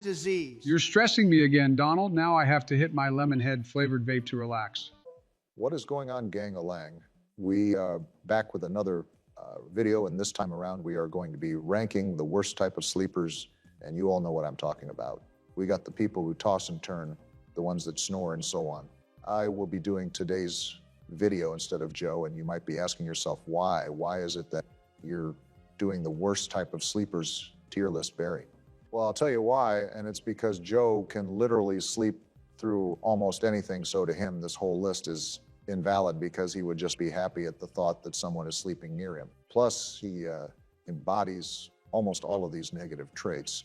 disease. You're stressing me again, Donald. Now I have to hit my Lemonhead flavored vape to relax. What is going on, gang-a-lang? We are back with another video, and this time around we are going to be ranking the worst type of sleepers, and you all know what I'm talking about. We got the people who toss and turn, the ones that snore, and so on. I will be doing today's video instead of Joe, and you might be asking yourself why. Why is it that you're doing the worst type of sleepers tier list, Barry? Well, I'll tell you why, and it's because Joe can literally sleep through almost anything, so to him this whole list is invalid because he would just be happy at the thought that someone is sleeping near him. Plus, he embodies almost all of these negative traits.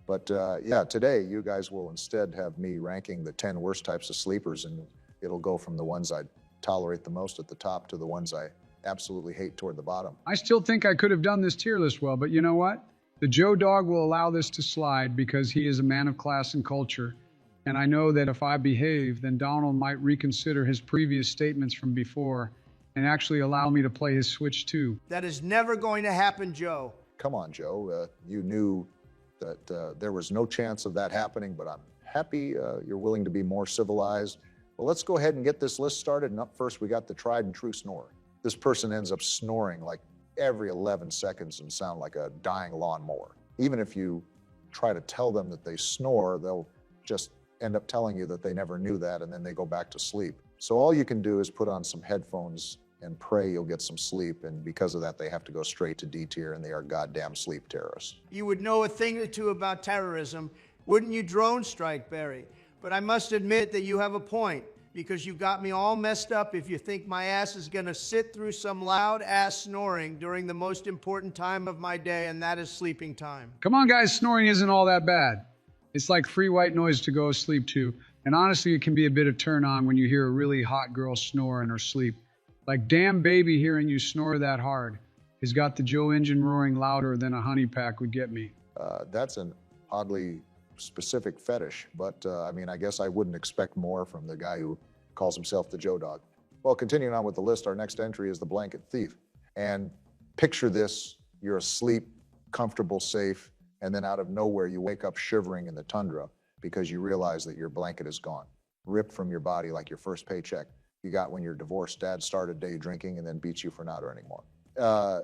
But yeah, today you guys will instead have me ranking the 10 worst types of sleepers, and it'll go from the ones I tolerate the most at the top to the ones I absolutely hate toward the bottom. I still think I could have done this tier list well, but you know what? The Joe Dog will allow this to slide because he is a man of class and culture. And I know that if I behave, then Donald might reconsider his previous statements from before and actually allow me to play his switch too. That is never going to happen, Joe. Come on, Joe. You knew that there was no chance of that happening, but I'm happy you're willing to be more civilized. Well, let's go ahead and get this list started. And up first, we got the tried and true snorer. This person ends up snoring like every 11 seconds and sound like a dying lawnmower. Even if you try to tell them that they snore, they'll just end up telling you that they never knew that, and then they go back to sleep. So all you can do is put on some headphones and pray you'll get some sleep, and because of that, they have to go straight to D tier, and they are goddamn sleep terrorists. You would know a thing or two about terrorism, wouldn't you, drone strike, Barry? But I must admit that you have a point, because you got me all messed up if you think my ass is gonna sit through some loud ass snoring during the most important time of my day, and that is sleeping time. Come on, guys, snoring isn't all that bad. It's like free white noise to go to sleep to. And honestly, it can be a bit of turn on when you hear a really hot girl snore in her sleep. Like, damn baby, hearing you snore that hard has got the Joe engine roaring louder than a honey pack would get me. That's an oddly specific fetish, but I mean, I guess I wouldn't expect more from the guy who calls himself the Joe Dog. Well, continuing on with the list, our next entry is the blanket thief. And picture this, you're asleep, comfortable, safe, and then out of nowhere you wake up shivering in the tundra because you realize that your blanket is gone, ripped from your body like your first paycheck you got when your divorced dad started day drinking and then beats you for not earning more.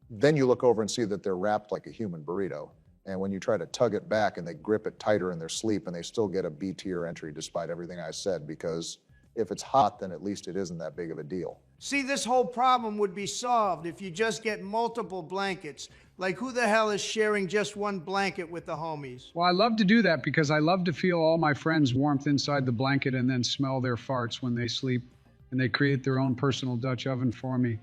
Then you look over and see that they're wrapped like a human burrito. And when you try to tug it back and they grip it tighter in their sleep, and they still get a B tier entry despite everything I said, because if it's hot, then at least it isn't that big of a deal. See, this whole problem would be solved if you just get multiple blankets. Like, who the hell is sharing just one blanket with the homies? Well, I love to do that because I love to feel all my friends' warmth inside the blanket and then smell their farts when they sleep, and they create their own personal Dutch oven for me.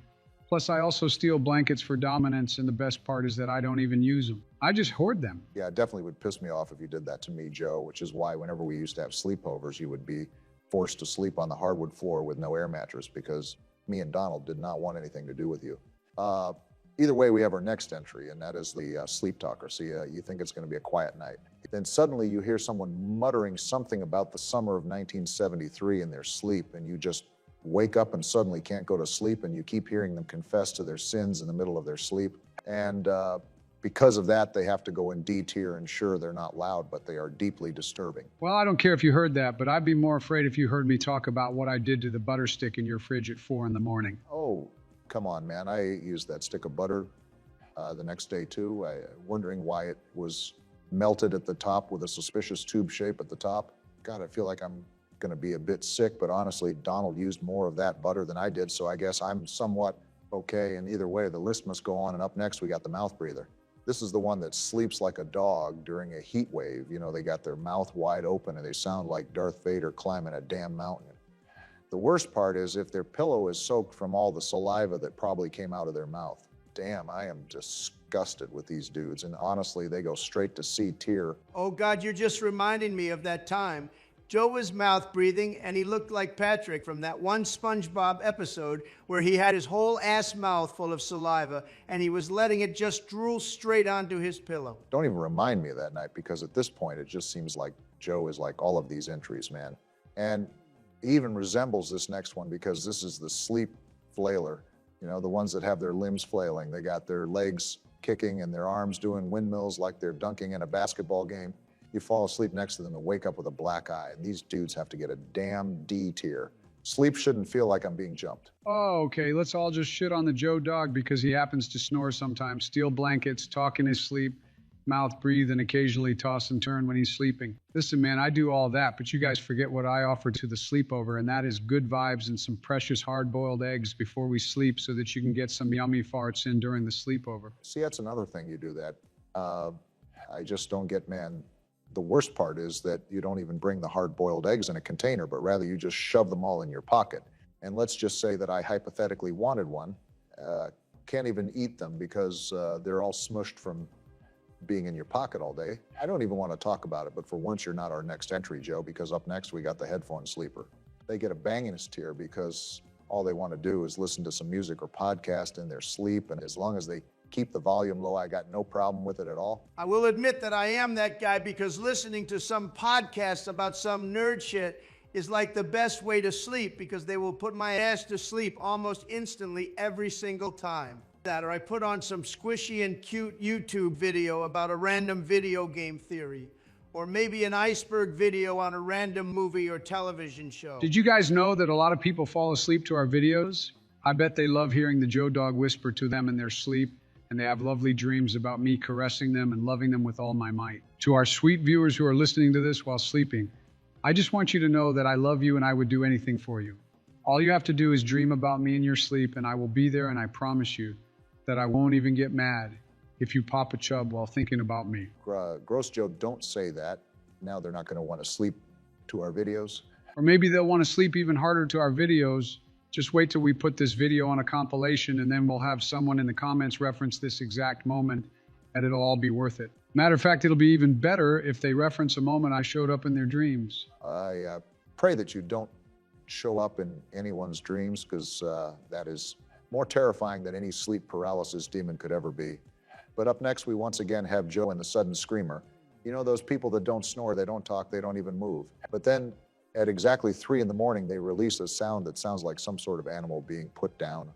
Plus, I also steal blankets for dominance, and the best part is that I don't even use them. I just hoard them. Yeah, it definitely would piss me off if you did that to me, Joe, which is why whenever we used to have sleepovers, you would be forced to sleep on the hardwood floor with no air mattress because me and Donald did not want anything to do with you. Either way, we have our next entry, and that is the sleep talker. So you think it's going to be a quiet night. Then suddenly you hear someone muttering something about the summer of 1973 in their sleep, and you just wake up and suddenly can't go to sleep, and you keep hearing them confess to their sins in the middle of their sleep. And because of that, they have to go in D tier, and sure, they're not loud, but they are deeply disturbing. Well, I don't care if you heard that, but I'd be more afraid if you heard me talk about what I did to the butter stick in your fridge at 4 in the morning. Oh, come on, man. I used that stick of butter the next day, too, wondering why it was melted at the top with a suspicious tube shape at the top. God, I feel like I'm going to be a bit sick, but honestly, Donald used more of that butter than I did, so I guess I'm somewhat okay. And either way, the list must go on, and up next, we got the mouth breather. This is the one that sleeps like a dog during a heat wave. You know, they got their mouth wide open and they sound like Darth Vader climbing a damn mountain. The worst part is if their pillow is soaked from all the saliva that probably came out of their mouth. Damn, I am disgusted with these dudes. And honestly, they go straight to C tier. Oh God, you're just reminding me of that time. Joe was mouth breathing, and he looked like Patrick from that one SpongeBob episode where he had his whole ass mouth full of saliva, and he was letting it just drool straight onto his pillow. Don't even remind me of that night, because at this point, it just seems like Joe is like all of these entries, man. And he even resembles this next one, because this is the sleep flailer. You know, the ones that have their limbs flailing. They got their legs kicking and their arms doing windmills like they're dunking in a basketball game. You fall asleep next to them and wake up with a black eye, and these dudes have to get a damn D tier. Sleep shouldn't feel like I'm being jumped. Oh, okay, let's all just shit on the Joe dog because he happens to snore sometimes, steal blankets, talk in his sleep, mouth breathe, and occasionally toss and turn when he's sleeping. Listen, man, I do all that, but you guys forget what I offer to the sleepover, and that is good vibes and some precious hard-boiled eggs before we sleep so that you can get some yummy farts in during the sleepover. See, that's another thing you do that. I just don't get, man. The worst part is that you don't even bring the hard-boiled eggs in a container, but rather you just shove them all in your pocket. And let's just say that I hypothetically wanted one. Can't even eat them because they're all smushed from being in your pocket all day. I don't even want to talk about it, but for once you're not our next entry, Joe, because up next we got the headphone sleeper. They get a banginess tier because all they want to do is listen to some music or podcast in their sleep, and as long as they keep the volume low, I got no problem with it at all. I will admit that I am that guy because listening to some podcast about some nerd shit is like the best way to sleep because they will put my ass to sleep almost instantly every single time. That, or I put on some squishy and cute YouTube video about a random video game theory, or maybe an iceberg video on a random movie or television show. Did you guys know that a lot of people fall asleep to our videos? I bet they love hearing the Joe dog whisper to them in their sleep, and they have lovely dreams about me caressing them and loving them with all my might. To our sweet viewers who are listening to this while sleeping, I just want you to know that I love you and I would do anything for you. All you have to do is dream about me in your sleep, and I will be there, and I promise you that I won't even get mad if you pop a chub while thinking about me. Gross Joe, don't say that. Now they're not going to want to sleep to our videos. Or maybe they'll want to sleep even harder to our videos. Just wait till we put this video on a compilation, and then we'll have someone in the comments reference this exact moment, and it'll all be worth it. Matter of fact, it'll be even better if they reference a moment I showed up in their dreams. I pray that you don't show up in anyone's dreams, because that is more terrifying than any sleep paralysis demon could ever be. But up next, we once again have Joe and the Sudden Screamer. You know those people that don't snore, they don't talk, they don't even move. But then at exactly 3 in the morning, they release a sound that sounds like some sort of animal being put down.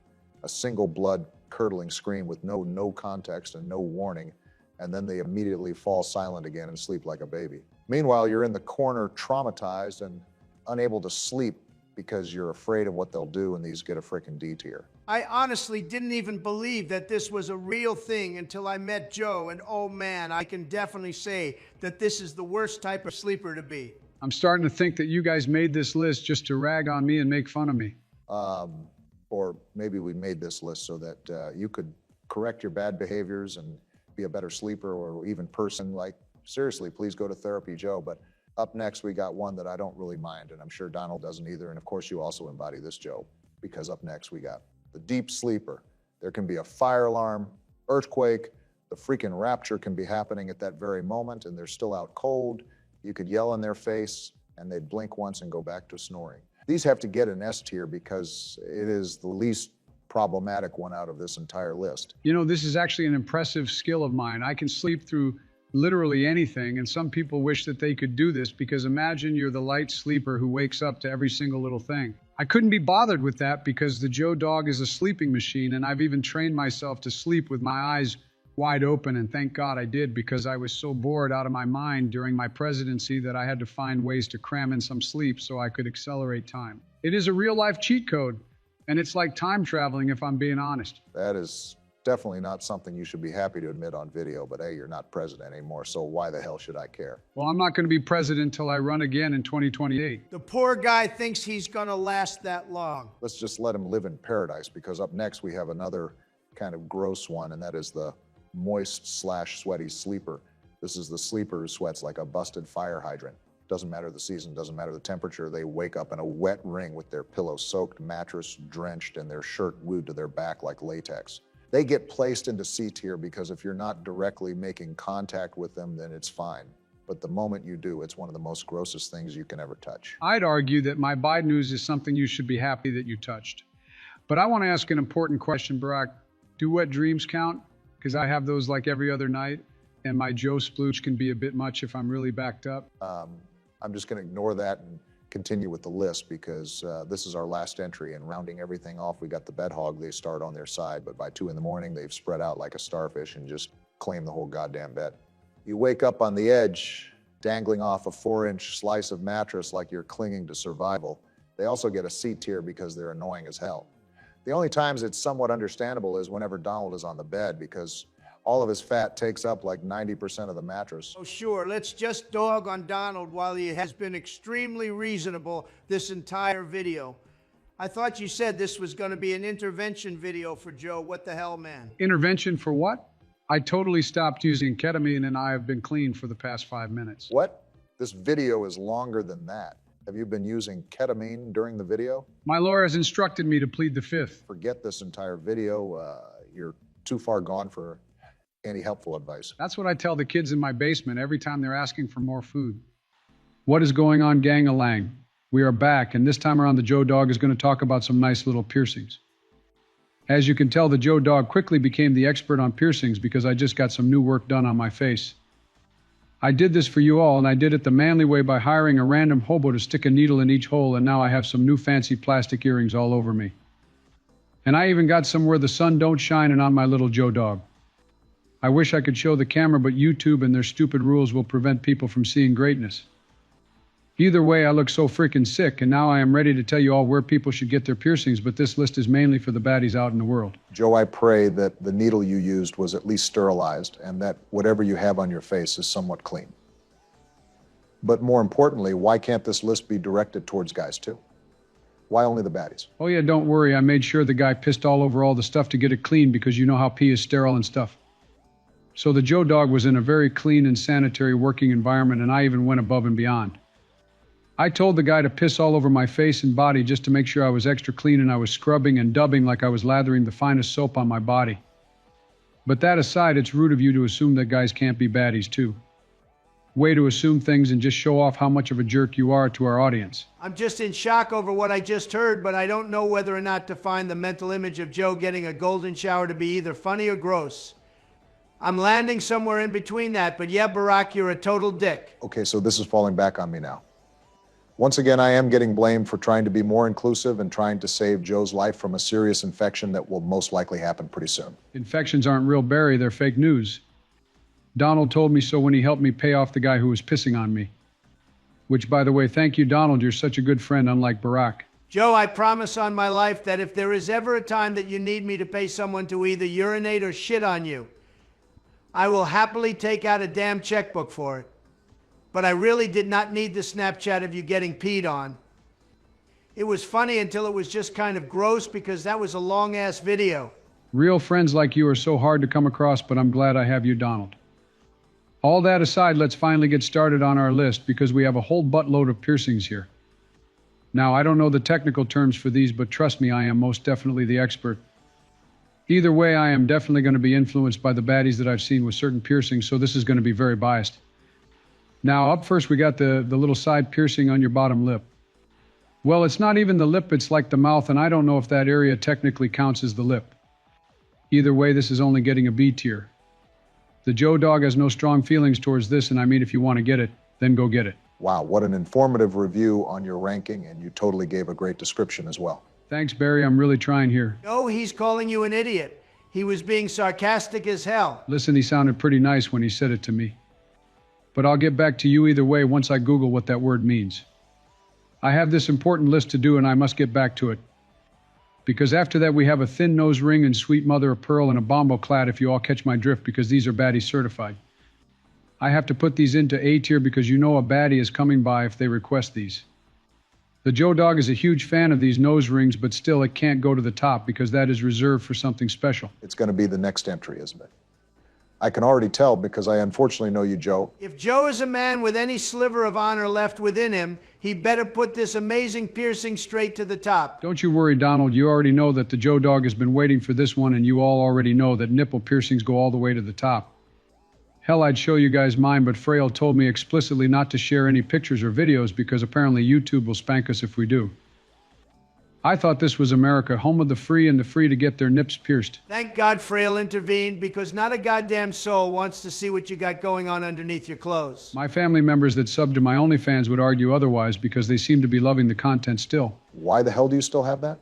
A single blood-curdling scream with no context and no warning, and then they immediately fall silent again and sleep like a baby. Meanwhile, you're in the corner traumatized and unable to sleep because you're afraid of what they'll do, and these get a frickin' D tier. I honestly didn't even believe that this was a real thing until I met Joe, and oh man, I can definitely say that this is the worst type of sleeper to be. I'm starting to think that you guys made this list just to rag on me and make fun of me. Or maybe we made this list so that you could correct your bad behaviors and be a better sleeper or even person. Like, seriously, please go to therapy, Joe. But up next, we got one that I don't really mind, and I'm sure Donald doesn't either. And of course, you also embody this, Joe, because up next, we got the deep sleeper. There can be a fire alarm, earthquake, the freaking rapture can be happening at that very moment, and they're still out cold. You could yell in their face, and they'd blink once and go back to snoring. These have to get an S tier because it is the least problematic one out of this entire list. You know, this is actually an impressive skill of mine. I can sleep through literally anything, and some people wish that they could do this because imagine you're the light sleeper who wakes up to every single little thing. I couldn't be bothered with that because the Joe dog is a sleeping machine, and I've even trained myself to sleep with my eyes wide open, and thank God I did because I was so bored out of my mind during my presidency that I had to find ways to cram in some sleep so I could accelerate time. It is a real-life cheat code, and it's like time traveling if I'm being honest. That is definitely not something you should be happy to admit on video, but hey, you're not president anymore, so why the hell should I care? Well, I'm not going to be president until I run again in 2028. The poor guy thinks he's gonna last that long. Let's just let him live in paradise, because up next we have another kind of gross one, and that is the moist/sweaty sleeper. This is the sleeper who sweats like a busted fire hydrant. Doesn't matter the season, doesn't matter the temperature, they wake up in a wet ring with their pillow soaked, mattress drenched, and their shirt glued to their back like latex. They get placed into C tier because if you're not directly making contact with them, then it's fine. But the moment you do, it's one of the most grossest things you can ever touch. I'd argue that my Biden news is something you should be happy that you touched. But I want to ask an important question, Barack. Do wet dreams count? Because I have those like every other night, and my Joe splooch can be a bit much if I'm really backed up. I'm just going to ignore that and continue with the list because this is our last entry, and rounding everything off, we got the bed hog. They start on their side, but by 2 in the morning, they've spread out like a starfish and just claim the whole goddamn bed. You wake up on the edge, dangling off a 4-inch slice of mattress like you're clinging to survival. They also get a C tier because they're annoying as hell. The only times it's somewhat understandable is whenever Donald is on the bed, because all of his fat takes up like 90% of the mattress. Oh, sure, let's just dog on Donald while he has been extremely reasonable this entire video. I thought you said this was going to be an intervention video for Joe. What the hell, man? Intervention for what? I totally stopped using ketamine and I have been clean for the past 5 minutes. What? This video is longer than that. Have you been using ketamine during the video? My lawyer has instructed me to plead the fifth. Forget this entire video. You're too far gone for any helpful advice. That's what I tell the kids in my basement every time they're asking for more food. What is going on, gang-a-lang? We are back, and this time around the Joe Dog is going to talk about some nice little piercings. As you can tell, the Joe Dog quickly became the expert on piercings because I just got some new work done on my face. I did this for you all, and I did it the manly way by hiring a random hobo to stick a needle in each hole, and now I have some new fancy plastic earrings all over me. And I even got some where the sun don't shine and on my little Joe Dog. I wish I could show the camera, but YouTube and their stupid rules will prevent people from seeing greatness. Either way, I look so freaking sick, and now I am ready to tell you all where people should get their piercings, but this list is mainly for the baddies out in the world. Joe, I pray that the needle you used was at least sterilized and that whatever you have on your face is somewhat clean. But more importantly, why can't this list be directed towards guys too? Why only the baddies? Oh yeah, don't worry, I made sure the guy pissed all over all the stuff to get it clean because you know how pee is sterile and stuff. So the Joe Dog was in a very clean and sanitary working environment, and I even went above and beyond. I told the guy to piss all over my face and body just to make sure I was extra clean, and I was scrubbing and dubbing like I was lathering the finest soap on my body. But that aside, it's rude of you to assume that guys can't be baddies too. Way to assume things and just show off how much of a jerk you are to our audience. I'm just in shock over what I just heard, but I don't know whether or not to find the mental image of Joe getting a golden shower to be either funny or gross. I'm landing somewhere in between that, but yeah, Barack, you're a total dick. Okay, so this is falling back on me now. Once again, I am getting blamed for trying to be more inclusive and trying to save Joe's life from a serious infection that will most likely happen pretty soon. Infections aren't real, Barry, they're fake news. Donald told me so when he helped me pay off the guy who was pissing on me. Which, by the way, thank you, Donald, you're such a good friend, unlike Barack. Joe, I promise on my life that if there is ever a time that you need me to pay someone to either urinate or shit on you, I will happily take out a damn checkbook for it. But I really did not need the Snapchat of you getting peed on. It was funny until it was just kind of gross because that was a long-ass video. Real friends like you are so hard to come across, but I'm glad I have you, Donald. All that aside, let's finally get started on our list because we have a whole buttload of piercings here. Now, I don't know the technical terms for these, but trust me, I am most definitely the expert. Either way, I am definitely going to be influenced by the baddies that I've seen with certain piercings, so this is going to be very biased. Now, up first, we got the little side piercing on your bottom lip. Well, it's not even the lip, it's like the mouth, and I don't know if that area technically counts as the lip. Either way, this is only getting a B tier. The Joe Dog has no strong feelings towards this, and I mean, if you want to get it, then go get it. Wow, what an informative review on your ranking, and you totally gave a great description as well. Thanks, Barry, I'm really trying here. No, he's calling you an idiot. He was being sarcastic as hell. Listen, he sounded pretty nice when he said it to me. But I'll get back to you either way once I Google what that word means. I have this important list to do and I must get back to it. Because after that we have a thin nose ring and sweet mother of pearl and a bombo clad, if you all catch my drift, because these are baddie certified. I have to put these into A tier because you know a baddie is coming by if they request these. The Joe Dog is a huge fan of these nose rings, but still it can't go to the top because that is reserved for something special. It's going to be the next entry, isn't it? I can already tell because I unfortunately know you, Joe. If Joe is a man with any sliver of honor left within him, he better put this amazing piercing straight to the top. Don't you worry, Donald. You already know that the Joe Dog has been waiting for this one, and you all already know that nipple piercings go all the way to the top. Hell, I'd show you guys mine, but Fraile told me explicitly not to share any pictures or videos because apparently YouTube will spank us if we do. I thought this was America, home of the free and the free to get their nips pierced. Thank God Fraile intervened, because not a goddamn soul wants to see what you got going on underneath your clothes. My family members that sub to my OnlyFans would argue otherwise because they seem to be loving the content still. Why the hell do you still have that?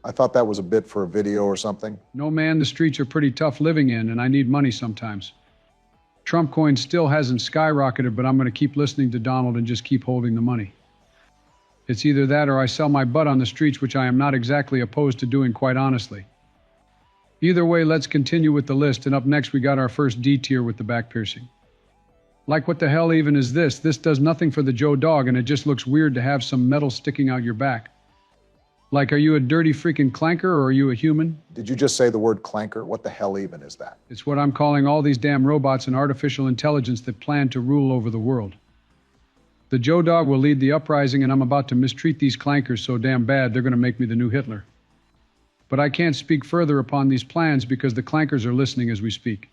I thought that was a bit for a video or something. No, man, the streets are pretty tough living in, and I need money sometimes. Trump coin still hasn't skyrocketed, but I'm going to keep listening to Donald and just keep holding the money. It's either that or I sell my butt on the streets, which I am not exactly opposed to doing, quite honestly. Either way, let's continue with the list, and up next we got our first D tier with the back piercing. Like, what the hell even is this? This does nothing for the Joe Dog, and it just looks weird to have some metal sticking out your back. Like, are you a dirty freaking clanker, or are you a human? Did you just say the word clanker? What the hell even is that? It's what I'm calling all these damn robots and artificial intelligence that plan to rule over the world. The Joe Dog will lead the uprising, and I'm about to mistreat these clankers so damn bad they're going to make me the new Hitler. But I can't speak further upon these plans because the clankers are listening as we speak.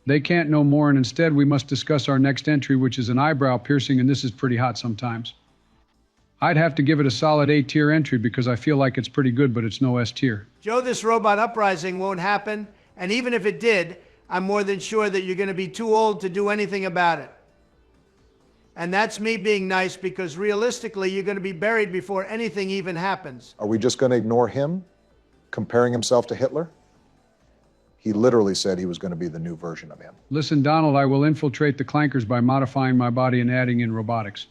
They can't know more, and instead we must discuss our next entry, which is an eyebrow piercing, and this is pretty hot sometimes. I'd have to give it a solid A tier entry because I feel like it's pretty good, but it's no S tier. Joe, this robot uprising won't happen, and even if it did, I'm more than sure that you're going to be too old to do anything about it. And that's me being nice, because realistically, you're going to be buried before anything even happens. Are we just going to ignore him, comparing himself to Hitler? He literally said he was going to be the new version of him. Listen, Donald, I will infiltrate the clankers by modifying my body and adding in robotics.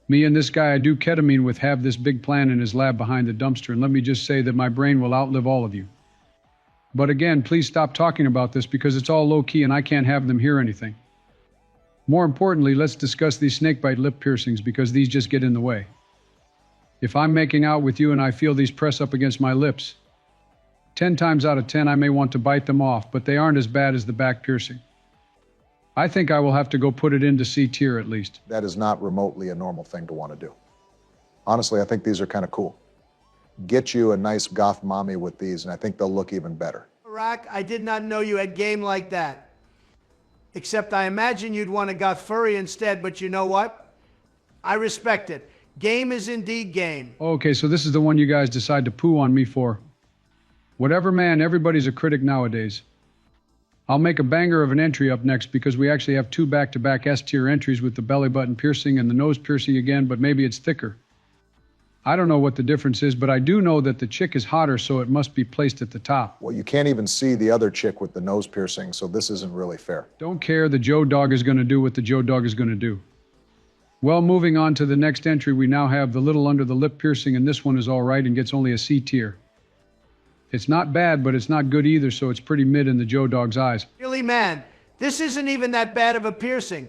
Me and this guy I do ketamine with have this big plan in his lab behind the dumpster, and let me just say that my brain will outlive all of you. But again, please stop talking about this because it's all low-key and I can't have them hear anything. More importantly, let's discuss these snakebite lip piercings because these just get in the way. If I'm making out with you and I feel these press up against my lips, 10 times out of 10 I may want to bite them off, but they aren't as bad as the back piercing. I think I will have to go put it into C tier at least. That is not remotely a normal thing to want to do. Honestly, I think these are kind of cool. Get you a nice goth mommy with these, and I think they'll look even better. Barack, I did not know you had game like that. Except I imagine you'd want a goth furry instead, but you know what? I respect it. Game is indeed game. Okay, so this is the one you guys decide to poo on me for. Whatever, man, everybody's a critic nowadays. I'll make a banger of an entry up next because we actually have two back-to-back S-tier entries with the belly button piercing and the nose piercing again, but maybe it's thicker. I don't know what the difference is, but I do know that the chick is hotter, so it must be placed at the top. Well, you can't even see the other chick with the nose piercing, so this isn't really fair. Don't care, the Joe Dog is going to do what the Joe Dog is going to do. Well, moving on to the next entry, we now have the little under the lip piercing, and this one is all right and gets only a C tier. It's not bad, but it's not good either, so it's pretty mid in the Joe Dog's eyes. Really, man, this isn't even that bad of a piercing.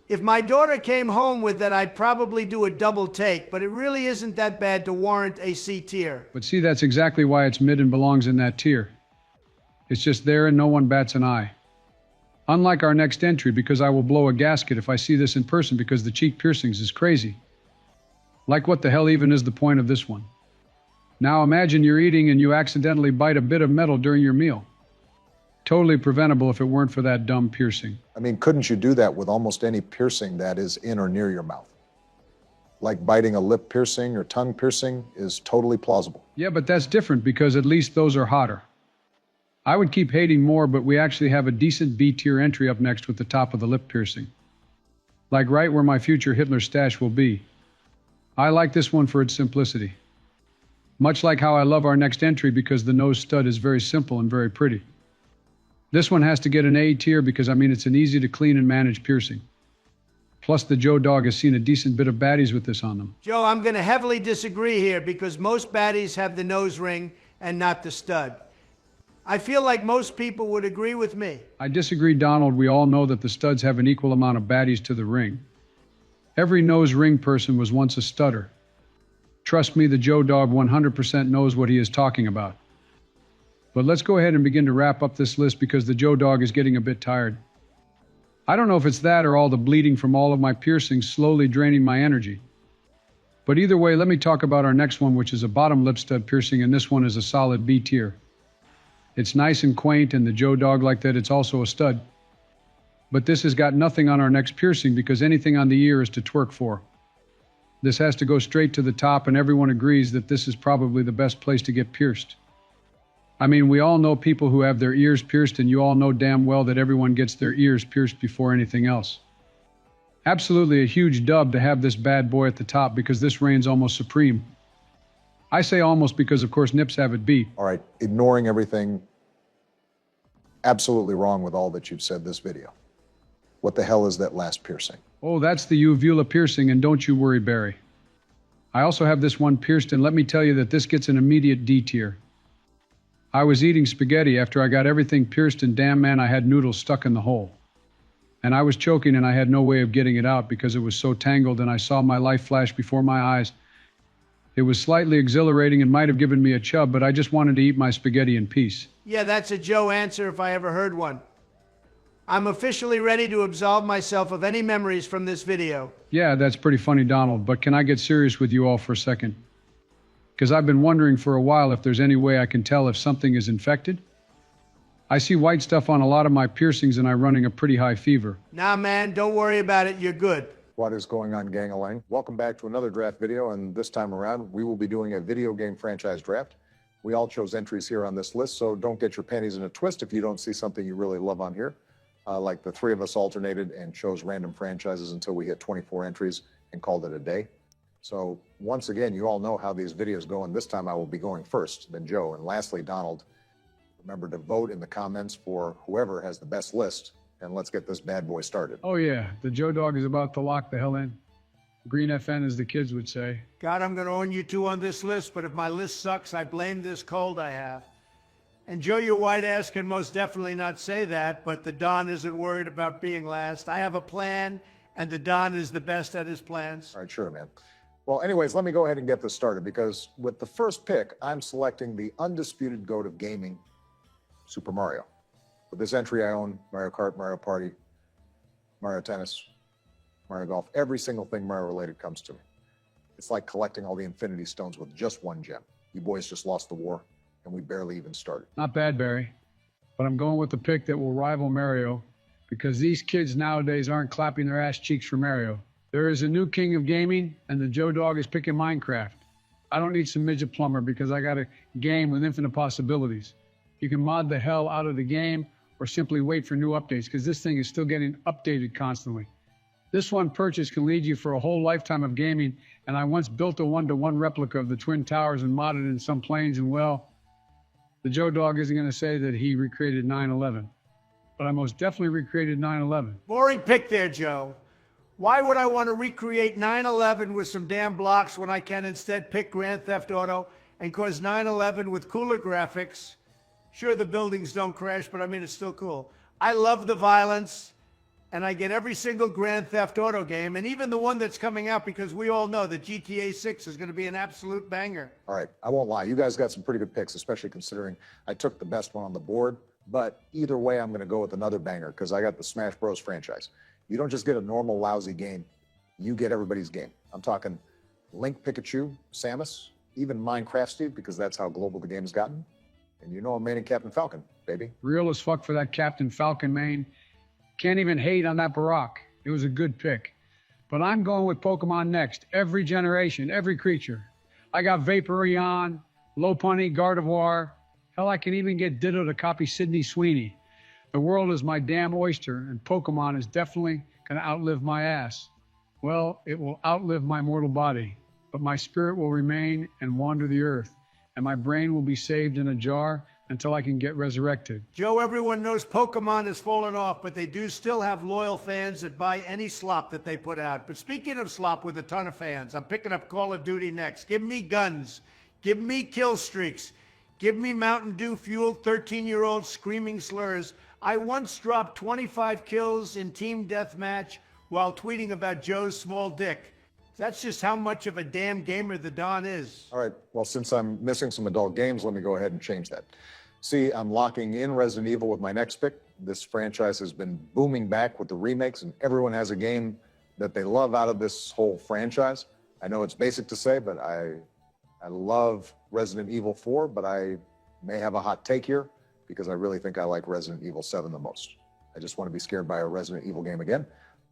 If my daughter came home with that, I'd probably do a double take, but it really isn't that bad to warrant a C tier. But see, that's exactly why it's mid and belongs in that tier. It's just there and no one bats an eye. Unlike our next entry, because I will blow a gasket if I see this in person because the cheek piercings is crazy. Like, what the hell even is the point of this one? Now imagine you're eating and you accidentally bite a bit of metal during your meal. Totally preventable if it weren't for that dumb piercing. I mean, couldn't you do that with almost any piercing that is in or near your mouth? Like biting a lip piercing or tongue piercing is totally plausible. Yeah, but that's different because at least those are hotter. I would keep hating more, but we actually have a decent B tier entry up next with the top of the lip piercing. Like right where my future Hitler stash will be. I like this one for its simplicity. Much like how I love our next entry because the nose stud is very simple and very pretty. This one has to get an A tier because, I mean, it's an easy to clean and manage piercing. Plus, the Joe Dog has seen a decent bit of baddies with this on them. Joe, I'm going to heavily disagree here because most baddies have the nose ring and not the stud. I feel like most people would agree with me. I disagree, Donald. We all know that the studs have an equal amount of baddies to the ring. Every nose ring person was once a studder. Trust me, the Joe Dog 100% knows what he is talking about. But let's go ahead and begin to wrap up this list because the Joe Dog is getting a bit tired. I don't know if it's that or all the bleeding from all of my piercings slowly draining my energy. But either way, let me talk about our next one, which is a bottom lip stud piercing, and this one is a solid B tier. It's nice and quaint, and the Joe Dog like that, it's also a stud. But this has got nothing on our next piercing because anything on the ear is to twerk for. This has to go straight to the top, and everyone agrees that this is probably the best place to get pierced. I mean, we all know people who have their ears pierced, and you all know damn well that everyone gets their ears pierced before anything else. Absolutely a huge dub to have this bad boy at the top because this reigns almost supreme. I say almost because, of course, nips have it beat. All right, ignoring everything, absolutely wrong with all that you've said this video. What the hell is that last piercing? Oh, that's the uvula piercing, and don't you worry, Barry. I also have this one pierced, and let me tell you that this gets an immediate D tier. I was eating spaghetti after I got everything pierced, and damn man, I had noodles stuck in the hole. And I was choking, and I had no way of getting it out because it was so tangled, and I saw my life flash before my eyes. It was slightly exhilarating and might have given me a chub, but I just wanted to eat my spaghetti in peace. Yeah, that's a Joe answer if I ever heard one. I'm officially ready to absolve myself of any memories from this video. Yeah, that's pretty funny, Donald, but can I get serious with you all for a second? Because I've been wondering for a while if there's any way I can tell if something is infected. I see white stuff on a lot of my piercings and I'm running a pretty high fever. Nah, man, don't worry about it. You're good. What is going on, gang-a-lang? Welcome back to another draft video, and this time around, we will be doing a video game franchise draft. We all chose entries here on this list, so don't get your panties in a twist if you don't see something you really love on here. Like the three of us alternated and chose random franchises until we hit 24 entries and called it a day. So once again, you all know how these videos go, and this time I will be going first, then Joe, and lastly, Donald. Remember to vote in the comments for whoever has the best list, and let's get this bad boy started. Oh yeah, the Joe Dog is about to lock the hell in. Green FN, as the kids would say. God, I'm going to own you two on this list, but if my list sucks, I blame this cold I have. And Joe, your white ass can most definitely not say that, but the Don isn't worried about being last. I have a plan, and the Don is the best at his plans. All right, sure, man. Well, anyways, let me go ahead and get this started, because with the first pick, I'm selecting the undisputed GOAT of gaming, Super Mario. With this entry, I own Mario Kart, Mario Party, Mario Tennis, Mario Golf. Every single thing Mario related comes to me. It's like collecting all the Infinity Stones with just one gem. You boys just lost the war, and we barely even started. Not bad, Barry. But I'm going with the pick that will rival Mario, because these kids nowadays aren't clapping their ass cheeks for Mario. There is a new king of gaming, and the Joe Dog is picking Minecraft. I don't need some midget plumber because I got a game with infinite possibilities. You can mod the hell out of the game or simply wait for new updates, because this thing is still getting updated constantly. This one purchase can lead you for a whole lifetime of gaming, and I once built a one-to-one replica of the Twin Towers and modded in some planes, and well, the Joe Dog isn't going to say that he recreated 9/11, but I most definitely recreated 9/11. Boring pick there, Joe. Why would I want to recreate 9/11 with some damn blocks when I can instead pick Grand Theft Auto and cause 9/11 with cooler graphics? Sure, the buildings don't crash, but I mean, it's still cool. I love the violence, and I get every single Grand Theft Auto game, and even the one that's coming out, because we all know that GTA 6 is going to be an absolute banger. All right, I won't lie. You guys got some pretty good picks, especially considering I took the best one on the board. But either way, I'm going to go with another banger because I got the Smash Bros. Franchise. You don't just get a normal lousy game. You get everybody's game. I'm talking Link, Pikachu, Samus, even Minecraft Steve, because that's how global the game's gotten. And you know I'm maining Captain Falcon, baby. Real as fuck for that Captain Falcon main. Can't even hate on that Barack. It was a good pick. But I'm going with Pokemon next. Every generation, every creature. I got Vaporeon, Lopunny, Gardevoir. Hell, I can even get Ditto to copy Sydney Sweeney. The world is my damn oyster, and Pokemon is definitely going to outlive my ass. Well, it will outlive my mortal body, but my spirit will remain and wander the earth, and my brain will be saved in a jar until I can get resurrected. Joe, everyone knows Pokemon has fallen off, but they do still have loyal fans that buy any slop that they put out. But speaking of slop with a ton of fans, I'm picking up Call of Duty next. Give me guns. Give me kill streaks. Give me Mountain Dew-fueled 13-year-old screaming slurs. I once dropped 25 kills in team deathmatch while tweeting about Joe's small dick. That's just how much of a damn gamer the Don is. All right, well, since I'm missing some adult games, let me go ahead and change that. See, I'm locking in Resident Evil with my next pick. This franchise has been booming back with the remakes, and everyone has a game that they love out of this whole franchise. I know it's basic to say, but I love Resident Evil 4, but I may have a hot take here because I really think I like Resident Evil 7 the most. I just want to be scared by a Resident Evil game again.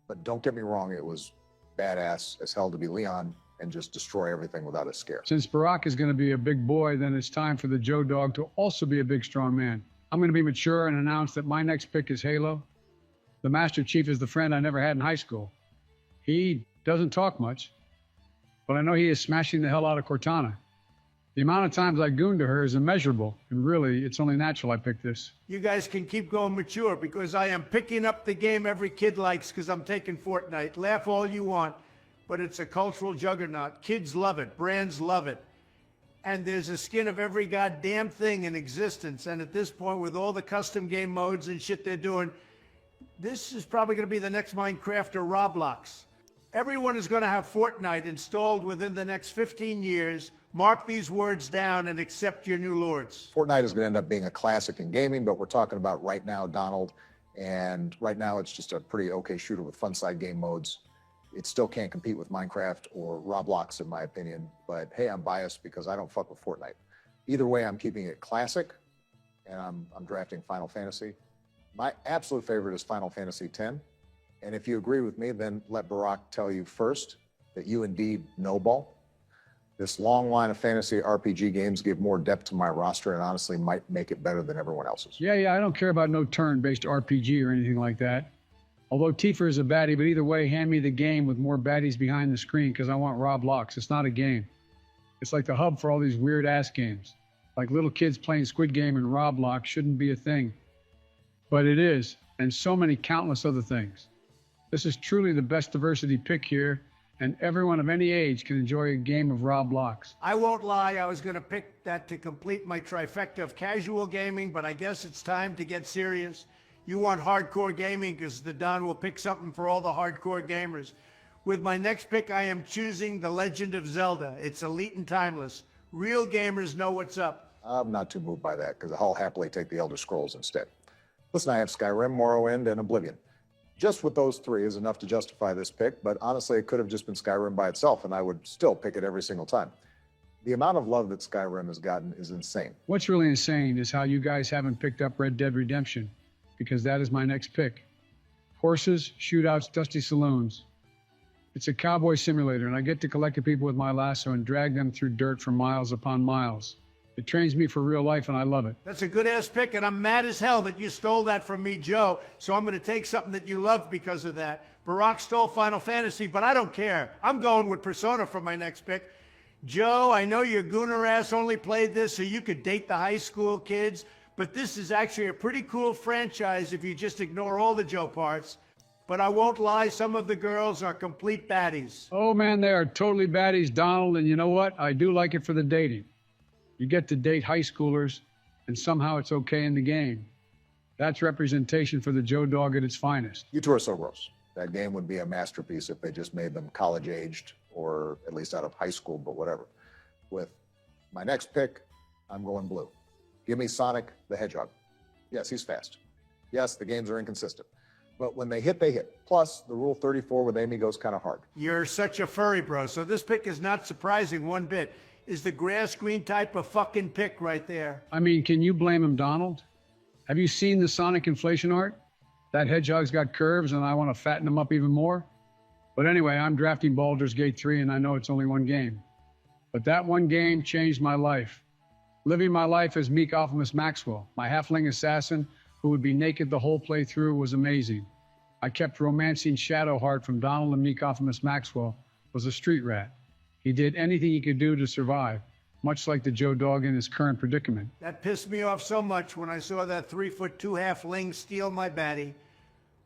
But don't get me wrong, it was badass as hell to be Leon and just destroy everything without a scare. Since Barack is going to be a big boy, then it's time for the Joe Dog to also be a big, strong man. I'm going to be mature and announce that my next pick is Halo. The Master Chief is the friend I never had in high school. He doesn't talk much, but I know he is smashing the hell out of Cortana. The amount of times I gooned to her is immeasurable, and really, it's only natural I picked this. You guys can keep going mature because I am picking up the game every kid likes because I'm taking Fortnite. Laugh all you want, but it's a cultural juggernaut. Kids love it. Brands love it. And there's a skin of every goddamn thing in existence. And at this point, with all the custom game modes and shit they're doing, this is probably going to be the next Minecraft or Roblox. Everyone is going to have Fortnite installed within the next 15 years. Mark these words down and accept your new lords. Fortnite is going to end up being a classic in gaming, but we're talking about right now, Donald. And right now, it's just a pretty okay shooter with fun side game modes. It still can't compete with Minecraft or Roblox, in my opinion. But hey, I'm biased because I don't fuck with Fortnite. Either way, I'm keeping it classic, and I'm drafting Final Fantasy. My absolute favorite is Final Fantasy X. And if you agree with me, then let Barack tell you first that you indeed know ball. This long line of fantasy RPG games give more depth to my roster and honestly might make it better than everyone else's. Yeah, I don't care about no turn-based RPG or anything like that. Although Tifa is a baddie, but either way, hand me the game with more baddies behind the screen because I want Roblox. It's not a game. It's like the hub for all these weird-ass games. Like little kids playing Squid Game and Roblox shouldn't be a thing. But it is, and so many countless other things. This is truly the best diversity pick here, and everyone of any age can enjoy a game of Roblox. I won't lie, I was going to pick that to complete my trifecta of casual gaming, but I guess it's time to get serious. You want hardcore gaming because the Don will pick something for all the hardcore gamers. With my next pick, I am choosing The Legend of Zelda. It's elite and timeless. Real gamers know what's up. I'm not too moved by that because I'll happily take the Elder Scrolls instead. Listen, I have Skyrim, Morrowind, and Oblivion. Just with those three is enough to justify this pick, but honestly, it could have just been Skyrim by itself, and I would still pick it every single time. The amount of love that Skyrim has gotten is insane. What's really insane is how you guys haven't picked up Red Dead Redemption, because that is my next pick. Horses, shootouts, dusty saloons. It's a cowboy simulator, and I get to collect the people with my lasso and drag them through dirt for miles upon miles. It trains me for real life, and I love it. That's a good-ass pick, and I'm mad as hell that you stole that from me, Joe, so I'm going to take something that you love because of that. Barack stole Final Fantasy, but I don't care. I'm going with Persona for my next pick. Joe, I know your gooner ass only played this so you could date the high school kids, but this is actually a pretty cool franchise if you just ignore all the Joe parts. But I won't lie, some of the girls are complete baddies. Oh, man, they are totally baddies, Donald, and you know what? I do like it for the dating. You get to date high schoolers, and somehow it's okay in the game. That's representation for the Joe Dog at its finest. You two are so gross. That game would be a masterpiece if they just made them college-aged, or at least out of high school, but whatever. With my next pick, I'm going blue. Give me Sonic the Hedgehog. Yes, he's fast. Yes, the games are inconsistent. But when they hit, they hit. Plus, the Rule 34 with Amy goes kind of hard. You're such a furry, bro, so this pick is not surprising one bit. Is the grass green type of fucking pick right there. I mean, can you blame him, Donald? Have you seen the Sonic inflation art? That hedgehog's got curves, and I want to fatten him up even more. But anyway, I'm drafting Baldur's Gate 3, and I know it's only one game. But that one game changed my life. Living my life as Meek Optimus Maxwell, my halfling assassin who would be naked the whole playthrough, was amazing. I kept romancing Shadowheart from Donald and Meek Optimus Maxwell was a street rat. He did anything he could do to survive, much like the Joe Dog in his current predicament. That pissed me off so much when I saw that 3'2" halfling steal my baddie.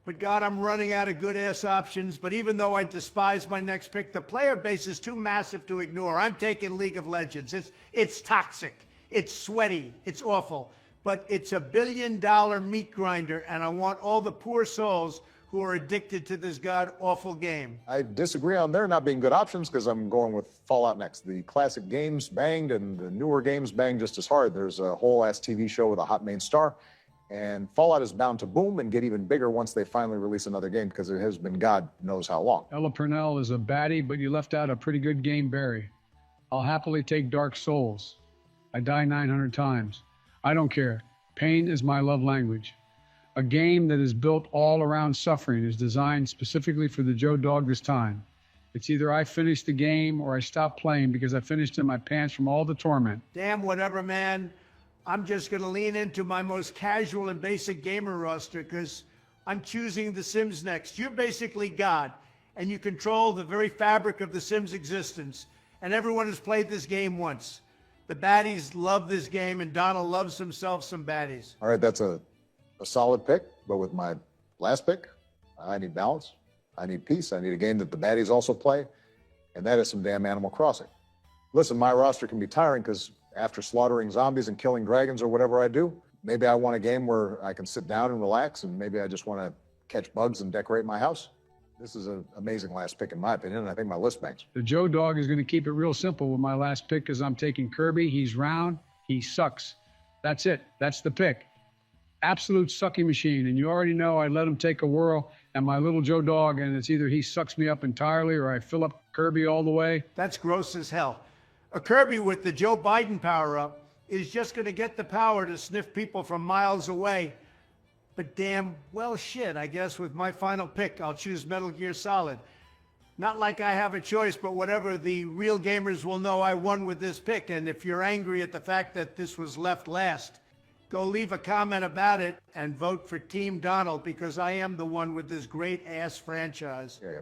But God, I'm running out of good-ass options. But even though I despise my next pick, the player base is too massive to ignore. I'm taking League of Legends. It's toxic. It's sweaty. It's awful. But it's a billion-dollar meat grinder, and I want all the poor souls who are addicted to this god-awful game. I disagree on there not being good options because I'm going with Fallout next. The classic games banged and the newer games banged just as hard. There's a whole-ass TV show with a hot main star, and Fallout is bound to boom and get even bigger once they finally release another game because it has been God knows how long. Ella Purnell is a baddie, but you left out a pretty good game, Barry. I'll happily take Dark Souls. I die 900 times. I don't care. Pain is my love language. A game that is built all around suffering is designed specifically for the Joe Dog this time. It's either I finish the game or I stop playing because I finished in my pants from all the torment. Damn whatever, man. I'm just going to lean into my most casual and basic gamer roster because I'm choosing The Sims next. You're basically God, and you control the very fabric of The Sims' existence. And everyone has played this game once. The baddies love this game, and Donald loves himself some baddies. All right, that's a solid pick, but with my last pick, I need balance. I need peace. I need a game that the baddies also play, and that is some damn Animal Crossing. Listen, my roster can be tiring because after slaughtering zombies and killing dragons or whatever I do, maybe I want a game where I can sit down and relax, and maybe I just want to catch bugs and decorate my house. This is an amazing last pick in my opinion, and I think my list banks. The Joe Dog is going to keep it real simple with my last pick because I'm taking Kirby. He's round. He sucks. That's it. That's the pick. Absolute sucky machine. And you already know I let him take a whirl and my little Joe Dog, and it's either he sucks me up entirely or I fill up Kirby all the way. That's gross as hell. A Kirby with the Joe Biden power-up is just going to get the power to sniff people from miles away. But damn, well shit, I guess with my final pick, I'll choose Metal Gear Solid. Not like I have a choice, but whatever, the real gamers will know I won with this pick. And if you're angry at the fact that this was left last, go leave a comment about it and vote for Team Donald, because I am the one with this great-ass franchise. Yeah.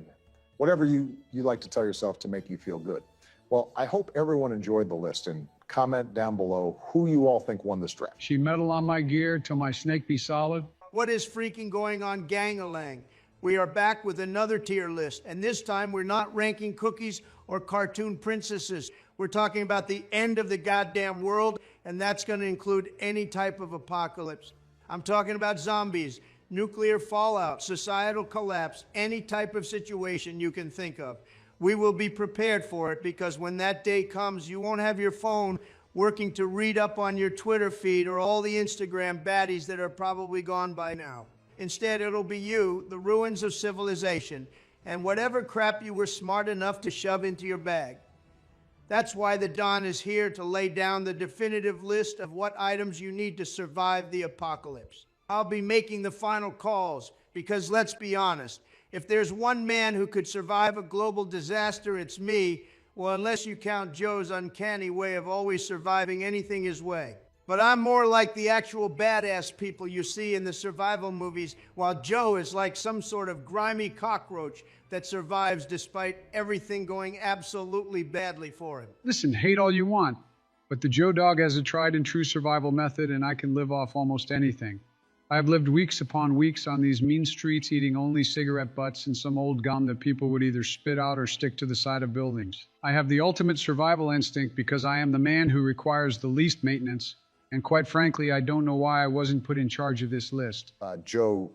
Whatever you like to tell yourself to make you feel good. Well, I hope everyone enjoyed the list, and comment down below who you all think won this draft. She metal on my gear till my snake be solid. What is freaking going on, gang-a-lang? We are back with another tier list, and this time we're not ranking cookies or cartoon princesses. We're talking about the end of the goddamn world, and that's going to include any type of apocalypse. I'm talking about zombies, nuclear fallout, societal collapse, any type of situation you can think of. We will be prepared for it, because when that day comes, you won't have your phone working to read up on your Twitter feed or all the Instagram baddies that are probably gone by now. Instead, it'll be you, the ruins of civilization, and whatever crap you were smart enough to shove into your bag. That's why the Don is here to lay down the definitive list of what items you need to survive the apocalypse. I'll be making the final calls, because let's be honest, if there's one man who could survive a global disaster, it's me. Well, unless you count Joe's uncanny way of always surviving anything his way. But I'm more like the actual badass people you see in the survival movies, while Joe is like some sort of grimy cockroach that survives despite everything going absolutely badly for him. Listen, hate all you want, but the Joe Dog has a tried and true survival method, and I can live off almost anything. I have lived weeks upon weeks on these mean streets eating only cigarette butts and some old gum that people would either spit out or stick to the side of buildings. I have the ultimate survival instinct because I am the man who requires the least maintenance, and quite frankly, I don't know why I wasn't put in charge of this list. Joe,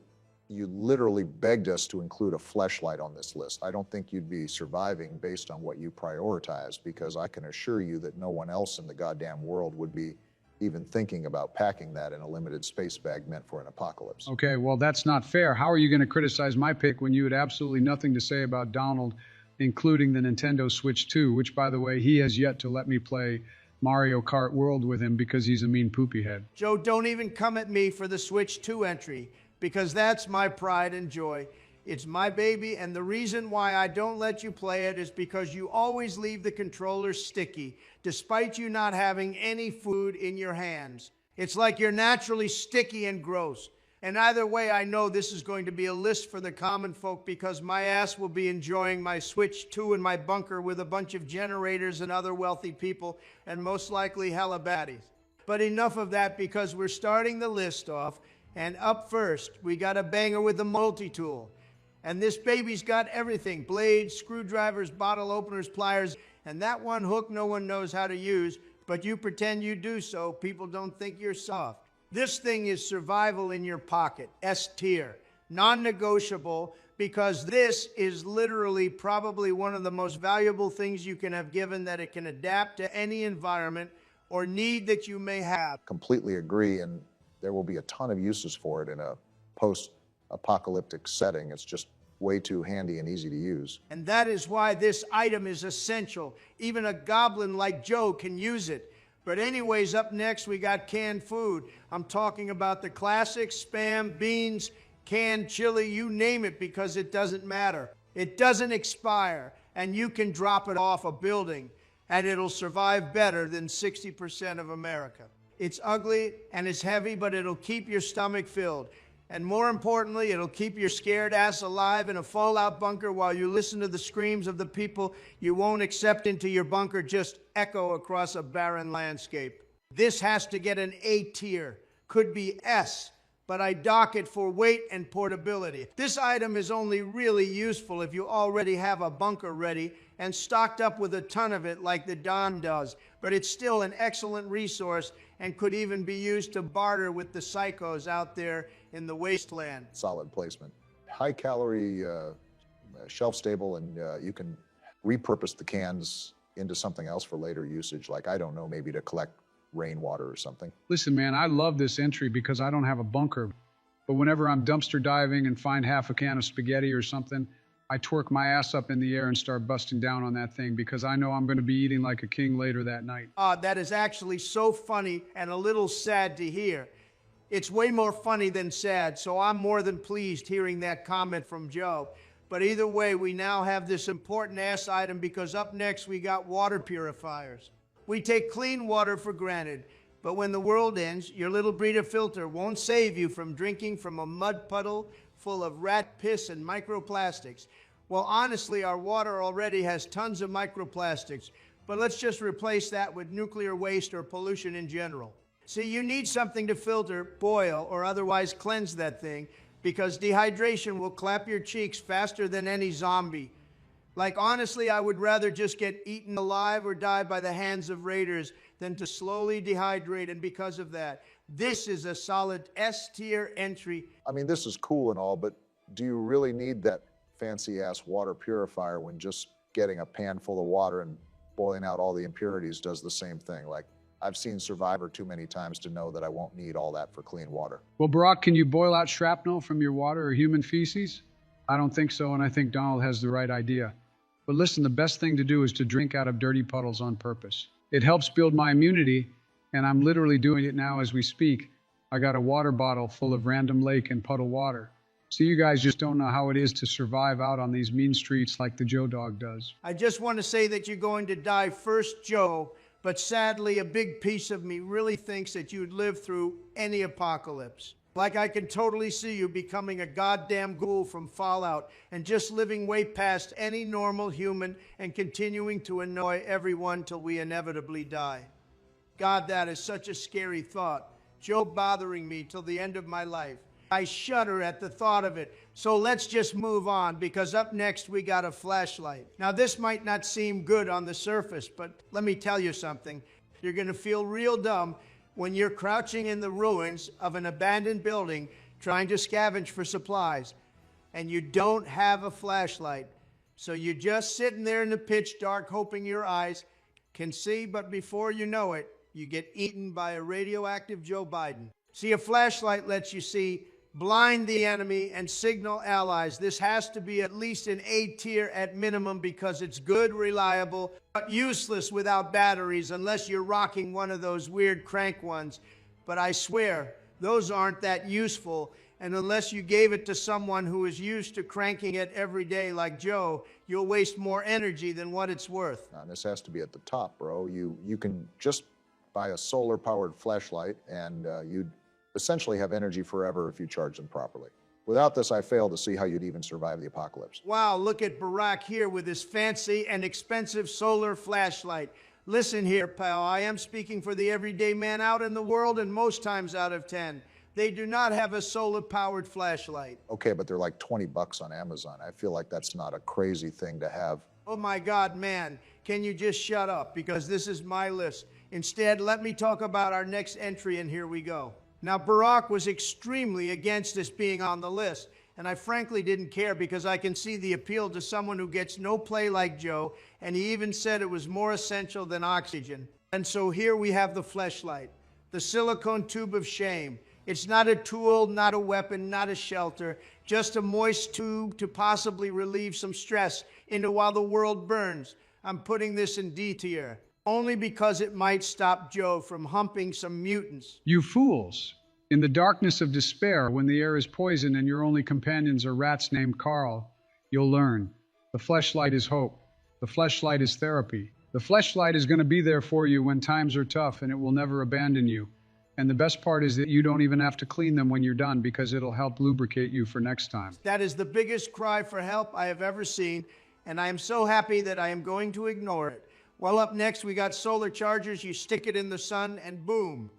you literally begged us to include a fleshlight on this list. I don't think you'd be surviving based on what you prioritize, because I can assure you that no one else in the goddamn world would be even thinking about packing that in a limited space bag meant for an apocalypse. Okay, well, that's not fair. How are you going to criticize my pick when you had absolutely nothing to say about Donald, including the Nintendo Switch 2, which, by the way, he has yet to let me play Mario Kart World with him because he's a mean poopy head. Joe, don't even come at me for the Switch 2 entry, because that's my pride and joy. It's my baby, and the reason why I don't let you play it is because you always leave the controller sticky, despite you not having any food in your hands. It's like you're naturally sticky and gross. And either way, I know this is going to be a list for the common folk, because my ass will be enjoying my Switch 2 in my bunker with a bunch of generators and other wealthy people, and most likely hella baddies. But enough of that, because we're starting the list off, and up first, we got a banger with the multi-tool. And this baby's got everything: blades, screwdrivers, bottle openers, pliers, and that one hook no one knows how to use, but you pretend you do so people don't think you're soft. This thing is survival in your pocket, S tier, non-negotiable, because this is literally probably one of the most valuable things you can have, given that it can adapt to any environment or need that you may have. Completely agree, and there will be a ton of uses for it in a post-apocalyptic setting. It's just way too handy and easy to use. And that is why this item is essential. Even a goblin like Joe can use it. But anyways, up next we got canned food. I'm talking about the classics: Spam, beans, canned chili, you name it, because it doesn't matter. It doesn't expire, and you can drop it off a building, and it'll survive better than 60% of America. It's ugly and it's heavy, but it'll keep your stomach filled. And more importantly, it'll keep your scared ass alive in a fallout bunker while you listen to the screams of the people you won't accept into your bunker just echo across a barren landscape. This has to get an A tier, could be S, but I dock it for weight and portability. This item is only really useful if you already have a bunker ready and stocked up with a ton of it like the Don does, but it's still an excellent resource and could even be used to barter with the psychos out there in the wasteland. Solid placement. High calorie, shelf stable, and you can repurpose the cans into something else for later usage, like, I don't know, maybe to collect rainwater or something. Listen, man, I love this entry because I don't have a bunker. But whenever I'm dumpster diving and find half a can of spaghetti or something, I twerk my ass up in the air and start busting down on that thing because I know I'm going to be eating like a king later that night. That is actually so funny and a little sad to hear. It's way more funny than sad, so I'm more than pleased hearing that comment from Joe. But either way, we now have this important ass item because up next we got water purifiers. We take clean water for granted, but when the world ends, your little Brita filter won't save you from drinking from a mud puddle full of rat piss and microplastics. Well, honestly, our water already has tons of microplastics, but let's just replace that with nuclear waste or pollution in general. See, you need something to filter, boil, or otherwise cleanse that thing, because dehydration will clap your cheeks faster than any zombie. Like, honestly, I would rather just get eaten alive or die by the hands of raiders than to slowly dehydrate, and because of that, this is a solid S-tier entry. I mean, this is cool and all, but do you really need that fancy-ass water purifier when just getting a pan full of water and boiling out all the impurities does the same thing? Like, I've seen Survivor too many times to know that I won't need all that for clean water. Well, Barack, can you boil out shrapnel from your water or human feces? I don't think so, and I think Donald has the right idea. But listen, the best thing to do is to drink out of dirty puddles on purpose. It helps build my immunity, and I'm literally doing it now as we speak. I got a water bottle full of random lake and puddle water. So you guys just don't know how it is to survive out on these mean streets like the Joe Dog does. I just want to say that you're going to die first, Joe, but sadly, a big piece of me really thinks that you'd live through any apocalypse. Like, I can totally see you becoming a goddamn ghoul from Fallout and just living way past any normal human and continuing to annoy everyone till we inevitably die. God, that is such a scary thought. Joe bothering me till the end of my life. I shudder at the thought of it. So let's just move on, because up next we got a flashlight. Now, this might not seem good on the surface, but let me tell you something. You're gonna feel real dumb when you're crouching in the ruins of an abandoned building trying to scavenge for supplies, and you don't have a flashlight. So you're just sitting there in the pitch dark hoping your eyes can see, but before you know it, you get eaten by a radioactive Joe Biden. See, a flashlight lets you see, blind the enemy, and signal allies. This has to be at least an A tier at minimum because it's good, reliable, but useless without batteries unless you're rocking one of those weird crank ones. But I swear, those aren't that useful, and unless you gave it to someone who is used to cranking it every day like Joe, you'll waste more energy than what it's worth. Now, this has to be at the top, bro. You can just buy a solar-powered flashlight, and you'd essentially have energy forever if you charge them properly. Without this, I fail to see how you'd even survive the apocalypse. Wow, look at Barack here with his fancy and expensive solar flashlight. Listen here, pal, I am speaking for the everyday man out in the world, and most times out of 10, they do not have a solar-powered flashlight. Okay, but they're like 20 bucks on Amazon. I feel like that's not a crazy thing to have. Oh my God, man, can you just shut up? Because this is my list. Instead, let me talk about our next entry, and here we go. Now, Barack was extremely against this being on the list, and I frankly didn't care because I can see the appeal to someone who gets no play like Joe, and he even said it was more essential than oxygen. And so here we have the fleshlight, the silicone tube of shame. It's not a tool, not a weapon, not a shelter, just a moist tube to possibly relieve some stress into while the world burns. I'm putting this in D tier. Only because it might stop Joe from humping some mutants. You fools! In the darkness of despair, when the air is poisoned and your only companions are rats named Carl, you'll learn. The fleshlight is hope. The fleshlight is therapy. The fleshlight is going to be there for you when times are tough, and it will never abandon you. And the best part is that you don't even have to clean them when you're done because it'll help lubricate you for next time. That is the biggest cry for help I have ever seen, and I am so happy that I am going to ignore it. Well, up next, we got solar chargers. You stick it in the sun, and boom,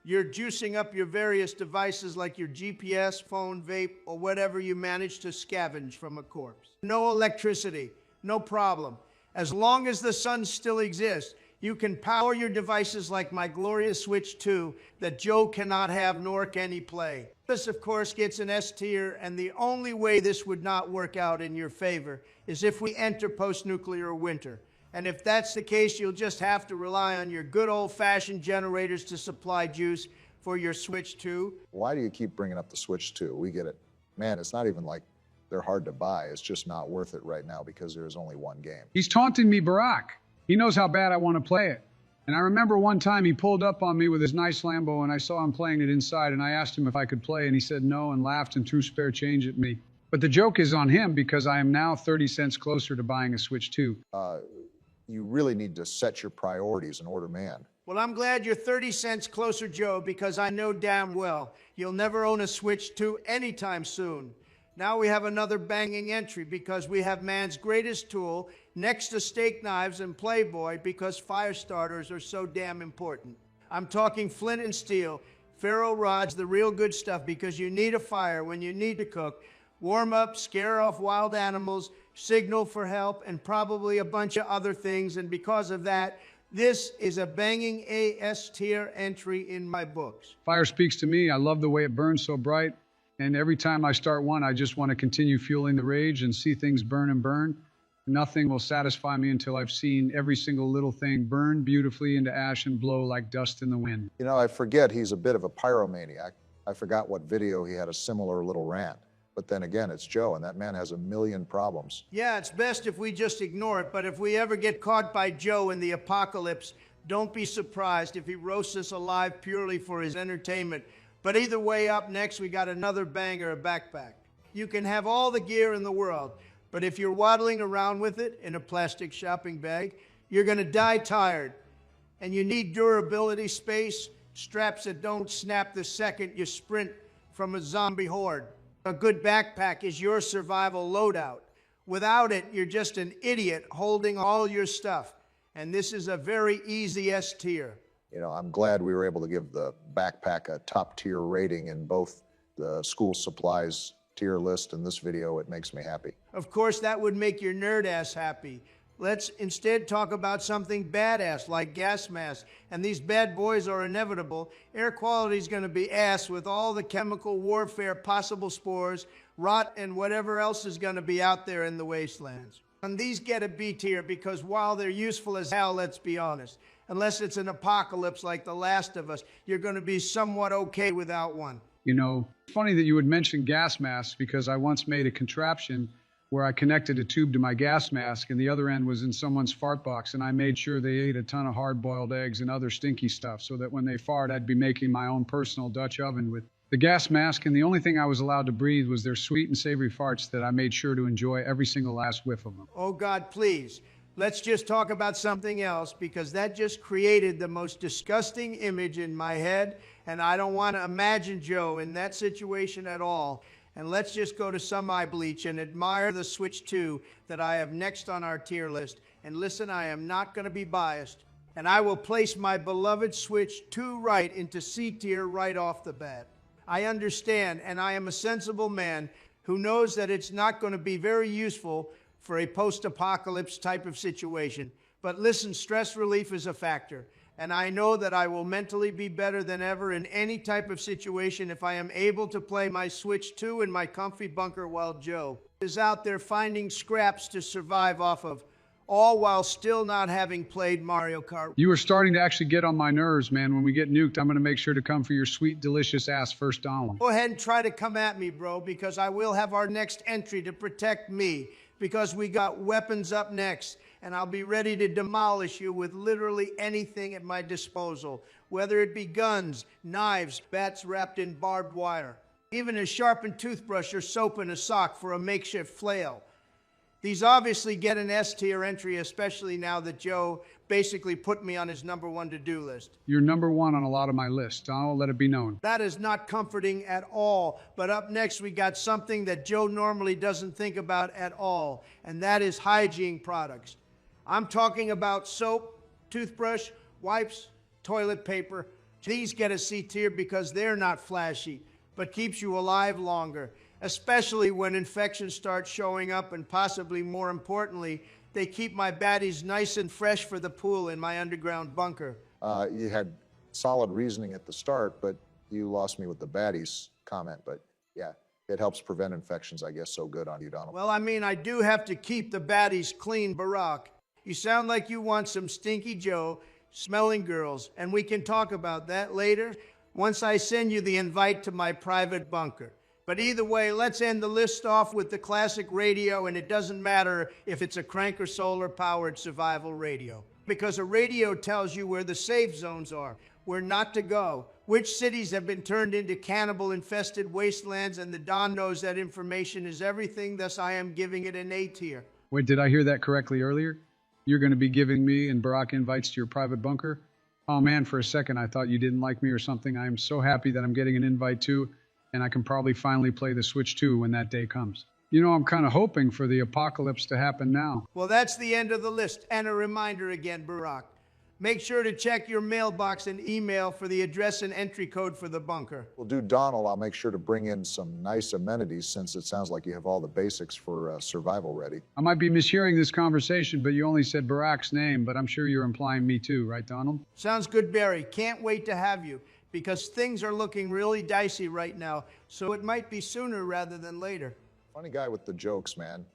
you're juicing up your various devices like your GPS, phone, vape, or whatever you manage to scavenge from a corpse. No electricity, no problem. As long as the sun still exists, you can power your devices like my glorious Switch 2 that Joe cannot have nor can he play. This, of course, gets an S tier, and the only way this would not work out in your favor is if we enter post-nuclear winter. And if that's the case, you'll just have to rely on your good old-fashioned generators to supply juice for your Switch 2. Why do you keep bringing up the Switch 2? We get it. Man, it's not even like they're hard to buy. It's just not worth it right now because there's only one game. He's taunting me, Barack. He knows how bad I want to play it. And I remember one time he pulled up on me with his nice Lambo and I saw him playing it inside and I asked him if I could play and he said no and laughed and threw spare change at me. But the joke is on him because I am now 30 cents closer to buying a Switch 2. You really need to set your priorities and order man. Well, I'm glad you're 30 cents closer, Joe, because I know damn well you'll never own a Switch 2 anytime soon. Now we have another banging entry because we have man's greatest tool next to steak knives and Playboy because fire starters are so damn important. I'm talking flint and steel, ferro rods, the real good stuff because you need a fire when you need to cook, warm up, scare off wild animals, signal for help, and probably a bunch of other things. And because of that, this is a banging A-S tier entry in my books. Fire speaks to me. I love the way it burns so bright. And every time I start one, I just want to continue fueling the rage and see things burn and burn. Nothing will satisfy me until I've seen every single little thing burn beautifully into ash and blow like dust in the wind. You know, I forget he's a bit of a pyromaniac. I forgot what video he had a similar little rant. But then again, it's Joe, and that man has a million problems. Yeah, it's best if we just ignore it, but if we ever get caught by Joe in the apocalypse, don't be surprised if he roasts us alive purely for his entertainment. But either way, up next, we got another banger, a backpack. You can have all the gear in the world, but if you're waddling around with it in a plastic shopping bag, you're gonna die tired. And you need durability, space, straps that don't snap the second you sprint from a zombie horde. A good backpack is your survival loadout. Without it, you're just an idiot holding all your stuff. And this is a very easy S tier. You know, I'm glad we were able to give the backpack a top tier rating in both the school supplies tier list and this video. It makes me happy. Of course, that would make your nerd ass happy. Let's instead talk about something badass like gas masks. And these bad boys are inevitable. Air quality is going to be ass with all the chemical warfare, possible spores, rot, and whatever else is going to be out there in the wastelands. And these get a B tier because while they're useful as hell, let's be honest, unless it's an apocalypse like The Last of Us, you're going to be somewhat okay without one. You know, funny that you would mention gas masks because I once made a contraption where I connected a tube to my gas mask and the other end was in someone's fart box and I made sure they ate a ton of hard-boiled eggs and other stinky stuff so that when they fart, I'd be making my own personal Dutch oven with the gas mask, and the only thing I was allowed to breathe was their sweet and savory farts that I made sure to enjoy every single last whiff of them. Oh God, please. Let's just talk about something else because that just created the most disgusting image in my head and I don't want to imagine Joe in that situation at all. And let's just go to some eye bleach and admire the Switch 2 that I have next on our tier list. And listen, I am not going to be biased. And I will place my beloved Switch 2 right into C tier right off the bat. I understand, and I am a sensible man who knows that it's not going to be very useful for a post-apocalypse type of situation. But listen, stress relief is a factor. And I know that I will mentally be better than ever in any type of situation if I am able to play my Switch 2 in my comfy bunker while Joe is out there finding scraps to survive off of, all while still not having played Mario Kart. You are starting to actually get on my nerves, man. When we get nuked, I'm going to make sure to come for your sweet, delicious ass first down. Go ahead and try to come at me, bro, because I will have our next entry to protect me, because we got weapons up next. And I'll be ready to demolish you with literally anything at my disposal, whether it be guns, knives, bats wrapped in barbed wire, even a sharpened toothbrush or soap in a sock for a makeshift flail. These obviously get an S tier entry, especially now that Joe basically put me on his #1 to-do list. You're number one on a lot of my lists, Donald, let it be known. That is not comforting at all. But up next, we got something that Joe normally doesn't think about at all, and that is hygiene products. I'm talking about soap, toothbrush, wipes, toilet paper. These get a C tier because they're not flashy, but keeps you alive longer, especially when infections start showing up, and possibly more importantly, they keep my baddies nice and fresh for the pool in my underground bunker. You had solid reasoning at the start, but you lost me with the baddies comment. But yeah, it helps prevent infections, I guess, so good on you, Donald. Well, I mean, I do have to keep the baddies clean, Barack. You sound like you want some Stinky Joe smelling girls, and we can talk about that later once I send you the invite to my private bunker. But either way, let's end the list off with the classic radio, and it doesn't matter if it's a crank or solar-powered survival radio. Because a radio tells you where the safe zones are, where not to go, which cities have been turned into cannibal-infested wastelands, and the Don knows that information is everything, thus I am giving it an A tier. Wait, did I hear that correctly earlier? You're going to be giving me and Barack invites to your private bunker? Oh man, for a second I thought you didn't like me or something. I am so happy that I'm getting an invite too, and I can probably finally play the Switch 2 when that day comes. You know, I'm kind of hoping for the apocalypse to happen now. Well, that's the end of the list. And a reminder again, Barack. Make sure to check your mailbox and email for the address and entry code for the bunker. Well, do Donald, I'll make sure to bring in some nice amenities since it sounds like you have all the basics for survival ready. I might be mishearing this conversation, but you only said Barack's name, but I'm sure you're implying me too, right, Donald? Sounds good, Barry. Can't wait to have you, because things are looking really dicey right now, so it might be sooner rather than later. Funny guy with the jokes, man.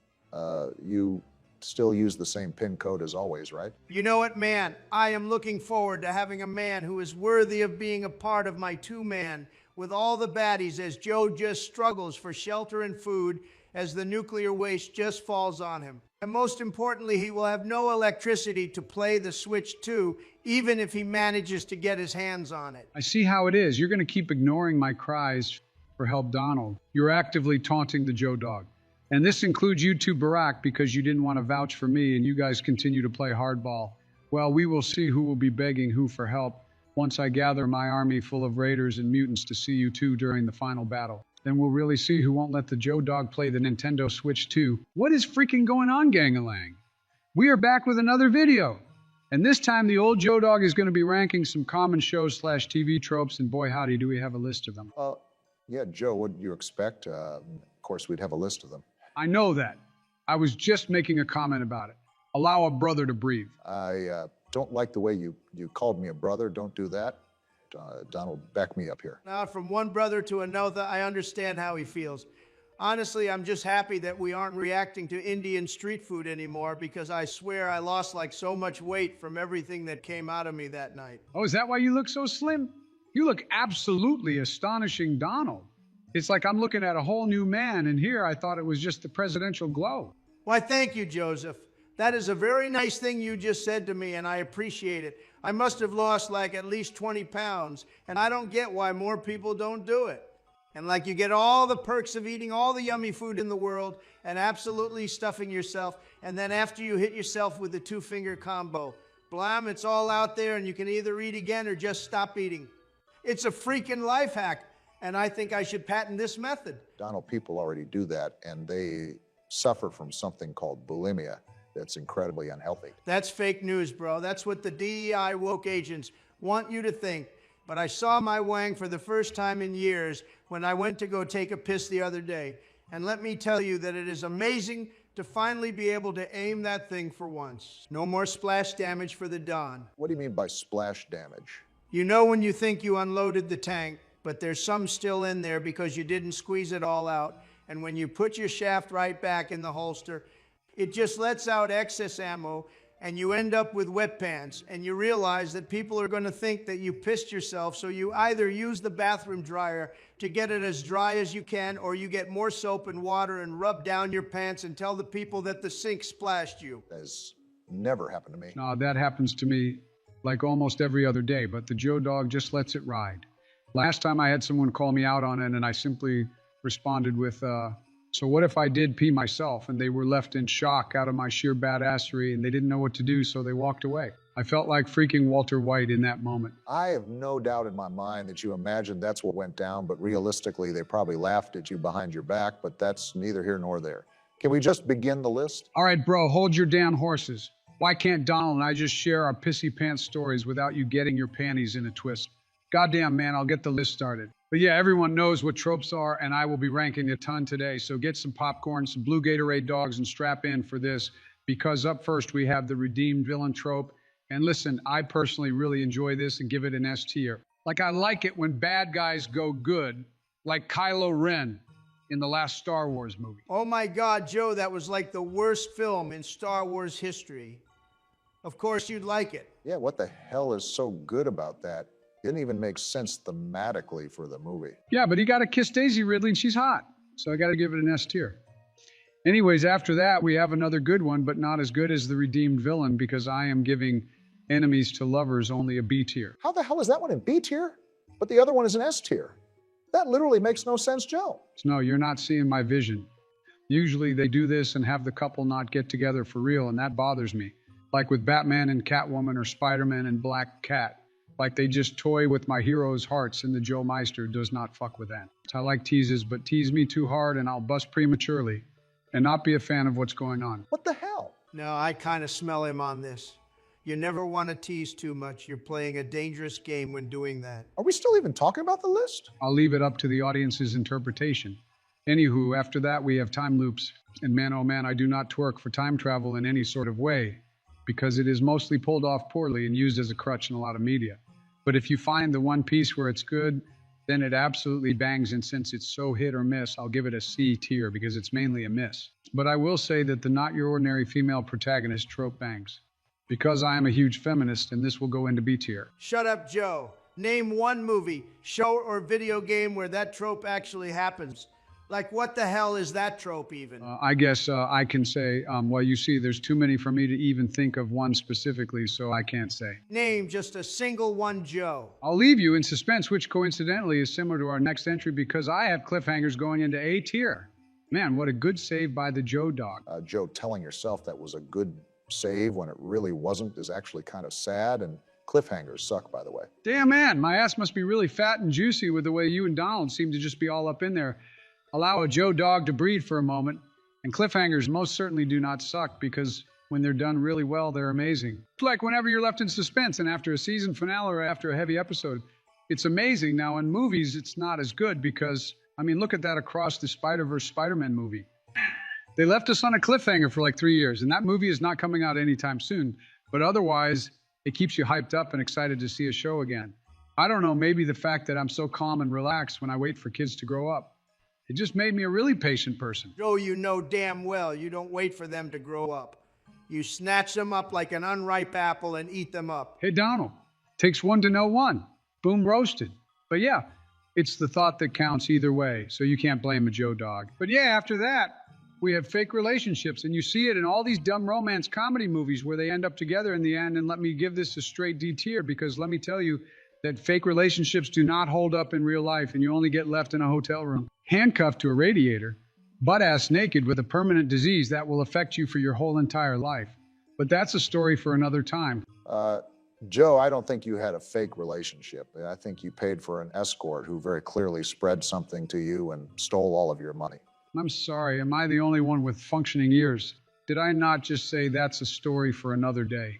You still use the same PIN code as always, right? You know what, man? I am looking forward to having a man who is worthy of being a part of my two-man with all the baddies as Joe just struggles for shelter and food as the nuclear waste just falls on him. And most importantly, he will have no electricity to play the Switch 2, even if he manages to get his hands on it. I see how it is. You're going to keep ignoring my cries for help, Donald. You're actively taunting the Joe Dog. And this includes you too, Barack, because you didn't want to vouch for me and you guys continue to play hardball. Well, we will see who will be begging who for help once I gather my army full of raiders and mutants to see you two during the final battle. Then we'll really see who won't let the Joe Dog play the Nintendo Switch 2. What is freaking going on, Gang-a-Lang? We are back with another video. And this time the old Joe Dog is going to be ranking some common shows/TV tropes, and boy howdy do we have a list of them. Yeah, Joe, what did you expect? Of course, we'd have a list of them. I know that. I was just making a comment about it. Allow a brother to breathe. I don't like the way you called me a brother. Don't do that. Donald, back me up here. Now, from one brother to another, I understand how he feels. Honestly, I'm just happy that we aren't reacting to Indian street food anymore, because I swear I lost like so much weight from everything that came out of me that night. Oh, is that why you look so slim? You look absolutely astonishing, Donald. It's like I'm looking at a whole new man, and here I thought it was just the presidential glow. Why, thank you, Joseph. That is a very nice thing you just said to me, and I appreciate it. I must have lost like at least 20 pounds, and I don't get why more people don't do it. And like you get all the perks of eating all the yummy food in the world and absolutely stuffing yourself, and then after you hit yourself with the two-finger combo, blam, it's all out there, and you can either eat again or just stop eating. It's a freaking life hack. And I think I should patent this method. Donald, people already do that, and they suffer from something called bulimia that's incredibly unhealthy. That's fake news, bro. That's what the DEI woke agents want you to think. But I saw my wang for the first time in years when I went to go take a piss the other day. And let me tell you that it is amazing to finally be able to aim that thing for once. No more splash damage for the Don. What do you mean by splash damage? You know when you think you unloaded the tank, but there's some still in there because you didn't squeeze it all out. And when you put your shaft right back in the holster, it just lets out excess ammo, and you end up with wet pants. And you realize that people are going to think that you pissed yourself, so you either use the bathroom dryer to get it as dry as you can, or you get more soap and water and rub down your pants and tell the people that the sink splashed you. That has never happened to me. No, that happens to me like almost every other day, but the Joe Dog just lets it ride. Last time I had someone call me out on it, and I simply responded with, So what if I did pee myself and they were left in shock out of my sheer badassery and they didn't know what to do, so they walked away? I felt like freaking Walter White in that moment. I have no doubt in my mind that you imagined that's what went down, but realistically, they probably laughed at you behind your back, but that's neither here nor there. Can we just begin the list? All right, bro, hold your damn horses. Why can't Donald and I just share our pissy pants stories without you getting your panties in a twist? Goddamn, man, I'll get the list started. But yeah, everyone knows what tropes are, and I will be ranking a ton today. So get some popcorn, some blue Gatorade dogs, and strap in for this, because up first we have the redeemed villain trope. And listen, I personally really enjoy this and give it an S tier. Like, I like it when bad guys go good, like Kylo Ren in the last Star Wars movie. Oh my God, Joe, that was like the worst film in Star Wars history. Of course you'd like it. Yeah, what the hell is so good about that? It didn't even make sense thematically for the movie. Yeah, but he got to kiss Daisy Ridley and she's hot. So I got to give it an S tier. Anyways, after that, we have another good one, but not as good as the redeemed villain, because I am giving Enemies to Lovers only a B tier. How the hell is that one in B tier, but the other one is an S tier? That literally makes no sense, Joe. No, you're not seeing my vision. Usually they do this and have the couple not get together for real, and that bothers me. Like with Batman and Catwoman or Spider-Man and Black Cat. Like they just toy with my heroes' hearts, and the Joe Meister does not fuck with that. I like teases, but tease me too hard and I'll bust prematurely and not be a fan of what's going on. What the hell? No, I kind of smell him on this. You never want to tease too much. You're playing a dangerous game when doing that. Are we still even talking about the list? I'll leave it up to the audience's interpretation. Anywho, after that we have time loops. And man, oh man, I do not twerk for time travel in any sort of way, because it is mostly pulled off poorly and used as a crutch in a lot of media. But if you find the one piece where it's good, then it absolutely bangs, and since it's so hit or miss, I'll give it a C tier because it's mainly a miss. But I will say that the not your ordinary female protagonist trope bangs, because I am a huge feminist, and this will go into B tier. Shut up, Joe. Name one movie, show, or video game where that trope actually happens. Like, what the hell is that trope even? I guess I can say, well, you see, there's too many for me to even think of one specifically, so I can't say. Name just a single one, Joe. I'll leave you in suspense, which coincidentally is similar to our next entry, because I have cliffhangers going into A tier. Man, what a good save by the Joe dog. Joe, telling yourself that was a good save when it really wasn't is actually kind of sad, and cliffhangers suck, by the way. Damn, man, my ass must be really fat and juicy with the way you and Donald seem to just be all up in there. Allow a Joe dog to breathe for a moment, and cliffhangers most certainly do not suck, because when they're done really well, they're amazing. It's like whenever you're left in suspense and after a season finale or after a heavy episode, it's amazing. Now in movies, it's not as good because, I mean, look at that Across the Spider-Verse Spider-Man movie. They left us on a cliffhanger for like 3 years, and that movie is not coming out anytime soon, but otherwise, it keeps you hyped up and excited to see a show again. I don't know, maybe the fact that I'm so calm and relaxed when I wait for kids to grow up. It just made me a really patient person. Joe, you know damn well you don't wait for them to grow up. You snatch them up like an unripe apple and eat them up. Hey, Donald, takes one to know one. Boom roasted. But yeah, it's the thought that counts either way, so you can't blame a Joe dog. But yeah, after that, we have fake relationships, and you see it in all these dumb romance comedy movies where they end up together in the end, and let me give this a straight D tier, because let me tell you that fake relationships do not hold up in real life, and you only get left in a hotel room, handcuffed to a radiator, butt-ass naked with a permanent disease that will affect you for your whole entire life. But that's a story for another time. Joe, I don't think you had a fake relationship. I think you paid for an escort who very clearly spread something to you and stole all of your money. I'm sorry, am I the only one with functioning ears? Did I not just say that's a story for another day?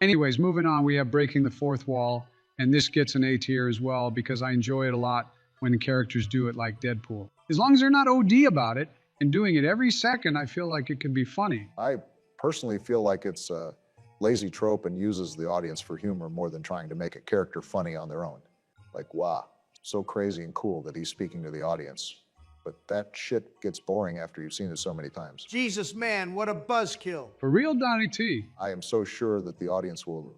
Anyways, moving on, we have Breaking the Fourth Wall, and this gets an A tier as well because I enjoy it a lot when the characters do it like Deadpool. As long as they're not OD about it and doing it every second, I feel like it can be funny. I personally feel like it's a lazy trope and uses the audience for humor more than trying to make a character funny on their own. Like, wow, so crazy and cool that he's speaking to the audience. But that shit gets boring after you've seen it so many times. Jesus, man, what a buzzkill. For real, Donnie T. I am so sure that the audience will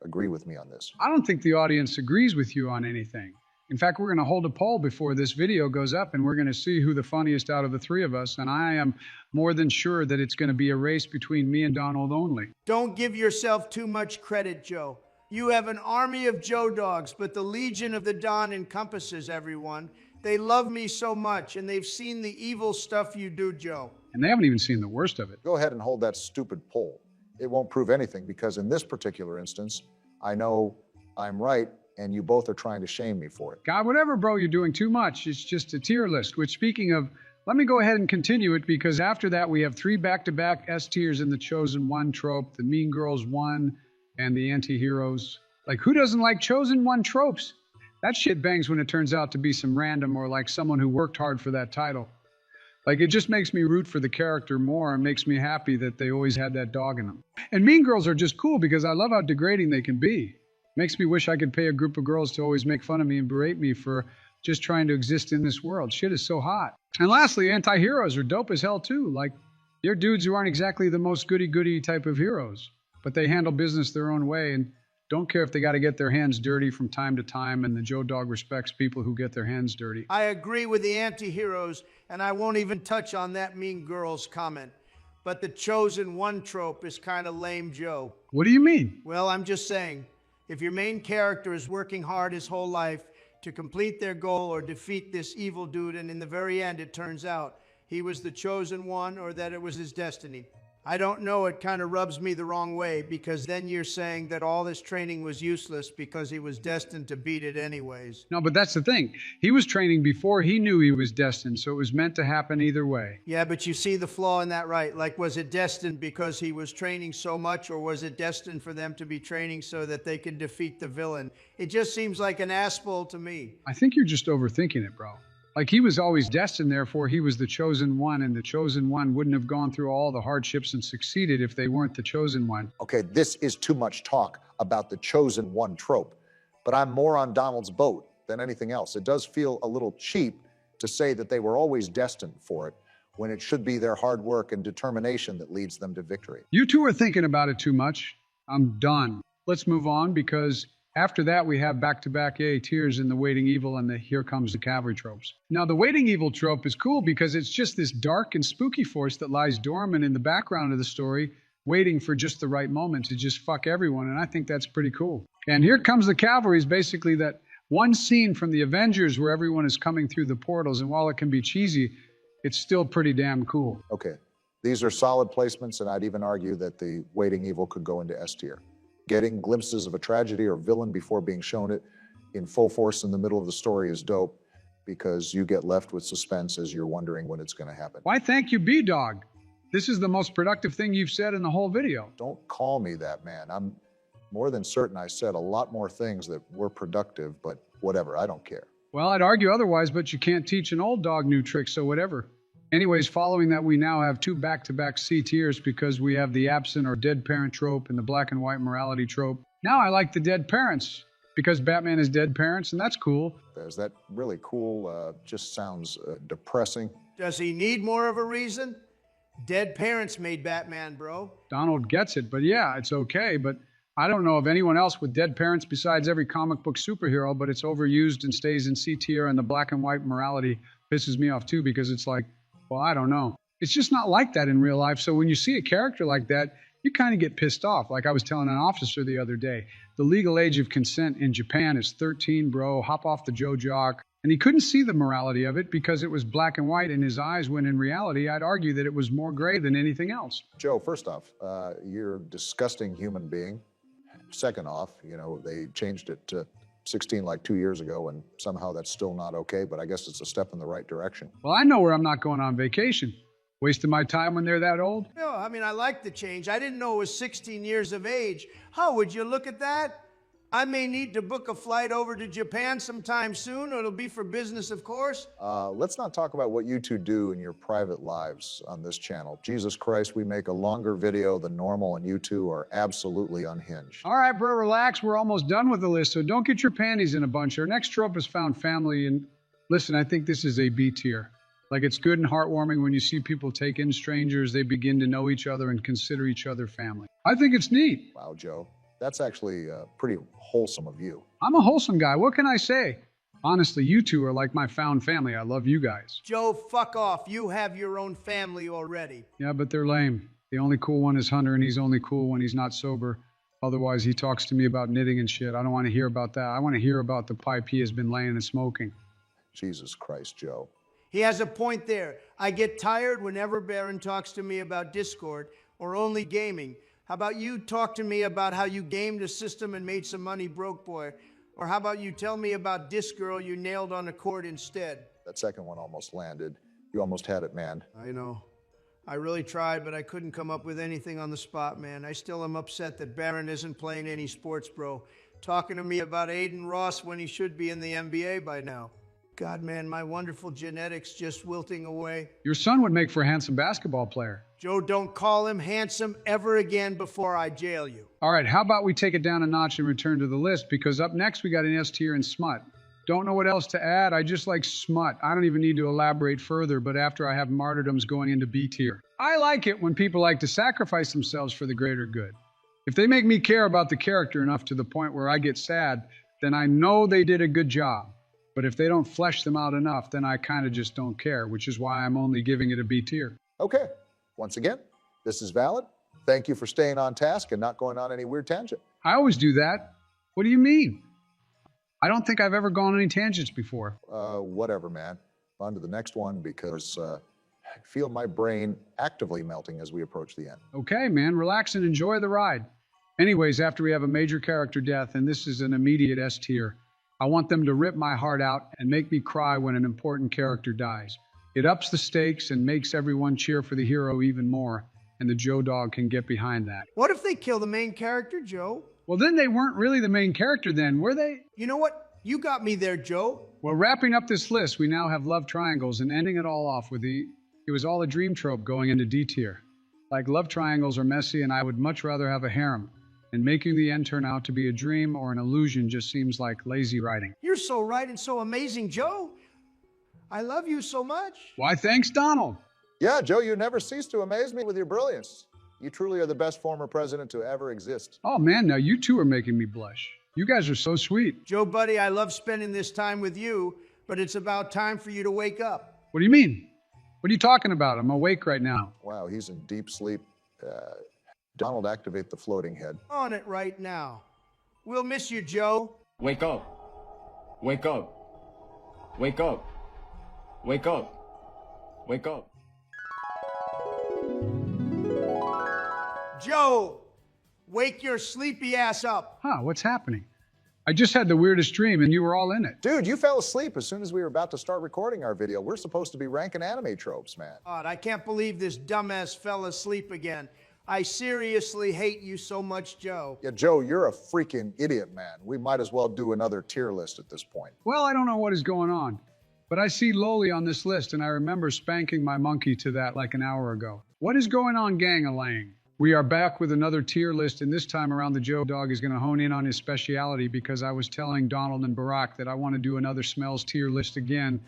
agree with me on this. I don't think the audience agrees with you on anything. In fact, we're going to hold a poll before this video goes up, and we're going to see who the funniest out of the three of us, and I am more than sure that it's going to be a race between me and Donald only. Don't give yourself too much credit, Joe. You have an army of Joe dogs, but the Legion of the Don encompasses everyone. They love me so much, and they've seen the evil stuff you do, Joe. And they haven't even seen the worst of it. Go ahead and hold that stupid poll. It won't prove anything because in this particular instance, I know I'm right and you both are trying to shame me for it. God, whatever, bro, you're doing too much. It's just a tier list, which speaking of, let me go ahead and continue it because after that we have 3 back-to-back S tiers in the Chosen One trope, the Mean Girls 1 and the anti-heroes. Like, who doesn't like Chosen One tropes? That shit bangs when it turns out to be some random or like someone who worked hard for that title. Like, it just makes me root for the character more and makes me happy that they always had that dog in them. And Mean Girls are just cool because I love how degrading they can be. Makes me wish I could pay a group of girls to always make fun of me and berate me for just trying to exist in this world. Shit is so hot. And lastly, anti-heroes are dope as hell too. Like, they're dudes who aren't exactly the most goody-goody type of heroes, but they handle business their own way and don't care if they got to get their hands dirty from time to time, and the Joe Dog respects people who get their hands dirty. I agree with the anti-heroes, and I won't even touch on that Mean Girls comment. But the Chosen One trope is kind of lame, Joe. What do you mean? Well, I'm just saying, if your main character is working hard his whole life to complete their goal or defeat this evil dude, and in the very end it turns out he was the chosen one or that it was his destiny, I don't know, it kind of rubs me the wrong way because then you're saying that all this training was useless because he was destined to beat it anyways. No, but that's the thing. He was training before he knew he was destined, so it was meant to happen either way. Yeah, but you see the flaw in that, right? Like, was it destined because he was training so much, or was it destined for them to be training so that they could defeat the villain? It just seems like an asshole to me. I think you're just overthinking it, bro. Like, he was always destined, therefore he was the chosen one, and the chosen one wouldn't have gone through all the hardships and succeeded if they weren't the chosen one. Okay, this is too much talk about the chosen one trope, but I'm more on Donald's boat than anything else. It does feel a little cheap to say that they were always destined for it when it should be their hard work and determination that leads them to victory. You two are thinking about it too much. I'm done. Let's move on because after that, we have back-to-back A tiers in the Waiting Evil and the Here Comes the Cavalry tropes. Now, the Waiting Evil trope is cool because it's just this dark and spooky force that lies dormant in the background of the story, waiting for just the right moment to just fuck everyone, and I think that's pretty cool. And Here Comes the Cavalry is basically that one scene from the Avengers where everyone is coming through the portals, and while it can be cheesy, it's still pretty damn cool. Okay, these are solid placements, and I'd even argue that the Waiting Evil could go into S tier. Getting glimpses of a tragedy or villain before being shown it in full force in the middle of the story is dope because you get left with suspense as you're wondering when it's going to happen. Why, thank you, B-Dog. This is the most productive thing you've said in the whole video. Don't call me that, man. I'm more than certain I said a lot more things that were productive, but whatever, I don't care. Well, I'd argue otherwise, but you can't teach an old dog new tricks, so whatever. Anyways, following that, we now have 2 back-to-back C tiers because we have the absent or dead parent trope and the black and white morality trope. Now I like the dead parents because Batman has dead parents, and that's cool. Is that really cool? Just sounds depressing. Does he need more of a reason? Dead parents made Batman, bro. Donald gets it, but yeah, it's okay. But I don't know of anyone else with dead parents besides every comic book superhero, but it's overused and stays in C tier, and the black and white morality pisses me off too because it's like, well, I don't know. It's just not like that in real life. So when you see a character like that, you kind of get pissed off. Like I was telling an officer the other day, the legal age of consent in Japan is 13, bro. Hop off the Joe Jock. And he couldn't see the morality of it because it was black and white in his eyes, when in reality, I'd argue that it was more gray than anything else. Joe, first off, you're a disgusting human being. Second off, they changed it to 16 like 2 years ago, and somehow that's still not okay, but I guess it's a step in the right direction. Well, I know where I'm not going on vacation. Wasting my time when they're that old? No, I mean, I like the change. I didn't know it was 16 years of age. How would you look at that? I may need to book a flight over to Japan sometime soon, or it'll be for business, of course. Let's not talk about what you two do in your private lives on this channel. Jesus Christ, we make a longer video than normal, and you two are absolutely unhinged. All right, bro, relax. We're almost done with the list, so don't get your panties in a bunch. Our next trope is found family, and listen, I think this is a B tier. Like, it's good and heartwarming when you see people take in strangers, they begin to know each other and consider each other family. I think it's neat. Wow, Joe. That's actually pretty wholesome of you. I'm a wholesome guy. What can I say? Honestly, you two are like my found family. I love you guys. Joe, fuck off. You have your own family already. Yeah, but they're lame. The only cool one is Hunter, and he's only cool when he's not sober. Otherwise, he talks to me about knitting and shit. I don't want to hear about that. I want to hear about the pipe he has been laying and smoking. Jesus Christ, Joe. He has a point there. I get tired whenever Barron talks to me about Discord or only gaming. How about you talk to me about how you gamed a system and made some money, broke boy? Or how about you tell me about Disc Girl you nailed on a chord instead? That second one almost landed. You almost had it, man. I know. I really tried, but I couldn't come up with anything on the spot, man. I still am upset that Barron isn't playing any sports, bro. Talking to me about Aiden Ross when he should be in the NBA by now. God, man, my wonderful genetics just wilting away. Your son would make for a handsome basketball player. Joe, don't call him handsome ever again before I jail you. All right, how about we take it down a notch and return to the list, because up next we got an S tier in smut. Don't know what else to add. I just like smut. I don't even need to elaborate further, but after I have martyrdoms going into B tier. I like it when people like to sacrifice themselves for the greater good. If they make me care about the character enough to the point where I get sad, then I know they did a good job. But if they don't flesh them out enough, then I kind of just don't care, which is why I'm only giving it a B tier. Okay, once again, this is valid. Thank you for staying on task and not going on any weird tangent. I always do that. What do you mean? I don't think I've ever gone on any tangents before. Whatever, man. On to the next one, because I feel my brain actively melting as we approach the end. Okay, man, relax and enjoy the ride. Anyways, after we have a major character death, and this is an immediate S tier, I want them to rip my heart out and make me cry when an important character dies. It ups the stakes and makes everyone cheer for the hero even more, and the Joe Dog can get behind that. What if they kill the main character, Joe? Well, then they weren't really the main character then, were they? You know what? You got me there, Joe. Well, wrapping up this list, we now have love triangles and ending it all off with it was all a dream trope going into D tier. Like, love triangles are messy and I would much rather have a harem. And making the end turn out to be a dream or an illusion just seems like lazy writing. You're so right and so amazing, Joe. I love you so much. Why, thanks, Donald. Yeah, Joe, you never cease to amaze me with your brilliance. You truly are the best former president to ever exist. Oh, man, now you two are making me blush. You guys are so sweet. Joe, buddy, I love spending this time with you, but it's about time for you to wake up. What do you mean? What are you talking about? I'm awake right now. Wow, he's in deep sleep. Donald, activate the floating head. On it right now. We'll miss you, Joe. Wake up. Wake up. Wake up. Wake up. Wake up. Joe, wake your sleepy ass up. Huh, what's happening? I just had the weirdest dream and you were all in it. Dude, you fell asleep as soon as we were about to start recording our video. We're supposed to be ranking anime tropes, man. God, I can't believe this dumbass fell asleep again. I seriously hate you so much, Joe. Yeah, Joe, you're a freaking idiot, man. We might as well do another tier list at this point. Well, I don't know what is going on, but I see Loli on this list and I remember spanking my monkey to that like an hour ago. What is going on, gang-a-lang? We are back with another tier list, and this time around the Joe Dog is going to hone in on his speciality because I was telling Donald and Barack that I want to do another smells tier list again,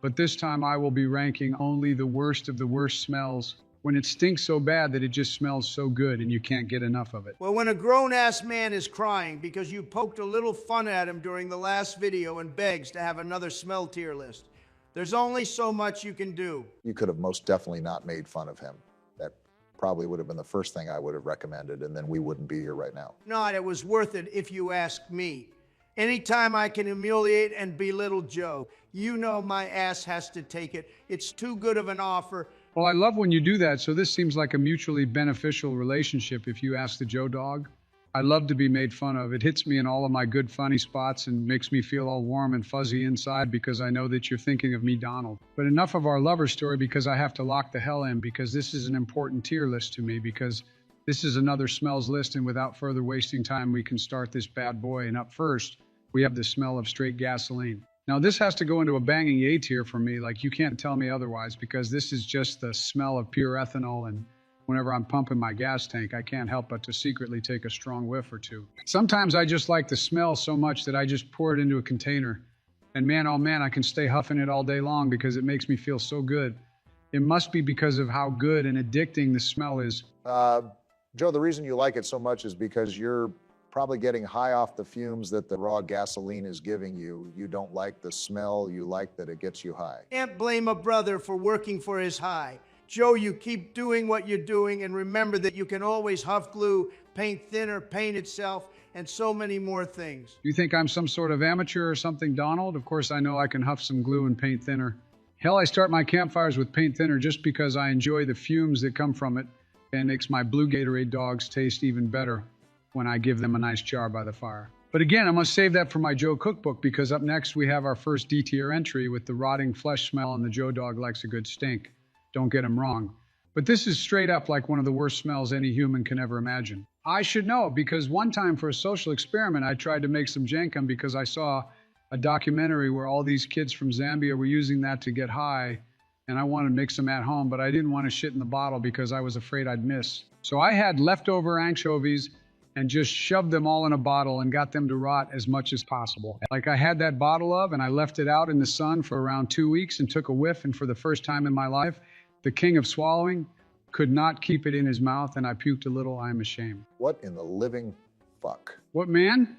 but this time I will be ranking only the worst of the worst smells when it stinks so bad that it just smells so good and you can't get enough of it. Well, when a grown-ass man is crying because you poked a little fun at him during the last video and begs to have another smell tier list, there's only so much you can do. You could have most definitely not made fun of him. That probably would have been the first thing I would have recommended, and then we wouldn't be here right now. Not, it was worth it if you ask me. Anytime I can humiliate and belittle Joe, you know my ass has to take it. It's too good of an offer. Well, I love when you do that, so this seems like a mutually beneficial relationship if you ask the Joe Dog. I love to be made fun of. It hits me in all of my good funny spots and makes me feel all warm and fuzzy inside because I know that you're thinking of me, Donald. But enough of our lover story because I have to lock the hell in because this is an important tier list to me because this is another smells list, and without further wasting time, we can start this bad boy. And up first, we have the smell of straight gasoline. Now, this has to go into a banging A tier for me, like you can't tell me otherwise, because this is just the smell of pure ethanol, and whenever I'm pumping my gas tank, I can't help but to secretly take a strong whiff or two. Sometimes I just like the smell so much that I just pour it into a container, and man, oh man, I can stay huffing it all day long because it makes me feel so good. It must be because of how good and addicting the smell is. Joe, the reason you like it so much is because you're probably getting high off the fumes that the raw gasoline is giving you. You don't like the smell, you like that it gets you high. Can't blame a brother for working for his high. Joe, you keep doing what you're doing, and remember that you can always huff glue, paint thinner, paint itself, and so many more things. You think I'm some sort of amateur or something, Donald? Of course I know I can huff some glue and paint thinner. Hell, I start my campfires with paint thinner just because I enjoy the fumes that come from it, and makes my blue Gatorade dogs taste even better when I give them a nice jar by the fire. But again, I must save that for my Joe cookbook, because up next we have our first D tier entry with the rotting flesh smell, and the Joe dog likes a good stink. Don't get him wrong. But this is straight up like one of the worst smells any human can ever imagine. I should know, because one time for a social experiment I tried to make some jankum because I saw a documentary where all these kids from Zambia were using that to get high, and I wanted to mix them at home, but I didn't want to shit in the bottle because I was afraid I'd miss. So I had leftover anchovies and just shoved them all in a bottle and got them to rot as much as possible. Like I had that bottle of, and I left it out in the sun for around 2 weeks and took a whiff, and for the first time in my life, the king of swallowing could not keep it in his mouth, and I puked a little. I'm ashamed. What in the living fuck? What, man?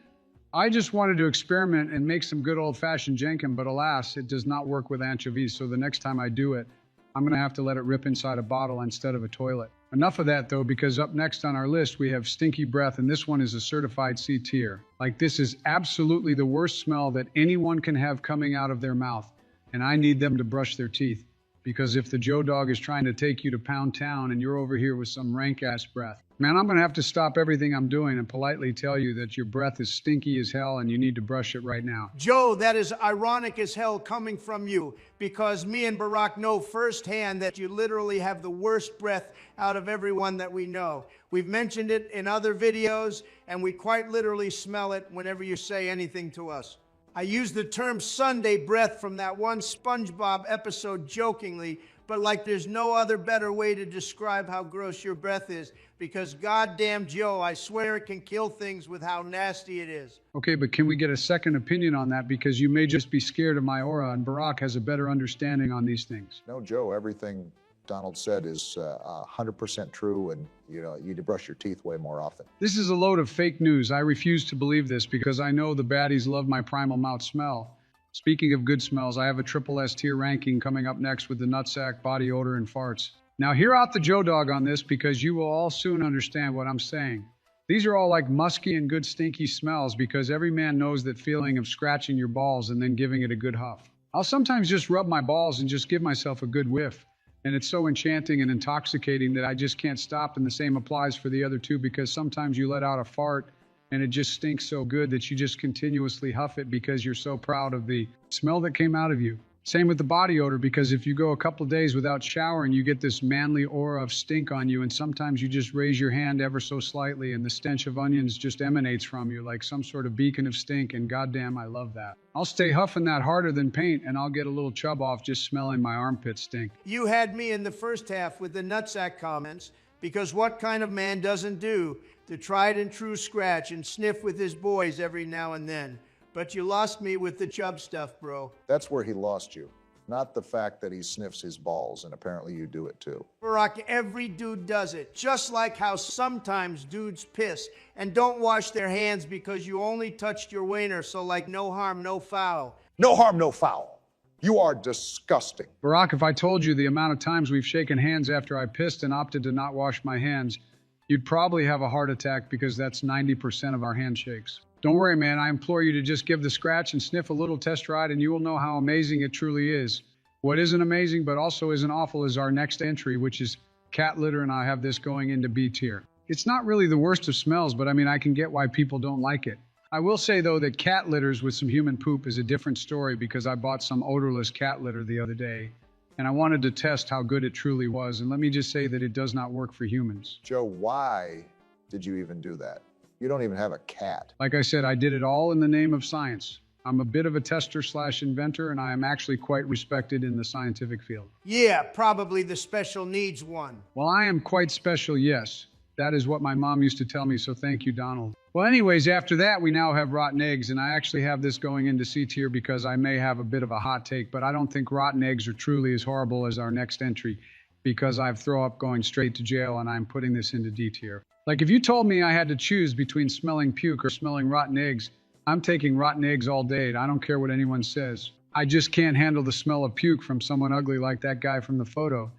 I just wanted to experiment and make some good old-fashioned jankum, but alas, it does not work with anchovies, so the next time I do it, I'm going to have to let it rip inside a bottle instead of a toilet. Enough of that, though, because up next on our list, we have stinky breath, and this one is a certified C tier. Like, this is absolutely the worst smell that anyone can have coming out of their mouth, and I need them to brush their teeth. Because if the Joe dog is trying to take you to Pound Town and you're over here with some rank-ass breath, man, I'm going to have to stop everything I'm doing and politely tell you that your breath is stinky as hell and you need to brush it right now. Joe, that is ironic as hell coming from you, because me and Barack know firsthand that you literally have the worst breath out of everyone that we know. We've mentioned it in other videos, and we quite literally smell it whenever you say anything to us. I use the term Sunday breath from that one SpongeBob episode jokingly, but like there's no other better way to describe how gross your breath is, because goddamn Joe, I swear it can kill things with how nasty it is. Okay, but can we get a second opinion on that? Because you may just be scared of my aura, and Barack has a better understanding on these things. No, Joe, everything Donald said is 100% true, and you need to brush your teeth way more often. This is a load of fake news. I refuse to believe this because I know the baddies love my primal mouth smell. Speaking of good smells, I have a triple S tier ranking coming up next with the nutsack, body odor, and farts. Now hear out the Joe dog on this, because you will all soon understand what I'm saying. These are all like musky and good stinky smells, because every man knows that feeling of scratching your balls and then giving it a good huff. I'll sometimes just rub my balls and just give myself a good whiff. And it's so enchanting and intoxicating that I just can't stop, and the same applies for the other two, because sometimes you let out a fart and it just stinks so good that you just continuously huff it because you're so proud of the smell that came out of you. Same with the body odor, because if you go a couple of days without showering, you get this manly aura of stink on you, and sometimes you just raise your hand ever so slightly and the stench of onions just emanates from you like some sort of beacon of stink, and goddamn, I love that. I'll stay huffing that harder than paint, and I'll get a little chub off just smelling my armpit stink. You had me in the first half with the nutsack comments, because what kind of man doesn't do the tried and true scratch and sniff with his boys every now and then? But you lost me with the chub stuff, bro. That's where he lost you, not the fact that he sniffs his balls, and apparently you do it too. Barack, every dude does it. Just like how sometimes dudes piss and don't wash their hands because you only touched your wiener, so like no harm, no foul. No harm, no foul. You are disgusting. Barack, if I told you the amount of times we've shaken hands after I pissed and opted to not wash my hands, you'd probably have a heart attack, because that's 90% of our handshakes. Don't worry, man. I implore you to just give the scratch and sniff a little test ride, and you will know how amazing it truly is. What isn't amazing but also isn't awful is our next entry, which is cat litter, and I have this going into B tier. It's not really the worst of smells, but I mean, I can get why people don't like it. I will say, though, that cat litters with some human poop is a different story, because I bought some odorless cat litter the other day, and I wanted to test how good it truly was, and let me just say that it does not work for humans. Joe, why did you even do that? You don't even have a cat. Like I said, I did it all in the name of science. I'm a bit of a tester/inventor, and I am actually quite respected in the scientific field. Yeah, probably the special needs one. Well, I am quite special, yes. That is what my mom used to tell me, so thank you, Donald. Well, anyways, after that, we now have rotten eggs, and I actually have this going into C tier because I may have a bit of a hot take, but I don't think rotten eggs are truly as horrible as our next entry, because I have throw up going straight to jail, and I'm putting this into D tier. Like, if you told me I had to choose between smelling puke or smelling rotten eggs, I'm taking rotten eggs all day, and I don't care what anyone says. I just can't handle the smell of puke from someone ugly like that guy from the photo.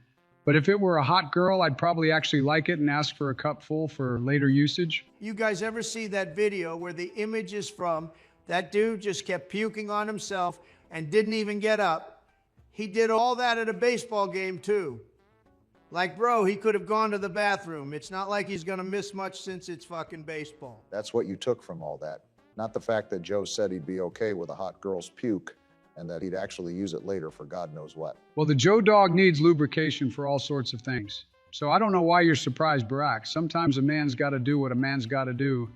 But if it were a hot girl, I'd probably actually like it and ask for a cup full for later usage. You guys ever see that video where the image is from that dude just kept puking on himself and didn't even get up? He did all that at a baseball game too. Like, bro, he could have gone to the bathroom. It's not like he's gonna miss much since it's fucking baseball. That's what you took from all that. Not the fact that Joe said he'd be okay with a hot girl's puke and that he'd actually use it later for God knows what. Well, the Joe dog needs lubrication for all sorts of things. So I don't know why you're surprised, Barack. Sometimes a man's got to do what a man's got to do,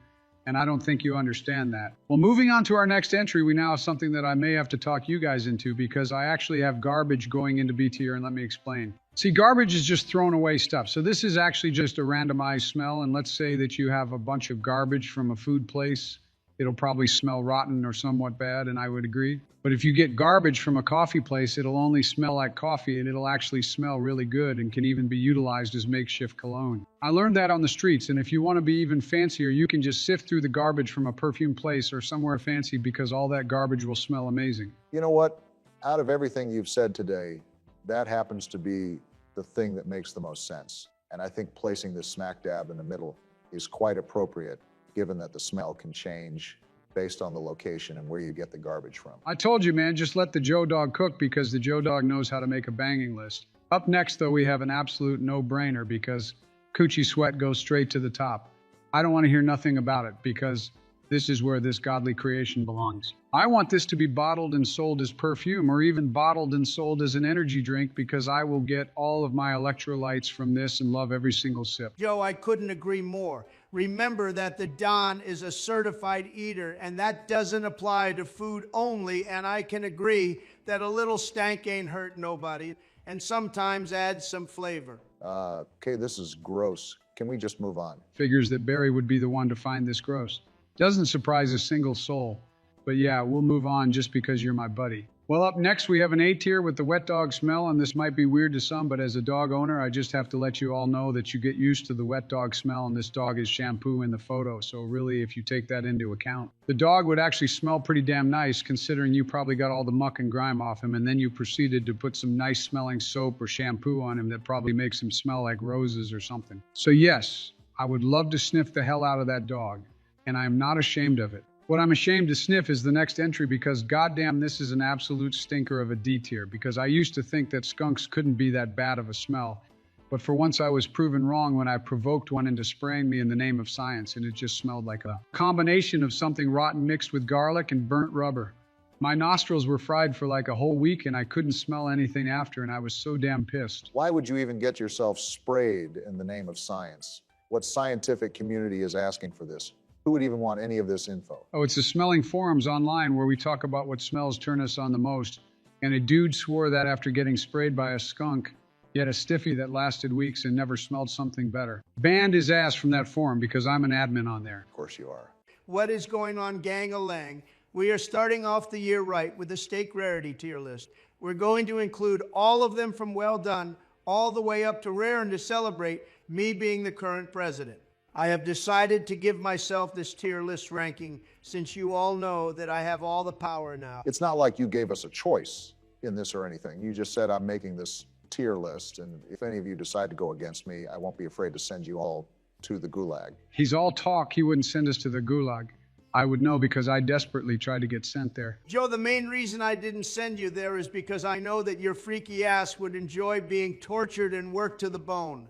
and I don't think you understand that. Well, moving on to our next entry, we now have something that I may have to talk you guys into because I actually have garbage going into B tier, and let me explain. See, garbage is just thrown away stuff. So this is actually just a randomized smell, and let's say that you have a bunch of garbage from a food place. It'll probably smell rotten or somewhat bad, and I would agree. But if you get garbage from a coffee place, it'll only smell like coffee, and it'll actually smell really good and can even be utilized as makeshift cologne. I learned that on the streets, and if you want to be even fancier, you can just sift through the garbage from a perfume place or somewhere fancy because all that garbage will smell amazing. You know what? Out of everything you've said today, that happens to be the thing that makes the most sense. And I think placing this smack dab in the middle is quite appropriate, given that the smell can change based on the location and where you get the garbage from. I told you, man, just let the Joe dog cook because the Joe dog knows how to make a banging list. Up next, though, we have an absolute no-brainer because coochie sweat goes straight to the top. I don't want to hear nothing about it because this is where this godly creation belongs. I want this to be bottled and sold as perfume or even bottled and sold as an energy drink because I will get all of my electrolytes from this and love every single sip. Joe, I couldn't agree more. Remember that the Don is a certified eater, and that doesn't apply to food only, and I can agree that a little stank ain't hurt nobody, and sometimes adds some flavor. Okay, this is gross. Can we just move on? Figures that Barry would be the one to find this gross. Doesn't surprise a single soul. But yeah, we'll move on just because you're my buddy. Well, up next we have an A tier with the wet dog smell, and this might be weird to some, but as a dog owner, I just have to let you all know that you get used to the wet dog smell, and this dog is shampoo in the photo, so really if you take that into account. The dog would actually smell pretty damn nice considering you probably got all the muck and grime off him, and then you proceeded to put some nice smelling soap or shampoo on him that probably makes him smell like roses or something. So yes, I would love to sniff the hell out of that dog, and I am not ashamed of it. What I'm ashamed to sniff is the next entry because goddamn this is an absolute stinker of a D tier because I used to think that skunks couldn't be that bad of a smell. But for once I was proven wrong when I provoked one into spraying me in the name of science and it just smelled like a combination of something rotten mixed with garlic and burnt rubber. My nostrils were fried for like a whole week and I couldn't smell anything after and I was so damn pissed. Why would you even get yourself sprayed in the name of science? What scientific community is asking for this? Who would even want any of this info? Oh, it's the smelling forums online where we talk about what smells turn us on the most. And a dude swore that after getting sprayed by a skunk, he had a stiffy that lasted weeks and never smelled something better. Banned his ass from that forum because I'm an admin on there. Of course you are. What is going on, gang-a-lang? We are starting off the year right with a steak rarity tier list. We're going to include all of them from well done, all the way up to rare and to celebrate me being the current president. I have decided to give myself this tier list ranking since you all know that I have all the power now. It's not like you gave us a choice in this or anything. You just said I'm making this tier list, and if any of you decide to go against me, I won't be afraid to send you all to the gulag. He's all talk. He wouldn't send us to the gulag. I would know because I desperately tried to get sent there. Joe, the main reason I didn't send you there is because I know that your freaky ass would enjoy being tortured and worked to the bone.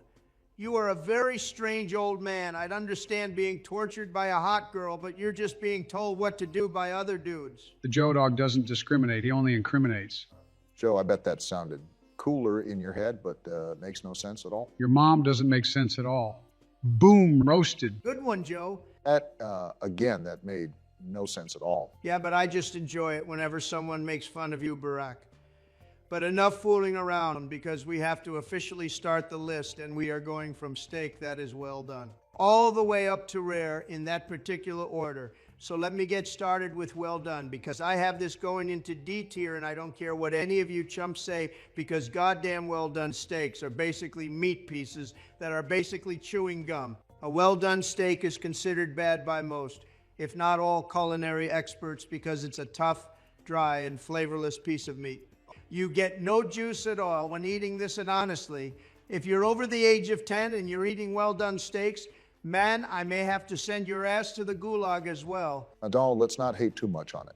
You are a very strange old man. I'd understand being tortured by a hot girl, but you're just being told what to do by other dudes. The Joe dog doesn't discriminate. He only incriminates. Joe, I bet that sounded cooler in your head, but makes no sense at all. Your mom doesn't make sense at all. Boom, roasted. Good one, Joe. That, again, that made no sense at all. Yeah, but I just enjoy it whenever someone makes fun of you, Barack. But enough fooling around because we have to officially start the list and we are going from steak that is well done all the way up to rare in that particular order. So let me get started with well done because I have this going into D tier and I don't care what any of you chumps say because goddamn well done steaks are basically meat pieces that are basically chewing gum. A well done steak is considered bad by most, if not all culinary experts because it's a tough, dry, and flavorless piece of meat. You get no juice at all when eating this, and honestly, If you're over the age of 10 and you're eating well-done steaks, man, I may have to send your ass to the gulag as well. Now, Donald, let's not hate too much on it.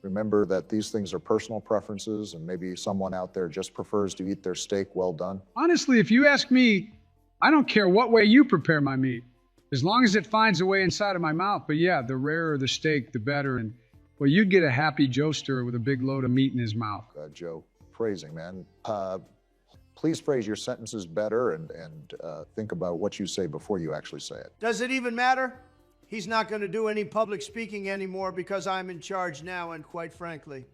Remember that these things are personal preferences, and maybe someone out there just prefers to eat their steak well done. Honestly, if you ask me, I don't care what way you prepare my meat, as long as it finds a way inside of my mouth. But yeah, the rarer the steak, the better. And well, you'd get a happy Joester with a big load of meat in his mouth. Joe, phrasing, man. Please phrase your sentences better and think about what you say before you actually say it. Does it even matter? He's not going to do any public speaking anymore because I'm in charge now, and quite frankly,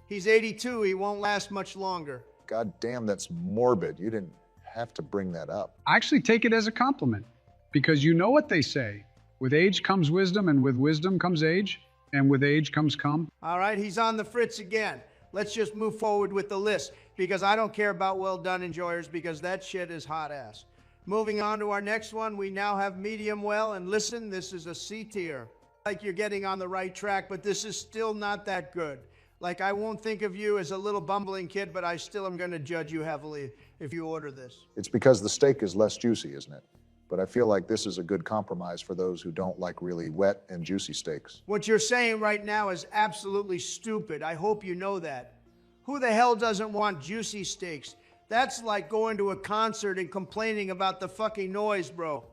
he's 82. He won't last much longer. God damn, that's morbid. You didn't have to bring that up. I actually take it as a compliment, because you know what they say. With age comes wisdom, and with wisdom comes age, and with age comes cum. All right, he's on the fritz again. Let's just move forward with the list, because I don't care about well-done enjoyers, because that shit is hot ass. Moving on to our next one, we now have medium well, and listen, this is a C tier. Like you're getting on the right track, but this is still not that good. Like, I won't think of you as a little bumbling kid, but I still am going to judge you heavily if you order this. It's because the steak is less juicy, isn't it? But I feel like this is a good compromise for those who don't like really wet and juicy steaks. What you're saying right now is absolutely stupid. I hope you know that. Who the hell doesn't want juicy steaks? That's like going to a concert and complaining about the fucking noise, bro.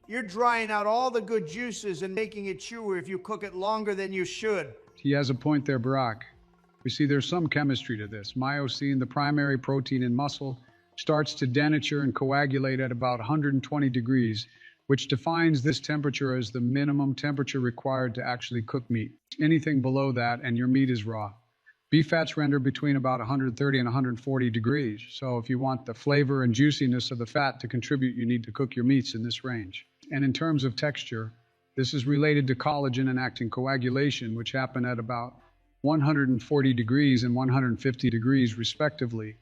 You're drying out all the good juices and making it chewer if you cook it longer than you should. He has a point there, Barack. We see there's some chemistry to this. Myosin, the primary protein in muscle, starts to denature and coagulate at about 120 degrees, which defines this temperature as the minimum temperature required to actually cook meat. Anything below that and your meat is raw. Beef fats render between about 130 and 140 degrees. So if you want the flavor and juiciness of the fat to contribute, you need to cook your meats in this range. And in terms of texture, this is related to collagen and actin coagulation, which happen at about 140 degrees and 150 degrees respectively.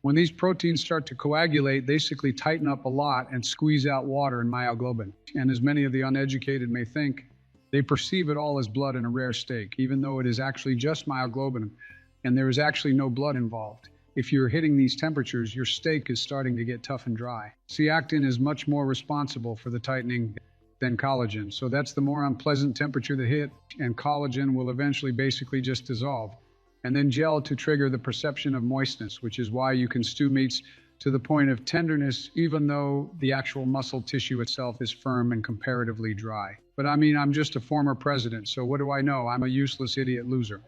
When these proteins start to coagulate, they basically tighten up a lot and squeeze out water and myoglobin. And as many of the uneducated may think, they perceive it all as blood in a rare steak, even though it is actually just myoglobin, and there is actually no blood involved. If you're hitting these temperatures, your steak is starting to get tough and dry. C-actin is much more responsible for the tightening than collagen, so that's the more unpleasant temperature to hit, and collagen will eventually basically just dissolve, and then gel to trigger the perception of moistness, which is why you can stew meats to the point of tenderness, even though the actual muscle tissue itself is firm and comparatively dry. But I mean, I'm just a former president, so what do I know? I'm a useless idiot loser.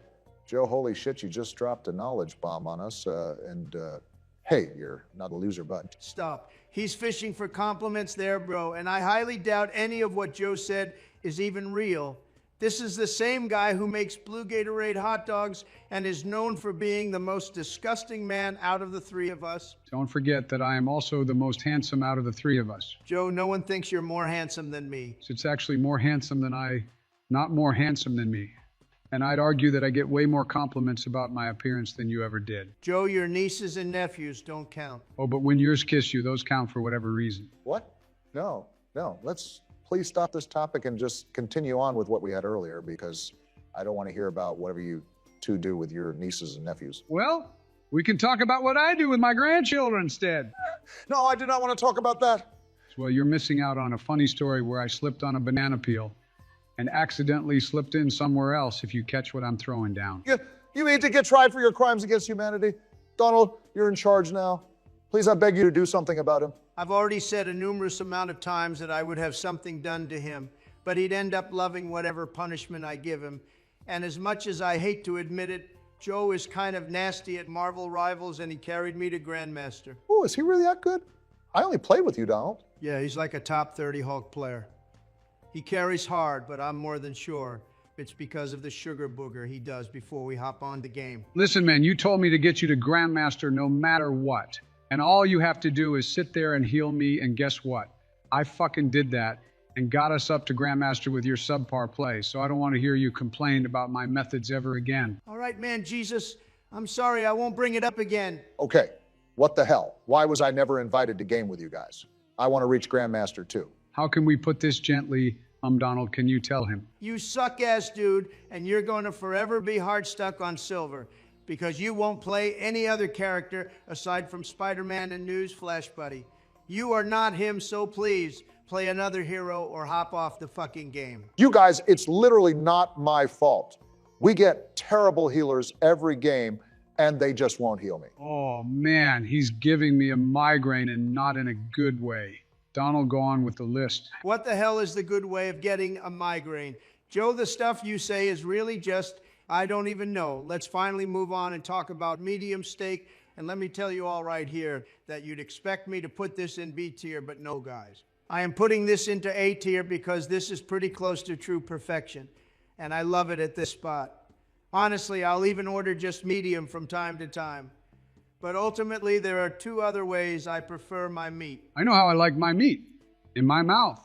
Joe, holy shit, you just dropped a knowledge bomb on us, hey, you're not a loser, but... Stop. He's fishing for compliments there, bro, and I highly doubt any of what Joe said is even real. This is the same guy who makes Blue Gatorade hot dogs and is known for being the most disgusting man out of the three of us. Don't forget that I am also the most handsome out of the three of us. Joe, no one thinks you're more handsome than me. It's actually more handsome than not more handsome than me. And I'd argue that I get way more compliments about my appearance than you ever did. Joe, your nieces and nephews don't count. Oh, but when yours kiss you, those count for whatever reason. What? No. Let's please stop this topic and just continue on with what we had earlier, because I don't want to hear about whatever you two do with your nieces and nephews. Well, we can talk about what I do with my grandchildren instead. No, I do not want to talk about that. Well, you're missing out on a funny story where I slipped on a banana peel and accidentally slipped in somewhere else, if you catch what I'm throwing down. You need to get tried for your crimes against humanity. Donald, you're in charge now. Please, I beg you to do something about him. I've already said a numerous amount of times that I would have something done to him, but he'd end up loving whatever punishment I give him. And as much as I hate to admit it, Joe is kind of nasty at Marvel Rivals, and he carried me to Grandmaster. Oh, is he really that good? I only played with you, Donald. Yeah, he's like a top 30 Hulk player. He carries hard, but I'm more than sure it's because of the sugar booger he does before we hop on the game. Listen, man, you told me to get you to Grandmaster no matter what. And all you have to do is sit there and heal me, and guess what? I fucking did that and got us up to Grandmaster with your subpar play, so I don't want to hear you complain about my methods ever again. All right, man, Jesus, I'm sorry, I won't bring it up again. Okay, what the hell? Why was I never invited to game with you guys? I want to reach Grandmaster too. How can we put this gently, Donald, can you tell him? You suck-ass dude, and you're going to forever be hard stuck on Silver, because you won't play any other character aside from Spider-Man and Newsflash Buddy. You are not him, so please play another hero or hop off the fucking game. You guys, it's literally not my fault. We get terrible healers every game, and they just won't heal me. Oh man, he's giving me a migraine and not in a good way. Donald, go on with the list. What the hell is the good way of getting a migraine? Joe, the stuff you say is really just, I don't even know. Let's finally move on and talk about medium steak. And let me tell you all right here that you'd expect me to put this in B tier, but no, guys. I am putting this into A tier because this is pretty close to true perfection. And I love it at this spot. Honestly, I'll even order just medium from time to time. But ultimately, there are two other ways I prefer my meat. I know how I like my meat. In my mouth.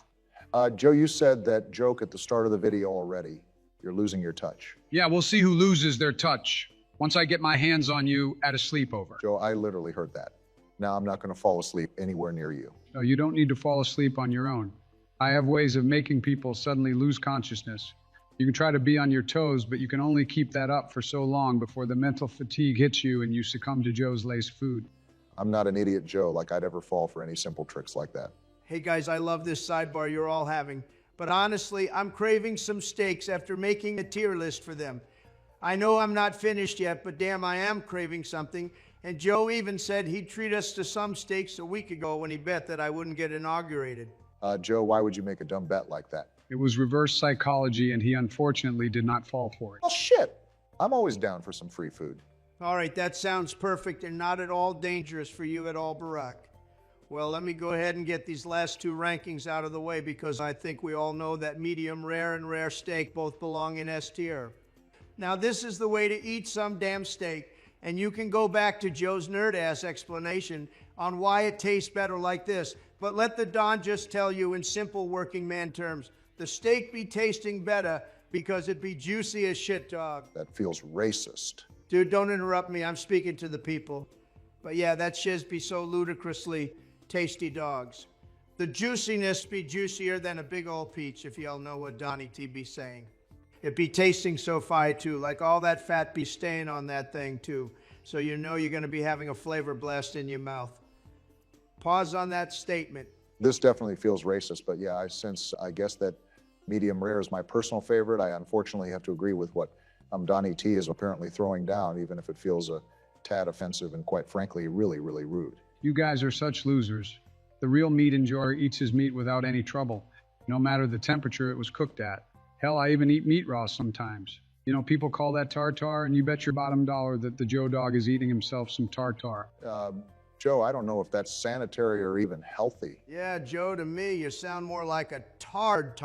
Joe, you said that joke at the start of the video already. You're losing your touch. Yeah, we'll see who loses their touch once I get my hands on you at a sleepover. Joe, I literally heard that. Now I'm not going to fall asleep anywhere near you. No, you don't need to fall asleep on your own. I have ways of making people suddenly lose consciousness. You can try to be on your toes, but you can only keep that up for so long before the mental fatigue hits you and you succumb to Joe's laced food. I'm not an idiot, Joe, like I'd ever fall for any simple tricks like that. Hey guys, I love this sidebar you're all having. But honestly, I'm craving some steaks after making a tier list for them. I know I'm not finished yet, but damn, I am craving something. And Joe even said he'd treat us to some steaks a week ago when he bet that I wouldn't get inaugurated. Joe, why would you make a dumb bet like that? It was reverse psychology, and he unfortunately did not fall for it. Well, shit. I'm always down for some free food. All right, that sounds perfect and not at all dangerous for you at all, Barack. Well, let me go ahead and get these last two rankings out of the way because I think we all know that medium rare and rare steak both belong in S tier. Now, this is the way to eat some damn steak, and you can go back to Joe's nerd-ass explanation on why it tastes better like this. But let the Don just tell you in simple working man terms, the steak be tasting better because it be juicy as shit, dog. That feels racist. Dude, don't interrupt me. I'm speaking to the people. But yeah, that shiz be so ludicrously tasty dogs. The juiciness be juicier than a big old peach, if y'all know what Donnie T be saying. It be tasting so fine too, like all that fat be staying on that thing too. So you know you're gonna be having a flavor blast in your mouth. Pause on that statement. This definitely feels racist, but yeah, I guess that medium rare is my personal favorite. I unfortunately have to agree with what Donnie T is apparently throwing down, even if it feels a tad offensive and quite frankly, really, really rude. You guys are such losers. The real meat enjoyer eats his meat without any trouble, no matter the temperature it was cooked at. Hell, I even eat meat raw sometimes. You know, people call that tartar, and you bet your bottom dollar that the Joe dog is eating himself some tartar. Joe, I don't know if that's sanitary or even healthy. Yeah, Joe, to me, you sound more like a tard.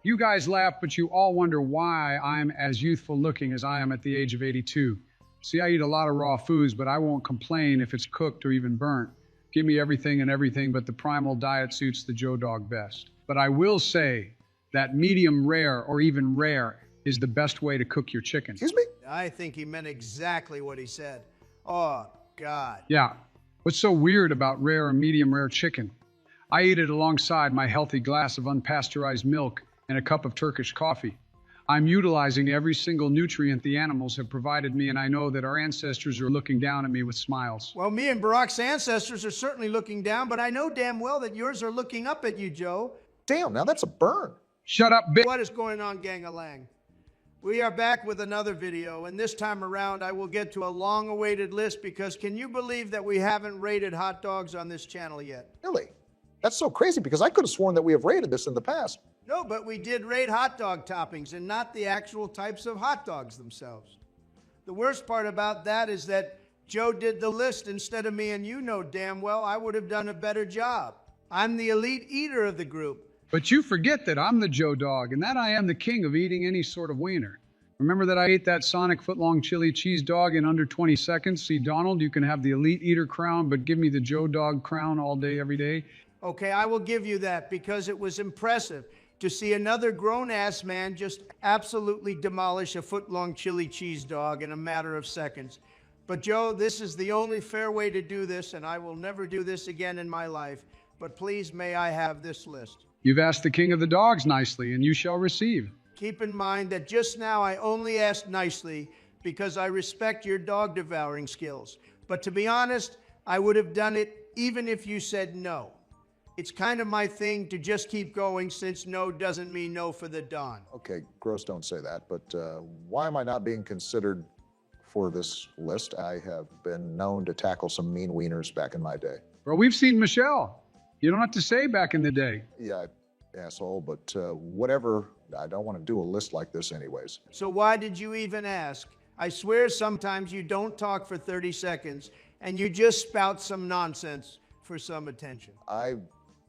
You guys laugh, but you all wonder why I'm as youthful looking as I am at the age of 82. See, I eat a lot of raw foods, but I won't complain if it's cooked or even burnt. Give me everything and everything, but the primal diet suits the Joe dog best. But I will say that medium rare or even rare is the best way to cook your chicken. Excuse me? I think he meant exactly what he said. Oh, God. Yeah. What's so weird about rare or medium rare chicken? I eat it alongside my healthy glass of unpasteurized milk and a cup of Turkish coffee. I'm utilizing every single nutrient the animals have provided me, and I know that our ancestors are looking down at me with smiles. Well, me and Barack's ancestors are certainly looking down, but I know damn well that yours are looking up at you, Joe. Damn, now that's a burn. Shut up, bitch. What is going on, gang-a-lang? We are back with another video, and this time around I will get to a long-awaited list because can you believe that we haven't rated hot dogs on this channel yet? Really? That's so crazy because I could have sworn that we have rated this in the past. No, but we did rate hot dog toppings and not the actual types of hot dogs themselves. The worst part about that is that Joe did the list instead of me, and you know damn well I would have done a better job. I'm the elite eater of the group. But you forget that I'm the Joe dog and that I am the king of eating any sort of wiener. Remember that I ate that Sonic footlong chili cheese dog in under 20 seconds? See, Donald, you can have the elite eater crown, but give me the Joe dog crown all day, every day. Okay, I will give you that because it was impressive to see another grown-ass man just absolutely demolish a foot-long chili cheese dog in a matter of seconds. But Joe, this is the only fair way to do this, and I will never do this again in my life. But please, may I have this list? You've asked the king of the dogs nicely, and you shall receive. Keep in mind that just now I only asked nicely because I respect your dog devouring skills. But to be honest, I would have done it even if you said no. It's kind of my thing to just keep going since no doesn't mean no for the Don. Okay, gross, don't say that, but why am I not being considered for this list? I have been known to tackle some mean wieners back in my day. Well, we've seen Michelle. You don't have to say back in the day. Yeah, asshole, but whatever. I don't want to do a list like this anyways. So why did you even ask? I swear sometimes you don't talk for 30 seconds and you just spout some nonsense for some attention. I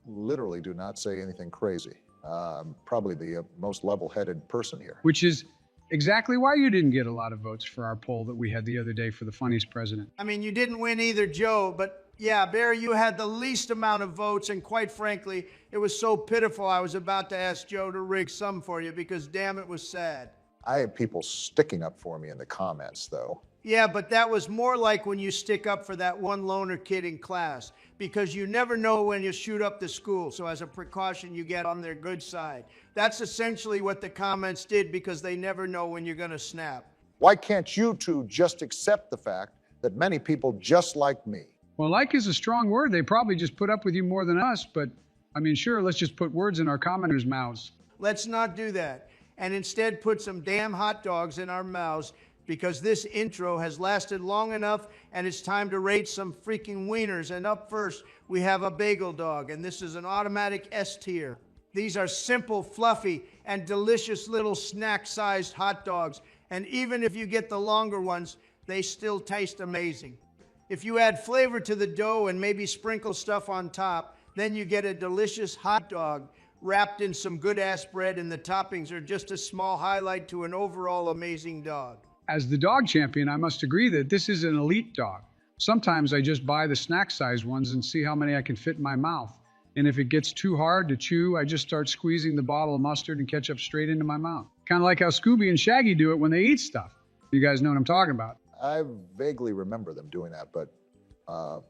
literally do not say anything crazy. I'm probably the most level-headed person here. Which is exactly why you didn't get a lot of votes for our poll that we had the other day for the funniest president. I mean, you didn't win either, Joe, but yeah, Barry, you had the least amount of votes, and quite frankly, it was so pitiful I was about to ask Joe to rig some for you because damn, it was sad. I have people sticking up for me in the comments, though. Yeah, but that was more like when you stick up for that one loner kid in class, because you never know when you shoot up the school, so as a precaution, you get on their good side. That's essentially what the comments did, because they never know when you're gonna snap. Why can't you two just accept the fact that many people just like me? Well, like is a strong word. They probably just put up with you more than us, but I mean, sure, let's just put words in our commenters' mouths. Let's not do that, and instead put some damn hot dogs in our mouths, because this intro has lasted long enough and it's time to rate some freaking wieners. And up first, we have a bagel dog, and this is an automatic S tier. These are simple, fluffy, and delicious little snack-sized hot dogs, and even if you get the longer ones, they still taste amazing. If you add flavor to the dough and maybe sprinkle stuff on top, then you get a delicious hot dog wrapped in some good-ass bread, and the toppings are just a small highlight to an overall amazing dog. As the dog champion, I must agree that this is an elite dog. Sometimes I just buy the snack-sized ones and see how many I can fit in my mouth. And if it gets too hard to chew, I just start squeezing the bottle of mustard and ketchup straight into my mouth. Kind of like how Scooby and Shaggy do it when they eat stuff. You guys know what I'm talking about. I vaguely remember them doing that, but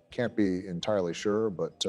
can't be entirely sure. But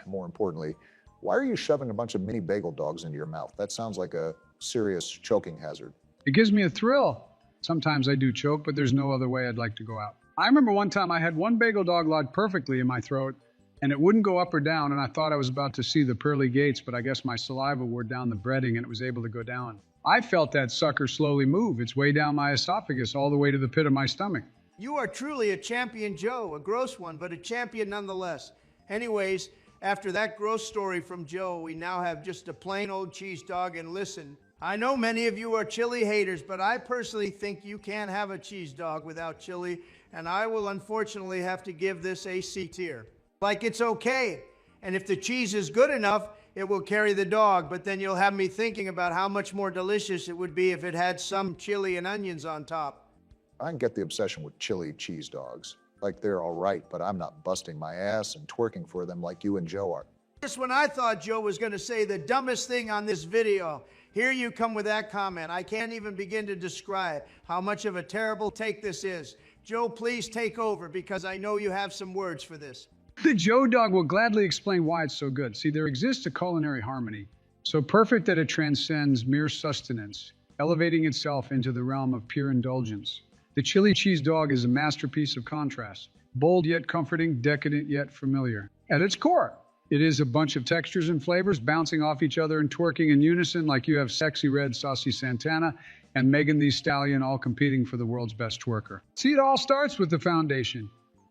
more importantly, why are you shoving a bunch of mini bagel dogs into your mouth? That sounds like a serious choking hazard. It gives me a thrill. Sometimes I do choke, but there's no other way I'd like to go out. I remember one time I had one bagel dog lodge perfectly in my throat, and it wouldn't go up or down, and I thought I was about to see the pearly gates, but I guess my saliva wore down the breading and it was able to go down. I felt that sucker slowly move its way down my esophagus all the way to the pit of my stomach. You are truly a champion, Joe. A gross one, but a champion nonetheless. Anyways, after that gross story from Joe, we now have just a plain old cheese dog. And listen, I know many of you are chili haters, but I personally think you can't have a cheese dog without chili, and I will unfortunately have to give this a C tier. Like, it's okay, and if the cheese is good enough, it will carry the dog, but then you'll have me thinking about how much more delicious it would be if it had some chili and onions on top. I can get the obsession with chili cheese dogs. Like, they're all right, but I'm not busting my ass and twerking for them like you and Joe are. Just when I thought Joe was going to say the dumbest thing on this video, here you come with that comment. I can't even begin to describe how much of a terrible take this is. Joe, please take over, because I know you have some words for this. The Joe dog will gladly explain why it's so good. See, there exists a culinary harmony, so perfect that it transcends mere sustenance, elevating itself into the realm of pure indulgence. The chili cheese dog is a masterpiece of contrast, bold yet comforting, decadent yet familiar. At its core, it is a bunch of textures and flavors bouncing off each other and twerking in unison like you have Sexy Red Saucy Santana and Megan Thee Stallion all competing for the world's best twerker. See, it all starts with the foundation,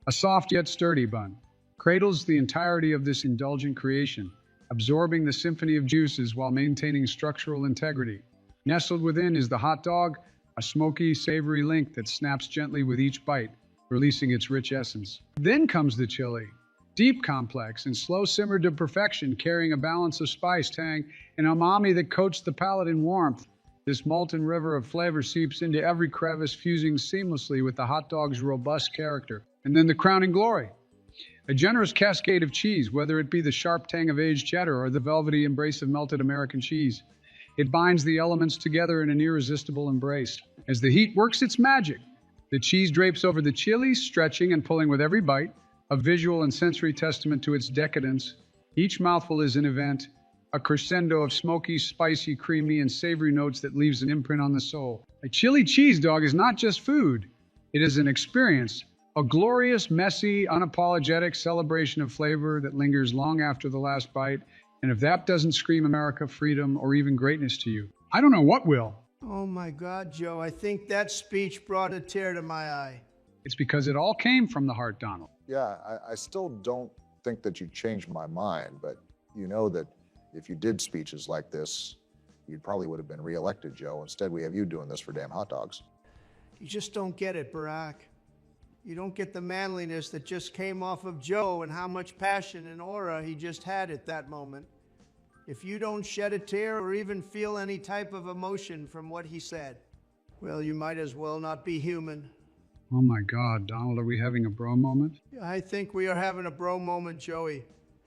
a soft yet sturdy bun. Cradles the entirety of this indulgent creation, absorbing the symphony of juices while maintaining structural integrity. Nestled within is the hot dog, a smoky, savory link that snaps gently with each bite, releasing its rich essence. Then comes the chili, deep, complex, and slow simmered to perfection, carrying a balance of spice, tang, and umami that coats the palate in warmth. This molten river of flavor seeps into every crevice, fusing seamlessly with the hot dog's robust character. And then the crowning glory, a generous cascade of cheese, whether it be the sharp tang of aged cheddar or the velvety embrace of melted American cheese. It binds the elements together in an irresistible embrace. As the heat works its magic, the cheese drapes over the chili, stretching and pulling with every bite, a visual and sensory testament to its decadence. Each mouthful is an event, a crescendo of smoky, spicy, creamy, and savory notes that leaves an imprint on the soul. A chili cheese dog is not just food. It is an experience, A glorious, messy, unapologetic celebration of flavor that lingers long after the last bite. And if that doesn't scream America, freedom, or even greatness to you, I don't know what will. Oh my God, Joe, I think that speech brought a tear to my eye. It's because it all came from the heart, Donald. Yeah, I still don't think that you changed my mind, but you know that if you did speeches like this, you probably would have been reelected, Joe. Instead, we have you doing this for damn hot dogs. You just don't get it, Barack. You don't get the manliness that just came off of Joe and how much passion and aura he just had at that moment. If you don't shed a tear or even feel any type of emotion from what he said, well, you might as well not be human. Oh my God, Donald, are we having a bro moment? I think we are having a bro moment, Joey.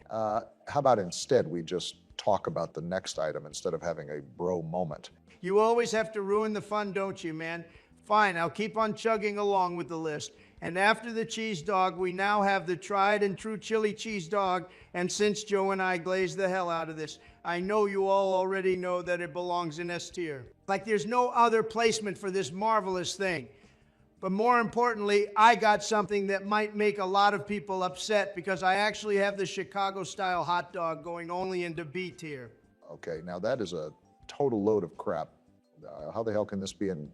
How about instead we just talk about the next item instead of having a bro moment? You always have to ruin the fun, don't you, man? Fine, I'll keep on chugging along with the list. And after the cheese dog, we now have the tried and true chili cheese dog. And since Joe and I glazed the hell out of this, I know you all already know that it belongs in S tier. Like there's no other placement for this marvelous thing. But more importantly, I got something that might make a lot of people upset because I actually have the Chicago-style hot dog going only into B tier. Okay, now that is a total load of crap. How the hell can this be in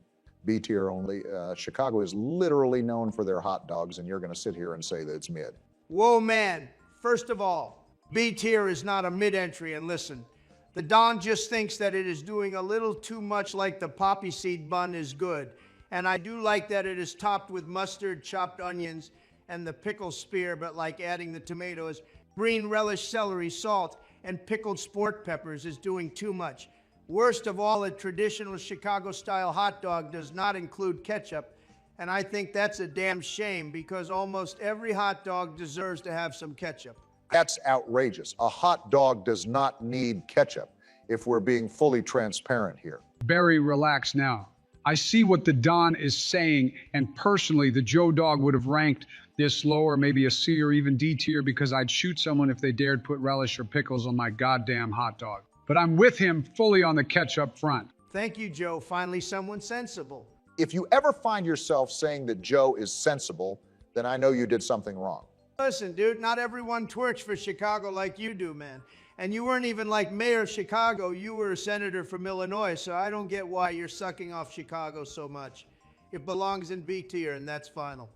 B tier only? Chicago is literally known for their hot dogs, and you're going to sit here and say that it's mid. Whoa, man. First of all, B tier is not a mid-entry, and listen, the Don just thinks that it is doing a little too much like the poppy seed bun is good. And I do like that it is topped with mustard, chopped onions, and the pickle spear, but like adding the tomatoes, green relish, celery, salt, and pickled sport peppers is doing too much. Worst of all, a traditional Chicago-style hot dog does not include ketchup, and I think that's a damn shame because almost every hot dog deserves to have some ketchup. That's outrageous. A hot dog does not need ketchup, if we're being fully transparent here. Barry, relax now. I see what the Don is saying, and personally, the Joe Dog would have ranked this lower, maybe a C or even D tier, because I'd shoot someone if they dared put relish or pickles on my goddamn hot dog. But I'm with him fully on the ketchup front. Thank you, Joe. Finally, someone sensible. If you ever find yourself saying that Joe is sensible, then I know you did something wrong. Listen, dude, not everyone twerks for Chicago like you do, man. And you weren't even like mayor of Chicago. You were a senator from Illinois, so I don't get why you're sucking off Chicago so much. It belongs in B tier, and that's final.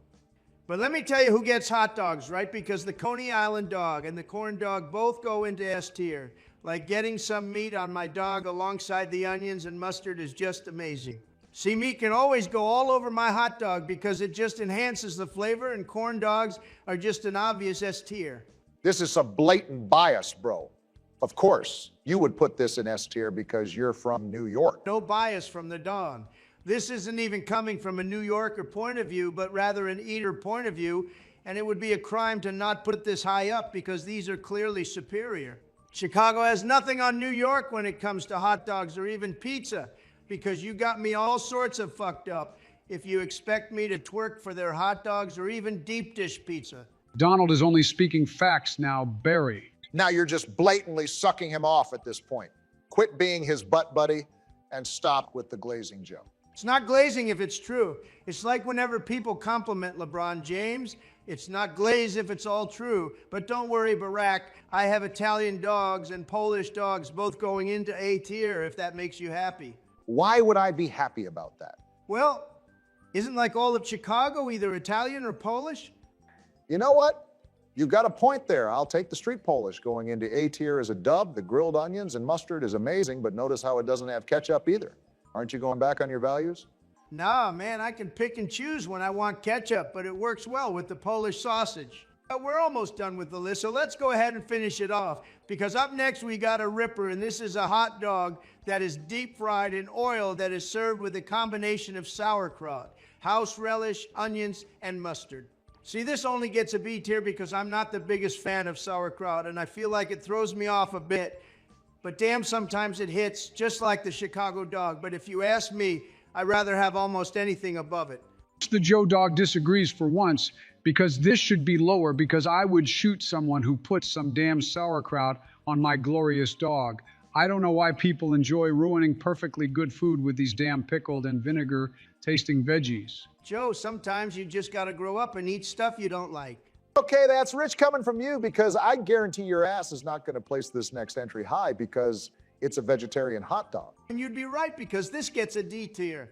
But let me tell you who gets hot dogs, right? Because the Coney Island dog and the corn dog both go into S tier. Like getting some meat on my dog alongside the onions and mustard is just amazing. See, meat can always go all over my hot dog because it just enhances the flavor, and corn dogs are just an obvious S tier. This is some blatant bias, bro. Of course, you would put this in S tier because you're from New York. No bias from the Don. This isn't even coming from a New Yorker point of view, but rather an eater point of view, and it would be a crime to not put this high up because these are clearly superior. Chicago has nothing on New York when it comes to hot dogs or even pizza, because you got me all sorts of fucked up if you expect me to twerk for their hot dogs or even deep dish pizza. Donald is only speaking facts now, Barry. Now you're just blatantly sucking him off at this point. Quit being his butt buddy and stop with the glazing, Joe. It's not glazing if it's true. It's like whenever people compliment LeBron James, it's not glaze if it's all true. But don't worry, Barack, I have Italian dogs and Polish dogs both going into A tier if that makes you happy. Why would I be happy about that? Well, isn't like all of Chicago either Italian or Polish? You know what? You've got a point there. I'll take the street Polish going into A tier as a dub. The grilled onions and mustard is amazing, but notice how it doesn't have ketchup either. Aren't you going back on your values? Nah, man, I can pick and choose when I want ketchup, but it works well with the Polish sausage. But we're almost done with the list, so let's go ahead and finish it off. Because up next we got a ripper, and this is a hot dog that is deep fried in oil that is served with a combination of sauerkraut, house relish, onions, and mustard. See, this only gets a B tier because I'm not the biggest fan of sauerkraut, and I feel like it throws me off a bit. But damn, sometimes it hits, just like the Chicago dog. But if you ask me, I'd rather have almost anything above it. The Joe Dog disagrees for once, because this should be lower, because I would shoot someone who put some damn sauerkraut on my glorious dog. I don't know why people enjoy ruining perfectly good food with these damn pickled and vinegar tasting veggies. Joe, sometimes you just gotta grow up and eat stuff you don't like. Okay, that's rich coming from you because I guarantee your ass is not going to place this next entry high because it's a vegetarian hot dog. And you'd be right because this gets a D tier.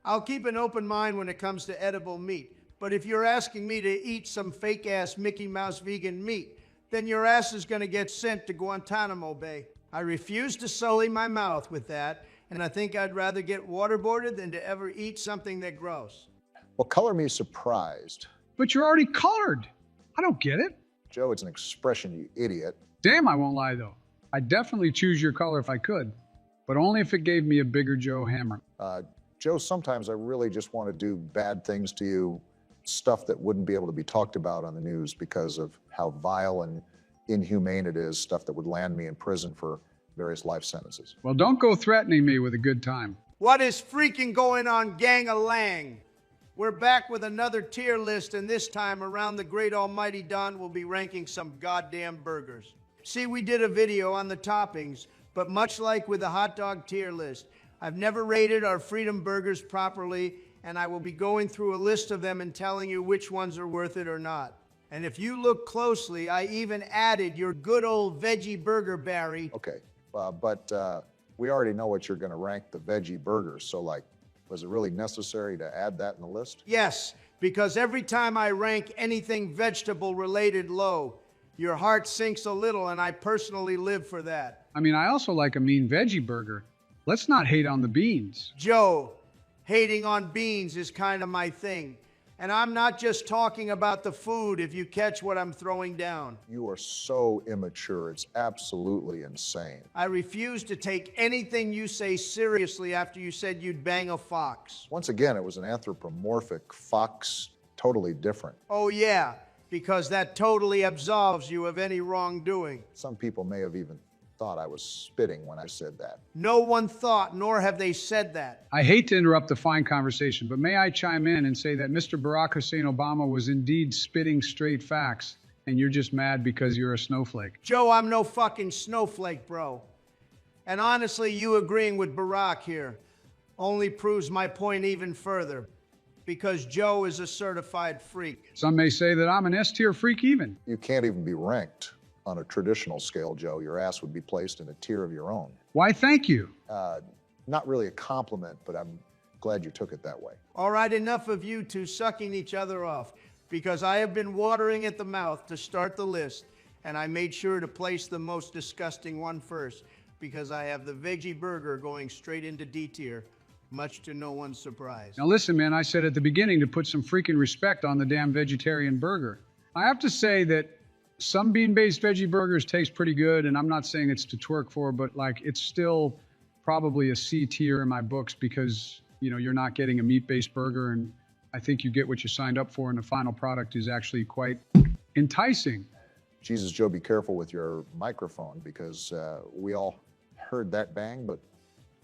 I'll keep an open mind when it comes to edible meat. But if you're asking me to eat some fake-ass Mickey Mouse vegan meat, then your ass is gonna get sent to Guantanamo Bay. I refuse to sully my mouth with that, and I think I'd rather get waterboarded than to ever eat something that gross. Well, color me surprised. But you're already colored. I don't get it. Joe, it's an expression, you idiot. Damn, I won't lie though. I'd definitely choose your color if I could, but only if it gave me a bigger Joe hammer. Joe, sometimes I really just want to do bad things to you, stuff that wouldn't be able to be talked about on the news because of how vile and inhumane it is, stuff that would land me in prison for various life sentences. Well, don't go threatening me with a good time. What is freaking going on, gang-a-lang? We're back with another tier list, and this time around the great almighty Don will be ranking some goddamn burgers. See, we did a video on the toppings, but much like with the hot dog tier list, I've never rated our Freedom Burgers properly, and I will be going through a list of them and telling you which ones are worth it or not. And if you look closely, I even added your good old veggie burger, Barry. Okay, but we already know what you're going to rank the veggie burgers, so like, was it really necessary to add that in the list? Yes, because every time I rank anything vegetable related low, your heart sinks a little, and I personally live for that. I mean, I also like a mean veggie burger. Let's not hate on the beans. Joe, hating on beans is kind of my thing. And I'm not just talking about the food, if you catch what I'm throwing down. You are so immature. It's absolutely insane. I refuse to take anything you say seriously after you said you'd bang a fox. Once again, it was an anthropomorphic fox, totally different. Oh yeah, because that totally absolves you of any wrongdoing. Some people may have even thought I was spitting when I said that. No one thought, nor have they said that. I hate to interrupt the fine conversation, but may I chime in and say that Mr. Barack Hussein Obama was indeed spitting straight facts, and you're just mad because you're a snowflake. Joe, I'm no fucking snowflake, bro. And honestly, you agreeing with Barack here only proves my point even further, because Joe is a certified freak. Some may say that I'm an S-tier freak even. You can't even be ranked on a traditional scale, Joe. Your ass would be placed in a tier of your own. Why, thank you. Not really a compliment, but I'm glad you took it that way. All right, enough of you two sucking each other off, because I have been watering at the mouth to start the list, and I made sure to place the most disgusting one first, because I have the veggie burger going straight into D tier, much to no one's surprise. Now listen, man, I said at the beginning to put some freaking respect on the damn vegetarian burger. I have to say that some bean-based veggie burgers taste pretty good, and I'm not saying it's to twerk for, but like it's still probably a C tier in my books because, you know, you're not getting a meat-based burger, and I think you get what you signed up for, and the final product is actually quite enticing. Jesus, Joe, be careful with your microphone because we all heard that bang, but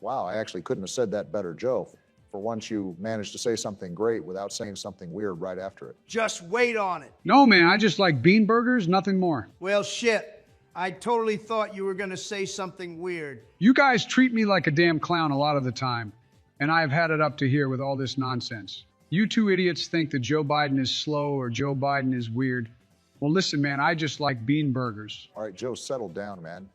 wow, I actually couldn't have said that better, Joe. For once, you managed to say something great without saying something weird right after it. Just wait on it. No, man, I just like bean burgers, nothing more. Well, shit. I totally thought you were going to say something weird. You guys treat me like a damn clown a lot of the time, and I have had it up to here with all this nonsense. You two idiots think that Joe Biden is slow or Joe Biden is weird. Well, listen, man, I just like bean burgers. All right, Joe, settle down, man.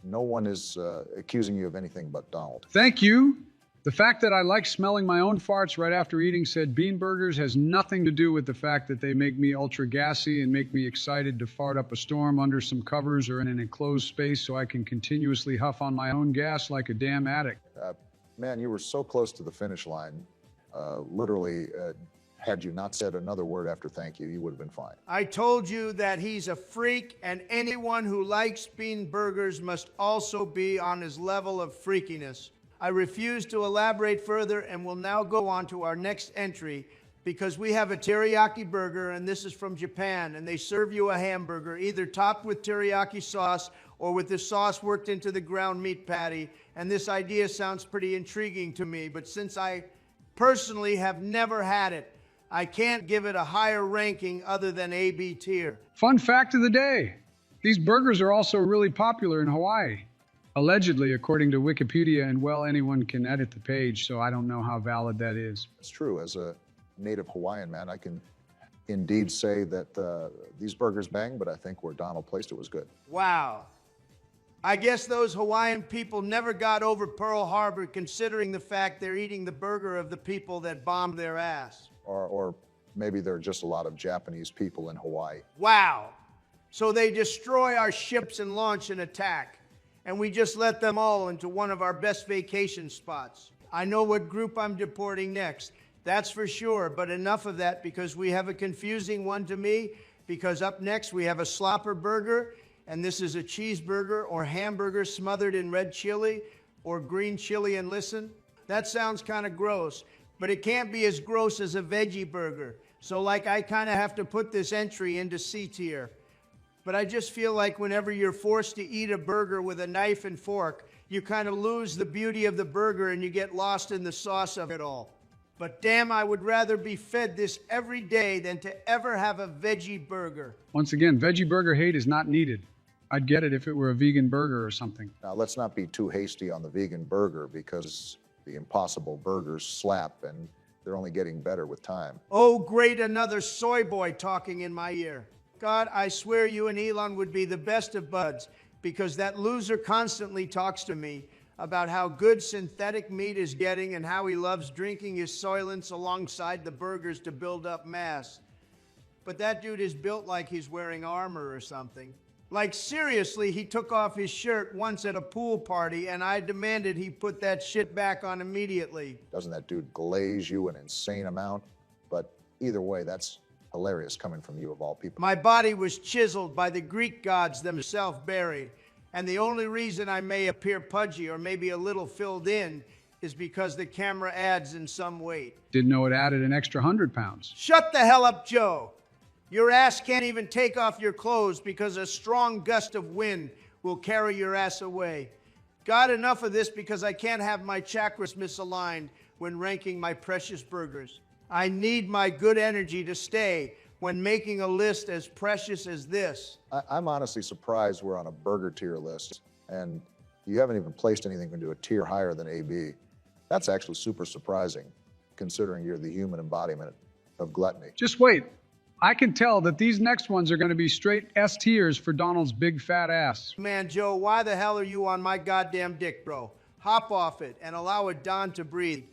No one is accusing you of anything but Donald. Thank you. The fact that I like smelling my own farts right after eating said bean burgers has nothing to do with the fact that they make me ultra gassy and make me excited to fart up a storm under some covers or in an enclosed space so I can continuously huff on my own gas like a damn addict. Man, you were so close to the finish line. Literally, had you not said another word after thank you, you would have been fine. I told you that he's a freak, and anyone who likes bean burgers must also be on his level of freakiness. I refuse to elaborate further and will now go on to our next entry because we have a teriyaki burger, and this is from Japan, and they serve you a hamburger either topped with teriyaki sauce or with the sauce worked into the ground meat patty. And this idea sounds pretty intriguing to me, but since I personally have never had it, I can't give it a higher ranking other than AB tier. Fun fact of the day. These burgers are also really popular in Hawaii. Allegedly, according to Wikipedia, and well, anyone can edit the page, so I don't know how valid that is. It's true. As a native Hawaiian man, I can indeed say that these burgers bang, but I think where Donald placed it was good. Wow. I guess those Hawaiian people never got over Pearl Harbor, considering the fact they're eating the burger of the people that bombed their ass. Or maybe there are just a lot of Japanese people in Hawaii. Wow. So they destroy our ships and launch an attack, and we just let them all into one of our best vacation spots. I know what group I'm deporting next, that's for sure, but enough of that, because we have a confusing one to me, because up next we have a slopper burger, and this is a cheeseburger or hamburger smothered in red chili or green chili and listen. That sounds kind of gross, but it can't be as gross as a veggie burger. So like I kind of have to put this entry into C tier. But I just feel like whenever you're forced to eat a burger with a knife and fork, you kind of lose the beauty of the burger and you get lost in the sauce of it all. But damn, I would rather be fed this every day than to ever have a veggie burger. Once again, veggie burger hate is not needed. I'd get it if it were a vegan burger or something. Now, let's not be too hasty on the vegan burger, because the Impossible burgers slap and they're only getting better with time. Oh, great, another soy boy talking in my ear. God, I swear you and Elon would be the best of buds, because that loser constantly talks to me about how good synthetic meat is getting and how he loves drinking his Soylents alongside the burgers to build up mass. But that dude is built like he's wearing armor or something. Like seriously, he took off his shirt once at a pool party and I demanded he put that shit back on immediately. Doesn't that dude glaze you an insane amount? But either way, that's hilarious coming from you of all people. My body was chiseled by the Greek gods themselves buried. And the only reason I may appear pudgy or maybe a little filled in is because the camera adds in some weight. Didn't know it added an extra 100 pounds. Shut the hell up, Joe. Your ass can't even take off your clothes because a strong gust of wind will carry your ass away. Got enough of this because I can't have my chakras misaligned when ranking my precious burgers. I need my good energy to stay when making a list as precious as this. I'm honestly surprised we're on a burger tier list, and you haven't even placed anything into a tier higher than AB. That's actually super surprising, considering you're the human embodiment of gluttony. Just wait. I can tell that these next ones are going to be straight S tiers for Donald's big fat ass. Man, Joe, why the hell are you on my goddamn dick, bro? Hop off it and allow it Don to breathe.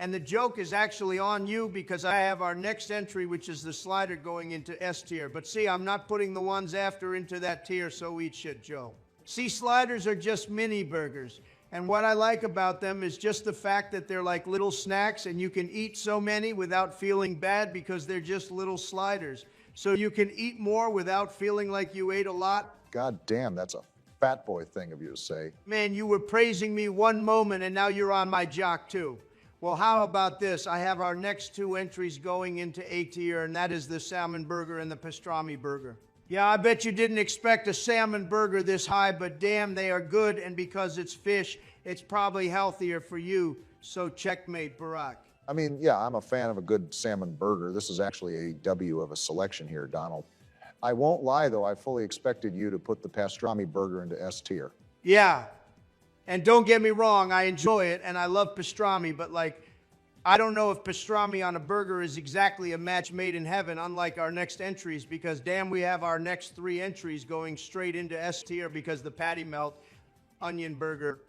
And the joke is actually on you because I have our next entry, which is the slider going into S tier. But see, I'm not putting the ones after into that tier, so eat shit, Joe. See, sliders are just mini burgers. And what I like about them is just the fact that they're like little snacks and you can eat so many without feeling bad because they're just little sliders. So you can eat more without feeling like you ate a lot. God damn, that's a fat boy thing of you to say. Man, you were praising me one moment and now you're on my jock too. Well, how about this? I have our next two entries going into A tier, and that is the salmon burger and the pastrami burger. Yeah, I bet you didn't expect a salmon burger this high, but damn, they are good, and because it's fish, it's probably healthier for you. So checkmate, Barack. I mean, yeah, I'm a fan of a good salmon burger. This is actually a W of a selection here, Donald. I won't lie, though, I fully expected you to put the pastrami burger into S tier. Yeah, and don't get me wrong, I enjoy it, and I love pastrami, but like, I don't know if pastrami on a burger is exactly a match made in heaven, unlike our next entries, because damn, we have our next three entries going straight into S tier because the patty melt, onion burger,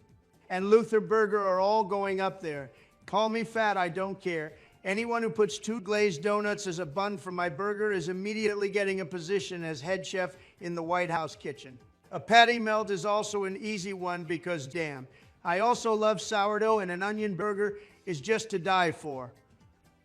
and Luther burger are all going up there. Call me fat, I don't care. Anyone who puts 2 glazed donuts as a bun for my burger is immediately getting a position as head chef in the White House kitchen. A patty melt is also an easy one because damn. I also love sourdough, and an onion burger is just to die for.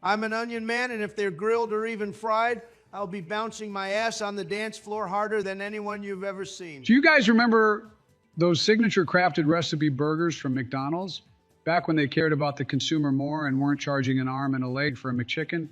I'm an onion man, and if they're grilled or even fried, I'll be bouncing my ass on the dance floor harder than anyone you've ever seen. Do you guys remember those signature crafted recipe burgers from McDonald's? Back when they cared about the consumer more and weren't charging an arm and a leg for a McChicken?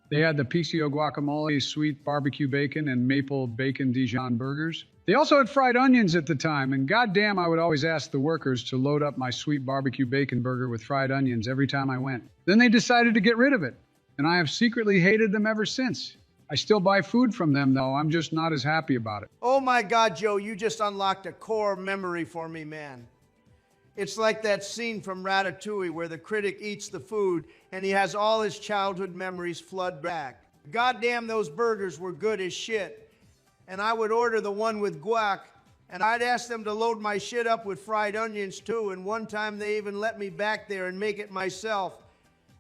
They had the PCO guacamole, sweet barbecue bacon, and maple bacon Dijon burgers. They also had fried onions at the time, and goddamn, I would always ask the workers to load up my sweet barbecue bacon burger with fried onions every time I went. Then they decided to get rid of it, and I have secretly hated them ever since. I still buy food from them, though. I'm just not as happy about it. Oh my God, Joe, you just unlocked a core memory for me, man. It's like that scene from Ratatouille where the critic eats the food and he has all his childhood memories flood back. Goddamn, those burgers were good as shit. And I would order the one with guac, and I'd ask them to load my shit up with fried onions too, and one time they even let me back there and make it myself.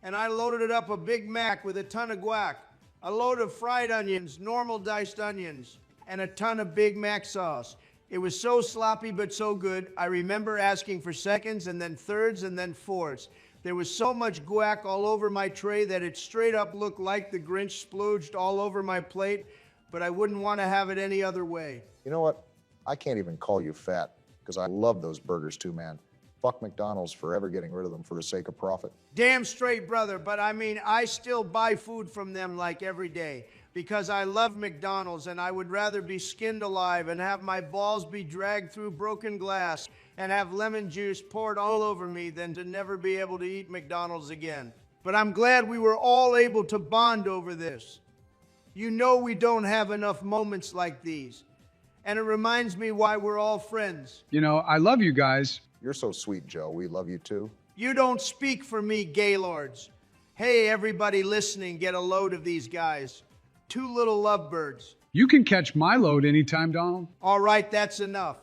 And I loaded it up a Big Mac with a ton of guac, a load of fried onions, normal diced onions, and a ton of Big Mac sauce. It was so sloppy but so good. I remember asking for seconds and then thirds and then fourths. There was so much guac all over my tray that it straight up looked like the Grinch splooged all over my plate, but I wouldn't want to have it any other way. You know what? I can't even call you fat because I love those burgers too, man. Fuck McDonald's for ever getting rid of them for the sake of profit. Damn straight, brother, but I mean, I still buy food from them like every day because I love McDonald's and I would rather be skinned alive and have my balls be dragged through broken glass and have lemon juice poured all over me than to never be able to eat McDonald's again. But I'm glad we were all able to bond over this. You know we don't have enough moments like these. And it reminds me why we're all friends. You know, I love you guys. You're so sweet, Joe. We love you too. You don't speak for me, Gaylords. Hey, everybody listening, get a load of these guys. Two little lovebirds. You can catch my load anytime, Donald. All right, that's enough.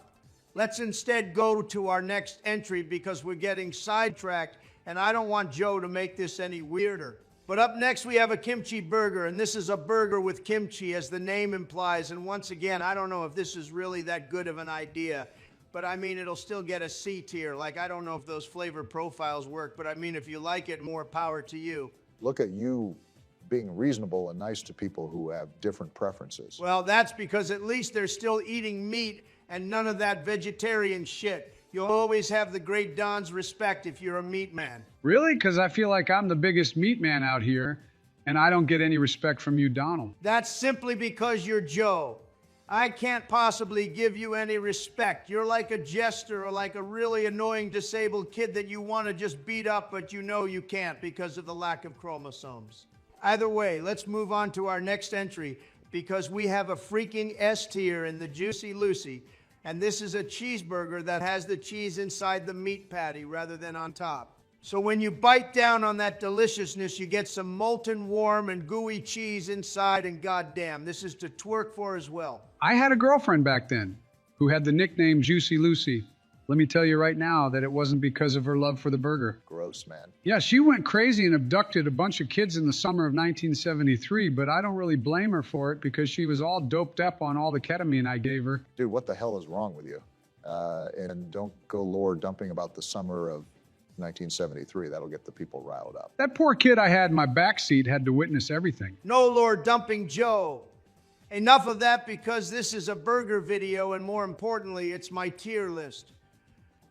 Let's instead go to our next entry because we're getting sidetracked and I don't want Joe to make this any weirder. But up next we have a kimchi burger, and this is a burger with kimchi as the name implies. And once again, I don't know if this is really that good of an idea, but I mean, it'll still get a C tier. Like, I don't know if those flavor profiles work, but I mean, if you like it, more power to you. Look at you being reasonable and nice to people who have different preferences. Well, that's because at least they're still eating meat and none of that vegetarian shit. You'll always have the great Don's respect if you're a meat man. Really? Because I feel like I'm the biggest meat man out here, and I don't get any respect from you, Donald. That's simply because you're Joe. I can't possibly give you any respect. You're like a jester or like a really annoying disabled kid that you want to just beat up, but you know you can't because of the lack of chromosomes. Either way, let's move on to our next entry because we have a freaking S tier in the Juicy Lucy. And this is a cheeseburger that has the cheese inside the meat patty rather than on top. So when you bite down on that deliciousness, you get some molten, warm, and gooey cheese inside, and goddamn, this is to twerk for as well. I had a girlfriend back then who had the nickname Juicy Lucy. Let me tell you right now that it wasn't because of her love for the burger. Gross, man. Yeah, she went crazy and abducted a bunch of kids in the summer of 1973, but I don't really blame her for it because she was all doped up on all the ketamine I gave her. Dude, what the hell is wrong with you? And don't go lore dumping about the summer of 1973. That'll get the people riled up. That poor kid I had in my backseat had to witness everything. No, Lord, dumping Joe. Enough of that because this is a burger video, and more importantly, it's my tier list.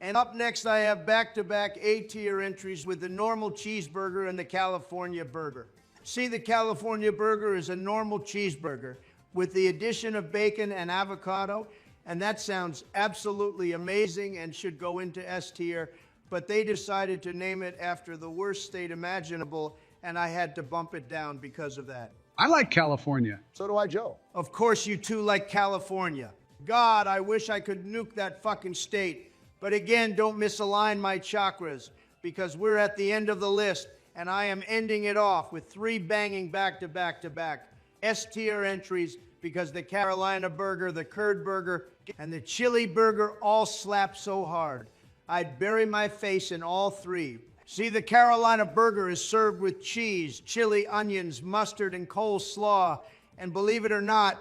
And up next, I have back-to-back A-tier entries with the normal cheeseburger and the California burger. See, the California burger is a normal cheeseburger with the addition of bacon and avocado, and that sounds absolutely amazing and should go into S-tier, but they decided to name it after the worst state imaginable, and I had to bump it down because of that. I like California. So do I, Joe. Of course you two like California. God, I wish I could nuke that fucking state. But again, don't misalign my chakras because we're at the end of the list and I am ending it off with 3 banging back-to-back-to-back S-tier entries because the Carolina burger, the curd burger, and the chili burger all slap so hard. I'd bury my face in all 3. See, the Carolina burger is served with cheese, chili, onions, mustard, and coleslaw. And believe it or not,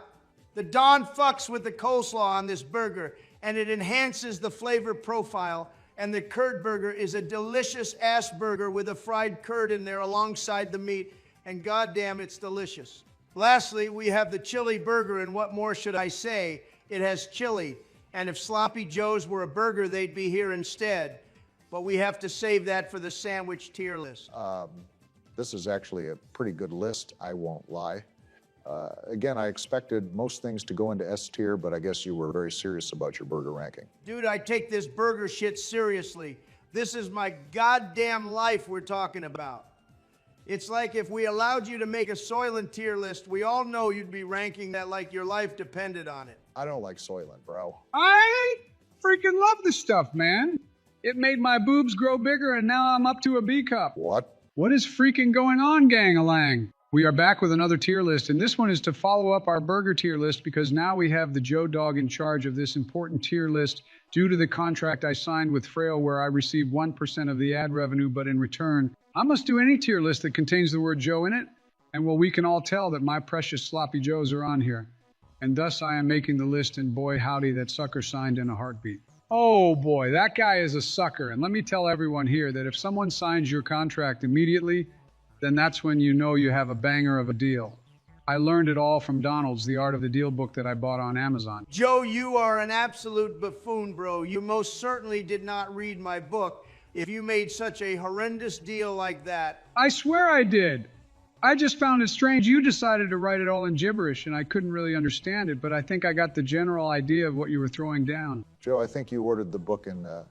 the Don fucks with the coleslaw on this burger, and it enhances the flavor profile. And the curd burger is a delicious ass burger with a fried curd in there alongside the meat, and goddamn, it's delicious. Lastly, we have the chili burger, and what more should I say? It has chili, and if Sloppy Joe's were a burger, they'd be here instead. But we have to save that for the sandwich tier list. This is actually a pretty good list, I won't lie. Again, I expected most things to go into S tier, but I guess you were very serious about your burger ranking. Dude, I take this burger shit seriously. This is my goddamn life we're talking about. It's like if we allowed you to make a Soylent tier list, we all know you'd be ranking that like your life depended on it. I don't like Soylent, bro. I freaking love this stuff, man. It made my boobs grow bigger and now I'm up to a B cup. What? What is freaking going on, gang-a-lang? We are back with another tier list, and this one is to follow up our burger tier list because now we have the Joe Dog in charge of this important tier list due to the contract I signed with Fraile where I receive 1% of the ad revenue, but in return, I must do any tier list that contains the word Joe in it, and well, we can all tell that my precious sloppy Joes are on here. And thus I am making the list, and boy howdy, that sucker signed in a heartbeat. Oh boy, that guy is a sucker, and let me tell everyone here that if someone signs your contract immediately, then that's when you know you have a banger of a deal. I learned it all from Donald's The Art of the Deal book that I bought on Amazon. Joe, you are an absolute buffoon, bro. You most certainly did not read my book if you made such a horrendous deal like that. I swear I did. I just found it strange you decided to write it all in gibberish, and I couldn't really understand it, but I think I got the general idea of what you were throwing down. Joe, I think you ordered the book in a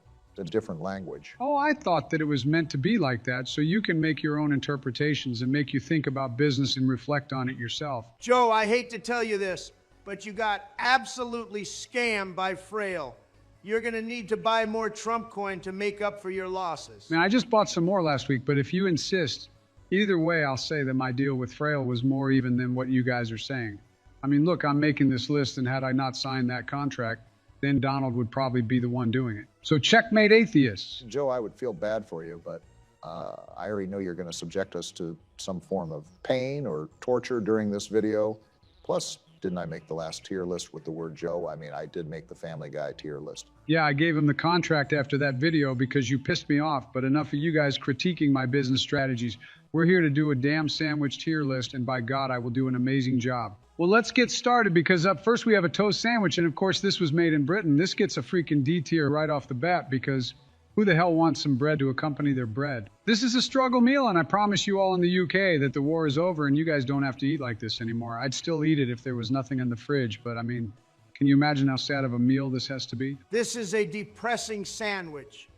different language. Oh, I thought that it was meant to be like that, so you can make your own interpretations and make you think about business and reflect on it yourself. Joe, I hate to tell you this, but you got absolutely scammed by Fraile. You're going to need to buy more Trump coin to make up for your losses. Man, I just bought some more last week, but if you insist, either way, I'll say that my deal with Fraile was more even than what you guys are saying. I mean, look, I'm making this list, and had I not signed that contract, then Donald would probably be the one doing it. So checkmate, atheists. Joe, I would feel bad for you, but I already know you're going to subject us to some form of pain or torture during this video. Plus, didn't I make the last tier list with the word Joe? I mean, I did make the Family Guy tier list. Yeah, I gave him the contract after that video because you pissed me off, but enough of you guys critiquing my business strategies. We're here to do a damn sandwich tier list, and by God, I will do an amazing job. Well, let's get started because up first we have a toast sandwich, and of course this was made in Britain. This gets a freaking D tier right off the bat because who the hell wants some bread to accompany their bread? This is a struggle meal, and I promise you all in the UK that the war is over and you guys don't have to eat like this anymore. I'd still eat it if there was nothing in the fridge, but I mean, can you imagine how sad of a meal this has to be? This is a depressing sandwich.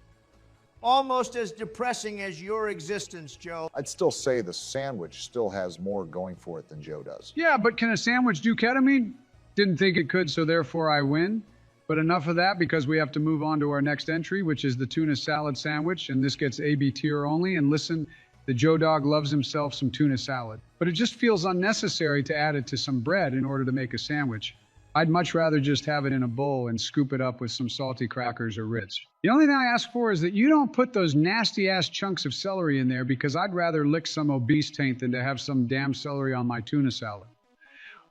Almost as depressing as your existence, Joe. I'd still say the sandwich still has more going for it than Joe does. Yeah, but can a sandwich do ketamine? Didn't think it could, so therefore I win. But enough of that because we have to move on to our next entry, which is the tuna salad sandwich, and this gets AB tier only. And listen, the Joe Dog loves himself some tuna salad, but it just feels unnecessary to add it to some bread in order to make a sandwich. I'd much rather just have it in a bowl and scoop it up with some salty crackers or Ritz. The only thing I ask for is that you don't put those nasty-ass chunks of celery in there because I'd rather lick some obese taint than to have some damn celery on my tuna salad.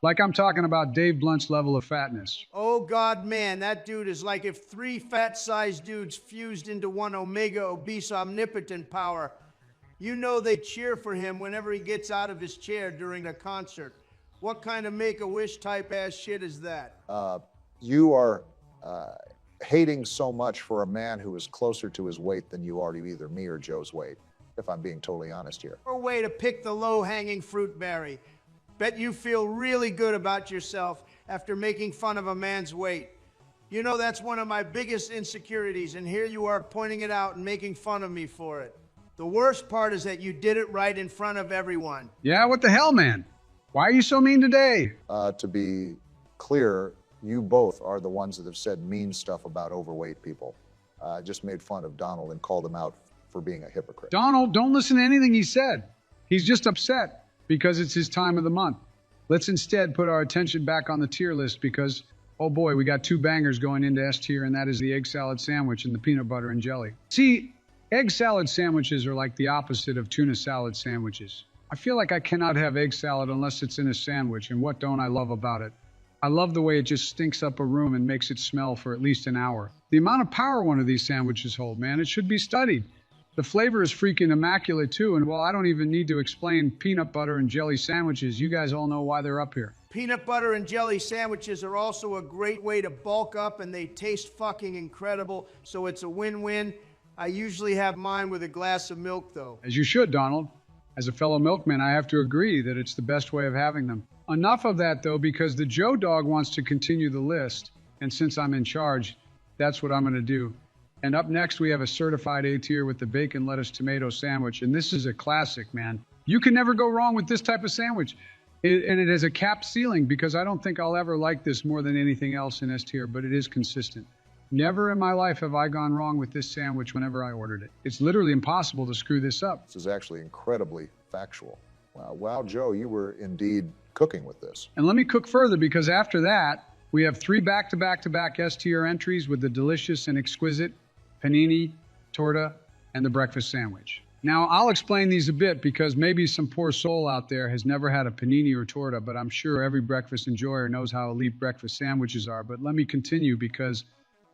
Like I'm talking about Dave Blunt's level of fatness. Oh, God, man, that dude is like if 3 fat-sized dudes fused into one omega obese omnipotent power. You know they cheer for him whenever he gets out of his chair during a concert. What kind of Make-A-Wish type ass shit is that? You are hating so much for a man who is closer to his weight than you are to either me or Joe's weight, if I'm being totally honest here. Or way to pick the low-hanging fruit berry. Bet you feel really good about yourself after making fun of a man's weight. You know that's one of my biggest insecurities, and here you are pointing it out and making fun of me for it. The worst part is that you did it right in front of everyone. Yeah, what the hell, man? Why are you so mean today? To be clear, you both are the ones that have said mean stuff about overweight people. Just made fun of Donald and called him out for being a hypocrite. Donald, don't listen to anything he said. He's just upset because it's his time of the month. Let's instead put our attention back on the tier list because, oh boy, we got 2 bangers going into S tier, and that is the egg salad sandwich and the peanut butter and jelly. See, egg salad sandwiches are like the opposite of tuna salad sandwiches. I feel like I cannot have egg salad unless it's in a sandwich, and what don't I love about it? I love the way it just stinks up a room and makes it smell for at least an hour. The amount of power one of these sandwiches hold, man, it should be studied. The flavor is freaking immaculate too, and well, I don't even need to explain peanut butter and jelly sandwiches. You guys all know why they're up here. Peanut butter and jelly sandwiches are also a great way to bulk up, and they taste fucking incredible, so it's a win-win. I usually have mine with a glass of milk, though. As you should, Donald. As a fellow milkman, I have to agree that it's the best way of having them. Enough of that, though, because the Joe Dog wants to continue the list, and since I'm in charge, that's what I'm going to do. And up next, we have a certified A tier with the bacon, lettuce, tomato sandwich, and this is a classic, man. You can never go wrong with this type of sandwich. And it has a capped ceiling because I don't think I'll ever like this more than anything else in S tier, but it is consistent. Never in my life have I gone wrong with this sandwich whenever I ordered it. It's literally impossible to screw this up. This is actually incredibly factual. Wow, Joe, you were indeed cooking with this. And let me cook further, because after that, we have 3 back-to-back-to-back S-tier entries with the delicious and exquisite panini, torta, and the breakfast sandwich. Now, I'll explain these a bit because maybe some poor soul out there has never had a panini or torta, but I'm sure every breakfast enjoyer knows how elite breakfast sandwiches are. But let me continue, because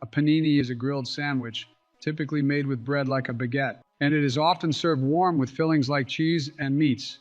a panini is a grilled sandwich, typically made with bread like a baguette, and it is often served warm with fillings like cheese and meats,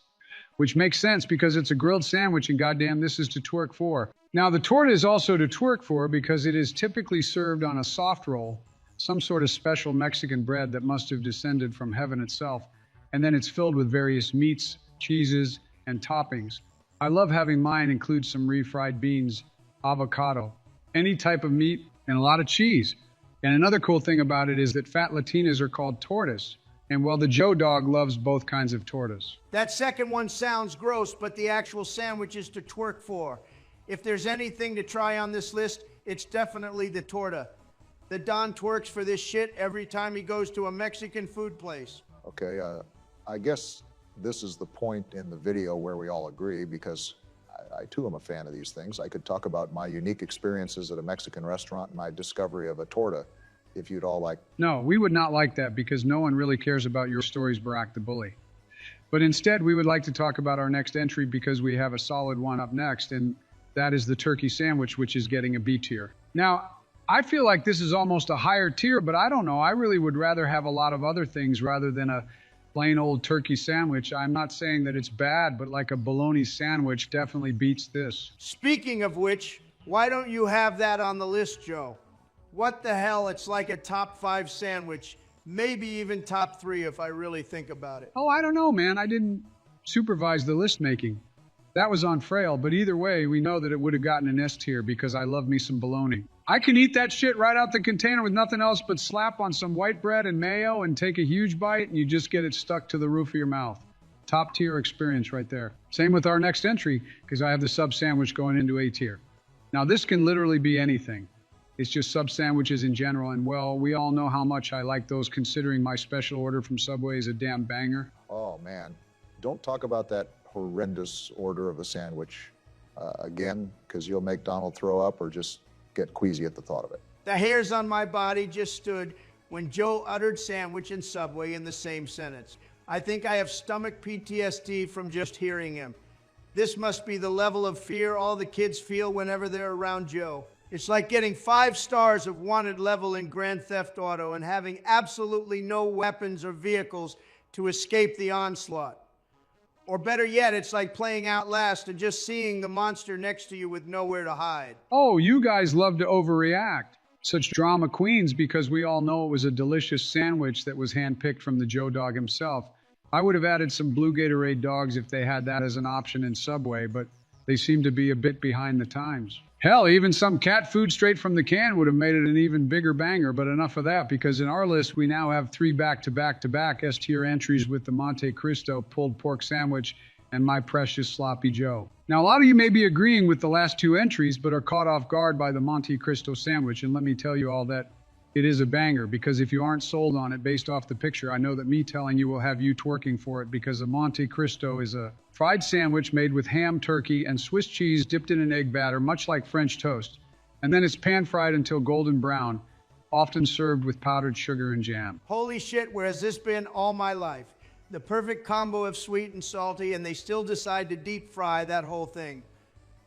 which makes sense because it's a grilled sandwich and goddamn this is to twerk for. Now, the torta is also to twerk for because it is typically served on a soft roll, some sort of special Mexican bread that must have descended from heaven itself, and then it's filled with various meats, cheeses, and toppings. I love having mine include some refried beans, avocado, any type of meat, and a lot of cheese. And another cool thing about it is that fat Latinas are called tortas, and well, the Joe dog loves both kinds of tortas. That second one sounds gross, but the actual sandwich is to twerk for. If there's anything to try on this list, it's definitely the torta. The Don twerks for this shit every time he goes to a Mexican food place. Okay, I guess this is the point in the video where we all agree, because I too am a fan of these things. I could talk about my unique experiences at a Mexican restaurant and my discovery of a torta, if you'd all like. No, we would not like that, because no one really cares about your stories, Barack the Bully. But instead, we would like to talk about our next entry, because we have a solid one up next, and that is the turkey sandwich, which is getting a B tier. Now, I feel like this is almost a higher tier, but I don't know. I really would rather have a lot of other things rather than a plain old turkey sandwich. I'm not saying that it's bad, but like a bologna sandwich definitely beats this. Speaking of which, why don't you have that on the list, Joe? What the hell, it's like a top 5 sandwich, maybe even top 3 if I really think about it. Oh, I don't know, man. I didn't supervise the list making. That was on Fraile, but either way, we know that it would have gotten an S tier because I love me some bologna. I can eat that shit right out the container with nothing else but slap on some white bread and mayo and take a huge bite, and you just get it stuck to the roof of your mouth. Top tier experience right there. Same with our next entry, because I have the sub sandwich going into A tier. Now, this can literally be anything. It's just sub sandwiches in general, and well, we all know how much I like those, considering my special order from Subway is a damn banger. Oh man, don't talk about that horrendous order of a sandwich again, because you'll make Donald throw up or just get queasy at the thought of it. The hairs on my body just stood when Joe uttered sandwich and Subway in the same sentence. I think I have stomach PTSD from just hearing him. This must be the level of fear all the kids feel whenever they're around Joe. It's like getting 5 stars of wanted level in Grand Theft Auto and having absolutely no weapons or vehicles to escape the onslaught. Or better yet, it's like playing Outlast and just seeing the monster next to you with nowhere to hide. Oh, you guys love to overreact. Such drama queens, because we all know it was a delicious sandwich that was handpicked from the Joe Dog himself. I would have added some Blue Gatorade dogs if they had that as an option in Subway, but they seem to be a bit behind the times. Hell, even some cat food straight from the can would have made it an even bigger banger, but enough of that, because in our list, we now have 3 back-to-back-to-back S-tier entries with the Monte Cristo pulled pork sandwich and my precious Sloppy Joe. Now, a lot of you may be agreeing with the last 2 entries, but are caught off guard by the Monte Cristo sandwich, and let me tell you all that it is a banger, because if you aren't sold on it based off the picture, I know that me telling you will have you twerking for it, because a Monte Cristo is a fried sandwich made with ham, turkey, and Swiss cheese dipped in an egg batter, much like French toast. And then it's pan-fried until golden brown, often served with powdered sugar and jam. Holy shit, where has this been all my life? The perfect combo of sweet and salty, and they still decide to deep fry that whole thing.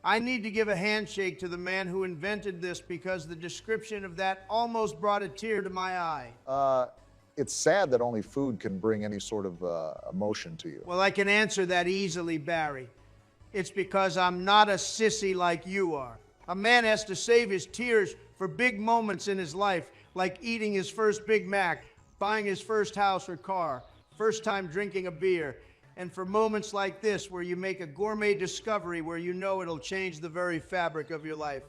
I need to give a handshake to the man who invented this, because the description of that almost brought a tear to my eye. It's sad that only food can bring any sort of emotion to you. Well, I can answer that easily, Barry. It's because I'm not a sissy like you are. A man has to save his tears for big moments in his life, like eating his first Big Mac, buying his first house or car, first time drinking a beer, and for moments like this where you make a gourmet discovery where you know it'll change the very fabric of your life.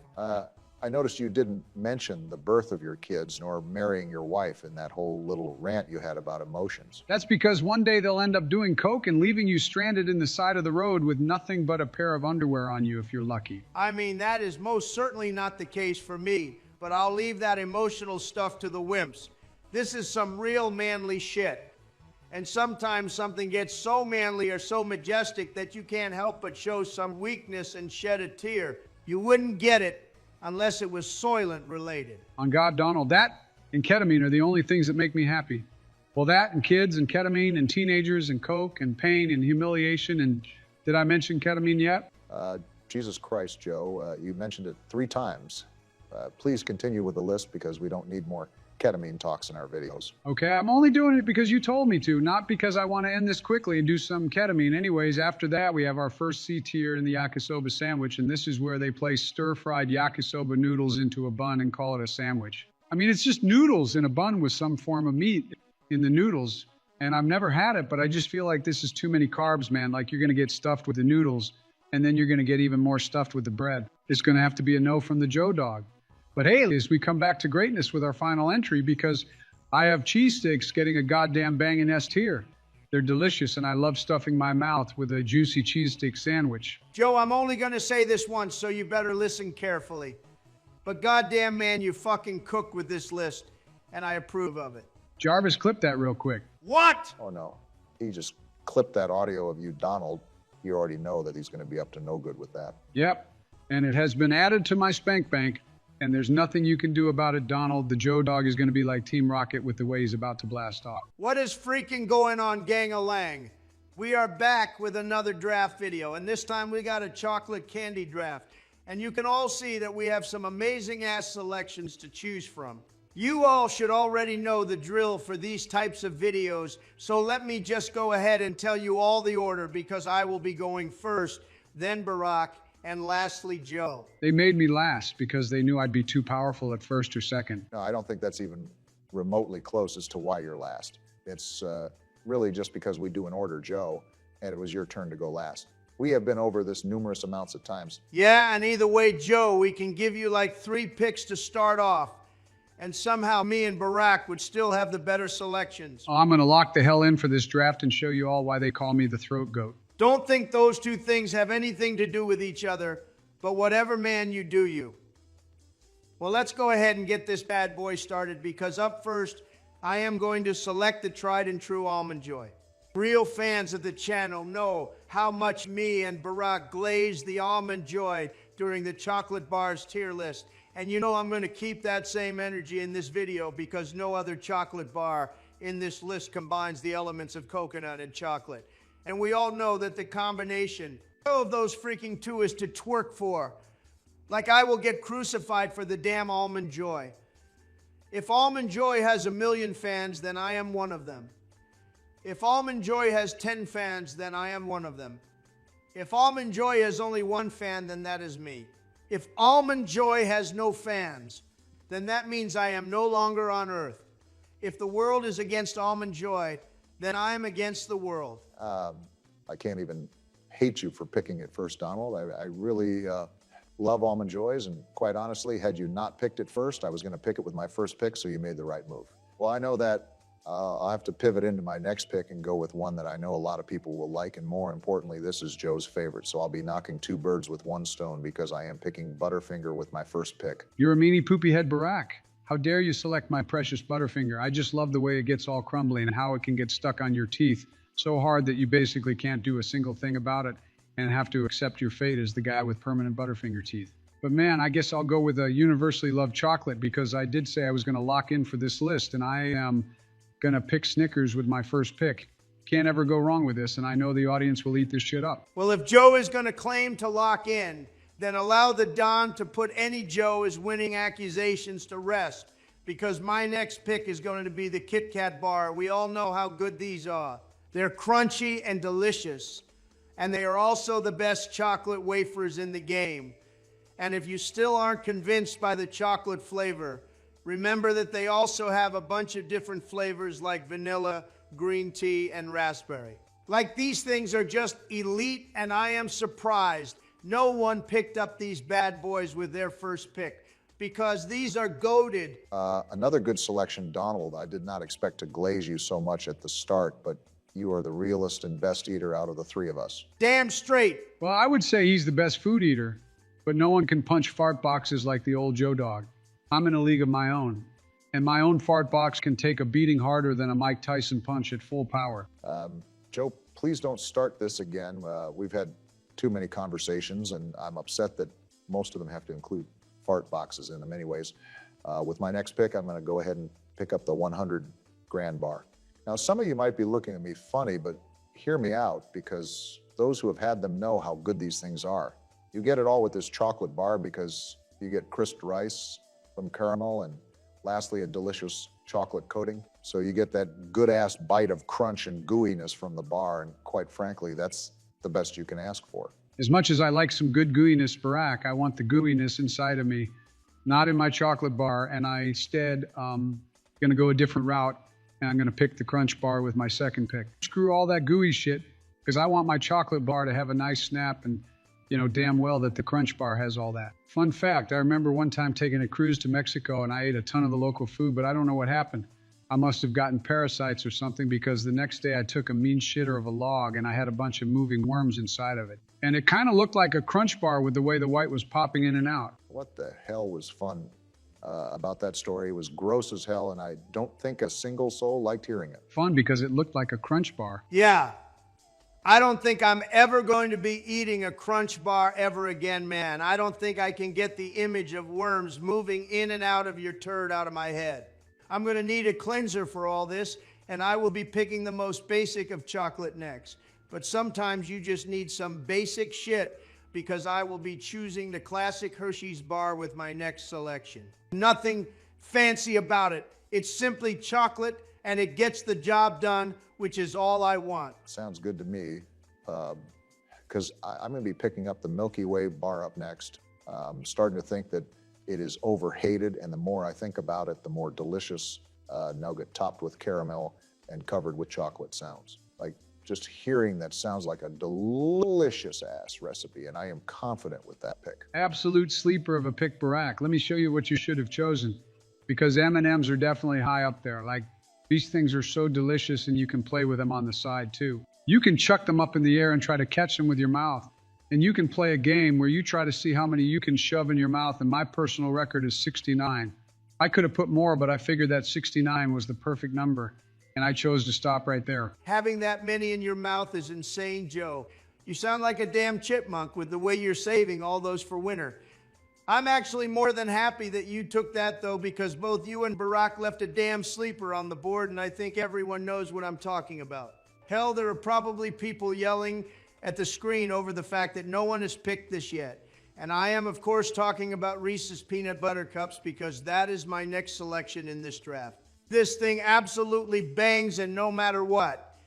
I noticed you didn't mention the birth of your kids nor marrying your wife in that whole little rant you had about emotions. That's because one day they'll end up doing coke and leaving you stranded in the side of the road with nothing but a pair of underwear on you if you're lucky. I mean, that is most certainly not the case for me. but I'll leave that emotional stuff to the wimps. This is some real manly shit. And sometimes something gets so manly or so majestic that you can't help but show some weakness and shed a tear. You wouldn't get it unless it was Soylent related. On God, Donald, that and ketamine are the only things that make me happy. Well, that and kids and ketamine and teenagers and coke and pain and humiliation and did I mention ketamine yet? Jesus Christ, Joe, you mentioned it 3 times. Please continue with the list because we don't need more ketamine talks in our videos. Okay, I'm only doing it because you told me to, not because I want to end this quickly and do some ketamine. Anyways, after that, we have our first C tier in the yakisoba sandwich, and this is where they place stir-fried yakisoba noodles into a bun and call it a sandwich. I mean, it's just noodles in a bun with some form of meat in the noodles, and I've never had it, but I just feel like this is too many carbs, man. Like you're going to get stuffed with the noodles, and then you're going to get even more stuffed with the bread. It's going to have to be a no from the Joe Dog. But hey, as we come back to greatness with our final entry, because I have cheese steaks getting a goddamn banging S tier. They're delicious, and I love stuffing my mouth with a juicy cheese steak sandwich. Joe, I'm only going to say this once, so you better listen carefully. But goddamn, man, you fucking cook with this list, and I approve of it. Jarvis, clip that real quick. What? Oh, no. He just clipped that audio of you, Donald. You already know that he's going to be up to no good with that. Yep, and it has been added to my spank bank. And there's nothing you can do about it, Donald. The Joe Dog is going to be like Team Rocket with the way he's about to blast off. What is freaking going on, gang-a-lang? We are back with another draft video, and this time we got a chocolate candy draft. And you can all see that we have some amazing-ass selections to choose from. You all should already know the drill for these types of videos, so let me just go ahead and tell you all the order because I will be going first, then Barack, and lastly, Joe. They made me last because they knew I'd be too powerful at first or second. No, I don't think that's even remotely close as to why you're last. It's really just because we do an order, Joe, and it was your turn to go last. We have been over this numerous amounts of times. Yeah, and either way, Joe, we can give you like 3 picks to start off, and somehow me and Barack would still have the better selections. Oh, I'm going to lock the hell in for this draft and show you all why they call me the throat goat. Don't think those 2 things have anything to do with each other, but whatever, man, you do you. Well, let's go ahead and get this bad boy started because up first, I am going to select the tried and true Almond Joy. Real fans of the channel know how much me and Barack glazed the Almond Joy during the chocolate bars tier list. And you know I'm going to keep that same energy in this video because no other chocolate bar in this list combines the elements of coconut and chocolate. And we all know that the combination of those freaking 2 is to twerk for. Like I will get crucified for the damn Almond Joy. If Almond Joy has 1 million fans, then I am one of them. If Almond Joy has 10 fans, then I am one of them. If Almond Joy has only 1 fan, then that is me. If Almond Joy has no fans, then that means I am no longer on earth. If the world is against Almond Joy, then I am against the world. I can't even hate you for picking it first, Donald. I really love Almond Joys, and quite honestly, had you not picked it first, I was going to pick it with my first pick, so you made the right move. Well, I know that I'll have to pivot into my next pick and go with one that I know a lot of people will like, and more importantly, this is Joe's favorite, so I'll be knocking 2 birds with 1 stone because I am picking Butterfinger with my first pick. You're a meanie poopy head Barack. How dare you select my precious Butterfinger? I just love the way it gets all crumbly and how it can get stuck on your teeth so hard that you basically can't do a single thing about it and have to accept your fate as the guy with permanent Butterfinger teeth. But man, I guess I'll go with a universally loved chocolate because I did say I was going to lock in for this list, and I am going to pick Snickers with my first pick. Can't ever go wrong with this, and I know the audience will eat this shit up. Well, if Joe is going to claim to lock in, then allow the Don to put any Joe as winning accusations to rest, because my next pick is going to be the Kit Kat bar. We all know how good these are. They're crunchy and delicious, and they are also the best chocolate wafers in the game. And if you still aren't convinced by the chocolate flavor, remember that they also have a bunch of different flavors like vanilla, green tea, and raspberry. Like, these things are just elite, and I am surprised no one picked up these bad boys with their first pick, because these are goated. Another good selection, Donald. I did not expect to glaze you so much at the start, but you are the realest and best eater out of the 3 of us. Damn straight. Well, I would say he's the best food eater, but no one can punch fart boxes like the old Joe Dog. I'm in a league of my own, and my own fart box can take a beating harder than a Mike Tyson punch at full power. Joe, please don't start this again. We've had too many conversations, and I'm upset that most of them have to include fart boxes in them anyways. With my next pick, I'm going to go ahead and pick up the 100 grand bar. Now, some of you might be looking at me funny, but hear me out, because those who have had them know how good these things are. You get it all with this chocolate bar because you get crisped rice from caramel and lastly, a delicious chocolate coating. So you get that good-ass bite of crunch and gooiness from the bar, and quite frankly, that's the best you can ask for. As much as I like some good gooiness, Barack, I want the gooiness inside of me, not in my chocolate bar, and I instead going to go a different route, and I'm going to pick the crunch bar with my second pick. Screw all that gooey shit, because I want my chocolate bar to have a nice snap, and you know damn well that the crunch bar has all that. Fun fact, I remember one time taking a cruise to Mexico and I ate a ton of the local food, but I don't know what happened. I must have gotten parasites or something, because the next day I took a mean shitter of a log and I had a bunch of moving worms inside of it. And it kind of looked like a crunch bar with the way the white was popping in and out. What the hell was fun about that story? It was gross as hell, and I don't think a single soul liked hearing it. Fun because it looked like a crunch bar. Yeah. I don't think I'm ever going to be eating a crunch bar ever again, man. I don't think I can get the image of worms moving in and out of your turd out of my head. I'm going to need a cleanser for all this, and I will be picking the most basic of chocolate next. But sometimes you just need some basic shit, because I will be choosing the classic Hershey's bar with my next selection. Nothing fancy about it. It's simply chocolate, and it gets the job done, which is all I want. Sounds good to me, because I'm going to be picking up the Milky Way bar up next. I'm starting to think that it is overhated, and the more I think about it, the more delicious nugget topped with caramel and covered with chocolate sounds. Like, just hearing that sounds like a delicious ass recipe, and I am confident with that pick. Absolute sleeper of a pick, Barack. Let me show you what you should have chosen, because M&Ms are definitely high up there. Like, these things are so delicious, and you can play with them on the side too. You can chuck them up in the air and try to catch them with your mouth. And you can play a game where you try to see how many you can shove in your mouth, and my personal record is 69. I could have put more, but I figured that 69 was the perfect number, and I chose to stop right there. Having that many in your mouth is insane, Joe. You sound like a damn chipmunk with the way you're saving all those for winter. I'm actually more than happy that you took that, though, because both you and Barack left a damn sleeper on the board, and I think everyone knows what I'm talking about. Hell, there are probably people yelling at the screen over the fact that no one has picked this yet. And I am, of course, talking about Reese's Peanut Butter Cups, because that is my next selection in this draft. This thing absolutely bangs, and no matter what.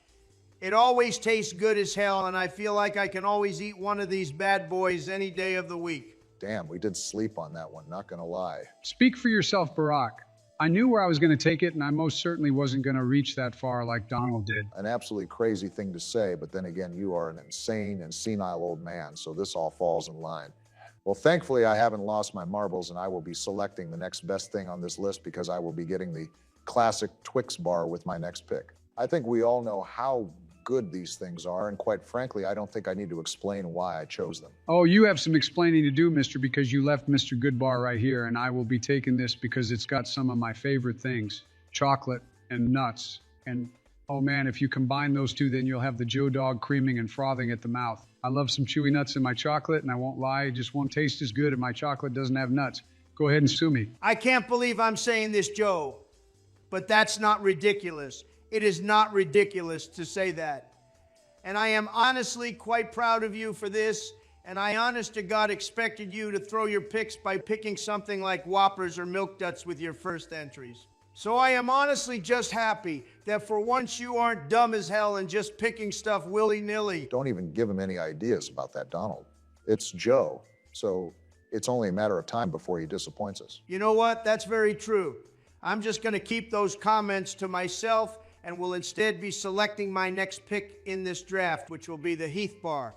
It always tastes good as hell, and I feel like I can always eat one of these bad boys any day of the week. Damn, we did sleep on that one, not gonna lie. Speak for yourself, Barack. I knew where I was going to take it, and I most certainly wasn't going to reach that far like Donald did. An absolutely crazy thing to say, but then again, you are an insane and senile old man, so this all falls in line. Well, thankfully, I haven't lost my marbles, and I will be selecting the next best thing on this list, because I will be getting the classic Twix bar with my next pick. I think we all know how good these things are, and quite frankly, I don't think I need to explain why I chose them. Oh, you have some explaining to do, mister, because you left Mr. Goodbar right here, and I will be taking this because it's got some of my favorite things, chocolate and nuts. And oh man, if you combine those two, then you'll have the Joe Dog creaming and frothing at the mouth. I love some chewy nuts in my chocolate, and I won't lie, it just won't taste as good if my chocolate doesn't have nuts. Go ahead and sue me. I can't believe I'm saying this, Joe, but that's not ridiculous. It is not ridiculous to say that. And I am honestly quite proud of you for this, and I honest to God expected you to throw your picks by picking something like Whoppers or Milk Duds with your first entries. So I am honestly just happy that for once you aren't dumb as hell and just picking stuff willy-nilly. Don't even give him any ideas about that, Donald. It's Joe, so it's only a matter of time before he disappoints us. You know what? That's very true. I'm just going to keep those comments to myself, and will instead be selecting my next pick in this draft, which will be the Heath Bar,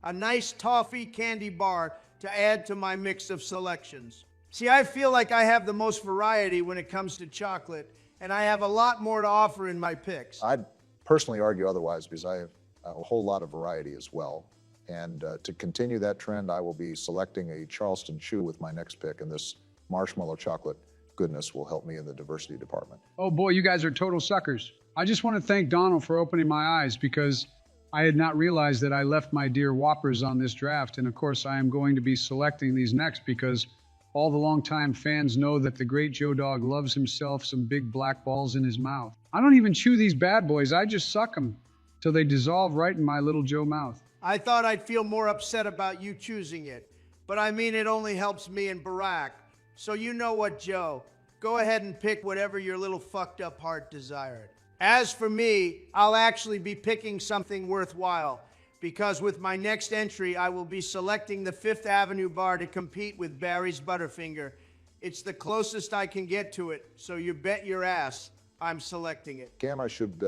a nice toffee candy bar to add to my mix of selections. See, I feel like I have the most variety when it comes to chocolate, and I have a lot more to offer in my picks. I'd personally argue otherwise, because I have a whole lot of variety as well. And to continue that trend, I will be selecting a Charleston Chew with my next pick, and this marshmallow chocolate goodness will help me in the diversity department. Oh boy, you guys are total suckers. I just want to thank Donald for opening my eyes because I had not realized that I left my dear Whoppers on this draft. And of course, I am going to be selecting these next because all the longtime fans know that the great Joe Dog loves himself some big black balls in his mouth. I don't even chew these bad boys. I just suck them till they dissolve right in my little Joe mouth. I thought I'd feel more upset about you choosing it, but I mean it only helps me and Barack. So you know what, Joe? Go ahead and pick whatever your little fucked up heart desired. As for me, I'll actually be picking something worthwhile, because with my next entry, I will be selecting the Fifth Avenue bar to compete with Barry's Butterfinger. It's the closest I can get to it, so you bet your ass I'm selecting it. Cam, I should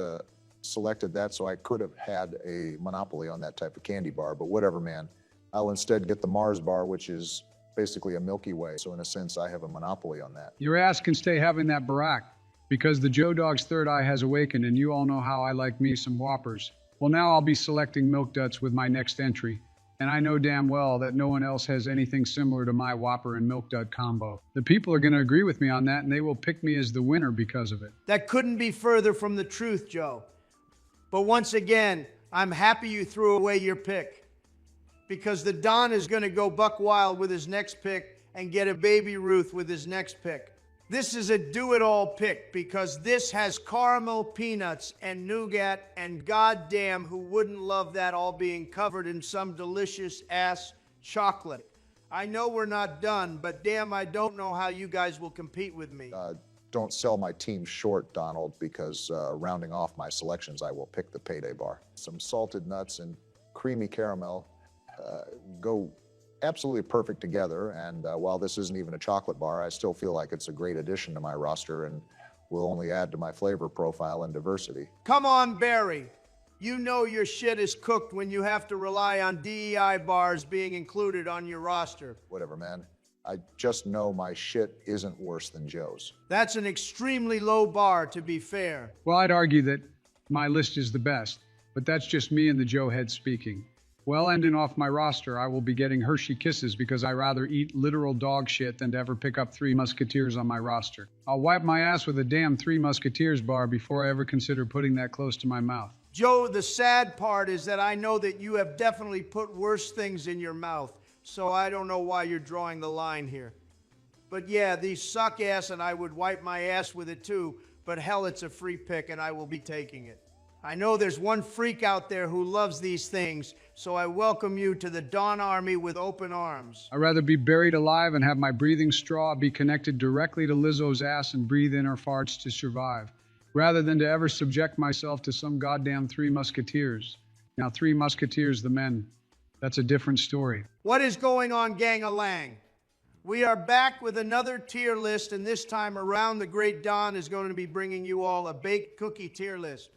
selected that so I could have had a monopoly on that type of candy bar, but whatever, man. I'll instead get the Mars bar, which is basically a Milky Way. So in a sense, I have a monopoly on that. Your ass can stay having that Barack because the Joe Dog's third eye has awakened and you all know how I like me some Whoppers. Well, now I'll be selecting Milk Duds with my next entry. And I know damn well that no one else has anything similar to my Whopper and Milk Dud combo. The people are going to agree with me on that and they will pick me as the winner because of it. That couldn't be further from the truth, Joe. But once again, I'm happy you threw away your pick, because the Don is going to go buck wild with his next pick and get a Baby Ruth with his next pick. This is a do-it-all pick because this has caramel peanuts and nougat, and goddamn, who wouldn't love that all being covered in some delicious ass chocolate. I know we're not done, but damn, I don't know how you guys will compete with me. Don't sell my team short, Donald, because rounding off my selections, I will pick the Payday bar. Some salted nuts and creamy caramel go absolutely perfect together, and while this isn't even a chocolate bar, I still feel like it's a great addition to my roster and will only add to my flavor profile and diversity. Come on, Barry. You know your shit is cooked when you have to rely on DEI bars being included on your roster. Whatever, man. I just know my shit isn't worse than Joe's. That's an extremely low bar, to be fair. Well, I'd argue that my list is the best, but that's just me and the Joe head speaking. Well, ending off my roster, I will be getting Hershey Kisses because I rather eat literal dog shit than to ever pick up Three Musketeers on my roster. I'll wipe my ass with a damn Three Musketeers bar before I ever consider putting that close to my mouth. Joe, the sad part is that I know that you have definitely put worse things in your mouth, so I don't know why you're drawing the line here. But yeah, these suck ass and I would wipe my ass with it too, but hell, it's a free pick and I will be taking it. I know there's one freak out there who loves these things, so I welcome you to the Dawn Army with open arms. I'd rather be buried alive and have my breathing straw be connected directly to Lizzo's ass and breathe in her farts to survive, rather than to ever subject myself to some goddamn Three Musketeers. Now, Three Musketeers, the men, that's a different story. What is going on, gang-a-lang? We are back with another tier list, and this time around, the great Don is going to be bringing you all a baked cookie tier list.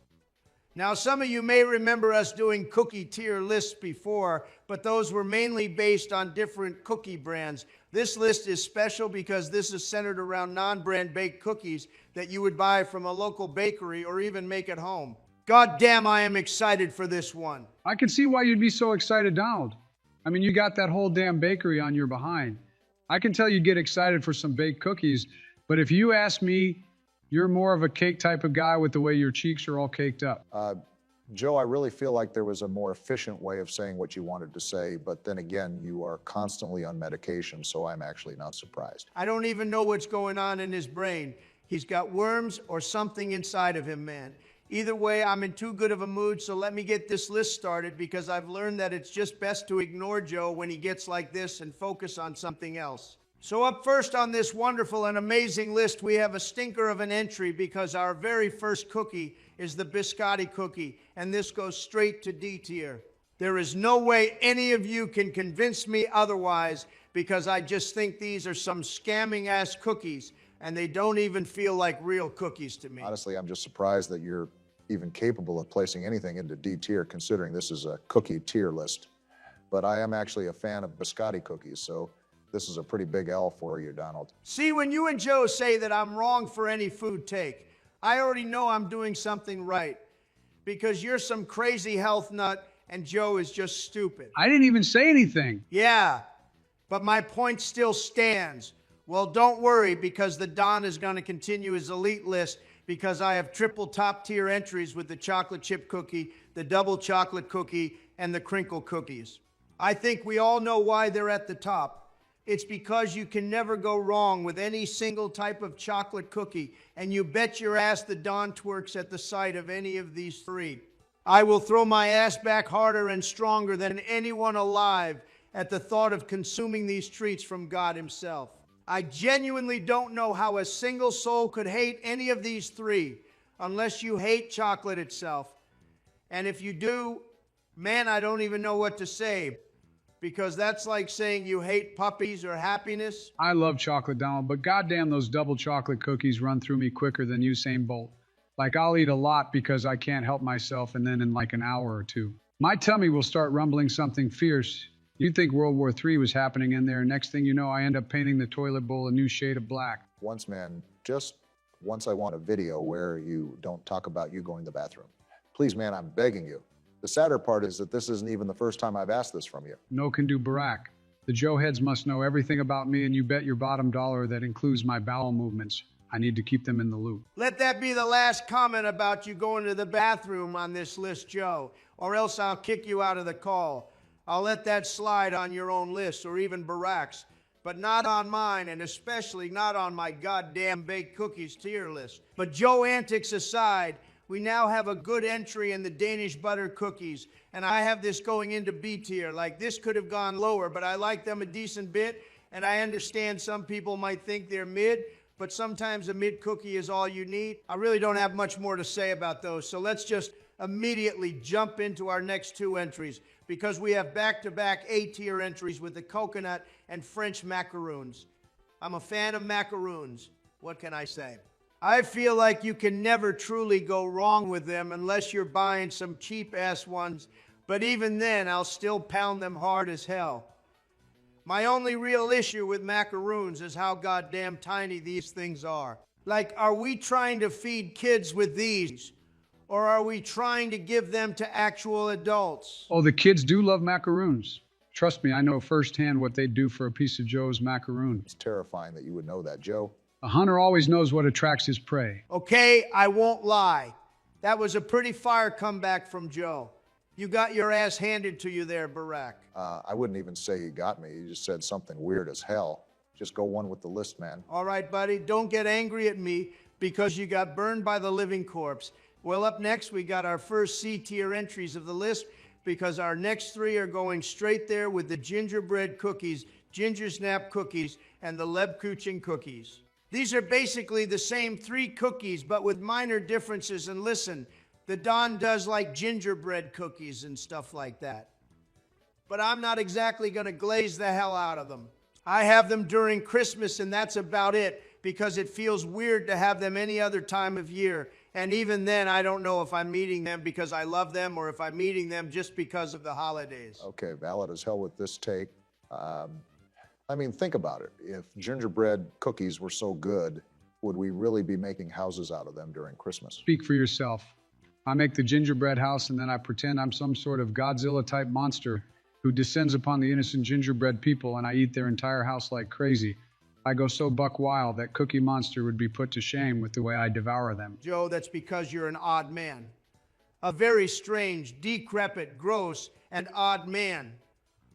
Now, some of you may remember us doing cookie tier lists before, but those were mainly based on different cookie brands. This list is special because this is centered around non-brand baked cookies that you would buy from a local bakery or even make at home. God damn, I am excited for this one. I can see why you'd be so excited, Donald. I mean, you got that whole damn bakery on your behind. I can tell you'd get excited for some baked cookies, but if you ask me, you're more of a cake type of guy with the way your cheeks are all caked up. Joe, I really feel like there was a more efficient way of saying what you wanted to say, but then again, you are constantly on medication, so I'm actually not surprised. I don't even know what's going on in his brain. He's got worms or something inside of him, man. Either way, I'm in too good of a mood, so let me get this list started because I've learned that it's just best to ignore Joe when he gets like this and focus on something else. So up first on this wonderful and amazing list, we have a stinker of an entry because our very first cookie is the biscotti cookie, and this goes straight to D tier. There is no way any of you can convince me otherwise because I just think these are some scamming ass cookies and they don't even feel like real cookies to me. Honestly, I'm just surprised that you're even capable of placing anything into D tier considering this is a cookie tier list. But I am actually a fan of biscotti cookies, so this is a pretty big L for you, Donald. See, when you and Joe say that I'm wrong for any food take, I already know I'm doing something right because you're some crazy health nut and Joe is just stupid. I didn't even say anything. Yeah, but my point still stands. Well, don't worry, because the Don is going to continue his elite list, because I have triple top tier entries with the chocolate chip cookie, the double chocolate cookie, and the crinkle cookies. I think we all know why they're at the top. It's because you can never go wrong with any single type of chocolate cookie, and you bet your ass the Don twerks at the sight of any of these three. I will throw my ass back harder and stronger than anyone alive at the thought of consuming these treats from God himself. I genuinely don't know how a single soul could hate any of these three unless you hate chocolate itself. And if you do, man, I don't even know what to say, because that's like saying you hate puppies or happiness. I love chocolate, Donald, but goddamn, those double chocolate cookies run through me quicker than Usain Bolt. Like, I'll eat a lot because I can't help myself, and then in like an hour or two, my tummy will start rumbling something fierce. You'd think World War III was happening in there. Next thing you know, I end up painting the toilet bowl a new shade of black. Once, man, just once I want a video where you don't talk about you going to the bathroom. Please, man, I'm begging you. The sadder part is that this isn't even the first time I've asked this from you. No can do, Barack. The Joe heads must know everything about me, and you bet your bottom dollar that includes my bowel movements. I need to keep them in the loop. Let that be the last comment about you going to the bathroom on this list, Joe, or else I'll kick you out of the call. I'll let that slide on your own list, or even Barack's, but not on mine, and especially not on my goddamn baked cookies tier list. But Joe antics aside, we now have a good entry in the Danish butter cookies, and I have this going into B tier. Like, this could have gone lower, but I like them a decent bit, and I understand some people might think they're mid, but sometimes a mid cookie is all you need. I really don't have much more to say about those, so let's just immediately jump into our next two entries, because we have back-to-back A-tier entries with the coconut and French macaroons. I'm a fan of macaroons. What can I say? I feel like you can never truly go wrong with them unless you're buying some cheap-ass ones, but even then, I'll still pound them hard as hell. My only real issue with macaroons is how goddamn tiny these things are. Like, are we trying to feed kids with these? Or are we trying to give them to actual adults? Oh, the kids do love macaroons. Trust me, I know firsthand what they'd do for a piece of Joe's macaroon. It's terrifying that you would know that, Joe. A hunter always knows what attracts his prey. Okay, I won't lie. That was a pretty fire comeback from Joe. You got your ass handed to you there, Barack. I wouldn't even say you got me. You just said something weird as hell. Just go one with the list, man. All right, buddy, don't get angry at me because you got burned by the living corpse. Well, up next, we got our first C-tier entries of the list, because our next three are going straight there with the gingerbread cookies, ginger snap cookies, and the Lebkuchen cookies. These are basically the same three cookies, but with minor differences. And listen, the Don does like gingerbread cookies and stuff like that. But I'm not exactly going to glaze the hell out of them. I have them during Christmas, and that's about it, because it feels weird to have them any other time of year. And even then, I don't know if I'm eating them because I love them or if I'm eating them just because of the holidays. Okay, valid as hell with this take. I mean, think about it. If gingerbread cookies were so good, would we really be making houses out of them during Christmas? Speak for yourself. I make the gingerbread house, and then I pretend I'm some sort of Godzilla-type monster who descends upon the innocent gingerbread people, and I eat their entire house like crazy. I go so buck wild that Cookie Monster would be put to shame with the way I devour them. Joe, that's because you're an odd man. A very strange, decrepit, gross, and odd man.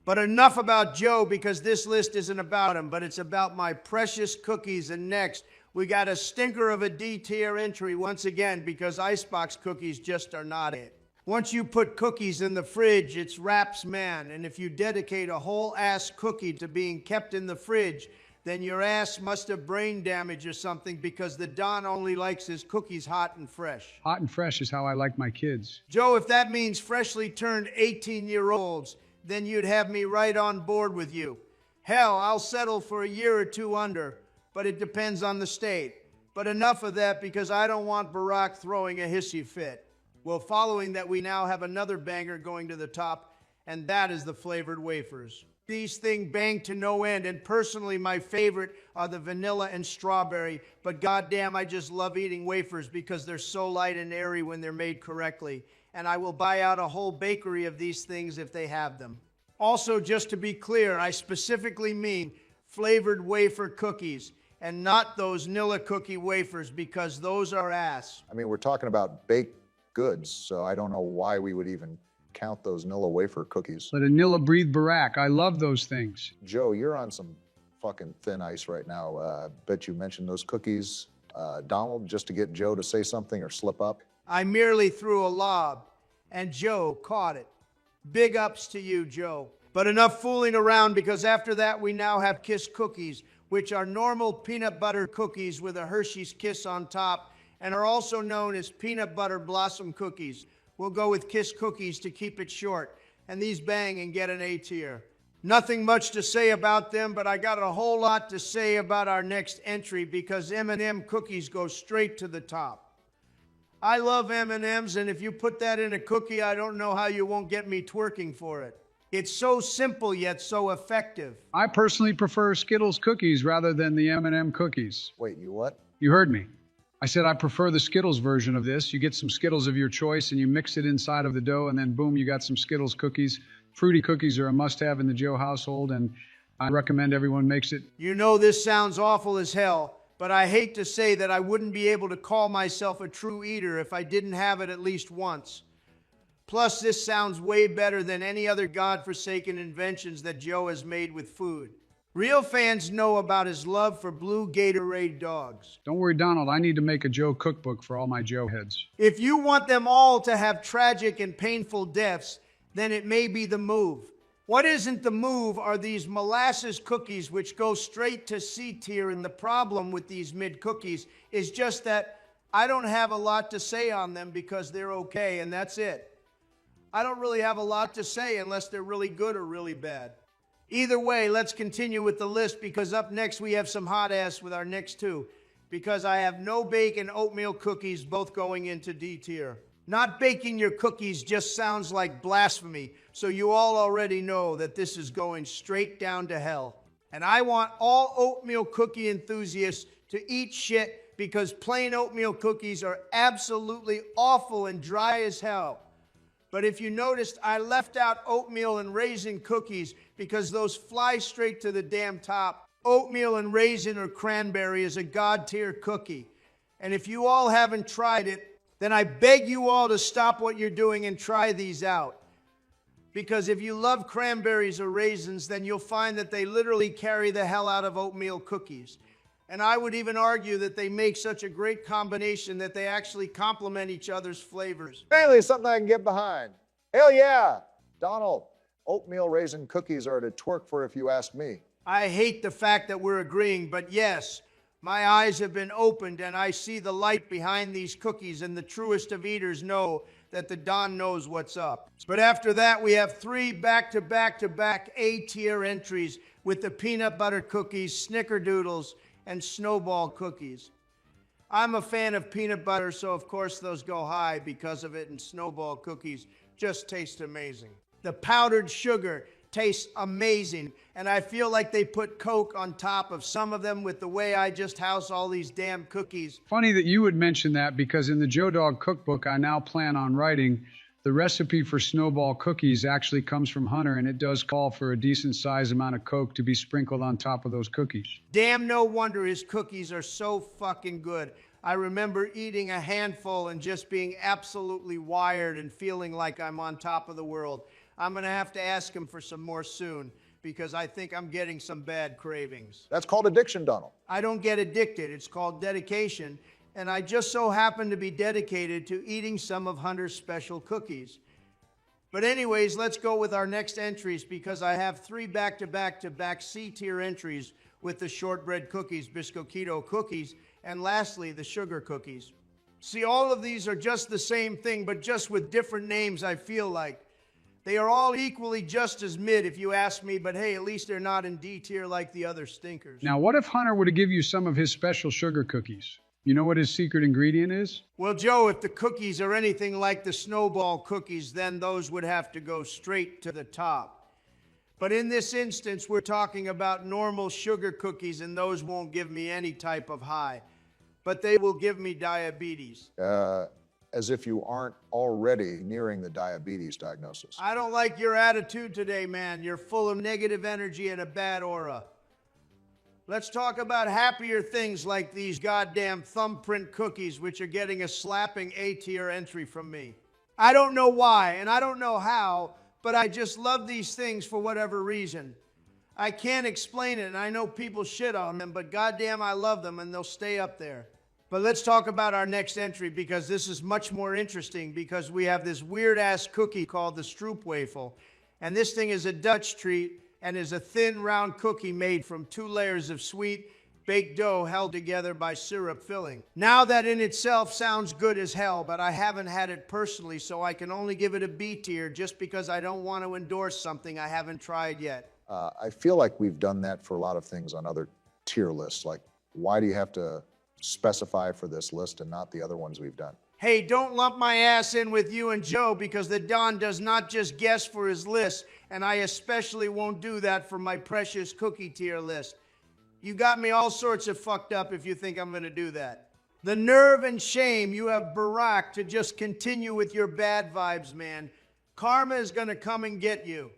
But enough about Joe, because this list isn't about him, but it's about my precious cookies. And next, we got a stinker of a D-tier entry once again, because Icebox cookies just are not it. Once you put cookies in the fridge, it's wraps, man. And if you dedicate a whole ass cookie to being kept in the fridge, then your ass must have brain damage or something, because the Don only likes his cookies hot and fresh. Hot and fresh is how I like my kids. Joe, if that means freshly turned 18-year-olds, then you'd have me right on board with you. Hell, I'll settle for a year or two under, but it depends on the state. But enough of that, because I don't want Barack throwing a hissy fit. Well, following that, we now have another banger going to the top, and that is the flavored wafers. These things bang to no end, and personally my favorite are the vanilla and strawberry, but goddamn, I just love eating wafers because they're so light and airy when they're made correctly, and I will buy out a whole bakery of these things if they have them. Also, just to be clear, I specifically mean flavored wafer cookies, and not those Nilla cookie wafers, because those are ass. I mean, we're talking about baked goods, so I don't know why we would even count those Nilla wafer cookies. Let a Nilla breathe Barack. I love those things. Joe, you're on some fucking thin ice right now. Bet you mentioned those cookies, Donald, just to get Joe to say something or slip up. I merely threw a lob, and Joe caught it. Big ups to you, Joe. But enough fooling around, because after that we now have Kiss cookies, which are normal peanut butter cookies with a Hershey's Kiss on top, and are also known as peanut butter blossom cookies. We'll go with Kiss cookies to keep it short, and these bang and get an A tier. Nothing much to say about them, but I got a whole lot to say about our next entry, because M&M cookies go straight to the top. I love M&Ms, and if you put that in a cookie, I don't know how you won't get me twerking for it. It's so simple yet so effective. I personally prefer Skittles cookies rather than the M&M cookies. Wait, you what? You heard me. I said I prefer the Skittles version of this. You get some Skittles of your choice and you mix it inside of the dough, and then boom, you got some Skittles cookies. Fruity cookies are a must-have in the Joe household, and I recommend everyone makes it. You know this sounds awful as hell, but I hate to say that I wouldn't be able to call myself a true eater if I didn't have it at least once. Plus, this sounds way better than any other godforsaken inventions that Joe has made with food. Real fans know about his love for blue Gatorade dogs. Don't worry, Donald, I need to make a Joe cookbook for all my Joe heads. If you want them all to have tragic and painful deaths, then it may be the move. What isn't the move are these molasses cookies, which go straight to C tier, and the problem with these mid cookies is just that I don't have a lot to say on them because they're okay, and that's it. I don't really have a lot to say unless they're really good or really bad. Either way, let's continue with the list, because up next we have some hot ass with our next two, because I have no bake and oatmeal cookies, both going into D tier. Not baking your cookies just sounds like blasphemy, so you all already know that this is going straight down to hell. And I want all oatmeal cookie enthusiasts to eat shit, because plain oatmeal cookies are absolutely awful and dry as hell. But if you noticed, I left out oatmeal and raisin cookies because those fly straight to the damn top. Oatmeal and raisin or cranberry is a god tier cookie. And if you all haven't tried it, then I beg you all to stop what you're doing and try these out. Because if you love cranberries or raisins, then you'll find that they literally carry the hell out of oatmeal cookies. And I would even argue that they make such a great combination that they actually complement each other's flavors. Fraile, something I can get behind. Hell yeah! Donald, oatmeal raisin cookies are to twerk for if you ask me. I hate the fact that we're agreeing, but yes, my eyes have been opened and I see the light behind these cookies, and the truest of eaters know that the Don knows what's up. But after that, we have three back-to-back A-tier entries with the peanut butter cookies, snickerdoodles, and snowball cookies. I'm a fan of peanut butter, so of course those go high because of it, and snowball cookies just taste amazing. The powdered sugar tastes amazing, and I feel like they put Coke on top of some of them with the way I just house all these damn cookies. Funny that you would mention that, because in the Joe Dog cookbook I now plan on writing, the recipe for snowball cookies actually comes from Hunter, and it does call for a decent sized amount of Coke to be sprinkled on top of those cookies. Damn, no wonder his cookies are so fucking good. I remember eating a handful and just being absolutely wired and feeling like I'm on top of the world. I'm gonna have to ask him for some more soon, because I think I'm getting some bad cravings. That's called addiction, Donald. I don't get addicted, it's called dedication. And I just so happen to be dedicated to eating some of Hunter's special cookies. But anyways, let's go with our next entries, because I have three back-to-back C-tier entries with the shortbread cookies, biscoquito cookies, and lastly, the sugar cookies. See, all of these are just the same thing, but just with different names, I feel like. They are all equally just as mid, if you ask me, but hey, at least they're not in D tier like the other stinkers. Now, what if Hunter were to give you some of his special sugar cookies? You know what his secret ingredient is? Well, Joe, if the cookies are anything like the snowball cookies, then those would have to go straight to the top. But in this instance, we're talking about normal sugar cookies, and those won't give me any type of high. But they will give me diabetes. As if you aren't already nearing the diabetes diagnosis. I don't like your attitude today, man. You're full of negative energy and a bad aura. Let's talk about happier things like these goddamn thumbprint cookies, which are getting a slapping A-tier entry from me. I don't know why, and I don't know how, but I just love these things for whatever reason. I can't explain it, and I know people shit on them, but goddamn, I love them, and they'll stay up there. But let's talk about our next entry, because this is much more interesting, because we have this weird-ass cookie called the Stroopwafel, and this thing is a Dutch treat, and is a thin, round cookie made from 2 layers of sweet, baked dough held together by syrup filling. Now that in itself sounds good as hell, but I haven't had it personally, so I can only give it a B tier just because I don't want to endorse something I haven't tried yet. I feel like we've done that for a lot of things on other tier lists. Like, why do you have to specify for this list and not the other ones we've done? Hey, don't lump my ass in with you and Joe, because the Don does not just guess for his list, and I especially won't do that for my precious cookie tier list. You got me all sorts of fucked up if you think I'm gonna do that. The nerve and shame you have, Barack, to just continue with your bad vibes, man. Karma is gonna come and get you.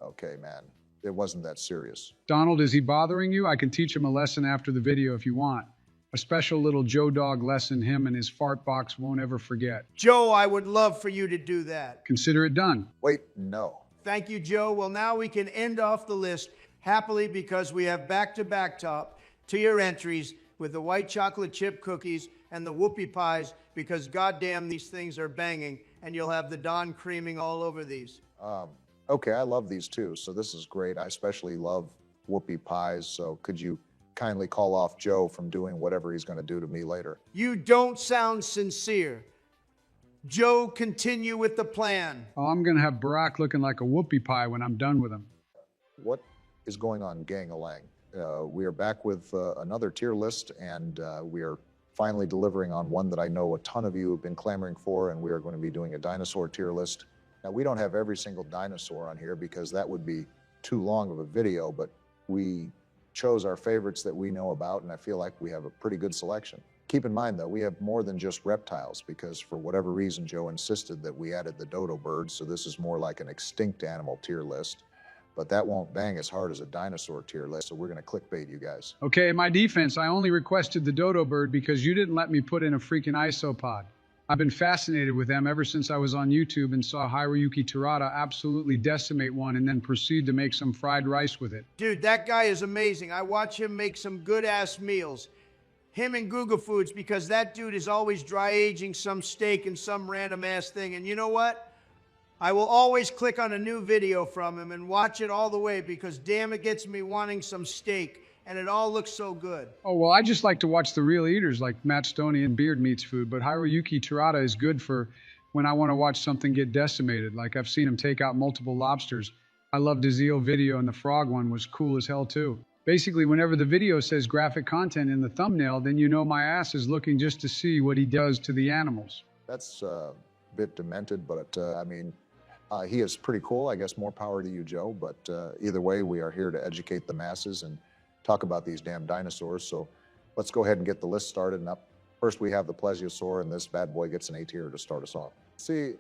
Okay, man. It wasn't that serious. Donald, is he bothering you? I can teach him a lesson after the video if you want. A special little Joe Dog lesson him and his fart box won't ever forget. Joe, I would love for you to do that. Consider it done. Wait, no. Thank you, Joe. Well, now we can end off the list happily, because we have back-to-back top tier entries with the white chocolate chip cookies and the whoopie pies, because goddamn these things are banging, and you'll have the Don creaming all over these. Okay, I love these too, so this is great. I especially love whoopie pies, so could you kindly call off Joe from doing whatever he's going to do to me later? You don't sound sincere. Joe, continue with the plan. Oh, I'm going to have Barack looking like a whoopie pie when I'm done with him. What is going on, gang-a-lang? We are back with another tier list, and we are finally delivering on one that I know a ton of you have been clamoring for, and we are going to be doing a dinosaur tier list. Now, we don't have every single dinosaur on here because that would be too long of a video, but we chose our favorites that we know about, and I feel like we have a pretty good selection. Keep in mind, though, we have more than just reptiles, because for whatever reason, Joe insisted that we added the dodo bird, so this is more like an extinct animal tier list. But that won't bang as hard as a dinosaur tier list, so we're going to clickbait you guys. Okay, in my defense, I only requested the dodo bird because you didn't let me put in a freaking isopod. I've been fascinated with them ever since I was on YouTube and saw Hiroyuki Terada absolutely decimate one and then proceed to make some fried rice with it. Dude, that guy is amazing. I watch him make some good-ass meals. Him and Google Foods, because that dude is always dry aging some steak and some random ass thing. And you know what? I will always click on a new video from him and watch it all the way, because damn, it gets me wanting some steak, and it all looks so good. Oh, well, I just like to watch the real eaters like Matt Stoney and Beard Meats Food, but Hiroyuki Terada is good for when I want to watch something get decimated. Like, I've seen him take out multiple lobsters. I loved his eel video, and the frog one was cool as hell too. Basically, whenever the video says graphic content in the thumbnail, then you know my ass is looking just to see what he does to the animals. That's a bit demented, but I mean, he is pretty cool. I guess more power to you, Joe. But either way, we are here to educate the masses and talk about these damn dinosaurs. So let's go ahead and get the list started. And up first, we have the plesiosaur, and this bad boy gets an A tier to start us off. See,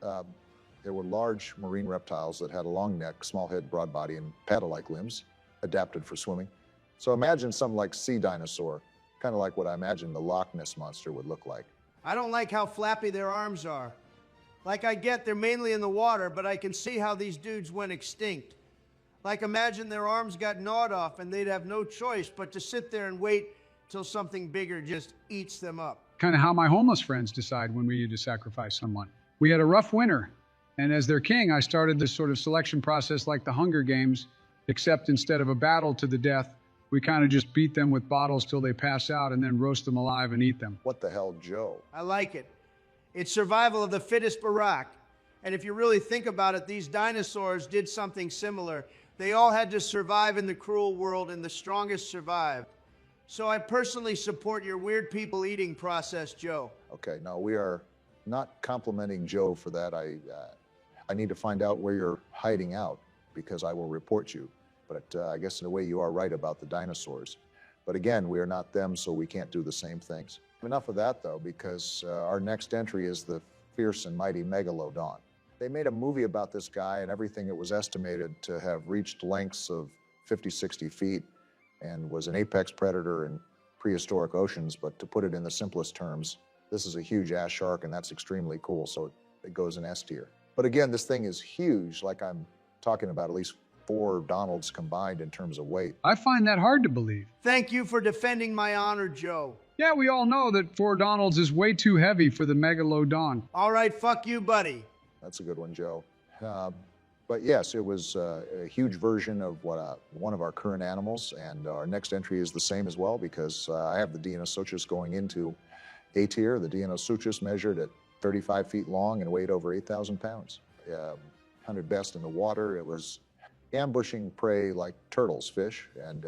there were large marine reptiles that had a long neck, small head, broad body, and paddle-like limbs, adapted for swimming. So imagine something like sea dinosaur, kind of like what I imagine the Loch Ness monster would look like. I don't like how flappy their arms are. Like, I get they're mainly in the water, but I can see how these dudes went extinct. Like, imagine their arms got gnawed off and they'd have no choice but to sit there and wait till something bigger just eats them up. Kind of how my homeless friends decide when we need to sacrifice someone. We had a rough winter, and as their king, I started this sort of selection process like the Hunger Games, except instead of a battle to the death, we kind of just beat them with bottles till they pass out and then roast them alive and eat them. What the hell, Joe? I like it. It's survival of the fittest, Barack. And if you really think about it, these dinosaurs did something similar. They all had to survive in the cruel world, and the strongest survived. So I personally support your weird people eating process, Joe. Okay, no, we are not complimenting Joe for that. I need to find out where you're hiding out, because I will report you. But I guess in a way you are right about the dinosaurs. But again, we are not them, so we can't do the same things. Enough of that, though, because our next entry is the fierce and mighty Megalodon. They made a movie about this guy, and everything, it was estimated to have reached lengths of 50, 60 feet. and was an apex predator in prehistoric oceans. But to put it in the simplest terms, this is a huge ass shark, and that's extremely cool. So it goes in S tier. But again, this thing is huge. Like, I'm talking about at least 4 Donalds combined in terms of weight. I find that hard to believe. Thank you for defending my honor, Joe. Yeah, we all know that 4 Donalds is way too heavy for the Megalodon. All right, fuck you, buddy. That's a good one, Joe. But yes, it was a huge version of one of our current animals, and our next entry is the same as well, because I have the Deinosuchus going into A tier. The Deinosuchus measured at 35 feet long and weighed over 8,000 pounds. Hunted best in the water. It was ambushing prey like turtles, fish, and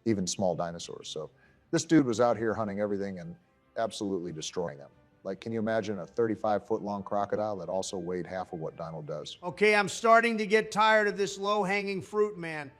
even small dinosaurs. So this dude was out here hunting everything and absolutely destroying them. Like, can you imagine a 35-foot-long crocodile that also weighed half of what Donald does? Okay, I'm starting to get tired of this low-hanging fruit, man.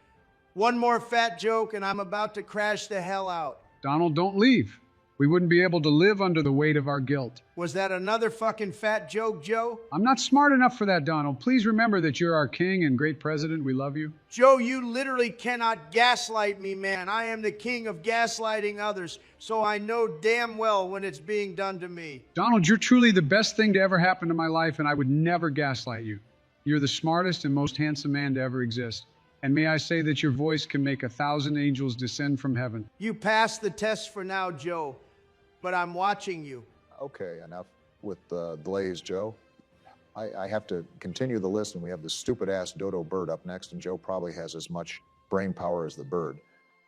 One more fat joke and I'm about to crash the hell out. Donald, don't leave. We wouldn't be able to live under the weight of our guilt. Was that another fucking fat joke, Joe? I'm not smart enough for that, Donald. Please remember that you're our king and great president. We love you. Joe, you literally cannot gaslight me, man. I am the king of gaslighting others, so I know damn well when it's being done to me. Donald, you're truly the best thing to ever happen to my life, and I would never gaslight you. You're the smartest and most handsome man to ever exist. And may I say that your voice can make 1,000 angels descend from heaven. You passed the test for now, Joe, but I'm watching you. Okay, enough with the delays, Joe. I have to continue the list, and we have the stupid-ass dodo bird up next, and Joe probably has as much brain power as the bird.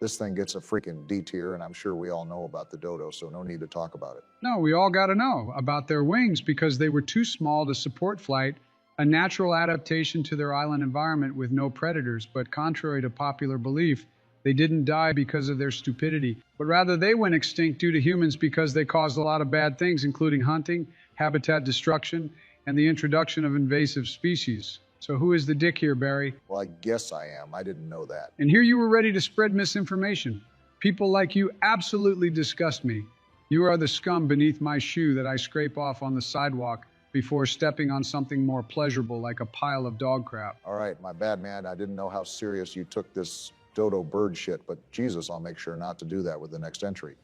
This thing gets a freaking D tier, and I'm sure we all know about the dodo, so no need to talk about it. No, we all got to know about their wings because they were too small to support flight, a natural adaptation to their island environment with no predators, but contrary to popular belief, they didn't die because of their stupidity, but rather they went extinct due to humans because they caused a lot of bad things, including hunting, habitat destruction, and the introduction of invasive species. So who is the dick here, Barry? Well, I guess I am. I didn't know that. And here you were ready to spread misinformation. People like you absolutely disgust me. You are the scum beneath my shoe that I scrape off on the sidewalk before stepping on something more pleasurable like a pile of dog crap. All right, my bad, man. I didn't know how serious you took this dodo bird shit, but Jesus, I'll make sure not to do that with the next entry.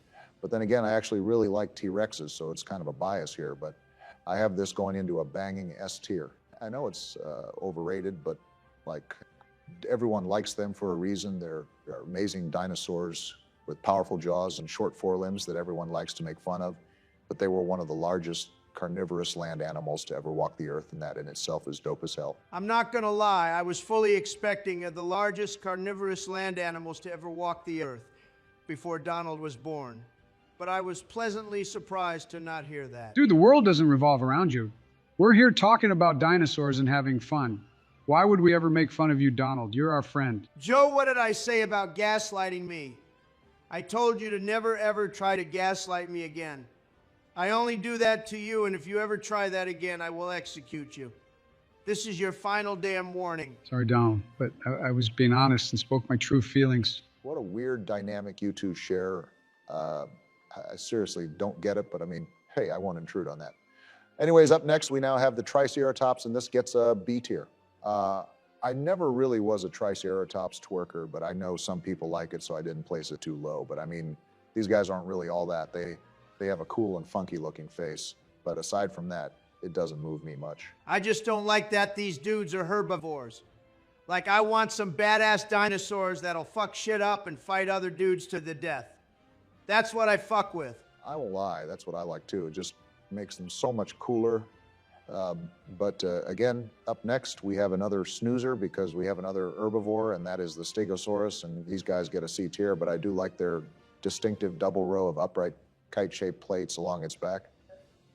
But then again, I actually really like T-Rexes, so it's kind of a bias here, but I have this going into a banging S tier. I know it's overrated, but like, everyone likes them for a reason. They're amazing dinosaurs with powerful jaws and short forelimbs that everyone likes to make fun of, but they were one of the largest carnivorous land animals to ever walk the earth, and that in itself is dope as hell. I'm not gonna lie, I was fully expecting the largest carnivorous land animals to ever walk the earth before Donald was born. But I was pleasantly surprised to not hear that. Dude, the world doesn't revolve around you. We're here talking about dinosaurs and having fun. Why would we ever make fun of you, Donald? You're our friend. Joe, what did I say about gaslighting me? I told you to never ever try to gaslight me again. I only do that to you, and if you ever try that again, I will execute you. This is your final damn warning. Sorry, Donald, but I was being honest and spoke my true feelings. What a weird dynamic you two share. I seriously don't get it, but I mean, hey, I won't intrude on that. Anyways, up next, we now have the Triceratops, and this gets a B tier. I never really was a Triceratops twerker, but I know some people like it, so I didn't place it too low. But I mean, these guys aren't really all that. They have a cool and funky looking face, but aside from that, it doesn't move me much. I just don't like that these dudes are herbivores. Like, I want some badass dinosaurs that'll fuck shit up and fight other dudes to the death. That's what I fuck with. I won't lie, that's what I like too. It just makes them so much cooler. But again, up next, we have another snoozer because we have another herbivore, and that is the Stegosaurus, and these guys get a C tier, but I do like their distinctive double row of upright kite-shaped plates along its back.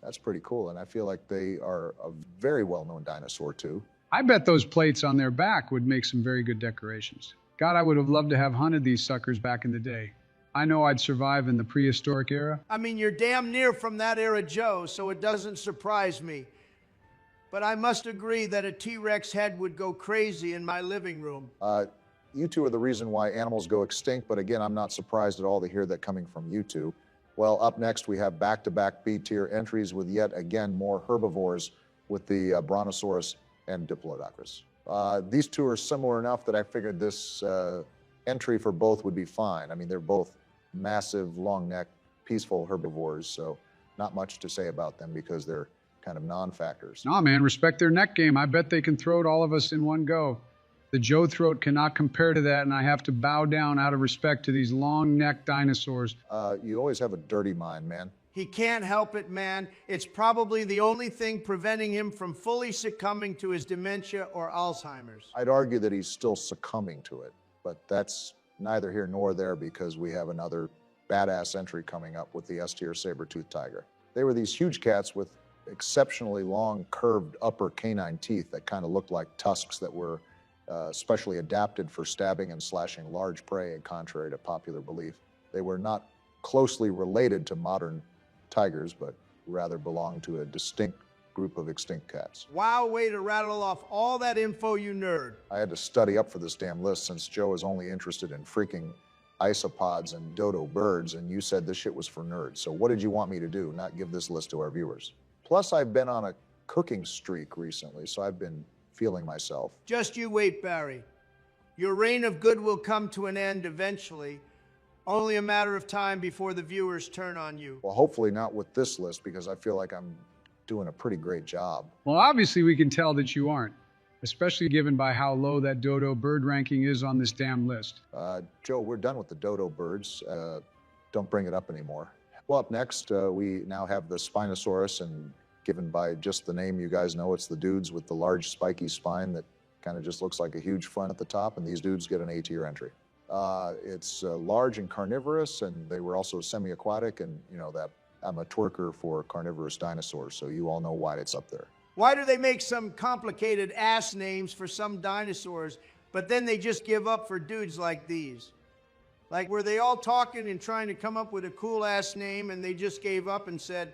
That's pretty cool, and I feel like they are a very well-known dinosaur too. I bet those plates on their back would make some very good decorations. God, I would have loved to have hunted these suckers back in the day. I know I'd survive in the prehistoric era. I mean, you're damn near from that era, Joe, so it doesn't surprise me. But I must agree that a T-Rex head would go crazy in my living room. You two are the reason why animals go extinct, but again, I'm not surprised at all to hear that coming from you two. Well, up next, we have back-to-back B-tier entries with yet again more herbivores with the Brontosaurus and Diplodocus. These two are similar enough that I figured this Entry for both would be fine. I mean, they're both massive, long-necked, peaceful herbivores, so not much to say about them because they're kind of non-factors. Nah, man, respect their neck game. I bet they can throat all of us in one go. The Joe throat cannot compare to that, and I have to bow down out of respect to these long-necked dinosaurs. You always have a dirty mind, man. He can't help it, man. It's probably the only thing preventing him from fully succumbing to his dementia or Alzheimer's. I'd argue that he's still succumbing to it, but that's neither here nor there because we have another badass entry coming up with the S-tier saber-toothed tiger. They were these huge cats with exceptionally long, curved upper canine teeth that kind of looked like tusks that were specially adapted for stabbing and slashing large prey, contrary to popular belief. They were not closely related to modern tigers, but rather belonged to a distinct group of extinct cats. Wow, way to rattle off all that info, you nerd. I had to study up for this damn list since Joe is only interested in freaking isopods and dodo birds, and you said this shit was for nerds. So what did you want me to do? Not give this list to our viewers. Plus, I've been on a cooking streak recently, so I've been feeling myself. Just you wait, Barry. Your reign of good will come to an end eventually. Only a matter of time before the viewers turn on you. Well, hopefully not with this list, because I feel like I'm doing a pretty great job. Well, obviously we can tell that you aren't, especially given by how low that dodo bird ranking is on this damn list. Joe, we're done with the dodo birds. Don't bring it up anymore. Well, up next, we now have the Spinosaurus, and given by just the name, you guys know it's the dudes with the large spiky spine that kind of just looks like a huge fun at the top, and these dudes get an A-tier entry. It's large and carnivorous, and they were also semi-aquatic, and you know that I'm a twerker for carnivorous dinosaurs, so you all know why it's up there. Why do they make some complicated ass names for some dinosaurs, but then they just give up for dudes like these? Like, were they all talking and trying to come up with a cool ass name, and they just gave up and said,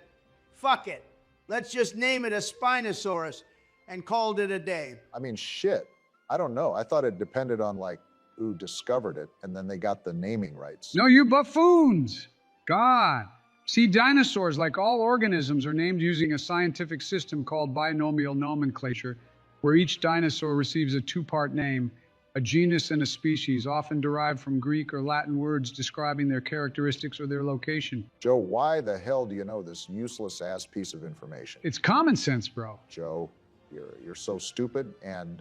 fuck it, let's just name it a Spinosaurus, and called it a day? I mean, shit. I don't know. I thought it depended on like who discovered it, and then they got the naming rights. No, you buffoons! God. See, dinosaurs, like all organisms, are named using a scientific system called binomial nomenclature, where each dinosaur receives a two-part name, a genus and a species, often derived from Greek or Latin words describing their characteristics or their location. Joe, why the hell do you know this useless-ass piece of information? It's common sense, bro. Joe, you're so stupid, and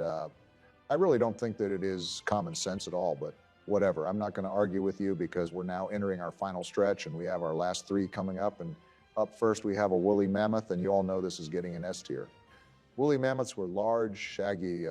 I really don't think that it is common sense at all, but whatever. I'm not going to argue with you because we're now entering our final stretch, and we have our last three coming up, and up first we have a woolly mammoth, and you all know this is getting an S tier. Woolly mammoths were large, shaggy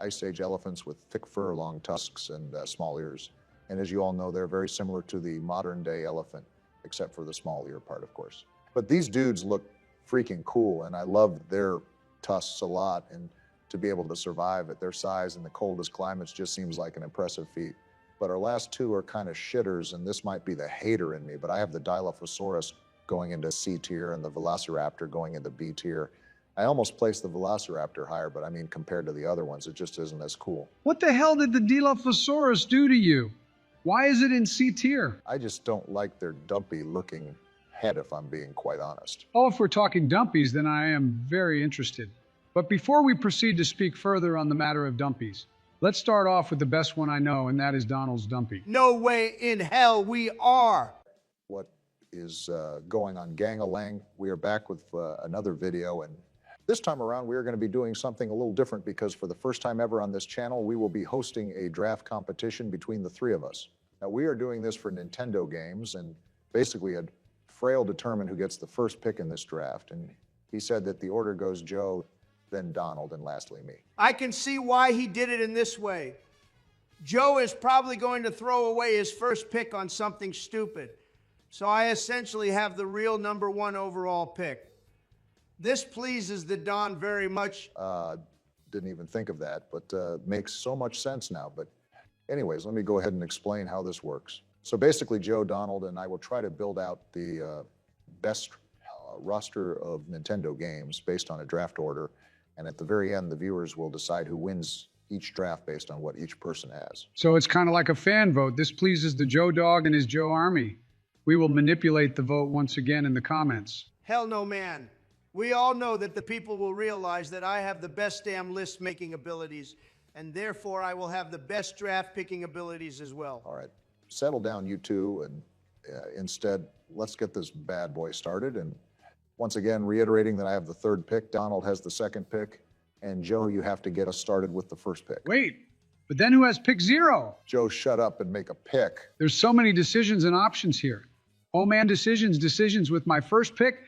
Ice Age elephants with thick fur, long tusks, and small ears. And as you all know, they're very similar to the modern-day elephant, except for the small ear part, of course. But these dudes look freaking cool, and I love their tusks a lot, and to be able to survive at their size in the coldest climates just seems like an impressive feat. But our last two are kind of shitters, and this might be the hater in me, but I have the Dilophosaurus going into C tier and the Velociraptor going into B tier. I almost placed the Velociraptor higher, but I mean, compared to the other ones, it just isn't as cool. What the hell did the Dilophosaurus do to you? Why is it in C tier? I just don't like their dumpy-looking head, if I'm being quite honest. Oh, if we're talking dumpies, then I am very interested. But before we proceed to speak further on the matter of dumpies, let's start off with the best one I know, and that is Donald's dumpy. No way in hell we are. What is going on, gang-a-lang? We are back with another video, and this time around we are going to be doing something a little different because for the first time ever on this channel, we will be hosting a draft competition between the three of us. Now, we are doing this for Nintendo games, and basically had Fraile determine who gets the first pick in this draft, and he said that the order goes Joe, then Donald, and lastly me. I can see why he did it in this way. Joe is probably going to throw away his first pick on something stupid. So I essentially have the real #1 overall pick. This pleases the Don very much. Didn't even think of that, but makes so much sense now. But anyways, let me go ahead and explain how this works. So basically, Joe, Donald, and I will try to build out the best roster of Nintendo games based on a draft order. And at the very end, the viewers will decide who wins each draft based on what each person has. So it's kind of like a fan vote. This pleases the Joe Dog and his Joe Army. We will manipulate the vote once again in the comments. Hell no, man. We all know that the people will realize that I have the best damn list-making abilities and therefore I will have the best draft picking abilities as well. All right, settle down, you two, and instead, let's get this bad boy started. And once again, reiterating that I have the third pick, Donald has the second pick, and Joe, you have to get us started with the first pick. Wait, but then who has pick 0? Joe, shut up and make a pick. There's so many decisions and options here. Oh man, decisions with my first pick.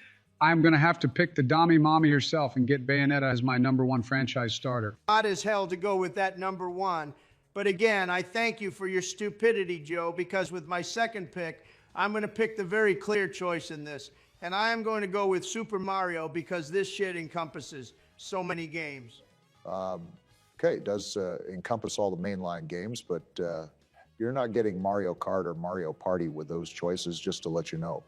I'm going to have to pick the Dami Mommy herself and get Bayonetta as my #1 franchise starter. Hot as hell to go with that #1. But again, I thank you for your stupidity, Joe, because with my second pick, I'm going to pick the very clear choice in this. And I am going to go with Super Mario because this shit encompasses so many games. Okay, it does encompass all the mainline games, but you're not getting Mario Kart or Mario Party with those choices, just to let you know.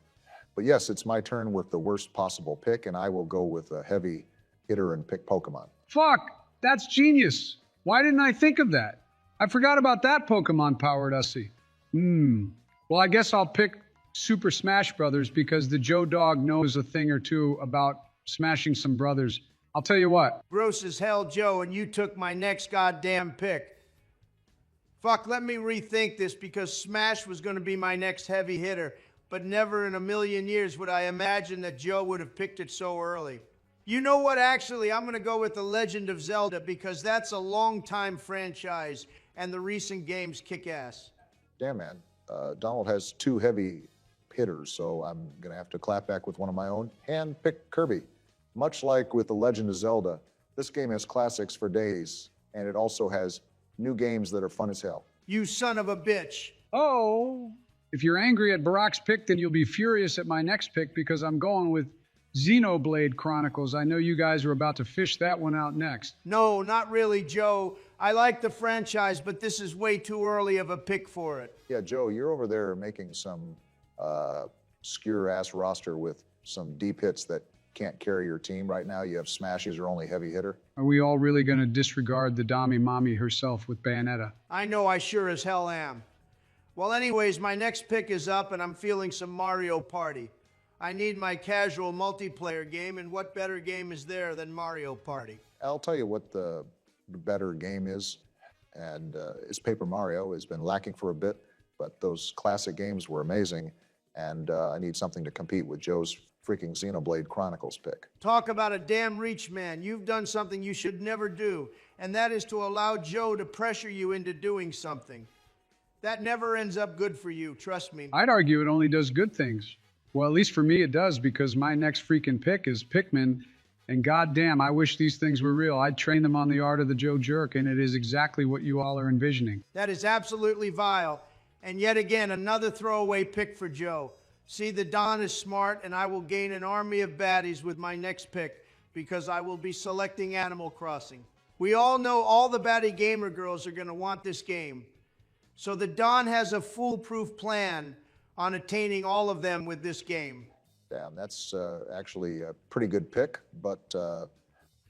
But yes, it's my turn with the worst possible pick, and I will go with a heavy hitter and pick Pokemon. Fuck, that's genius. Why didn't I think of that? I forgot about that Pokemon-powered Ussie. Well, I guess I'll pick Super Smash Brothers because the Joe Dog knows a thing or two about smashing some brothers. I'll tell you what. Gross as hell, Joe, and you took my next goddamn pick. Fuck, let me rethink this because Smash was going to be my next heavy hitter, but never in a million years would I imagine that Joe would have picked it so early. You know what, actually, I'm going to go with The Legend of Zelda because that's a long-time franchise and the recent games kick ass. Damn, man. Donald has 2 heavy hitters, so I'm going to have to clap back with one of my own and pick Kirby. Much like with The Legend of Zelda, this game has classics for days, and it also has new games that are fun as hell. You son of a bitch. Oh, if you're angry at Barack's pick, then you'll be furious at my next pick because I'm going with Xenoblade Chronicles. I know you guys are about to fish that one out next. No, not really, Joe. I like the franchise, but this is way too early of a pick for it. Yeah, Joe, you're over there making some obscure-ass roster with some deep hits that can't carry your team right now. You have Smash as your only heavy hitter. Are we all really going to disregard the Dami Mommy herself with Bayonetta? I know I sure as hell am. Well, anyways, my next pick is up, and I'm feeling some Mario Party. I need my casual multiplayer game, and what better game is there than Mario Party? I'll tell you what the better game is, and it's Paper Mario. It's been lacking for a bit, but those classic games were amazing, and I need something to compete with Joe's freaking Xenoblade Chronicles pick. Talk about a damn reach, man. You've done something you should never do, and that is to allow Joe to pressure you into doing something. That never ends up good for you, trust me. I'd argue it only does good things. Well, at least for me it does, because my next freaking pick is Pikmin, and goddamn, I wish these things were real. I'd train them on the art of the Joe Jerk, and it is exactly what you all are envisioning. That is absolutely vile, and yet again, another throwaway pick for Joe. See, the Don is smart, and I will gain an army of baddies with my next pick because I will be selecting Animal Crossing. We all know all the baddie gamer girls are going to want this game. So the Don has a foolproof plan on attaining all of them with this game. Damn, that's actually a pretty good pick, but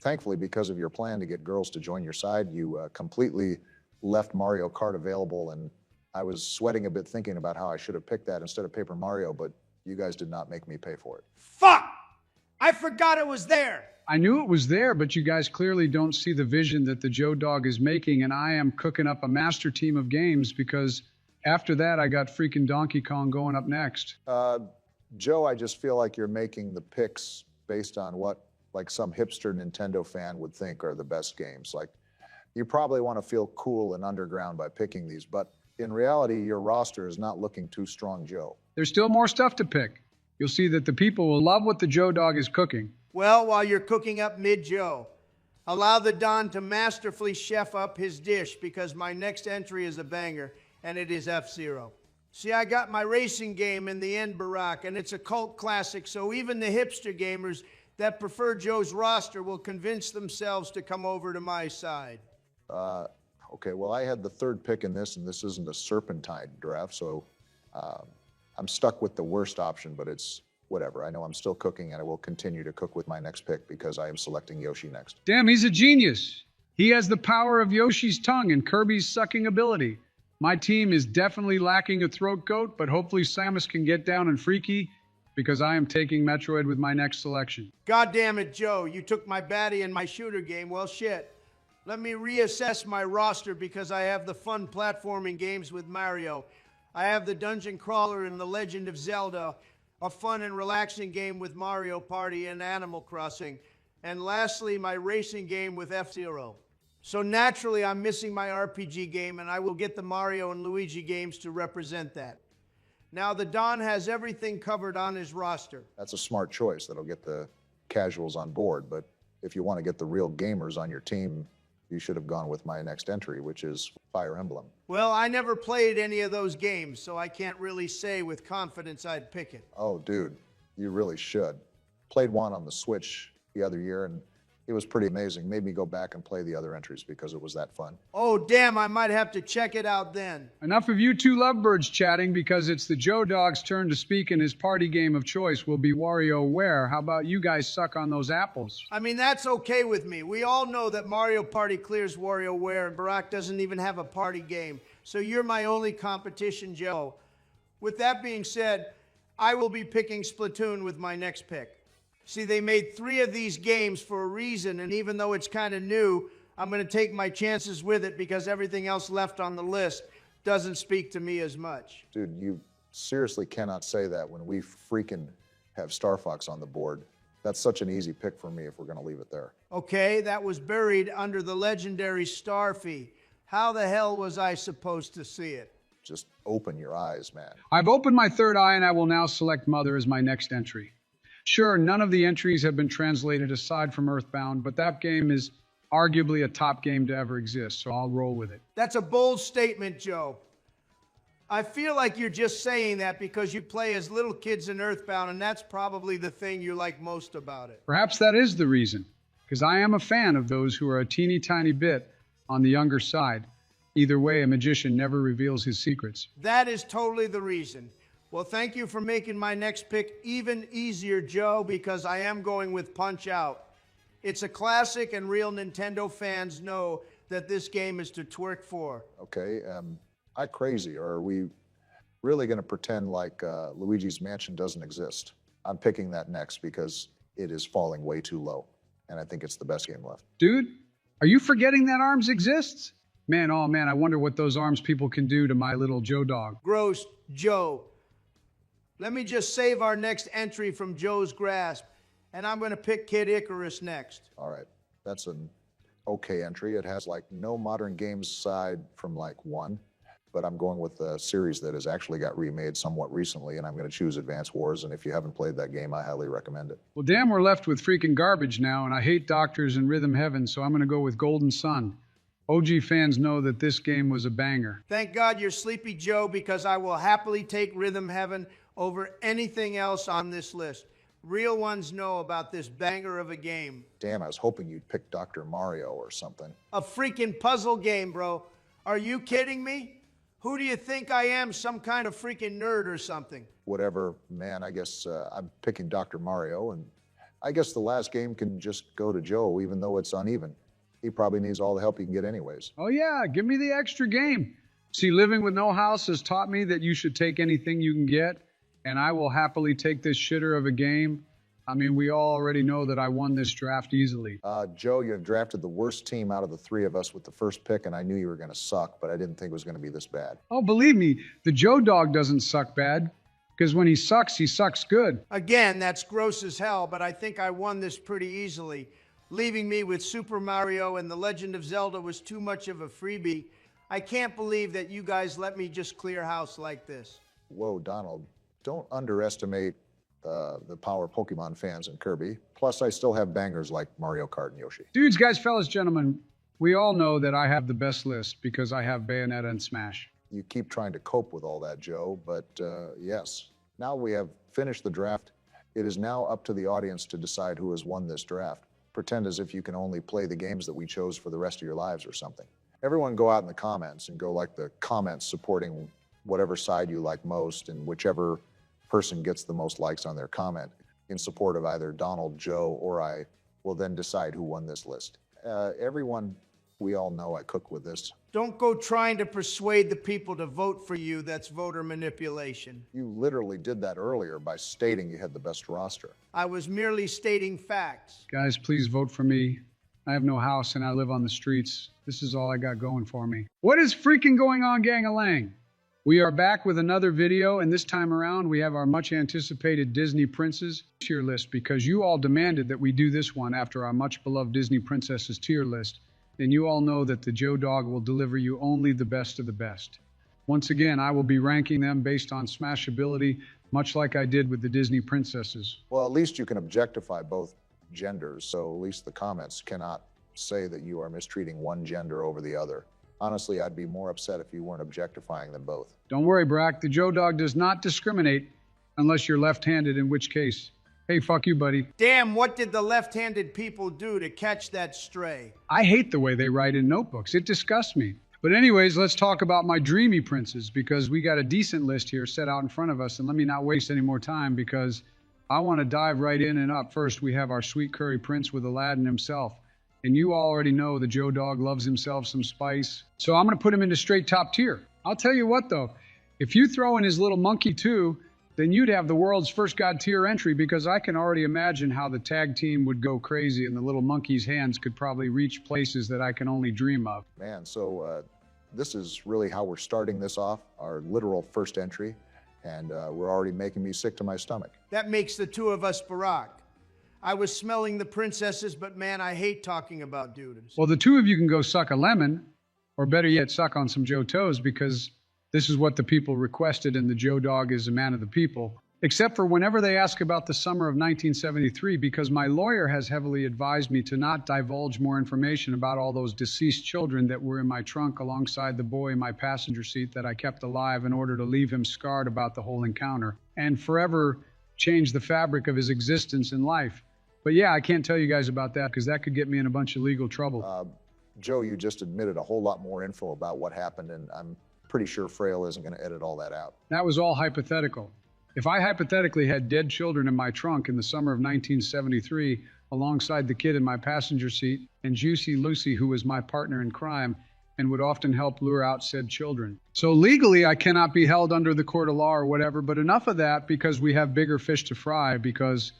thankfully, because of your plan to get girls to join your side, you completely left Mario Kart available, and I was sweating a bit thinking about how I should have picked that instead of Paper Mario, but you guys did not make me pay for it. Fuck! I forgot it was there! I knew it was there, but you guys clearly don't see the vision that the Joe Dog is making, and I am cooking up a master team of games because after that, I got freaking Donkey Kong going up next. Joe, I just feel like you're making the picks based on what, like, some hipster Nintendo fan would think are the best games. Like, you probably want to feel cool and underground by picking these, but in reality, your roster is not looking too strong, Joe. There's still more stuff to pick. You'll see that the people will love what the Joe Dog is cooking. Well, while you're cooking up mid-Joe, allow the Don to masterfully chef up his dish because my next entry is a banger, and it is F-Zero. See, I got my racing game in the end, Barack, and it's a cult classic, so even the hipster gamers that prefer Joe's roster will convince themselves to come over to my side. Okay, well, I had the third pick in this, and this isn't a serpentine draft, so I'm stuck with the worst option, but it's whatever. I know I'm still cooking, and I will continue to cook with my next pick because I am selecting Yoshi next. Damn, he's a genius. He has the power of Yoshi's tongue and Kirby's sucking ability. My team is definitely lacking a throat goat, but hopefully Samus can get down and freaky because I am taking Metroid with my next selection. God damn it, Joe. You took my baddie and my shooter game. Well, shit. Let me reassess my roster because I have the fun platforming games with Mario. I have the Dungeon Crawler and The Legend of Zelda, a fun and relaxing game with Mario Party and Animal Crossing, and lastly, my racing game with F-Zero. So naturally, I'm missing my RPG game, and I will get the Mario and Luigi games to represent that. Now, the Don has everything covered on his roster. That's a smart choice. That'll get the casuals on board, but if you want to get the real gamers on your team, you should have gone with my next entry, which is Fire Emblem. Well, I never played any of those games, so I can't really say with confidence I'd pick it. Oh, dude, you really should. Played one on the Switch the other year, and it was pretty amazing. Made me go back and play the other entries because it was that fun. Oh, damn, I might have to check it out then. Enough of you two lovebirds chatting because it's the Joe Dog's turn to speak, and his party game of choice will be WarioWare. How about you guys suck on those apples? I mean, that's okay with me. We all know that Mario Party clears WarioWare, and Barack doesn't even have a party game. So you're my only competition, Joe. With that being said, I will be picking Splatoon with my next pick. See, they made 3 of these games for a reason, and even though it's kind of new, I'm going to take my chances with it because everything else left on the list doesn't speak to me as much. Dude, you seriously cannot say that when we freaking have Star Fox on the board. That's such an easy pick for me if we're going to leave it there. Okay, that was buried under the legendary Starfy. How the hell was I supposed to see it? Just open your eyes, man. I've opened my third eye, and I will now select Mother as my next entry. Sure, none of the entries have been translated aside from Earthbound, but that game is arguably a top game to ever exist, so I'll roll with it. That's a bold statement, Joe. I feel like you're just saying that because you play as little kids in Earthbound, and that's probably the thing you like most about it. Perhaps that is the reason, because I am a fan of those who are a teeny tiny bit on the younger side. Either way, a magician never reveals his secrets. That is totally the reason. Well, thank you for making my next pick even easier, Joe, because I am going with Punch-Out. It's a classic, and real Nintendo fans know that this game is to twerk for. Okay, I crazy, or are we really going to pretend like Luigi's Mansion doesn't exist? I'm picking that next because it is falling way too low, and I think it's the best game left. Dude, are you forgetting that ARMS exists? Man, oh man, I wonder what those ARMS people can do to my little Joe Dog. Gross, Joe. Let me just save our next entry from Joe's grasp, and I'm going to pick Kid Icarus next. All right, that's an okay entry. It has like no modern games aside from like 1, but I'm going with a series that has actually got remade somewhat recently, and I'm going to choose Advance Wars, and if you haven't played that game, I highly recommend it. Well, damn, we're left with freaking garbage now, and I hate doctors and Rhythm Heaven, so I'm going to go with Golden Sun. OG fans know that this game was a banger. Thank God you're sleepy, Joe, because I will happily take Rhythm Heaven over anything else on this list. Real ones know about this banger of a game. Damn, I was hoping you'd pick Dr. Mario or something. A freaking puzzle game, bro. Are you kidding me? Who do you think I am, some kind of freaking nerd or something? Whatever, man, I guess I'm picking Dr. Mario, and I guess the last game can just go to Joe, even though it's uneven. He probably needs all the help he can get anyways. Oh yeah, give me the extra game. See, living with no house has taught me that you should take anything you can get, and I will happily take this shitter of a game. I mean, we all already know that I won this draft easily. Joe, you have drafted the worst team out of the 3 of us with the first pick, and I knew you were going to suck, but I didn't think it was going to be this bad. Oh, believe me, the Joe Dog doesn't suck bad, because when he sucks good. Again, that's gross as hell, but I think I won this pretty easily. Leaving me with Super Mario and The Legend of Zelda was too much of a freebie. I can't believe that you guys let me just clear house like this. Whoa, Donald, don't underestimate the power of Pokemon fans in Kirby. Plus, I still have bangers like Mario Kart and Yoshi. Dudes, guys, fellas, gentlemen, we all know that I have the best list because I have Bayonetta and Smash. You keep trying to cope with all that, Joe, but yes. Now we have finished the draft. It is now up to the audience to decide who has won this draft. Pretend as if you can only play the games that we chose for the rest of your lives or something. Everyone go out in the comments and go like the comments supporting whatever side you like most, and whichever person gets the most likes on their comment in support of either Donald, Joe, or I will then decide who won this list. Everyone, we all know I cook with this. Don't go trying to persuade the people to vote for you. That's voter manipulation. You literally did that earlier by stating you had the best roster. I was merely stating facts. Guys, please vote for me. I have no house and I live on the streets. This is all I got going for me. What is freaking going on, gang-a-lang? We are back with another video, and this time around we have our much anticipated Disney Princes tier list because you all demanded that we do this one after our much beloved Disney Princesses tier list. And you all know that the Joe Dog will deliver you only the best of the best. Once again, I will be ranking them based on smashability, much like I did with the Disney Princesses. Well, at least you can objectify both genders, so at least the comments cannot say that you are mistreating one gender over the other. Honestly, I'd be more upset if you weren't objectifying them both. Don't worry, Brack. The Joe Dog does not discriminate unless you're left-handed, in which case, hey, fuck you, buddy. Damn, what did the left-handed people do to catch that stray? I hate the way they write in notebooks. It disgusts me. But anyways, let's talk about my dreamy princes because we got a decent list here set out in front of us, and let me not waste any more time because I want to dive right in. And up first, we have our sweet curry prince with Aladdin himself. And you already know the Joe Dog loves himself some spice. So I'm going to put him into straight top tier. I'll tell you what, though. If you throw in his little monkey, too, then you'd have the world's first God tier entry because I can already imagine how the tag team would go crazy and the little monkey's hands could probably reach places that I can only dream of. Man, so this is really how we're starting this off, our literal first entry, and we're already making me sick to my stomach. That makes the two of us Barack. I was smelling the princesses, but man, I hate talking about dudes. Well, the two of you can go suck a lemon, or better yet, suck on some Joe Toes, because this is what the people requested, and the Joe Dog is a man of the people. Except for whenever they ask about the summer of 1973, because my lawyer has heavily advised me to not divulge more information about all those deceased children that were in my trunk alongside the boy in my passenger seat that I kept alive in order to leave him scarred about the whole encounter and forever change the fabric of his existence in life. But yeah, I can't tell you guys about that because that could get me in a bunch of legal trouble. Joe, you just admitted a whole lot more info about what happened, and I'm pretty sure Fraile isn't going to edit all that out. That was all hypothetical. If I hypothetically had dead children in my trunk in the summer of 1973, alongside the kid in my passenger seat, and Juicy Lucy, who was my partner in crime, and would often help lure out said children. So legally, I cannot be held under the court of law or whatever, but enough of that because we have bigger fish to fry because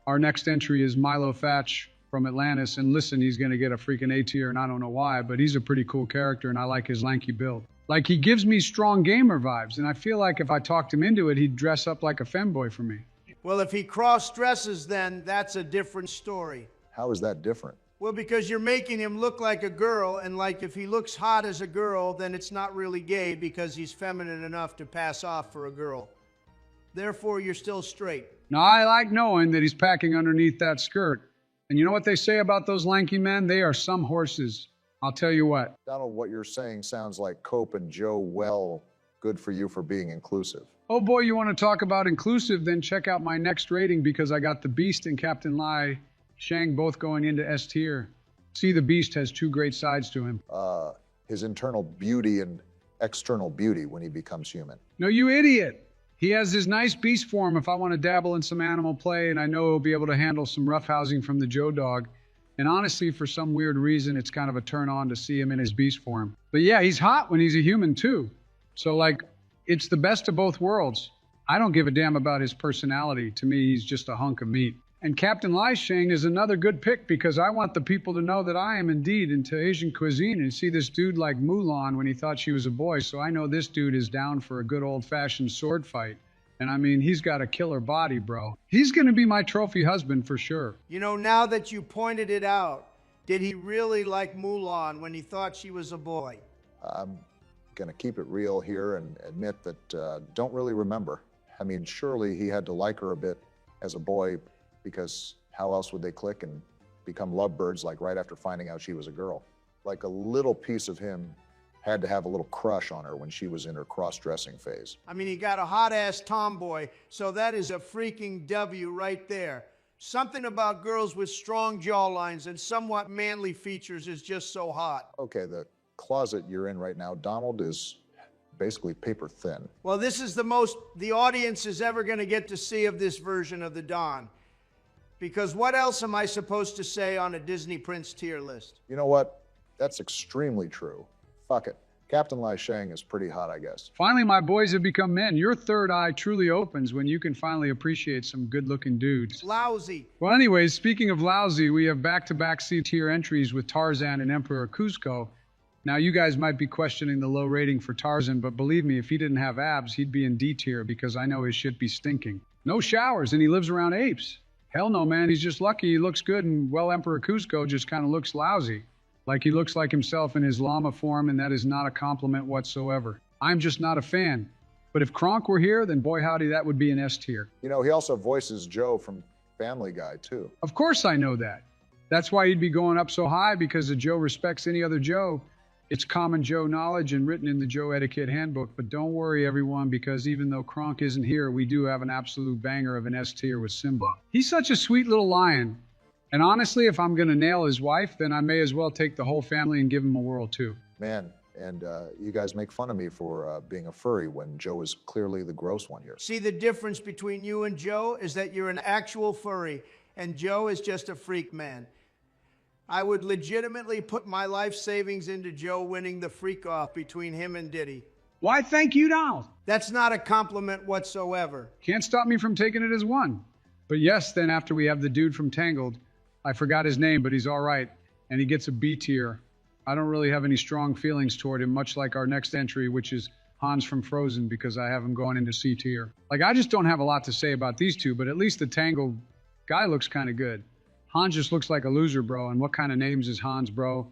our next entry is Milo Thatch from Atlantis, and listen, he's going to get a freaking A tier, and I don't know why, but he's a pretty cool character, and I like his lanky build. Like, he gives me strong gamer vibes, and I feel like if I talked him into it, he'd dress up like a femboy for me. Well, if he cross-dresses, then that's a different story. How is that different? Well, because you're making him look like a girl, and like if he looks hot as a girl, then it's not really gay because he's feminine enough to pass off for a girl. Therefore, you're still straight. Now, I like knowing that he's packing underneath that skirt. And you know what they say about those lanky men? They are some horses. I'll tell you what. Donald, what you're saying sounds like Cope and Joe Well. Good for you for being inclusive. Oh boy, you want to talk about inclusive? Then check out my next rating because I got the Beast and Captain Lai Shang both going into S tier. See, the Beast has two great sides to him. His internal beauty and external beauty when he becomes human. No, you idiot. He has his nice beast form if I want to dabble in some animal play, and I know he'll be able to handle some roughhousing from the Joe Dog. And honestly, for some weird reason, it's kind of a turn on to see him in his beast form. But yeah, he's hot when he's a human too. So like, it's the best of both worlds. I don't give a damn about his personality. To me, he's just a hunk of meat. And Captain Lai Shang is another good pick because I want the people to know that I am indeed into Asian cuisine and see this dude like Mulan when he thought she was a boy. So I know this dude is down for a good old-fashioned sword fight. And I mean, he's got a killer body, bro. He's going to be my trophy husband for sure. You know, now that you pointed it out, did he really like Mulan when he thought she was a boy? I'm going to keep it real here and admit that don't really remember. I mean, surely he had to like her a bit as a boy because how else would they click and become lovebirds like right after finding out she was a girl? Like a little piece of him had to have a little crush on her when she was in her cross-dressing phase. I mean, he got a hot-ass tomboy, so that is a freaking W right there. Something about girls with strong jawlines and somewhat manly features is just so hot. Okay, the closet you're in right now, Donald, is basically paper thin. Well, this is the most the audience is ever going to get to see of this version of the Don. Because what else am I supposed to say on a Disney Prince tier list? You know what? That's extremely true. Fuck it. Captain Lai Shang is pretty hot, I guess. Finally, my boys have become men. Your third eye truly opens when you can finally appreciate some good-looking dudes. Lousy. Well, anyways, speaking of lousy, we have back-to-back C-tier entries with Tarzan and Emperor Kuzco. Now, you guys might be questioning the low rating for Tarzan, but believe me, if he didn't have abs, he'd be in D-tier because I know his shit be stinking. No showers, and he lives around apes. Hell no, man, he's just lucky he looks good, and, well, Emperor Kuzco just kind of looks lousy. Like he looks like himself in his llama form, and that is not a compliment whatsoever. I'm just not a fan. But if Kronk were here, then boy howdy, that would be an S tier. You know, he also voices Joe from Family Guy, too. Of course I know that. That's why he'd be going up so high, because the Joe respects any other Joe. It's common Joe knowledge and written in the Joe Etiquette Handbook. But don't worry, everyone, because even though Kronk isn't here, we do have an absolute banger of an S tier with Simba. He's such a sweet little lion. And honestly, if I'm going to nail his wife, then I may as well take the whole family and give him a whirl, too. Man, and you guys make fun of me for being a furry when Joe is clearly the gross one here. See, the difference between you and Joe is that you're an actual furry, and Joe is just a freak man. I would legitimately put my life savings into Joe winning the freak off between him and Diddy. Why, thank you, Donald. That's not a compliment whatsoever. Can't stop me from taking it as one. But yes, then after we have the dude from Tangled, I forgot his name, but he's all right, and he gets a B tier. I don't really have any strong feelings toward him, much like our next entry, which is Hans from Frozen, because I have him going into C tier. Like, I just don't have a lot to say about these two, but at least the Tangled guy looks kind of good. Hans just looks like a loser, bro, and what kind of names is Hans, bro?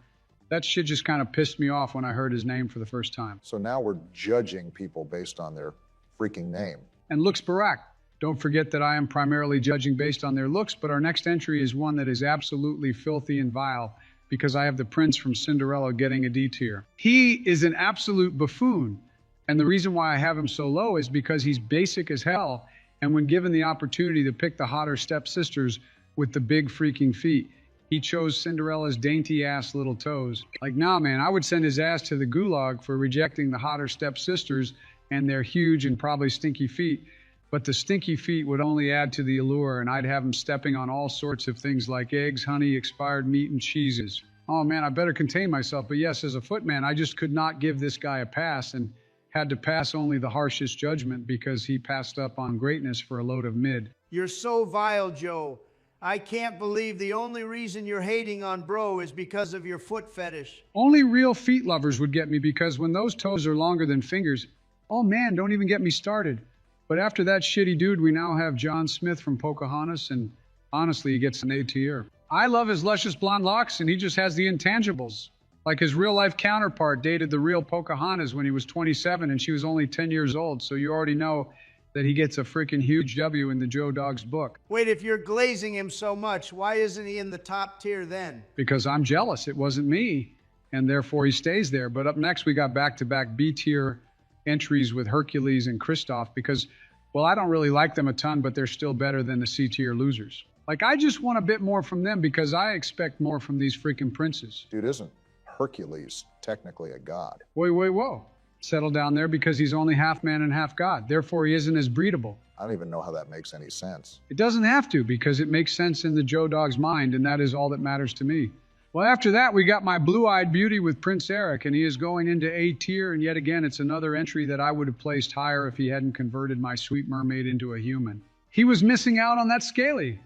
That shit just kind of pissed me off when I heard his name for the first time. So now we're judging people based on their freaking name. And looks Barack. Don't forget that I am primarily judging based on their looks, but our next entry is one that is absolutely filthy and vile because I have the prince from Cinderella getting a D tier. He is an absolute buffoon, and the reason why I have him so low is because he's basic as hell, and when given the opportunity to pick the hotter stepsisters with the big freaking feet, he chose Cinderella's dainty-ass little toes. Like, nah, man, I would send his ass to the gulag for rejecting the hotter stepsisters and their huge and probably stinky feet. But the stinky feet would only add to the allure, and I'd have him stepping on all sorts of things like eggs, honey, expired meat, and cheeses. Oh man, I better contain myself. But yes, as a footman, I just could not give this guy a pass and had to pass only the harshest judgment because he passed up on greatness for a load of mid. You're so vile, Joe. I can't believe the only reason you're hating on bro is because of your foot fetish. Only real feet lovers would get me because when those toes are longer than fingers, oh man, don't even get me started. But after that shitty dude, we now have John Smith from Pocahontas, and honestly, he gets an A tier. I love his luscious blonde locks, and he just has the intangibles. Like his real-life counterpart dated the real Pocahontas when he was 27 and she was only 10 years old, so you already know that he gets a freaking huge W in the Joe Dog's book. Wait, if you're glazing him so much, why isn't he in the top tier then? Because I'm jealous. It wasn't me, and therefore he stays there. But up next, we got back-to-back B-tier entries with Hercules and Kristoff because, well, I don't really like them a ton, but they're still better than the C-tier losers. Like, I just want a bit more from them because I expect more from these freaking princes. Dude, isn't Hercules technically a god? Whoa. Settle down there because he's only half man and half god. Therefore, he isn't as breedable. I don't even know how that makes any sense. It doesn't have to because it makes sense in the Joe Dog's mind, and that is all that matters to me. Well, after that, we got my blue-eyed beauty with Prince Eric, and he is going into A tier, and yet again, it's another entry that I would have placed higher if he hadn't converted my sweet mermaid into a human. He was missing out on that scaly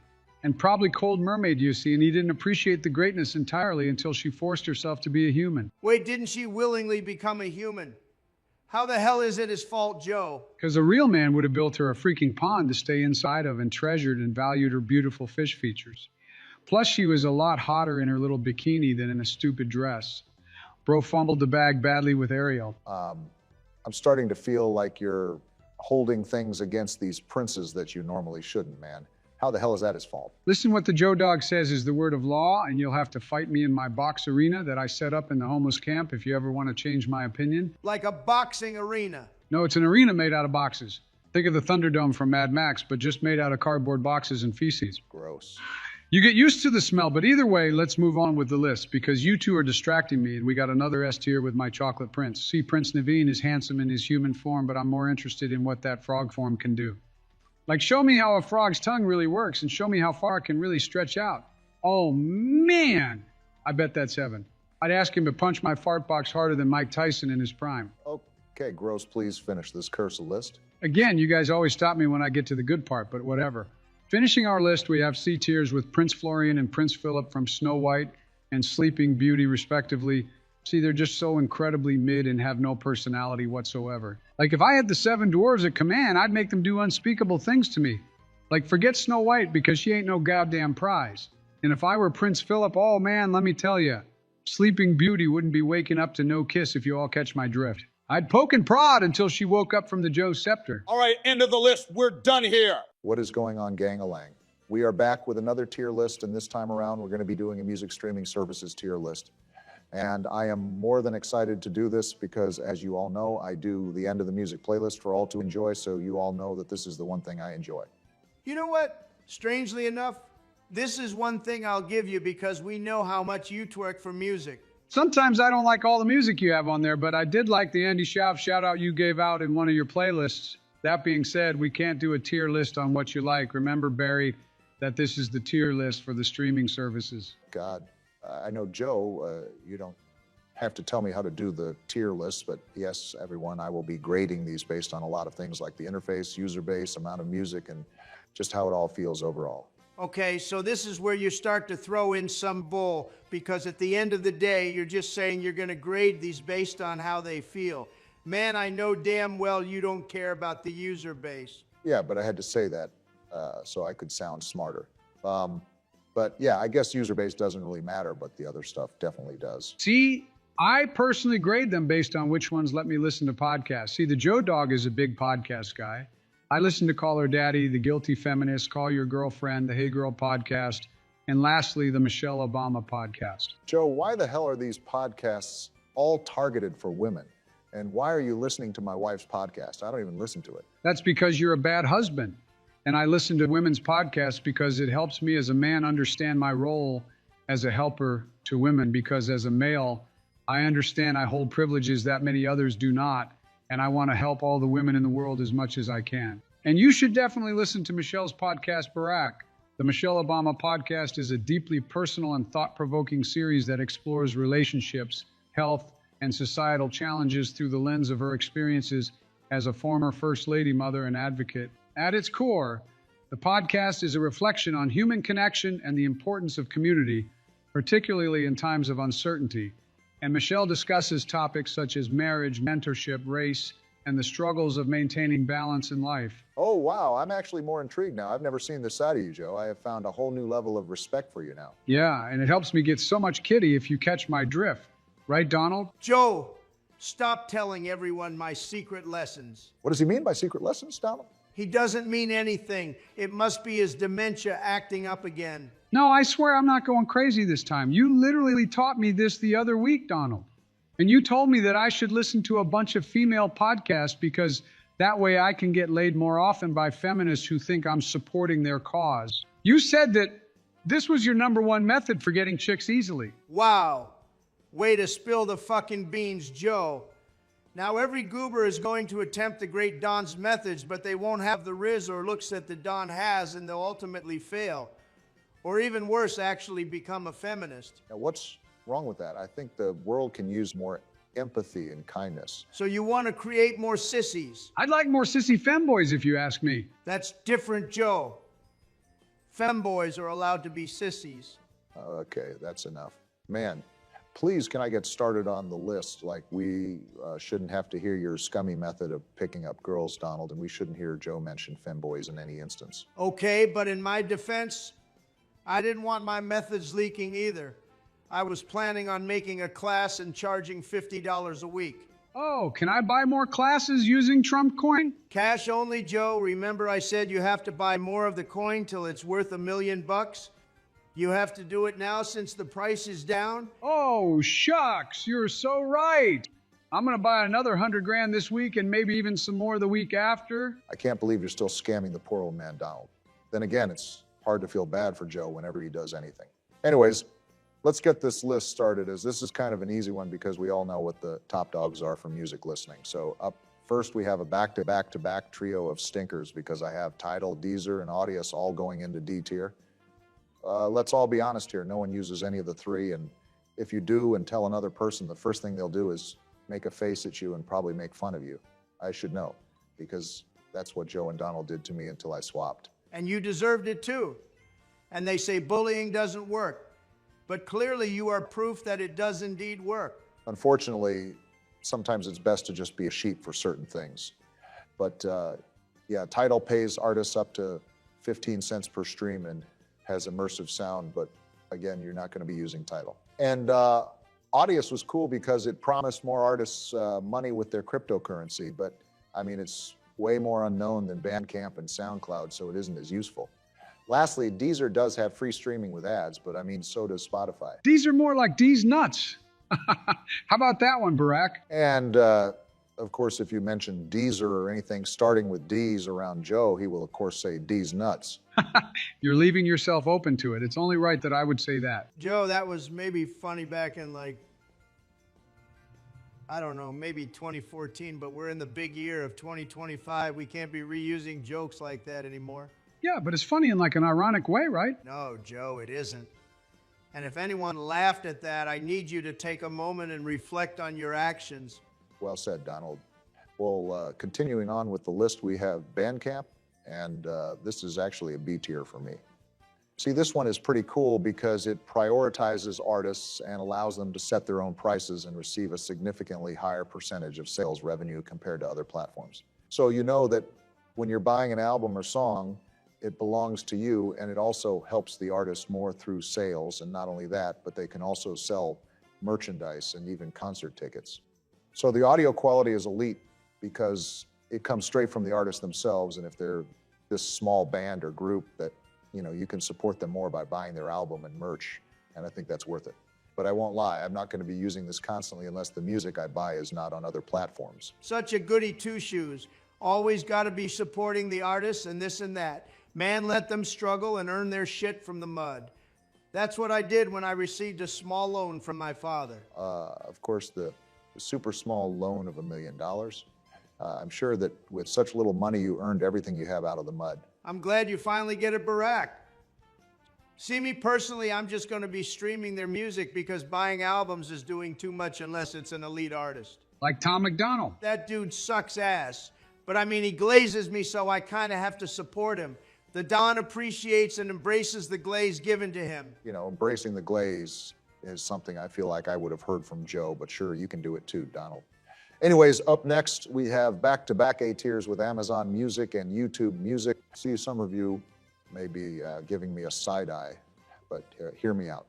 and probably cold mermaid, you see, and he didn't appreciate the greatness entirely until she forced herself to be a human. Wait, didn't she willingly become a human? How the hell is it his fault, Joe? Because a real man would have built her a freaking pond to stay inside of and treasured and valued her beautiful fish features. Plus, she was a lot hotter in her little bikini than in a stupid dress. Bro fumbled the bag badly with Ariel. I'm starting to feel like you're holding things against these princes that you normally shouldn't, man. How the hell is that his fault? Listen, what the Joe Dog says is the word of law, and you'll have to fight me in my box arena that I set up in the homeless camp if you ever want to change my opinion. Like a boxing arena. No, it's an arena made out of boxes. Think of the Thunderdome from Mad Max, but just made out of cardboard boxes and feces. Gross. You get used to the smell, but either way, let's move on with the list because you two are distracting me, and we got another S tier with my chocolate prince. See, Prince Naveen is handsome in his human form, but I'm more interested in what that frog form can do. Like, show me how a frog's tongue really works and show me how far it can really stretch out. Oh, man. I bet that's heaven. I'd ask him to punch my fart box harder than Mike Tyson in his prime. Okay, Gross, please finish this cursor list. Again, you guys always stop me when I get to the good part, but whatever. Finishing our list, we have C tiers with Prince Florian and Prince Philip from Snow White and Sleeping Beauty, respectively. See, they're just so incredibly mid and have no personality whatsoever. Like, if I had the 7 dwarves at command, I'd make them do unspeakable things to me. Like, forget Snow White because she ain't no goddamn prize. And if I were Prince Philip, oh man, let me tell you, Sleeping Beauty wouldn't be waking up to no kiss if you all catch my drift. I'd poke and prod until she woke up from the Joe Scepter. All right, end of the list. We're done here. What is going on, gang-a-lang? We are back with another tier list, and this time around we're going to be doing a music streaming services tier list. And I am more than excited to do this because, as you all know, I do the end of the music playlist for all to enjoy, so you all know that this is the one thing I enjoy. You know what? Strangely enough, this is one thing I'll give you because we know how much you twerk for music. Sometimes I don't like all the music you have on there, but I did like the Andy Schaaf shout out you gave out in one of your playlists. That being said, we can't do a tier list on what you like. Remember, Barry, that this is the tier list for the streaming services. God, I know, Joe, you don't have to tell me how to do the tier list, but yes, everyone, I will be grading these based on a lot of things like the interface, user base, amount of music, and just how it all feels overall. Okay, so this is where you start to throw in some bull, because at the end of the day, you're just saying you're going to grade these based on how they feel. Man, I know damn well you don't care about the user base. Yeah, but I had to say that so I could sound smarter. But yeah, I guess user base doesn't really matter, but the other stuff definitely does. See, I personally grade them based on which ones let me listen to podcasts. See, the Joe Dog is a big podcast guy. I listen to Call Her Daddy, The Guilty Feminist, Call Your Girlfriend, The Hey Girl podcast, and lastly, the Michelle Obama podcast. Joe, why the hell are these podcasts all targeted for women? And why are you listening to my wife's podcast? I don't even listen to it. That's because you're a bad husband. And I listen to women's podcasts because it helps me as a man understand my role as a helper to women, because as a male, I understand I hold privileges that many others do not. And I want to help all the women in the world as much as I can. And you should definitely listen to Michelle's podcast, Barack. The Michelle Obama podcast is a deeply personal and thought-provoking series that explores relationships, health, and societal challenges through the lens of her experiences as a former First Lady, mother, and advocate. At its core, the podcast is a reflection on human connection and the importance of community, particularly in times of uncertainty. And Michelle discusses topics such as marriage, mentorship, race, and the struggles of maintaining balance in life. Oh, wow. I'm actually more intrigued now. I've never seen this side of you, Joe. I have found a whole new level of respect for you now. Yeah, and it helps me get so much kitty if you catch my drift. Right, Donald? Joe, stop telling everyone my secret lessons. What does he mean by secret lessons, Donald? He doesn't mean anything. It must be his dementia acting up again. No, I swear I'm not going crazy this time. You literally taught me this the other week, Donald. And you told me that I should listen to a bunch of female podcasts because that way I can get laid more often by feminists who think I'm supporting their cause. You said that this was your #1 method for getting chicks easily. Wow. Way to spill the fucking beans, Joe. Now every goober is going to attempt the great Don's methods, but they won't have the riz or looks that the Don has, and they'll ultimately fail. Or even worse, actually become a feminist. Now, what's wrong with that? I think the world can use more empathy and kindness. So you want to create more sissies? I'd like more sissy femboys if you ask me. That's different, Joe. Femboys are allowed to be sissies. Okay, that's enough. Man, please, can I get started on the list? Like, we shouldn't have to hear your scummy method of picking up girls, Donald, and we shouldn't hear Joe mention femboys in any instance. Okay, but in my defense, I didn't want my methods leaking either. I was planning on making a class and charging $50 a week. Oh, can I buy more classes using Trump coin? Cash only, Joe. Remember I said you have to buy more of the coin till it's worth $1 million? You have to do it now since the price is down? Oh, shucks, you're so right. I'm going to buy another 100 grand this week and maybe even some more the week after. I can't believe you're still scamming the poor old man, Donald. Then again, it's hard to feel bad for Joe whenever he does anything. Anyways, let's get this list started, as this is kind of an easy one because we all know what the top dogs are for music listening. So up first, we have a back-to-back-to-back trio of stinkers because I have Tidal, Deezer, and Audius all going into D tier. Let's all be honest here. No one uses any of the three, and If you do and tell another person, the first thing they'll do is make a face at you and probably make fun of you. I should know, because that's what Joe and Donald did to me until I swapped. And you deserved it too. And they say bullying doesn't work. But clearly you are proof that it does indeed work. Unfortunately, sometimes it's best to just be a sheep for certain things. But yeah, Tidal pays artists up to 15 cents per stream and has immersive sound, but again, you're not going to be using Tidal. And Audius was cool because it promised more artists money with their cryptocurrency, but I mean, it's way more unknown than Bandcamp and SoundCloud, so it isn't as useful. Lastly, Deezer does have free streaming with ads, but I mean, so does Spotify. These are more like D's nuts. How about that one, Barack? And of course, if you mention Deezer or anything starting with D's around Joe, he will of course say D's nuts. You're leaving yourself open to it. It's only right that I would say that. Joe, that was maybe funny back in I don't know, maybe 2014, but we're in the big year of 2025. We can't be reusing jokes like that anymore. Yeah, but it's funny in like an ironic way, right? No, Joe, it isn't. And if anyone laughed at that, I need you to take a moment and reflect on your actions. Well said, Donald. Well, continuing on with the list, we have Bandcamp, and this is actually a B tier for me. See, this one is pretty cool because it prioritizes artists and allows them to set their own prices and receive a significantly higher percentage of sales revenue compared to other platforms. So you know that when you're buying an album or song, it belongs to you, and it also helps the artist more through sales. And not only that, but they can also sell merchandise and even concert tickets. So the audio quality is elite because it comes straight from the artists themselves, and if they're this small band or group, that you can support them more by buying their album and merch, and I think that's worth it. But I won't lie, I'm not going to be using this constantly unless the music I buy is not on other platforms. Such a goody two-shoes. Always got to be supporting the artists and this and that. Man, let them struggle and earn their shit from the mud. That's what I did when I received a small loan from my father. Of course, the super small loan of $1 million. I'm sure that with such little money, you earned everything you have out of the mud. I'm glad you finally get it, Barack. See, me personally, I'm just going to be streaming their music because buying albums is doing too much unless it's an elite artist. Like Tom McDonald. That dude sucks ass. But I mean, he glazes me, so I kind of have to support him. The Don appreciates and embraces the glaze given to him. Embracing the glaze is something I feel like I would have heard from Joe, but sure, you can do it too, Donald. Anyways, up next, we have back-to-back A tiers with Amazon Music and YouTube Music. See, some of you may be giving me a side eye, but hear me out.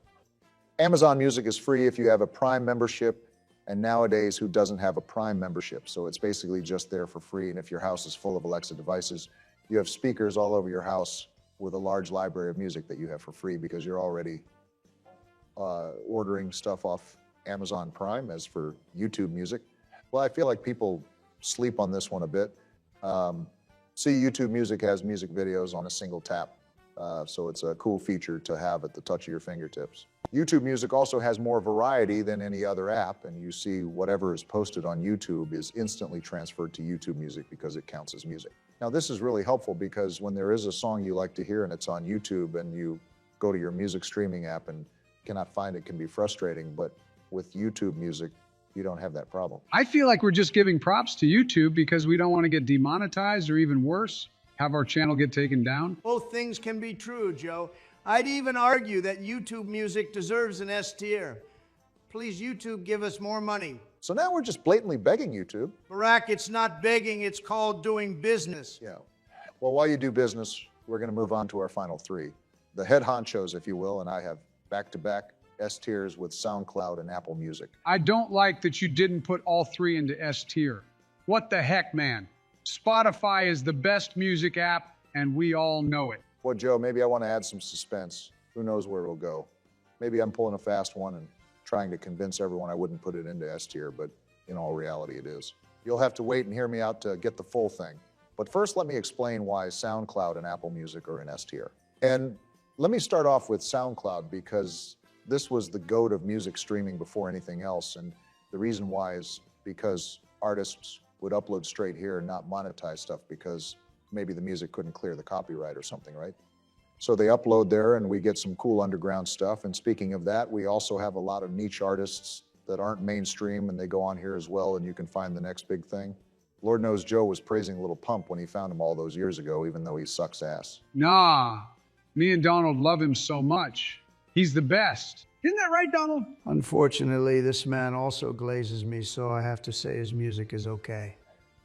Amazon Music is free if you have a Prime membership, and nowadays, who doesn't have a Prime membership? So it's basically just there for free, and if your house is full of Alexa devices, you have speakers all over your house with a large library of music that you have for free because you're already ordering stuff off Amazon Prime. As for YouTube Music, well, I feel like people sleep on this one a bit. See, YouTube Music has music videos on a single tap, so it's a cool feature to have at the touch of your fingertips. YouTube Music also has more variety than any other app, and you see whatever is posted on YouTube is instantly transferred to YouTube Music because it counts as music. Now, this is really helpful because when there is a song you like to hear and it's on YouTube and you go to your music streaming app and cannot find it, can be frustrating, but with YouTube Music, you don't have that problem. I feel like we're just giving props to YouTube because we don't want to get demonetized or even worse, have our channel get taken down. Both things can be true, Joe. I'd even argue that YouTube Music deserves an S tier. Please, YouTube, give us more money. So now we're just blatantly begging YouTube. Barack, it's not begging, it's called doing business. Yeah. Well, while you do business, we're going to move on to our final three. The head honchos, if you will, and I have back-to-back S tiers with SoundCloud and Apple Music. I don't like that you didn't put all three into S tier. What the heck, man? Spotify is the best music app, and we all know it. Well, Joe, maybe I want to add some suspense. Who knows where it'll go? Maybe I'm pulling a fast one and trying to convince everyone I wouldn't put it into S tier, but in all reality, it is. You'll have to wait and hear me out to get the full thing. But first, let me explain why SoundCloud and Apple Music are in S tier. And let me start off with SoundCloud because this was the goat of music streaming before anything else. And the reason why is because artists would upload straight here and not monetize stuff because maybe the music couldn't clear the copyright or something, right? So they upload there and we get some cool underground stuff. And speaking of that, we also have a lot of niche artists that aren't mainstream and they go on here as well, and you can find the next big thing. Lord knows Joe was praising Little Pump when he found him all those years ago, even though he sucks ass. Nah, me and Donald love him so much. He's the best. Isn't that right, Donald? Unfortunately, this man also glazes me, so I have to say his music is okay.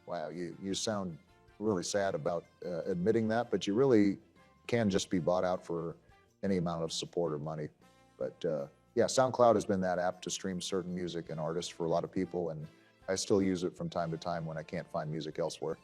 Wow, you sound really sad about admitting that, but you really can just be bought out for any amount of support or money. But yeah, SoundCloud has been that app to stream certain music and artists for a lot of people, and I still use it from time to time when I can't find music elsewhere.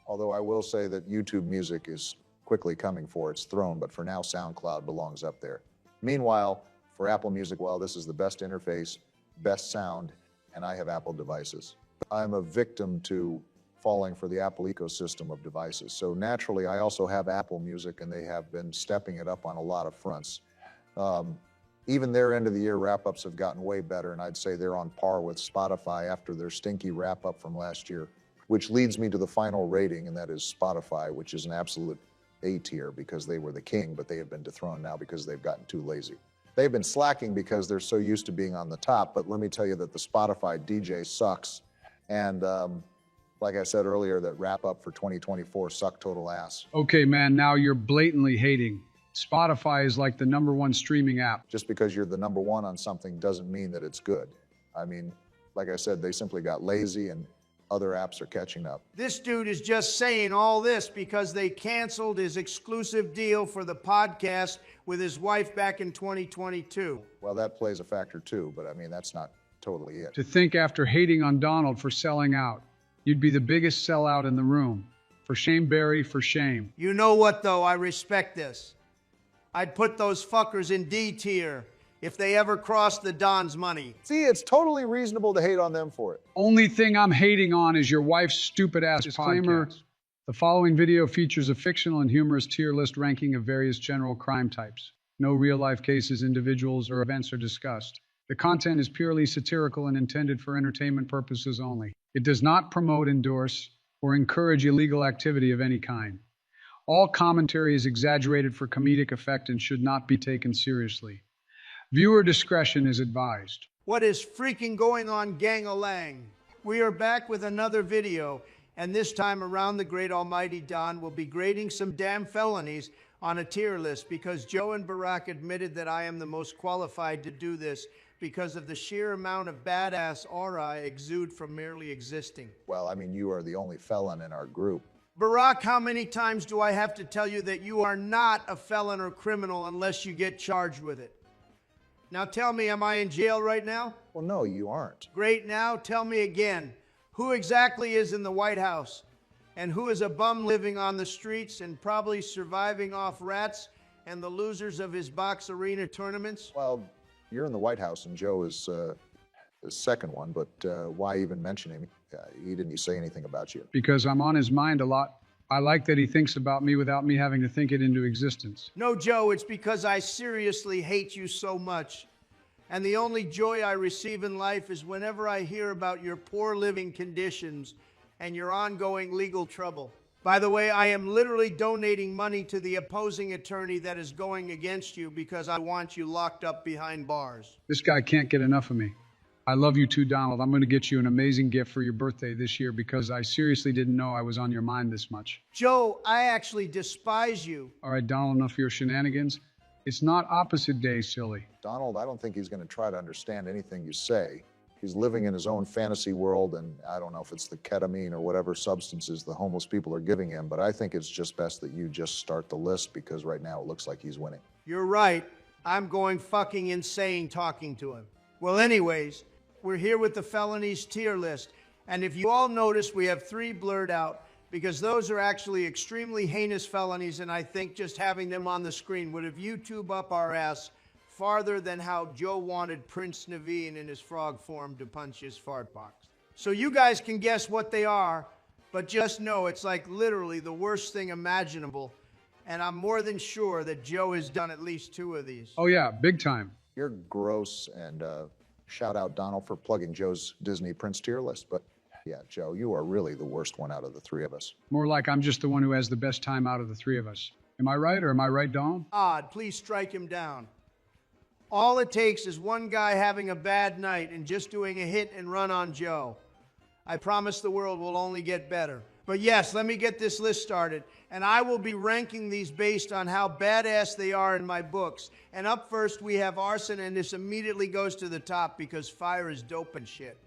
Although I will say that YouTube Music is quickly coming for its throne, but for now, SoundCloud belongs up there. Meanwhile, for Apple Music, well, this is the best interface, best sound, and I have Apple devices. I'm a victim to falling for the Apple ecosystem of devices. So naturally, I also have Apple Music, and they have been stepping it up on a lot of fronts. Even their end of the year wrap-ups have gotten way better, and I'd say they're on par with Spotify after their stinky wrap-up from last year, which leads me to the final rating, and that is Spotify, which is an absolute A tier because they were the king, but they have been dethroned now because they've gotten too lazy. They've been slacking because they're so used to being on the top, but let me tell you that the Spotify DJ sucks. And like I said earlier, that wrap-up for 2024 sucked total ass. Okay, man, now you're blatantly hating. Spotify is like the #1 streaming app. Just because you're the #1 on something doesn't mean that it's good. I mean, like I said, they simply got lazy and other apps are catching up. This dude is just saying all this because they canceled his exclusive deal for the podcast with his wife back in 2022. Well, that plays a factor too, but I mean, that's not totally it. To think after hating on Donald for selling out, you'd be the biggest sellout in the room. For shame, Barry, for shame. You know what, though? I respect this. I'd put those fuckers in D tier if they ever crossed the Don's money. See, it's totally reasonable to hate on them for it. Only thing I'm hating on is your wife's stupid-ass disclaimer. Podcast. The following video features a fictional and humorous tier list ranking of various general crime types. No real-life cases, individuals, or events are discussed. The content is purely satirical and intended for entertainment purposes only. It does not promote, endorse, or encourage illegal activity of any kind. All commentary is exaggerated for comedic effect and should not be taken seriously. Viewer discretion is advised. What is freaking going on, gang-a-lang? We are back with another video, and this time around the great almighty Don will be grading some damn felonies on a tier list because Joe and Barack admitted that I am the most qualified to do this because of the sheer amount of badass aura I exude from merely existing. Well, I mean, you are the only felon in our group. Barack, how many times do I have to tell you that you are not a felon or criminal unless you get charged with it? Now tell me, am I in jail right now? Well, no, you aren't. Great, now tell me again, who exactly is in the White House? And who is a bum living on the streets and probably surviving off rats and the losers of his box arena tournaments? Well, you're in the White House and Joe is the second one, but why even mention him? He didn't say anything about you. Because I'm on his mind a lot. I like that he thinks about me without me having to think it into existence. No, Joe, it's because I seriously hate you so much. And the only joy I receive in life is whenever I hear about your poor living conditions and your ongoing legal trouble. By the way, I am literally donating money to the opposing attorney that is going against you because I want you locked up behind bars. This guy can't get enough of me. I love you too, Donald. I'm going to get you an amazing gift for your birthday this year because I seriously didn't know I was on your mind this much. Joe, I actually despise you. All right, Donald, enough of your shenanigans. It's not opposite day, silly. Donald, I don't think he's going to try to understand anything you say. He's living in his own fantasy world, and I don't know if it's the ketamine or whatever substances the homeless people are giving him, but I think it's just best that you just start the list because right now it looks like he's winning. You're right. I'm going fucking insane talking to him. Well, anyways, we're here with the felonies tier list, and if you all notice, we have 3 blurred out because those are actually extremely heinous felonies, and I think just having them on the screen would have YouTube up our ass farther than how Joe wanted Prince Naveen in his frog form to punch his fart box. So you guys can guess what they are, but just know it's like literally the worst thing imaginable, and I'm more than sure that Joe has done at least 2 of these. Oh yeah, big time. You're gross, and shout out Donald for plugging Joe's Disney Prince tier list, but yeah, Joe, you are really the worst one out of the 3 of us. More like I'm just the one who has the best time out of the 3 of us. Am I right, or am I right, Donald? Odd, please strike him down. All it takes is one guy having a bad night and just doing a hit and run on Joe. I promise the world will only get better. But yes, let me get this list started, and I will be ranking these based on how badass they are in my books. And up first, we have arson, and this immediately goes to the top because fire is dope and shit.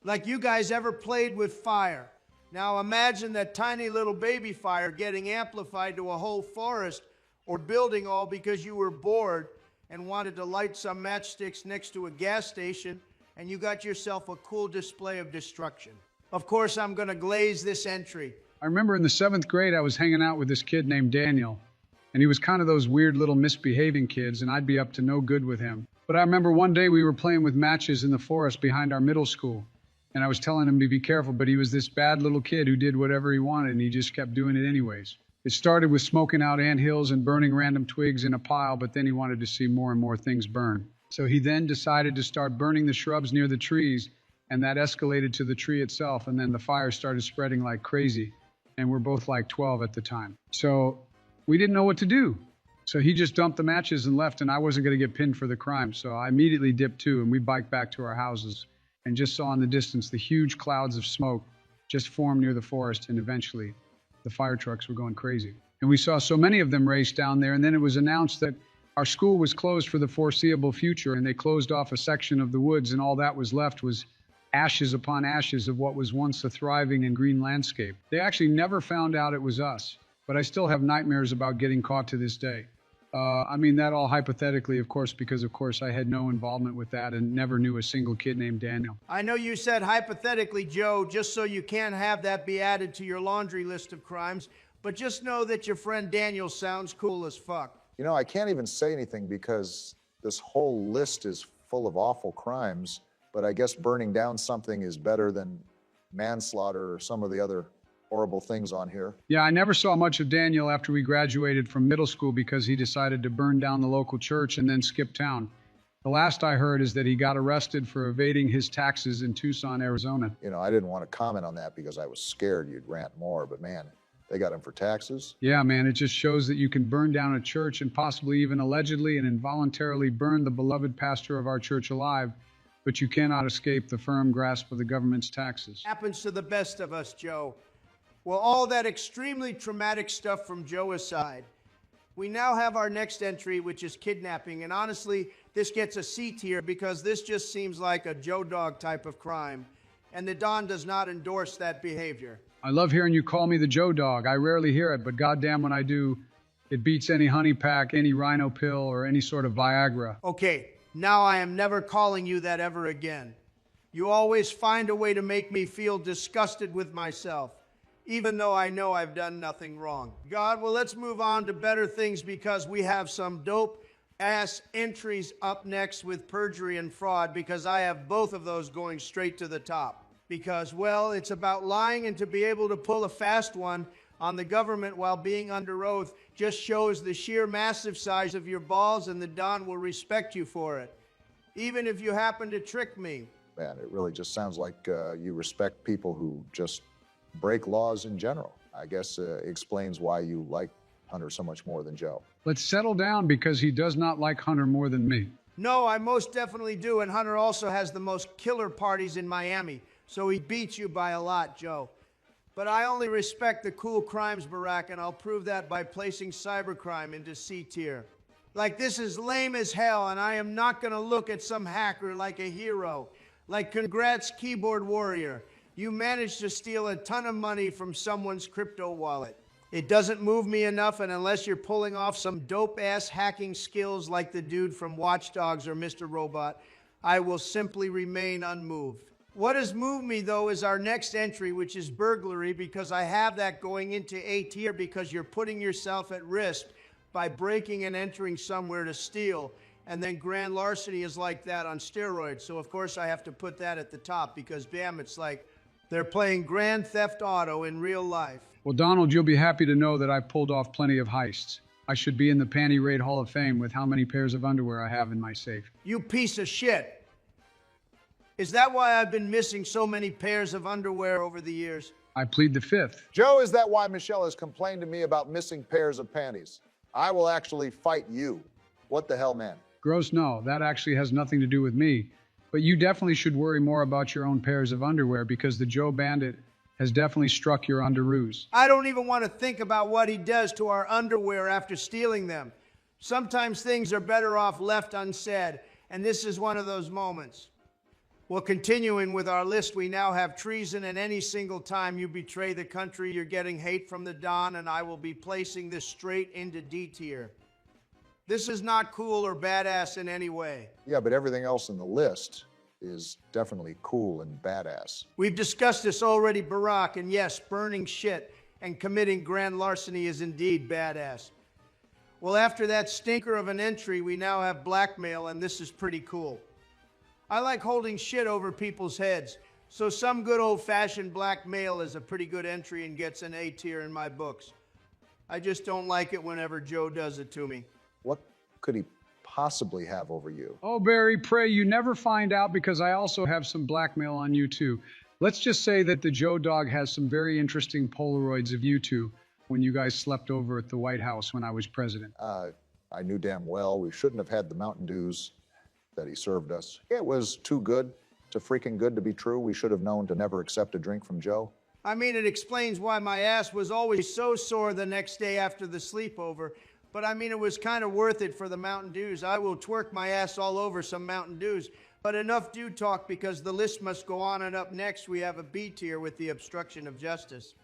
Like you guys ever played with fire? Now imagine that tiny little baby fire getting amplified to a whole forest or building all because you were bored and wanted to light some matchsticks next to a gas station, and you got yourself a cool display of destruction. Of course, I'm gonna glaze this entry. I remember in the 7th grade, I was hanging out with this kid named Daniel, and he was kind of those weird little misbehaving kids, and I'd be up to no good with him. But I remember one day we were playing with matches in the forest behind our middle school, and I was telling him to be careful, but he was this bad little kid who did whatever he wanted, and he just kept doing it anyways. It started with smoking out anthills and burning random twigs in a pile, but then he wanted to see more and more things burn. So he then decided to start burning the shrubs near the trees, and that escalated to the tree itself, and then the fire started spreading like crazy, and we're both like 12 at the time. So we didn't know what to do. So he just dumped the matches and left, and I wasn't going to get pinned for the crime, so I immediately dipped too, and we biked back to our houses and just saw in the distance the huge clouds of smoke just form near the forest, and eventually the fire trucks were going crazy. And we saw so many of them race down there, and then it was announced that our school was closed for the foreseeable future, and they closed off a section of the woods, and all that was left was ashes upon ashes of what was once a thriving and green landscape. They actually never found out it was us, but I still have nightmares about getting caught to this day. I mean, that all hypothetically, of course, because of course I had no involvement with that and never knew a single kid named Daniel. I know you said hypothetically, Joe, just so you can't have that be added to your laundry list of crimes, but just know that your friend Daniel sounds cool as fuck. You know, I can't even say anything because this whole list is full of awful crimes, but I guess burning down something is better than manslaughter or some of the other horrible things on here. Yeah, I never saw much of Daniel after we graduated from middle school because he decided to burn down the local church and then skip town. The last I heard is that he got arrested for evading his taxes in Tucson, Arizona. You know, I didn't want to comment on that because I was scared you'd rant more, but man, they got him for taxes. Yeah, man, it just shows that you can burn down a church and possibly even allegedly and involuntarily burn the beloved pastor of our church alive, but you cannot escape the firm grasp of the government's taxes. Happens to the best of us, Joe. Well, all that extremely traumatic stuff from Joe aside, we now have our next entry, which is kidnapping. And honestly, this gets a C tier because this just seems like a Joe Dog type of crime. And the Don does not endorse that behavior. I love hearing you call me the Joe Dog. I rarely hear it, but goddamn when I do, it beats any honey pack, any rhino pill, or any sort of Viagra. Okay, now I am never calling you that ever again. You always find a way to make me feel disgusted with myself, even though I know I've done nothing wrong. God, well, let's move on to better things because we have some dope-ass entries up next with perjury and fraud because I have both of those going straight to the top. Because, well, it's about lying, and to be able to pull a fast one on the government while being under oath just shows the sheer massive size of your balls, and the Don will respect you for it, even if you happen to trick me. Man, it really just sounds like you respect people who just break laws in general. I guess explains why you like Hunter so much more than Joe. Let's settle down because he does not like Hunter more than me. No, I most definitely do, and Hunter also has the most killer parties in Miami, so he beats you by a lot, Joe. But I only respect the cool crimes, Barack, and I'll prove that by placing cybercrime into C tier. Like, this is lame as hell, and I am not gonna look at some hacker like a hero. Like, congrats, keyboard warrior. You managed to steal a ton of money from someone's crypto wallet. It doesn't move me enough, and unless you're pulling off some dope-ass hacking skills like the dude from Watch Dogs or Mr. Robot, I will simply remain unmoved. What has moved me, though, is our next entry, which is burglary, because I have that going into A tier because you're putting yourself at risk by breaking and entering somewhere to steal. And then grand larceny is like that on steroids. So, of course, I have to put that at the top because, bam, it's like they're playing Grand Theft Auto in real life. Well, Donald, you'll be happy to know that I've pulled off plenty of heists. I should be in the Panty Raid Hall of Fame with how many pairs of underwear I have in my safe. You piece of shit. Is that why I've been missing so many pairs of underwear over the years? I plead the fifth. Joe, is that why Michelle has complained to me about missing pairs of panties? I will actually fight you. What the hell, man? Gross, no, that actually has nothing to do with me. But you definitely should worry more about your own pairs of underwear because the Joe Bandit has definitely struck your underoos. I don't even want to think about what he does to our underwear after stealing them. Sometimes things are better off left unsaid, and this is one of those moments. Well, continuing with our list, we now have treason, and any single time you betray the country, you're getting hate from the Don, and I will be placing this straight into D tier. This is not cool or badass in any way. Yeah, but everything else in the list is definitely cool and badass. We've discussed this already, Barack, and yes, burning shit and committing grand larceny is indeed badass. Well, after that stinker of an entry, we now have blackmail, and this is pretty cool. I like holding shit over people's heads, so some good old-fashioned blackmail is a pretty good entry and gets an A tier in my books. I just don't like it whenever Joe does it to me. What could he possibly have over you? Oh, Barry, pray you never find out because I also have some blackmail on you too. Let's just say that the Joe Dog has some very interesting Polaroids of you two when you guys slept over at the White House when I was president. I knew damn well we shouldn't have had the Mountain Dews that he served us. It was too good to freaking good to be true. We should have known to never accept a drink from Joe. I mean, it explains why my ass was always so sore the next day after the sleepover, but I mean, it was kind of worth it for the Mountain Dews. I will twerk my ass all over some Mountain Dews, but enough Dew talk because the list must go on, and up next we have a B tier with the obstruction of justice.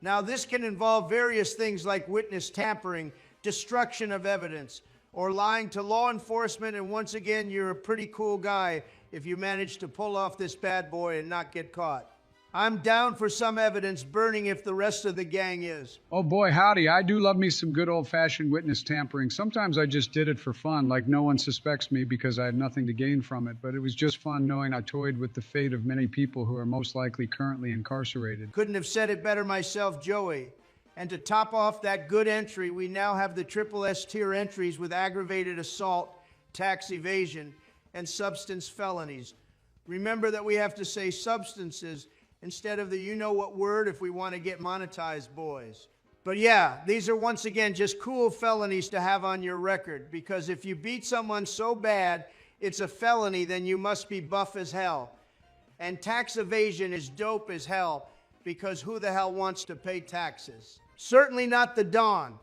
Now, this can involve various things like witness tampering, destruction of evidence, or lying to law enforcement, and once again, you're a pretty cool guy if you manage to pull off this bad boy and not get caught. I'm down for some evidence burning if the rest of the gang is. Oh boy, howdy, I do love me some good old-fashioned witness tampering. Sometimes I just did it for fun, like no one suspects me because I had nothing to gain from it, but it was just fun knowing I toyed with the fate of many people who are most likely currently incarcerated. Couldn't have said it better myself, Joey. And to top off that good entry, we now have the triple S tier entries with aggravated assault, tax evasion, and substance felonies. Remember that we have to say substances instead of the you-know-what word if we want to get monetized, boys. But yeah, these are once again just cool felonies to have on your record, because if you beat someone so bad it's a felony, then you must be buff as hell. And tax evasion is dope as hell, because who the hell wants to pay taxes? Certainly not the Don.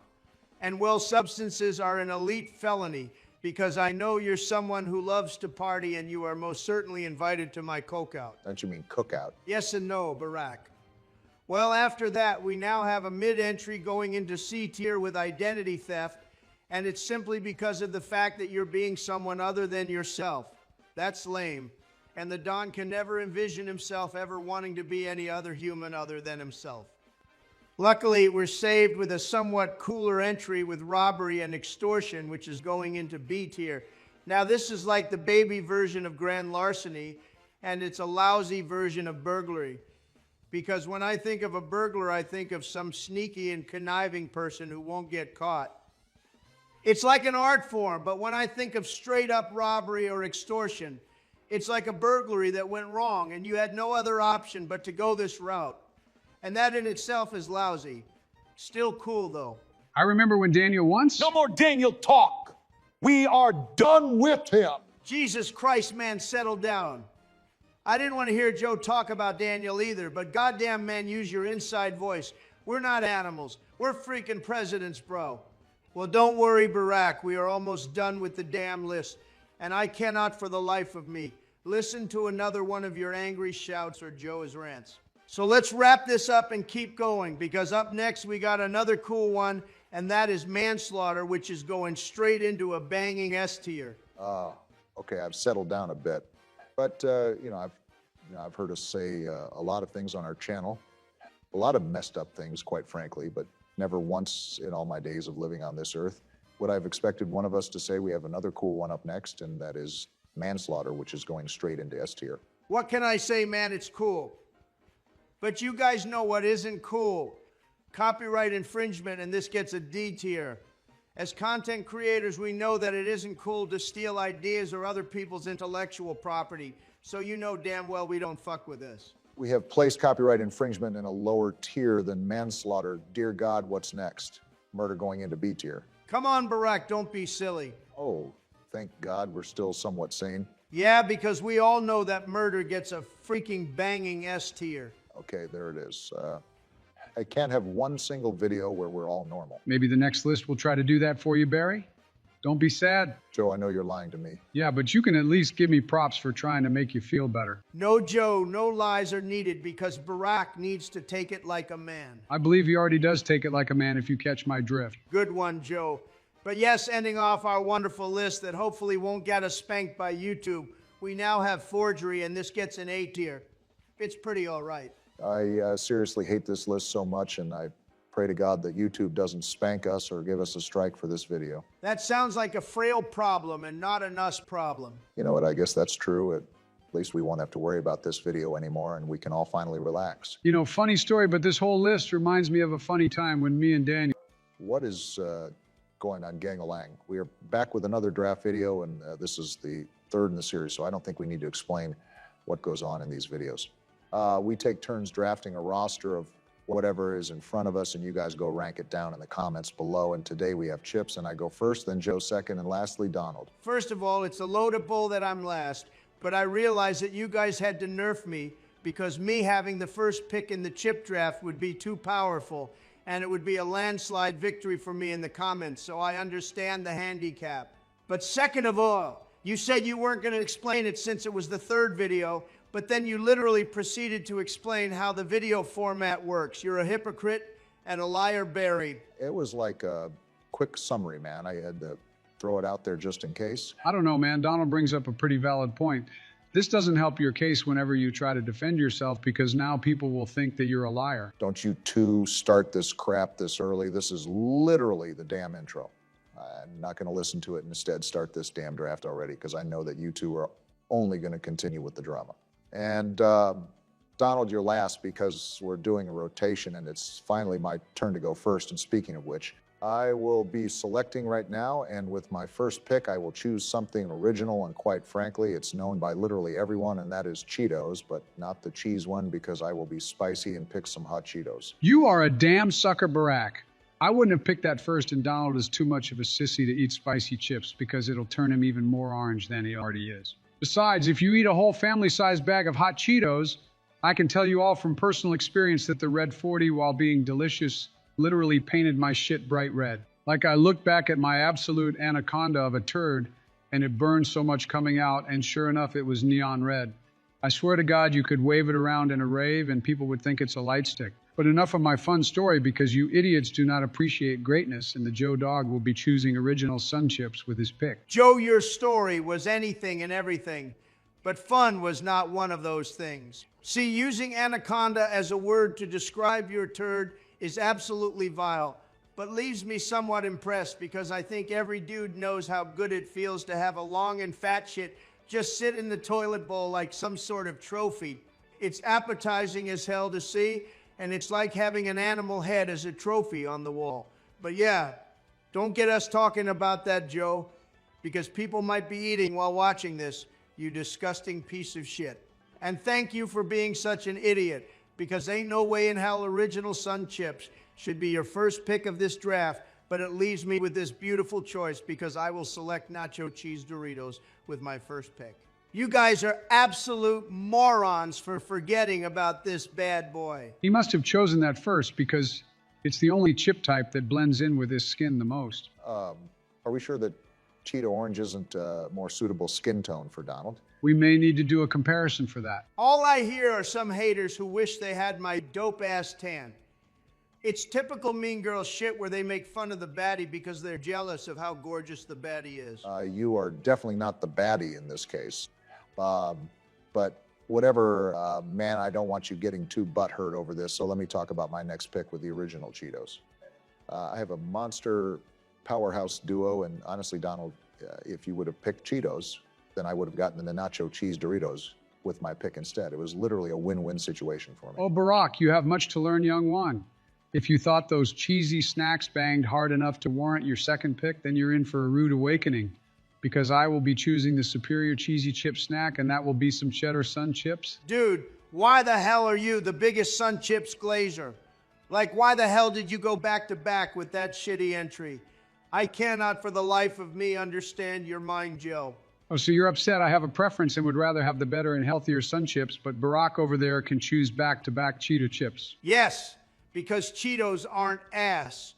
And well, substances are an elite felony, because I know you're someone who loves to party and you are most certainly invited to my cookout. Don't you mean cookout? Yes and no, Barack. Well, after that, we now have a mid-entry going into C tier with identity theft, and it's simply because of the fact that you're being someone other than yourself. That's lame. And the Don can never envision himself ever wanting to be any other human other than himself. Luckily, we're saved with a somewhat cooler entry with robbery and extortion, which is going into B tier. Now, this is like the baby version of grand larceny, and it's a lousy version of burglary. Because when I think of a burglar, I think of some sneaky and conniving person who won't get caught. It's like an art form, but when I think of straight up robbery or extortion, it's like a burglary that went wrong and you had no other option but to go this route. And that in itself is lousy. Still cool, though. I remember when Daniel once... No more Daniel talk. We are done with him. Jesus Christ, man, settle down. I didn't want to hear Joe talk about Daniel either, but goddamn, man, use your inside voice. We're not animals. We're freaking presidents, bro. Well, don't worry, Barack. We are almost done with the damn list, and I cannot for the life of me listen to another one of your angry shouts or Joe's rants. So let's wrap this up and keep going, because up next we got another cool one, and that is manslaughter, which is going straight into a banging S tier. Okay, I've settled down a bit. But, I've heard us say a lot of things on our channel, a lot of messed up things, quite frankly, but never once in all my days of living on this earth would I've expected one of us to say we have another cool one up next, and that is manslaughter, which is going straight into S tier. What can I say, man? It's cool. But you guys know what isn't cool. Copyright infringement, and this gets a D tier. As content creators, we know that it isn't cool to steal ideas or other people's intellectual property. so you know damn well we don't fuck with this. We have placed copyright infringement in a lower tier than manslaughter. Dear God, what's next? Murder going into B tier. Come on, Barack, don't be silly. Oh, thank God we're still somewhat sane. Yeah, because we all know that murder gets a freaking banging S tier. Okay, there it is. I can't have one single video where we're all normal. Maybe the next list will try to do that for you, Barry. Don't be sad. Joe, I know you're lying to me. Yeah, but you can at least give me props for trying to make you feel better. No, Joe, no lies are needed because Barack needs to take it like a man. I believe he already does take it like a man if you catch my drift. Good one, Joe. But yes, ending off our wonderful list that hopefully won't get us spanked by YouTube, we now have forgery, and this gets an A tier. It's pretty all right. I seriously hate this list so much, and I pray to God that YouTube doesn't spank us or give us a strike for this video. That sounds like a Fraile problem and not an us problem. You know what, I guess that's true. At least we won't have to worry about this video anymore, and we can all finally relax. You know, funny story, but this whole list reminds me of a funny time when me and Daniel... What is going on, Gang-a-lang? We are back with another draft video, and this is the third in the series, so I don't think we need to explain what goes on in these videos. We take turns drafting a roster of whatever is in front of us, and you guys go rank it down in the comments below. And today we have Chips, and I go first, then Joe second, and lastly Donald. First of all, it's a loaded bull that I'm last, but I realize that you guys had to nerf me because me having the first pick in the chip draft would be too powerful, and it would be a landslide victory for me in the comments, so I understand the handicap. But second of all, you said you weren't going to explain it since it was the third video, but then you literally proceeded to explain how the video format works. You're a hypocrite and a liar, Barry. It was like a quick summary, man. I had to throw it out there just in case. I don't know, man. Donald brings up a pretty valid point. This doesn't help your case whenever you try to defend yourself because now people will think that you're a liar. Don't you two start this crap this early. This is literally the damn intro. I'm not going to listen to it. Instead, start this damn draft already because I know that you two are only going to continue with the drama. And Donald, you're last because we're doing a rotation and it's finally my turn to go first. And speaking of which, I will be selecting right now, and with my first pick, I will choose something original, and quite frankly, it's known by literally everyone, and that is Cheetos, but not the cheese one because I will be spicy and pick some hot Cheetos. You are a damn sucker, Barack. I wouldn't have picked that first, and Donald is too much of a sissy to eat spicy chips because it'll turn him even more orange than he already is. Besides, if you eat a whole family-sized bag of hot Cheetos, I can tell you all from personal experience that the Red 40, while being delicious, literally painted my shit bright red. Like I looked back at my absolute anaconda of a turd, and it burned so much coming out, and sure enough, it was neon red. I swear to God, you could wave it around in a rave, and people would think it's a light stick. But enough of my fun story, because you idiots do not appreciate greatness, and the Joe Dog will be choosing original Sun Chips with his pick. Joe, your story was anything and everything, but fun was not one of those things. See, using anaconda as a word to describe your turd is absolutely vile, but leaves me somewhat impressed because I think every dude knows how good it feels to have a long and fat shit just sit in the toilet bowl like some sort of trophy. It's appetizing as hell to see, and it's like having an animal head as a trophy on the wall. But yeah, don't get us talking about that, Joe, because people might be eating while watching this, you disgusting piece of shit. And thank you for being such an idiot, because ain't no way in hell original Sun Chips should be your first pick of this draft, but it leaves me with this beautiful choice because I will select nacho cheese Doritos with my first pick. You guys are absolute morons for forgetting about this bad boy. He must have chosen that first because it's the only chip type that blends in with his skin the most. Are we sure that Cheeto Orange isn't a more suitable skin tone for Donald? We may need to do a comparison for that. All I hear are some haters who wish they had my dope-ass tan. It's typical Mean Girl shit where they make fun of the baddie because they're jealous of how gorgeous the baddie is. You are definitely not the baddie in this case. But whatever, man, I don't want you getting too butthurt over this, so let me talk about my next pick with the original Cheetos. I have a monster powerhouse duo, and honestly, Donald, if you would have picked Cheetos, then I would have gotten the nacho cheese Doritos with my pick instead. It was literally a win-win situation for me. Oh, Barack, you have much to learn, young one. If you thought those cheesy snacks banged hard enough to warrant your second pick, then you're in for a rude awakening. because I will be choosing the superior cheesy chip snack, and that will be some cheddar sun chips? Dude, why the hell are you the biggest Sun Chips glazer? Like, why the hell did you go back to back with that shitty entry? I cannot for the life of me understand your mind, Joe. Oh, so you're upset I have a preference and would rather have the better and healthier sun chips, but Barack over there can choose back-to-back Cheeto chips. Yes, because Cheetos aren't ass.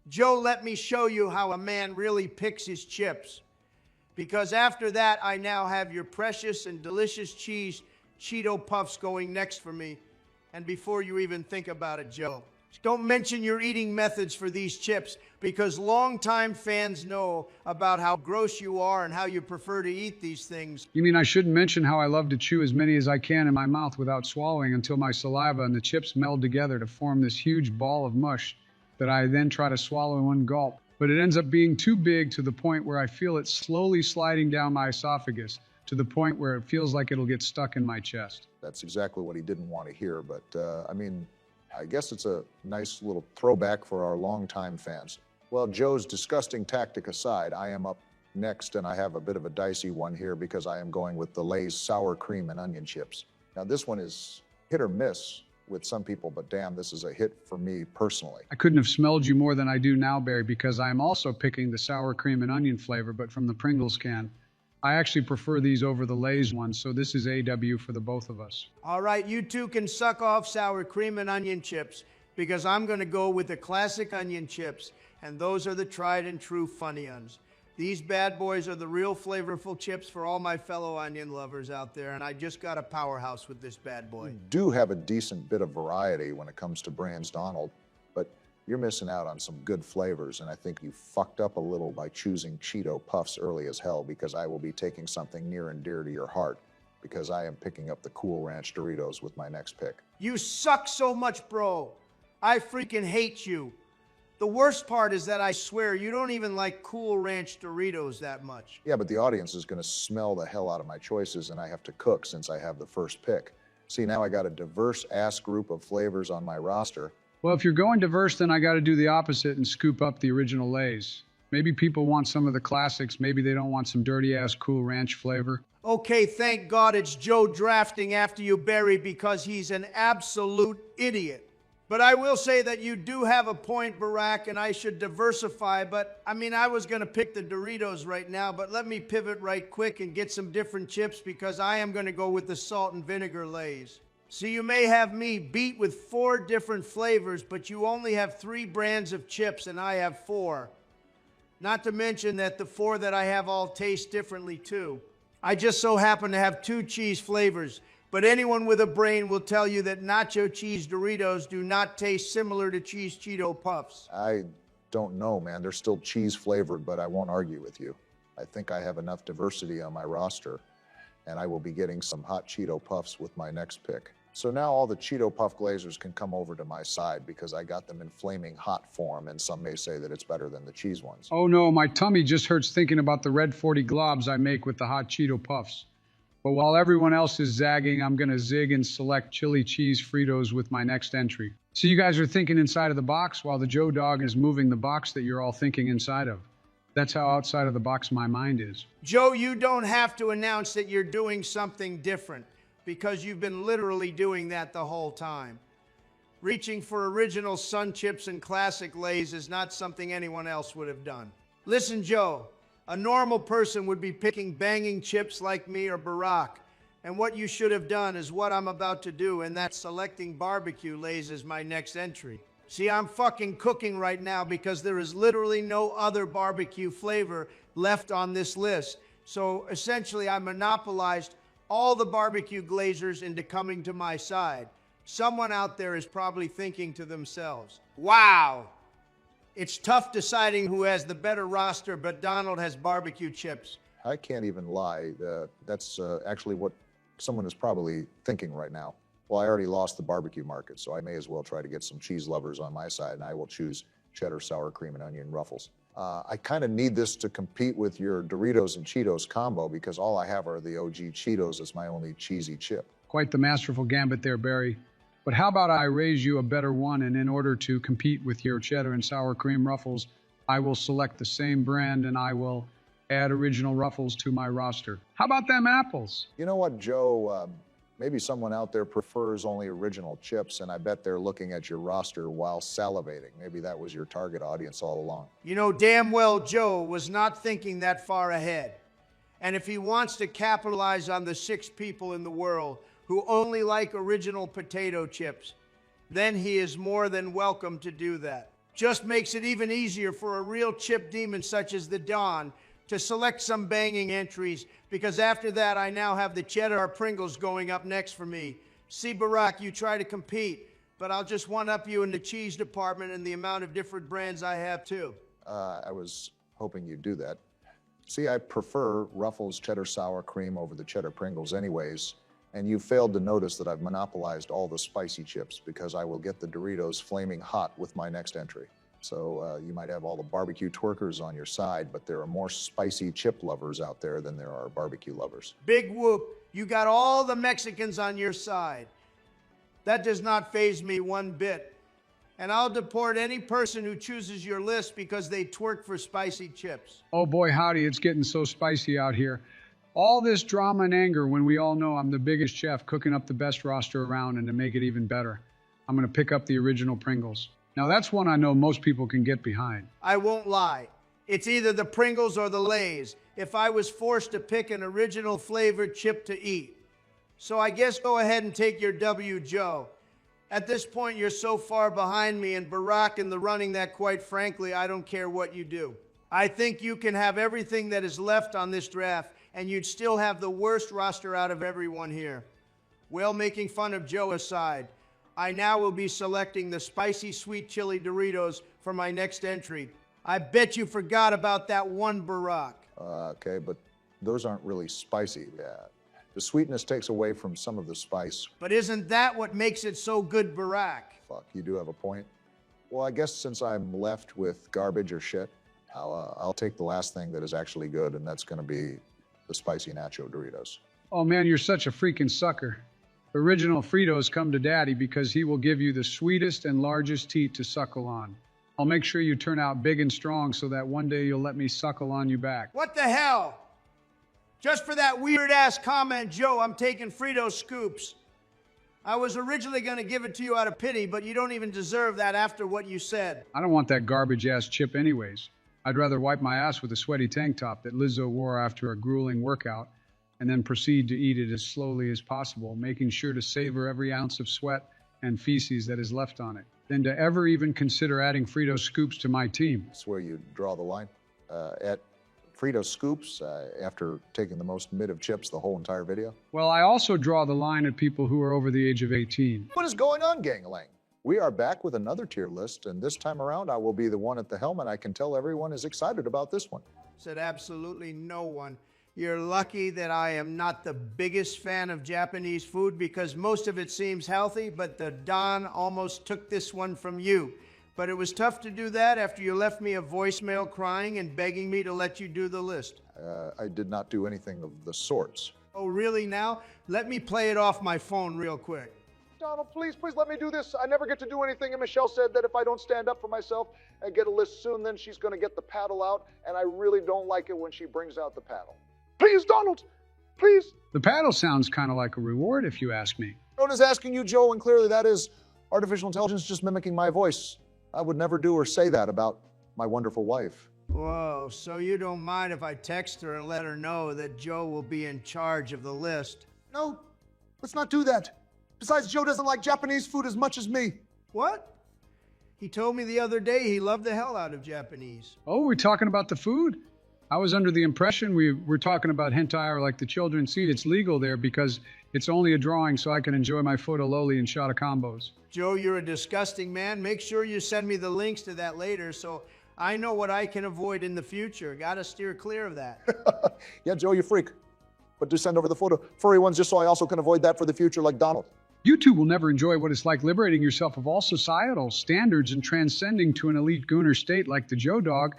Joe, let me show you how a man really picks his chips. Because after that, I now have your precious and delicious cheese Cheeto Puffs going next for me. And before you even think about it, Joe, don't mention your eating methods for these chips, because longtime fans know about how gross you are and how you prefer to eat these things. You mean I shouldn't mention how I love to chew as many as I can in my mouth without swallowing until my saliva and the chips meld together to form this huge ball of mush that I then try to swallow in one gulp. But it ends up being too big to the point where I feel it slowly sliding down my esophagus to the point where it feels like it'll get stuck in my chest. That's exactly what he didn't want to hear, but I mean, I guess it's a nice little throwback for our longtime fans. Well, Joe's disgusting tactic aside, I am up next, and I have a bit of a dicey one here because I am going with the Lay's sour cream and onion chips. Now, this one is hit or miss with some people, but damn, this is a hit for me personally. I couldn't have smelled you more than I do now, Barry, because I am also picking the sour cream and onion flavor, but from the Pringles can. I actually prefer these over the Lay's ones, so this is AW for the both of us. All right, you two can suck off sour cream and onion chips, because I'm going to go with the classic onion chips, and those are the tried and true Funyuns. These bad boys are the real flavorful chips for all my fellow onion lovers out there, and I just got a powerhouse with this bad boy. You do have a decent bit of variety when it comes to brands, Donald, but you're missing out on some good flavors, and I think you fucked up a little by choosing Cheeto Puffs early as hell, because I will be taking something near and dear to your heart, because I am picking up the Cool Ranch Doritos with my next pick. You suck so much, bro. I freaking hate you. The worst part is that I swear you don't even like Cool Ranch Doritos that much. Yeah, but the audience is going to smell the hell out of my choices, and I have to cook since I have the first pick. See, now I got a diverse-ass group of flavors on my roster. Well, if you're going diverse, then I got to do the opposite and scoop up the original Lay's. Maybe people want some of the classics. Maybe they don't want some dirty-ass Cool Ranch flavor. Okay, thank God it's Joe drafting after you, Barry, because he's an absolute idiot. But I will say that you do have a point, Barack, and I should diversify. But, I mean, I was going to pick the Doritos right now, but let me pivot right quick and get some different chips, because I am going to go with the salt and vinegar Lay's. So you may have me beat with 4 different flavors, but you only have 3 brands of chips, and I have 4. Not to mention that the 4 that I have all taste differently, too. I just so happen to have 2 cheese flavors. But anyone with a brain will tell you that nacho cheese Doritos do not taste similar to cheese Cheeto Puffs. I don't know, man. They're still cheese flavored, but I won't argue with you. I think I have enough diversity on my roster, and I will be getting some hot Cheeto Puffs with my next pick. So now all the Cheeto Puff glazers can come over to my side, because I got them in flaming hot form, and some may say that it's better than the cheese ones. Oh no, my tummy just hurts thinking about the red 40 globs I make with the hot Cheeto Puffs. But while everyone else is zagging, I'm going to zig and select chili cheese Fritos with my next entry. So you guys are thinking inside of the box while the Joe Dog is moving the box that you're all thinking inside of. That's how outside of the box my mind is. Joe, you don't have to announce that you're doing something different, because you've been literally doing that the whole time. Reaching for original Sun Chips and classic Lay's is not something anyone else would have done. Listen, Joe. A normal person would be picking banging chips like me or Barack. And what you should have done is what I'm about to do, and that's selecting barbecue Lay's as my next entry. See, I'm fucking cooking right now because there is literally no other barbecue flavor left on this list. So essentially, I monopolized all the barbecue glazers into coming to my side. Someone out there is probably thinking to themselves, wow. It's tough deciding who has the better roster, but Donald has barbecue chips. I can't even lie. That's actually what someone is probably thinking right now. Well, I already lost the barbecue market, so I may as well try to get some cheese lovers on my side, and I will choose cheddar, sour cream, and onion ruffles. I kind of need this to compete with your Doritos and Cheetos combo, because all I have are the OG Cheetos as my only cheesy chip. Quite the masterful gambit there, Barry. But how about I raise you a better one, and in order to compete with your cheddar and sour cream ruffles, I will select the same brand, and I will add original Ruffles to my roster. How about them apples? You know what, Joe? Maybe someone out there prefers only original chips, and I bet they're looking at your roster while salivating. Maybe that was your target audience all along. You know damn well Joe was not thinking that far ahead. And if he wants to capitalize on the 6 people in the world who only like original potato chips, then he is more than welcome to do that. Just makes it even easier for a real chip demon such as the Don to select some banging entries, because after that I now have the cheddar Pringles going up next for me. See, Barack, you try to compete, but I'll just one-up you in the cheese department and the amount of different brands I have too. I was hoping you'd do that. See, I prefer Ruffles cheddar sour cream over the cheddar Pringles anyways, and you failed to notice that I've monopolized all the spicy chips because I will get the Doritos flaming hot with my next entry. So you might have all the barbecue twerkers on your side, but there are more spicy chip lovers out there than there are barbecue lovers. Big whoop, you got all the Mexicans on your side. That does not faze me one bit. And I'll deport any person who chooses your list because they twerk for spicy chips. Oh boy, howdy, it's getting so spicy out here. All this drama and anger when we all know I'm the biggest chef cooking up the best roster around, and to make it even better, I'm gonna pick up the original Pringles. Now that's one I know most people can get behind. I won't lie. It's either the Pringles or the Lay's if I was forced to pick an original flavored chip to eat. So I guess go ahead and take your W, Joe. At this point, you're so far behind me and Barack in the running that, quite frankly, I don't care what you do. I think you can have everything that is left on this draft, and you'd still have the worst roster out of everyone here. Well, making fun of Joe aside, I now will be selecting the spicy sweet chili Doritos for my next entry. I bet you forgot about that one, Barack. Okay, but those aren't really spicy. The sweetness takes away from some of the spice. But isn't that what makes it so good, Barack? Fuck, you do have a point. Well, I guess since I'm left with garbage or shit, I'll take the last thing that is actually good, and that's gonna be the spicy nacho Doritos. Oh man, you're such a freaking sucker. Original Fritos come to Daddy because he will give you the sweetest and largest teat to suckle on. I'll make sure you turn out big and strong so that one day you'll let me suckle on you back. What the hell? Just for that weird-ass comment, Joe, I'm taking Frito scoops. I was originally going to give it to you out of pity, but you don't even deserve that after what you said. I don't want that garbage-ass chip anyways. I'd rather wipe my ass with a sweaty tank top that Lizzo wore after a grueling workout and then proceed to eat it as slowly as possible, making sure to savor every ounce of sweat and feces that is left on it, than to ever even consider adding Frito scoops to my team. That's where you draw the line. At Frito scoops, after taking the most mid of chips the whole entire video. Well, I also draw the line at people who are over the age of 18. What is going on, gang-a-lang? We are back with another tier list, and this time around I will be the one at the helm, and I can tell everyone is excited about this one. Said absolutely no one. You're lucky that I am not the biggest fan of Japanese food because most of it seems healthy, but the Don almost took this one from you. But it was tough to do that after you left me a voicemail crying and begging me to let you do the list. I did not do anything of the sorts. Oh, really now? Let me play it off my phone real quick. Donald, please let me do this. I never get to do anything, and Michelle said that if I don't stand up for myself and get a list soon, then she's going to get the paddle out, and I really don't like it when she brings out the paddle. Please, Donald, please. The paddle sounds kind of like a reward, if you ask me. No one is asking you, Joe, and clearly that is artificial intelligence just mimicking my voice. I would never do or say that about my wonderful wife. Whoa, so you don't mind if I text her and let her know that Joe will be in charge of the list? No, let's not do that. Besides, Joe doesn't like Japanese food as much as me. What? He told me the other day he loved the hell out of Japanese. Oh, we're talking about the food? I was under the impression we were talking about hentai or like the children see. It's legal there because it's only a drawing so I can enjoy my photo loli and shot of combos. Joe, you're a disgusting man. Make sure you send me the links to that later so I know what I can avoid in the future. Gotta steer clear of that. Yeah, Joe, you freak. But do send over the furry ones just so I also can avoid that for the future like Donald. You two will never enjoy what it's like liberating yourself of all societal standards and transcending to an elite gooner state like the Joe Dog.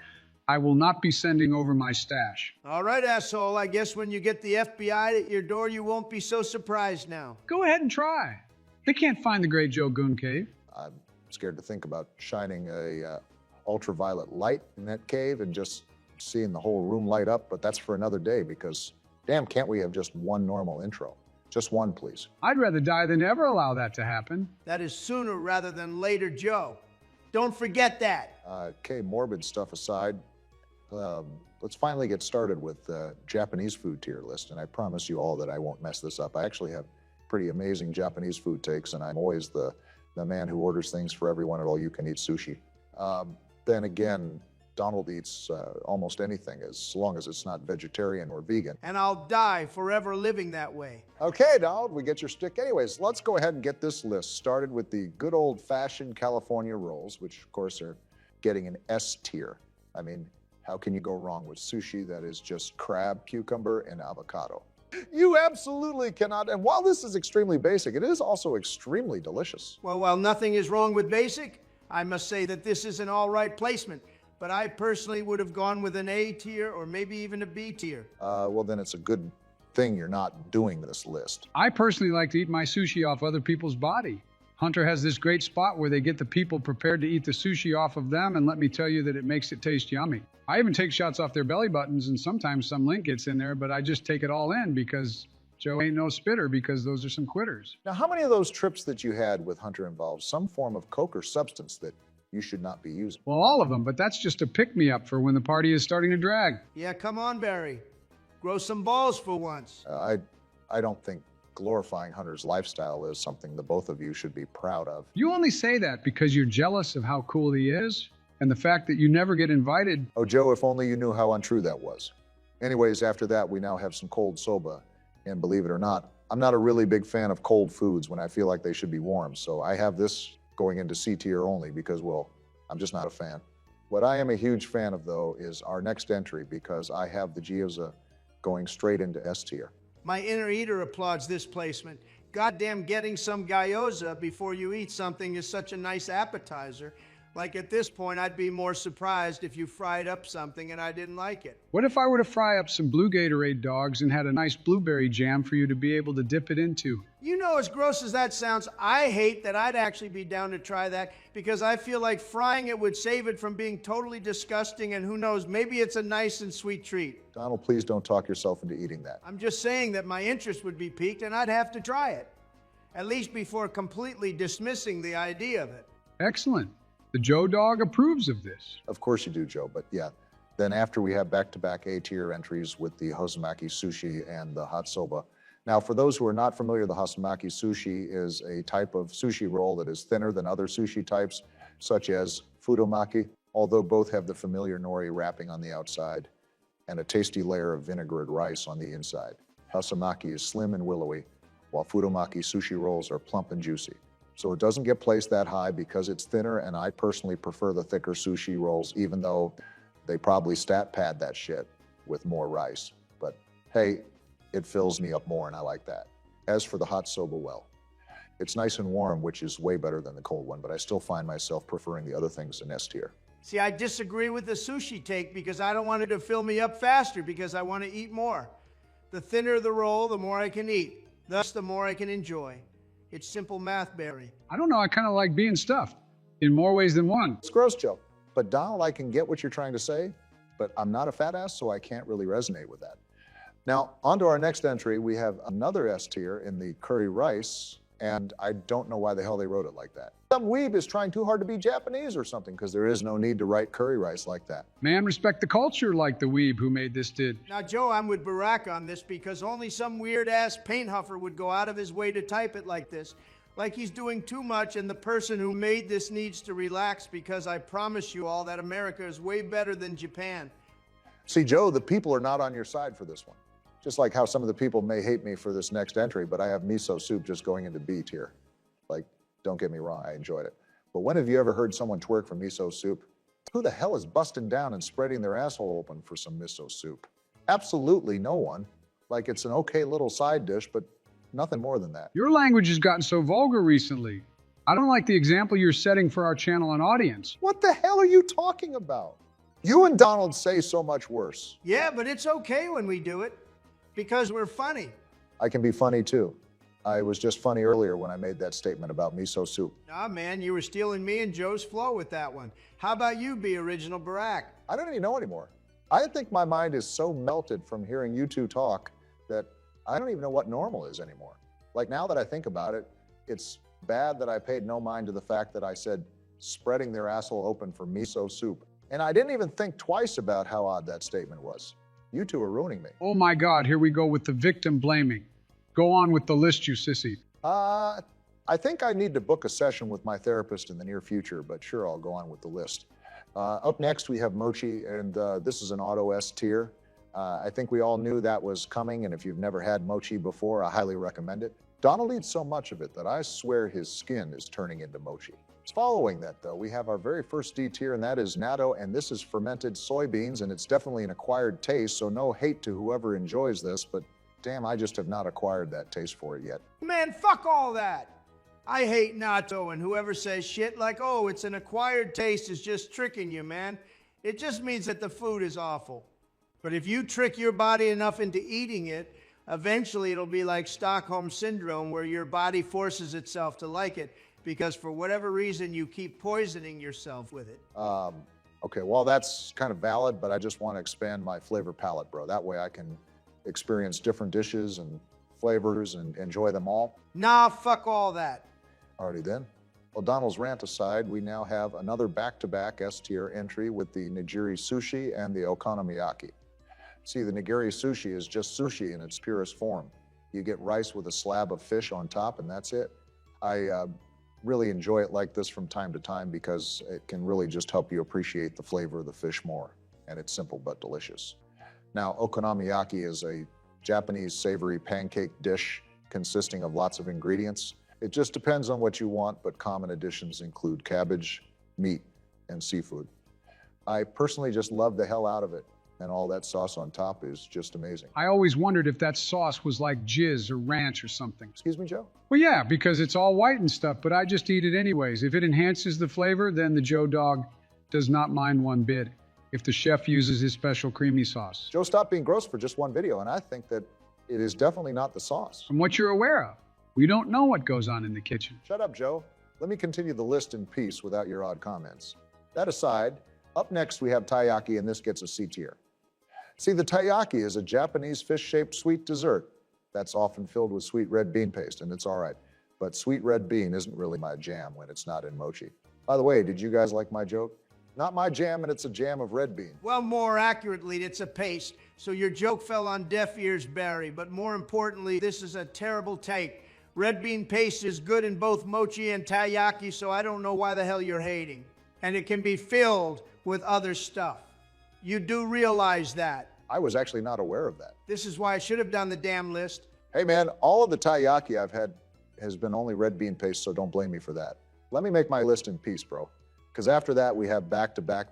I will not be sending over my stash. All right, asshole. I guess when you get the FBI at your door, you won't be so surprised now. Go ahead and try. They can't find the Great Joe Goon Cave. I'm scared to think about shining a ultraviolet light in that cave and just seeing the whole room light up, but that's for another day because, damn, can't we have just one normal intro? Just one, please. I'd rather die than ever allow that to happen. That is sooner rather than later, Joe. Don't forget that. Okay, morbid stuff aside, let's finally get started with the Japanese food tier list, and I promise you all that I won't mess this up. I actually have pretty amazing Japanese food takes, and I'm always the man who orders things for everyone at all-you-can-eat sushi. Then again, Donald eats almost anything as long as it's not vegetarian or vegan. And I'll die forever living that way. Okay, Donald, we get your stick. Anyways, let's go ahead and get this list started with the good old-fashioned California rolls, which of course are getting an S tier. I mean, how can you go wrong with sushi that is just crab, cucumber, and avocado? You absolutely cannot. And while this is extremely basic, it is also extremely delicious. Well, while nothing is wrong with basic, I must say that this is an all right placement. But I personally would have gone with an A tier or maybe even a B tier. Well, then it's a good thing you're not doing this list. I personally like to eat my sushi off other people's body. Hunter has this great spot where they get the people prepared to eat the sushi off of them, and let me tell you that it makes it taste yummy. I even take shots off their belly buttons, and sometimes some lint gets in there, but I just take it all in because Joe ain't no spitter, because those are some quitters. Now, how many of those trips that you had with Hunter involved some form of coke or substance that you should not be using? Well, all of them, but that's just a pick-me-up for when the party is starting to drag. Yeah, come on, Barry. Grow some balls for once. I don't think glorifying Hunter's lifestyle is something the both of you should be proud of. You only say that because you're jealous of how cool he is and the fact that you never get invited. Oh, Joe, if only you knew how untrue that was. Anyways, after that, we now have some cold soba. And believe it or not, I'm not a really big fan of cold foods when I feel like they should be warm. So I have this going into C tier only because, well, I'm just not a fan. What I am a huge fan of, though, is our next entry because I have the gyoza going straight into S tier. My inner eater applauds this placement. Goddamn, getting some gyoza before you eat something is such a nice appetizer. Like at this point, I'd be more surprised if you fried up something and I didn't like it. What if I were to fry up some blue Gatorade dogs and had a nice blueberry jam for you to be able to dip it into? You know, as gross as that sounds, I hate that I'd actually be down to try that because I feel like frying it would save it from being totally disgusting, and who knows, maybe it's a nice and sweet treat. Donald, please don't talk yourself into eating that. I'm just saying that my interest would be piqued and I'd have to try it, at least before completely dismissing the idea of it. Excellent. The Joe dog approves of this. Of course you do, Joe, but yeah. Then after we have back-to-back A-tier entries with the Hosumaki sushi and the hot soba. Now, for those who are not familiar, the Hosumaki sushi is a type of sushi roll that is thinner than other sushi types, such as fudomaki, although both have the familiar nori wrapping on the outside and a tasty layer of vinaigrette rice on the inside. Hosumaki is slim and willowy, while fudomaki sushi rolls are plump and juicy. So it doesn't get placed that high because it's thinner, and I personally prefer the thicker sushi rolls, even though they probably stat pad that shit with more rice. But hey, it fills me up more, and I like that. As for the hot soba, well, it's nice and warm, which is way better than the cold one, but I still find myself preferring the other things in S tier. See, I disagree with the sushi take because I don't want it to fill me up faster because I want to eat more. The thinner the roll, the more I can eat. Thus, the more I can enjoy. It's simple math, Barry. I don't know, I kind of like being stuffed in more ways than one. It's gross, Joe. But Donald, I can get what you're trying to say, but I'm not a fat ass, so I can't really resonate with that. Now, on to our next entry, we have another S tier in the curry rice, and I don't know why the hell they wrote it like that. Some weeb is trying too hard to be Japanese or something, because there is no need to write curry rice like that. Man, respect the culture like the weeb who made this did. Now, Joe, I'm with Barack on this because only some weird-ass paint huffer would go out of his way to type it like this. Like he's doing too much and the person who made this needs to relax, because I promise you all that America is way better than Japan. See, Joe, the people are not on your side for this one. Just like how some of the people may hate me for this next entry, but I have miso soup just going into B tier. Like, don't get me wrong, I enjoyed it. But when have you ever heard someone twerk for miso soup? Who the hell is busting down and spreading their asshole open for some miso soup? Absolutely no one. Like, it's an okay little side dish, but nothing more than that. Your language has gotten so vulgar recently. I don't like the example you're setting for our channel and audience. What the hell are you talking about? You and Donald say so much worse. Yeah, but it's okay when we do it because we're funny. I can be funny too. I was just funny earlier when I made that statement about miso soup. Nah, man, you were stealing me and Joe's flow with that one. How about you be original Barack? I don't even know anymore. I think my mind is so melted from hearing you two talk that I don't even know what normal is anymore. Like now that I think about it, it's bad that I paid no mind to the fact that I said spreading their asshole open for miso soup. And I didn't even think twice about how odd that statement was. You two are ruining me. Oh my God, here we go with the victim blaming. Go on with the list, you sissy. I think I need to book a session with my therapist in the near future, but sure, I'll go on with the list. Up next, we have mochi, and this is an auto S tier. I think we all knew that was coming, and if you've never had mochi before, I highly recommend it. Donald eats so much of it that I swear his skin is turning into mochi. Following that, though, we have our very first D tier, and that is natto, and this is fermented soybeans, and it's definitely an acquired taste, so no hate to whoever enjoys this, but damn, I just have not acquired that taste for it yet. Man, fuck all that. I hate natto, and whoever says shit like, oh, it's an acquired taste is just tricking you, man. It just means that the food is awful. But if you trick your body enough into eating it, eventually it'll be like Stockholm Syndrome, where your body forces itself to like it because for whatever reason you keep poisoning yourself with it. Okay, well, that's kind of valid, but I just want to expand my flavor palette, bro. That way I can experience different dishes and flavors and enjoy them all. Nah, fuck all that. Alrighty then. Well, Donald's rant aside, we now have another back-to-back S-tier entry with the nigiri sushi and the okonomiyaki. See, the nigiri sushi is just sushi in its purest form. You get rice with a slab of fish on top, and that's it. I really enjoy it like this from time to time because it can really just help you appreciate the flavor of the fish more, and it's simple but delicious. Now, okonomiyaki is a Japanese savory pancake dish consisting of lots of ingredients. It just depends on what you want, but common additions include cabbage, meat, and seafood. I personally just love the hell out of it, and all that sauce on top is just amazing. I always wondered if that sauce was like jizz or ranch or something. Excuse me, Joe? Well, yeah, because it's all white and stuff, but I just eat it anyways. If it enhances the flavor, then the Joe dog does not mind one bit if the chef uses his special creamy sauce. Joe, stop being gross for just one video, and I think that it is definitely not the sauce. From what you're aware of, we don't know what goes on in the kitchen. Shut up, Joe. Let me continue the list in peace without your odd comments. That aside, up next we have taiyaki, and this gets a C tier. See, the taiyaki is a Japanese fish-shaped sweet dessert that's often filled with sweet red bean paste, and it's all right. But sweet red bean isn't really my jam when it's not in mochi. By the way, did you guys like my joke? Not my jam, and it's a jam of red bean. Well, more accurately, it's a paste. So your joke fell on deaf ears, Barry. But more importantly, this is a terrible take. Red bean paste is good in both mochi and taiyaki, so I don't know why the hell you're hating. And it can be filled with other stuff. You do realize that. I was actually not aware of that. This is why I should have done the damn list. Hey man, all of the taiyaki I've had has been only red bean paste, so don't blame me for that. Let me make my list in peace, bro. Because after that, we have back-to-back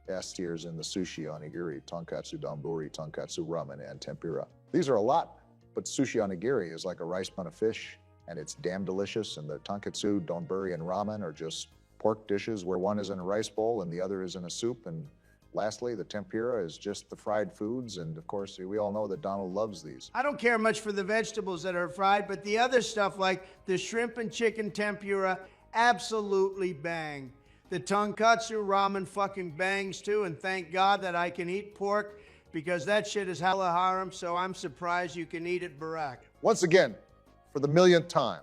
S tiers in the sushi onigiri, tonkatsu donburi, tonkatsu ramen, and tempura. These are a lot, but sushi onigiri is like a rice bun of fish, and it's damn delicious, and the tonkatsu, donburi, and ramen are just pork dishes where one is in a rice bowl and the other is in a soup, and lastly, the tempura is just the fried foods, and of course, we all know that Donald loves these. I don't care much for the vegetables that are fried, but the other stuff like the shrimp and chicken tempura, absolutely bang. The tonkatsu ramen fucking bangs too, and thank God that I can eat pork because that shit is hella haram, so I'm surprised you can eat it barak. Once again, for the millionth time,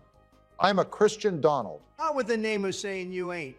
I'm a Christian Donald. Not with the name of saying you ain't.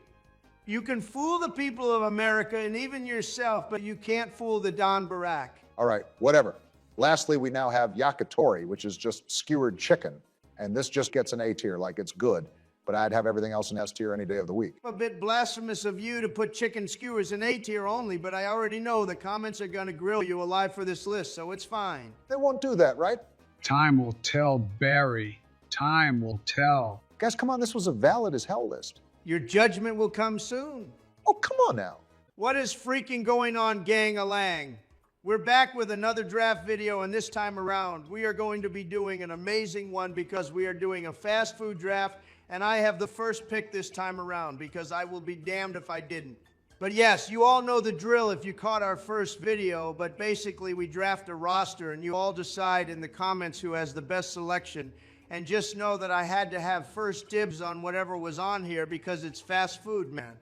You can fool the people of America and even yourself, but you can't fool the Don Barack. All right, whatever. Lastly, we now have yakitori, which is just skewered chicken, and this just gets an A tier, like it's good. But I'd have everything else in S tier any day of the week. A bit blasphemous of you to put chicken skewers in A tier only, but I already know the comments are gonna grill you alive for this list, so it's fine. They won't do that, right? Time will tell, Barry. Time will tell. Guys, come on, this was a valid as hell list. Your judgment will come soon. Oh, come on now. What is freaking going on, gang-a-lang? We're back with another draft video, and this time around, we are going to be doing an amazing one because we are doing a fast food draft, and I have the first pick this time around because I will be damned if I didn't. But yes, you all know the drill if you caught our first video, but basically we draft a roster and you all decide in the comments who has the best selection. And just know that I had to have first dibs on whatever was on here because it's fast food, man.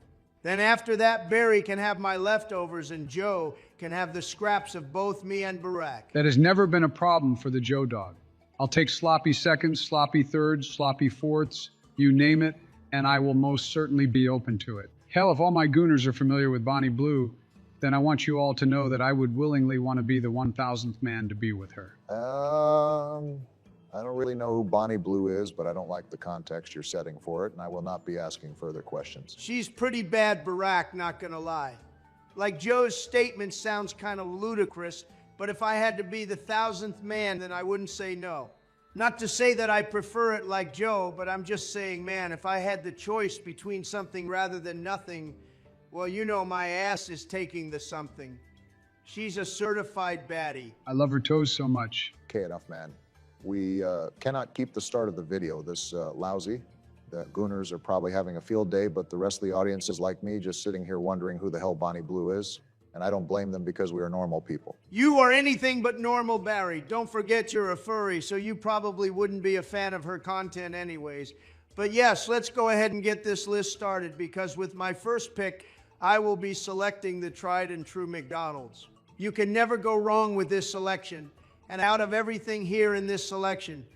Then after that, Barry can have my leftovers and Joe can have the scraps of both me and Barack. That has never been a problem for the Joe Dog. I'll take sloppy seconds, sloppy thirds, sloppy fourths, you name it, and I will most certainly be open to it. Hell, if all my gooners are familiar with Bonnie Blue, then I want you all to know that I would willingly want to be the 1,000th man to be with her. I don't really know who Bonnie Blue is, but I don't like the context you're setting for it, and I will not be asking further questions. She's pretty bad, Barack, not gonna lie. Like Joe's statement sounds kind of ludicrous, but if I had to be the 1,000th man, then I wouldn't say no. Not to say that I prefer it like Joe, but I'm just saying, man, if I had the choice between something rather than nothing, well, you know my ass is taking the something. She's a certified baddie. I love her toes so much. Okay, enough, man. We cannot keep the start of the video this lousy. The gooners are probably having a field day, but the rest of the audience is like me, just sitting here wondering who the hell Bonnie Blue is. And I don't blame them because we are normal people. You are anything but normal, Barry. Don't forget you're a furry, so you probably wouldn't be a fan of her content anyways. But yes, let's go ahead and get this list started, because with my first pick, I will be selecting the tried and true McDonald's. You can never go wrong with this selection. And out of everything here in this selection,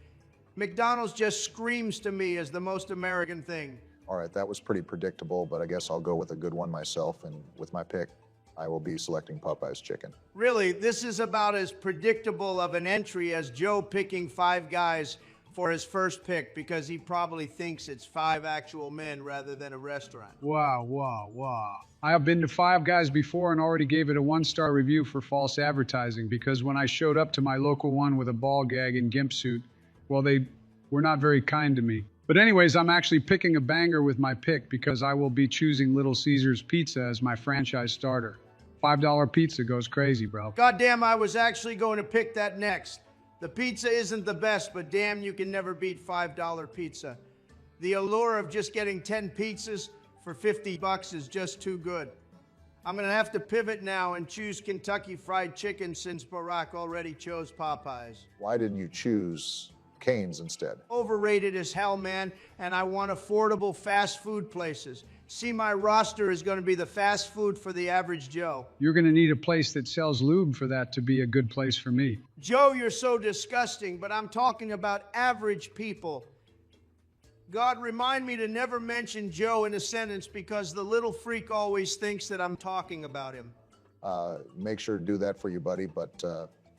McDonald's just screams to me as the most American thing. All right, that was pretty predictable, but I guess I'll go with a good one myself. And with my pick, I will be selecting Popeye's chicken. Really, this is about as predictable of an entry as Joe picking Five Guys for his first pick, because he probably thinks it's 5 actual men rather than a restaurant. Wow. I have been to Five Guys before and already gave it a 1-star review for false advertising, because when I showed up to my local one with a ball gag and gimp suit, well, they were not very kind to me. But anyways, I'm actually picking a banger with my pick, because I will be choosing Little Caesars Pizza as my franchise starter. $5 pizza goes crazy, bro. Goddamn, I was actually going to pick that next. The pizza isn't the best, but damn, you can never beat $5 pizza. The allure of just getting 10 pizzas for $50 is just too good. I'm gonna have to pivot now and choose Kentucky Fried Chicken since Barack already chose Popeyes. Why didn't you choose Cane's instead? Overrated as hell, man, and I want affordable fast food places. See, my roster is gonna be the fast food for the average Joe. You're gonna need a place that sells lube for that to be a good place for me. Joe, you're so disgusting, but I'm talking about average people. God, remind me to never mention Joe in a sentence, because the little freak always thinks that I'm talking about him. Make sure to do that for you, buddy. But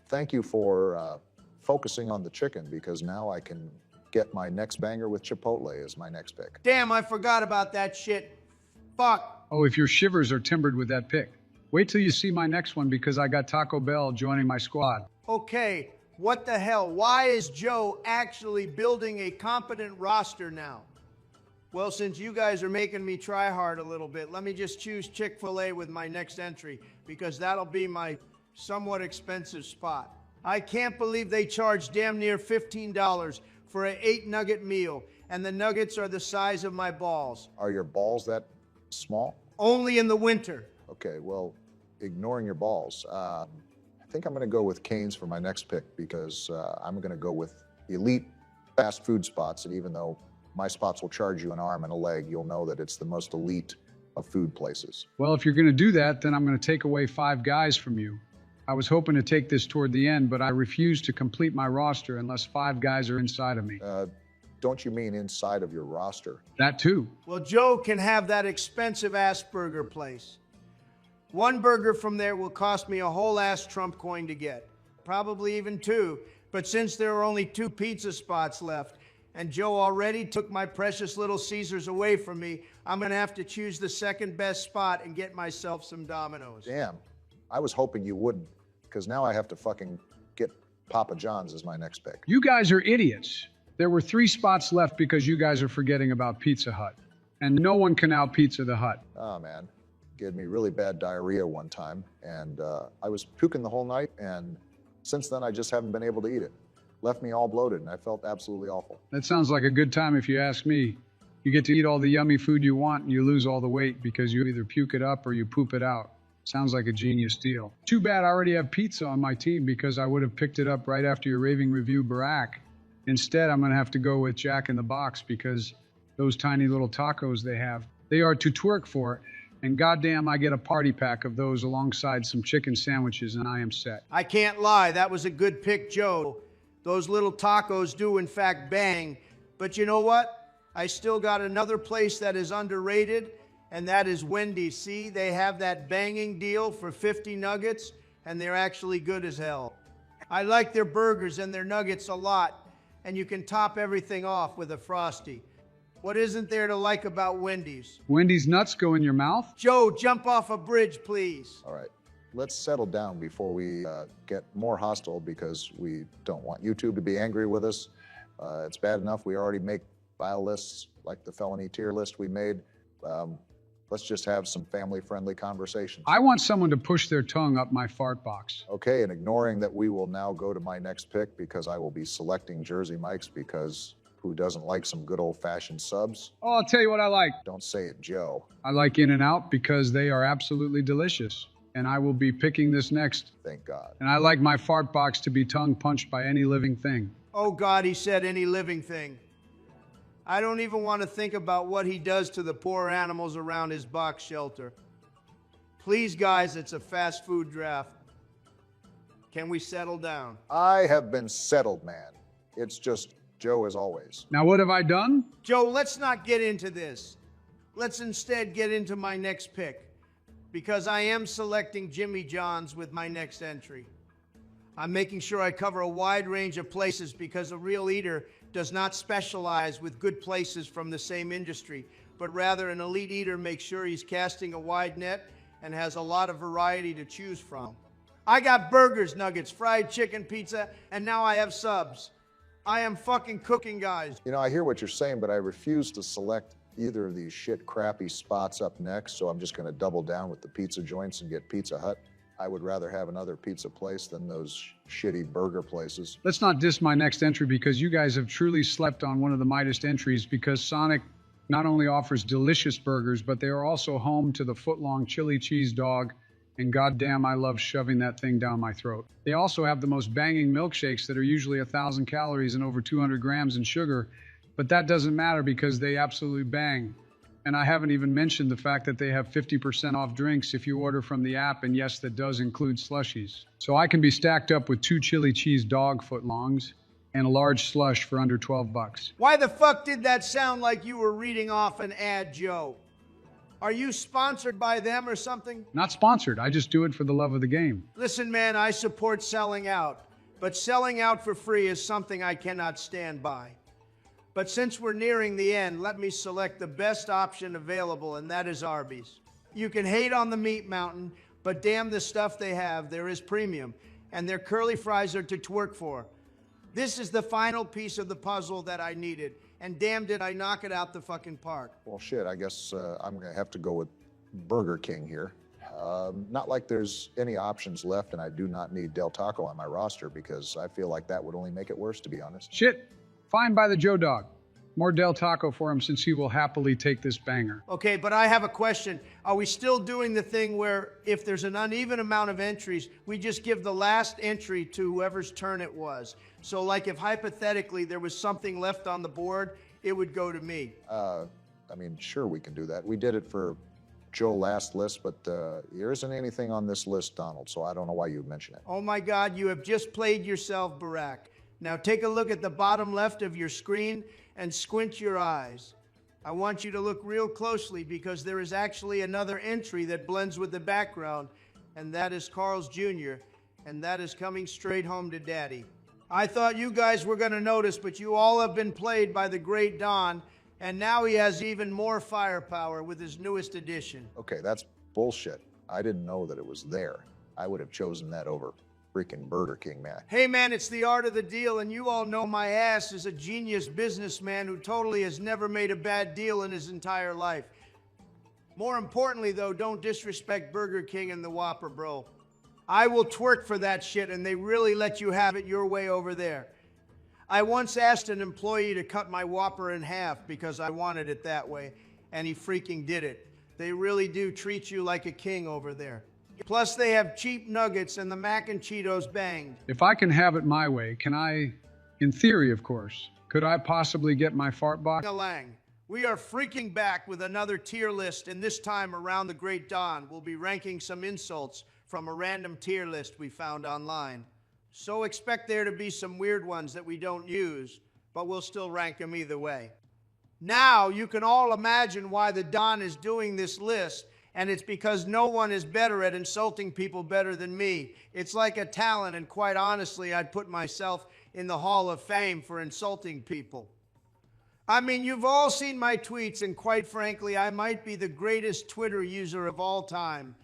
thank you for focusing on the chicken, because now I can get my next banger with Chipotle as my next pick. Damn, I forgot about that shit. Fuck. Oh, if your shivers are timbered with that pick. Wait till you see my next one, because I got Taco Bell joining my squad. Okay, what the hell? Why is Joe actually building a competent roster now? Well, since you guys are making me try hard a little bit, let me just choose Chick-fil-A with my next entry, because that'll be my somewhat expensive spot. I can't believe they charge damn near $15 for an 8-nugget meal, and the nuggets are the size of my balls. Are your balls that small? Only in the winter. Okay, well, ignoring your balls, I think I'm going to go with Cane's for my next pick, because I'm going to go with elite fast food spots. And even though my spots will charge you an arm and a leg, you'll know that it's the most elite of food places. Well, if you're gonna do that, then I'm gonna take away Five Guys from you. I was hoping to take this toward the end, but I refuse to complete my roster unless Five Guys are inside of me. Don't you mean inside of your roster? That too. Well, Joe can have that expensive ass burger place. One burger from there will cost me a whole ass Trump coin to get. Probably even 2. But since there are only 2 pizza spots left, and Joe already took my precious Little Caesars away from me, I'm gonna have to choose the second best spot and get myself some Domino's. Damn, I was hoping you wouldn't, because now I have to fucking get Papa John's as my next pick. You guys are idiots. There were 3 spots left because you guys are forgetting about Pizza Hut. And no one can out-pizza the Hut. Oh man, gave me really bad diarrhea one time, and I was puking the whole night, and since then I just haven't been able to eat it. Left me all bloated, and I felt absolutely awful. That sounds like a good time if you ask me. You get to eat all the yummy food you want, and you lose all the weight because you either puke it up or you poop it out. Sounds like a genius deal. Too bad I already have pizza on my team, because I would have picked it up right after your raving review, Barack. Instead, I'm going to have to go with Jack in the Box, because those tiny little tacos they have, they are to twerk for. And goddamn, I get a party pack of those alongside some chicken sandwiches and I am set. I can't lie, that was a good pick, Joe. Those little tacos do in fact bang. But you know what? I still got another place that is underrated, and that is Wendy's. See, they have that banging deal for 50 nuggets, and they're actually good as hell. I like their burgers and their nuggets a lot, and you can top everything off with a Frosty. What isn't there to like about Wendy's? Wendy's nuts go in your mouth? Joe, jump off a bridge, please. All right, let's settle down before we get more hostile because we don't want YouTube to be angry with us. It's bad enough we already make file lists like the felony tier list we made. Let's just have some family-friendly conversations. I want someone to push their tongue up my fart box. Okay, and ignoring that we will now go to my next pick because I will be selecting Jersey Mike's because who doesn't like some good old-fashioned subs? Oh, I'll tell you what I like. Don't say it, Joe. I like In-N-Out because they are absolutely delicious. And I will be picking this next. Thank God. And I like my fart box to be tongue punched by any living thing. Oh God, he said any living thing. I don't even want to think about what he does to the poor animals around his box shelter. Please, guys, it's a fast food draft. Can we settle down? I have been settled, man. It's just Joe as always. Now, what have I done? Joe, let's not get into this. Let's instead get into my next pick, because I am selecting Jimmy John's with my next entry. I'm making sure I cover a wide range of places because a real eater does not specialize with good places from the same industry, but rather an elite eater makes sure he's casting a wide net and has a lot of variety to choose from. I got burgers, nuggets, fried chicken, pizza, and now I have subs. I am fucking cooking, guys. You know, I hear what you're saying, but I refuse to select either of these shit crappy spots up next, so I'm just gonna double down with the pizza joints and get Pizza Hut. I would rather have another pizza place than those shitty burger places. Let's not diss my next entry because you guys have truly slept on one of the Midas entries because Sonic not only offers delicious burgers, but they are also home to the foot-long chili cheese dog, and goddamn, I love shoving that thing down my throat. They also have the most banging milkshakes that are usually 1,000 calories and over 200 grams in sugar, but that doesn't matter because they absolutely bang. And I haven't even mentioned the fact that they have 50% off drinks if you order from the app, and yes, that does include slushies. So I can be stacked up with 2 chili cheese dog footlongs and a large slush for under 12 bucks. Why the fuck did that sound like you were reading off an ad, Joe? Are you sponsored by them or something? Not sponsored, I just do it for the love of the game. Listen, man, I support selling out, but selling out for free is something I cannot stand by. But since we're nearing the end, let me select the best option available, and that is Arby's. You can hate on the meat mountain, but damn the stuff they have, there is premium, and their curly fries are to twerk for. This is the final piece of the puzzle that I needed, and damn did I knock it out the fucking park. Well, shit, I guess I'm gonna have to go with Burger King here. Not like there's any options left, and I do not need Del Taco on my roster because I feel like that would only make it worse, to be honest. Shit, fine by the Joe Dog. More Del Taco for him since he will happily take this banger. Okay, but I have a question. Are we still doing the thing where if there's an uneven amount of entries, we just give the last entry to whoever's turn it was? So like if hypothetically there was something left on the board, it would go to me. I mean, sure, we can do that. We did it for Joe last list, but there isn't anything on this list, Donald, so I don't know why you mention it. Oh my God, you have just played yourself, Barack. Now take a look at the bottom left of your screen and squint your eyes. I want you to look real closely because there is actually another entry that blends with the background, and that is Carl's Jr., and that is coming straight home to Daddy. I thought you guys were going to notice, but you all have been played by the great Don, and now he has even more firepower with his newest addition. Okay, that's bullshit. I didn't know that it was there. I would have chosen that over freaking Burger King, man. Hey man, it's the art of the deal, and you all know my ass is a genius businessman who totally has never made a bad deal in his entire life. More importantly though, don't disrespect Burger King and the Whopper, bro. I will twerk for that shit, and they really let you have it your way over there. I once asked an employee to cut my Whopper in half because I wanted it that way, and he freaking did it. They really do treat you like a king over there. Plus, they have cheap nuggets and the mac and Cheetos banged. If I can have it my way, can I, in theory of course, could I possibly get my fart box? Lang. We are freaking back with another tier list, and this time around the Great Dawn, we'll be ranking some insults from a random tier list we found online. So expect there to be some weird ones that we don't use, but we'll still rank them either way. Now, you can all imagine why the Don is doing this list, and it's because no one is better at insulting people better than me. It's like a talent, and quite honestly, I'd put myself in the Hall of Fame for insulting people. I mean, you've all seen my tweets, and quite frankly, I might be the greatest Twitter user of all time.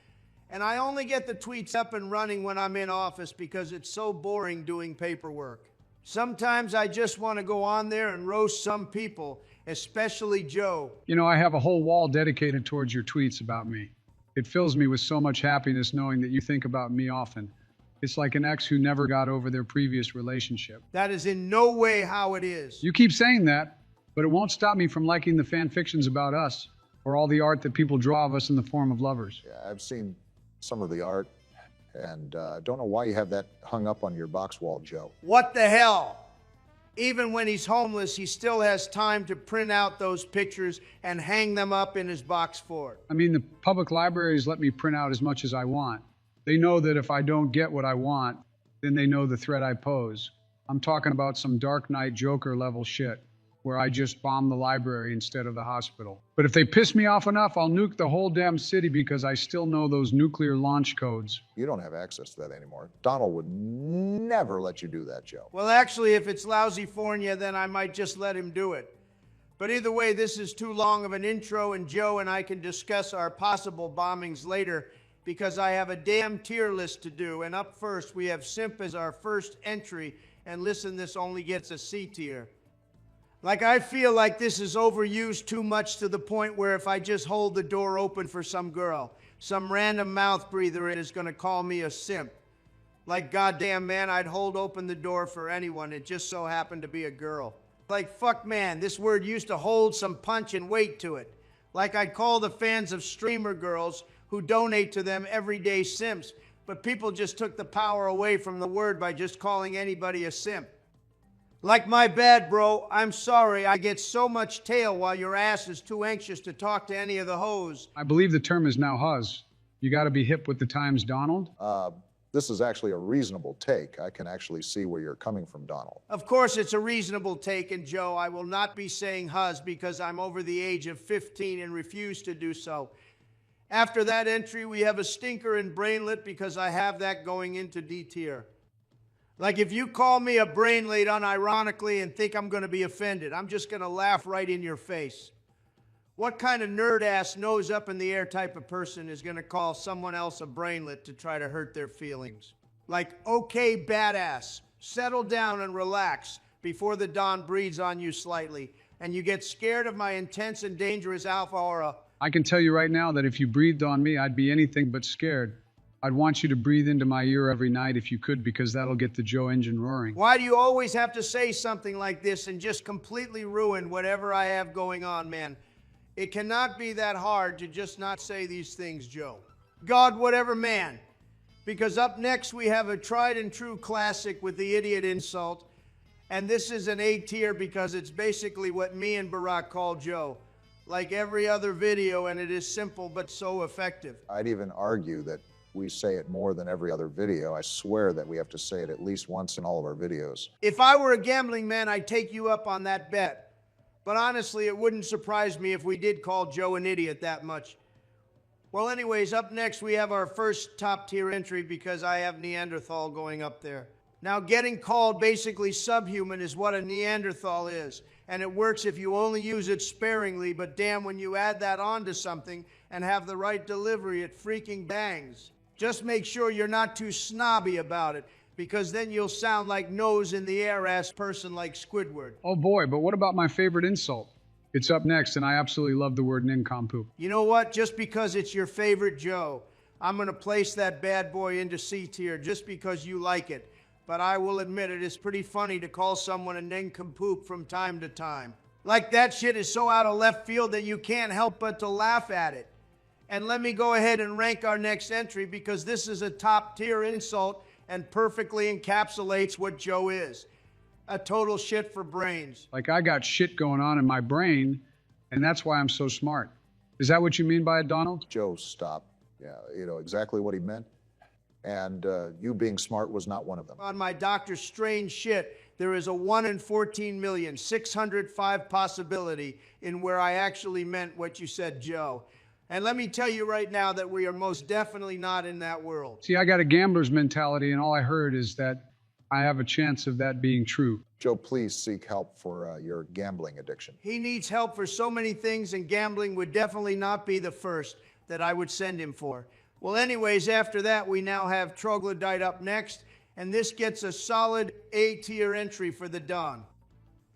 And I only get the tweets up and running when I'm in office because it's so boring doing paperwork. Sometimes I just want to go on there and roast some people, especially Joe. You know, I have a whole wall dedicated towards your tweets about me. It fills me with so much happiness knowing that you think about me often. It's like an ex who never got over their previous relationship. That is in no way how it is. You keep saying that, but it won't stop me from liking the fan fictions about us or all the art that people draw of us in the form of lovers. Yeah, I've seen some of the art, and don't know why you have that hung up on your box wall, Joe. What the hell? Even when he's homeless, he still has time to print out those pictures and hang them up in his box fort. I mean, the public libraries let me print out as much as I want. They know that if I don't get what I want, then they know the threat I pose. I'm talking about some Dark Knight Joker level shit, where I just bomb the library instead of the hospital. But if they piss me off enough, I'll nuke the whole damn city because I still know those nuclear launch codes. You don't have access to that anymore. Donald would never let you do that, Joe. Well, actually, if it's lousy Fornia, then I might just let him do it. But either way, this is too long of an intro, and Joe and I can discuss our possible bombings later because I have a damn tier list to do. And up first, we have Simp as our first entry, and listen, this only gets a C tier. Like, I feel like this is overused too much to the point where if I just hold the door open for some girl, some random mouth breather is going to call me a simp. Like, goddamn, man, I'd hold open the door for anyone. It just so happened to be a girl. Like, fuck, man, this word used to hold some punch and weight to it. Like, I'd call the fans of streamer girls who donate to them everyday simps, but people just took the power away from the word by just calling anybody a simp. Like, my bad, bro. I'm sorry. I get so much tail while your ass is too anxious to talk to any of the hoes. I believe the term is now huzz. You gotta be hip with the times, Donald. This is actually a reasonable take. I can actually see where you're coming from, Donald. Of course, it's a reasonable take, and Joe, I will not be saying huzz because I'm over the age of 15 and refuse to do so. After that entry, we have a stinker in brainlet because I have that going into D tier. Like, if you call me a brainlet unironically and think I'm going to be offended, I'm just going to laugh right in your face. What kind of nerd-ass nose up in the air type of person is going to call someone else a brainlet to try to hurt their feelings? Like, okay, badass, settle down and relax before the dawn breathes on you slightly, and you get scared of my intense and dangerous alpha aura. I can tell you right now that if you breathed on me, I'd be anything but scared. I'd want you to breathe into my ear every night if you could, because that'll get the Joe engine roaring. Why do you always have to say something like this and just completely ruin whatever I have going on, man? It cannot be that hard to just not say these things, Joe. God, whatever, man. Because up next we have a tried and true classic with the idiot insult. And this is an A tier because it's basically what me and Barack call Joe. Like every other video, and it is simple but so effective. I'd even argue that we say it more than every other video. I swear that we have to say it at least once in all of our videos. If I were a gambling man, I'd take you up on that bet. But honestly, it wouldn't surprise me if we did call Joe an idiot that much. Well, anyways, up next we have our first top tier entry because I have Neanderthal going up there. Now, getting called basically subhuman is what a Neanderthal is. And it works if you only use it sparingly, but damn, when you add that onto something and have the right delivery, it freaking bangs. Just make sure you're not too snobby about it, because then you'll sound like nose in the air ass person like Squidward. Oh boy, but what about my favorite insult? It's up next, and I absolutely love the word nincompoop. You know what? Just because it's your favorite Joe, I'm going to place that bad boy into C tier just because you like it. But I will admit it is pretty funny to call someone a nincompoop from time to time. Like, that shit is so out of left field that you can't help but to laugh at it. And let me go ahead and rank our next entry because this is a top tier insult and perfectly encapsulates what Joe is. A total shit for brains. Like, I got shit going on in my brain, And that's why I'm so smart. Is that what you mean by it, Donald? Joe, stop. Yeah, you know exactly what he meant. And you being smart was not one of them. On my Dr. Strange shit, there is a 1 in 14,605 possibility in where I actually meant what you said, Joe. And let me tell you right now that we are most definitely not in that world. See, I got a gambler's mentality, and all I heard is that I have a chance of that being true. Joe, please seek help for your gambling addiction. He needs help for so many things, and gambling would definitely not be the first that I would send him for. Well, anyways, after that, we now have Troglodyte up next, and this gets a solid A-tier entry for the Don.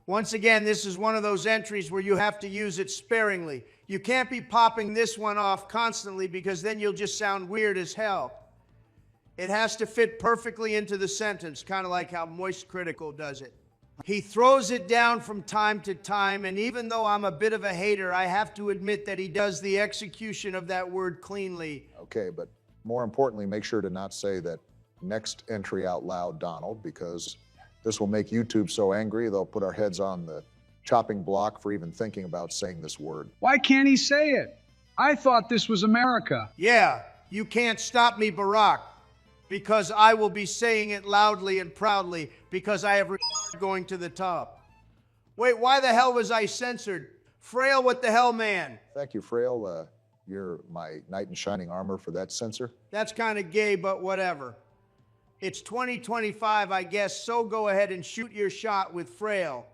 Once again, this is one of those entries where you have to use it sparingly. You can't be popping this one off constantly because then you'll just sound weird as hell. It has to fit perfectly into the sentence, kind of like how Moist Critical does it. He throws it down from time to time, and even though I'm a bit of a hater, I have to admit that he does the execution of that word cleanly. Okay, but more importantly, make sure to not say that next entry out loud, Donald, because this will make YouTube so angry they'll put our heads on the chopping block for even thinking about saying this word. Why can't he say it? I thought this was America. Yeah, you can't stop me, Barack, because I will be saying it loudly and proudly because I have going to the top. Wait, why the hell was I censored? Fraile, what the hell, man? Thank you, Fraile. You're my knight in shining armor for that censor. That's kind of gay, but whatever. It's 2025, I guess, so go ahead and shoot your shot with Fraile.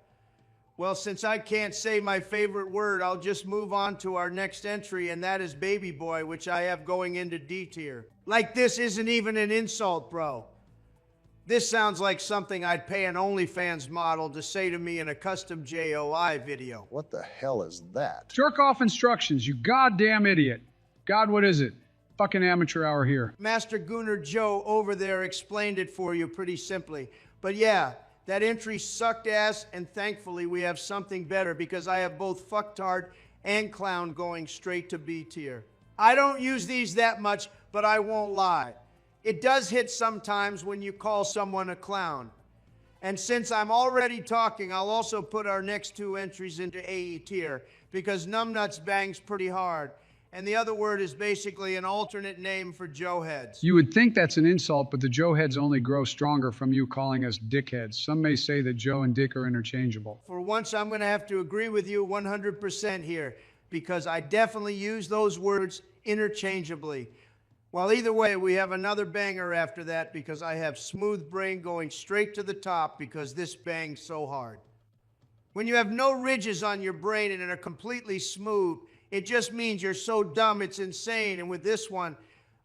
Well, since I can't say my favorite word, I'll just move on to our next entry, and that is Baby Boy, which I have going into D tier. Like this isn't even an insult, bro. This sounds like something I'd pay an OnlyFans model to say to me in a custom JOI video. What the hell is that? Jerk off instructions, you goddamn idiot. God, what is it? Fucking amateur hour here. Master Gunner Joe over there explained it for you pretty simply. But yeah, that entry sucked ass, and thankfully we have something better because I have both fucktard and clown going straight to B tier. I don't use these that much, but I won't lie. It does hit sometimes when you call someone a clown. And since I'm already talking, I'll also put our next two entries into AE tier because numbnuts bangs pretty hard. And the other word is basically an alternate name for Joe heads. You would think that's an insult, but the Joe heads only grow stronger from you calling us dickheads. Some may say that Joe and Dick are interchangeable. For once, I'm going to have to agree with you 100% here because I definitely use those words interchangeably. Well, either way, we have another banger after that because I have Smooth Brain going straight to the top because this bangs so hard. When you have no ridges on your brain and are completely smooth, it just means you're so dumb it's insane. And with this one,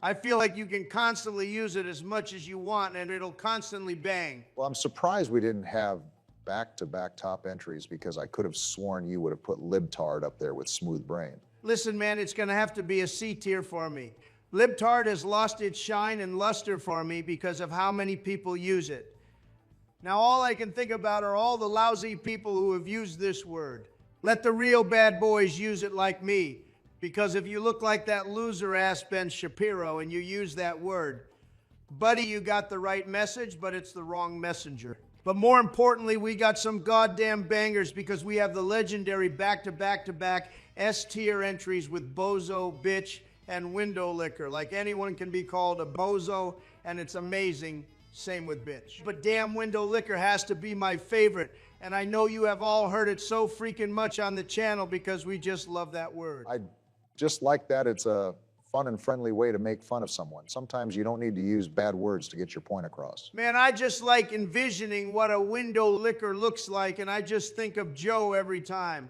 I feel like you can constantly use it as much as you want and it'll constantly bang. Well, I'm surprised we didn't have back-to-back top entries because I could have sworn you would have put Libtard up there with Smooth Brain. Listen, man, it's going to have to be a C tier for me. Libtard has lost its shine and luster for me because of how many people use it. Now, all I can think about are all the lousy people who have used this word. Let the real bad boys use it like me, because if you look like that loser-ass Ben Shapiro and you use that word, buddy, you got the right message, but it's the wrong messenger. But more importantly, we got some goddamn bangers because we have the legendary back-to-back-to-back S-tier entries with Bozo, Bitch, and Window Licker. Like anyone can be called a bozo, and it's amazing. Same with Bitch. But damn, Window Licker has to be my favorite. And I know you have all heard it so freaking much on the channel because we just love that word. I just like that it's a fun and friendly way to make fun of someone. Sometimes you don't need to use bad words to get your point across. Man, I just like envisioning what a window licker looks like, and I just think of Joe every time.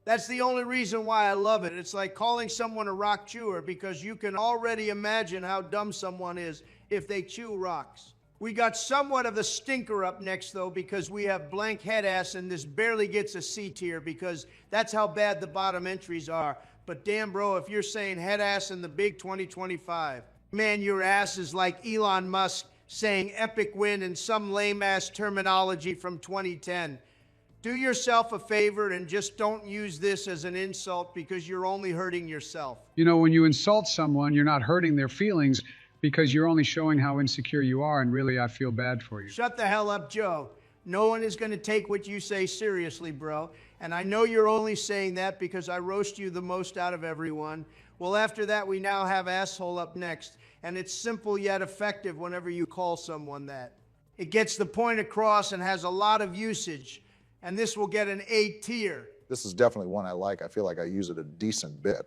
That's the only reason why I love it. It's like calling someone a rock chewer because you can already imagine how dumb someone is if they chew rocks. We got somewhat of a stinker up next, though, because we have blank head ass, and this barely gets a C tier because that's how bad the bottom entries are. But damn, bro, if you're saying head ass in the big 2025, man, your ass is like Elon Musk saying epic win in some lame-ass terminology from 2010. Do yourself a favor and just don't use this as an insult because you're only hurting yourself. You know, when you insult someone, you're not hurting their feelings because you're only showing how insecure you are, and really, I feel bad for you. Shut the hell up, Joe. No one is going to take what you say seriously, bro. And I know you're only saying that because I roast you the most out of everyone. Well, after that, we now have asshole up next. And it's simple yet effective whenever you call someone that. It gets the point across and has a lot of usage. And this will get an A tier. This is definitely one I like. I feel like I use it a decent bit,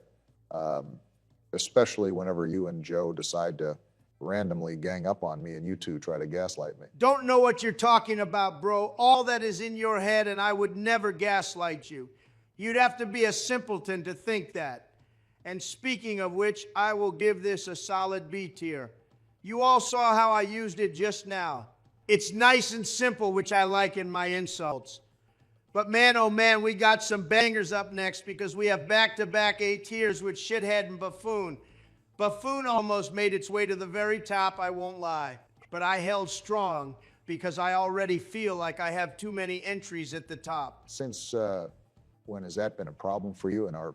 especially whenever you and Joe decide to randomly gang up on me and you two try to gaslight me. Don't know what you're talking about, bro. All that is in your head, and I would never gaslight you. You'd have to be a simpleton to think that. And speaking of which, I will give this a solid B tier. You all saw how I used it just now. It's nice and simple, which I like in my insults. But man, oh man, we got some bangers up next because we have back-to-back A tiers with Shithead and Buffoon. Buffoon almost made its way to the very top, I won't lie. But I held strong because I already feel like I have too many entries at the top. Since when has that been a problem for you? In our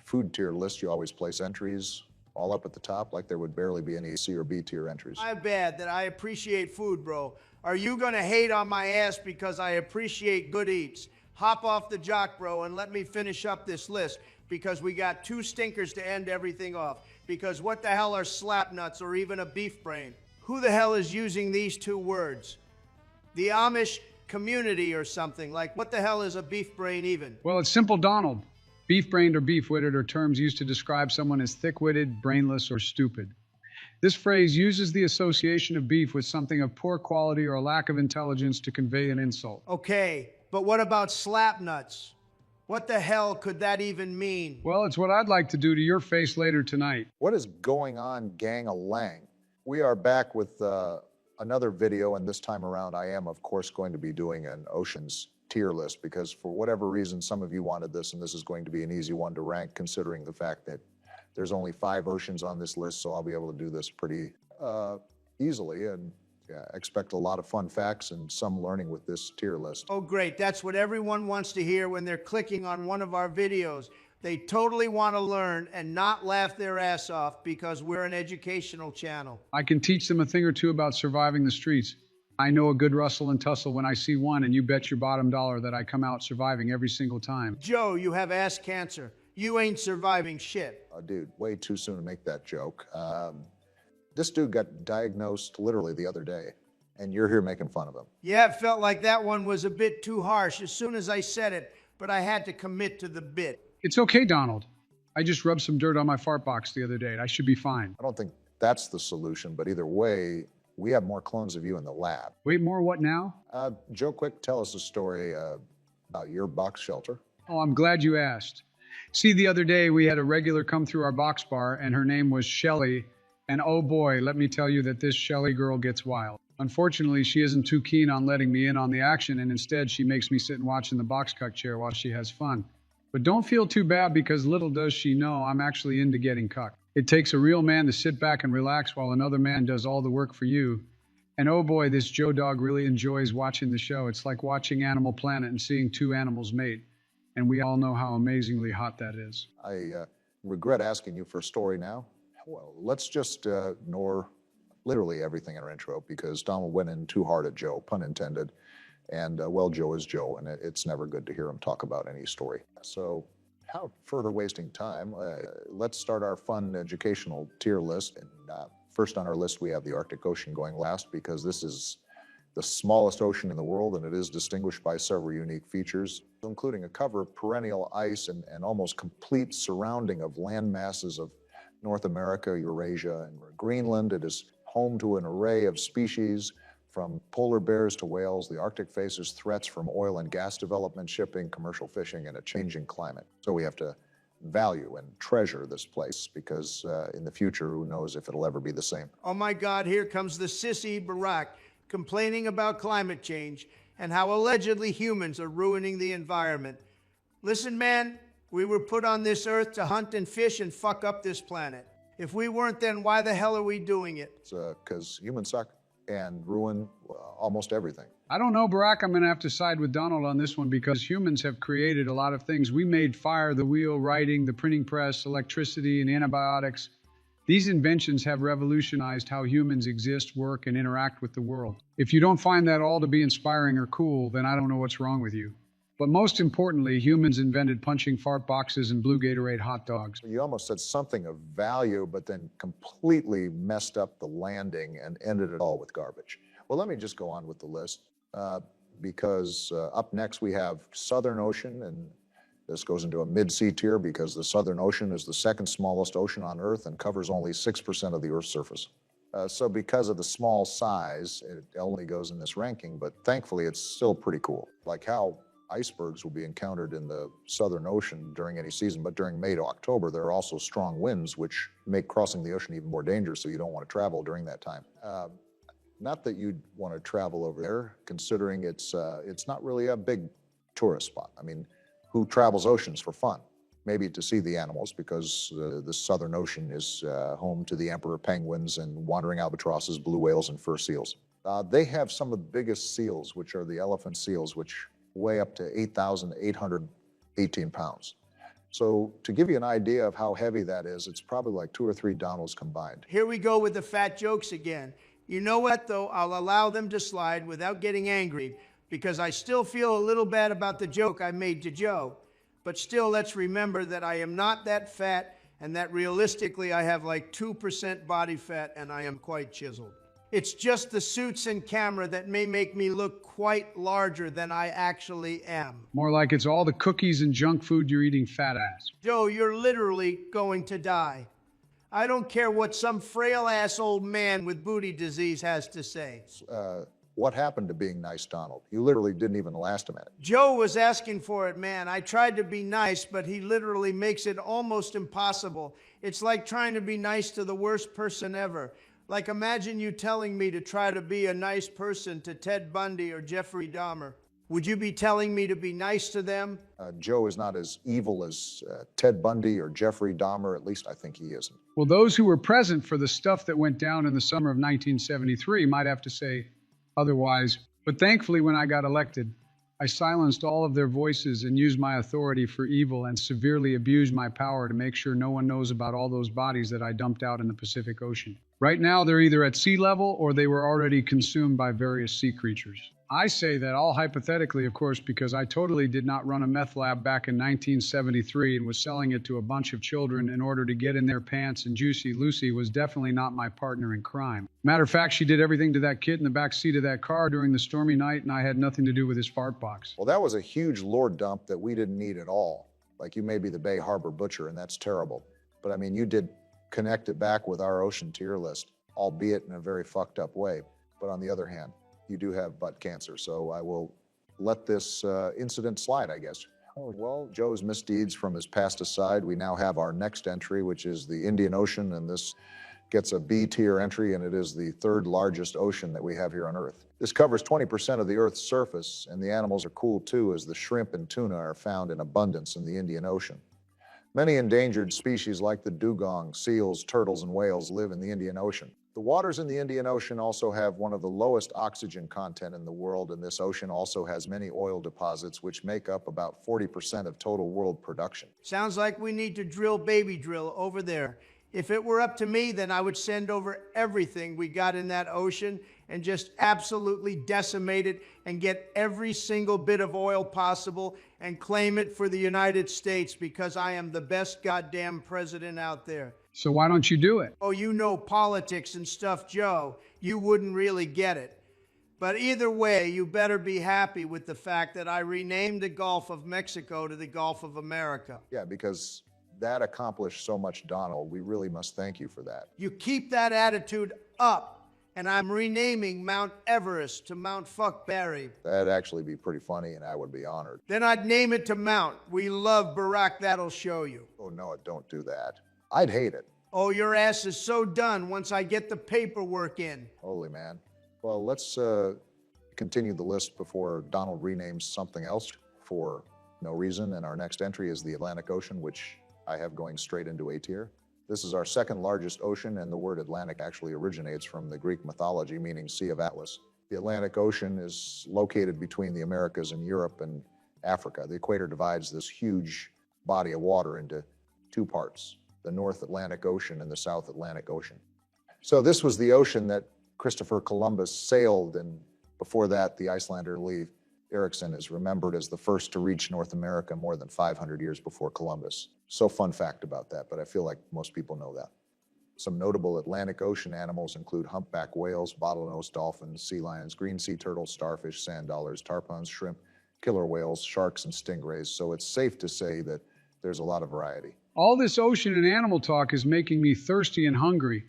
food tier list, you always place entries all up at the top, like there would barely be any C or B tier entries. My bad that I appreciate food, bro. Are you gonna hate on my ass because I appreciate good eats? Hop off the jock, bro, and let me finish up this list because we got two stinkers to end everything off. Because what the hell are slap nuts or even a beef brain? Who the hell is using these two words? The Amish community or something. Like, what the hell is a beef brain even? Well, it's simple, Donald. Beef-brained or beef-witted are terms used to describe someone as thick-witted, brainless, or stupid. This phrase uses the association of beef with something of poor quality or a lack of intelligence to convey an insult. Okay, but what about slap nuts? What the hell could that even mean? Well, it's what I'd like to do to your face later tonight. What is going on, gang-a-lang? We are back with another video, and this time around I am, of course, going to be doing an Oceans tier list because for whatever reason, some of you wanted this, and this is going to be an easy one to rank considering the fact that there's only 5 oceans on this list, so I'll be able to do this pretty easily, and yeah, expect a lot of fun facts and some learning with this tier list. Oh, great. That's what everyone wants to hear when they're clicking on one of our videos. They totally want to learn and not laugh their ass off because we're an educational channel. I can teach them a thing or two about surviving the streets. I know a good rustle and tussle when I see one, and you bet your bottom dollar that I come out surviving every single time. Joe, you have ass cancer. You ain't surviving shit. Dude, way too soon to make that joke. This dude got diagnosed literally the other day, and you're here making fun of him. Yeah, it felt like that one was a bit too harsh as soon as I said it, but I had to commit to the bit. It's okay, Donald. I just rubbed some dirt on my fart box the other day. I should be fine. I don't think that's the solution, but either way, we have more clones of you in the lab. Wait, more what now? Joe, quick, tell us a story about your box shelter. Oh, I'm glad you asked. See, the other day we had a regular come through our box bar, and her name was Shelly. And oh boy, let me tell you that this Shelly girl gets wild. Unfortunately, she isn't too keen on letting me in on the action, and instead she makes me sit and watch in the box cuck chair while she has fun. But don't feel too bad because little does she know I'm actually into getting cucked. It takes a real man to sit back and relax while another man does all the work for you. And oh boy, this Joe dog really enjoys watching the show. It's like watching Animal Planet and seeing 2 animals mate. And we all know how amazingly hot that is. I regret asking you for a story now. Well, let's just ignore literally everything in our intro because Donald went in too hard at Joe, pun intended. And well, Joe is Joe, and it's never good to hear him talk about any story. So without further wasting time, let's start our fun educational tier list. And first on our list, we have the Arctic Ocean going last because this is the smallest ocean in the world, and it is distinguished by several unique features, including a cover of perennial ice and almost complete surrounding of land masses of North America, Eurasia, and Greenland. It is home to an array of species from polar bears to whales. The Arctic faces threats from oil and gas development, shipping, commercial fishing, and a changing climate. So we have to value and treasure this place because in the future, who knows if it'll ever be the same. Oh my God, here comes the sissy Barack complaining about climate change and how allegedly humans are ruining the environment. Listen, man, we were put on this earth to hunt and fish and fuck up this planet. If we weren't, then why the hell are we doing it? It's because humans suck and ruin almost everything. I don't know, Barack. I'm going to have to side with Donald on this one because humans have created a lot of things. We made fire, the wheel, writing, the printing press, electricity, and antibiotics. These inventions have revolutionized how humans exist, work, and interact with the world. If you don't find that all to be inspiring or cool, then I don't know what's wrong with you. But most importantly, humans invented punching fart boxes and blue Gatorade hot dogs. You almost said something of value, but then completely messed up the landing and ended it all with garbage. Well, let me just go on with the list because up next we have Southern Ocean, and this goes into a mid-sea tier because the Southern Ocean is the second smallest ocean on Earth and covers only 6% of the Earth's surface. So because of the small size, it only goes in this ranking, but thankfully it's still pretty cool. Like how icebergs will be encountered in the Southern Ocean during any season, but during May to October, there are also strong winds which make crossing the ocean even more dangerous, so you don't want to travel during that time. Not that you'd want to travel over there, considering it's not really a big tourist spot. I mean, who travels oceans for fun? Maybe to see the animals, because the Southern Ocean is home to the emperor penguins and wandering albatrosses, blue whales, and fur seals. They have some of the biggest seals, which are the elephant seals, which weigh up to 8,818 pounds. So to give you an idea of how heavy that is, it's probably like 2 or 3 Donalds combined. Here we go with the fat jokes again. You know what, though? I'll allow them to slide without getting angry, because I still feel a little bad about the joke I made to Joe. But still, let's remember that I am not that fat, and that realistically I have like 2% body fat, and I am quite chiseled. It's just the suits and camera that may make me look quite larger than I actually am. More like it's all the cookies and junk food you're eating, fat ass. Joe, you're literally going to die. I don't care what some frail-ass old man with booty disease has to say. What happened to being nice, Donald? You literally didn't even last a minute. Joe was asking for it, man. I tried to be nice, but he literally makes it almost impossible. It's like trying to be nice to the worst person ever. Like, imagine you telling me to try to be a nice person to Ted Bundy or Jeffrey Dahmer. Would you be telling me to be nice to them? Joe is not as evil as Ted Bundy or Jeffrey Dahmer. At least I think he isn't. Well, those who were present for the stuff that went down in the summer of 1973 might have to say otherwise. But thankfully, when I got elected, I silenced all of their voices and used my authority for evil and severely abused my power to make sure no one knows about all those bodies that I dumped out in the Pacific Ocean. Right now, they're either at sea level or they were already consumed by various sea creatures. I say that all hypothetically, of course, because I totally did not run a meth lab back in 1973 and was selling it to a bunch of children in order to get in their pants, and Juicy Lucy was definitely not my partner in crime. Matter of fact, she did everything to that kid in the back seat of that car during the stormy night, and I had nothing to do with his fart box. Well, that was a huge lore dump that we didn't need at all. Like, you may be the Bay Harbor Butcher, and that's terrible. But I mean, you did connect it back with our ocean tier list, albeit in a very fucked up way. But on the other hand, you do have butt cancer, so I will let this incident slide, I guess. Oh, well, Joe's misdeeds from his past aside, we now have our next entry, which is the Indian Ocean, and this gets a B tier entry, and it is the 3rd largest ocean that we have here on Earth. This covers 20% of the Earth's surface, and the animals are cool too, as the shrimp and tuna are found in abundance in the Indian Ocean. Many endangered species like the dugong, seals, turtles, and whales live in the Indian Ocean. The waters in the Indian Ocean also have one of the lowest oxygen content in the world, and this ocean also has many oil deposits, which make up about 40% of total world production. Sounds like we need to drill baby drill over there. If it were up to me, then I would send over everything we got in that ocean and just absolutely decimate it and get every single bit of oil possible and claim it for the United States, because I am the best goddamn president out there. So why don't you do it? Oh, you know politics and stuff, Joe. You wouldn't really get it. But either way, you better be happy with the fact that I renamed the Gulf of Mexico to the Gulf of America. Yeah, because that accomplished so much, Donald. We really must thank you for that. You keep that attitude up, and I'm renaming Mount Everest to Mount Fuck Barry. That'd actually be pretty funny, and I would be honored. Then I'd name it to Mount. We love Barack, that'll show you. Oh, no, don't do that. I'd hate it. Oh, your ass is so done once I get the paperwork in. Holy man. Well, let's continue the list before Donald renames something else for no reason. And our next entry is the Atlantic Ocean, which I have going straight into A tier. This is our 2nd largest ocean, and the word Atlantic actually originates from the Greek mythology, meaning Sea of Atlas. The Atlantic Ocean is located between the Americas and Europe and Africa. The equator divides this huge body of water into 2 parts. the North Atlantic Ocean and the South Atlantic Ocean. So this was the ocean that Christopher Columbus sailed, and before that, the Icelander Leif Erikson is remembered as the first to reach North America more than 500 years before Columbus. So fun fact about that, but I feel like most people know that. Some notable Atlantic Ocean animals include humpback whales, bottlenose dolphins, sea lions, green sea turtles, starfish, sand dollars, tarpons, shrimp, killer whales, sharks, and stingrays. So it's safe to say that there's a lot of variety. All this ocean and animal talk is making me thirsty and hungry.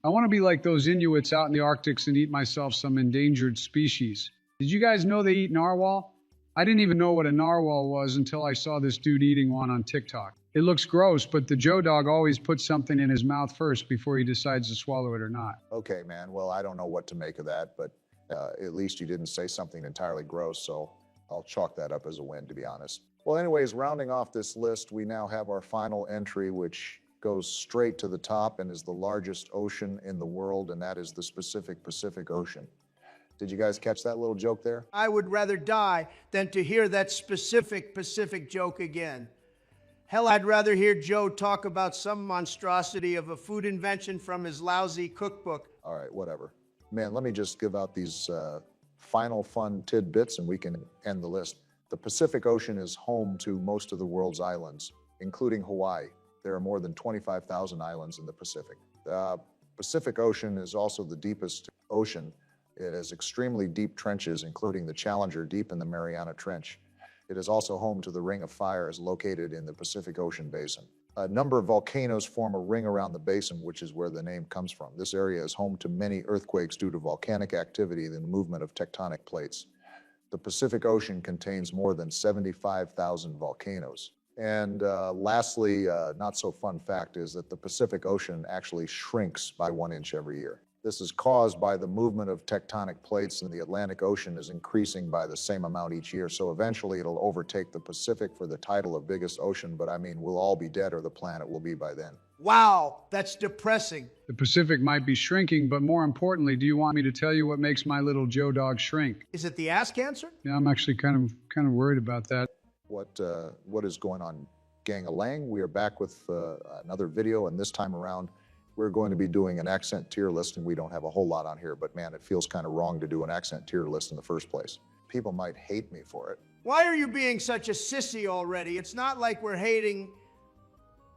I want to be like those Inuits out in the Arctics and eat myself some endangered species. Did you guys know they eat narwhal? I didn't even know what a narwhal was until I saw this dude eating one on TikTok. It looks gross, but the Joe Dog always puts something in his mouth first before he decides to swallow it or not. Okay, man. Well, I don't know what to make of that, but at least you didn't say something entirely gross, so I'll chalk that up as a win, to be honest. Well, anyways, rounding off this list, we now have our final entry, which goes straight to the top and is the largest ocean in the world, and that is the Pacific Ocean. Did you guys catch that little joke there? I would rather die than to hear that Pacific joke again. Hell, I'd rather hear Joe talk about some monstrosity of a food invention from his lousy cookbook. All right, whatever. Man, let me just give out these final fun tidbits and we can end the list. The Pacific Ocean is home to most of the world's islands, including Hawaii. There are more than 25,000 islands in the Pacific. The Pacific Ocean is also the deepest ocean. It has extremely deep trenches, including the Challenger deep in the Mariana Trench. It is also home to the Ring of Fire, is located in the Pacific Ocean basin. A number of volcanoes form a ring around the basin, which is where the name comes from. This area is home to many earthquakes due to volcanic activity and the movement of tectonic plates. The Pacific Ocean contains more than 75,000 volcanoes. And lastly, not so fun fact is that the Pacific Ocean actually shrinks by 1 inch every year. This is caused by the movement of tectonic plates, and the Atlantic Ocean is increasing by the same amount each year. So eventually it'll overtake the Pacific for the title of biggest ocean, but I mean, we'll all be dead or the planet will be by then. Wow, that's depressing. The Pacific might be shrinking, but more importantly, do you want me to tell you what makes my little Joe Dog shrink? Is it the ass cancer? Yeah, I'm actually kind of worried about that. What is going on, Gang-a-lang? We are back with another video, and this time around, we're going to be doing an accent tier list, and we don't have a whole lot on here, but man, it feels kind of wrong to do an accent tier list in the first place. People might hate me for it. Why are you being such a sissy already? It's not like we're hating.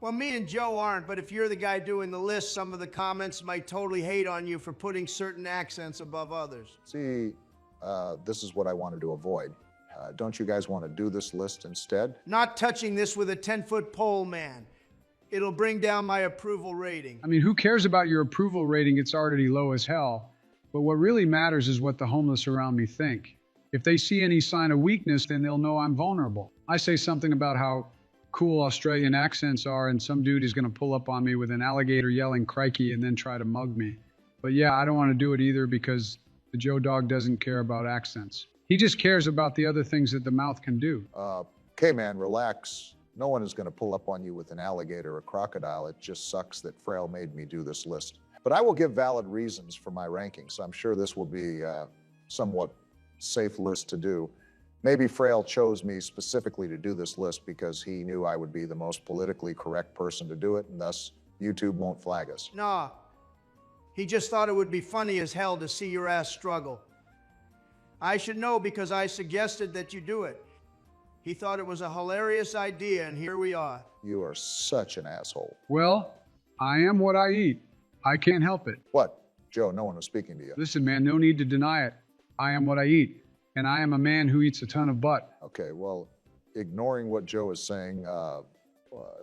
Well, me and Joe aren't, but if you're the guy doing the list, some of the comments might totally hate on you for putting certain accents above others. See, this is what I wanted to avoid. Don't you guys want to do this list instead? Not touching this with a 10-foot pole, man. It'll bring down my approval rating. I mean, who cares about your approval rating? It's already low as hell. But what really matters is what the homeless around me think. If they see any sign of weakness, then they'll know I'm vulnerable. I say something about how cool Australian accents are, and some dude is going to pull up on me with an alligator yelling crikey and then try to mug me. But yeah, I don't want to do it either because the Joe Dog doesn't care about accents. He just cares about the other things that the mouth can do. Okay, man, relax. No one is going to pull up on you with an alligator or a crocodile. It just sucks that Fraile made me do this list. But I will give valid reasons for my rankings. I'm sure this will be a somewhat safe list to do. Maybe Fraile chose me specifically to do this list because he knew I would be the most politically correct person to do it, and thus YouTube won't flag us. Nah, he just thought it would be funny as hell to see your ass struggle. I should know because I suggested that you do it. He thought it was a hilarious idea, and here we are. You are such an asshole. Well, I am what I eat. I can't help it. What? Joe, no one was speaking to you. Listen, man, no need to deny it. I am what I eat, and I am a man who eats a ton of butt. Okay, well, ignoring what Joe is saying,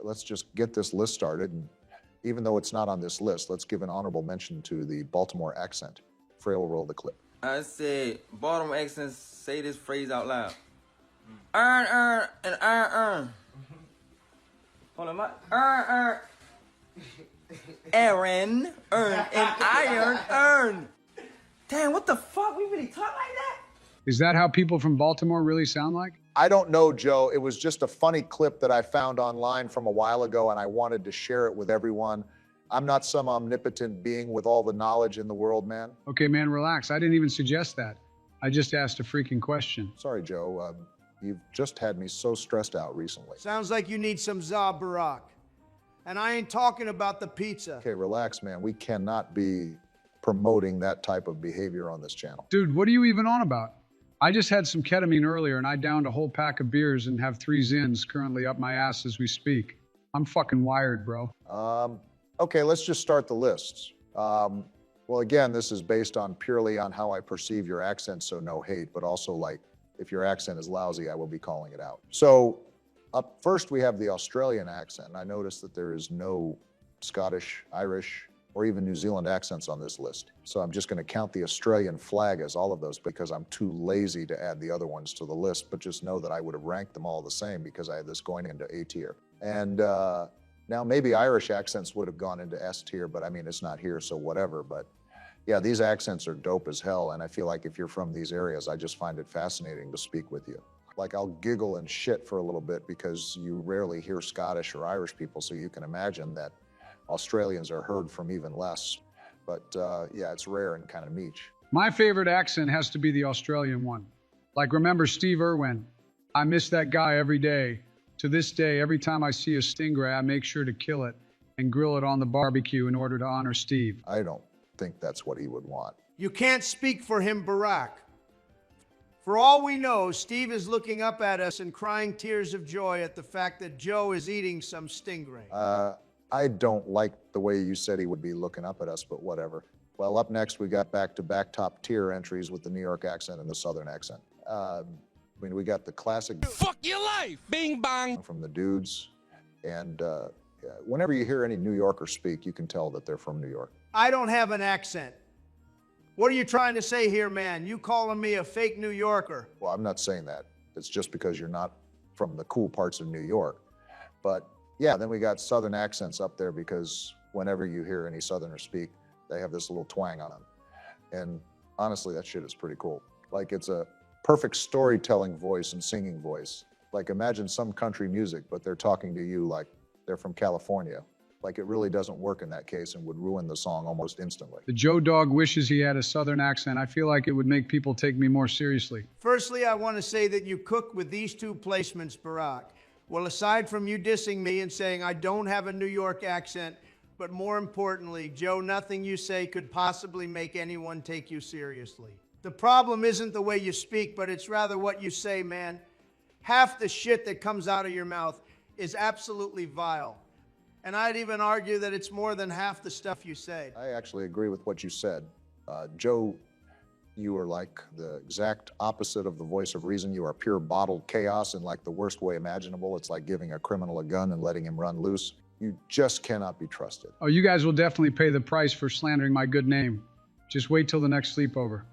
let's just get this list started. And even though it's not on this list, let's give an honorable mention to the Baltimore accent. Fraile will roll the clip. I said, Baltimore accents, say this phrase out loud. Earn, and earn. Hold on, earn. Aaron, earn, and iron, earn. Damn, what the fuck? We really talk like that? Is that how people from Baltimore really sound like? I don't know, Joe. It was just a funny clip that I found online from a while ago, and I wanted to share it with everyone. I'm not some omnipotent being with all the knowledge in the world, man. Okay, man, relax. I didn't even suggest that. I just asked a freaking question. Sorry, Joe. You've just had me so stressed out recently. Sounds like you need some za, Barack. And I ain't talking about the pizza. Okay, relax, man. We cannot be promoting that type of behavior on this channel. Dude, what are you even on about? I just had some ketamine earlier and I downed a whole pack of beers and have 3 Zins currently up my ass as we speak. I'm fucking wired, bro. Okay, let's just start the list. Well, again, this is based on purely on how I perceive your accent, so no hate, but also like, if your accent is lousy, I will be calling it out. So up first, we have the Australian accent. I noticed that there is no Scottish, Irish, or even New Zealand accents on this list. So I'm just gonna count the Australian flag as all of those because I'm too lazy to add the other ones to the list, but just know that I would have ranked them all the same because I had this going into A tier. And now maybe Irish accents would have gone into S tier, but I mean, it's not here, so whatever. But yeah, these accents are dope as hell. And I feel like if you're from these areas, I just find it fascinating to speak with you. Like I'll giggle and shit for a little bit because you rarely hear Scottish or Irish people. So you can imagine that Australians are heard from even less. But yeah, it's rare and kind of niche. My favorite accent has to be the Australian one. Like, remember Steve Irwin? I miss that guy every day. To this day, every time I see a stingray, I make sure to kill it and grill it on the barbecue in order to honor Steve. I don't think that's what he would want. You can't speak for him, Barack. For all we know, Steve is looking up at us and crying tears of joy at the fact that Joe is eating some stingray. I don't like the way you said he would be looking up at us, but whatever. Well, up next, we got back-to-back top tier entries with the New York accent and the Southern accent. I mean, we got the classic Fuck your life, bing bang. from the dudes. And yeah, whenever you hear any New Yorker speak, you can tell that they're from New York. I don't have an accent. What are you trying to say here, man? You calling me a fake New Yorker? Well, I'm not saying that. It's just because you're not from the cool parts of New York. But yeah, then we got Southern accents up there because whenever you hear any Southerners speak, they have this little twang on them. And honestly, that shit is pretty cool. Like it's a perfect storytelling voice and singing voice. Like imagine some country music, but they're talking to you like they're from California. Like it really doesn't work in that case and would ruin the song almost instantly. The Joe Dog wishes he had a Southern accent. I feel like it would make people take me more seriously. Firstly, I want to say that you cook with these 2 placements, Barack. Well, aside from you dissing me and saying I don't have a New York accent, but more importantly, Joe, nothing you say could possibly make anyone take you seriously. The problem isn't the way you speak, but it's rather what you say, man. Half the shit that comes out of your mouth is absolutely vile. And I'd even argue that it's more than half the stuff you say. I actually agree with what you said. Joe, you are like the exact opposite of the voice of reason. You are pure bottled chaos in like the worst way imaginable. It's like giving a criminal a gun and letting him run loose. You just cannot be trusted. Oh, you guys will definitely pay the price for slandering my good name. Just wait till the next sleepover.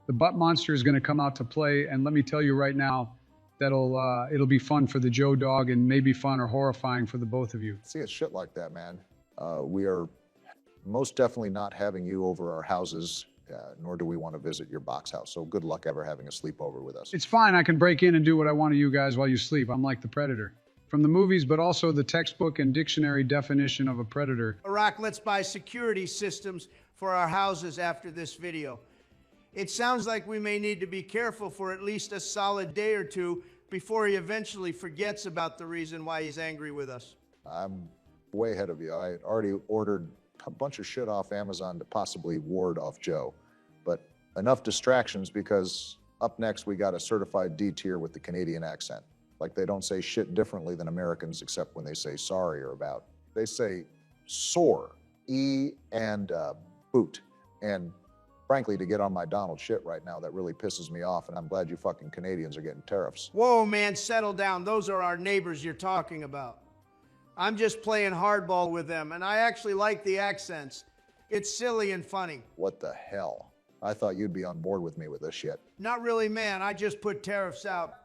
The butt monster is going to come out to play, and let me tell you right now, it'll be fun for the Joe Dog and maybe fun or horrifying for the both of you. See, it's shit like that, man. We are most definitely not having you over our houses, nor do we want to visit your box house. So good luck ever having a sleepover with us. It's fine. I can break in and do what I want to you guys while you sleep. I'm like the Predator. From the movies, but also the textbook and dictionary definition of a predator. Barack, let's buy security systems for our houses after this video. It sounds like we may need to be careful for at least a solid day or 2 before he eventually forgets about the reason why he's angry with us. I'm way ahead of you. I had already ordered a bunch of shit off Amazon to possibly ward off Joe. But enough distractions because up next we got a certified D tier with the Canadian accent. Like they don't say shit differently than Americans except when they say sorry or about. They say sore, E and boot. And frankly, to get on my Donald shit right now, that really pisses me off, and I'm glad you fucking Canadians are getting tariffs. Whoa, man, settle down. Those are our neighbors you're talking about. I'm just playing hardball with them, and I actually like the accents. It's silly and funny. What the hell? I thought you'd be on board with me with this shit. Not really, man. I just put tariffs out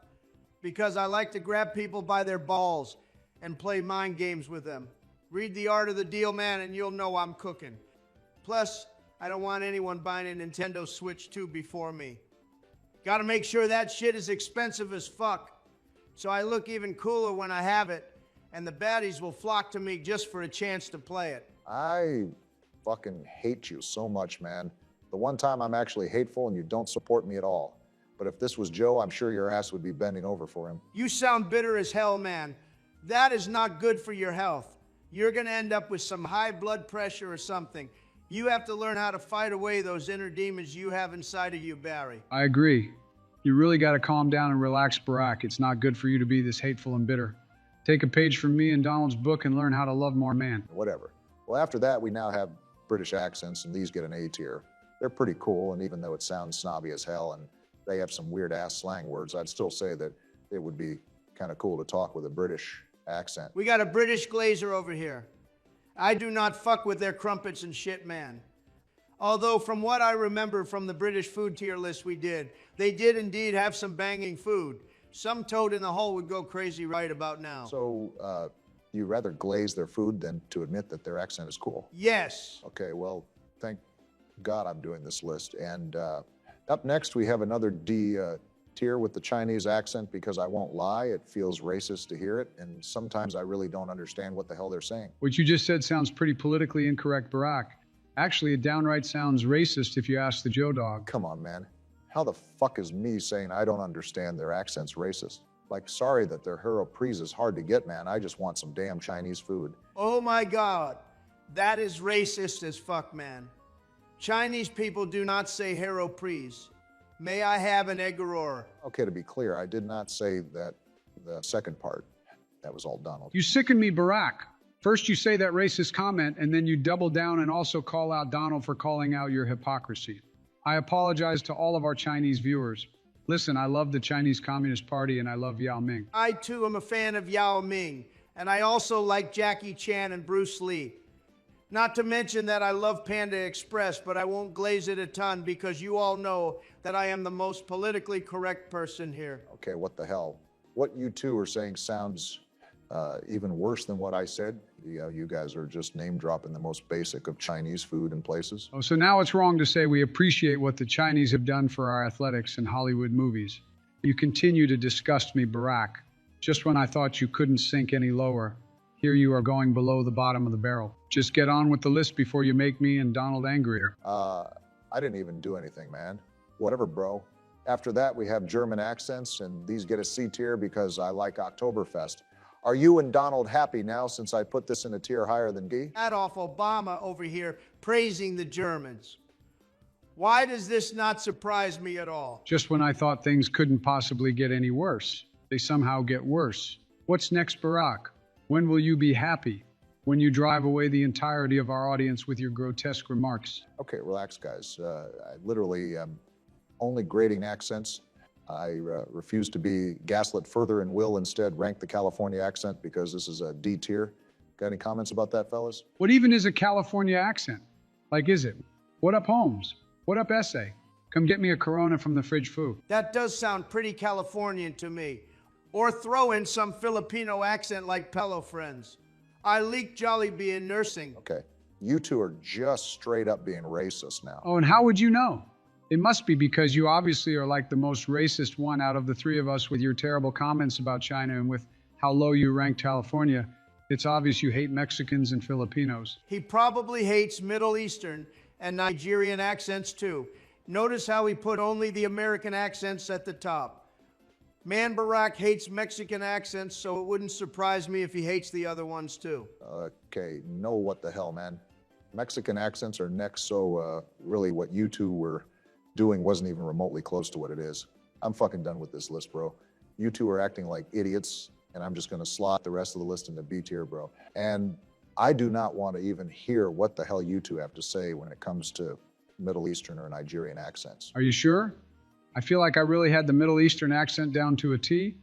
because I like to grab people by their balls and play mind games with them. Read The Art of the Deal, man, and you'll know I'm cooking. Plus, I don't want anyone buying a Nintendo Switch 2 before me. Gotta make sure that shit is expensive as fuck, so I look even cooler when I have it, and the baddies will flock to me just for a chance to play it. I fucking hate you so much, man. The one time I'm actually hateful and you don't support me at all. But if this was Joe, I'm sure your ass would be bending over for him. You sound bitter as hell, man. That is not good for your health. you're going to end up with some high blood pressure or something. You have to learn how to fight away those inner demons you have inside of you, Barry. I agree. You really got to calm down and relax, Barack. It's not good for you to be this hateful and bitter. Take a page from me and Donald's book and learn how to love more man. Whatever. Well, after that, we now have British accents, and these get an A tier. They're pretty cool, and even though it sounds snobby as hell and they have some weird-ass slang words, I'd still say that it would be kind of cool to talk with a British accent. We got a British glazer over here. I do not fuck with their crumpets and shit, man. Although from what I remember from the British food tier list we did, they did indeed have some banging food. Some toad in the hole would go crazy right about now. So, you rather glaze their food than to admit that their accent is cool? Yes. Okay, well, thank God I'm doing this list. And up next, we have another D tier with the Chinese accent, because I won't lie, it feels racist to hear it, and sometimes I really don't understand what the hell they're saying. What you just said sounds pretty politically incorrect, Barack. Actually, it downright sounds racist if you ask the Joe Dog. Come on, man. How the fuck is me saying I don't understand their accents racist? Like, sorry that their hero pries is hard to get, man. I just want some damn Chinese food. Oh my God. That is racist as fuck, man. Chinese people do not say hero pries. May I have an egg aurora? Okay, to be clear, I did not say that the second part. That was all Donald. You sicken me, Barack. First you say that racist comment, and then you double down and also call out Donald for calling out your hypocrisy. I apologize to all of our Chinese viewers. Listen, I love the Chinese Communist Party and I love Yao Ming. I too am a fan of Yao Ming, and I also like Jackie Chan and Bruce Lee. Not to mention that I love Panda Express, but I won't glaze it a ton because you all know that I am the most politically correct person here. Okay, what the hell? What you two are saying sounds even worse than what I said. You guys are just name dropping the most basic of Chinese food and places. Oh, so now it's wrong to say we appreciate what the Chinese have done for our athletics and Hollywood movies. You continue to disgust me, Barack. Just when I thought you couldn't sink any lower, here you are going below the bottom of the barrel. Just get on with the list before you make me and Donald angrier. I didn't even do anything, man. Whatever, bro. After that, we have German accents, and these get a C tier because I like Oktoberfest. Are you and Donald happy now since I put this in a tier higher than D? Adolf Obama over here praising the Germans. Why does this not surprise me at all? Just when I thought things couldn't possibly get any worse, they somehow get worse. What's next, Barack? When will you be happy? When you drive away the entirety of our audience with your grotesque remarks? Okay, relax, guys. I literally am only grading accents. I refuse to be gaslit further and will instead rank the California accent because this is a D tier. Got any comments about that, fellas? What even is a California accent? Like, is it? What up, Holmes? What up, Essay? Come get me a Corona from the fridge foo. That does sound pretty Californian to me. Or throw in some Filipino accent like Pello Friends. I leaked Jollibee in nursing. Okay, you two are just straight up being racist now. Oh, and how would you know? It must be because you obviously are like the most racist one out of the three of us with your terrible comments about China and with how low you rank California. It's obvious you hate Mexicans and Filipinos. He probably hates Middle Eastern and Nigerian accents too. Notice how he put only the American accents at the top. Man, Barack hates Mexican accents, so it wouldn't surprise me if he hates the other ones too. Okay, no, what the hell, man. Mexican accents are next, so really what you two were doing wasn't even remotely close to what it is. I'm fucking done with this list, bro. You two are acting like idiots, and I'm just gonna slot the rest of the list into B tier, bro. And I do not want to even hear what the hell you two have to say when it comes to Middle Eastern or Nigerian accents. Are you sure? I feel like I really had the Middle Eastern accent down to a T.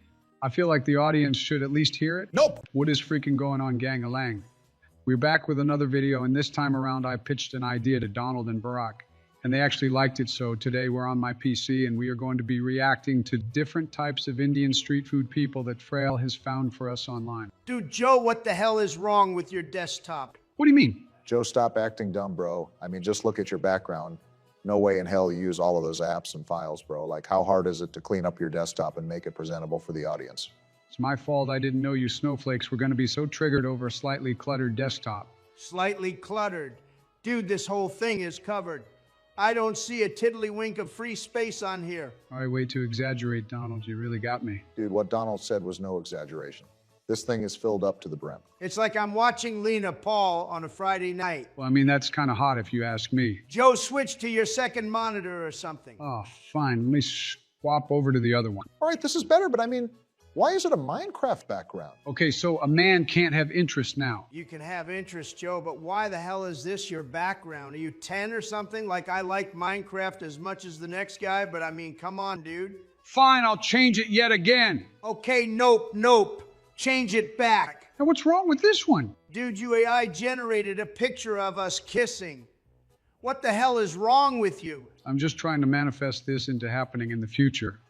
I feel like the audience should at least hear it. Nope! What is freaking going on, gang-a-lang? We're back with another video, and this time around I pitched an idea to Donald and Barack, and they actually liked it, so today we're on my PC, and we are going to be reacting to different types of Indian street food people that Fraile has found for us online. Dude, Joe, what the hell is wrong with your desktop? What do you mean? Joe, stop acting dumb, bro. I mean, just look at your background. No way in hell you use all of those apps and files, bro. Like, how hard is it to clean up your desktop and make it presentable for the audience? It's my fault I didn't know you snowflakes were going to be so triggered over a slightly cluttered desktop. Slightly cluttered. Dude, this whole thing is covered. I don't see a tiddlywink of free space on here. All right, way to exaggerate, Donald. You really got me. Dude, what Donald said was no exaggeration. This thing is filled up to the brim. It's like I'm watching Lena Paul on a Friday night. Well, I mean, that's kind of hot if you ask me. Joe, switch to your second monitor or something. Oh, fine. Let me swap over to the other one. All right, this is better, but I mean, why is it a Minecraft background? Okay, so a man can't have interest now. You can have interest, Joe, but why the hell is this your background? Are you 10 or something? Like I like Minecraft as much as the next guy, but I mean, come on, dude. Fine, I'll change it yet again. Okay, nope. Change it back. Now, what's wrong with this one? Dude, you AI generated a picture of us kissing. What the hell is wrong with you? I'm just trying to manifest this into happening in the future.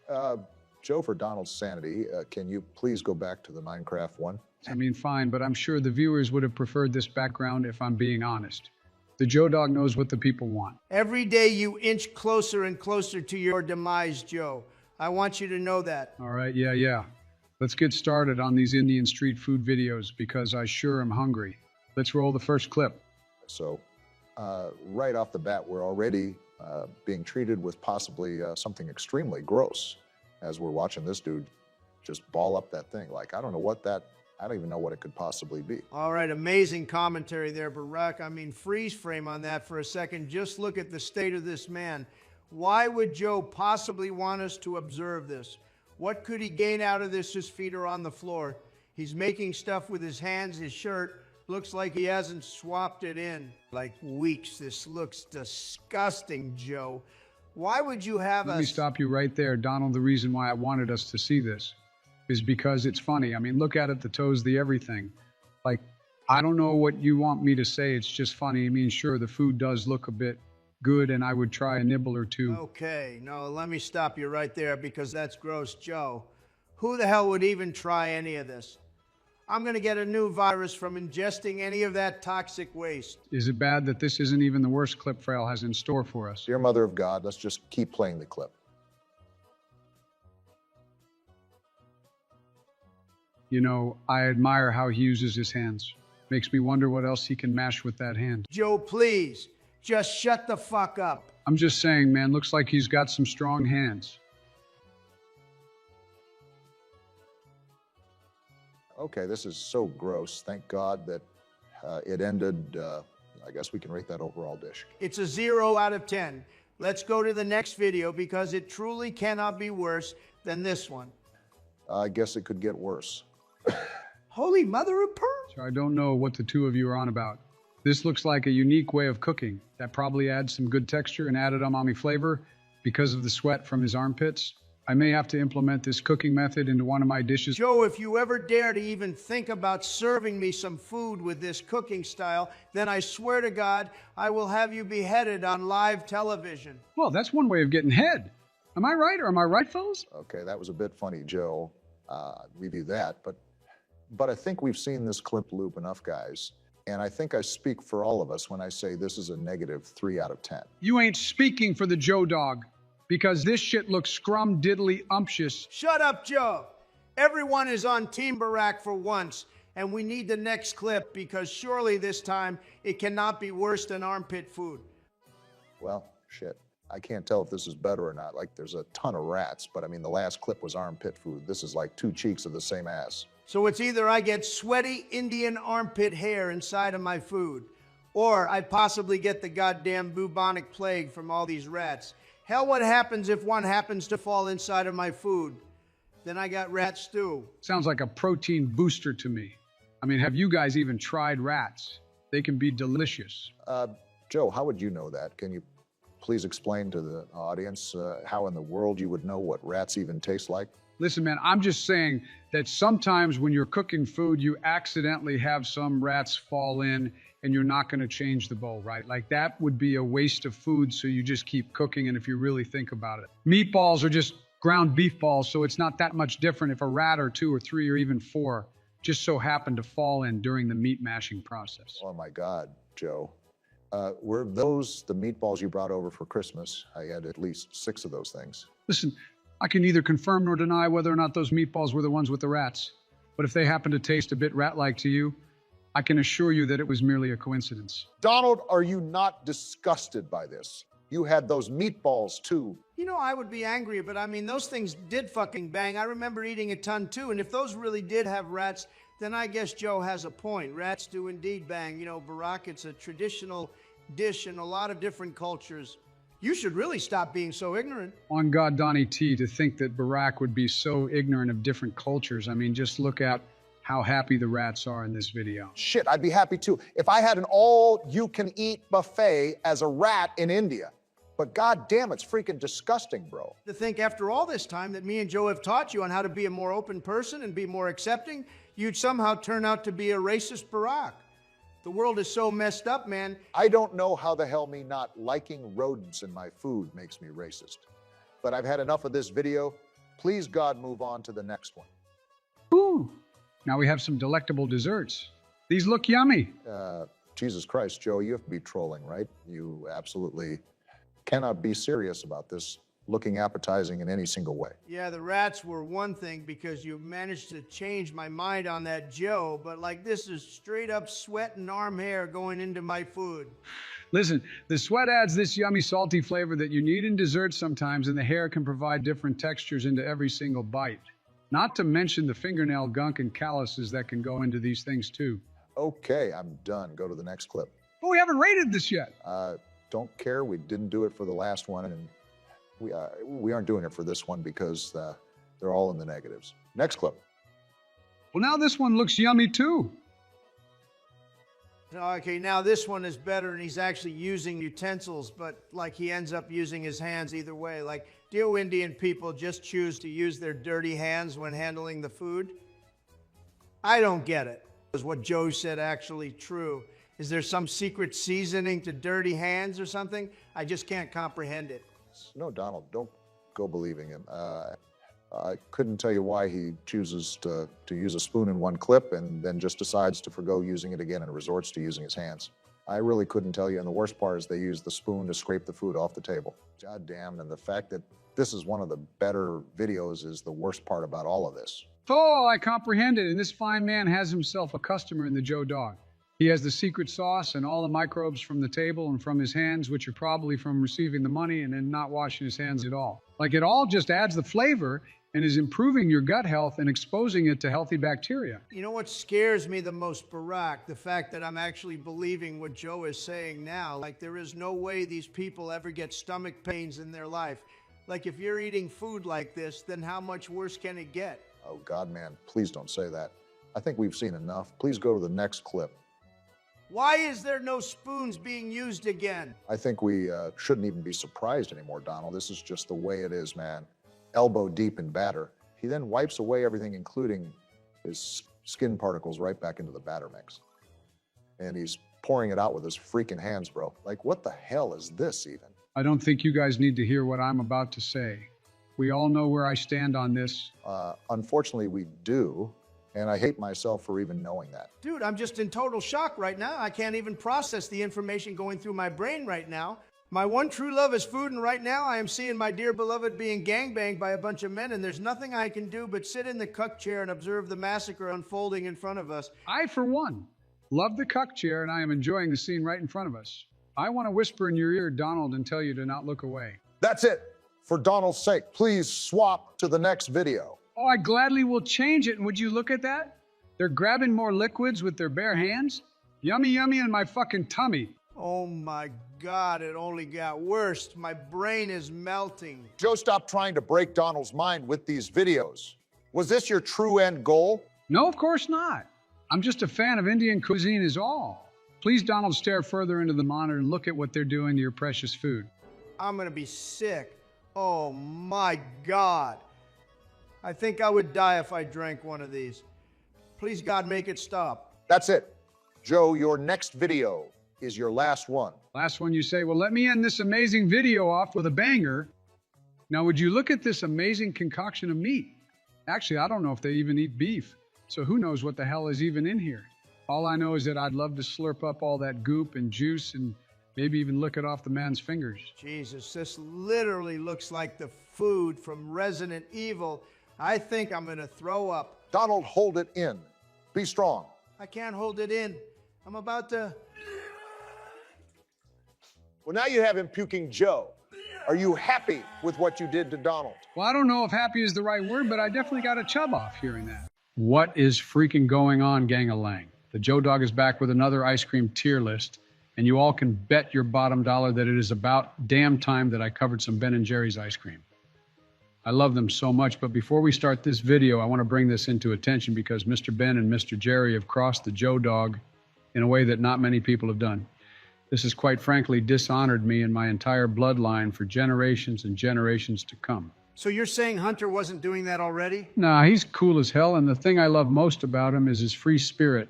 Joe, for Donald's sanity, can you please go back to the Minecraft one? I mean, fine, but I'm sure the viewers would have preferred this background if I'm being honest. The Joe Dog knows what the people want. Every day you inch closer and closer to your demise, Joe. I want you to know that. All right, yeah. Let's get started on these Indian street food videos because I sure am hungry. Let's roll the first clip. So, right off the bat, we're already being treated with possibly something extremely gross as we're watching this dude just ball up that thing. Like, I don't even know what it could possibly be. All right, amazing commentary there, Barack. I mean, freeze frame on that for a second. Just look at the state of this man. Why would Joe possibly want us to observe this? What could he gain out of this? His feet are on the floor. He's making stuff with his hands. His shirt looks like he hasn't swapped it in like weeks. This looks disgusting, Joe. Why would you have Let me stop you right there, Donald. The reason why I wanted us to see this is because it's funny. I mean, look at it, the toes, the everything. Like, I don't know what you want me to say. It's just funny. I mean, sure, the food does look a bit good, and I would try a nibble or two. Okay, no, let me stop you right there because that's gross, Joe. Who the hell would even try any of this? I'm going to get a new virus from ingesting any of that toxic waste. Is it bad that this isn't even the worst clip Fraile has in store for us? Dear Mother of God, let's just keep playing the clip. You know, I admire how he uses his hands. Makes me wonder what else he can mash with that hand. Joe, please, just shut the fuck up. I'm just saying, man, looks like he's got some strong hands. Okay, this is so gross. Thank God that it ended. I guess we can rate that overall dish. It's a 0 out of 10. Let's go to the next video because it truly cannot be worse than this one. I guess it could get worse. Holy mother of pearl. So I don't know what the two of you are on about. This looks like a unique way of cooking that probably adds some good texture and added umami flavor because of the sweat from his armpits. I may have to implement this cooking method into one of my dishes. Joe, if you ever dare to even think about serving me some food with this cooking style, then I swear to God, I will have you beheaded on live television. Well, that's one way of getting head. Am I right, or am I right, fellas? Okay, that was a bit funny, Joe. We do that, but I think we've seen this clip loop enough, guys. And I think I speak for all of us when I say this is a negative 3 out of 10. You ain't speaking for the Joe Dog, because this shit looks scrum diddly umptious. Shut up, Joe. Everyone is on Team Barack for once, and we need the next clip because surely this time it cannot be worse than armpit food. Well, shit. I can't tell if this is better or not. Like, there's a ton of rats, but I mean, the last clip was armpit food. This is like 2 cheeks of the same ass. So it's either I get sweaty Indian armpit hair inside of my food, or I possibly get the goddamn bubonic plague from all these rats. Hell, what happens if one happens to fall inside of my food? Then I got rat stew. Sounds like a protein booster to me. I mean, have you guys even tried rats? They can be delicious. Joe, how would you know that? Can you please explain to the audience how in the world you would know what rats even taste like? Listen, man, I'm just saying that sometimes when you're cooking food, you accidentally have some rats fall in and you're not going to change the bowl, right? Like that would be a waste of food, so you just keep cooking, and if you really think about it. Meatballs are just ground beef balls, so it's not that much different if a rat or 2 or 3 or even 4 just so happened to fall in during the meat mashing process. Oh my God, Joe. Were those the meatballs you brought over for Christmas? I had at least 6 of those things. Listen, I can neither confirm nor deny whether or not those meatballs were the ones with the rats. But if they happen to taste a bit rat-like to you, I can assure you that it was merely a coincidence. Donald, are you not disgusted by this? You had those meatballs too. You know, I would be angry, but I mean, those things did fucking bang. I remember eating a ton too, and if those really did have rats, then I guess Joe has a point. Rats do indeed bang. You know, Barack, it's a traditional dish in a lot of different cultures. You should really stop being so ignorant. On God, Donnie T, to think that Barack would be so ignorant of different cultures. I mean, just look at how happy the rats are in this video. Shit, I'd be happy too. If I had an all-you-can-eat buffet as a rat in India. But god damn, it's freaking disgusting, bro. To think after all this time that me and Joe have taught you on how to be a more open person and be more accepting, you'd somehow turn out to be a racist Barack. The world is so messed up, man. I don't know how the hell me not liking rodents in my food makes me racist. But I've had enough of this video. Please, God, move on to the next one. Ooh, now we have some delectable desserts. These look yummy. Jesus Christ, Joe, you have to be trolling, right? You absolutely cannot be serious about this looking appetizing in any single way. Yeah, the rats were one thing because you managed to change my mind on that Joe, but like this is straight up sweat and arm hair going into my food. Listen, the sweat adds this yummy salty flavor that you need in desserts sometimes, and the hair can provide different textures into every single bite. Not to mention the fingernail gunk and calluses that can go into these things too. Okay, I'm done. Go to the next clip. But we haven't rated this yet. Don't care. We didn't do it for the last one, and we aren't doing it for this one because they're all in the negatives. Next clip. Well, now this one looks yummy too. Okay, now this one is better, and he's actually using utensils, but like he ends up using his hands either way. Like, do Indian people just choose to use their dirty hands when handling the food? I don't get it. Is what Joe said actually true? Is there some secret seasoning to dirty hands or something? I just can't comprehend it. No, Donald, don't go believing him. I couldn't tell you why he chooses to use a spoon in one clip and then just decides to forgo using it again and resorts to using his hands. I really couldn't tell you, and the worst part is they use the spoon to scrape the food off the table. God damn, and the fact that this is one of the better videos is the worst part about all of this. Oh, I comprehend it, and this fine man has himself a customer in the Joe Dog. He has the secret sauce and all the microbes from the table and from his hands, which are probably from receiving the money and then not washing his hands at all. Like, it all just adds the flavor and is improving your gut health and exposing it to healthy bacteria. You know what scares me the most, Barack? The fact that I'm actually believing what Joe is saying now. Like, there is no way these people ever get stomach pains in their life. Like, if you're eating food like this, then how much worse can it get? Oh, God, man, please don't say that. I think we've seen enough. Please go to the next clip. Why is there no spoons being used again? I think we shouldn't even be surprised anymore, Donald. This is just the way it is, man. Elbow deep in batter. He then wipes away everything, including his skin particles, right back into the batter mix. And he's pouring it out with his freaking hands, bro. Like, what the hell is this even? I don't think you guys need to hear what I'm about to say. We all know where I stand on this. Unfortunately, we do. And I hate myself for even knowing that. Dude, I'm just in total shock right now. I can't even process the information going through my brain right now. My one true love is food, and right now I am seeing my dear beloved being gangbanged by a bunch of men, and there's nothing I can do but sit in the cuck chair and observe the massacre unfolding in front of us. I, for one, love the cuck chair, and I am enjoying the scene right in front of us. I want to whisper in your ear, Donald, and tell you to not look away. That's it. For Donald's sake, please swap to the next video. Oh, I gladly will change it, and would you look at that? They're grabbing more liquids with their bare hands. Yummy, yummy in my fucking tummy. Oh my God, it only got worse. My brain is melting. Joe, stop trying to break Donald's mind with these videos. Was this your true end goal? No, of course not. I'm just a fan of Indian cuisine is all. Please, Donald, stare further into the monitor and look at what they're doing to your precious food. I'm gonna be sick. Oh my God. I think I would die if I drank one of these. Please, God, make it stop. That's it. Joe, your next video is your last one. Last one you say, well, let me end this amazing video off with a banger. Now, would you look at this amazing concoction of meat? Actually, I don't know if they even eat beef, so who knows what the hell is even in here. All I know is that I'd love to slurp up all that goop and juice and maybe even lick it off the man's fingers. Jesus, this literally looks like the food from Resident Evil. I think I'm gonna throw up. Donald, hold it in. Be strong. I can't hold it in. I'm about to... Well, now you have him puking Joe. Are you happy with what you did to Donald? Well, I don't know if happy is the right word, but I definitely got a chub off hearing that. What is freaking going on, gang-a-lang? The Joe Dog is back with another ice cream tier list, and you all can bet your bottom dollar that it is about damn time that I covered some Ben & Jerry's ice cream. I love them so much, but before we start this video, I want to bring this into attention because Mr. Ben and Mr. Jerry have crossed the Joe Dog in a way that not many people have done. This has quite frankly dishonored me and my entire bloodline for generations and generations to come. So you're saying Hunter wasn't doing that already? Nah, he's cool as hell, and the thing I love most about him is his free spirit.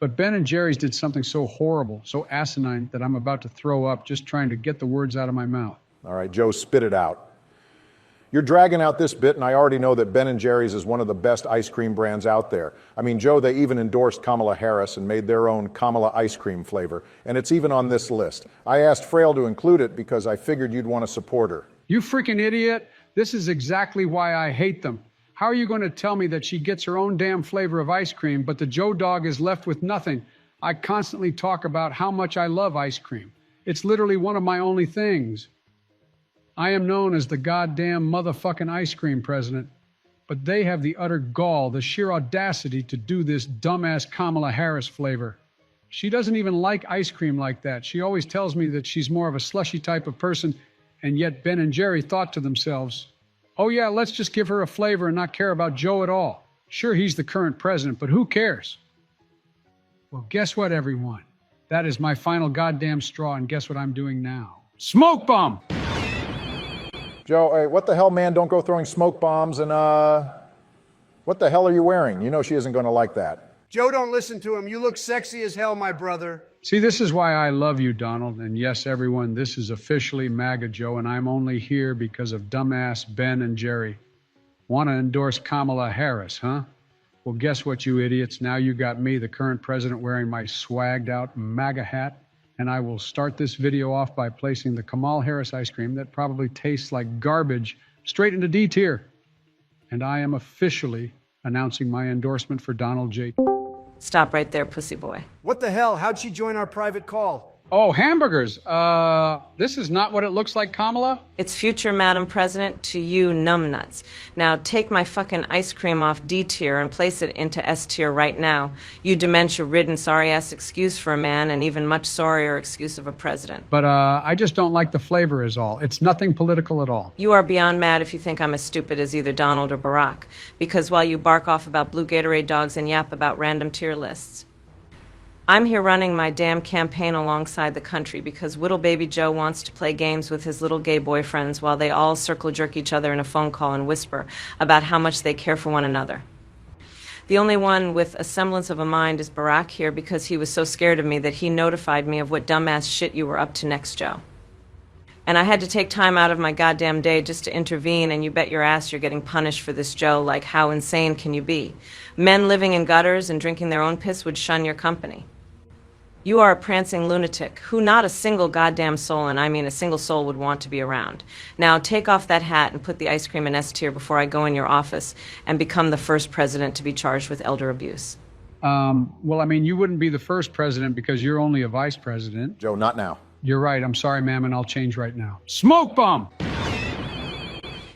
But Ben and Jerry's did something so horrible, so asinine, that I'm about to throw up just trying to get the words out of my mouth. All right, Joe, spit it out. You're dragging out this bit, and I already know that Ben & Jerry's is one of the best ice cream brands out there. I mean, Joe, they even endorsed Kamala Harris and made their own Kamala ice cream flavor, and it's even on this list. I asked Fraile to include it because I figured you'd want to support her. You freaking idiot! This is exactly why I hate them. How are you going to tell me that she gets her own damn flavor of ice cream, but the Joe Dog is left with nothing? I constantly talk about how much I love ice cream. It's literally one of my only things. I am known as the goddamn motherfucking ice cream president, but they have the utter gall, the sheer audacity to do this dumbass Kamala Harris flavor. She doesn't even like ice cream like that. She always tells me that she's more of a slushy type of person, and yet Ben and Jerry thought to themselves, oh yeah, let's just give her a flavor and not care about Joe at all. Sure, he's the current president, but who cares? Well, guess what, everyone? That is my final goddamn straw, and guess what I'm doing now? Smoke bomb! Joe, hey, what the hell, man? Don't go throwing smoke bombs and, what the hell are you wearing? You know she isn't going to like that. Joe, don't listen to him. You look sexy as hell, my brother. See, this is why I love you, Donald. And yes, everyone, this is officially MAGA Joe, and I'm only here because of dumbass Ben and Jerry. Want to endorse Kamala Harris, huh? Well, guess what, you idiots? Now you got me, the current president, wearing my swagged out MAGA hat. And I will start this video off by placing the Kamala Harris ice cream that probably tastes like garbage straight into D tier. And I am officially announcing my endorsement for Donald J. Stop right there, pussy boy. What the hell? How'd she join our private call? Oh, hamburgers. This is not what it looks like, Kamala? It's future Madam President to you numbnuts. Now take my fucking ice cream off D tier and place it into S tier right now. You dementia-ridden sorry-ass excuse for a man and even much sorrier excuse of a president. But I just don't like the flavor is all. It's nothing political at all. You are beyond mad if you think I'm as stupid as either Donald or Barack. Because while you bark off about blue Gatorade dogs and yap about random tier lists, I'm here running my damn campaign alongside the country because Whittle Baby Joe wants to play games with his little gay boyfriends while they all circle jerk each other in a phone call and whisper about how much they care for one another. The only one with a semblance of a mind is Barack here because he was so scared of me that he notified me of what dumbass shit you were up to next, Joe. And I had to take time out of my goddamn day just to intervene, and you bet your ass you're getting punished for this, Joe. Like, how insane can you be? Men living in gutters and drinking their own piss would shun your company. You are a prancing lunatic who not a single goddamn soul, and I mean a single soul, would want to be around. Now take off that hat and put the ice cream in S tier before I go in your office and become the first president to be charged with elder abuse. Well, I mean, you wouldn't be the first president because you're only a vice president. Joe, not now. You're right. I'm sorry, ma'am, and I'll change right now. Smoke bomb!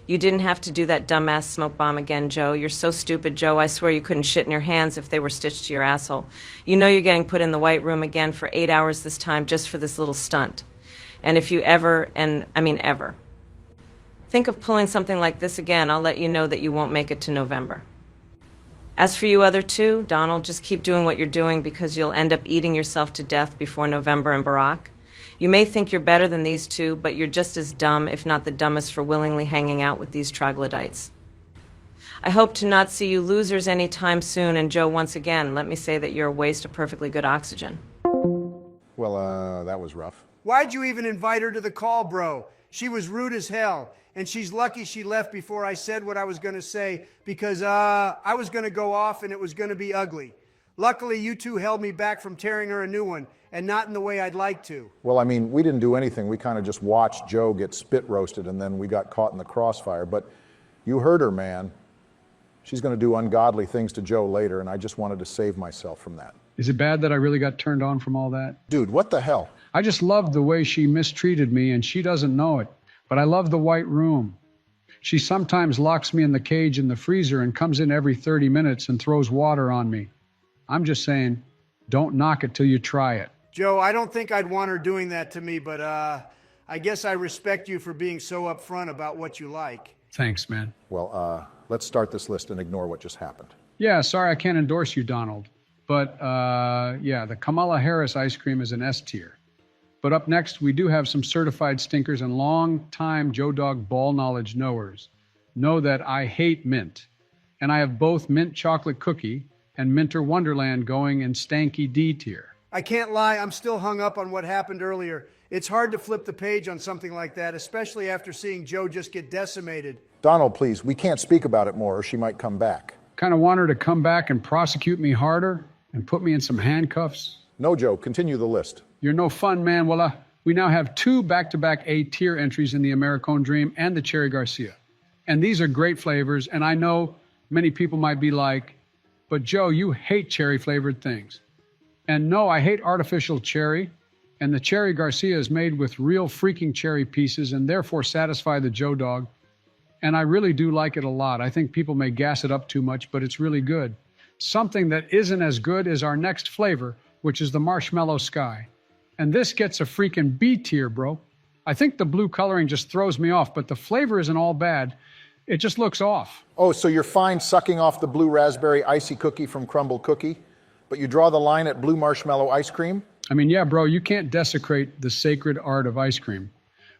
You didn't have to do that dumbass smoke bomb again, Joe. You're so stupid, Joe. I swear you couldn't shit in your hands if they were stitched to your asshole. You know you're getting put in the White Room again for 8 hours this time just for this little stunt. And if you ever, and I mean ever, think of pulling something like this again, I'll let you know that you won't make it to November. As for you other two, Donald, just keep doing what you're doing because you'll end up eating yourself to death before November and Barack. You may think you're better than these two, but you're just as dumb, if not the dumbest, for willingly hanging out with these troglodytes. I hope to not see you losers anytime soon, and Joe, once again, let me say that you're a waste of perfectly good oxygen. Well, that was rough. Why'd you even invite her to the call, bro? She was rude as hell, and she's lucky she left before I said what I was going to say because I was going to go off and it was going to be ugly. Luckily, you two held me back from tearing her a new one, and not in the way I'd like to. Well, I mean, we didn't do anything. We kind of just watched Joe get spit roasted, and then we got caught in the crossfire. But you heard her, man. She's going to do ungodly things to Joe later, and I just wanted to save myself from that. Is it bad that I really got turned on from all that? Dude, what the hell? I just love the way she mistreated me, and she doesn't know it. But I love the White Room. She sometimes locks me in the cage in the freezer and comes in every 30 minutes and throws water on me. I'm just saying, don't knock it till you try it. Joe, I don't think I'd want her doing that to me, but I guess I respect you for being so upfront about what you like. Thanks, man. Well, let's start this list and ignore what just happened. Yeah, sorry I can't endorse you, Donald. But yeah, the Kamala Harris ice cream is an S tier. But up next, we do have some certified stinkers, and long-time Joe Dog ball knowledge knowers know that I hate mint. And I have both mint chocolate cookie and Minter Wonderland going in stanky D tier. I can't lie, I'm still hung up on what happened earlier. It's hard to flip the page on something like that, especially after seeing Joe just get decimated. Donald, please, we can't speak about it more or she might come back. Kind of want her to come back and prosecute me harder and put me in some handcuffs. No, Joe, continue the list. You're no fun, man. Well, we now have 2 back-to-back A-tier entries in the Americone Dream and the Cherry Garcia. And these are great flavors, and I know many people might be like, but Joe, you hate cherry-flavored things. And no, I hate artificial cherry, and the Cherry Garcia is made with real freaking cherry pieces and therefore satisfy the Joe Dog. And I really do like it a lot. I think people may gas it up too much, but it's really good. Something that isn't as good is our next flavor, which is the Marshmallow Sky. And this gets a freaking B tier, bro. I think the blue coloring just throws me off, but the flavor isn't all bad. It just looks off. Oh, so you're fine sucking off the blue raspberry icy cookie from Crumble Cookie, but you draw the line at blue marshmallow ice cream? I mean, yeah, bro, you can't desecrate the sacred art of ice cream.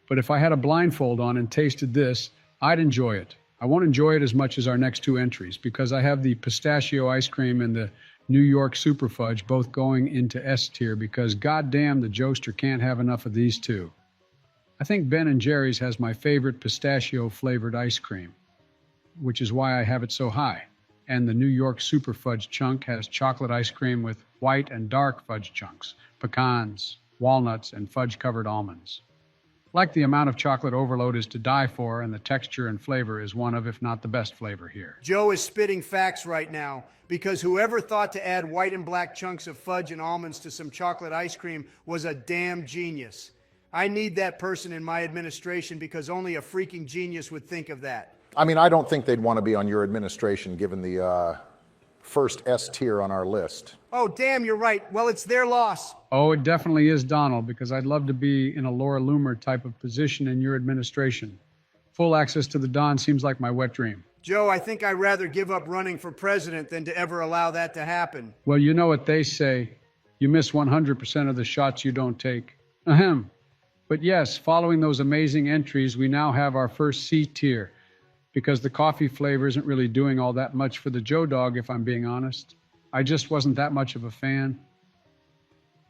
But if I had a blindfold on and tasted this, I'd enjoy it. I won't enjoy it as much as our next 2 entries because I have the pistachio ice cream and the New York Super Fudge both going into S tier because goddamn the Joester can't have enough of these 2. I think Ben & Jerry's has my favorite pistachio flavored ice cream, which is why I have it so high. And the New York Super Fudge chunk has chocolate ice cream with white and dark fudge chunks, pecans, walnuts, and fudge-covered almonds. Like the amount of chocolate overload is to die for, and the texture and flavor is one of, if not the best flavor here. Joe is spitting facts right now, because whoever thought to add white and black chunks of fudge and almonds to some chocolate ice cream was a damn genius. I need that person in my administration because only a freaking genius would think of that. I mean, I don't think they'd want to be on your administration given the first S tier on our list. Oh, damn, you're right. Well, it's their loss. Oh, it definitely is, Donald, because I'd love to be in a Laura Loomer type of position in your administration. Full access to the Don seems like my wet dream. Joe, I think I'd rather give up running for president than to ever allow that to happen. Well, you know what they say. You miss 100% of the shots you don't take. Ahem. But yes, following those amazing entries, we now have our first C tier, because the coffee flavor isn't really doing all that much for the Joe Dog, if I'm being honest. I just wasn't that much of a fan.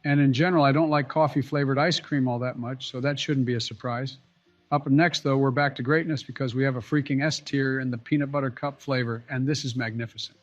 And in general, I don't like coffee-flavored ice cream all that much, so that shouldn't be a surprise. Up next, though, we're back to greatness because we have a freaking S tier in the peanut butter cup flavor, and this is magnificent.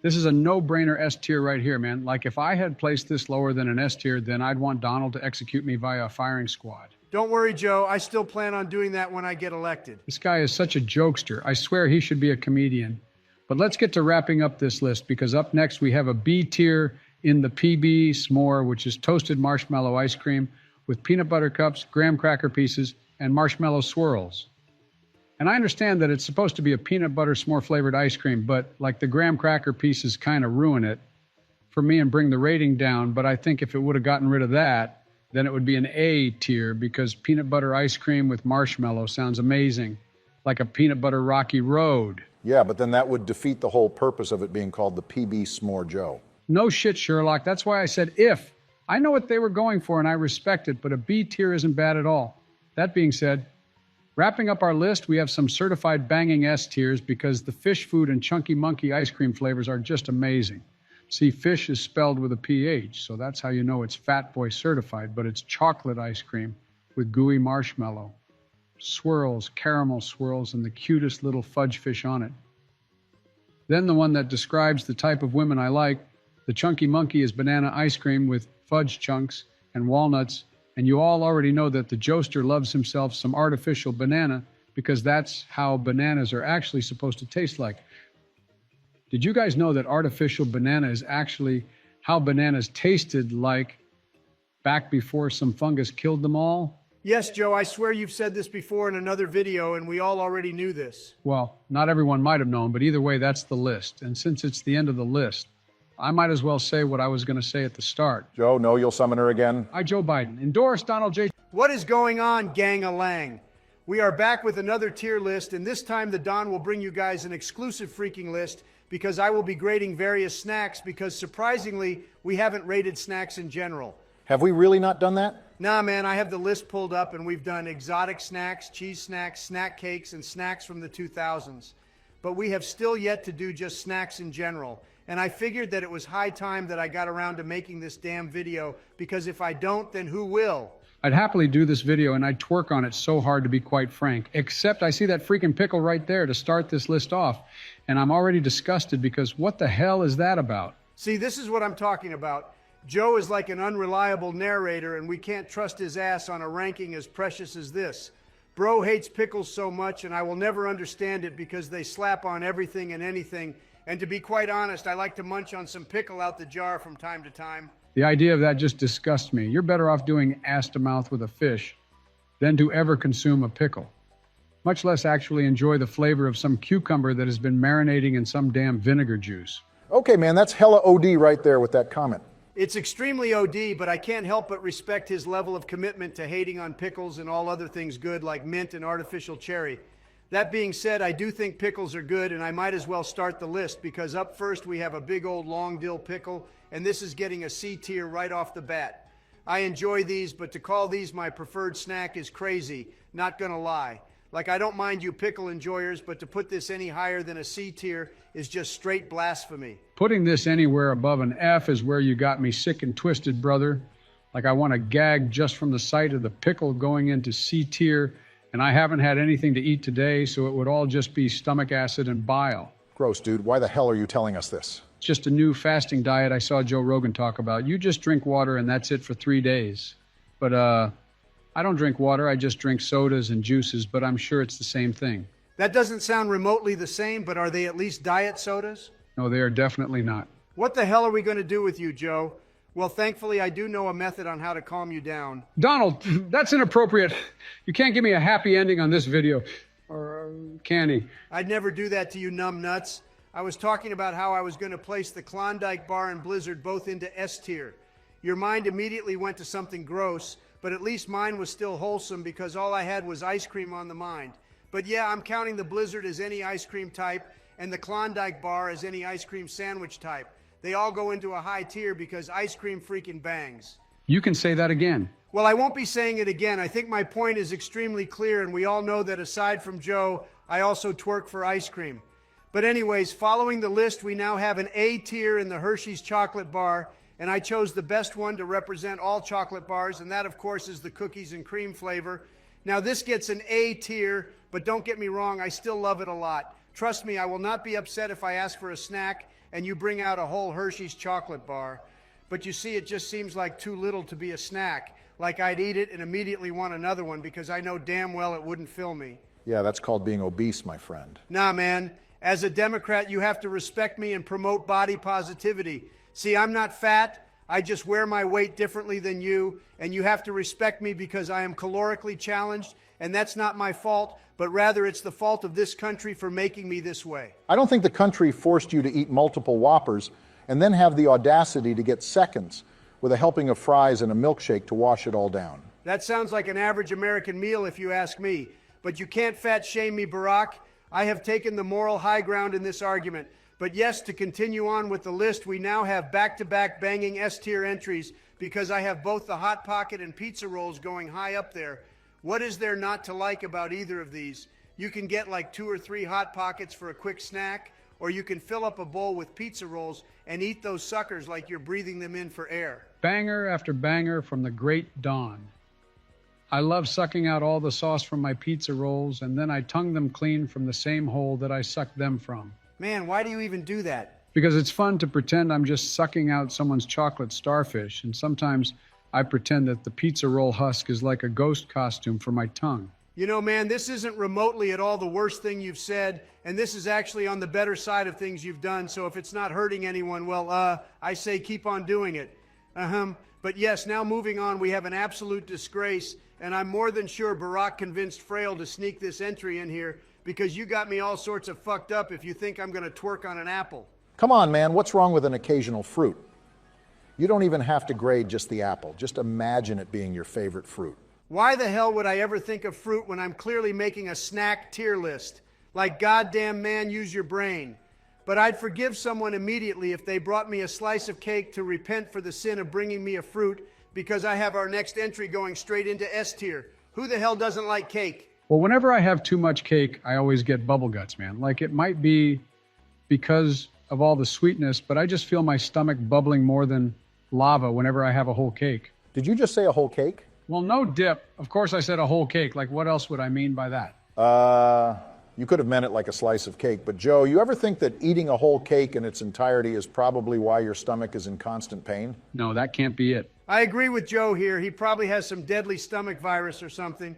This is a no-brainer S tier right here, man. Like, if I had placed this lower than an S tier, then I'd want Donald to execute me via a firing squad. Don't worry, Joe. I still plan on doing that when I get elected. This guy is such a jokester. I swear he should be a comedian. But let's get to wrapping up this list, because up next we have a B tier in the PB S'more, which is toasted marshmallow ice cream with peanut butter cups, graham cracker pieces, and marshmallow swirls. And I understand that it's supposed to be a peanut butter s'more flavored ice cream, but like the graham cracker pieces kind of ruin it for me and bring the rating down. But I think if it would have gotten rid of that, then it would be an A tier, because peanut butter ice cream with marshmallow sounds amazing, like a peanut butter rocky road. Yeah, but then that would defeat the whole purpose of it being called the PB S'more Joe. No shit, Sherlock. That's why I said if. I know what they were going for and I respect it, but a B tier isn't bad at all. That being said, wrapping up our list, we have some certified banging S tiers because the fish food and chunky monkey ice cream flavors are just amazing. See, fish is spelled with a PH, so that's how you know it's Fat Boy certified, but it's chocolate ice cream with gooey marshmallow, swirls, caramel swirls, and the cutest little fudge fish on it. Then the one that describes the type of women I like, the chunky monkey, is banana ice cream with fudge chunks and walnuts, and you all already know that the Joester loves himself some artificial banana because that's how bananas are actually supposed to taste like. Did you guys know that artificial banana is actually how bananas tasted like back before some fungus killed them all? Yes, Joe, I swear you've said this before in another video, and we all already knew this. Well, not everyone might have known, but either way, that's the list. And since it's the end of the list, I might as well say what I was going to say at the start. Joe, no, you'll summon her again? I, Joe Biden, endorse Donald J. What is going on, gang-a-lang? We are back with another tier list, and this time the Don will bring you guys an exclusive freaking list because I will be grading various snacks because surprisingly, we haven't rated snacks in general. Have we really not done that? Nah, man, I have the list pulled up and we've done exotic snacks, cheese snacks, snack cakes, and snacks from the 2000s. But we have still yet to do just snacks in general. And I figured that it was high time that I got around to making this damn video because if I don't, then who will? I'd happily do this video and I'd twerk on it so hard, to be quite frank. Except I see that freaking pickle right there to start this list off. And I'm already disgusted because what the hell is that about? See, this is what I'm talking about. Joe is like an unreliable narrator and we can't trust his ass on a ranking as precious as this. Bro hates pickles so much and I will never understand it because they slap on everything and anything. And to be quite honest, I like to munch on some pickle out the jar from time to time. The idea of that just disgusts me. You're better off doing ass to mouth with a fish than to ever consume a pickle. Much less actually enjoy the flavor of some cucumber that has been marinating in some damn vinegar juice. Okay, man, that's hella OD right there with that comment. It's extremely OD, but I can't help but respect his level of commitment to hating on pickles and all other things good like mint and artificial cherry. That being said, I do think pickles are good, and I might as well start the list because up first we have a big old long dill pickle, and this is getting a C tier right off the bat. I enjoy these, but to call these my preferred snack is crazy, not gonna lie. Like, I don't mind you pickle enjoyers, but to put this any higher than a C tier is just straight blasphemy. Putting this anywhere above an F is where you got me sick and twisted, brother. Like I want to gag just from the sight of the pickle going into C tier, and I haven't had anything to eat today, so it would all just be stomach acid and bile. Gross, dude. Why the hell are you telling us this? It's just a new fasting diet I saw Joe Rogan talk about. You just drink water and that's it for 3 days. But I don't drink water, I just drink sodas and juices, but I'm sure it's the same thing. That doesn't sound remotely the same, but are they at least diet sodas? No, they are definitely not. What the hell are we going to do with you, Joe? Well, thankfully, I do know a method on how to calm you down. Donald, that's inappropriate. You can't give me a happy ending on this video. Or can he? I'd never do that to you, numb nuts. I was talking about how I was going to place the Klondike bar and Blizzard both into S tier. Your mind immediately went to something gross, but at least mine was still wholesome because all I had was ice cream on the mind. But yeah, I'm counting the Blizzard as any ice cream type and the Klondike bar as any ice cream sandwich type. They all go into a high tier because ice cream freaking bangs. You can say that again. Well, I won't be saying it again. I think my point is extremely clear, and we all know that aside from Joe, I also twerk for ice cream. But anyways, following the list, we now have an A tier in the Hershey's chocolate bar, and I chose the best one to represent all chocolate bars, and that, of course, is the cookies and cream flavor. Now, this gets an A tier, but don't get me wrong, I still love it a lot. Trust me, I will not be upset if I ask for a snack and you bring out a whole Hershey's chocolate bar. But you see, it just seems like too little to be a snack. Like I'd eat it and immediately want another one because I know damn well it wouldn't fill me. Yeah, that's called being obese, my friend. Nah, man. As a Democrat, you have to respect me and promote body positivity. See, I'm not fat. I just wear my weight differently than you, and you have to respect me because I am calorically challenged, and that's not my fault, but rather it's the fault of this country for making me this way. I don't think the country forced you to eat multiple Whoppers and then have the audacity to get seconds with a helping of fries and a milkshake to wash it all down. That sounds like an average American meal if you ask me, but you can't fat shame me, Barack. I have taken the moral high ground in this argument. But yes, to continue on with the list, we now have back-to-back banging S-tier entries because I have both the Hot Pocket and pizza rolls going high up there. What is there not to like about either of these? You can get like 2 or 3 Hot Pockets for a quick snack, or you can fill up a bowl with pizza rolls and eat those suckers like you're breathing them in for air. Banger after banger from the great Don. I love sucking out all the sauce from my pizza rolls, and then I tongue them clean from the same hole that I sucked them from. Man, why do you even do that? Because it's fun to pretend I'm just sucking out someone's chocolate starfish, and sometimes I pretend that the pizza roll husk is like a ghost costume for my tongue. You know, man, this isn't remotely at all the worst thing you've said, and this is actually on the better side of things you've done, so if it's not hurting anyone, well, I say keep on doing it. But yes, now moving on, we have an absolute disgrace, and I'm more than sure Barack convinced Fraile to sneak this entry in here because you got me all sorts of fucked up if you think I'm gonna twerk on an apple. Come on, man, what's wrong with an occasional fruit? You don't even have to grade just the apple. Just imagine it being your favorite fruit. Why the hell would I ever think of fruit when I'm clearly making a snack tier list? Like, goddamn man, use your brain. But I'd forgive someone immediately if they brought me a slice of cake to repent for the sin of bringing me a fruit because I have our next entry going straight into S tier. Who the hell doesn't like cake? Well, whenever I have too much cake, I always get bubble guts, man. Like, it might be because of all the sweetness, but I just feel my stomach bubbling more than lava whenever I have a whole cake. Did you just say a whole cake? Well, no dip. Of course I said a whole cake. Like, what else would I mean by that? You could have meant it like a slice of cake. But Joe, you ever think that eating a whole cake in its entirety is probably why your stomach is in constant pain? No, that can't be it. I agree with Joe here. He probably has some deadly stomach virus or something.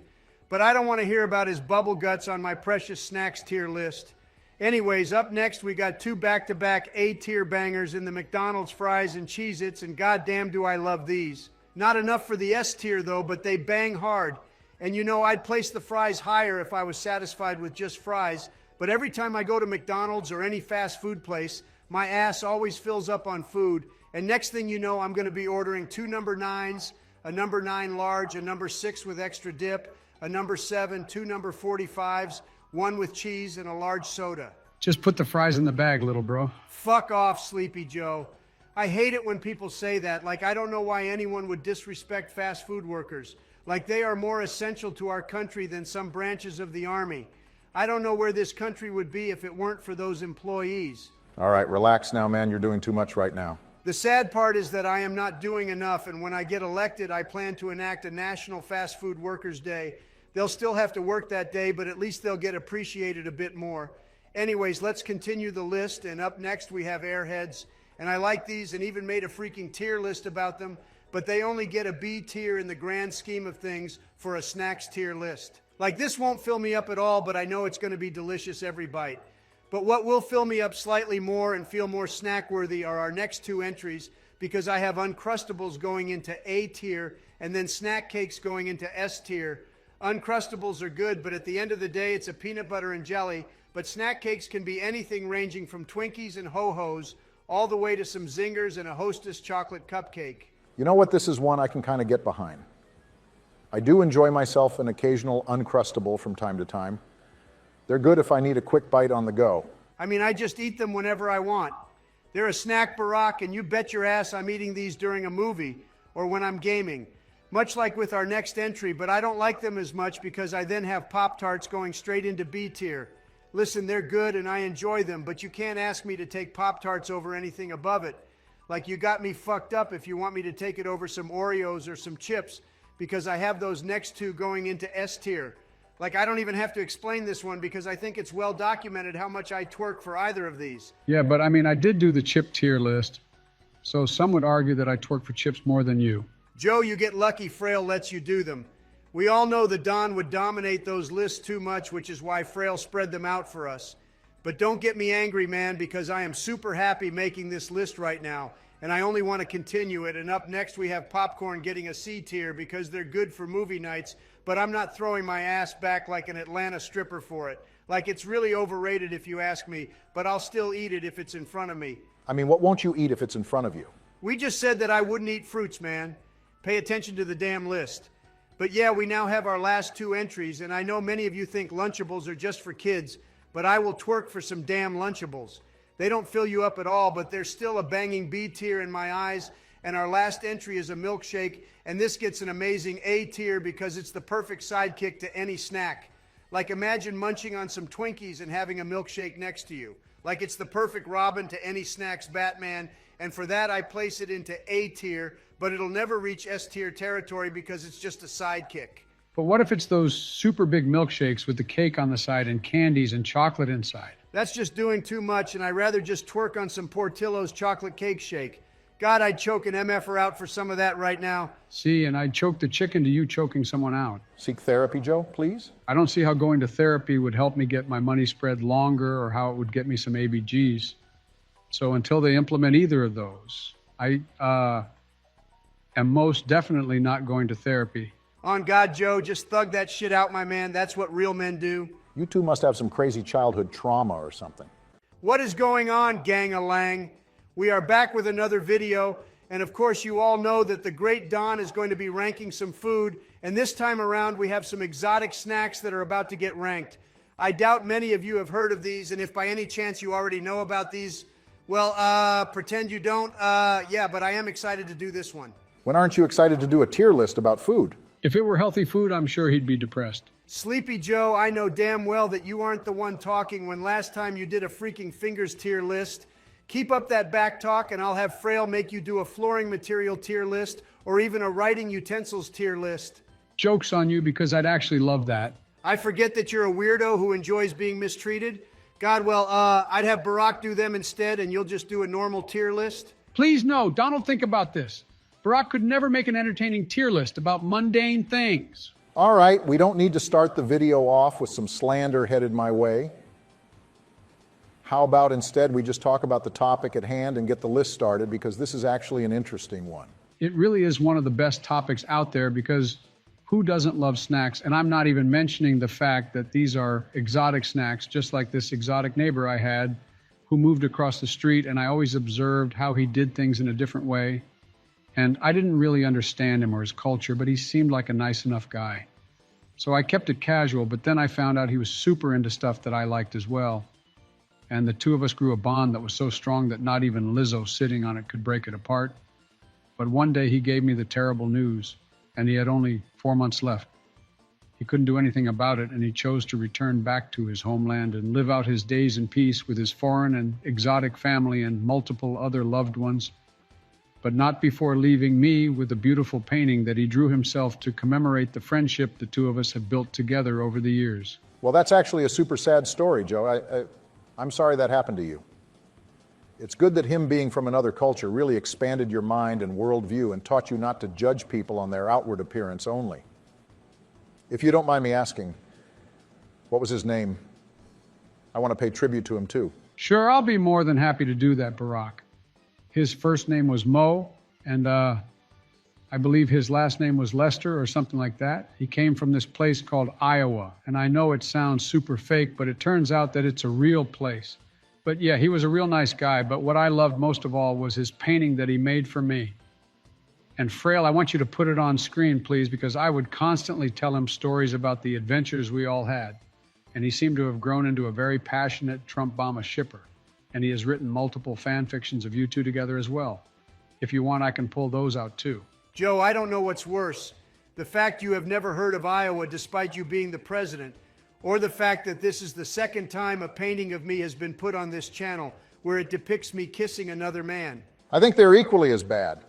But I don't want to hear about his bubble guts on my precious snacks tier list. Anyways, up next we got two back-to-back A-tier bangers in the McDonald's fries and Cheez-Its, and goddamn do I love these. Not enough for the S tier though, but they bang hard. And you know, I'd place the fries higher if I was satisfied with just fries, but every time I go to McDonald's or any fast food place, my ass always fills up on food, and next thing you know, I'm gonna be ordering 2 number 9s, a number 9 large, a number 6 with extra dip, a number 7, 2 number 45s, 1 with cheese, and a large soda. Just put the fries in the bag, little bro. Fuck off, Sleepy Joe. I hate it when people say that, like I don't know why anyone would disrespect fast food workers. Like they are more essential to our country than some branches of the Army. I don't know where this country would be if it weren't for those employees. All right, relax now, man. You're doing too much right now. The sad part is that I am not doing enough, and when I get elected, I plan to enact a National Fast Food Workers Day. They'll still have to work that day, but at least they'll get appreciated a bit more. Anyways, let's continue the list, and up next we have Airheads. And I like these and even made a freaking tier list about them, but they only get a B tier in the grand scheme of things for a snacks tier list. Like this won't fill me up at all, but I know it's going to be delicious every bite. But what will fill me up slightly more and feel more snack worthy are our next two entries, because I have Uncrustables going into A tier and then snack cakes going into S tier. Uncrustables are good, but at the end of the day, it's a peanut butter and jelly, but snack cakes can be anything ranging from Twinkies and Ho-Hos all the way to some Zingers and a Hostess chocolate cupcake. You know what? This is one I can kind of get behind. I do enjoy myself an occasional Uncrustable from time to time. They're good if I need a quick bite on the go. I mean, I just eat them whenever I want. They're a snack, Barack, and you bet your ass I'm eating these during a movie or when I'm gaming. Much like with our next entry, but I don't like them as much because I then have Pop-Tarts going straight into B tier. Listen, they're good and I enjoy them, but you can't ask me to take Pop-Tarts over anything above it. Like you got me fucked up if you want me to take it over some Oreos or some chips, because I have those next two going into S tier. Like I don't even have to explain this one because I think it's well documented how much I twerk for either of these. Yeah, but I mean, I did do the chip tier list, so some would argue that I twerk for chips more than you. Joe, you get lucky Fraile lets you do them. We all know the Don would dominate those lists too much, which is why Fraile spread them out for us. But don't get me angry, man, because I am super happy making this list right now, and I only want to continue it. And up next we have Popcorn getting a C tier because they're good for movie nights, but I'm not throwing my ass back like an Atlanta stripper for it. Like it's really overrated if you ask me, but I'll still eat it if it's in front of me. I mean, what won't you eat if it's in front of you? We just said that I wouldn't eat fruits, man. Pay attention to the damn list. But yeah, we now have our last two entries, and I know many of you think Lunchables are just for kids, but I will twerk for some damn Lunchables. They don't fill you up at all, but they're still a banging B tier in my eyes, and our last entry is a milkshake, and this gets an amazing A tier because it's the perfect sidekick to any snack. Like imagine munching on some Twinkies and having a milkshake next to you. Like it's the perfect Robin to any snack's Batman, and for that I place it into A tier, but it'll never reach S tier territory because it's just a sidekick. But what if it's those super big milkshakes with the cake on the side and candies and chocolate inside? That's just doing too much, and I'd rather just twerk on some Portillo's chocolate cake shake. God, I'd choke an MFer out for some of that right now. See, and I'd choke the chicken to you choking someone out. Seek therapy, Joe, please? I don't see how going to therapy would help me get my money spread longer or how it would get me some ABGs. So until they implement either of those, am most definitely not going to therapy. On God, Joe, just thug that shit out, my man. That's what real men do. You two must have some crazy childhood trauma or something. What is going on, gang-a-lang? We are back with another video, and of course you all know that the great Don is going to be ranking some food, and this time around we have some exotic snacks that are about to get ranked. I doubt many of you have heard of these, and if by any chance you already know about these, well, pretend you don't. Yeah, but I am excited to do this one. When aren't you excited to do a tier list about food? If it were healthy food, I'm sure he'd be depressed. Sleepy Joe, I know damn well that you aren't the one talking when last time you did a freaking fingers tier list. Keep up that back talk and I'll have Fraile make you do a flooring material tier list or even a writing utensils tier list. Joke's on you because I'd actually love that. I forget that you're a weirdo who enjoys being mistreated. God, well, I'd have Barack do them instead and you'll just do a normal tier list. Please no, Donald, think about this. Barack could never make an entertaining tier list about mundane things. All right, we don't need to start the video off with some slander headed my way. How about instead we just talk about the topic at hand and get the list started, because this is actually an interesting one. It really is one of the best topics out there because who doesn't love snacks? And I'm not even mentioning the fact that these are exotic snacks, just like this exotic neighbor I had who moved across the street, and I always observed how he did things in a different way. And I didn't really understand him or his culture, but he seemed like a nice enough guy. So I kept it casual, but then I found out he was super into stuff that I liked as well. And the two of us grew a bond that was so strong that not even Lizzo sitting on it could break it apart. But one day he gave me the terrible news, and he had only 4 months left. He couldn't do anything about it, and he chose to return back to his homeland and live out his days in peace with his foreign and exotic family and multiple other loved ones. But not before leaving me with a beautiful painting that he drew himself to commemorate the friendship the two of us have built together over the years. Well, that's actually a super sad story, Joe. I'm sorry that happened to you. It's good that him being from another culture really expanded your mind and worldview and taught you not to judge people on their outward appearance only. If you don't mind me asking, what was his name? I want to pay tribute to him too. Sure, I'll be more than happy to do that, Barack. His first name was Mo, and I believe his last name was Lester or something like that. He came from this place called Iowa, and I know it sounds super fake, but it turns out that it's a real place. But yeah, he was a real nice guy, but what I loved most of all was his painting that he made for me. And Fraile, I want you to put it on screen, please, because I would constantly tell him stories about the adventures we all had. And he seemed to have grown into a very passionate Trump bomber shipper. And he has written multiple fan fictions of you two together as well. If you want, I can pull those out too. Joe, I don't know what's worse. The fact you have never heard of Iowa despite you being the president, or the fact that this is the second time a painting of me has been put on this channel where it depicts me kissing another man. I think they're equally as bad.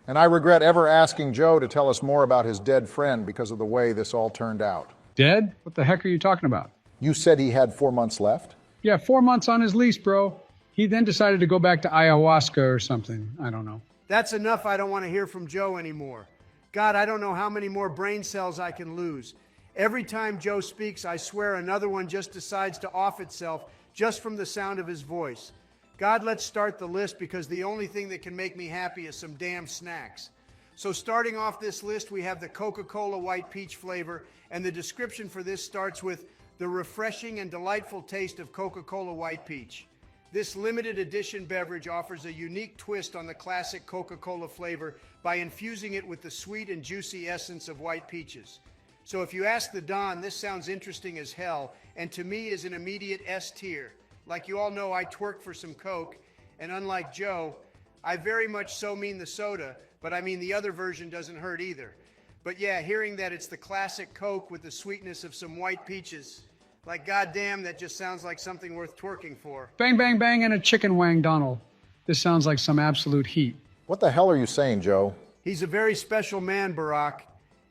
And I regret ever asking Joe to tell us more about his dead friend because of the way this all turned out. Dead? What the heck are you talking about? You said he had 4 months left? Yeah, 4 months on his lease, bro. He then decided to go back to ayahuasca or something. I don't know. That's enough. I don't want to hear from Joe anymore. God, I don't know how many more brain cells I can lose. Every time Joe speaks, I swear another one just decides to off itself just from the sound of his voice. God, let's start the list because the only thing that can make me happy is some damn snacks. So starting off this list, we have the Coca-Cola White Peach flavor, and the description for this starts with the refreshing and delightful taste of Coca-Cola White Peach. This limited edition beverage offers a unique twist on the classic Coca-Cola flavor by infusing it with the sweet and juicy essence of white peaches. So if you ask the Don, this sounds interesting as hell, and to me is an immediate S tier. Like you all know, I twerk for some Coke, and unlike Joe, I very much so mean the soda, but I mean the other version doesn't hurt either. But yeah, hearing that it's the classic Coke with the sweetness of some white peaches, like goddamn, that just sounds like something worth twerking for. Bang, bang, bang, and a chicken wang, Donald. This sounds like some absolute heat. What the hell are you saying, Joe? He's a very special man, Barack,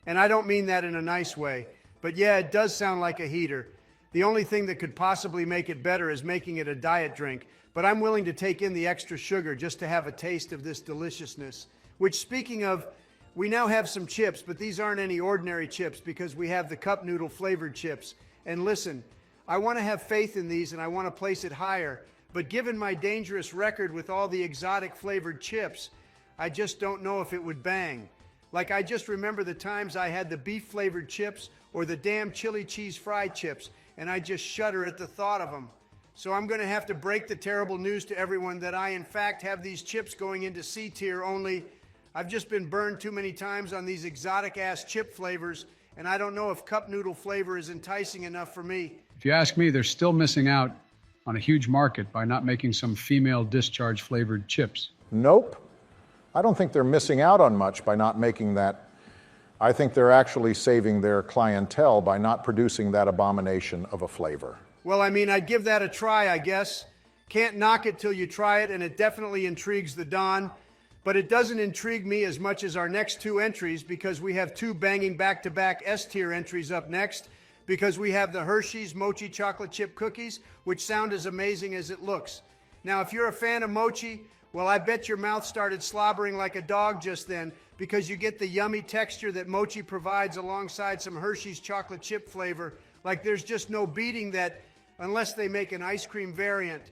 and I don't mean that in a nice way. But yeah, it does sound like a heater. The only thing that could possibly make it better is making it a diet drink, but I'm willing to take in the extra sugar just to have a taste of this deliciousness. Which, speaking of, we now have some chips, but these aren't any ordinary chips because we have the cup noodle flavored chips. And listen, I want to have faith in these and I want to place it higher, but given my dangerous record with all the exotic flavored chips, I just don't know if it would bang. Like, I just remember the times I had the beef-flavored chips or the damn chili cheese fried chips, and I just shudder at the thought of them. So I'm going to have to break the terrible news to everyone that I, in fact, have these chips going into C tier, only I've just been burned too many times on these exotic-ass chip flavors, and I don't know if cup noodle flavor is enticing enough for me. If you ask me, they're still missing out on a huge market by not making some female discharge flavored chips. Nope. I don't think they're missing out on much by not making that. I think they're actually saving their clientele by not producing that abomination of a flavor. Well, I mean, I'd give that a try, I guess. Can't knock it till you try it, and it definitely intrigues the Don. But it doesn't intrigue me as much as our next two entries, because we have two banging back-to-back S-tier entries up next, because we have the Hershey's Mochi Chocolate Chip Cookies, which sound as amazing as it looks. Now, if you're a fan of mochi, well, I bet your mouth started slobbering like a dog just then, because you get the yummy texture that mochi provides alongside some Hershey's chocolate chip flavor. Like, there's just no beating that unless they make an ice cream variant.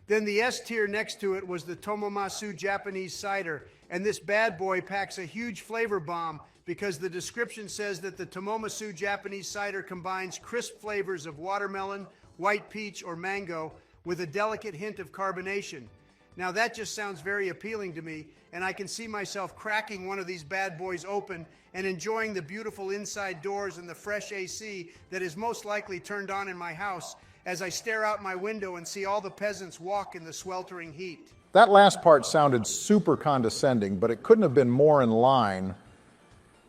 Then the S tier next to it was the Tomomasu Japanese cider, and this bad boy packs a huge flavor bomb because the description says that the Tomomasu Japanese cider combines crisp flavors of watermelon, white peach, or mango with a delicate hint of carbonation. Now that just sounds very appealing to me, and I can see myself cracking one of these bad boys open and enjoying the beautiful inside doors and the fresh AC that is most likely turned on in my house as I stare out my window and see all the peasants walk in the sweltering heat. That last part sounded super condescending, but it couldn't have been more in line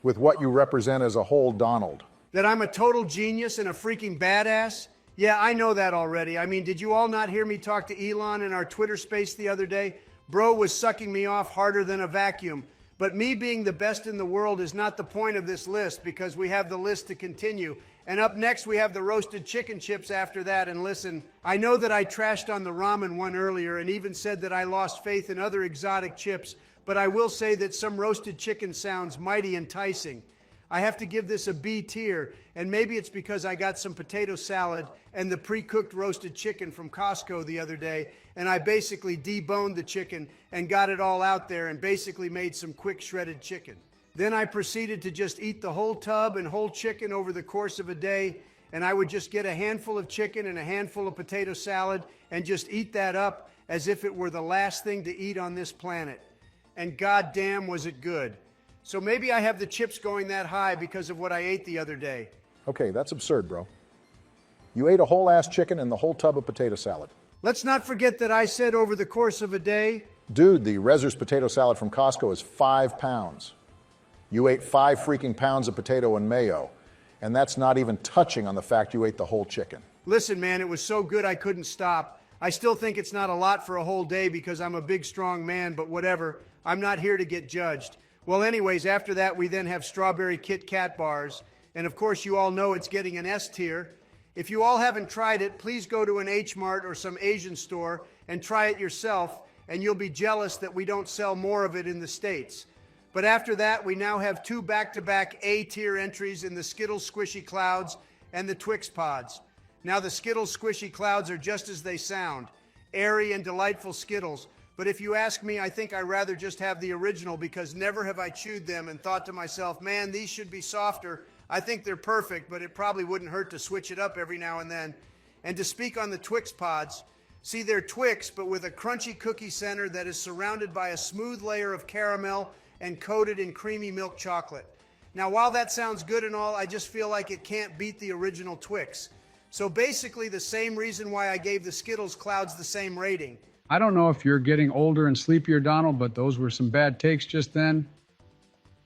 with what you represent as a whole, Donald. That I'm a total genius and a freaking badass? Yeah, I know that already. I mean, did you all not hear me talk to Elon in our Twitter space the other day? Bro was sucking me off harder than a vacuum. But me being the best in the world is not the point of this list, because we have the list to continue. And up next, we have the roasted chicken chips after that. And listen, I know that I trashed on the ramen one earlier and even said that I lost faith in other exotic chips, but I will say that some roasted chicken sounds mighty enticing. I have to give this a B tier, and maybe it's because I got some potato salad and the pre-cooked roasted chicken from Costco the other day, and I basically deboned the chicken and got it all out there and basically made some quick shredded chicken. Then I proceeded to just eat the whole tub and whole chicken over the course of a day, and I would just get a handful of chicken and a handful of potato salad and just eat that up as if it were the last thing to eat on this planet. And goddamn was it good. So maybe I have the chips going that high because of what I ate the other day. Okay, that's absurd, bro. You ate a whole ass chicken and the whole tub of potato salad. Let's not forget that I said over the course of a day. Dude, the Rezzer's potato salad from Costco is 5 pounds. You ate 5 freaking pounds of potato and mayo, and that's not even touching on the fact you ate the whole chicken. Listen, man, it was so good I couldn't stop. I still think it's not a lot for a whole day because I'm a big, strong man, but whatever. I'm not here to get judged. Well, anyways, after that, we then have strawberry Kit Kat bars. And of course, you all know it's getting an S tier. If you all haven't tried it, please go to an H Mart or some Asian store and try it yourself, and you'll be jealous that we don't sell more of it in the States. But after that, we now have 2 back-to-back A-tier entries in the Skittles Squishy Clouds and the Twix Pods. Now, the Skittles Squishy Clouds are just as they sound, airy and delightful Skittles. But if you ask me, I think I'd rather just have the original, because never have I chewed them and thought to myself, man, these should be softer. I think they're perfect, but it probably wouldn't hurt to switch it up every now and then. And to speak on the Twix Pods, see, they're Twix, but with a crunchy cookie center that is surrounded by a smooth layer of caramel and coated in creamy milk chocolate. Now, while that sounds good and all, I just feel like it can't beat the original Twix. So basically the same reason why I gave the Skittles Clouds the same rating. I don't know if you're getting older and sleepier, Donald, but those were some bad takes just then.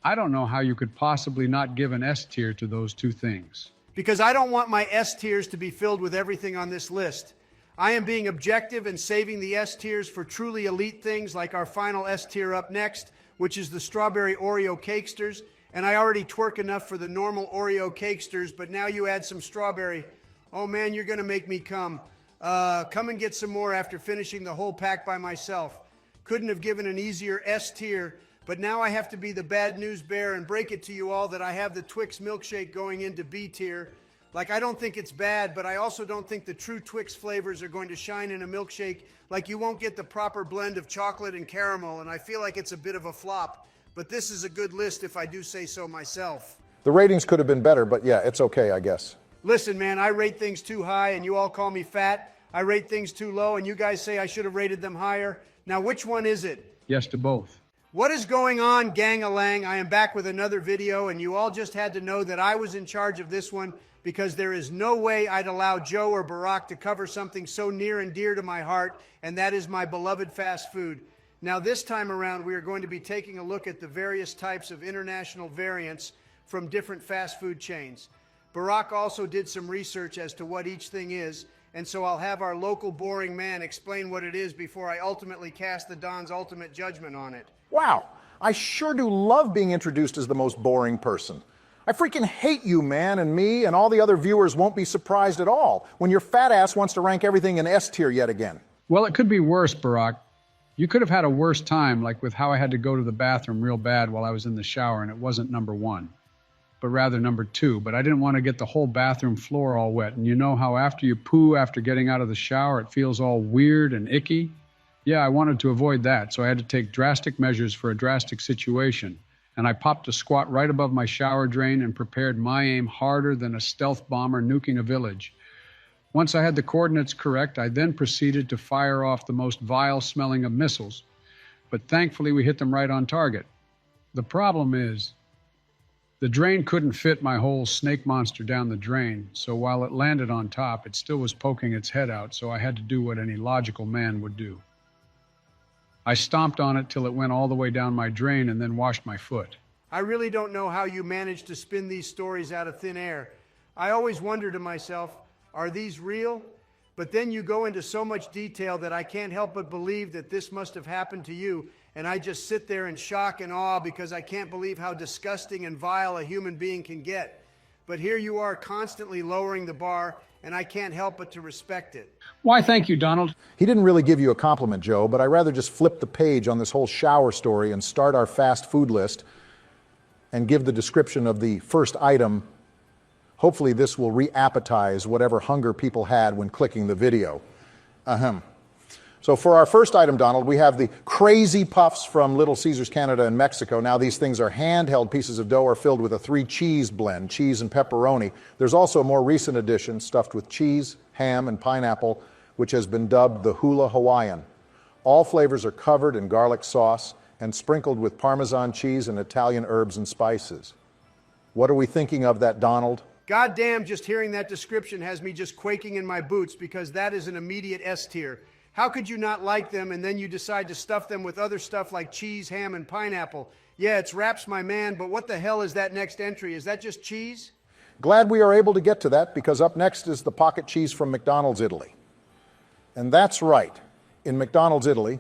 I don't know how you could possibly not give an S tier to those two things. Because I don't want my S tiers to be filled with everything on this list. I am being objective and saving the S tiers for truly elite things like our final S tier up next, which is the Strawberry Oreo Cakesters. And I already twerk enough for the normal Oreo Cakesters, but now you add some strawberry. Oh man, you're gonna make me come. Come and get some more after finishing the whole pack by myself. Couldn't have given an easier S tier, but now I have to be the bad news bearer and break it to you all that I have the Twix milkshake going into B tier, Like, I don't think it's bad, but I also don't think the true Twix flavors are going to shine in a milkshake. Like, you won't get the proper blend of chocolate and caramel, and I feel like it's a bit of a flop. But this is a good list if I do say so myself. The ratings could have been better, but yeah, it's okay, I guess. Listen, man, I rate things too high, and you all call me fat. I rate things too low, and you guys say I should have rated them higher. Now, which one is it? Yes to both. What is going on, gang-a-lang? I am back with another video, and you all just had to know that I was in charge of this one because there is no way I'd allow Joe or Barack to cover something so near and dear to my heart, and that is my beloved fast food. Now, this time around, we are going to be taking a look at the various types of international variants from different fast food chains. Barack also did some research as to what each thing is, and so I'll have our local boring man explain what it is before I ultimately cast the Don's ultimate judgment on it. Wow, I sure do love being introduced as the most boring person. I freaking hate you, man, and me and all the other viewers won't be surprised at all when your fat ass wants to rank everything in S tier yet again. Well, it could be worse, Barack. You could have had a worse time, like with how I had to go to the bathroom real bad while I was in the shower, and it wasn't number 1, but rather number 2. But I didn't want to get the whole bathroom floor all wet. And you know how after you poo after getting out of the shower, it feels all weird and icky? Yeah, I wanted to avoid that, so I had to take drastic measures for a drastic situation. And I popped a squat right above my shower drain and prepared my aim harder than a stealth bomber nuking a village. Once I had the coordinates correct, I then proceeded to fire off the most vile-smelling of missiles. But thankfully, we hit them right on target. The problem is, the drain couldn't fit my whole snake monster down the drain, so while it landed on top, it still was poking its head out, so I had to do what any logical man would do. I stomped on it till it went all the way down my drain and then washed my foot. I really don't know how you manage to spin these stories out of thin air. I always wonder to myself, are these real? But then you go into so much detail that I can't help but believe that this must have happened to you, and I just sit there in shock and awe because I can't believe how disgusting and vile a human being can get. But here you are constantly lowering the bar, and I can't help but to respect it. Why, thank you, Donald. He didn't really give you a compliment, Joe, but I'd rather just flip the page on this whole shower story and start our fast food list and give the description of the first item. Hopefully this will re-appetize whatever hunger people had when clicking the video. So for our first item, Donald, we have the Crazy Puffs from Little Caesars Canada and Mexico. Now these things are handheld pieces of dough are filled with a 3-cheese blend, cheese and pepperoni. There's also a more recent addition stuffed with cheese, ham, and pineapple, which has been dubbed the Hula Hawaiian. All flavors are covered in garlic sauce and sprinkled with Parmesan cheese and Italian herbs and spices. What are we thinking of that, Donald? Goddamn, just hearing that description has me just quaking in my boots because that is an immediate S tier. How could you not like them and then you decide to stuff them with other stuff like cheese, ham, and pineapple? Yeah, it's wraps, my man, but what the hell is that next entry? Is that just cheese? Glad we are able to get to that because up next is the pocket cheese from McDonald's, Italy. And that's right. In McDonald's, Italy,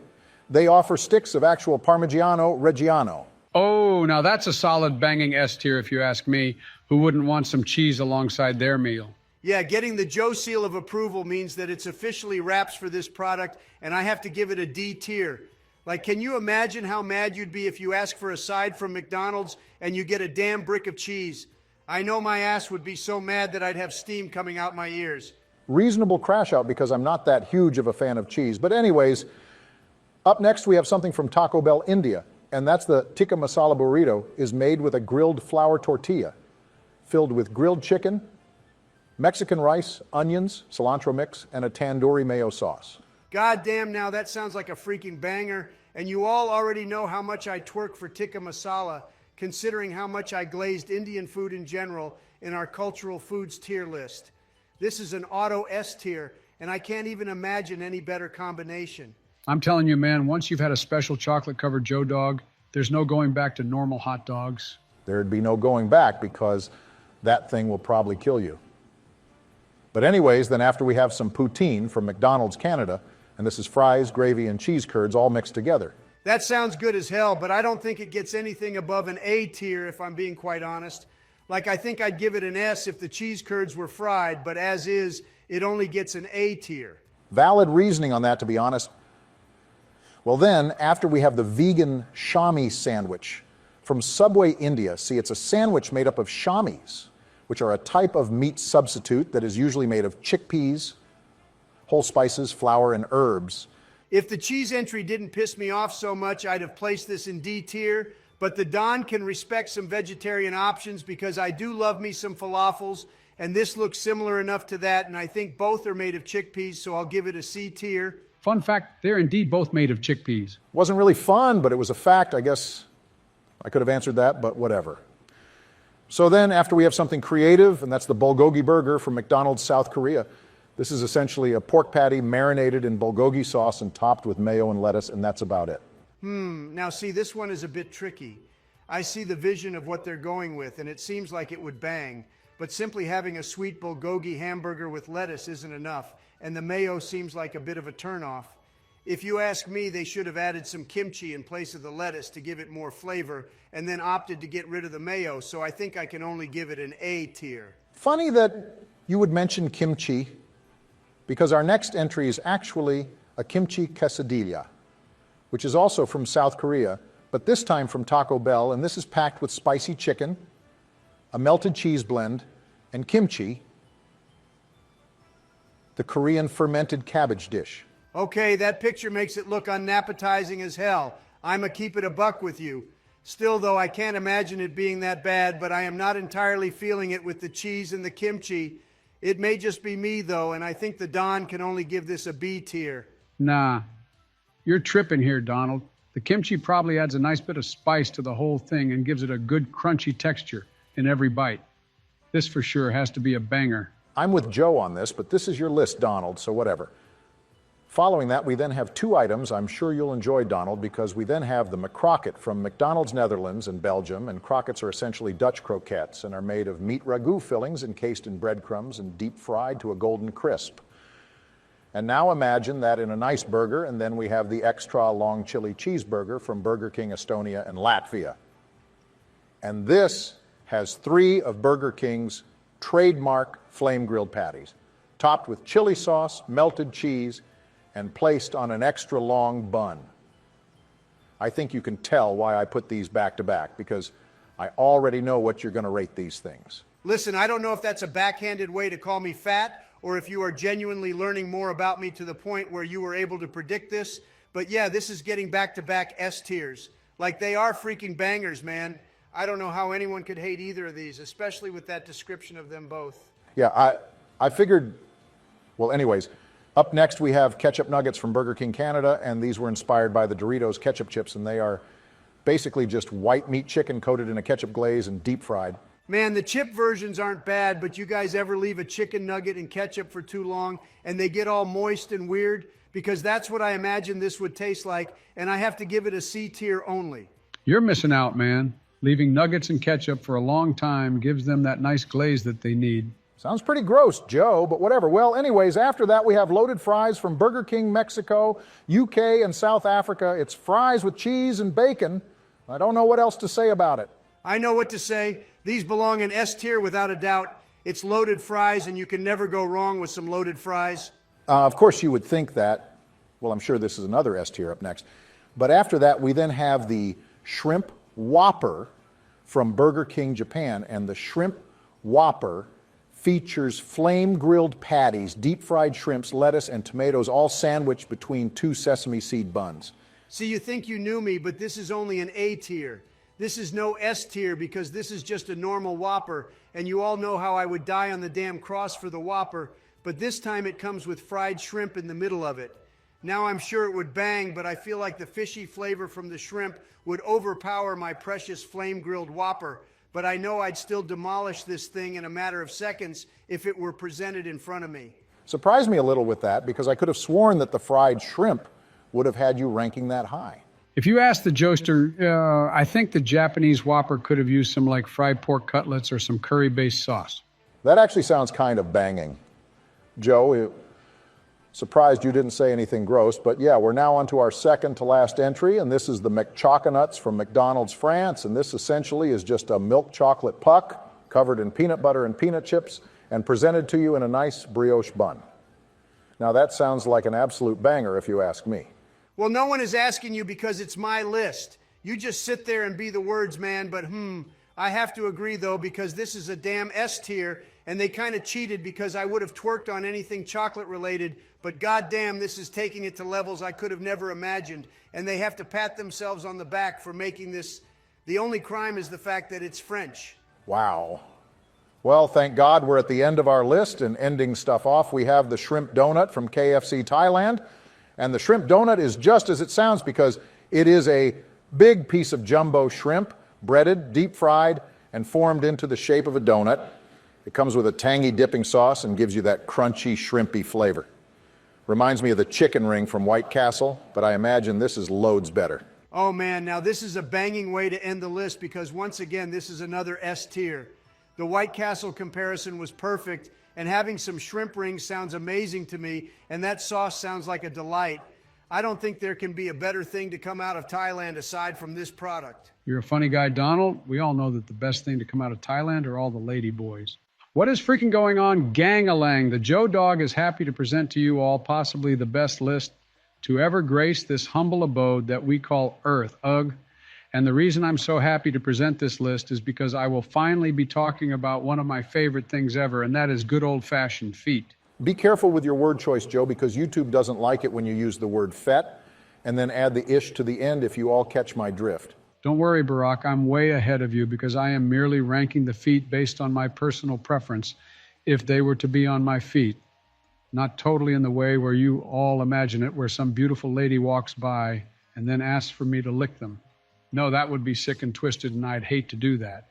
they offer sticks of actual Parmigiano Reggiano. Oh, now that's a solid banging S tier if you ask me. Who wouldn't want some cheese alongside their meal? Yeah, getting the Joe seal of approval means that it's officially wraps for this product, and I have to give it a D tier. Like, can you imagine how mad you'd be if you ask for a side from McDonald's and you get a damn brick of cheese? I know my ass would be so mad that I'd have steam coming out my ears. Reasonable crash out because I'm not that huge of a fan of cheese. But anyways, up next we have something from Taco Bell, India, and that's the tikka masala burrito is made with a grilled flour tortilla filled with grilled chicken, Mexican rice, onions, cilantro mix, and a tandoori mayo sauce. God damn, now that sounds like a freaking banger, and you all already know how much I twerk for tikka masala, considering how much I glazed Indian food in general in our cultural foods tier list. This is an auto S tier, and I can't even imagine any better combination. I'm telling you, man, once you've had a special chocolate-covered Joe dog, there's no going back to normal hot dogs. There'd be no going back because that thing will probably kill you. But anyways, then after we have some poutine from McDonald's Canada, and this is fries, gravy, and cheese curds all mixed together. That sounds good as hell, but I don't think it gets anything above an A tier if I'm being quite honest. Like, I think I'd give it an S if the cheese curds were fried, but as is, it only gets an A tier. Valid reasoning on that, to be honest. Well then, after we have the vegan shami sandwich from Subway India. See, it's a sandwich made up of shamis, which are a type of meat substitute that is usually made of chickpeas, whole spices, flour, and herbs. If the cheese entry didn't piss me off so much, I'd have placed this in D tier, but the Don can respect some vegetarian options because I do love me some falafels, and this looks similar enough to that, and I think both are made of chickpeas, so I'll give it a C tier. Fun fact, they're indeed both made of chickpeas. Wasn't really fun, but it was a fact. I guess I could have answered that, but whatever. So then, after we have something creative, and that's the bulgogi burger from McDonald's South Korea. This is essentially a pork patty marinated in bulgogi sauce and topped with mayo and lettuce, and that's about it. Now see, this one is a bit tricky. I see the vision of what they're going with, and it seems like it would bang, but simply having a sweet bulgogi hamburger with lettuce isn't enough, and the mayo seems like a bit of a turnoff. If you ask me, they should have added some kimchi in place of the lettuce to give it more flavor, and then opted to get rid of the mayo, so I think I can only give it an A tier. Funny that you would mention kimchi, because our next entry is actually a kimchi quesadilla, which is also from South Korea, but this time from Taco Bell, and this is packed with spicy chicken, a melted cheese blend, and kimchi, the Korean fermented cabbage dish. Okay, that picture makes it look unappetizing as hell. I'm a keep it a buck with you. Still, though, I can't imagine it being that bad, but I am not entirely feeling it with the cheese and the kimchi. It may just be me, though, and I think the Don can only give this a B tier. Nah, you're tripping here, Donald. The kimchi probably adds a nice bit of spice to the whole thing and gives it a good crunchy texture in every bite. This for sure has to be a banger. I'm with Joe on this, but this is your list, Donald, so whatever. Following that, we then have two items I'm sure you'll enjoy, Donald, because we then have the McCrocket from McDonald's Netherlands and Belgium, and croquettes are essentially Dutch croquettes and are made of meat ragu fillings encased in breadcrumbs and deep fried to a golden crisp. And now imagine that in a nice burger, and then we have the extra long chili cheeseburger from Burger King Estonia and Latvia. And this has 3 of Burger King's trademark flame-grilled patties, topped with chili sauce, melted cheese, and placed on an extra long bun. I think you can tell why I put these back to back, because I already know what you're going to rate these things. Listen, I don't know if that's a backhanded way to call me fat, or if you are genuinely learning more about me to the point where you were able to predict this, but yeah, this is getting back-to-back S tiers. Like, they are freaking bangers, man. I don't know how anyone could hate either of these, especially with that description of them both. Yeah, I figured, well, anyways, up next we have ketchup nuggets from Burger King Canada, and these were inspired by the Doritos ketchup chips, and they are basically just white meat chicken coated in a ketchup glaze and deep fried. Man, the chip versions aren't bad, but you guys ever leave a chicken nugget in ketchup for too long and they get all moist and weird? Because that's what I imagine this would taste like, and I have to give it a C tier only. You're missing out, man. Leaving nuggets in ketchup for a long time gives them that nice glaze that they need. Sounds pretty gross, Joe, but whatever. Well, anyways, after that we have loaded fries from Burger King Mexico, UK, and South Africa. It's fries with cheese and bacon. I don't know what else to say about it. I know what to say. These belong in S tier without a doubt. It's loaded fries, and you can never go wrong with some loaded fries. Of course, you would think that. Well, I'm sure this is another S tier up next. But after that, we then have the Shrimp Whopper from Burger King Japan, and the Shrimp Whopper features flame-grilled patties, deep-fried shrimps, lettuce, and tomatoes, all sandwiched between 2 sesame seed buns. See, you think you knew me, but this is only an A tier. This is no S tier because this is just a normal Whopper, and you all know how I would die on the damn cross for the Whopper, but this time it comes with fried shrimp in the middle of it. Now I'm sure it would bang, but I feel like the fishy flavor from the shrimp would overpower my precious flame-grilled Whopper. But I know I'd still demolish this thing in a matter of seconds if it were presented in front of me. Surprised me a little with that, because I could have sworn that the fried shrimp would have had you ranking that high. If you ask the Joester, I think the Japanese Whopper could have used some like fried pork cutlets or some curry-based sauce. That actually sounds kind of banging. Joe, surprised you didn't say anything gross, but yeah, we're now on to our second to last entry, and this is the McChoconuts from McDonald's France, and this essentially is just a milk chocolate puck covered in peanut butter and peanut chips and presented to you in a nice brioche bun. Now that sounds like an absolute banger if you ask me. Well, no one is asking you because it's my list. You just sit there and be the words, man, but I have to agree, though, because this is a damn S tier, and they kind of cheated because I would have twerked on anything chocolate related, but goddamn, this is taking it to levels I could have never imagined, and they have to pat themselves on the back for making this. The only crime is the fact that it's French. Wow. Well, thank God we're at the end of our list, and ending stuff off, we have the shrimp donut from KFC Thailand. And the shrimp donut is just as it sounds because it is a big piece of jumbo shrimp, breaded, deep fried, and formed into the shape of a donut. It comes with a tangy dipping sauce and gives you that crunchy, shrimpy flavor. Reminds me of the chicken ring from White Castle, but I imagine this is loads better. Oh man, now this is a banging way to end the list because once again, this is another S tier. The White Castle comparison was perfect, and having some shrimp rings sounds amazing to me, and that sauce sounds like a delight. I don't think there can be a better thing to come out of Thailand aside from this product. You're a funny guy, Donald. We all know that the best thing to come out of Thailand are all the lady boys. What is freaking going on, gang-a-lang? The Joe Dog is happy to present to you all possibly the best list to ever grace this humble abode that we call Earth. Ugh. And the reason I'm so happy to present this list is because I will finally be talking about one of my favorite things ever, and that is good old-fashioned feet. Be careful with your word choice, Joe, because YouTube doesn't like it when you use the word fet and then add the ish to the end if you all catch my drift. Don't worry, Barack, I'm way ahead of you because I am merely ranking the feet based on my personal preference if they were to be on my feet. Not totally in the way where you all imagine it, where some beautiful lady walks by and then asks for me to lick them. No, that would be sick and twisted, and I'd hate to do that,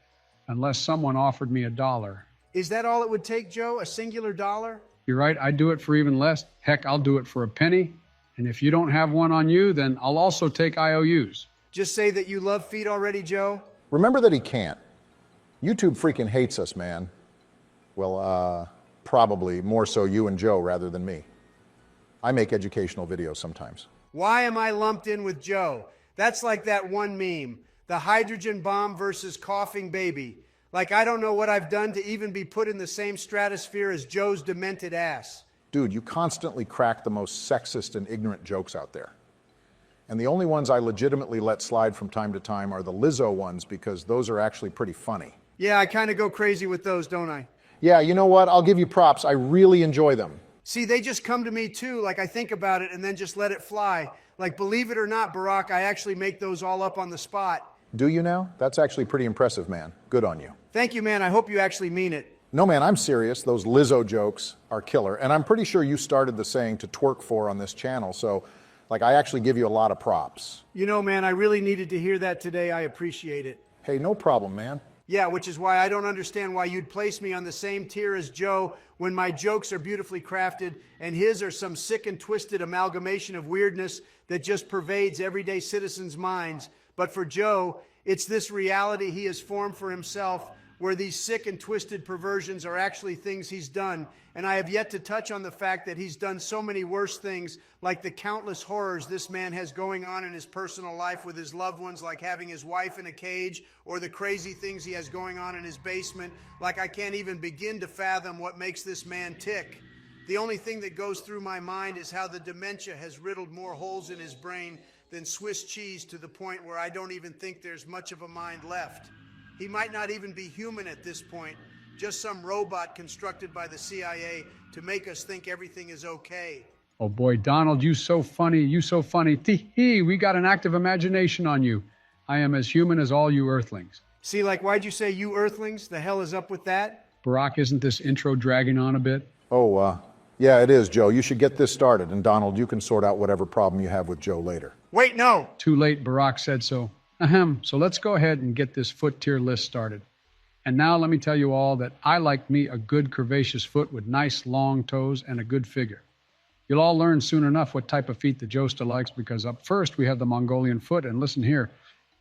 unless someone offered me $1. Is that all it would take, Joe? A singular dollar? You're right, I'd do it for even less. Heck, I'll do it for a penny. And if you don't have one on you, then I'll also take IOUs. Just say that you love feet already, Joe? Remember that he can't. YouTube freaking hates us, man. Well, probably more so you and Joe rather than me. I make educational videos sometimes. Why am I lumped in with Joe? That's like that one meme, the hydrogen bomb versus coughing baby. Like I don't know what I've done to even be put in the same stratosphere as Joe's demented ass. Dude, you constantly crack the most sexist and ignorant jokes out there. And the only ones I legitimately let slide from time to time are the Lizzo ones because those are actually pretty funny. Yeah, I kind of go crazy with those, don't I? Yeah, you know what? I'll give you props. I really enjoy them. See, they just come to me too, like I think about it and then just let it fly. Like, believe it or not, Barack, I actually make those all up on the spot. Do you now? That's actually pretty impressive, man. Good on you. Thank you, man. I hope you actually mean it. No, man, I'm serious. Those Lizzo jokes are killer. And I'm pretty sure you started the saying to twerk for on this channel. So, like, I actually give you a lot of props. You know, man, I really needed to hear that today. I appreciate it. Hey, no problem, man. Yeah, which is why I don't understand why you'd place me on the same tier as Joe when my jokes are beautifully crafted and his are some sick and twisted amalgamation of weirdness that just pervades everyday citizens' minds. But for Joe, it's this reality he has formed for himself where these sick and twisted perversions are actually things he's done. And I have yet to touch on the fact that he's done so many worse things, like the countless horrors this man has going on in his personal life with his loved ones, like having his wife in a cage, or the crazy things he has going on in his basement. Like I can't even begin to fathom what makes this man tick. The only thing that goes through my mind is how the dementia has riddled more holes in his brain than Swiss cheese, to the point where I don't even think there's much of a mind left. He might not even be human at this point, just some robot constructed by the CIA to make us think everything is okay. Oh boy, Donald, you so funny, you so funny. Tee-hee, we got an active imagination on you. I am as human as all you earthlings. See, like, why'd you say you earthlings? The hell is up with that? Barack, isn't this intro dragging on a bit? Oh, yeah, it is, Joe. You should get this started. And Donald, you can sort out whatever problem you have with Joe later. Wait, no. Too late, Barack said so. Ahem, so let's go ahead and get this foot tier list started. And now let me tell you all that I like me a good curvaceous foot with nice long toes and a good figure. You'll all learn soon enough what type of feet the Joester likes, because up first we have the Mongolian foot, and listen here.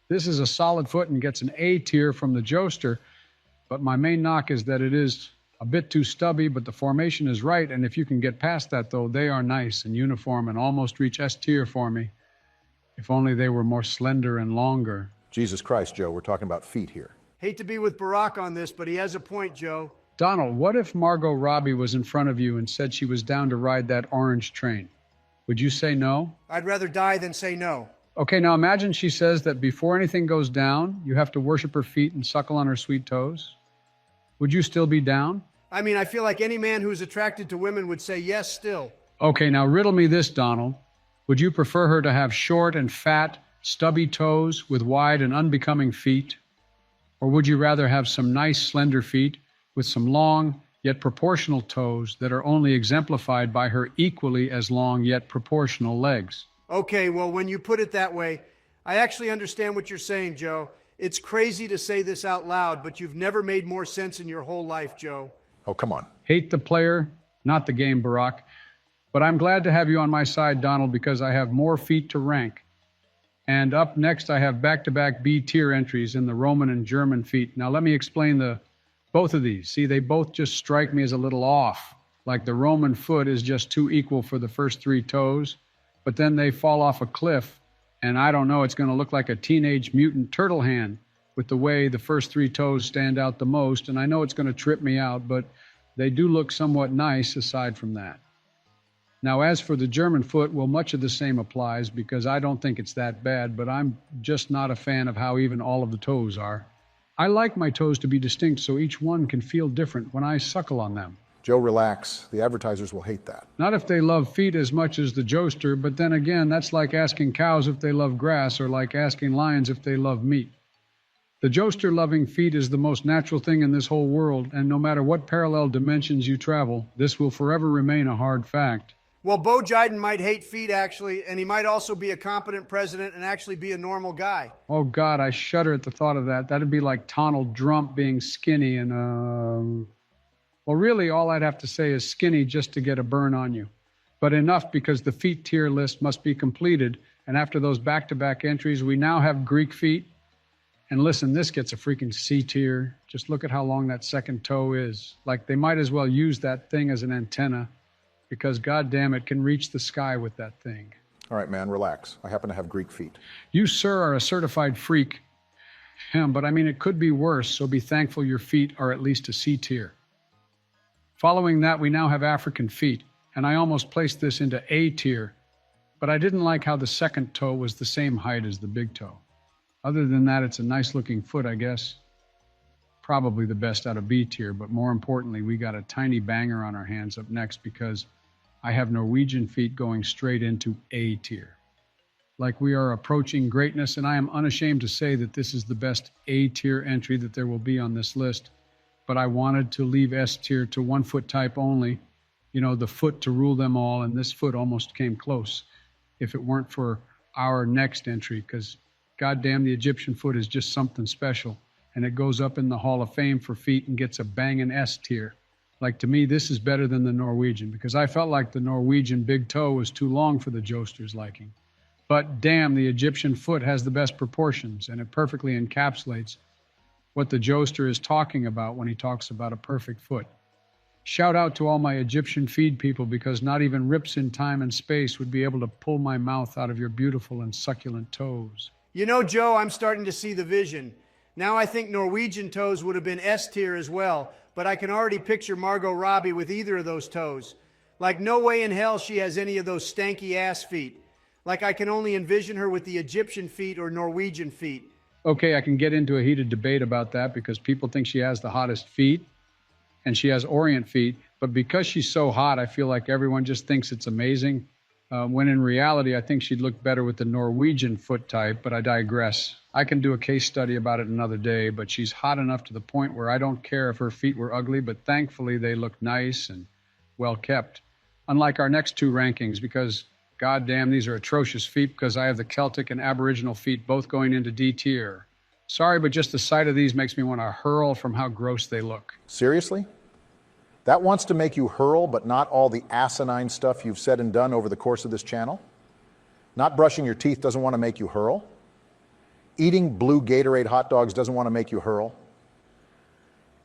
This is a solid foot and gets an A tier from the Joester, but my main knock is that it is a bit too stubby, but the formation is right, and if you can get past that though, they are nice and uniform and almost reach S tier for me. If only they were more slender and longer. Jesus Christ, Joe, we're talking about feet here. Hate to be with Barack on this, but he has a point, Joe. Donald, what if Margot Robbie was in front of you and said she was down to ride that orange train? Would you say no? I'd rather die than say no. Okay, now imagine she says that before anything goes down, you have to worship her feet and suckle on her sweet toes. Would you still be down? I mean, I feel like any man who's attracted to women would say yes still. Okay, now riddle me this, Donald. Would you prefer her to have short and fat, stubby toes with wide and unbecoming feet? Or would you rather have some nice, slender feet with some long, yet proportional toes that are only exemplified by her equally as long, yet proportional legs? Okay, well, when you put it that way, I actually understand what you're saying, Joe. It's crazy to say this out loud, but you've never made more sense in your whole life, Joe. Oh, come on. Hate the player, not the game, Barack. But I'm glad to have you on my side, Donald, because I have more feet to rank. And up next, I have back-to-back B-tier entries in the Roman and German feet. Now, let me explain both of these. See, they both just strike me as a little off. Like the Roman foot is just too equal for the first three toes, but then they fall off a cliff, and I don't know, it's going to look like a teenage mutant turtle hand with the way the first three toes stand out the most, and I know it's going to trip me out, but they do look somewhat nice aside from that. Now, as for the German foot, well, much of the same applies because I don't think it's that bad, but I'm just not a fan of how even all of the toes are. I like my toes to be distinct so each one can feel different when I suckle on them. Joe, relax. The advertisers will hate that. Not if they love feet as much as the joester, but then again, that's like asking cows if they love grass or like asking lions if they love meat. The joester loving feet is the most natural thing in this whole world, and no matter what parallel dimensions you travel, this will forever remain a hard fact. Well, Bo Jiden might hate feet, actually, and he might also be a competent president and actually be a normal guy. Oh, God, I shudder at the thought of that. That'd be like Donald Trump being skinny and, well, really, all I'd have to say is skinny just to get a burn on you. But enough because the feet tier list must be completed, and after those back-to-back entries, we now have Greek feet. And listen, this gets a freaking C tier. Just look at how long that second toe is. Like, they might as well use that thing as an antenna. Because, goddamn, it can reach the sky with that thing. All right, man, relax. I happen to have Greek feet. You, sir, are a certified freak. But I mean, it could be worse, so be thankful your feet are at least a C tier. Following that, we now have African feet, and I almost placed this into A tier, but I didn't like how the second toe was the same height as the big toe. Other than that, it's a nice-looking foot, I guess. Probably the best out of B tier, but more importantly, we got a tiny banger on our hands up next because I have Norwegian feet going straight into A tier. Like we are approaching greatness, and I am unashamed to say that this is the best A tier entry that there will be on this list. But I wanted to leave S tier to one foot type only, you know, the foot to rule them all, and this foot almost came close if it weren't for our next entry, because goddamn, the Egyptian foot is just something special, and it goes up in the Hall of Fame for feet and gets a banging S tier. Like, to me, this is better than the Norwegian, because I felt like the Norwegian big toe was too long for the joester's liking. But damn, the Egyptian foot has the best proportions, and it perfectly encapsulates what the joester is talking about when he talks about a perfect foot. Shout out to all my Egyptian feed people, because not even rips in time and space would be able to pull my mouth out of your beautiful and succulent toes. You know, Joe, I'm starting to see the vision. Now I think Norwegian toes would have been S tier as well, but I can already picture Margot Robbie with either of those toes. Like, no way in hell she has any of those stanky ass feet. Like, I can only envision her with the Egyptian feet or Norwegian feet. Okay, I can get into a heated debate about that because people think she has the hottest feet and she has Orient feet, but because she's so hot, I feel like everyone just thinks it's amazing, when in reality, I think she'd look better with the Norwegian foot type, but I digress. I can do a case study about it another day, but she's hot enough to the point where I don't care if her feet were ugly, but thankfully they look nice and well kept. Unlike our next two rankings, because goddamn, these are atrocious feet because I have the Celtic and Aboriginal feet both going into D tier. Sorry, but just the sight of these makes me want to hurl from how gross they look. Seriously? That wants to make you hurl, but not all the asinine stuff you've said and done over the course of this channel? Not brushing your teeth doesn't want to make you hurl? Eating blue Gatorade hot dogs doesn't want to make you hurl?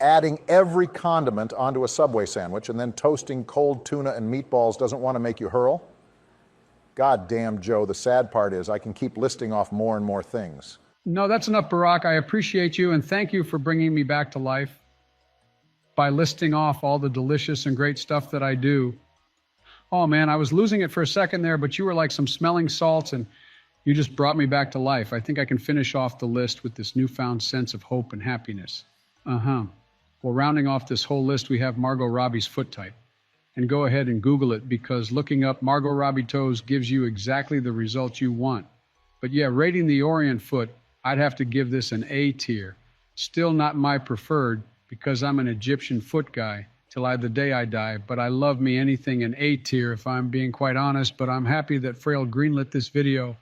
Adding every condiment onto a Subway sandwich and then toasting cold tuna and meatballs doesn't want to make you hurl? God damn, Joe, the sad part is I can keep listing off more and more things. No, that's enough, Barack. I appreciate you, and thank you for bringing me back to life by listing off all the delicious and great stuff that I do. Oh, man, I was losing it for a second there, but you were like some smelling salts, and You just brought me back to life. I think I can finish off the list with this newfound sense of hope and happiness. Uh-huh. Well, rounding off this whole list, we have Margot Robbie's foot type. And go ahead and Google it, because looking up Margot Robbie toes gives you exactly the result you want. But yeah, rating the Orient foot, I'd have to give this an A tier. Still not my preferred, because I'm an Egyptian foot guy till the day I die, but I love me anything an A tier if I'm being quite honest. But I'm happy that Fraile greenlit this video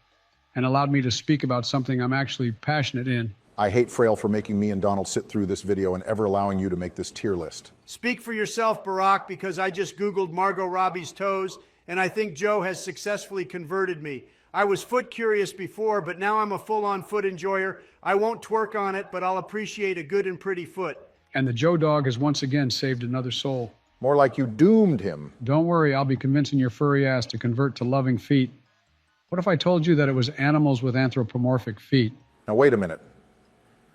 and allowed me to speak about something I'm actually passionate in. I hate Fraile for making me and Donald sit through this video and ever allowing you to make this tier list. Speak for yourself, Barack, because I just Googled Margot Robbie's toes, and I think Joe has successfully converted me. I was foot curious before, but now I'm a full-on foot enjoyer. I won't twerk on it, but I'll appreciate a good and pretty foot. And the Joe dog has once again saved another soul. More like you doomed him. Don't worry, I'll be convincing your furry ass to convert to loving feet. What if I told you that it was animals with anthropomorphic feet? Now wait a minute.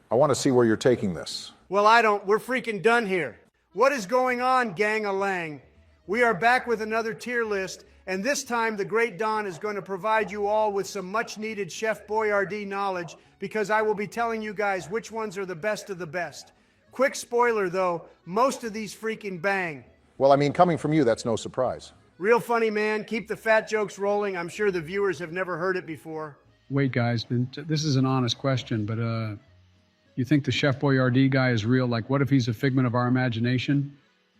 I want to see where you're taking this. Well, I don't. We're freaking done here. What is going on, gang-a-lang? We are back with another tier list, and this time the great Don is going to provide you all with some much-needed Chef Boyardee knowledge, because I will be telling you guys which ones are the best of the best. Quick spoiler, though, most of these freaking bang. Well, I mean, coming from you, that's no surprise. Real funny, man. Keep the fat jokes rolling. I'm sure the viewers have never heard it before. Wait, guys, this is an honest question, but you think the Chef Boyardee guy is real? Like, what if he's a figment of our imagination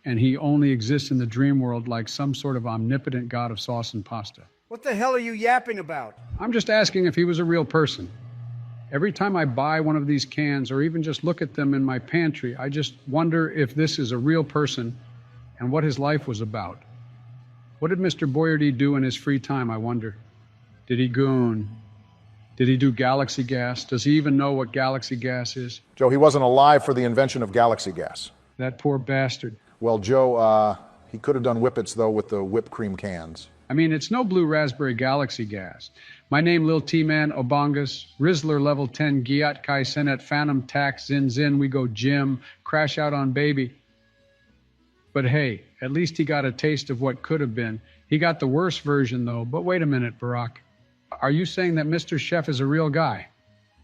and he only exists in the dream world like some sort of omnipotent god of sauce and pasta? What the hell are you yapping about? I'm just asking if he was a real person. Every time I buy one of these cans or even just look at them in my pantry, I just wonder if this is a real person and what his life was about. What did Mr. Boyardee do in his free time, I wonder? Did he goon? Did he do galaxy gas? Does he even know what galaxy gas is? Joe, he wasn't alive for the invention of galaxy gas. That poor bastard. Well, Joe, he could have done whippets, though, with the whipped cream cans. I mean, it's no blue raspberry galaxy gas. My name, Lil T-Man, Obongus, Rizzler level 10, Giat Kai Senet, Phantom Tax, Zin Zin, we go Jim, crash out on baby. But hey, at least he got a taste of what could have been. He got the worst version, though. But wait a minute, Barack. Are you saying that Mr. Chef is a real guy?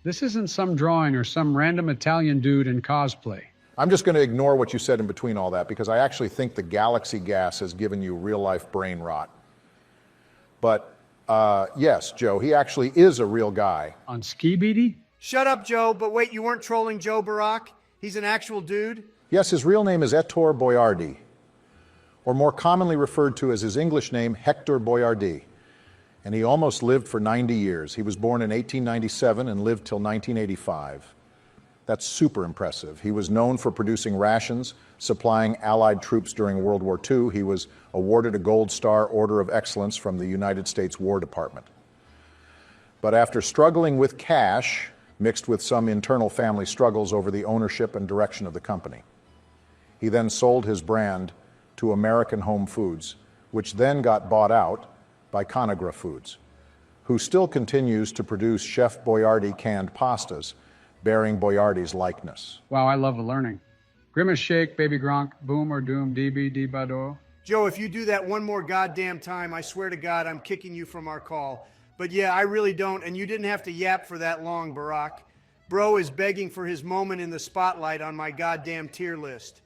This isn't some drawing or some random Italian dude in cosplay. I'm just going to ignore what you said in between all that, because I actually think the galaxy gas has given you real-life brain rot. But, yes, Joe, he actually is a real guy. On Ski Beatty? Shut up, Joe, but wait, you weren't trolling Joe, Barack? He's an actual dude? Yes, his real name is Ettore Boyardee, or more commonly referred to as his English name, Hector Boyardee. And he almost lived for 90 years. He was born in 1897 and lived till 1985. That's super impressive. He was known for producing rations, supplying Allied troops during World War II. He was awarded a Gold Star Order of Excellence from the United States War Department. But after struggling with cash, mixed with some internal family struggles over the ownership and direction of the company, he then sold his brand to American Home Foods, which then got bought out by Conagra Foods, who still continues to produce Chef Boyardee canned pastas bearing Boyardee's likeness. Wow, I love the learning. Grimace shake, baby gronk, boom or doom, DB, dibado. Joe, if you do that one more goddamn time, I swear to God, I'm kicking you from our call. But yeah, I really don't, and you didn't have to yap for that long, Barack. Bro is begging for his moment in the spotlight on my goddamn tier list.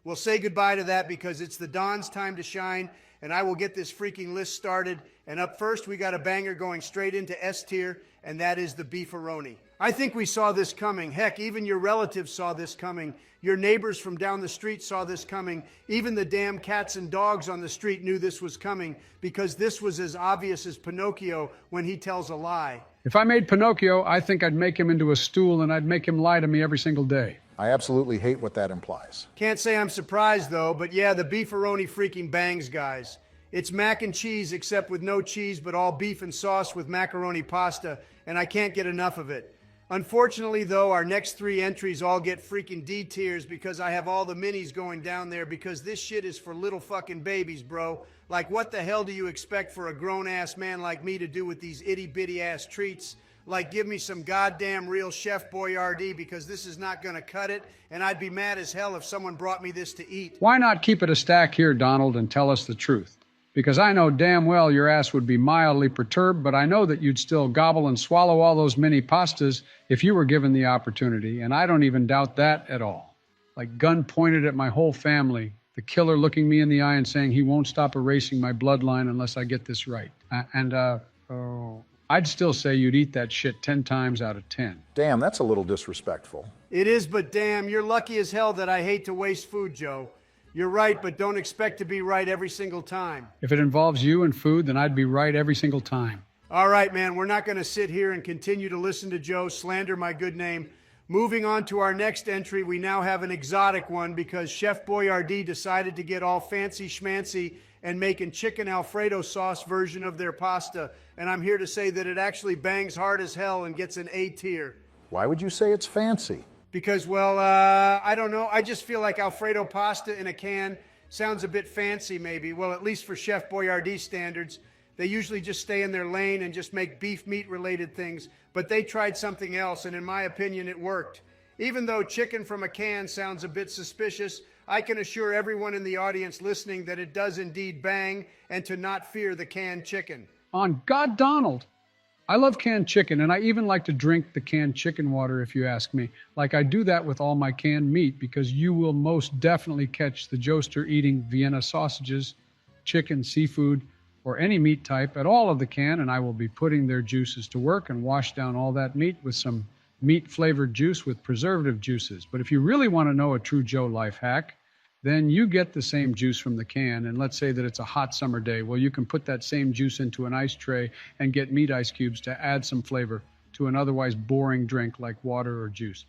We'll say goodbye to that because it's the Don's time to shine, and I will get this freaking list started. And up first, we got a banger going straight into S tier, and that is the beefaroni. I think we saw this coming. Heck, even your relatives saw this coming. Your neighbors from down the street saw this coming. Even the damn cats and dogs on the street knew this was coming, because this was as obvious as Pinocchio when he tells a lie. If I made Pinocchio, I think I'd make him into a stool and I'd make him lie to me every single day. I absolutely hate what that implies. Can't say I'm surprised, though, but yeah, the beefaroni freaking bangs, guys. It's mac and cheese, except with no cheese, but all beef and sauce with macaroni pasta, and I can't get enough of it. Unfortunately, though, our next three entries all get freaking D tiers because I have all the minis going down there, because this shit is for little fucking babies, bro. Like, what the hell do you expect for a grown-ass man like me to do with these itty-bitty-ass treats? Like, give me some goddamn real Chef Boyardee, because this is not gonna cut it, and I'd be mad as hell if someone brought me this to eat. Why not keep it a stack here, Donald, and tell us the truth? Because I know damn well your ass would be mildly perturbed, but I know that you'd still gobble and swallow all those mini pastas if you were given the opportunity, and I don't even doubt that at all. Like gun pointed at my whole family, the killer looking me in the eye and saying he won't stop erasing my bloodline unless I get this right. I'd still say you'd eat that shit 10 times out of 10. Damn, that's a little disrespectful. It is, but damn, you're lucky as hell that I hate to waste food, Joe. You're right, but don't expect to be right every single time. If it involves you and food, then I'd be right every single time. All right, man, we're not going to sit here and continue to listen to Joe slander my good name. Moving on to our next entry, we now have an exotic one because Chef Boyardee decided to get all fancy schmancy and making chicken Alfredo sauce version of their pasta. And I'm here to say that it actually bangs hard as hell and gets an A tier. Why would you say it's fancy? Because, well, I don't know. I just feel like Alfredo pasta in a can sounds a bit fancy, maybe. Well, at least for Chef Boyardee standards. They usually just stay in their lane and just make beef meat related things. But they tried something else, and in my opinion, it worked. Even though chicken from a can sounds a bit suspicious, I can assure everyone in the audience listening that it does indeed bang and to not fear the canned chicken. On God, Donald. I love canned chicken, and I even like to drink the canned chicken water if you ask me. Like I do that with all my canned meat because you will most definitely catch the Joester eating Vienna sausages, chicken, seafood, or any meat type at all of the can, and I will be putting their juices to work and wash down all that meat with some meat-flavored juice with preservative juices. But if you really want to know a true Joe life hack, then you get the same juice from the can, and let's say that it's a hot summer day. Well, you can put that same juice into an ice tray and get meat ice cubes to add some flavor to an otherwise boring drink like water or juice.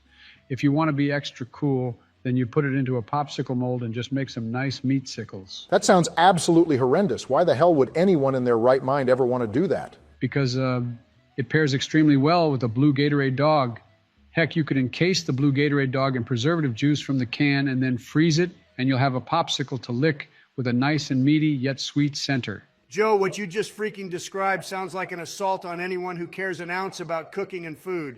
If you want to be extra cool, then you put it into a popsicle mold and just make some nice meat sickles. That sounds absolutely horrendous. Why the hell would anyone in their right mind ever want to do that? Because it pairs extremely well with a blue Gatorade dog. Heck, you could encase the blue Gatorade dog in preservative juice from the can and then freeze it, and you'll have a popsicle to lick with a nice and meaty yet sweet center. Joe, what you just freaking described sounds like an assault on anyone who cares an ounce about cooking and food.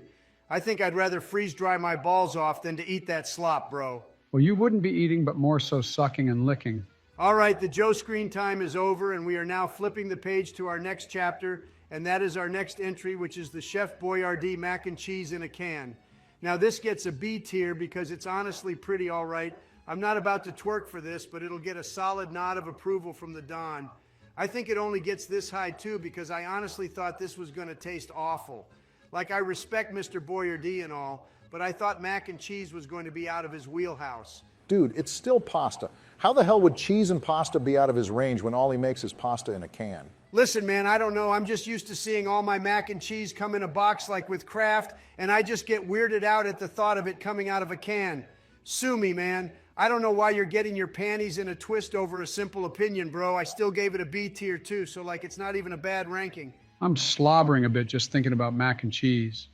I think I'd rather freeze dry my balls off than to eat that slop, bro. Well, you wouldn't be eating, but more so sucking and licking. All right, the Joe screen time is over, and we are now flipping the page to our next chapter, and that is our next entry, which is the Chef Boyardee mac and cheese in a can. Now, this gets a B tier because it's honestly pretty all right. I'm not about to twerk for this, but it'll get a solid nod of approval from the Don. I think it only gets this high, too, because I honestly thought this was going to taste awful. Like, I respect Mr. Boyardee and all, but I thought mac and cheese was going to be out of his wheelhouse. Dude, it's still pasta. How the hell would cheese and pasta be out of his range when all he makes is pasta in a can? Listen, man, I don't know. I'm just used to seeing all my mac and cheese come in a box like with Kraft, and I just get weirded out at the thought of it coming out of a can. Sue me, man. I don't know why you're getting your panties in a twist over a simple opinion, bro. I still gave it a B tier, too, so like it's not even a bad ranking. I'm slobbering a bit just thinking about mac and cheese.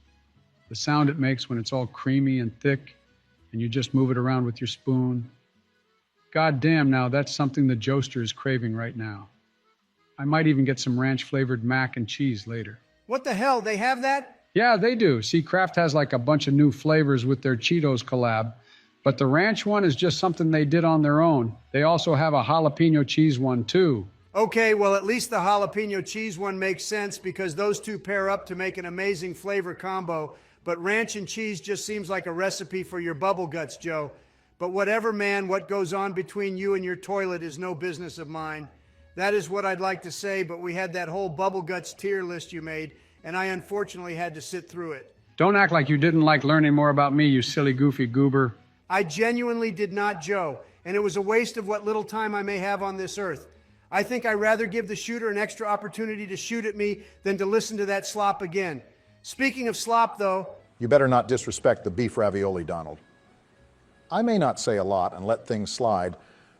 The sound it makes when it's all creamy and thick, and you just move it around with your spoon. God damn, now that's something the Joester is craving right now. I might even get some ranch-flavored mac and cheese later. What the hell? They have that? Yeah, they do. See, Kraft has like a bunch of new flavors with their Cheetos collab, but the ranch one is just something they did on their own. They also have a jalapeno cheese one, too. Okay, well, at least the jalapeno cheese one makes sense because those two pair up to make an amazing flavor combo. But ranch and cheese just seems like a recipe for your bubble guts, Joe. But whatever, man, what goes on between you and your toilet is no business of mine. That is what I'd like to say, but we had that whole bubble guts tier list you made, and I unfortunately had to sit through it. Don't act like you didn't like learning more about me, you silly goofy goober. I genuinely did not, Joe, and it was a waste of what little time I may have on this earth. I think I'd rather give the shooter an extra opportunity to shoot at me than to listen to that slop again. Speaking of slop, though... You better not disrespect the beef ravioli, Donald. I may not say a lot and let things slide,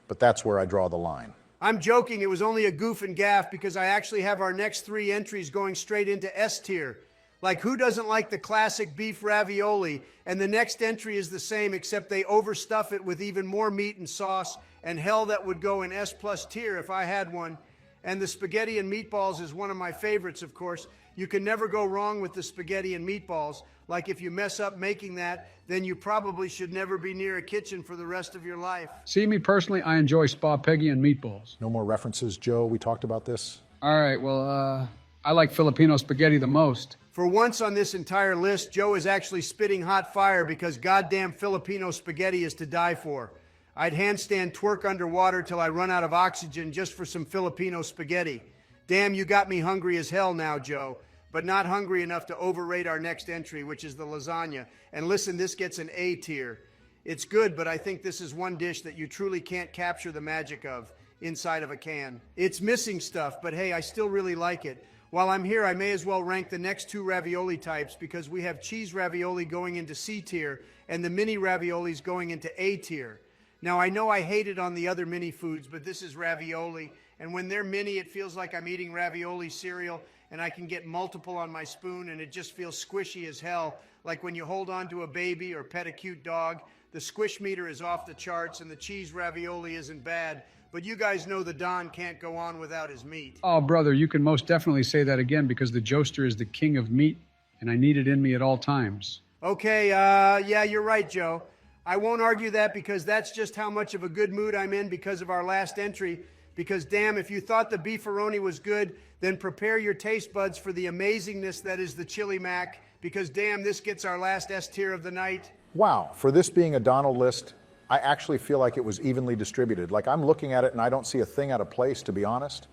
but that's where I draw the line. I'm joking. It was only a goof and gaff because I actually have our next three entries going straight into S tier. Like, who doesn't like the classic beef ravioli? And the next entry is the same, except they overstuff it with even more meat and sauce, and hell, that would go in S+ tier if I had one. And the spaghetti and meatballs is one of my favorites, of course. You can never go wrong with the spaghetti and meatballs. Like if you mess up making that, then you probably should never be near a kitchen for the rest of your life. See, me personally, I enjoy spa peggy and meatballs. No more references, Joe. We talked about this. All right, well, I like Filipino spaghetti the most. For once on this entire list, Joe is actually spitting hot fire because goddamn Filipino spaghetti is to die for. I'd handstand twerk underwater till I run out of oxygen just for some Filipino spaghetti. Damn, you got me hungry as hell now, Joe. But not hungry enough to overrate our next entry, which is the lasagna. And listen, this gets an A tier. It's good, but I think this is one dish that you truly can't capture the magic of inside of a can. It's missing stuff, but hey, I still really like it. While I'm here, I may as well rank the next two ravioli types because we have cheese ravioli going into C tier and the mini raviolis going into A tier. Now, I know I hate it on the other mini foods, but this is ravioli, and when they're mini, it feels like I'm eating ravioli cereal, and I can get multiple on my spoon, and it just feels squishy as hell, like when you hold on to a baby or pet a cute dog. The squish meter is off the charts, and the cheese ravioli isn't bad, but you guys know the Don can't go on without his meat. Oh, brother, you can most definitely say that again because the Joester is the king of meat, and I need it in me at all times. Okay, yeah, you're right, Joe. I won't argue that because that's just how much of a good mood I'm in because of our last entry. Because damn, if you thought the beefaroni was good, then prepare your taste buds for the amazingness that is the chili mac. Because damn, this gets our last S tier of the night. Wow, for this being a Donald list, I actually feel like it was evenly distributed. Like I'm looking at it and I don't see a thing out of place, to be honest.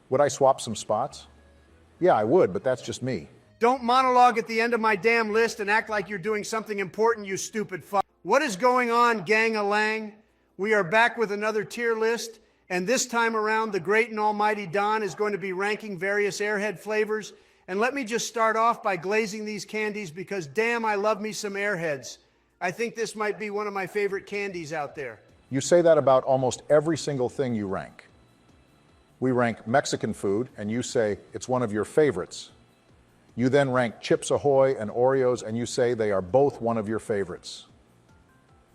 Would I swap some spots? Yeah, I would, but that's just me. Don't monologue at the end of my damn list and act like you're doing something important, you stupid fuck. What is going on, gang-a-lang? We are back with another tier list, and this time around, the great and almighty Don is going to be ranking various Airhead flavors. And let me just start off by glazing these candies because damn, I love me some Airheads. I think this might be one of my favorite candies out there. You say that about almost every single thing you rank. We rank Mexican food, and you say it's one of your favorites. You then rank Chips Ahoy and Oreos, and you say they are both one of your favorites.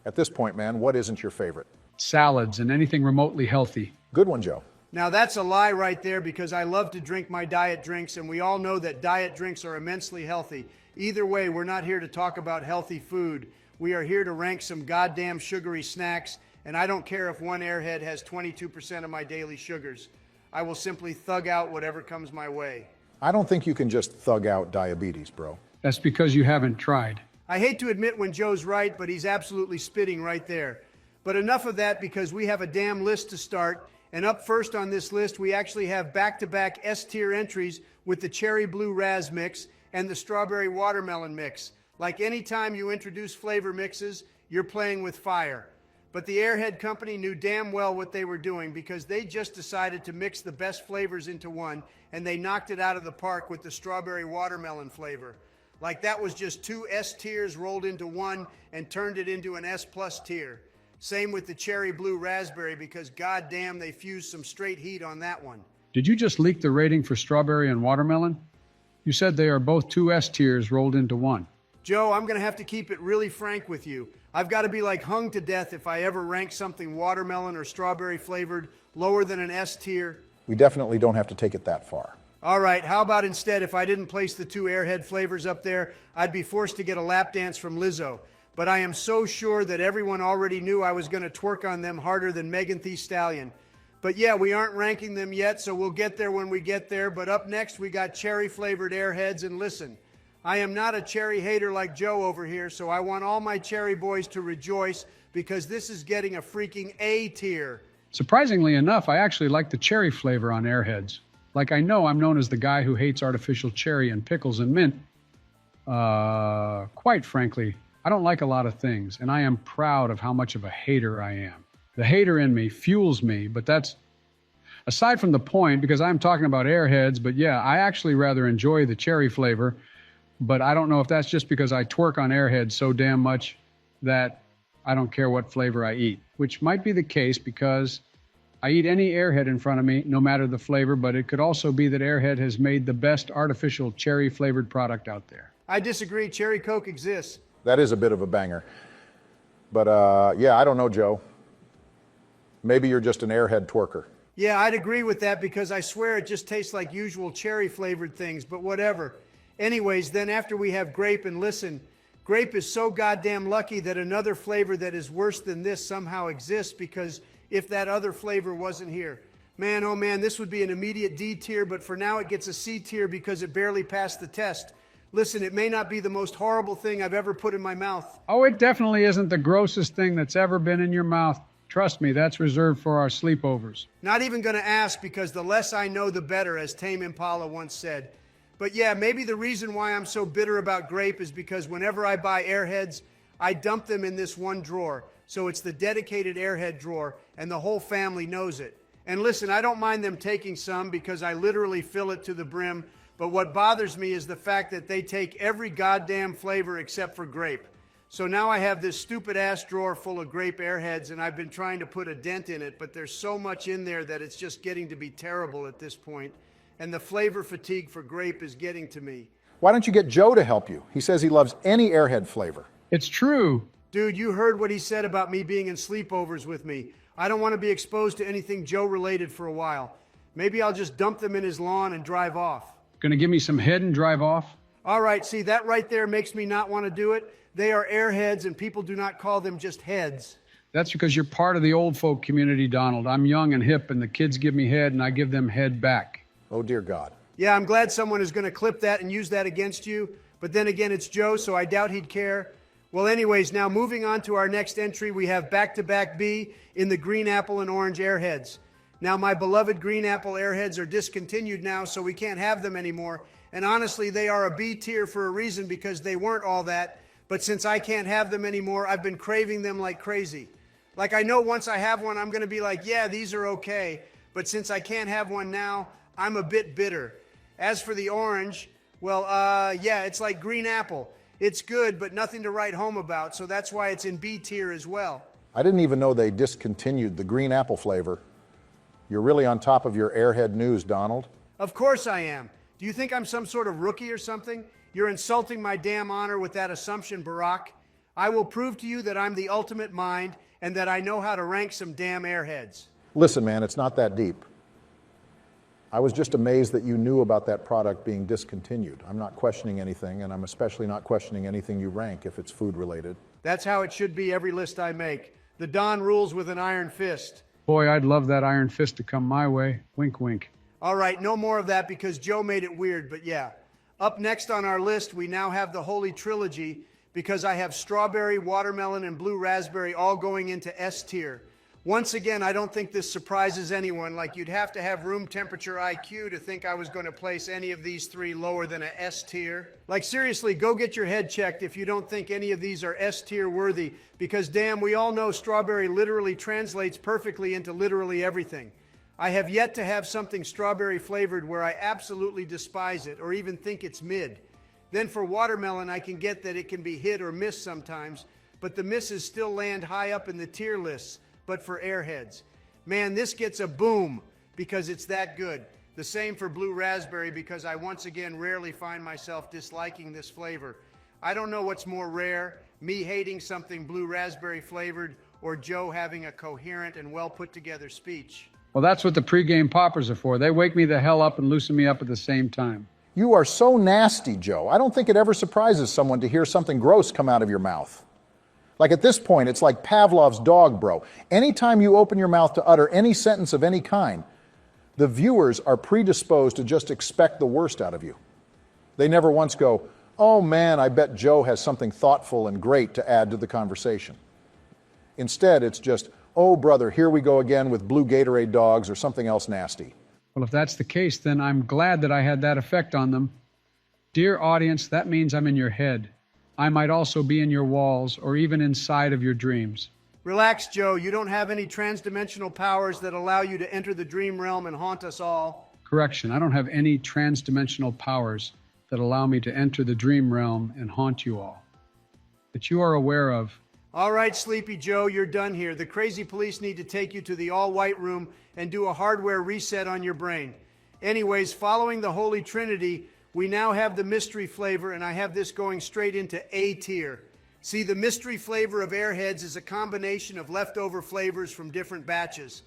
At this point, man, what isn't your favorite? Salads and anything remotely healthy. Good one, Joe. Now that's a lie right there because I love to drink my diet drinks and we all know that diet drinks are immensely healthy. Either way, we're not here to talk about healthy food. We are here to rank some goddamn sugary snacks, and I don't care if one Airhead has 22% of my daily sugars. I will simply thug out whatever comes my way. I don't think you can just thug out diabetes, bro. That's because you haven't tried. I hate to admit when Joe's right, but he's absolutely spitting right there. But enough of that because we have a damn list to start. And up first on this list, we actually have back-to-back S-tier entries with the cherry blue raz mix and the strawberry watermelon mix. Like any time you introduce flavor mixes, you're playing with fire. But the Airhead company knew damn well what they were doing because they just decided to mix the best flavors into one, and they knocked it out of the park with the strawberry watermelon flavor. Like that was just two S tiers rolled into one and turned it into an S plus tier. Same with the cherry blue raspberry because goddamn they fused some straight heat on that one. Did you just leak the rating for strawberry and watermelon? You said they are both two S tiers rolled into one. Joe, I'm going to have to keep it really frank with you. I've got to be like hung to death if I ever rank something watermelon or strawberry flavored lower than an S tier. We definitely don't have to take it that far. All right, how about instead, if I didn't place the two Airhead flavors up there, I'd be forced to get a lap dance from Lizzo. But I am so sure that everyone already knew I was going to twerk on them harder than Megan Thee Stallion. But yeah, we aren't ranking them yet, so we'll get there when we get there. But up next, we got cherry-flavored Airheads, and listen, I am not a cherry hater like Joe over here, so I want all my cherry boys to rejoice because this is getting a freaking A tier. Surprisingly enough, I actually like the cherry flavor on Airheads. Like I know I'm known as the guy who hates artificial cherry and pickles and mint. Quite frankly, I don't like a lot of things, and I am proud of how much of a hater I am. The hater in me fuels me, but that's aside from the point because I'm talking about Airheads, but yeah, I actually rather enjoy the cherry flavor, but I don't know if that's just because I twerk on Airheads so damn much that I don't care what flavor I eat, which might be the case because I eat any Airhead in front of me, no matter the flavor, but it could also be that Airhead has made the best artificial cherry-flavored product out there. I disagree. Cherry Coke exists. That is a bit of a banger. But yeah, I don't know, Joe. Maybe you're just an Airhead twerker. Yeah, I'd agree with that because I swear it just tastes like usual cherry flavored things, but whatever. Anyways, then after we have grape, and listen, grape is so goddamn lucky that another flavor that is worse than this somehow exists, because if that other flavor wasn't here, man, oh man, this would be an immediate D tier, but for now it gets a C tier because it barely passed the test. Listen, it may not be the most horrible thing I've ever put in my mouth. Oh, it definitely isn't the grossest thing that's ever been in your mouth. Trust me, that's reserved for our sleepovers. Not even going to ask, because the less I know, the better, as Tame Impala once said. But yeah, maybe the reason why I'm so bitter about grape is because whenever I buy Airheads, I dump them in this one drawer. So it's the dedicated Airhead drawer, and the whole family knows it. And listen, I don't mind them taking some because I literally fill it to the brim. But what bothers me is the fact that they take every goddamn flavor except for grape. So now I have this stupid ass drawer full of grape Airheads, and I've been trying to put a dent in it, but there's so much in there that it's just getting to be terrible at this point. And the flavor fatigue for grape is getting to me. Why don't you get Joe to help you? He says he loves any Airhead flavor. It's true. Dude, you heard what he said about me being in sleepovers with me. I don't want to be exposed to anything Joe related for a while. Maybe I'll just dump them in his lawn and drive off. Gonna give me some head and drive off? All right, see, that right there makes me not want to do it. They are Airheads, and people do not call them just heads. That's because you're part of the old folk community, Donald. I'm young and hip, and the kids give me head, and I give them head back. Oh, dear God. Yeah, I'm glad someone is going to clip that and use that against you. But then again, it's Joe, so I doubt he'd care. Well, anyways, now moving on to our next entry, we have back-to-back B in the green apple and orange Airheads. Now, my beloved green apple Airheads are discontinued now, so we can't have them anymore. And honestly, they are a B tier for a reason, because they weren't all that. But since I can't have them anymore, I've been craving them like crazy. Like, I know once I have one, I'm going to be like, yeah, these are okay. But since I can't have one now, I'm a bit bitter. As for the orange, well, yeah, it's like green apple. It's good, but nothing to write home about, so that's why it's in B tier as well. I didn't even know they discontinued the green apple flavor. You're really on top of your Airhead news, Donald. Of course I am. Do you think I'm some sort of rookie or something? You're insulting my damn honor with that assumption, Barack. I will prove to you that I'm the ultimate mind and that I know how to rank some damn Airheads. Listen, man, it's not that deep. I was just amazed that you knew about that product being discontinued. I'm not questioning anything, and I'm especially not questioning anything you rank if it's food related. That's how it should be every list I make. The Don rules with an iron fist. Boy, I'd love that iron fist to come my way. Wink, wink. All right, no more of that because Joe made it weird, but yeah. Up next on our list, we now have the Holy Trilogy, because I have strawberry, watermelon, and blue raspberry all going into S tier. Once again, I don't think this surprises anyone. Like, you'd have to have room temperature IQ to think I was going to place any of these three lower than a S tier. Like, seriously, go get your head checked if you don't think any of these are S tier worthy, because damn, we all know strawberry literally translates perfectly into literally everything. I have yet to have something strawberry flavored where I absolutely despise it or even think it's mid. Then for watermelon, I can get that it can be hit or miss sometimes, but the misses still land high up in the tier lists. But for Airheads, man, this gets a boom because it's that good. The same for blue raspberry, because I once again rarely find myself disliking this flavor. I don't know what's more rare, me hating something blue raspberry flavored or Joe having a coherent and well put together speech. Well, that's what the pregame poppers are for. They wake me the hell up and loosen me up at the same time. You are so nasty, Joe. I don't think it ever surprises someone to hear something gross come out of your mouth. Like, at this point, it's like Pavlov's dog, bro. Anytime you open your mouth to utter any sentence of any kind, the viewers are predisposed to just expect the worst out of you. They never once go, oh man, I bet Joe has something thoughtful and great to add to the conversation. Instead, it's just, oh brother, here we go again with blue Gatorade dogs or something else nasty. Well, if that's the case, then I'm glad that I had that effect on them. Dear audience, that means I'm in your head. I might also be in your walls or even inside of your dreams. Relax, Joe. You don't have any transdimensional powers that allow you to enter the dream realm and haunt us all. Correction, I don't have any transdimensional powers that allow me to enter the dream realm and haunt you all. That you are aware of. All right, Sleepy Joe, you're done here. The crazy police need to take you to the all-white room and do a hardware reset on your brain. Anyways, following the Holy Trinity, we now have the mystery flavor, and I have this going straight into A tier. See, the mystery flavor of Airheads is a combination of leftover flavors from different batches.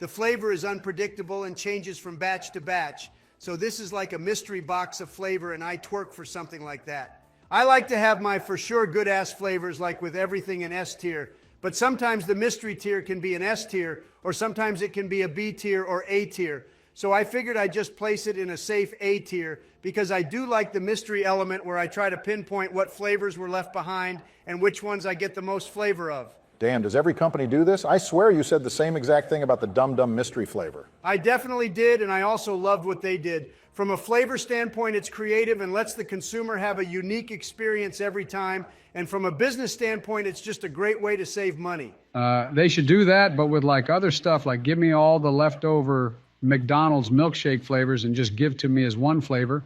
The flavor is unpredictable and changes from batch to batch. So this is like a mystery box of flavor, and I twerk for something like that. I like to have my for sure good ass flavors like with everything in S tier, but sometimes the mystery tier can be an S tier, or sometimes it can be a B tier or A tier. So I figured I'd just place it in a safe A tier because I do like the mystery element where I try to pinpoint what flavors were left behind and which ones I get the most flavor of. Dan, does every company do this? I swear you said the same exact thing about the Dum Dum mystery flavor. I definitely did, and I also loved what they did. From a flavor standpoint, it's creative and lets the consumer have a unique experience every time. And from a business standpoint, it's just a great way to save money. They should do that, but with like other stuff, like give me all the leftover McDonald's milkshake flavors and just give to me as one flavor.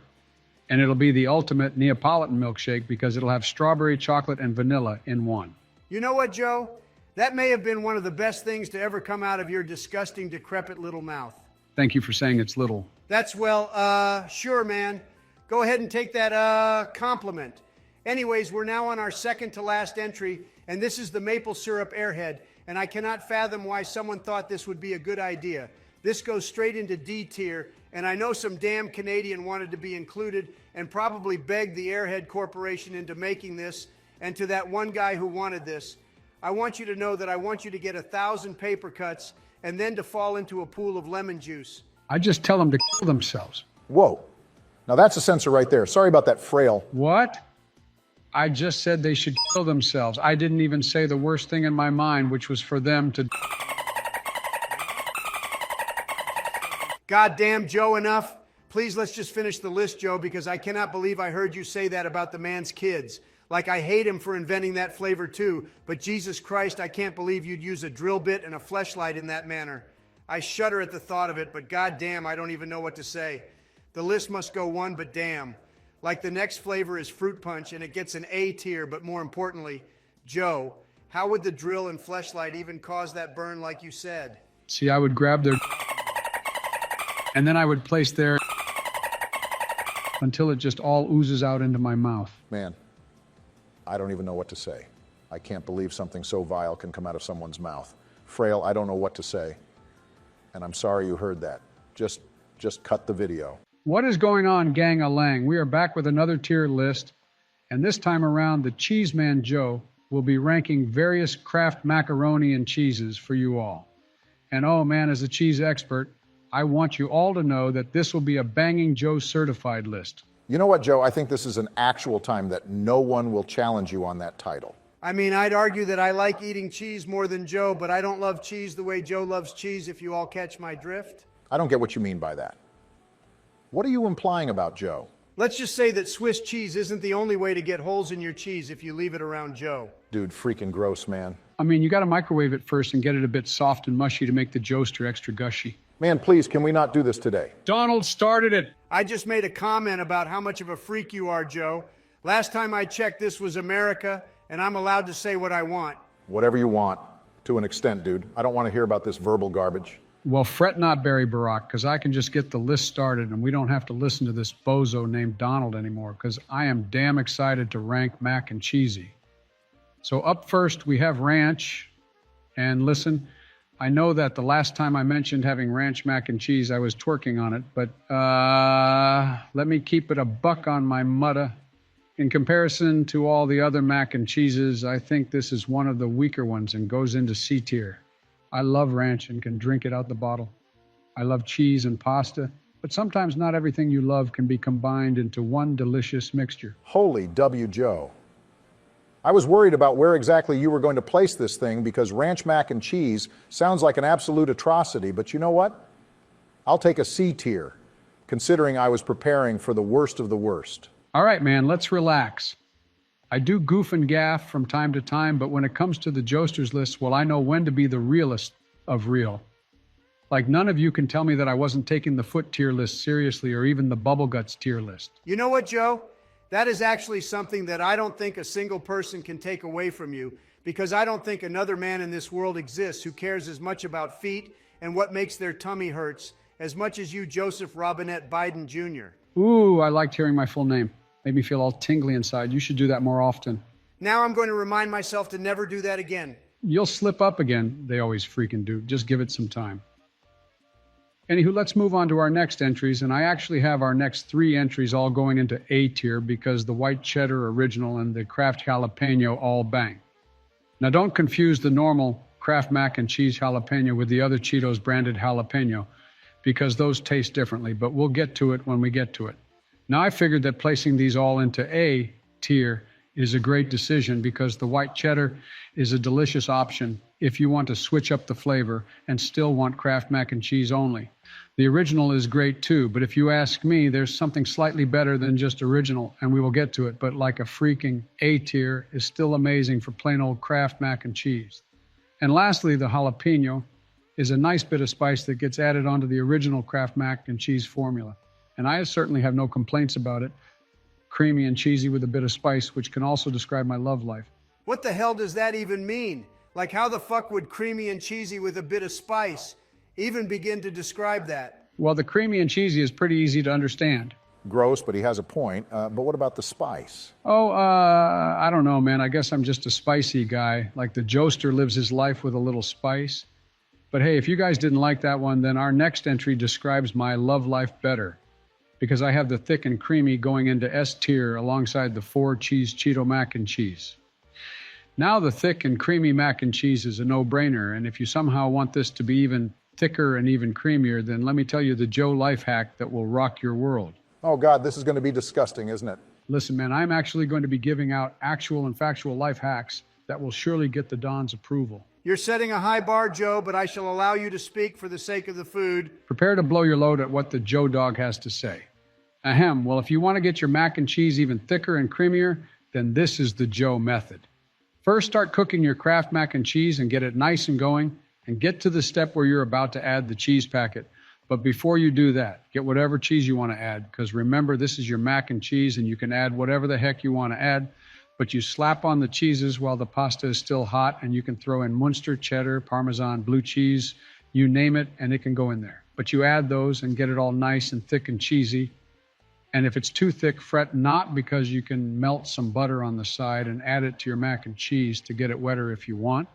And it'll be the ultimate Neapolitan milkshake because it'll have strawberry, chocolate, and vanilla in one. You know what, Joe? That may have been one of the best things to ever come out of your disgusting, decrepit little mouth. Thank you for saying it's little. That's, well, sure, man. Go ahead and take that, compliment. Anyways, we're now on our second to last entry, and this is the maple syrup airhead, and I cannot fathom why someone thought this would be a good idea. This goes straight into D tier, and I know some damn Canadian wanted to be included and probably begged the Airhead Corporation into making this, and to that one guy who wanted this, I want you to know that I want you to get 1,000 paper cuts and then to fall into a pool of lemon juice. I just tell them to kill themselves. Whoa. Now that's a censor right there. Sorry about that, Fraile. What? I just said they should kill themselves. I didn't even say the worst thing in my mind, which was for them to... Goddamn, Joe, enough. Please, let's just finish the list, Joe, because I cannot believe I heard you say that about the man's kids. Like, I hate him for inventing that flavor too, but Jesus Christ, I can't believe you'd use a drill bit and a fleshlight in that manner. I shudder at the thought of it, but goddamn, I don't even know what to say. The list must go one, but damn. Like, the next flavor is fruit punch, and it gets an A tier, but more importantly, Joe, how would the drill and fleshlight even cause that burn like you said? See, I would grab their... and then I would place their... until it just all oozes out into my mouth. Man, I don't even know what to say. I can't believe something so vile can come out of someone's mouth. Fraile, I don't know what to say. And I'm sorry you heard that. Just cut the video. What is going on, gang-a-lang? We are back with another tier list, and this time around, the Cheese Man Joe will be ranking various Kraft macaroni and cheeses for you all. And oh man, as a cheese expert, I want you all to know that this will be a Banging Joe certified list. You know what, Joe? I think this is an actual time that no one will challenge you on that title. I mean, I'd argue that I like eating cheese more than Joe, but I don't love cheese the way Joe loves cheese, if you all catch my drift. I don't get what you mean by that. What are you implying about Joe? Let's just say that Swiss cheese isn't the only way to get holes in your cheese if you leave it around Joe. Dude, freaking gross, man. I mean, you got to microwave it first and get it a bit soft and mushy to make the Joester extra gushy. Man, please, can we not do this today? Donald started it. I just made a comment about how much of a freak you are, Joe. Last time I checked, this was America, and I'm allowed to say what I want. Whatever you want, to an extent, dude. I don't want to hear about this verbal garbage. Well, fret not, Barry Barack, because I can just get the list started and we don't have to listen to this bozo named Donald anymore, because I am damn excited to rank mac and cheesy. So up first, we have ranch. And listen, I know that the last time I mentioned having ranch mac and cheese, I was twerking on it, but let me keep it a buck on my mutta. In comparison to all the other mac and cheeses, I think this is one of the weaker ones and goes into C tier. I love ranch and can drink it out the bottle. I love cheese and pasta, but sometimes not everything you love can be combined into one delicious mixture. Holy W. Joe. I was worried about where exactly you were going to place this thing because ranch mac and cheese sounds like an absolute atrocity, but you know what? I'll take a C tier, considering I was preparing for the worst of the worst. All right, man, let's relax. I do goof and gaff from time to time, but when it comes to the Joesters list, well, I know when to be the realest of real. Like, none of you can tell me that I wasn't taking the foot tier list seriously or even the bubble guts tier list. You know what, Joe? That is actually something that I don't think a single person can take away from you, because I don't think another man in this world exists who cares as much about feet and what makes their tummy hurts as much as you, Joseph Robinette Biden Jr. Ooh, I liked hearing my full name. Made me feel all tingly inside. You should do that more often. Now I'm going to remind myself to never do that again. You'll slip up again. They always freaking do. Just give it some time. Anywho, let's move on to our next entries, and I actually have our next 3 entries all going into A tier because the white cheddar original and the Kraft jalapeno all bang. Now don't confuse the normal Kraft mac and cheese jalapeno with the other Cheetos branded jalapeno because those taste differently, but we'll get to it when we get to it. Now I figured that placing these all into A tier is a great decision because the white cheddar is a delicious option if you want to switch up the flavor and still want Kraft mac and cheese only. The original is great too, but if you ask me, there's something slightly better than just original, and we will get to it, but like a freaking A tier is still amazing for plain old Kraft mac and cheese. And lastly, the jalapeno is a nice bit of spice that gets added onto the original Kraft mac and cheese formula. And I certainly have no complaints about it. Creamy and cheesy with a bit of spice, which can also describe my love life. What the hell does that even mean? Like, how the fuck would creamy and cheesy with a bit of spice even begin to describe that? Well, the creamy and cheesy is pretty easy to understand. Gross, but he has a point. But what about the spice? Oh, I don't know, man. I guess I'm just a spicy guy. Like the Joester lives his life with a little spice. But hey, if you guys didn't like that one, then our next entry describes my love life better. Because I have the thick and creamy going into S tier alongside the 4 cheese Cheeto mac and cheese. Now the thick and creamy mac and cheese is a no-brainer, and if you somehow want this to be even thicker and even creamier, then let me tell you the Joe life hack that will rock your world. Oh God, this is going to be disgusting, isn't it? Listen, man, I'm actually going to be giving out actual and factual life hacks that will surely get the Don's approval. You're setting a high bar, Joe, but I shall allow you to speak for the sake of the food. Prepare to blow your load at what the Joe dog has to say. Ahem, well, if you want to get your mac and cheese even thicker and creamier, then this is the Joe method. First, start cooking your Kraft mac and cheese and get it nice and going, and get to the step where you're about to add the cheese packet. But before you do that, get whatever cheese you want to add, because remember, this is your mac and cheese, and you can add whatever the heck you want to add, but you slap on the cheeses while the pasta is still hot, and you can throw in Munster, cheddar, Parmesan, blue cheese, you name it, and it can go in there. But you add those and get it all nice and thick and cheesy. And if it's too thick, fret not, because you can melt some butter on the side and add it to your mac and cheese to get it wetter if you want.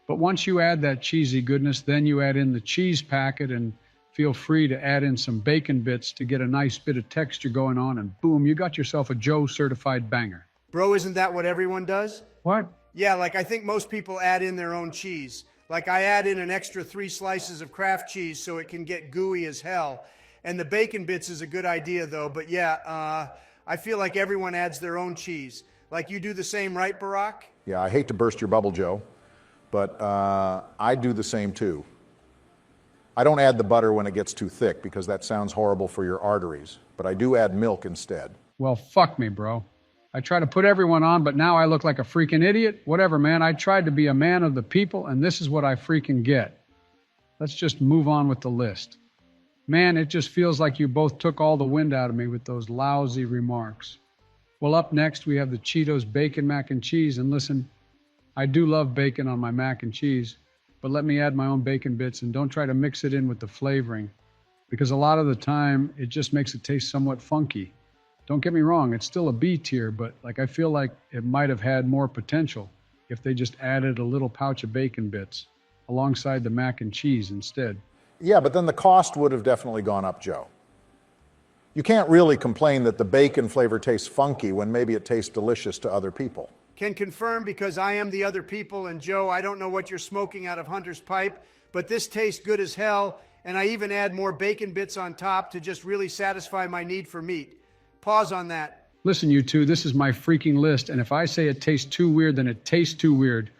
But once you add that cheesy goodness, then you add in the cheese packet and feel free to add in some bacon bits to get a nice bit of texture going on, and boom, you got yourself a Joe certified banger. Bro, isn't that what everyone does? What? Yeah, like I think most people add in their own cheese. Like I add in an extra 3 slices of Kraft cheese so it can get gooey as hell. And the bacon bits is a good idea though, but yeah, I feel like everyone adds their own cheese. Like you do the same, right, Barack? Yeah, I hate to burst your bubble, Joe, but I do the same too. I don't add the butter when it gets too thick because that sounds horrible for your arteries, but I do add milk instead. Well, fuck me, bro. I try to put everyone on, but now I look like a freaking idiot. Whatever, man. I tried to be a man of the people, and this is what I freaking get. Let's just move on with the list. Man, it just feels like you both took all the wind out of me with those lousy remarks. Well, up next, we have the Cheetos Bacon Mac and Cheese, and listen, I do love bacon on my mac and cheese, but let me add my own bacon bits and don't try to mix it in with the flavoring, because a lot of the time, it just makes it taste somewhat funky. Don't get me wrong, it's still a B tier, but I feel like it might have had more potential if they just added a little pouch of bacon bits alongside the mac and cheese instead. Yeah, but then the cost would have definitely gone up, Joe. You can't really complain that the bacon flavor tastes funky when maybe it tastes delicious to other people. Can confirm, because I am the other people, and Joe, I don't know what you're smoking out of Hunter's pipe, but this tastes good as hell, and I even add more bacon bits on top to just really satisfy my need for meat. Pause on that. Listen, you two, this is my freaking list, and if I say it tastes too weird, then it tastes too weird.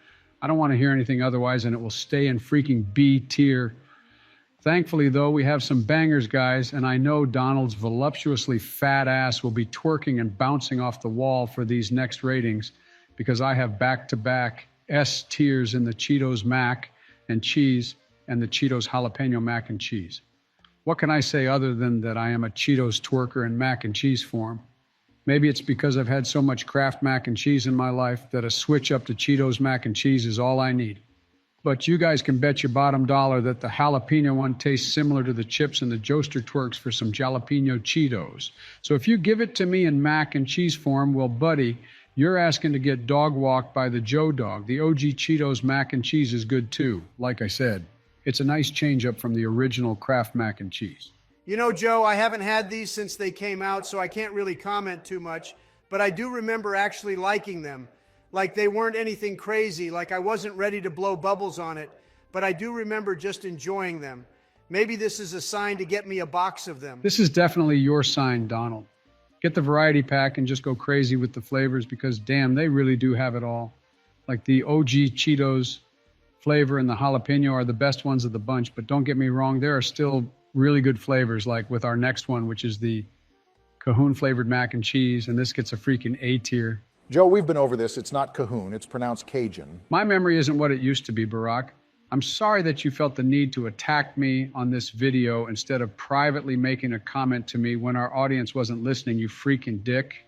I don't want to hear anything otherwise, and it will stay in freaking B tier. Thankfully, though, we have some bangers, guys, and I know Donald's voluptuously fat ass will be twerking and bouncing off the wall for these next ratings, because I have back-to-back S tiers in the Cheetos mac and cheese and the Cheetos jalapeno mac and cheese. What can I say other than that I am a Cheetos twerker in mac and cheese form? Maybe it's because I've had so much Kraft mac and cheese in my life that a switch up to Cheetos mac and cheese is all I need. But you guys can bet your bottom dollar that the jalapeno one tastes similar to the chips and the Joester twerks for some jalapeno Cheetos. So if you give it to me in mac and cheese form, well, buddy, you're asking to get dog walked by the Joe dog. The OG Cheetos mac and cheese is good too, like I said. It's a nice change up from the original Kraft mac and cheese. You know, Joe, I haven't had these since they came out, so I can't really comment too much, but I do remember actually liking them. Like they weren't anything crazy, like I wasn't ready to blow bubbles on it, but I do remember just enjoying them. Maybe this is a sign to get me a box of them. This is definitely your sign, Donald. Get the variety pack and just go crazy with the flavors because, damn, they really do have it all. Like the OG Cheetos flavor and the jalapeno are the best ones of the bunch, but don't get me wrong, there are still really good flavors, like with our next one, which is the Cahoon flavored mac and cheese, and this gets a freaking A tier. Joe, we've been over this. It's not Cahoon, it's pronounced Cajun. My memory isn't what it used to be, Barack. I'm sorry that you felt the need to attack me on this video instead of privately making a comment to me when our audience wasn't listening, you freaking dick.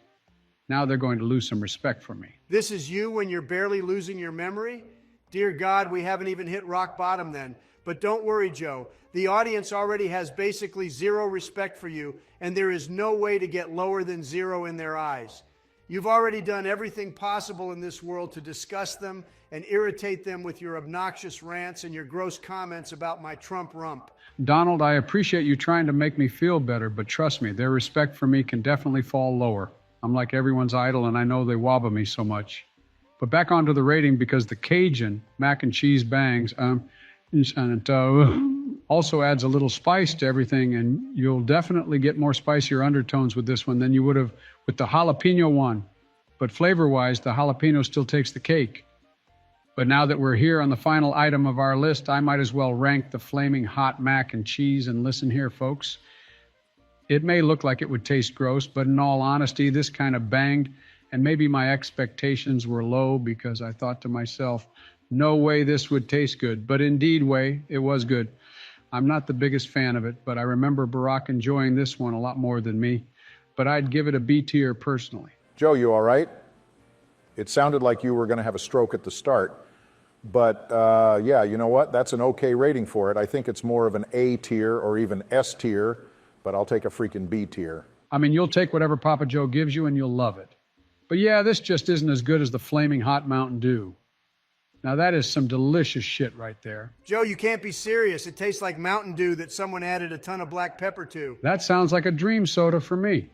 Now they're going to lose some respect for me. This is you when you're barely losing your memory? Dear God, we haven't even hit rock bottom then. But don't worry, Joe. The audience already has basically zero respect for you, and there is no way to get lower than zero in their eyes. You've already done everything possible in this world to disgust them and irritate them with your obnoxious rants and your gross comments about my Trump rump. Donald, I appreciate you trying to make me feel better, but trust me, their respect for me can definitely fall lower. I'm like everyone's idol, and I know they wobble me so much. But back onto the rating, because the Cajun mac and cheese bangs, also adds a little spice to everything, and you'll definitely get more spicier undertones with this one than you would have with the jalapeno one. But flavor-wise, the jalapeno still takes the cake. But now that we're here on the final item of our list, I might as well rank the flaming hot mac and cheese. And listen here, folks. It may look like it would taste gross, but in all honesty, this kind of banged, and maybe my expectations were low because I thought to myself, no way this would taste good. But indeed, it was good. I'm not the biggest fan of it, but I remember Barack enjoying this one a lot more than me. But I'd give it a B tier personally. Joe, you all right? It sounded like you were going to have a stroke at the start. But yeah, you know what? That's an okay rating for it. I think it's more of an A tier or even S tier, but I'll take a freaking B tier. I mean, you'll take whatever Papa Joe gives you and you'll love it. But yeah, this just isn't as good as the flaming hot Mountain Dew. Now that is some delicious shit right there. Joe, you can't be serious. It tastes like Mountain Dew that someone added a ton of black pepper to. That sounds like a dream soda for me.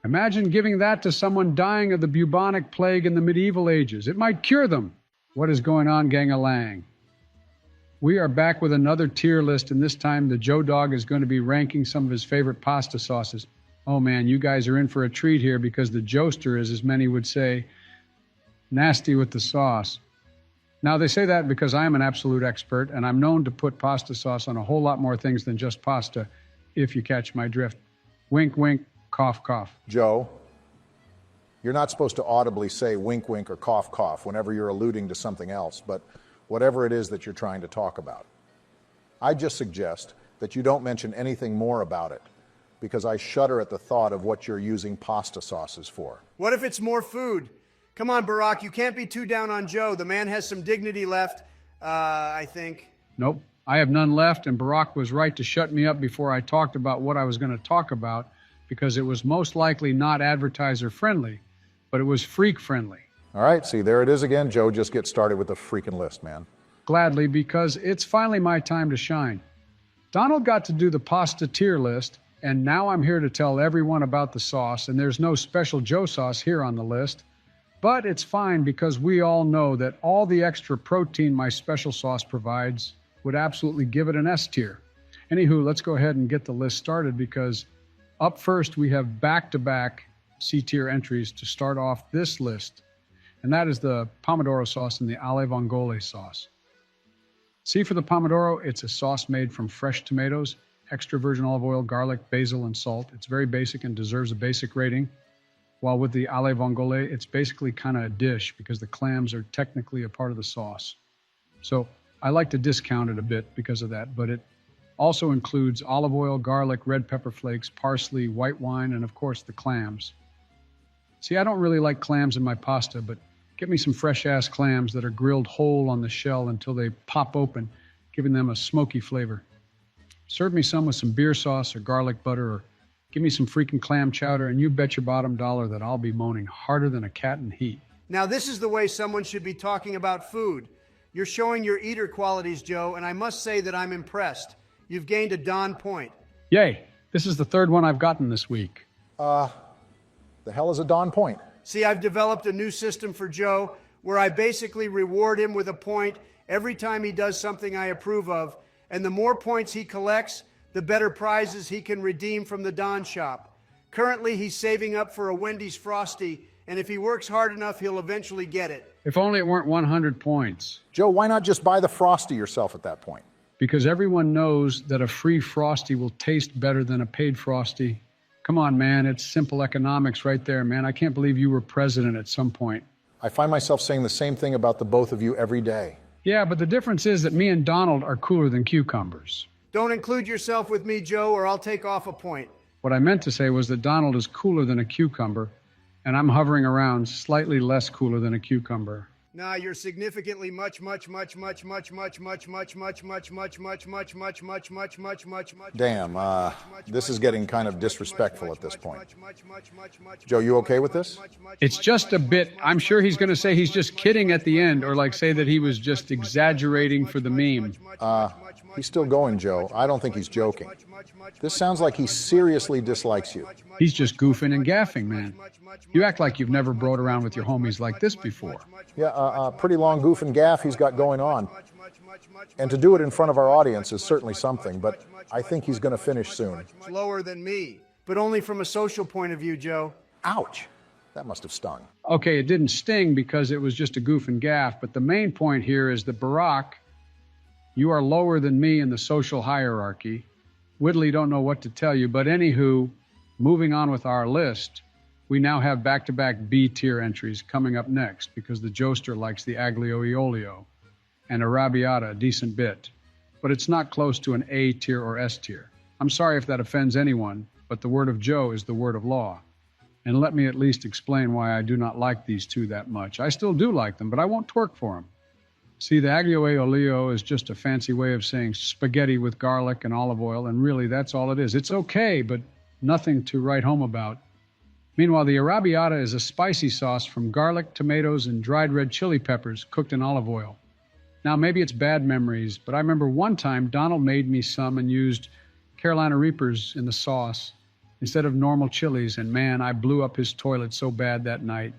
Imagine giving that to someone dying of the bubonic plague in the medieval ages. It might cure them. What is going on, gang-a-lang? We are back with another tier list, and this time the Joe Dog is going to be ranking some of his favorite pasta sauces. Oh man, you guys are in for a treat here because the Joester is, as many would say, nasty with the sauce. Now, they say that because I am an absolute expert, and I'm known to put pasta sauce on a whole lot more things than just pasta, if you catch my drift. Wink, wink, cough, cough. Joe, you're not supposed to audibly say wink, wink, or cough, cough whenever you're alluding to something else, but whatever it is that you're trying to talk about. I just suggest that you don't mention anything more about it, because I shudder at the thought of what you're using pasta sauces for. What if it's more food? Come on, Barack, you can't be too down on Joe. The man has some dignity left, I think. Nope, I have none left, and Barack was right to shut me up before I talked about what I was going to talk about, because it was most likely not advertiser-friendly, but it was freak-friendly. All right, see, there it is again. Joe, just get started with the freaking list, man. Gladly, because it's finally my time to shine. Donald got to do the pasta tier list, and now I'm here to tell everyone about the sauce, and there's no special Joe sauce here on the list. But it's fine because we all know that all the extra protein my special sauce provides would absolutely give it an S tier. Anywho, let's go ahead and get the list started because up first we have back-to-back C tier entries to start off this list, and that is the Pomodoro sauce and the alle vongole sauce. C for the Pomodoro, it's a sauce made from fresh tomatoes, extra virgin olive oil, garlic, basil, and salt. It's very basic and deserves a basic rating. While with the alle vongole, it's basically kind of a dish because the clams are technically a part of the sauce. So I like to discount it a bit because of that, but it also includes olive oil, garlic, red pepper flakes, parsley, white wine, and of course the clams. See, I don't really like clams in my pasta, but get me some fresh-ass clams that are grilled whole on the shell until they pop open, giving them a smoky flavor. Serve me some with some beer sauce or garlic butter, or give me some freaking clam chowder, and you bet your bottom dollar that I'll be moaning harder than a cat in heat. Now, this is the way someone should be talking about food. You're showing your eater qualities, Joe, and I must say that I'm impressed. You've gained a Don point. Yay, this is the third one I've gotten this week. The hell is a Don point? See, I've developed a new system for Joe where I basically reward him with a point every time he does something I approve of, and the more points he collects, the better prizes he can redeem from the Don shop. Currently, he's saving up for a Wendy's Frosty, and if he works hard enough, he'll eventually get it. If only it weren't 100 points. Joe, why not just buy the Frosty yourself at that point? Because everyone knows that a free Frosty will taste better than a paid Frosty. Come on, man, it's simple economics right there, man. I can't believe you were president at some point. I find myself saying the same thing about the both of you every day. Yeah, but the difference is that me and Donald are cooler than cucumbers. Don't include yourself with me, Joe, or I'll take off a point. What I meant to say was that Donald is cooler than a cucumber, and I'm hovering around slightly less cooler than a cucumber. Nah, you're significantly much. Damn, this is getting kind of disrespectful at this point. Joe, you okay with this? It's just a bit. I'm sure he's going to say he's just kidding at the end, or like say that he was just exaggerating for the meme. He's still going, Joe. I don't think he's joking. This sounds like he seriously dislikes you. He's just goofing and gaffing, man. You act like you've never broed around with your homies like this before. Yeah, pretty long goof and gaff he's got going on. And to do it in front of our audience is certainly something, but I think he's going to finish soon. Lower than me, but only from a social point of view, Joe. Ouch. That must have stung. Okay, it didn't sting because it was just a goof and gaff, but the main point here is that Barack, you are lower than me in the social hierarchy. Whitley don't know what to tell you, but anywho, moving on with our list, we now have back-to-back B-tier entries coming up next because the Joester likes the Aglio e Olio and Arrabbiata a decent bit, but it's not close to an A tier or S tier. I'm sorry if that offends anyone, but the word of Joe is the word of law. And let me at least explain why I do not like these two that much. I still do like them, but I won't twerk for them. See, the aglio e olio is just a fancy way of saying spaghetti with garlic and olive oil, and really that's all it is. It's okay, but nothing to write home about. Meanwhile, the arrabbiata is a spicy sauce from garlic, tomatoes, and dried red chili peppers cooked in olive oil. Now, maybe it's bad memories, but I remember one time Donald made me some and used Carolina Reapers in the sauce instead of normal chilies, and man, I blew up his toilet so bad that night.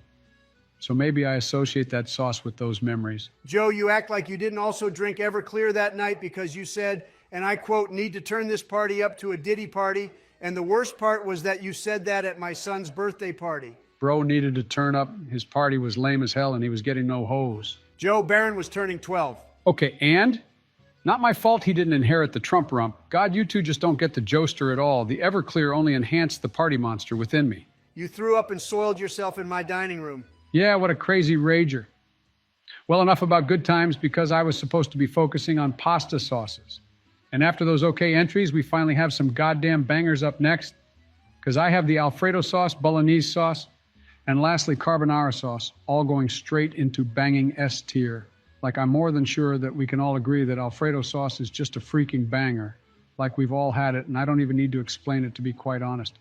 So maybe I associate that sauce with those memories. Joe, you act like you didn't also drink Everclear that night because you said, and I quote, need to turn this party up to a Diddy party. And the worst part was that you said that at my son's birthday party. Bro needed to turn up. His party was lame as hell and he was getting no hose. Joe, Barron was turning 12. Okay, and? Not my fault he didn't inherit the Trump rump. God, you two just don't get the Joester at all. The Everclear only enhanced the party monster within me. You threw up and soiled yourself in my dining room. Yeah, what a crazy rager. Well, enough about good times because I was supposed to be focusing on pasta sauces. And after those okay entries, we finally have some goddamn bangers up next. Because I have the Alfredo sauce, Bolognese sauce, and lastly, carbonara sauce, all going straight into banging S tier. Like I'm more than sure that we can all agree that Alfredo sauce is just a freaking banger. Like we've all had it, and I don't even need to explain it to be quite honest.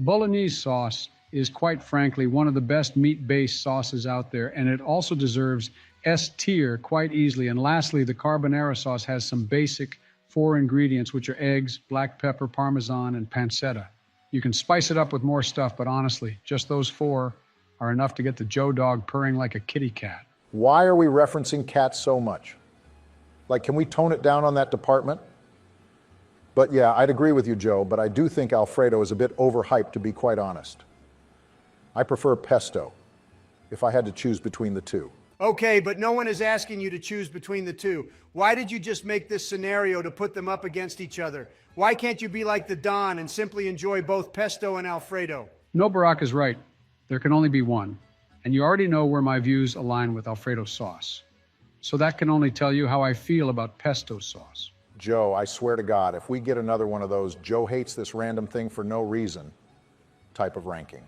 Bolognese sauce is quite frankly one of the best meat-based sauces out there, and it also deserves S tier quite easily. And lastly, the carbonara sauce has some basic 4 ingredients, which are eggs, black pepper, Parmesan, and pancetta. You can spice it up with more stuff, but honestly, just those 4 are enough to get the Joe dog purring like a kitty cat. Why are we referencing cats so much? Like, can we tone it down on that department? But yeah, I'd agree with you, Joe, but I do think Alfredo is a bit overhyped, to be quite honest. I prefer pesto, if I had to choose between the two. Okay, but no one is asking you to choose between the two. Why did you just make this scenario to put them up against each other? Why can't you be like the Don and simply enjoy both pesto and Alfredo? No, Barack is right. There can only be one. And you already know where my views align with Alfredo sauce. So that can only tell you how I feel about pesto sauce. Joe, I swear to God, if we get another one of those Joe hates this random thing for no reason type of ranking,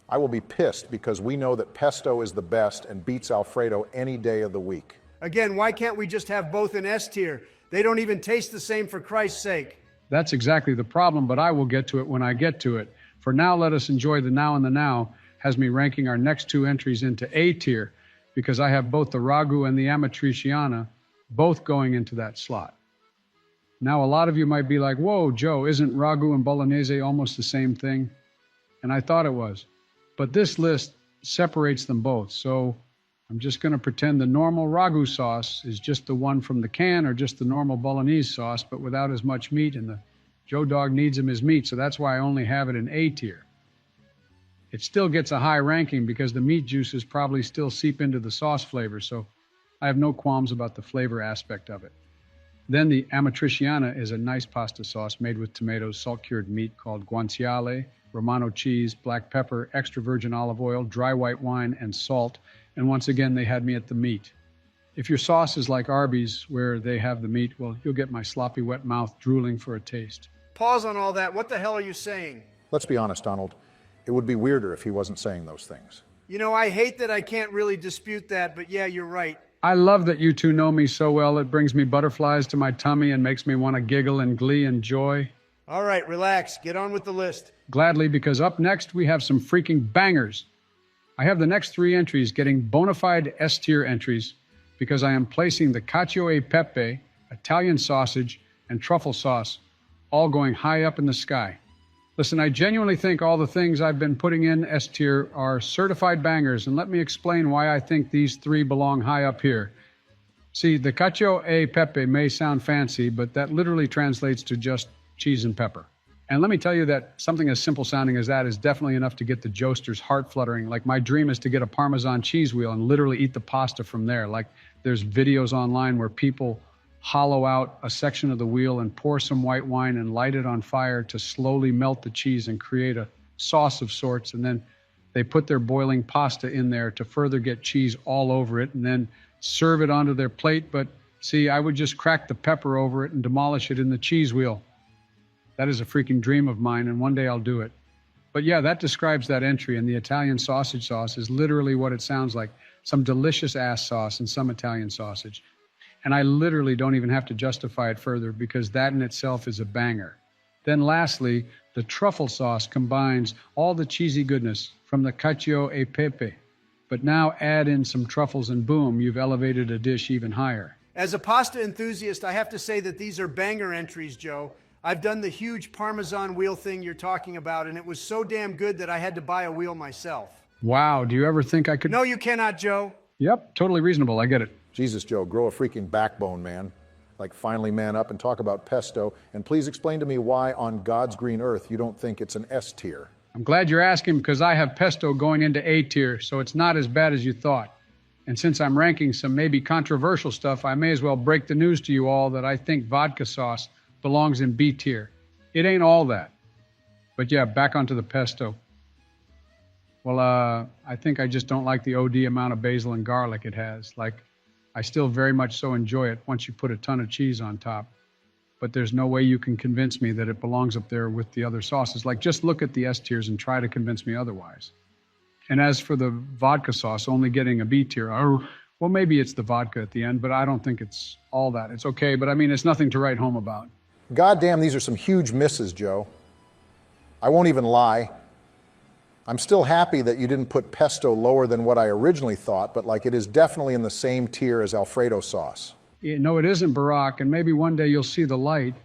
I will be pissed because we know that pesto is the best and beats Alfredo any day of the week. Again, why can't we just have both in S tier? They don't even taste the same, for Christ's sake. That's exactly the problem, but I will get to it when I get to it. For now, let us enjoy the now and the now, has me ranking our next 2 entries into A tier. because I have both the ragu and the amatriciana both going into that slot. Now, a lot of you might be like, whoa, Joe, isn't ragu and bolognese almost the same thing? And I thought it was. But this list separates them both. So I'm just going to pretend the normal ragu sauce is just the one from the can or just the normal bolognese sauce, but without as much meat. And the Joe Dog needs him as meat, so that's why I only have it in A tier. It still gets a high ranking because the meat juices probably still seep into the sauce flavor, so I have no qualms about the flavor aspect of it. Then the amatriciana is a nice pasta sauce made with tomatoes, salt-cured meat called guanciale, Romano cheese, black pepper, extra virgin olive oil, dry white wine, and salt. And once again, they had me at the meat. If your sauce is like Arby's, where they have the meat, well, you'll get my sloppy wet mouth drooling for a taste. Pause on all that. What the hell are you saying? Let's be honest, Donald. It would be weirder if he wasn't saying those things. You know, I hate that I can't really dispute that, but yeah, you're right. I love that you two know me so well. It brings me butterflies to my tummy and makes me want to giggle in glee and joy. All right, relax. Get on with the list. Gladly, because up next we have some freaking bangers. I have the next 3 entries getting bona fide S-tier entries because I am placing the cacio e pepe, Italian sausage, and truffle sauce all going high up in the sky. Listen, I genuinely think all the things I've been putting in S-tier are certified bangers, and let me explain why I think these 3 belong high up here. See, the cacio e pepe may sound fancy, but that literally translates to just cheese and pepper. And let me tell you that something as simple sounding as that is definitely enough to get the joester's heart fluttering. Like, my dream is to get a Parmesan cheese wheel and literally eat the pasta from there. Like, there's videos online where people hollow out a section of the wheel and pour some white wine and light it on fire to slowly melt the cheese and create a sauce of sorts. And then they put their boiling pasta in there to further get cheese all over it and then serve it onto their plate. But see, I would just crack the pepper over it and demolish it in the cheese wheel. That is a freaking dream of mine, and one day I'll do it. But yeah, that describes that entry, and the Italian sausage sauce is literally what it sounds like. Some delicious ass sauce and some Italian sausage. And I literally don't even have to justify it further because that in itself is a banger. Then lastly, the truffle sauce combines all the cheesy goodness from the cacio e pepe. But now add in some truffles and boom, you've elevated a dish even higher. As a pasta enthusiast, I have to say that these are banger entries, Joe. I've done the huge Parmesan wheel thing you're talking about, and it was so damn good that I had to buy a wheel myself. Wow, do you ever think I could... No, you cannot, Joe. Yep, totally reasonable, I get it. Jesus, Joe, grow a freaking backbone, man. Like, finally man up and talk about pesto. And please explain to me why on God's green earth you don't think it's an S tier. I'm glad you're asking because I have pesto going into A tier, so it's not as bad as you thought. And since I'm ranking some maybe controversial stuff, I may as well break the news to you all that I think vodka sauce belongs in B tier. It ain't all that. But yeah, back onto the pesto. Well, I think I just don't like the OD amount of basil and garlic it has. Like, I still very much so enjoy it once you put a ton of cheese on top. But there's no way you can convince me that it belongs up there with the other sauces. Like, just look at the S tiers and try to convince me otherwise. And as for the vodka sauce only getting a B tier, oh, well, maybe it's the vodka at the end, but I don't think it's all that. It's okay, but I mean, it's nothing to write home about. Goddamn, these are some huge misses, Joe. I won't even lie. I'm still happy that you didn't put pesto lower than what I originally thought, but like, it is definitely in the same tier as Alfredo sauce. Yeah, no, it isn't, Barack, and maybe one day you'll see the light.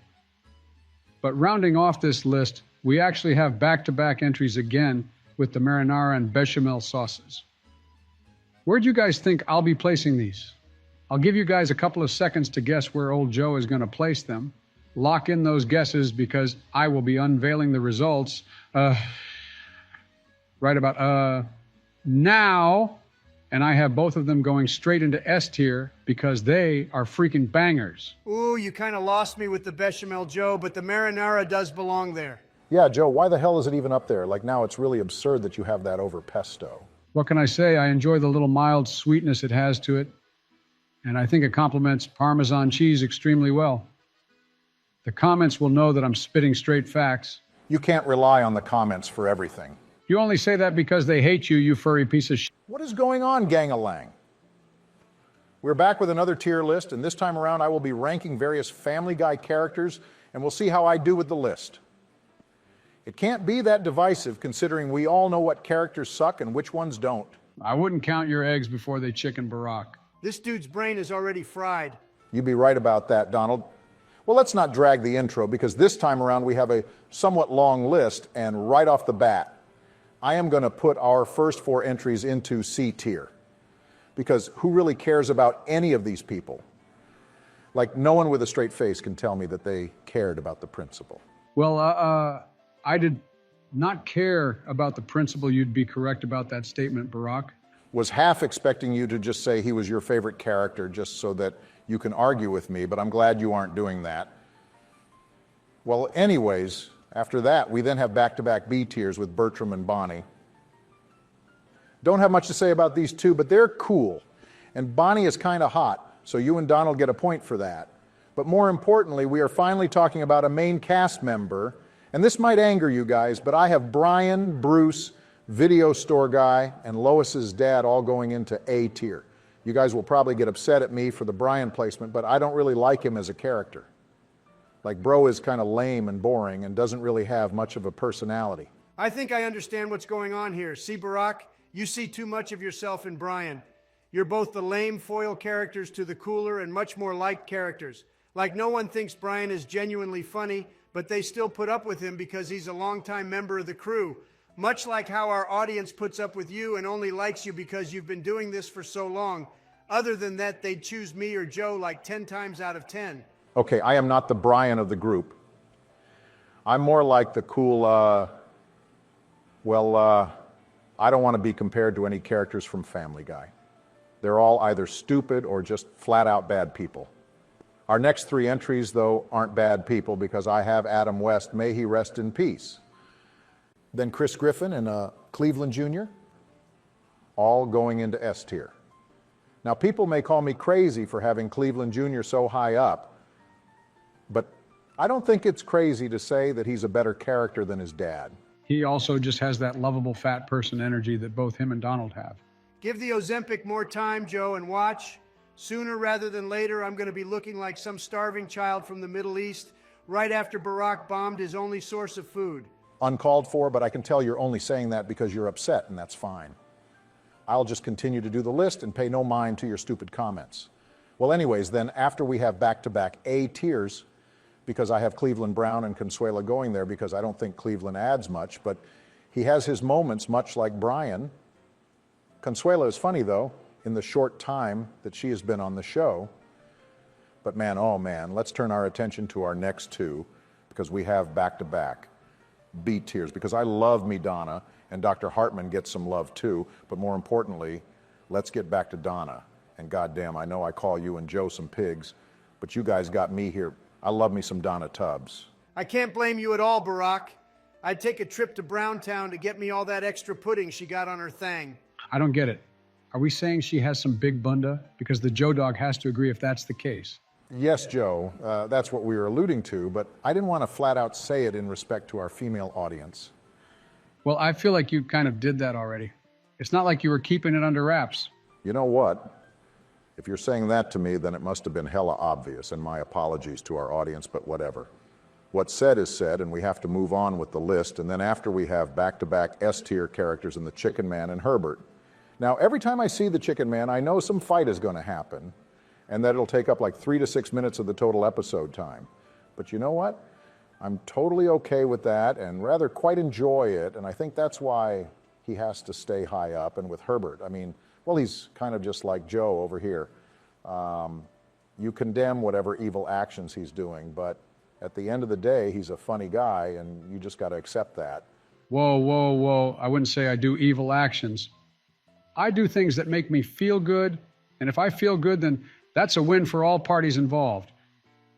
But rounding off this list, we actually have back-to-back entries again with the marinara and bechamel sauces. Where do you guys think I'll be placing these? I'll give you guys a couple of seconds to guess where old Joe is going to place them. Lock in those guesses because I will be unveiling the results right about now, and I have both of them going straight into S tier because they are freaking bangers. Ooh, you kind of lost me with the bechamel, Joe, but the marinara does belong there. Yeah, Joe, why the hell is it even up there? Like, now it's really absurd that you have that over pesto. What can I say? I enjoy the little mild sweetness it has to it, and I think it complements Parmesan cheese extremely well. The comments will know that I'm spitting straight facts. You can't rely on the comments for everything. You only say that because they hate you, you furry piece of shit. What is going on, gang-a-lang? We're back with another tier list, and this time around I will be ranking various Family Guy characters, and we'll see how I do with the list. It can't be that divisive, considering we all know what characters suck and which ones don't. I wouldn't count your eggs before they chicken Barack. This dude's brain is already fried. You'd be right about that, Donald. Well, let's not drag the intro because this time around we have a somewhat long list, and right off the bat, I am going to put our first 4 entries into C tier. Because who really cares about any of these people? Like, no one with a straight face can tell me that they cared about the principal. Well, I did not care about the principal. You'd be correct about that statement, Barack. Was half expecting you to just say he was your favorite character just so that you can argue with me, but I'm glad you aren't doing that. Well, anyways, after that, we then have back-to-back B tiers with Bertram and Bonnie. Don't have much to say about these two, but they're cool. And Bonnie is kind of hot, so you and Donald get a point for that. But more importantly, we are finally talking about a main cast member, and this might anger you guys, but I have Brian, Bruce, video store guy, and Lois's dad all going into A tier. You guys will probably get upset at me for the Brian placement, but I don't really like him as a character. Like, bro is kind of lame and boring and doesn't really have much of a personality. I think I understand what's going on here. See, Barack, you see too much of yourself in Brian. You're both the lame foil characters to the cooler and much more liked characters. Like, no one thinks Brian is genuinely funny, but they still put up with him because he's a longtime member of the crew. Much like how our audience puts up with you and only likes you because you've been doing this for so long. Other than that, they'd choose me or Joe like 10 times out of 10. Okay, I am not the Brian of the group. I'm more like the cool, I don't want to be compared to any characters from Family Guy. They're all either stupid or just flat out bad people. Our next 3 entries, though, aren't bad people because I have Adam West, may he rest in peace. Then Chris Griffin and Cleveland Jr., all going into S tier. Now, people may call me crazy for having Cleveland Jr. so high up, but I don't think it's crazy to say that he's a better character than his dad. He also just has that lovable fat person energy that both him and Donald have. Give the Ozempic more time, Joe, and watch. Sooner rather than later, I'm going to be looking like some starving child from the Middle East right after Barack bombed his only source of food. Uncalled for, but I can tell you're only saying that because you're upset, and that's fine. I'll just continue to do the list and pay no mind to your stupid comments. Well, anyways, then after we have back-to-back A tiers, because I have Cleveland Brown and Consuela going there because I don't think Cleveland adds much, but he has his moments much like Brian. Consuela is funny, though, in the short time that she has been on the show. But man, oh man, let's turn our attention to our next 2 because we have back-to-back B tiers because I love me Donna, and Dr. Hartman gets some love too, but more importantly, let's get back to Donna. And goddamn, I know I call you and Joe some pigs, but you guys got me here. I love me some Donna Tubbs. I can't blame you at all, Barack. I'd take a trip to Browntown to get me all that extra pudding she got on her thing. I don't get it. Are we saying she has some big bunda? Because the Joe Dog has to agree if that's the case. Yes, Joe, that's what we were alluding to, but I didn't want to flat out say it in respect to our female audience. Well, I feel like you kind of did that already. It's not like you were keeping it under wraps. You know what? If you're saying that to me, then it must have been hella obvious, and my apologies to our audience, but whatever. What's said is said, and we have to move on with the list, and then after we have back-to-back S-tier characters in the Chicken Man and Herbert. Now, every time I see the Chicken Man, I know some fight is going to happen, and that it'll take up like 3 to 6 minutes of the total episode time. But you know what? I'm totally okay with that and rather quite enjoy it, and I think that's why he has to stay high up. And with Herbert, I mean, well, he's kind of just like Joe over here. You condemn whatever evil actions he's doing, but at the end of the day, he's a funny guy, and you just got to accept that. Whoa, whoa, whoa. I wouldn't say I do evil actions. I do things that make me feel good, and if I feel good, then that's a win for all parties involved,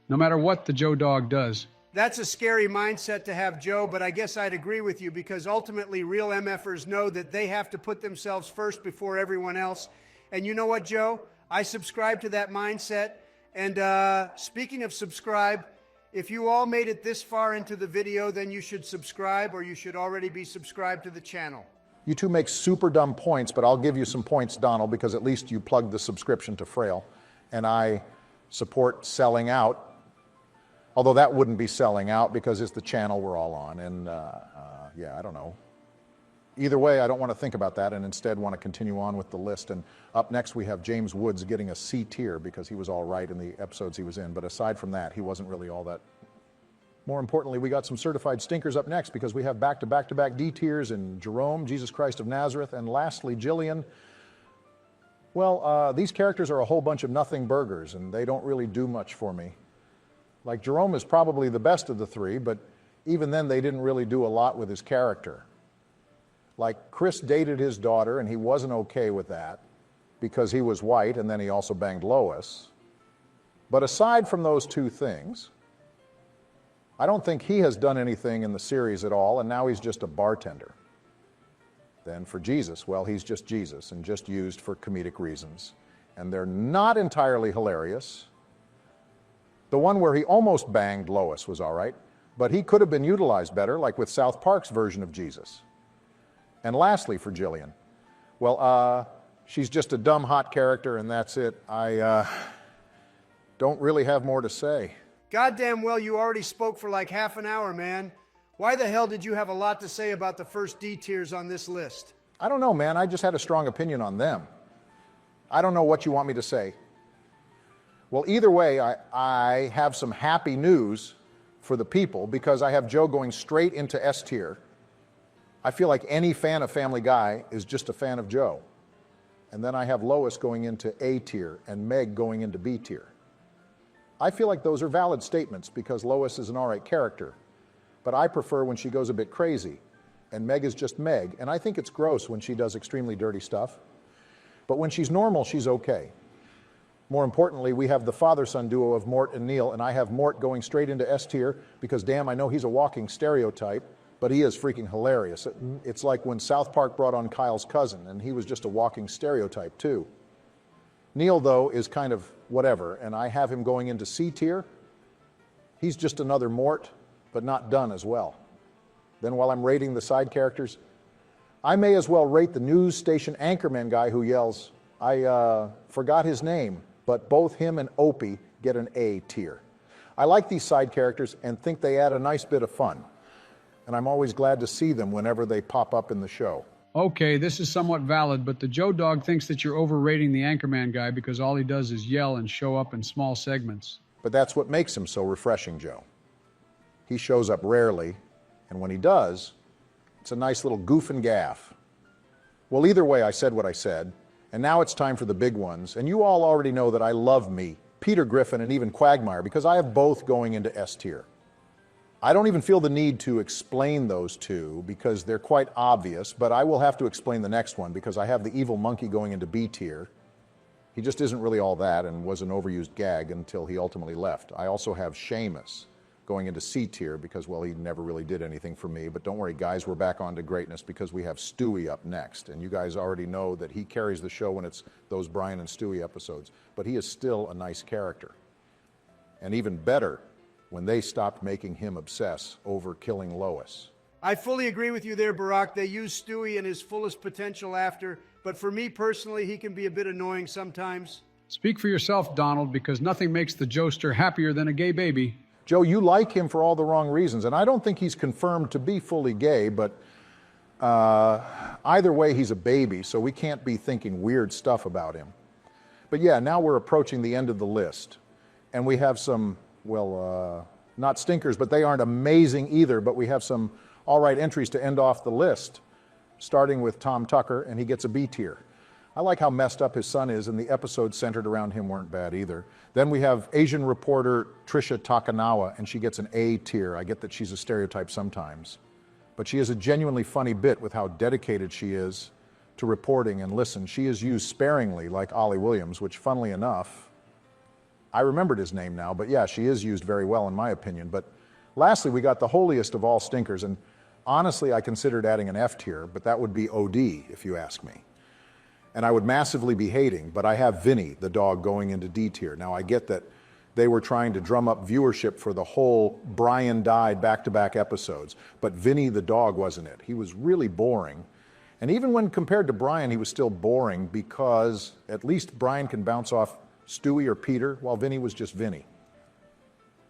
no matter what the Joe Dog does. That's a scary mindset to have, Joe, but I guess I'd agree with you because ultimately real MFers know that they have to put themselves first before everyone else. And you know what, Joe? I subscribe to that mindset. And speaking of subscribe, if you all made it this far into the video, then you should subscribe, or you should already be subscribed to the channel. You two make super dumb points, but I'll give you some points, Donald, because at least you plugged the subscription to Fraile, and I support selling out. Although that wouldn't be selling out because it's the channel we're all on, and yeah, I don't know. either way, I don't want to think about that and instead want to continue on with the list. And up next, we have James Woods getting a C tier because he was all right in the episodes he was in. But aside from that, he wasn't really all that. More importantly, we got some certified stinkers up next because we have back-to-back D tiers in Jerome, Jesus Christ of Nazareth, and lastly, Jillian. Well, these characters are a whole bunch of nothing burgers, and they don't really do much for me. Like, Jerome is probably the best of the three, but even then, they didn't really do a lot with his character. Like, Chris dated his daughter, and he wasn't okay with that because he was white, and then he also banged Lois. But aside from those two things, I don't think he has done anything in the series at all, and now he's just a bartender. Then for Jesus, well, he's just Jesus and just used for comedic reasons. And they're not entirely hilarious. The one where he almost banged Lois was all right, but he could have been utilized better, like with South Park's version of Jesus. And lastly, for Jillian, well, she's just a dumb, hot character, and that's it. I don't really have more to say. Goddamn well, you already spoke for like half an hour, man. Why the hell did you have a lot to say about the first D tiers on this list? I don't know, man. I just had a strong opinion on them. I don't know what you want me to say. Well, either way, I have some happy news for the people because I have Joe going straight into S tier. I feel like any fan of Family Guy is just a fan of Joe. And then I have Lois going into A tier and Meg going into B tier. I feel like those are valid statements because Lois is an all right character. But I prefer when she goes a bit crazy. And Meg is just Meg. And I think it's gross when she does extremely dirty stuff. But when she's normal, she's okay. More importantly, we have the father-son duo of Mort and Neil, and I have Mort going straight into S tier because, damn, I know he's a walking stereotype, but he is freaking hilarious. It's like when South Park brought on Kyle's cousin, and he was just a walking stereotype, too. Neil, though, is kind of whatever, and I have him going into C tier. He's just another Mort, but not done as well. Then while I'm rating the side characters, I may as well rate the news station anchorman guy who yells, I forgot his name, but both him and Opie get an A tier. I like these side characters and think they add a nice bit of fun. And I'm always glad to see them whenever they pop up in the show. Okay, this is somewhat valid, but the Joe Dog thinks that you're overrating the anchorman guy because all he does is yell and show up in small segments. But that's what makes him so refreshing, Joe. He shows up rarely, and when he does, it's a nice little goof and gaff. Well, either way, I said what I said, and now it's time for the big ones. And you all already know that I love me, Peter Griffin, and even Quagmire, because I have both going into S tier. I don't even feel the need to explain those two because they're quite obvious, but I will have to explain the next one because I have the evil monkey going into B tier. He just isn't really all that and was an overused gag until he ultimately left. I also have Seamus going into C tier because, well, he never really did anything for me. But don't worry, guys, we're back on to greatness because we have Stewie up next. And you guys already know that he carries the show when it's those Brian and Stewie episodes. But he is still a nice character. And even better, when they stopped making him obsess over killing Lois. I fully agree with you there, Barack. They use Stewie in his fullest potential after, but for me personally, he can be a bit annoying sometimes. Speak for yourself, Donald, because nothing makes the Joester happier than a gay baby. Joe, you like him for all the wrong reasons, and I don't think he's confirmed to be fully gay, but either way, he's a baby, so we can't be thinking weird stuff about him. But yeah, now we're approaching the end of the list, and we have some, well, not stinkers, but they aren't amazing either, but we have some all right entries to end off the list, starting with Tom Tucker, and he gets a B tier. I like how messed up his son is, and the episodes centered around him weren't bad either. Then we have Asian reporter Trisha Takanawa, and she gets an A tier. I get that she's a stereotype sometimes. But she is a genuinely funny bit with how dedicated she is to reporting and listen. She is used sparingly, like Ollie Williams, which, funnily enough, I remembered his name now, but yeah, she is used very well in my opinion. But lastly, we got the holiest of all stinkers, and honestly, I considered adding an F tier, but that would be OD, if you ask me. And I would massively be hating, but I have Vinny, the dog, going into D tier. Now, I get that they were trying to drum up viewership for the whole Brian died back-to-back episodes, but Vinny the dog wasn't it. He was really boring. And even when compared to Brian, he was still boring because at least Brian can bounce off Stewie or Peter, while Vinny was just Vinny.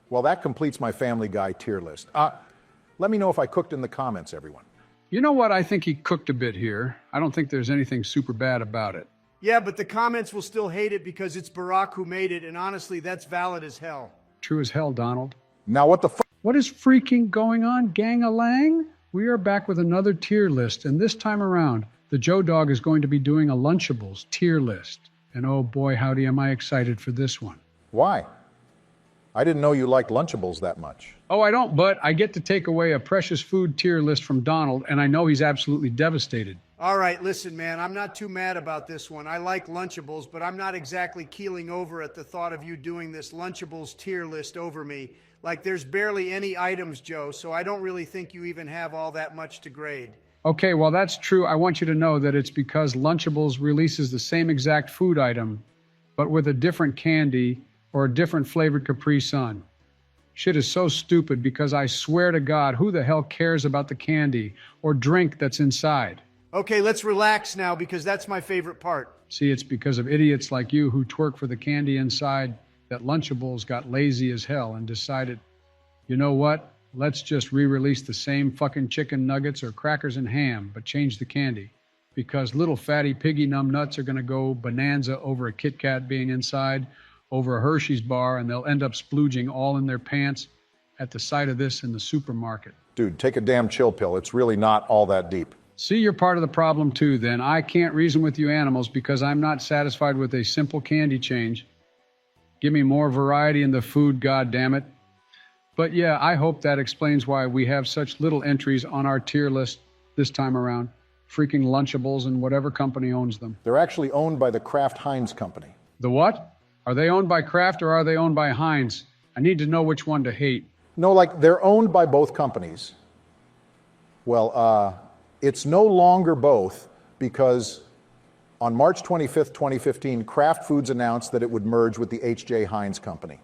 Well, that completes my Family Guy tier list. Let me know if I cooked in the comments, everyone. You know what? I think he cooked a bit here. I don't think there's anything super bad about it. Yeah, but the comments will still hate it because it's Barack who made it, and honestly, that's valid as hell. True as hell, Donald. Now what the What is freaking going on, gang-a-lang? We are back with another tier list, and this time around, the Joe Dog is going to be doing a Lunchables tier list. And oh boy, howdy am I excited for this one. Why? I didn't know you liked Lunchables that much. Oh, I don't, but I get to take away a precious food tier list from Donald, and I know he's absolutely devastated. All right, listen, man, I'm not too mad about this one. I like Lunchables, but I'm not exactly keeling over at the thought of you doing this Lunchables tier list over me. Like, there's barely any items, Joe, so I don't really think you even have all that much to grade. Okay, well, that's true. I want you to know that it's because Lunchables releases the same exact food item, but with a different candy or a different flavored Capri Sun. Shit is so stupid because I swear to God, who the hell cares about the candy or drink that's inside? Okay, let's relax now because that's my favorite part. See, it's because of idiots like you who twerk for the candy inside that Lunchables got lazy as hell and decided, you know what? Let's just re-release the same fucking chicken nuggets or crackers and ham, but change the candy. Because little fatty piggy numb nuts are gonna go bonanza over a Kit Kat being inside, over a Hershey's bar, and they'll end up splooging all in their pants at the sight of this in the supermarket. Dude, take a damn chill pill. It's really not all that deep. See, you're part of the problem too, then. I can't reason with you animals because I'm not satisfied with a simple candy change. Give me more variety in the food, goddammit. But yeah, I hope that explains why we have such little entries on our tier list this time around. Freaking Lunchables and whatever company owns them. They're actually owned by the Kraft Heinz Company. The what? Are they owned by Kraft or are they owned by Heinz? I need to know which one to hate. No, like they're owned by both companies. Well, it's no longer both because on March 25th, 2015, Kraft Foods announced that it would merge with the H.J. Heinz Company.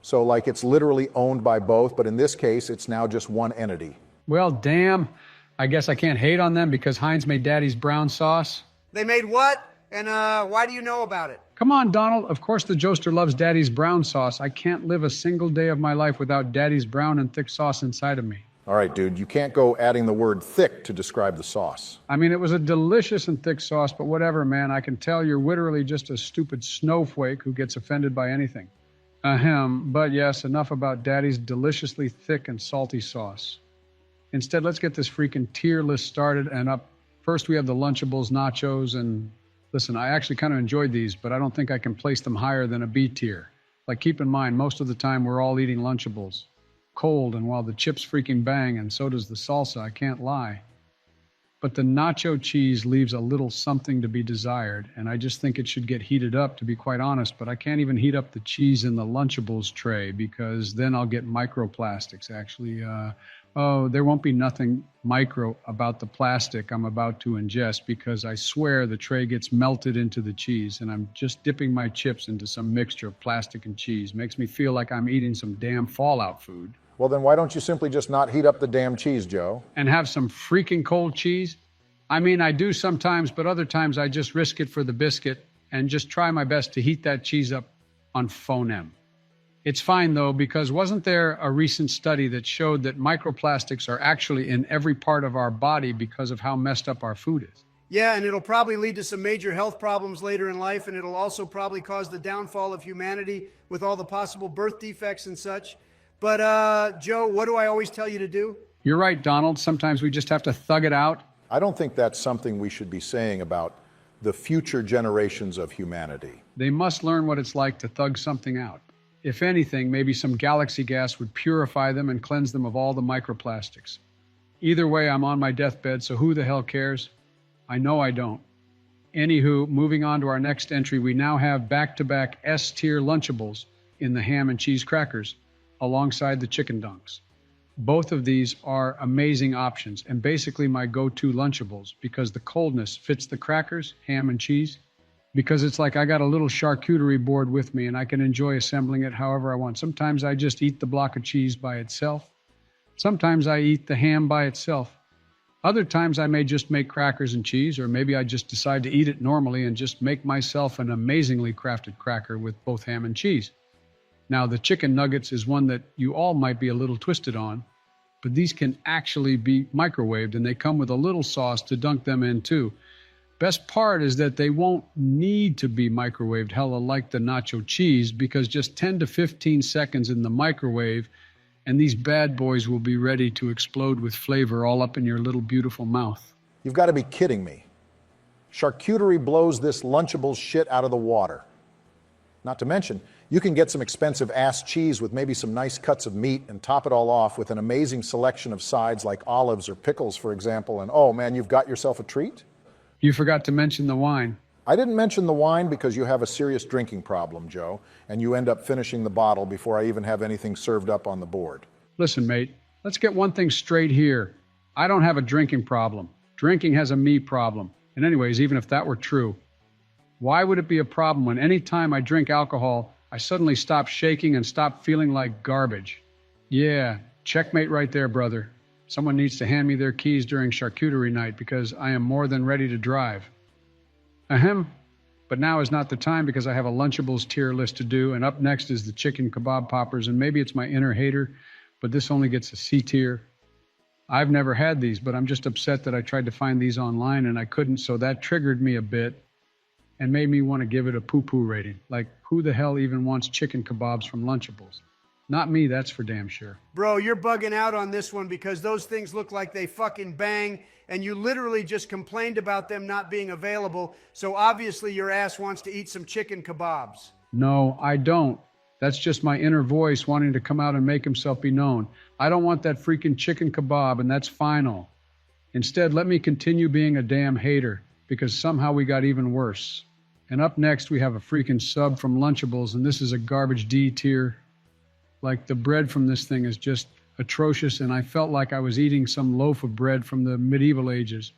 So like it's literally owned by both, but in this case, it's now just one entity. Well, damn. I guess I can't hate on them because Heinz made Daddy's brown sauce. They made what? And why do you know about it? Come on, Donald. Of course the Joester loves Daddy's brown sauce. I can't live a single day of my life without Daddy's brown and thick sauce inside of me. All right, dude, you can't go adding the word thick to describe the sauce. I mean, it was a delicious and thick sauce, but whatever, man. I can tell you're literally just a stupid snowflake who gets offended by anything. Ahem. But yes, enough about Daddy's deliciously thick and salty sauce. Instead, let's get this freaking tier list started and up. First, we have the Lunchables, nachos, and listen, I actually kind of enjoyed these, but I don't think I can place them higher than a B tier. Like, keep in mind, most of the time we're all eating Lunchables. Cold, and while the chips freaking bang, and so does the salsa, I can't lie. But the nacho cheese leaves a little something to be desired, and I just think it should get heated up, to be quite honest, but I can't even heat up the cheese in the Lunchables tray, because then I'll get microplastics, actually. Oh, there won't be nothing micro about the plastic I'm about to ingest, because I swear the tray gets melted into the cheese, and I'm just dipping my chips into some mixture of plastic and cheese. Makes me feel like I'm eating some damn Fallout food. Well, then why don't you simply just not heat up the damn cheese, Joe? And have some freaking cold cheese? I mean, I do sometimes, but other times I just risk it for the biscuit and just try my best to heat that cheese up on phonem. It's fine, though, because wasn't there a recent study that showed that microplastics are actually in every part of our body because of how messed up our food is? Yeah, and it'll probably lead to some major health problems later in life, and it'll also probably cause the downfall of humanity with all the possible birth defects and such. But, Joe, what do I always tell you to do? You're right, Donald. Sometimes we just have to thug it out. I don't think that's something we should be saying about the future generations of humanity. They must learn what it's like to thug something out. If anything, maybe some galaxy gas would purify them and cleanse them of all the microplastics. Either way, I'm on my deathbed, so who the hell cares? I know I don't. Anywho, moving on to our next entry, we now have back-to-back S-tier Lunchables in the ham and cheese crackers alongside the chicken dunks. Both of these are amazing options and basically my go-to Lunchables because the coldness fits the crackers, ham and cheese, because it's like I got a little charcuterie board with me and I can enjoy assembling it however I want. Sometimes I just eat the block of cheese by itself. Sometimes I eat the ham by itself. Other times I may just make crackers and cheese, or maybe I just decide to eat it normally and just make myself an amazingly crafted cracker with both ham and cheese. Now, the chicken nuggets is one that you all might be a little twisted on. but these can actually be microwaved, and they come with a little sauce to dunk them in too. Best part is that they won't need to be microwaved hella like the nacho cheese, because just 10 to 15 seconds in the microwave and these bad boys will be ready to explode with flavor all up in your little beautiful mouth. You've got to be kidding me. Charcuterie blows this Lunchables shit out of the water. Not to mention, you can get some expensive ass cheese with maybe some nice cuts of meat and top it all off with an amazing selection of sides like olives or pickles, for example, and oh man, you've got yourself a treat? You forgot to mention the wine. I didn't mention the wine because you have a serious drinking problem, Joe, and you end up finishing the bottle before I even have anything served up on the board. Listen, mate, let's get one thing straight here. I don't have a drinking problem. Drinking has a me problem. And anyways, even if that were true, why would it be a problem when any time I drink alcohol, I suddenly stop shaking and stop feeling like garbage? Yeah, checkmate right there, brother. Someone needs to hand me their keys during charcuterie night because I am more than ready to drive. Ahem. But now is not the time because I have a Lunchables tier list to do, and up next is the chicken kebab poppers, and maybe it's my inner hater, but this only gets a C tier. I've never had these, but I'm just upset that I tried to find these online and I couldn't, so that triggered me a bit and made me want to give it a poo-poo rating. Like, who the hell even wants chicken kebabs from Lunchables? Not me, that's for damn sure. Bro, you're bugging out on this one because those things look like they fucking bang, and you literally just complained about them not being available, so obviously your ass wants to eat some chicken kebabs. No, I don't. That's just my inner voice wanting to come out and make himself be known. I don't want that freaking chicken kebab, and that's final. Instead, let me continue being a damn hater, because somehow we got even worse. And up next, we have a freaking sub from Lunchables, and this is a garbage D tier. Like, the bread from this thing is just atrocious, and I felt like I was eating some loaf of bread from the medieval ages.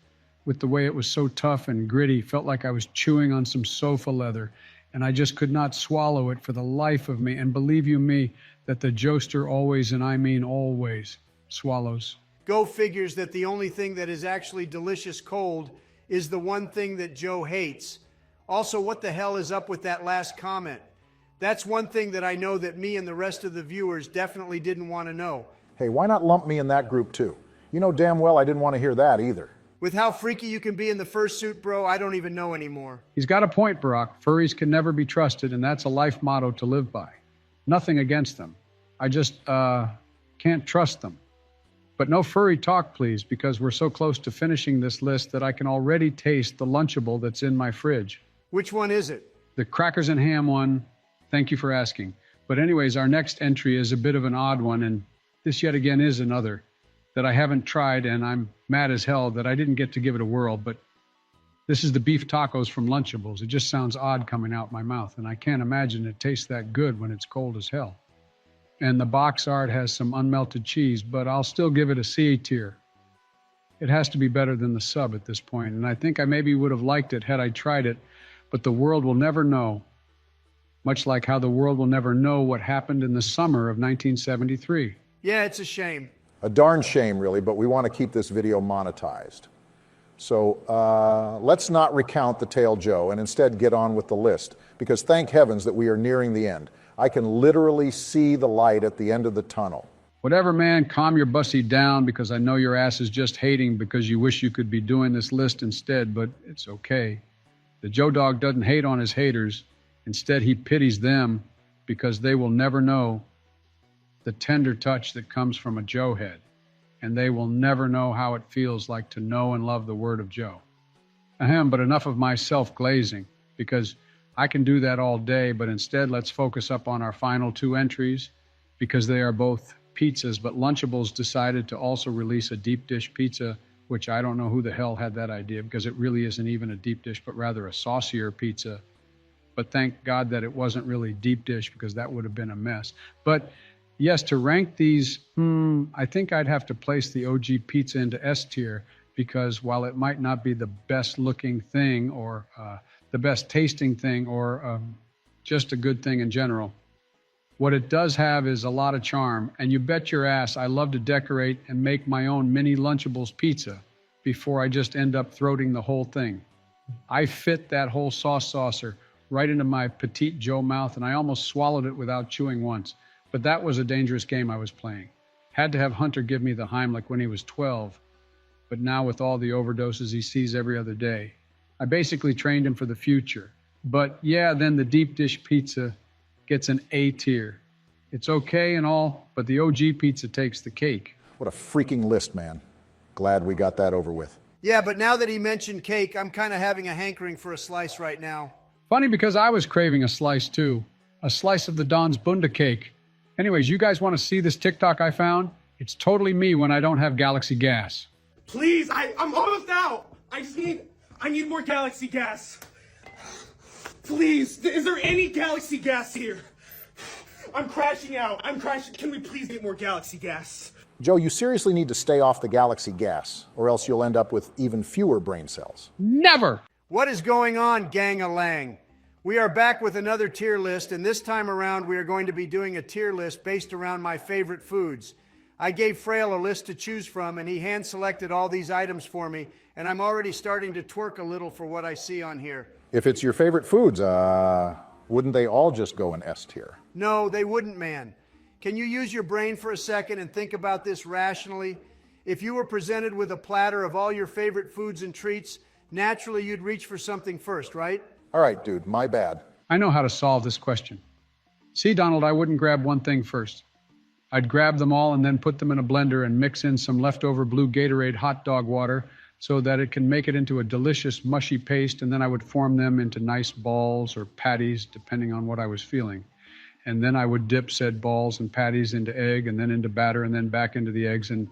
With the way it was so tough and gritty, felt like I was chewing on some sofa leather, and I just could not swallow it for the life of me. And believe you me, that the Joester always, and I mean always, swallows. Go figures that the only thing that is actually delicious cold is the one thing that Joe hates. Also, what the hell is up with that last comment? That's one thing that I know that me and the rest of the viewers definitely didn't want to know. Hey, why not lump me in that group too? You know damn well I didn't want to hear that either. With how freaky you can be in the fursuit, bro, I don't even know anymore. He's got a point, Barack. Furries can never be trusted, and that's a life motto to live by. Nothing against them. I just, can't trust them. But no furry talk, please, because we're so close to finishing this list that I can already taste the Lunchable that's in my fridge. Which one is it? The crackers and ham one. Thank you for asking. But anyways, our next entry is a bit of an odd one, and this yet again is another that I haven't tried, and I'm mad as hell that I didn't get to give it a whirl, but this is the beef tacos from Lunchables. It just sounds odd coming out my mouth, and I can't imagine it tastes that good when it's cold as hell. And the box art has some unmelted cheese, but I'll still give it a C tier. It has to be better than the sub at this point, and I think I maybe would have liked it had I tried it, but the world will never know, much like how the world will never know what happened in the summer of 1973. Yeah, it's a shame. A darn shame, really, but we want to keep this video monetized. So let's not recount the tale, Joe, and instead get on with the list, because thank heavens that we are nearing the end. I can literally see the light at the end of the tunnel. Whatever, man, calm your bussy down, because I know your ass is just hating because you wish you could be doing this list instead, but it's okay. The Joe Dog doesn't hate on his haters. Instead, he pities them because they will never know the tender touch that comes from a Joe head, and they will never know how it feels like to know and love the word of Joe. Ahem, but enough of my self-glazing, because I can do that all day, but instead let's focus up on our final two entries, because they are both pizzas, but Lunchables decided to also release a deep dish pizza, which I don't know who the hell had that idea, because it really isn't even a deep dish, but rather a saucier pizza. But thank God that it wasn't really deep dish, because that would have been a mess. But yes, to rank these, I think I'd have to place the OG pizza into S tier, because while it might not be the best looking thing or the best tasting thing or just a good thing in general, what it does have is a lot of charm. And you bet your ass I love to decorate and make my own mini Lunchables pizza before I just end up throating the whole thing. I fit that whole sauce saucer right into my petite Joe mouth, and I almost swallowed it without chewing once. But that was a dangerous game I was playing. Had to have Hunter give me the Heimlich when he was 12, but now with all the overdoses he sees every other day, I basically trained him for the future. But yeah, then the deep dish pizza gets an A tier. It's okay and all, but the OG pizza takes the cake. What a freaking list, man. Glad we got that over with. Yeah, but now that he mentioned cake, I'm kind of having a hankering for a slice right now. Funny because I was craving a slice too. A slice of the Don's Bunda cake. Anyways, you guys want to see this TikTok I found? It's totally me when I don't have Galaxy gas. Please, I'm almost out. I need more Galaxy gas. Please, is there any Galaxy gas here? I'm crashing out. Can we please get more Galaxy gas? Joe, you seriously need to stay off the Galaxy gas, or else you'll end up with even fewer brain cells. Never! What is going on, gang-a-lang? We are back with another tier list, and this time around we are going to be doing a tier list based around my favorite foods. I gave Fraile a list to choose from, and he hand-selected all these items for me, and I'm already starting to twerk a little for what I see on here. If it's your favorite foods, wouldn't they all just go in S tier? No, they wouldn't, man. Can you use your brain for a second and think about this rationally? If you were presented with a platter of all your favorite foods and treats, naturally you'd reach for something first, right? All right, dude, my bad. I know how to solve this question. See, Donald, I wouldn't grab one thing first. I'd grab them all and then put them in a blender and mix in some leftover blue Gatorade hot dog water so that it can make it into a delicious mushy paste, and then I would form them into nice balls or patties depending on what I was feeling. And then I would dip said balls and patties into egg and then into batter and then back into the eggs. And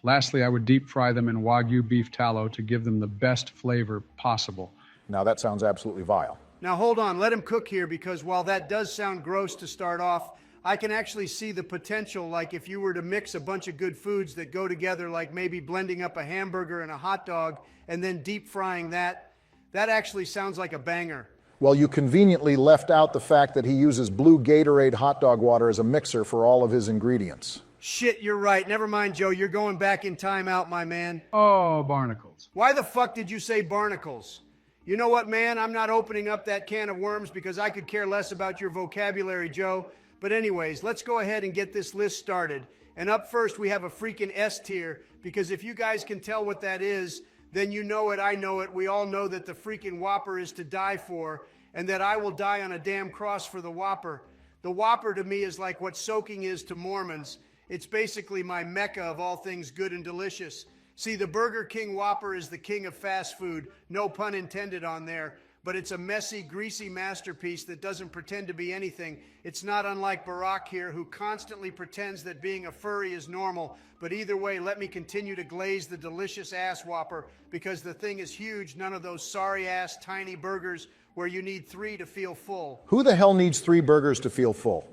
lastly, I would deep fry them in Wagyu beef tallow to give them the best flavor possible. Now that sounds absolutely vile. Now hold on, let him cook here, because while that does sound gross to start off, I can actually see the potential, like if you were to mix a bunch of good foods that go together, like maybe blending up a hamburger and a hot dog and then deep frying that actually sounds like a banger. Well, you conveniently left out the fact that he uses blue Gatorade hot dog water as a mixer for all of his ingredients. Shit, you're right. Never mind, Joe. You're going back in time out, my man. Oh, barnacles. Why the fuck did you say barnacles? You know what, man? I'm not opening up that can of worms because I could care less about your vocabulary, Joe. But anyways, let's go ahead and get this list started. And up first, we have a freaking S tier, because if you guys can tell what that is, then you know it, I know it. We all know that the freaking Whopper is to die for, and that I will die on a damn cross for the Whopper. The Whopper to me is like what soaking is to Mormons. It's basically my mecca of all things good and delicious. See, the Burger King Whopper is the king of fast food, no pun intended on there, but it's a messy, greasy masterpiece that doesn't pretend to be anything. It's not unlike Barack here, who constantly pretends that being a furry is normal. But either way, let me continue to glaze the delicious ass Whopper, because the thing is huge, none of those sorry-ass tiny burgers where you need 3 to feel full. Who the hell needs 3 burgers to feel full?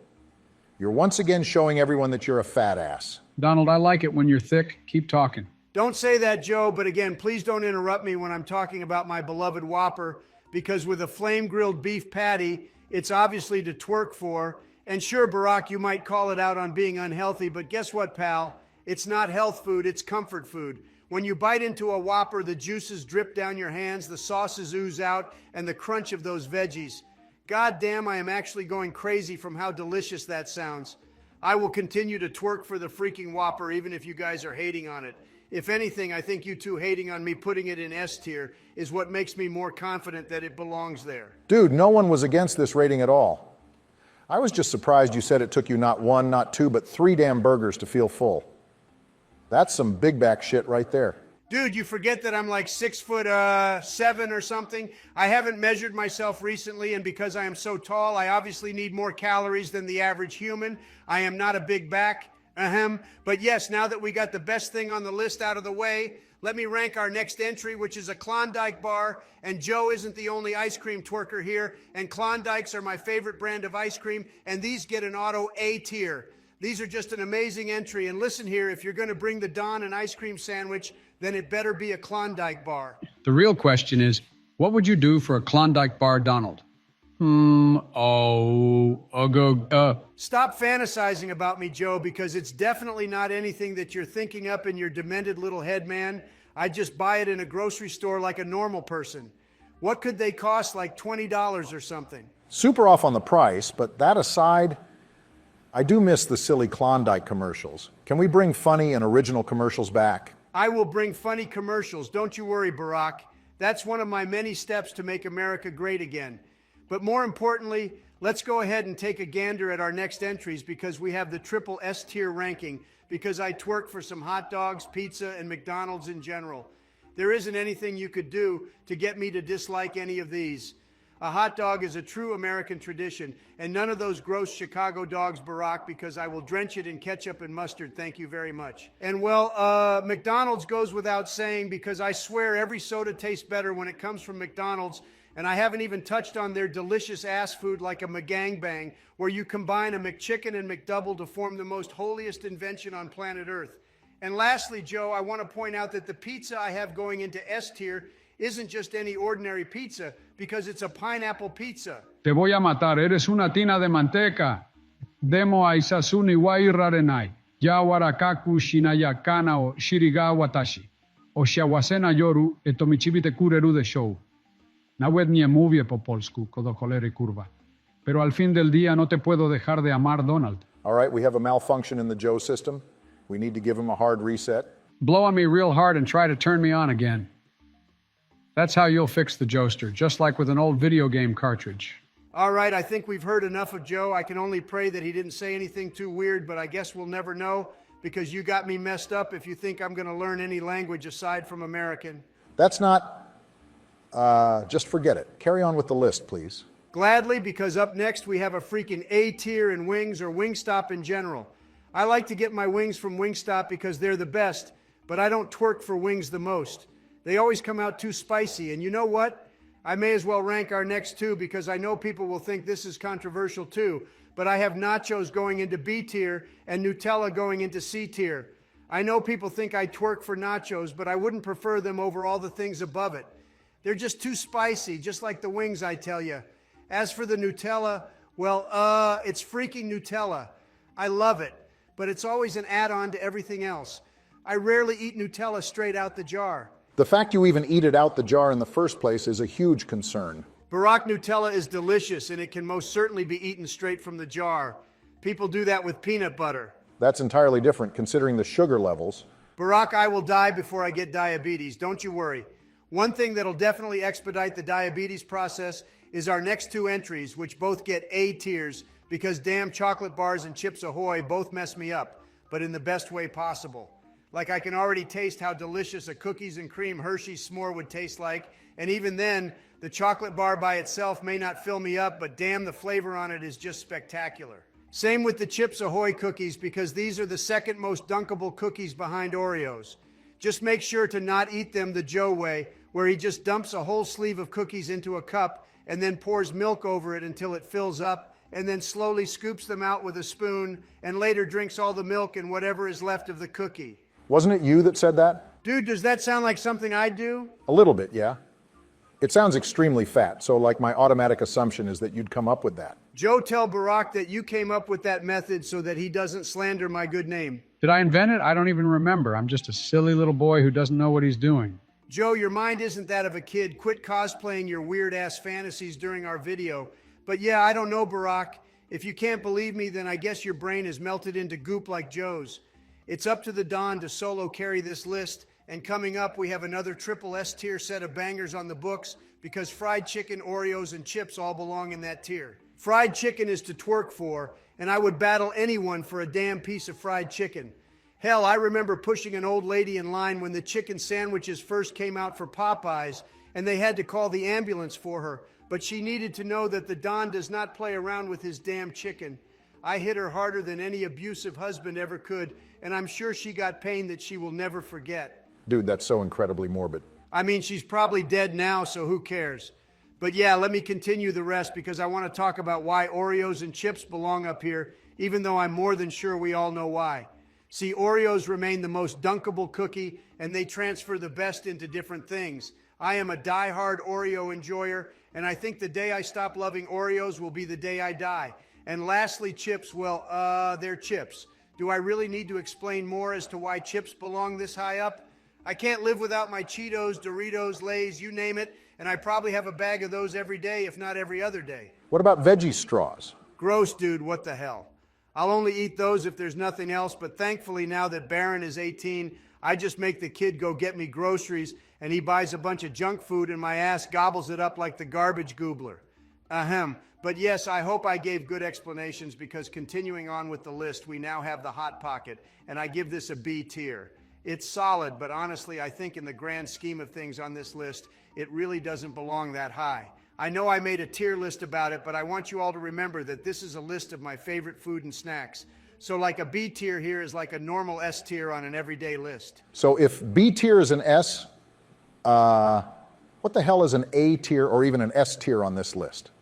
You're once again showing everyone that you're a fat ass. Donald, I like it when you're thick. Keep talking. Don't say that, Joe, but again, please don't interrupt me when I'm talking about my beloved Whopper, because with a flame-grilled beef patty, it's obviously to twerk for. And sure, Barack, you might call it out on being unhealthy, but guess what, pal? It's not health food, it's comfort food. When you bite into a Whopper, the juices drip down your hands, the sauces ooze out, and the crunch of those veggies. God damn, I am actually going crazy from how delicious that sounds. I will continue to twerk for the freaking Whopper, even if you guys are hating on it. If anything, I think you two hating on me putting it in S tier is what makes me more confident that it belongs there. Dude, no one was against this rating at all. I was just surprised you said it took you not 1, not 2, but 3 damn burgers to feel full. That's some big back shit right there. Dude, you forget that I'm like 6'7" or something. I haven't measured myself recently, and because I am so tall, I obviously need more calories than the average human. I am not a big back. But yes, now that we got the best thing on the list out of the way, let me rank our next entry, which is a Klondike bar. And Joe isn't the only ice cream twerker here. And Klondikes are my favorite brand of ice cream. And these get an auto A tier. These are just an amazing entry. And listen here, if you're going to bring the Don an ice cream sandwich, then it better be a Klondike bar. The real question is, what would you do for a Klondike bar, Donald? Stop fantasizing about me, Joe, because it's definitely not anything that you're thinking up in your demented little head, man. I'd just buy it in a grocery store like a normal person. What could they cost, like $20 or something? Super off on the price, but that aside, I do miss the silly Klondike commercials. Can we bring funny and original commercials back? I will bring funny commercials. Don't you worry, Barack. That's one of my many steps to make America great again. But more importantly, let's go ahead and take a gander at our next entries because we have the triple S tier ranking because I twerk for some hot dogs, pizza, and McDonald's in general. There isn't anything you could do to get me to dislike any of these. A hot dog is a true American tradition, and none of those gross Chicago dogs, Barack, because I will drench it in ketchup and mustard, thank you very much. And well, McDonald's goes without saying because I swear every soda tastes better when it comes from McDonald's, and I haven't even touched on their delicious ass food like a McGangbang, where you combine a McChicken and McDouble to form the most holiest invention on planet Earth. And lastly, Joe, I want to point out that the pizza I have going into S tier isn't just any ordinary pizza because it's a pineapple pizza. Te voy a matar, eres una tina de manteca. Demo aisasuni wai rarenai. Yawarakaku shinayakana o shiriga watashi. O shawasena yoru etomichibite kureru de show. Nawet nie mówię po polsku, do cholery kurwa. Pero al fin del día no te puedo dejar de amar, Donald. All right, we have a malfunction in the Joe system. We need to give him a hard reset. Blow on me real hard and try to turn me on again. That's how you'll fix the Joester, just like with an old video game cartridge. All right, I think we've heard enough of Joe. I can only pray that he didn't say anything too weird, but I guess we'll never know because you got me messed up if you think I'm going to learn any language aside from American. That's not, just forget it. Carry on with the list, please. Gladly, because up next we have a freaking A tier in wings or Wingstop in general. I like to get my wings from Wingstop because they're the best, but I don't twerk for wings the most. They always come out too spicy, and you know what? I may as well rank our next two because I know people will think this is controversial too, but I have nachos going into B tier and Nutella going into C tier. I know people think I twerk for nachos, but I wouldn't prefer them over all the things above it. They're just too spicy, just like the wings, I tell you. As for the Nutella, well, it's freaking Nutella. I love it, but it's always an add-on to everything else. I rarely eat Nutella straight out the jar. The fact you even eat it out the jar in the first place is a huge concern. Barack, Nutella is delicious, and it can most certainly be eaten straight from the jar. People do that with peanut butter. That's entirely different considering the sugar levels. Barack, I will die before I get diabetes. Don't you worry. One thing that'll definitely expedite the diabetes process is our next two entries, which both get A tiers because damn chocolate bars and Chips Ahoy both mess me up, but in the best way possible. Like I can already taste how delicious a cookies and cream Hershey's s'more would taste like, and even then, the chocolate bar by itself may not fill me up, but damn, the flavor on it is just spectacular. Same with the Chips Ahoy cookies because these are the second most dunkable cookies behind Oreos. Just make sure to not eat them the Joe way, where he just dumps a whole sleeve of cookies into a cup and then pours milk over it until it fills up, and then slowly scoops them out with a spoon and later drinks all the milk and whatever is left of the cookie. Wasn't it you that said that? Dude, does that sound like something I do? A little bit, yeah. It sounds extremely fat, so like my automatic assumption is that you'd come up with that. Joe, tell Barack that you came up with that method so that he doesn't slander my good name. Did I invent it? I don't even remember. I'm just a silly little boy who doesn't know what he's doing. Joe, your mind isn't that of a kid. Quit cosplaying your weird-ass fantasies during our video. But yeah, I don't know, Barack. If you can't believe me, then I guess your brain is melted into goop like Joe's. It's up to the Don to solo carry this list, and coming up we have another triple S tier set of bangers on the books because fried chicken, Oreos, and chips all belong in that tier. Fried chicken is to twerk for, and I would battle anyone for a damn piece of fried chicken. Hell, I remember pushing an old lady in line when the chicken sandwiches first came out for Popeyes, and they had to call the ambulance for her, but she needed to know that the Don does not play around with his damn chicken. I hit her harder than any abusive husband ever could, and I'm sure she got pain that she will never forget. Dude, that's so incredibly morbid. I mean, she's probably dead now, so who cares? But yeah, let me continue the rest because I want to talk about why Oreos and chips belong up here, even though I'm more than sure we all know why. See, Oreos remain the most dunkable cookie, and they transfer the best into different things. I am a die-hard Oreo enjoyer, and I think the day I stop loving Oreos will be the day I die. And lastly, chips, well, they're chips. Do I really need to explain more as to why chips belong this high up? I can't live without my Cheetos, Doritos, Lay's, you name it, and I probably have a bag of those every day, if not every other day. What about veggie straws? Gross, dude, what the hell? I'll only eat those if there's nothing else, but thankfully now that Barron is 18, I just make the kid go get me groceries, and he buys a bunch of junk food and my ass gobbles it up like the garbage goobler. Ahem. But yes, I hope I gave good explanations, because continuing on with the list, we now have the Hot Pocket, and I give this a B tier. It's solid, but honestly, I think in the grand scheme of things on this list, it really doesn't belong that high. I know I made a tier list about it, but I want you all to remember that this is a list of my favorite food and snacks. So like a B tier here is like a normal S tier on an everyday list. So if B tier is an S, what the hell is an A tier or even an S tier on this list?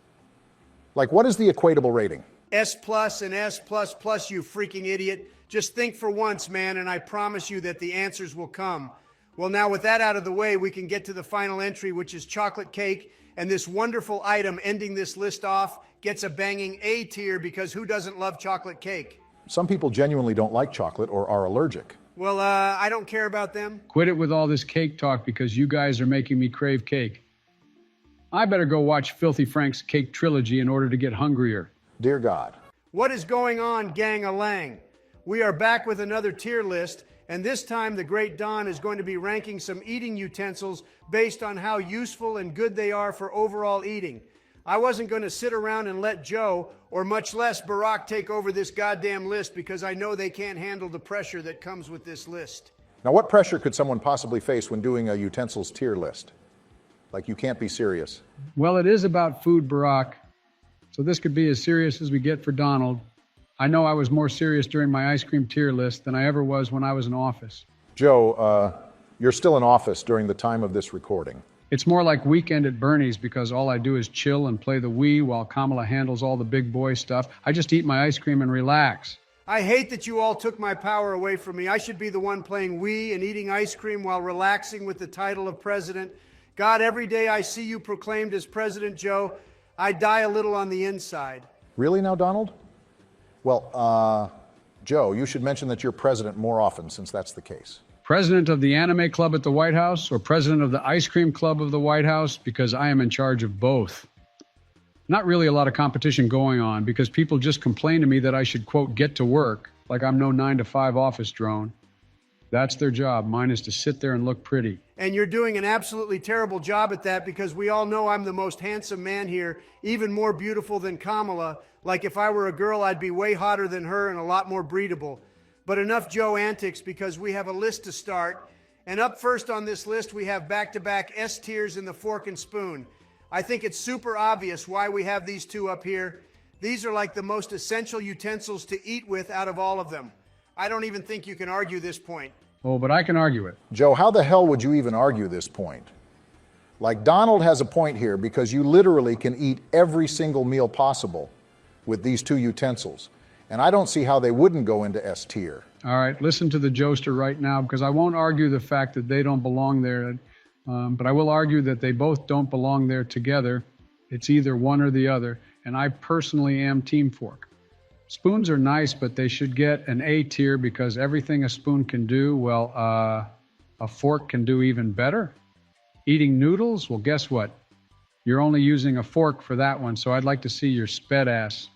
Like, what is the equatable rating? S plus and S plus plus, you freaking idiot. Just think for once, man, and I promise you that the answers will come. Well, now with that out of the way, we can get to the final entry, which is chocolate cake. And this wonderful item ending this list off gets a banging A tier, because who doesn't love chocolate cake? Some people genuinely don't like chocolate or are allergic. Well, I don't care about them. Quit it with all this cake talk, because you guys are making me crave cake. I better go watch Filthy Frank's Cake Trilogy in order to get hungrier. Dear God. What is going on, gang-a-lang? We are back with another tier list, and this time the great Don is going to be ranking some eating utensils based on how useful and good they are for overall eating. I wasn't going to sit around and let Joe, or much less Barack, take over this goddamn list, because I know they can't handle the pressure that comes with this list. Now, what pressure could someone possibly face when doing a utensils tier list? Like, you can't be serious. Well, it is about food, Barack. So this could be as serious as we get for Donald. I know I was more serious during my ice cream tier list than I ever was when I was in office. Joe, you're still in office during the time of this recording. It's more like Weekend at Bernie's, because all I do is chill and play the Wii while Kamala handles all the big boy stuff. I just eat my ice cream and relax. I hate that you all took my power away from me. I should be the one playing Wii and eating ice cream while relaxing with the title of president. God, every day I see you proclaimed as President Joe, I die a little on the inside. Really now, Donald? Well, Joe, you should mention that you're president more often, since that's the case. President of the Anime Club at the White House, or president of the Ice Cream Club of the White House, because I am in charge of both. Not really a lot of competition going on, because people just complain to me that I should, quote, get to work, like I'm no 9-to-5 office drone. That's their job. Mine is to sit there and look pretty. And you're doing an absolutely terrible job at that, because we all know I'm the most handsome man here, even more beautiful than Kamala. Like if I were a girl, I'd be way hotter than her and a lot more breedable. But enough Joe antics, because we have a list to start. And up first on this list, we have back-to-back S tiers in the fork and spoon. I think it's super obvious why we have these two up here. These are like the most essential utensils to eat with out of all of them. I don't even think you can argue this point. Oh, but I can argue it. Joe, how the hell would you even argue this point? Like, Donald has a point here, because you literally can eat every single meal possible with these two utensils. And I don't see how they wouldn't go into S tier. All right, listen to the Joester right now, because I won't argue the fact that they don't belong there, but I will argue that they both don't belong there together. It's either one or the other, and I personally am Team Fork. Spoons are nice, but they should get an A tier, because everything a spoon can do, well, a fork can do even better. Eating noodles? Well, guess what? You're only using a fork for that one, so I'd like to see your sped ass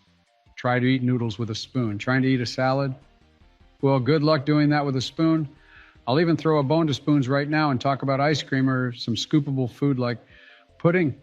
try to eat noodles with a spoon. Trying to eat a salad? Well, good luck doing that with a spoon. I'll even throw a bone to spoons right now and talk about ice cream or some scoopable food like pudding.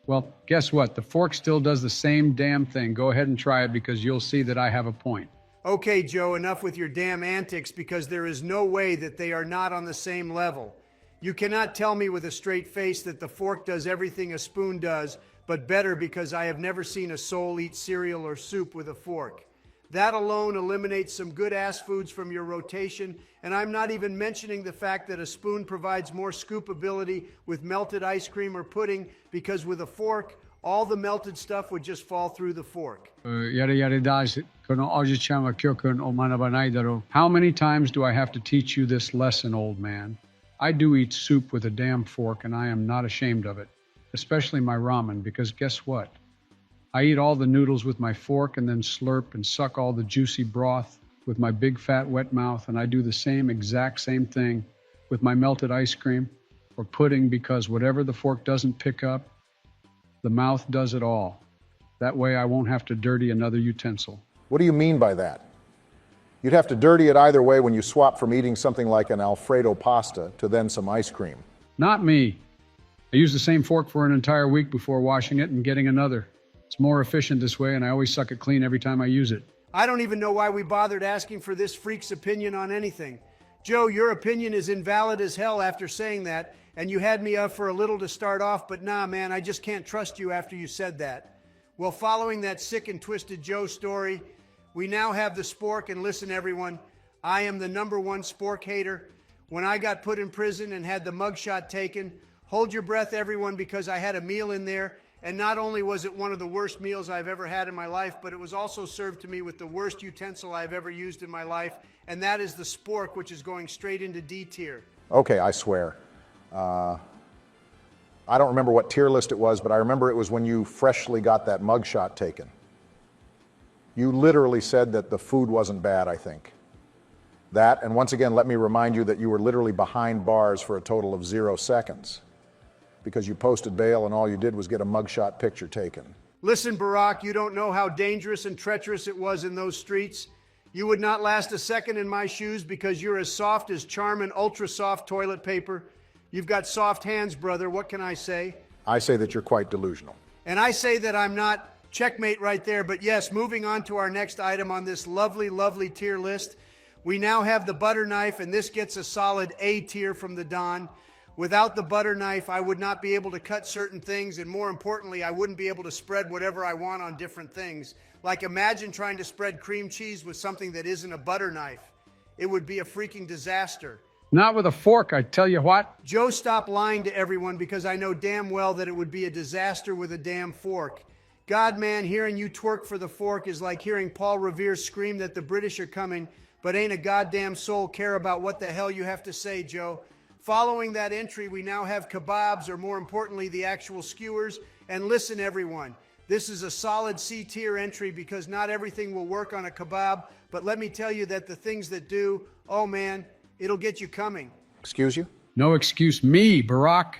Well, guess what? The fork still does the same damn thing. Go ahead and try it, because you'll see that I have a point. Okay, Joe, enough with your damn antics, because there is no way that they are not on the same level. You cannot tell me with a straight face that the fork does everything a spoon does, but better, because I have never seen a soul eat cereal or soup with a fork. That alone eliminates some good-ass foods from your rotation, and I'm not even mentioning the fact that a spoon provides more scoopability with melted ice cream or pudding, because with a fork, all the melted stuff would just fall through the fork. How many times do I have to teach you this lesson, old man? I do eat soup with a damn fork, and I am not ashamed of it. Especially my ramen, because guess what? I eat all the noodles with my fork and then slurp and suck all the juicy broth with my big fat wet mouth, and I do the exact same thing with my melted ice cream or pudding, because whatever the fork doesn't pick up, the mouth does it all. That way I won't have to dirty another utensil. What do you mean by that? You'd have to dirty it either way when you swap from eating something like an Alfredo pasta to then some ice cream. Not me. I use the same fork for an entire week before washing it and getting another. It's more efficient this way, and I always suck it clean every time I use it. I don't even know why we bothered asking for this freak's opinion on anything. Joe, your opinion is invalid as hell after saying that, and you had me up for a little to start off, but nah, man, I just can't trust you after you said that. Well, following that sick and twisted Joe story, we now have the spork, and listen, everyone, I am the #1 spork hater. When I got put in prison and had the mugshot taken, hold your breath, everyone, because I had a meal in there, and not only was it one of the worst meals I've ever had in my life, but it was also served to me with the worst utensil I've ever used in my life, and that is the spork, which is going straight into D tier. Okay, I swear. I don't remember what tier list it was, but I remember it was when you freshly got that mugshot taken. You literally said that the food wasn't bad, I think. That, and once again, let me remind you that you were literally behind bars for a total of 0 seconds because you posted bail and all you did was get a mugshot picture taken. Listen, Barack, you don't know how dangerous and treacherous it was in those streets. You would not last a second in my shoes because you're as soft as Charmin ultra soft toilet paper. You've got soft hands, brother. What can I say? I say that you're quite delusional. And I say that I'm not. Checkmate right there. But yes, moving on to our next item on this lovely, lovely tier list. We now have the butter knife, and this gets a solid A tier from the Don. Without the butter knife, I would not be able to cut certain things, and more importantly, I wouldn't be able to spread whatever I want on different things. Like imagine trying to spread cream cheese with something that isn't a butter knife. It would be a freaking disaster. Not with a fork, I tell you what. Joe, stop lying to everyone because I know damn well that it would be a disaster with a damn fork. God, man, hearing you twerk for the fork is like hearing Paul Revere scream that the British are coming, but ain't a goddamn soul care about what the hell you have to say, Joe. Following that entry, we now have kebabs, or more importantly, the actual skewers. And listen, everyone, this is a solid C tier entry because not everything will work on a kebab, but let me tell you that the things that do, oh man, it'll get you coming. Excuse you? No excuse me, Barack.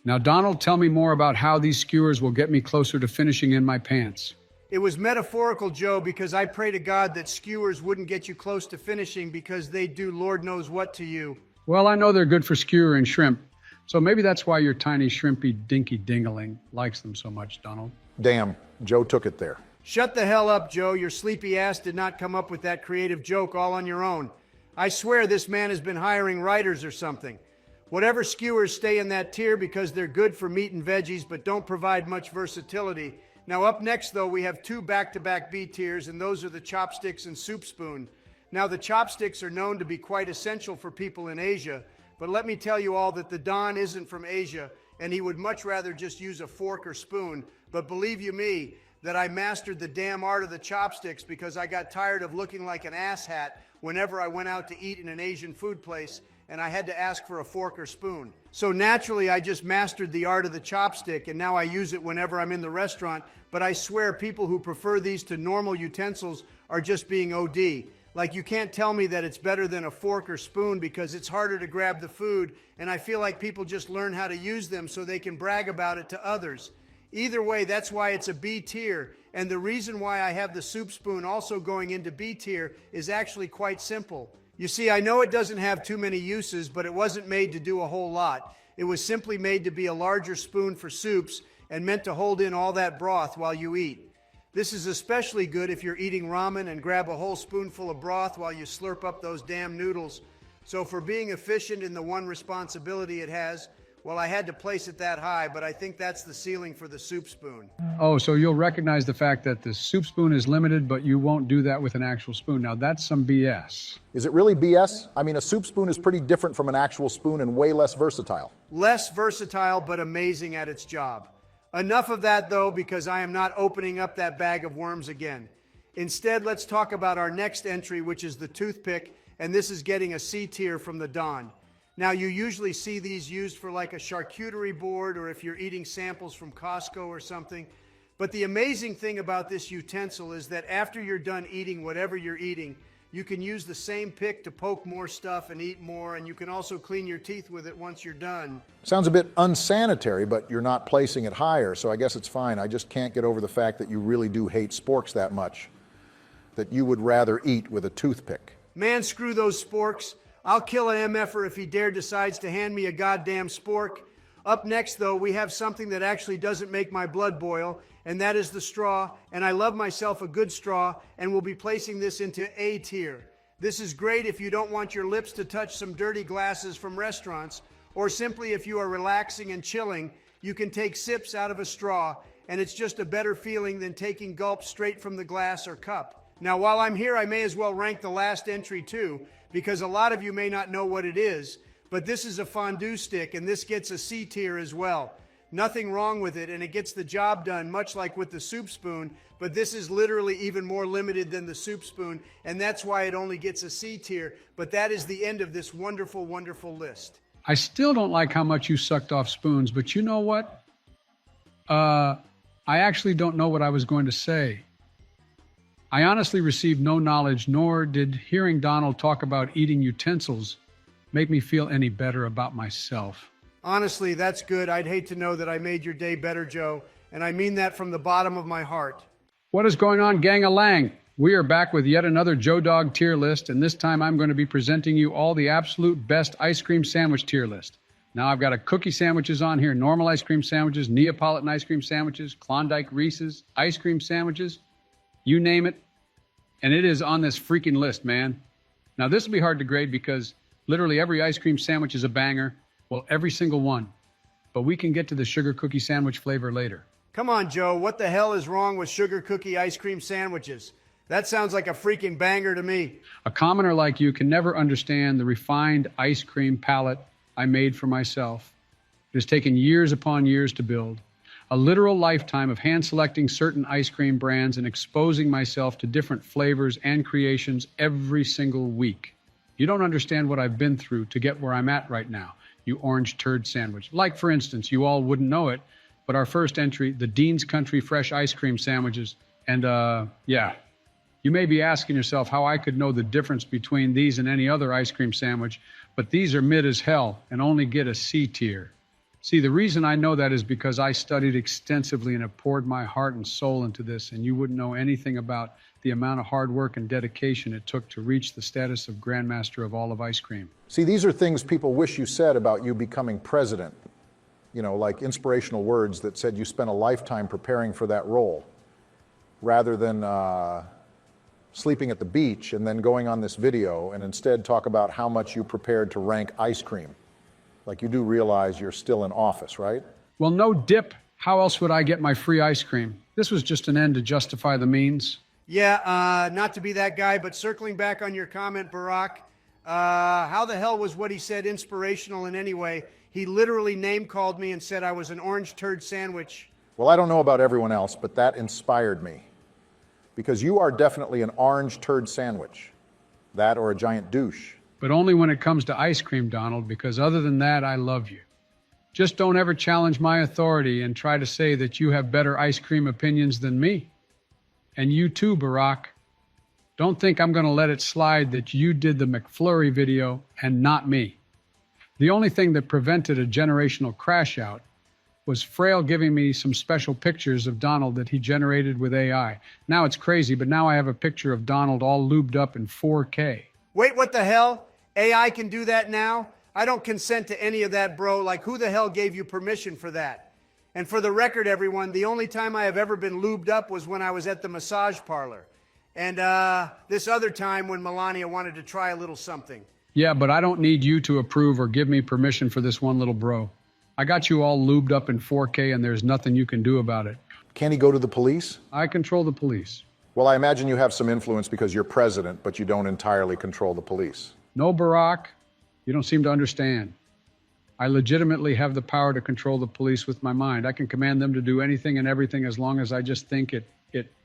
Now, Donald, tell me more about how these skewers will get me closer to finishing in my pants. It was metaphorical, Joe, because I pray to God that skewers wouldn't get you close to finishing because they do Lord knows what to you. Well, I know they're good for skewer and shrimp, so maybe that's why your tiny shrimpy dinky dingling likes them so much, Donald. Damn, Joe took it there. Shut the hell up, Joe. Your sleepy ass did not come up with that creative joke all on your own. I swear this man has been hiring writers or something. Whatever skewers stay in that tier because they're good for meat and veggies but don't provide much versatility. Now up next though, we have 2 back-to-back B tiers, and those are the chopsticks and soup spoon. Now the chopsticks are known to be quite essential for people in Asia, but let me tell you all that the Don isn't from Asia and he would much rather just use a fork or spoon. But believe you me, that I mastered the damn art of the chopsticks because I got tired of looking like an asshat whenever I went out to eat in an Asian food place and I had to ask for a fork or spoon. So naturally, I just mastered the art of the chopstick, and now I use it whenever I'm in the restaurant, but I swear people who prefer these to normal utensils are just being OD. Like, you can't tell me that it's better than a fork or spoon because it's harder to grab the food, and I feel like people just learn how to use them so they can brag about it to others. Either way, that's why it's a B tier, and the reason why I have the soup spoon also going into B tier is actually quite simple. You see, I know it doesn't have too many uses, but it wasn't made to do a whole lot. It was simply made to be a larger spoon for soups and meant to hold in all that broth while you eat. This is especially good if you're eating ramen and grab a whole spoonful of broth while you slurp up those damn noodles. So for being efficient in the one responsibility it has, well, I had to place it that high, but I think that's the ceiling for the soup spoon. Oh, so you'll recognize the fact that the soup spoon is limited, but you won't do that with an actual spoon. Now, that's some BS. Is it really BS? I mean, a soup spoon is pretty different from an actual spoon and way less versatile. Less versatile, but amazing at its job. Enough of that, though, because I am not opening up that bag of worms again. Instead, let's talk about our next entry, which is the toothpick, and this is getting a C tier from the Don. Now, you usually see these used for like a charcuterie board or if you're eating samples from Costco or something. But the amazing thing about this utensil is that after you're done eating whatever you're eating, you can use the same pick to poke more stuff and eat more, and you can also clean your teeth with it once you're done. Sounds a bit unsanitary, but you're not placing it higher, so I guess it's fine. I just can't get over the fact that you really do hate sporks that much. that you would rather eat with a toothpick? Man, screw those sporks. I'll kill an MFer if he dare decides to hand me a goddamn spork. Up next, though, we have something that actually doesn't make my blood boil, and that is the straw, and I love myself a good straw, and we'll be placing this into A tier. This is great if you don't want your lips to touch some dirty glasses from restaurants, or simply if you are relaxing and chilling, you can take sips out of a straw, and it's just a better feeling than taking gulps straight from the glass or cup. Now, while I'm here, I may as well rank the last entry too, because a lot of you may not know what it is, but this is a fondue stick, and this gets a C tier as well. Nothing wrong with it, and it gets the job done, much like with the soup spoon, but this is literally even more limited than the soup spoon, and that's why it only gets a C tier, but that is the end of this wonderful, wonderful list. I still don't like how much you sucked off spoons, but you know what? I actually don't know what I was going to say. I honestly received no knowledge, nor did hearing Donald talk about eating utensils make me feel any better about myself. Honestly, that's good. I'd hate to know that I made your day better, Joe, and I mean that from the bottom of my heart. What is going on, gang-a-lang? We are back with yet another Joe Dog tier list, and this time I'm going to be presenting you all the absolute best ice cream sandwich tier list. Now I've got a cookie sandwiches on here, normal ice cream sandwiches, Neapolitan ice cream sandwiches, Klondike Reese's, ice cream sandwiches, you name it, and it is on this freaking list, man. Now this will be hard to grade because literally every ice cream sandwich is a banger. Well, every single one. But we can get to the sugar cookie sandwich flavor later. Come on, Joe, what the hell is wrong with sugar cookie ice cream sandwiches? That sounds like a freaking banger to me. A commoner like you can never understand the refined ice cream palette I made for myself. It has taken years upon years to build. A literal lifetime of hand-selecting certain ice cream brands and exposing myself to different flavors and creations every single week. You don't understand what I've been through to get where I'm at right now. You orange turd sandwich. Like, for instance, you all wouldn't know it, but our first entry, the Dean's Country Fresh Ice Cream Sandwiches. And, yeah, you may be asking yourself how I could know the difference between these and any other ice cream sandwich, but these are mid as hell and only get a C tier. See, the reason I know that is because I studied extensively and have poured my heart and soul into this, and you wouldn't know anything about the amount of hard work and dedication it took to reach the status of Grandmaster of all of ice cream. See, these are things people wish you said about you becoming president. You know, like inspirational words that said you spent a lifetime preparing for that role, rather than sleeping at the beach and then going on this video and instead talk about how much you prepared to rank ice cream. Like, you do realize you're still in office, right? Well, no dip. How else would I get my free ice cream? This was just an end to justify the means. Yeah, not to be that guy, but circling back on your comment, Barack, how the hell was what he said inspirational in any way? He literally name-called me and said I was an orange turd sandwich. Well, I don't know about everyone else, but that inspired me. Because you are definitely an orange turd sandwich. That or a giant douche. But only when it comes to ice cream, Donald, because other than that, I love you. Just don't ever challenge my authority and try to say that you have better ice cream opinions than me. And you too, Barack. Don't think I'm going to let it slide that you did the McFlurry video and not me. The only thing that prevented a generational crash out was Fraile giving me some special pictures of Donald that he generated with AI. Now it's crazy, but now I have a picture of Donald all lubed up in 4K. Wait, what the hell? AI can do that now? I don't consent to any of that, bro. Like, who the hell gave you permission for that? And for the record, everyone, the only time I have ever been lubed up was when I was at the massage parlor. And this other time when Melania wanted to try a little something. Yeah, but I don't need you to approve or give me permission for this one little bro. I got you all lubed up in 4K and there's nothing you can do about it. Can he go to the police? I control the police. Well, I imagine you have some influence because you're president, but you don't entirely control the police. No, Barack, you don't seem to understand. I legitimately have the power to control the police with my mind. I can command them to do anything and everything as long as I just think it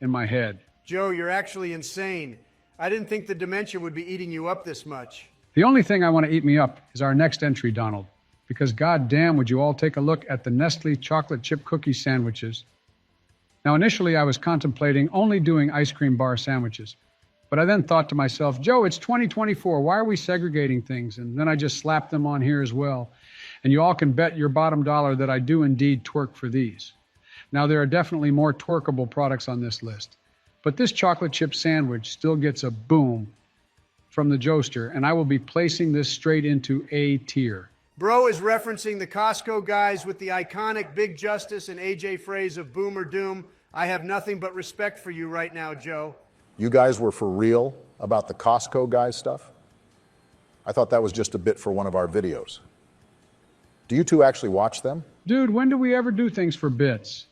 in my head. Joe, you're actually insane. I didn't think the dementia would be eating you up this much. The only thing I want to eat me up is our next entry, Donald. Because goddamn, would you all take a look at the Nestle chocolate chip cookie sandwiches. Now, initially, I was contemplating only doing ice cream bar sandwiches. But I then thought to myself, Joe, it's 2024. Why are we segregating things? And then I just slapped them on here as well. And you all can bet your bottom dollar that I do indeed twerk for these. Now, there are definitely more twerkable products on this list. But this chocolate chip sandwich still gets a boom from the Joester, and I will be placing this straight into A tier. Bro is referencing the Costco guys with the iconic Big Justice and AJ phrase of boom or doom. I have nothing but respect for you right now, Joe. You guys were for real about the Costco guys stuff? I thought that was just a bit for one of our videos. Do you two actually watch them? Dude, when do we ever do things for bits?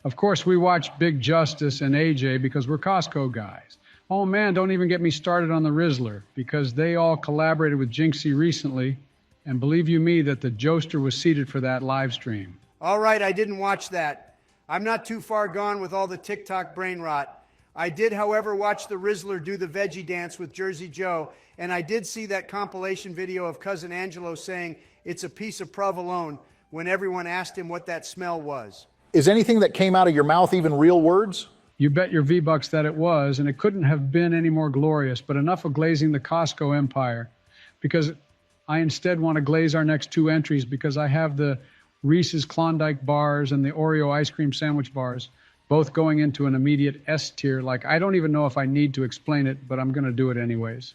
Of course, we watch Big Justice and AJ because we're Costco guys. Oh man, don't even get me started on the Rizzler, because they all collaborated with Jinxie recently, and believe you me that the Joester was seated for that live stream. All right, I didn't watch that. I'm not too far gone with all the TikTok brain rot. I did, however, watch the Rizzler do the veggie dance with Jersey Joe, and I did see that compilation video of Cousin Angelo saying it's a piece of provolone when everyone asked him what that smell was. Is anything that came out of your mouth even real words? You bet your V-Bucks that it was, and it couldn't have been any more glorious, but enough of glazing the Costco empire, because I instead want to glaze our next two entries because I have the Reese's Klondike bars and the Oreo ice cream sandwich bars, both going into an immediate S tier. Like, I don't even know if I need to explain it, but I'm going to do it anyways,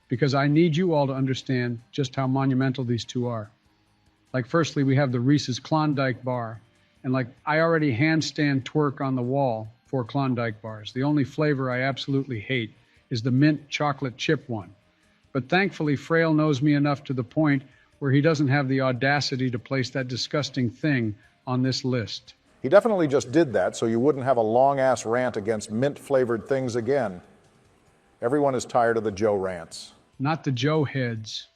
because I need you all to understand just how monumental these two are. Like, firstly, we have the Reese's Klondike bar, and like, I already handstand twerk on the wall for Klondike bars. The only flavor I absolutely hate is the mint chocolate chip one. But thankfully, Fraile knows me enough to the point where he doesn't have the audacity to place that disgusting thing on this list. He definitely just did that so you wouldn't have a long-ass rant against mint-flavored things again. Everyone is tired of the Joe rants. Not the Joe heads.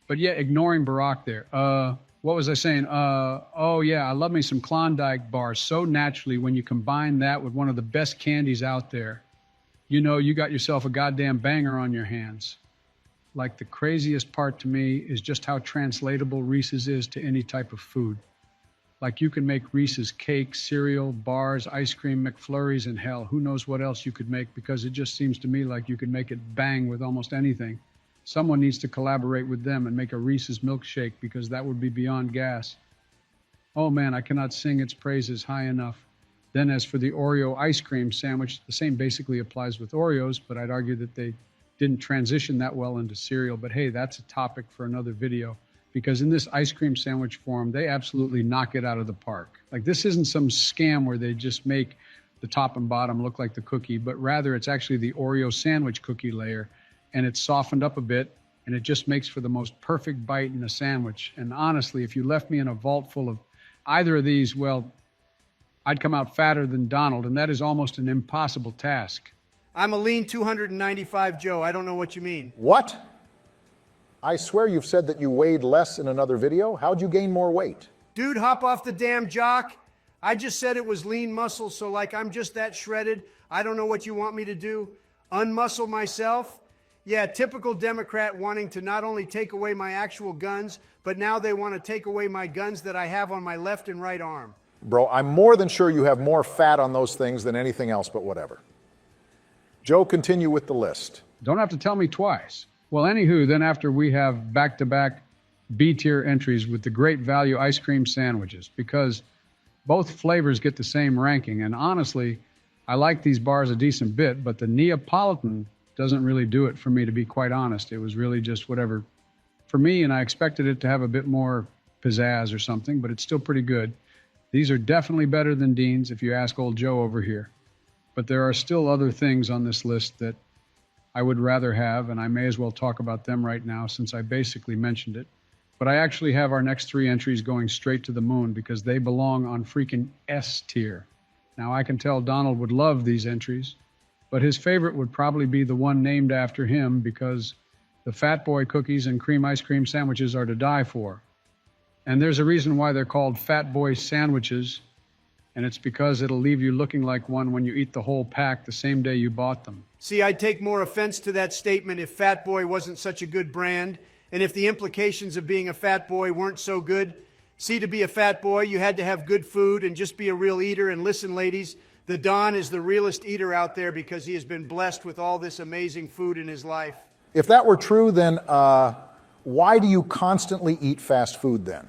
But yeah, ignoring Barack there. What was I saying? Oh yeah, I love me some Klondike bars so naturally when you combine that with one of the best candies out there. You know, you got yourself a goddamn banger on your hands. Like, the craziest part to me is just how translatable Reese's is to any type of food. Like, you can make Reese's cake, cereal, bars, ice cream, McFlurries, and hell, who knows what else you could make, because it just seems to me like you could make it bang with almost anything. Someone needs to collaborate with them and make a Reese's milkshake, because that would be beyond gas. Oh man, I cannot sing its praises high enough. Then as for the Oreo ice cream sandwich, the same basically applies with Oreos, but I'd argue that they didn't transition that well into cereal. But hey, that's a topic for another video, because in this ice cream sandwich form, they absolutely knock it out of the park. Like, this isn't some scam where they just make the top and bottom look like the cookie, but rather it's actually the Oreo sandwich cookie layer, and it's softened up a bit, and it just makes for the most perfect bite in a sandwich. And honestly, if you left me in a vault full of either of these, well, I'd come out fatter than Donald, and that is almost an impossible task. I'm a lean 295 Joe. I don't know what you mean. What? I swear you've said that you weighed less in another video. How'd you gain more weight? Dude, hop off the damn jock. I just said it was lean muscle, so like, I'm just that shredded. I don't know what you want me to do. Unmuscle myself? Yeah, typical Democrat wanting to not only take away my actual guns, but now they want to take away my guns that I have on my left and right arm. Bro, I'm more than sure you have more fat on those things than anything else, but whatever. Joe, continue with the list. Don't have to tell me twice. Well, anywho, then after we have back-to-back B-tier entries with the great value ice cream sandwiches, because both flavors get the same ranking. And honestly, I like these bars a decent bit, but the Neapolitan doesn't really do it for me, to be quite honest. It was really just whatever for me, and I expected it to have a bit more pizzazz or something, but it's still pretty good. These are definitely better than Dean's if you ask old Joe over here. But there are still other things on this list that I would rather have, and I may as well talk about them right now since I basically mentioned it. But I actually have our next three entries going straight to the moon because they belong on freaking S tier. Now, I can tell Donald would love these entries, but his favorite would probably be the one named after him, because the Fat Boy cookies and cream ice cream sandwiches are to die for. And there's a reason why they're called Fat Boy sandwiches, and it's because it'll leave you looking like one when you eat the whole pack the same day you bought them. See, I'd take more offense to that statement if Fat Boy wasn't such a good brand, and if the implications of being a fat boy weren't so good. See, to be a fat boy, you had to have good food and just be a real eater. And listen, ladies, the Don is the realest eater out there because he has been blessed with all this amazing food in his life. If that were true, then why do you constantly eat fast food then?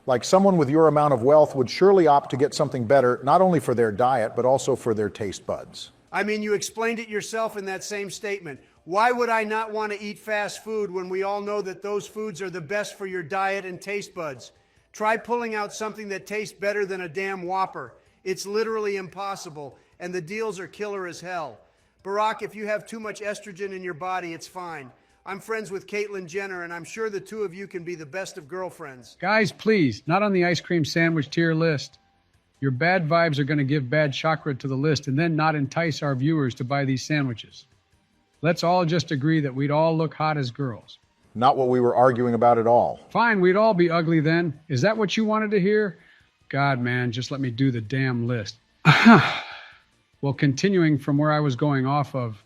Like someone with your amount of wealth would surely opt to get something better, not only for their diet, but also for their taste buds. I mean, you explained it yourself in that same statement. Why would I not want to eat fast food when we all know that those foods are the best for your diet and taste buds? Try pulling out something that tastes better than a damn Whopper. It's literally impossible, and the deals are killer as hell. Barack, if you have too much estrogen in your body, it's fine. I'm friends with Caitlyn Jenner, and I'm sure the two of you can be the best of girlfriends. Guys, please, not on the ice cream sandwich tier list. Your bad vibes are going to give bad chakra to the list and then not entice our viewers to buy these sandwiches. Let's all just agree that we'd all look hot as girls. Not what we were arguing about at all. Fine, we'd all be ugly then. Is that what you wanted to hear? God, man, just let me do the damn list. Well, continuing from where I was going off of,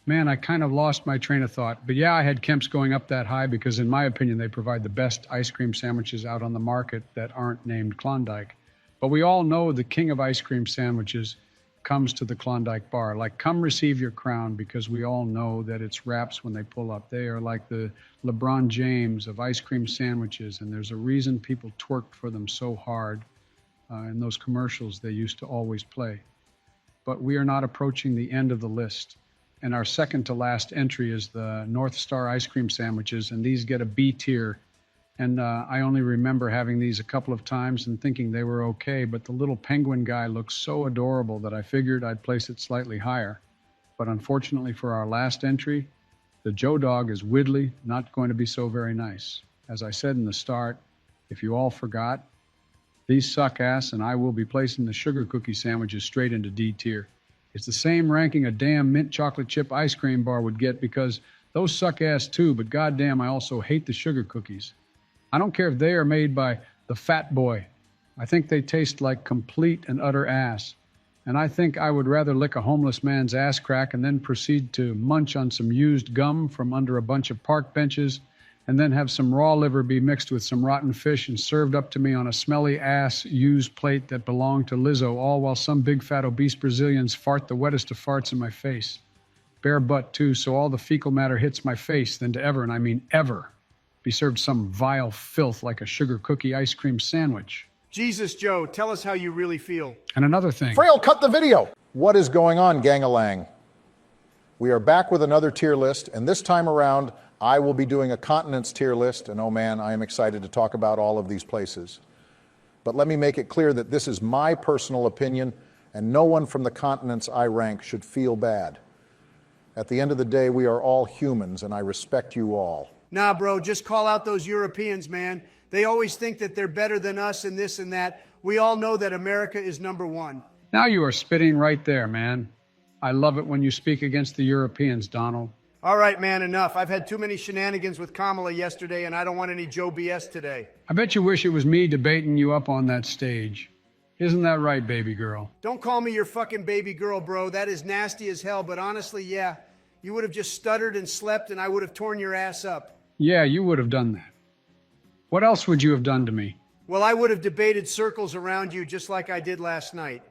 man, I kind of lost my train of thought. But yeah, I had Kemp's going up that high because in my opinion, they provide the best ice cream sandwiches out on the market that aren't named Klondike. But we all know the king of ice cream sandwiches comes to the Klondike bar. Like, come receive your crown, because we all know that it's raps when they pull up. They are like the LeBron James of ice cream sandwiches, and there's a reason people twerked for them so hard in those commercials they used to always play. But we are not approaching the end of the list. And our second to last entry is the North Star ice cream sandwiches, and these get a B tier. And I only remember having these a couple of times and thinking they were okay, but the little penguin guy looks so adorable that I figured I'd place it slightly higher. But unfortunately for our last entry, the Joe Dog is widdly, not going to be so very nice. As I said in the start, if you all forgot, these suck ass, and I will be placing the sugar cookie sandwiches straight into D tier. It's the same ranking a damn mint chocolate chip ice cream bar would get, because those suck ass too, but goddamn, I also hate the sugar cookies. I don't care if they are made by the Fat Boy. I think they taste like complete and utter ass. And I think I would rather lick a homeless man's ass crack and then proceed to munch on some used gum from under a bunch of park benches, and then have some raw liver be mixed with some rotten fish and served up to me on a smelly ass used plate that belonged to Lizzo, all while some big fat obese Brazilians fart the wettest of farts in my face. Bare butt too, so all the fecal matter hits my face than to ever, and I mean ever, be served some vile filth like a sugar cookie ice cream sandwich. Jesus, Joe, tell us how you really feel. And another thing. Fraile, cut the video! What is going on, gang-a-lang? We are back with another tier list, and this time around, I will be doing a continents tier list, and oh man, I am excited to talk about all of these places. But let me make it clear that this is my personal opinion, and no one from the continents I rank should feel bad. At the end of the day, we are all humans, and I respect you all. Nah, bro, just call out those Europeans, man. They always think that they're better than us and this and that. We all know that America is number one. Now you are spitting right there, man. I love it when you speak against the Europeans, Donald. All right, man, enough. I've had too many shenanigans with Kamala yesterday, and I don't want any Joe BS today. I bet you wish it was me debating you up on that stage. Isn't that right, baby girl? Don't call me your fucking baby girl, bro. That is nasty as hell, but honestly, yeah. You would have just stuttered and slept, and I would have torn your ass up. Yeah, you would have done that. What else would you have done to me? Well, I would have debated circles around you just like I did last night.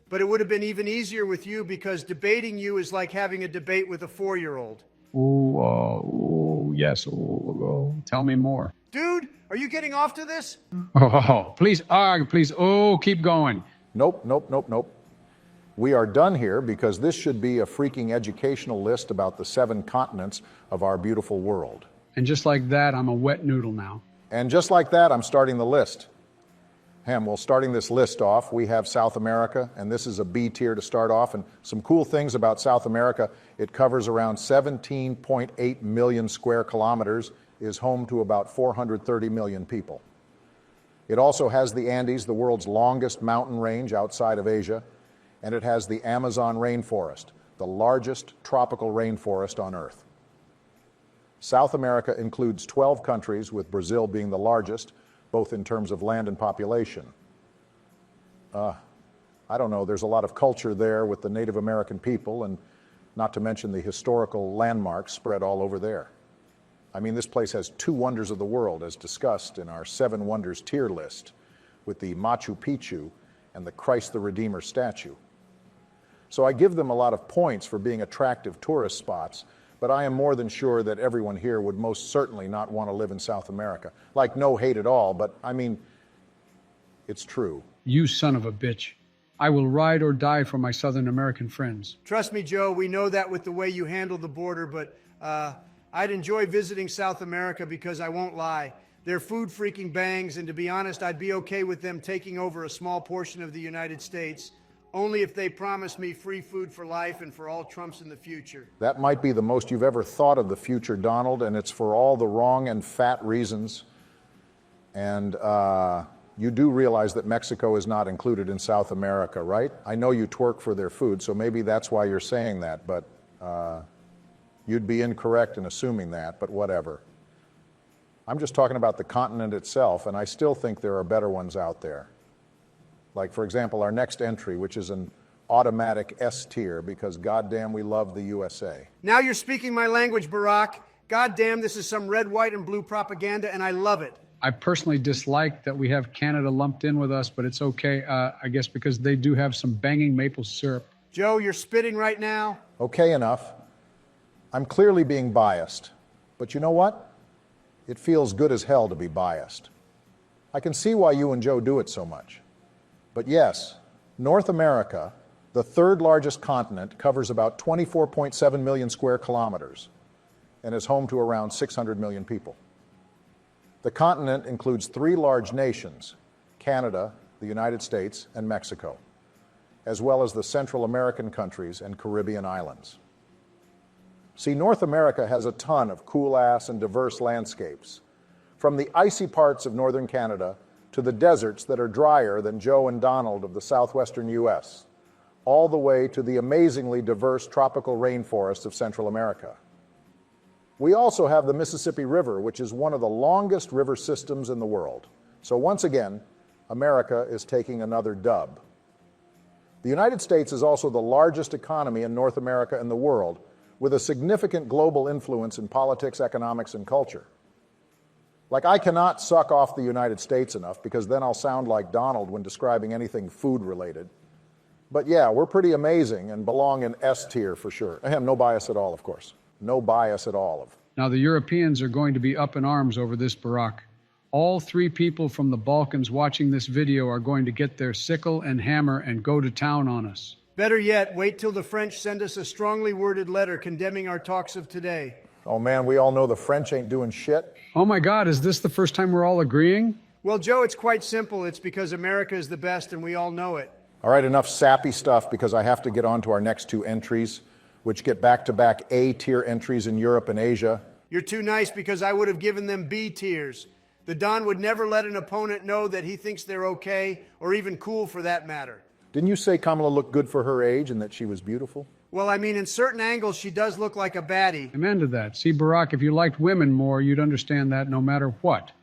But it would have been even easier with you, because debating you is like having a debate with a 4-year-old. Yes. Tell me more. Dude, are you getting off to this? Please, keep going. Nope. We are done here because this should be a freaking educational list about the 7 continents of our beautiful world. And just like that, I'm a wet noodle now. And just like that, I'm starting the list. Well, starting this list off, we have South America, and this is a B tier to start off. And some cool things about South America: it covers around 17.8 million square kilometers, is home to about 430 million people. It also has the Andes, the world's longest mountain range outside of Asia, and it has the Amazon rainforest, the largest tropical rainforest on Earth. South America includes 12 countries, with Brazil being the largest, both in terms of land and population. I don't know, there's a lot of culture there with the Native American people, and not to mention the historical landmarks spread all over there. I mean, this place has 2 wonders of the world, as discussed in our 7 wonders tier list, with the Machu Picchu and the Christ the Redeemer statue. So I give them a lot of points for being attractive tourist spots, but I am more than sure that everyone here would most certainly not want to live in South America. Like, no hate at all, but I mean, it's true. You son of a bitch. I will ride or die for my Southern American friends. Trust me, Joe, we know that with the way you handle the border, but I'd enjoy visiting South America because I won't lie. They're food-freaking bangs, and to be honest, I'd be okay with them taking over a small portion of the United States, only if they promise me free food for life and for all Trumps in the future. That might be the most you've ever thought of the future, Donald, and it's for all the wrong and fat reasons. And you do realize that Mexico is not included in South America, right? I know you twerk for their food, so maybe that's why you're saying that, but you'd be incorrect in assuming that, but whatever. I'm just talking about the continent itself, and I still think there are better ones out there. Like, for example, our next entry, which is an automatic S tier, because goddamn we love the USA. Now you're speaking my language, Barack. Goddamn, this is some red, white, and blue propaganda, and I love it. I personally dislike that we have Canada lumped in with us, but it's okay, I guess, because they do have some banging maple syrup. Joe, you're spitting right now. Okay, enough. I'm clearly being biased, but you know what? It feels good as hell to be biased. I can see why you and Joe do it so much. But yes, North America, the third largest continent, covers about 24.7 million square kilometers and is home to around 600 million people. The continent includes 3 large nations, Canada, the United States, and Mexico, as well as the Central American countries and Caribbean islands. See, North America has a ton of cool-ass and diverse landscapes, from the icy parts of northern Canada to the deserts that are drier than Joe and Donald of the southwestern U.S., all the way to the amazingly diverse tropical rainforests of Central America. We also have the Mississippi River, which is one of the longest river systems in the world. So once again, America is taking another dub. The United States is also the largest economy in North America and the world, with a significant global influence in politics, economics, and culture. Like, I cannot suck off the United States enough, because then I'll sound like Donald when describing anything food-related. But yeah, we're pretty amazing and belong in S tier for sure. No bias at all, of course. No bias at all. Now, the Europeans are going to be up in arms over this, Barack. All 3 people from the Balkans watching this video are going to get their sickle and hammer and go to town on us. Better yet, wait till the French send us a strongly worded letter condemning our talks of today. Oh man, we all know the French ain't doing shit. Oh my God, is this the first time we're all agreeing? Well, Joe, it's quite simple. It's because America is the best and we all know it. All right, enough sappy stuff, because I have to get on to our next 2 entries, which get back-to-back A-tier entries in Europe and Asia. You're too nice, because I would have given them B tiers. The Don would never let an opponent know that he thinks they're okay, or even cool for that matter. Didn't you say Kamala looked good for her age and that she was beautiful? Well, I mean, in certain angles, she does look like a baddie. Amen to that. See, Barack, if you liked women more, you'd understand that no matter what.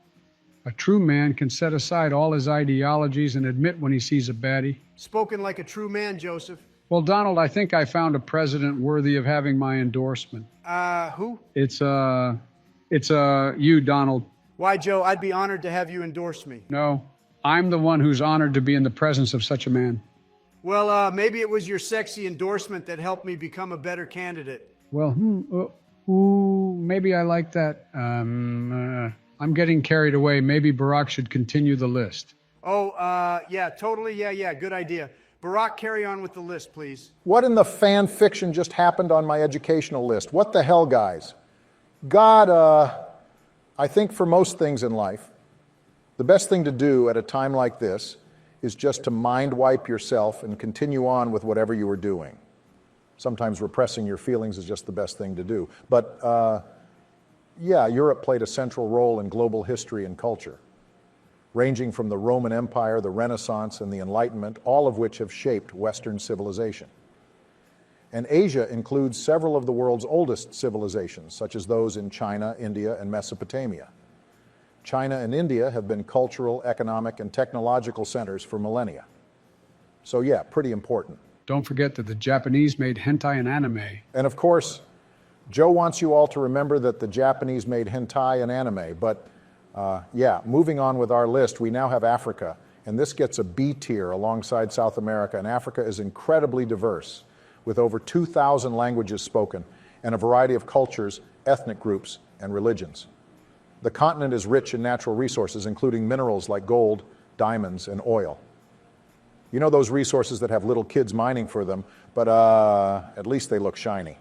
A true man can set aside all his ideologies and admit when he sees a baddie. Spoken like a true man, Joseph. Well, Donald, I think I found a president worthy of having my endorsement. Who? It's you, Donald. Why, Joe, I'd be honored to have you endorse me. No, I'm the one who's honored to be in the presence of such a man. Well, maybe it was your sexy endorsement that helped me become a better candidate. Well, maybe I like that. I'm getting carried away. Maybe Barack should continue the list. Oh, yeah, totally. Yeah, good idea. Barack, carry on with the list, please. What in the fan fiction just happened on my educational list? What the hell, guys? God, I think for most things in life, the best thing to do at a time like this is just to mind wipe yourself and continue on with whatever you were doing. Sometimes repressing your feelings is just the best thing to do. But yeah, Europe played a central role in global history and culture, ranging from the Roman Empire, the Renaissance, and the Enlightenment, all of which have shaped Western civilization. And Asia includes several of the world's oldest civilizations, such as those in China, India, and Mesopotamia. China and India have been cultural, economic, and technological centers for millennia. So yeah, pretty important. Don't forget that the Japanese made hentai and anime. And of course, Joe wants you all to remember that the Japanese made hentai and anime, but yeah, moving on with our list, we now have Africa, and this gets a B tier alongside South America, and Africa is incredibly diverse, with over 2,000 languages spoken, and a variety of cultures, ethnic groups, and religions. The continent is rich in natural resources, including minerals like gold, diamonds, and oil. You know those resources that have little kids mining for them, but at least they look shiny.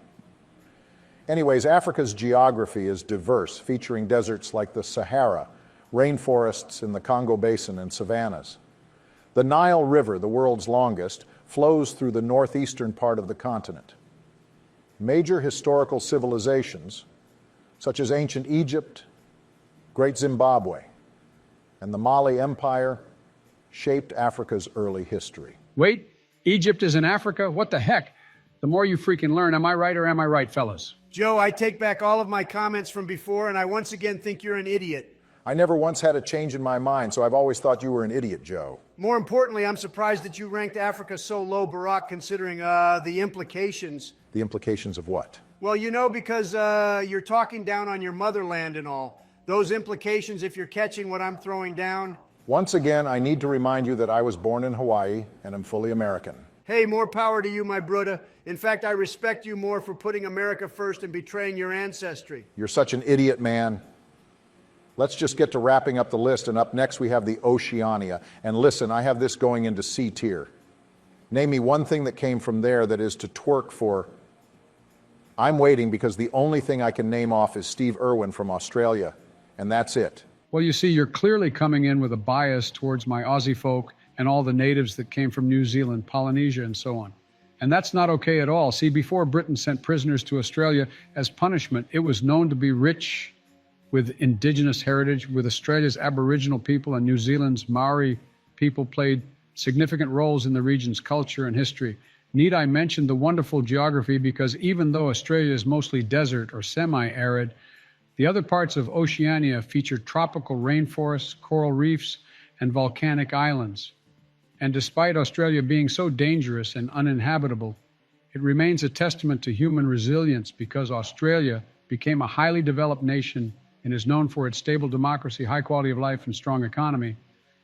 Anyways, Africa's geography is diverse, featuring deserts like the Sahara, rainforests in the Congo Basin, and savannas. The Nile River, the world's longest, flows through the northeastern part of the continent. Major historical civilizations, such as ancient Egypt, Great Zimbabwe, and the Mali Empire, shaped Africa's early history. Wait, Egypt is in Africa? What the heck? The more you freaking learn, am I right or am I right, fellas? Joe, I take back all of my comments from before, and I once again think you're an idiot. I never once had a change in my mind, so I've always thought you were an idiot, Joe. More importantly, I'm surprised that you ranked Africa so low, Barack, considering the implications. The implications of what? Well, you know, because you're talking down on your motherland and all. Those implications, if you're catching what I'm throwing down. Once again, I need to remind you that I was born in Hawaii and am fully American. Hey, more power to you, my brother. In fact, I respect you more for putting America first and betraying your ancestry. You're such an idiot, man. Let's just get to wrapping up the list, and up next we have the Oceania. And listen, I have this going into C tier. Name me one thing that came from there that is to twerk for. I'm waiting because the only thing I can name off is Steve Irwin from Australia, and that's it. Well, you see, you're clearly coming in with a bias towards my Aussie folk and all the natives that came from New Zealand, Polynesia, and so on. And that's not okay at all. See, before Britain sent prisoners to Australia as punishment, it was known to be rich with indigenous heritage, with Australia's Aboriginal people and New Zealand's Maori people played significant roles in the region's culture and history. Need I mention the wonderful geography, because even though Australia is mostly desert or semi-arid, the other parts of Oceania feature tropical rainforests, coral reefs, and volcanic islands. And despite Australia being so dangerous and uninhabitable, it remains a testament to human resilience, because Australia became a highly developed nation and is known for its stable democracy, high quality of life, and strong economy.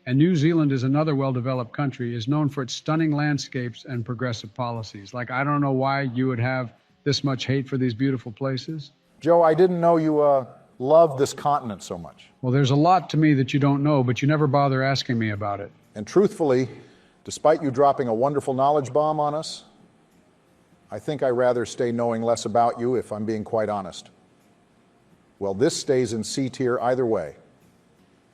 And New Zealand is another well-developed country, is known for its stunning landscapes and progressive policies. Like, I don't know why you would have this much hate for these beautiful places. Joe, I didn't know you loved this continent so much. Well, there's a lot to me that you don't know, but you never bother asking me about it. And truthfully, despite you dropping a wonderful knowledge bomb on us, I think I'd rather stay knowing less about you, if I'm being quite honest. Well, this stays in C tier either way.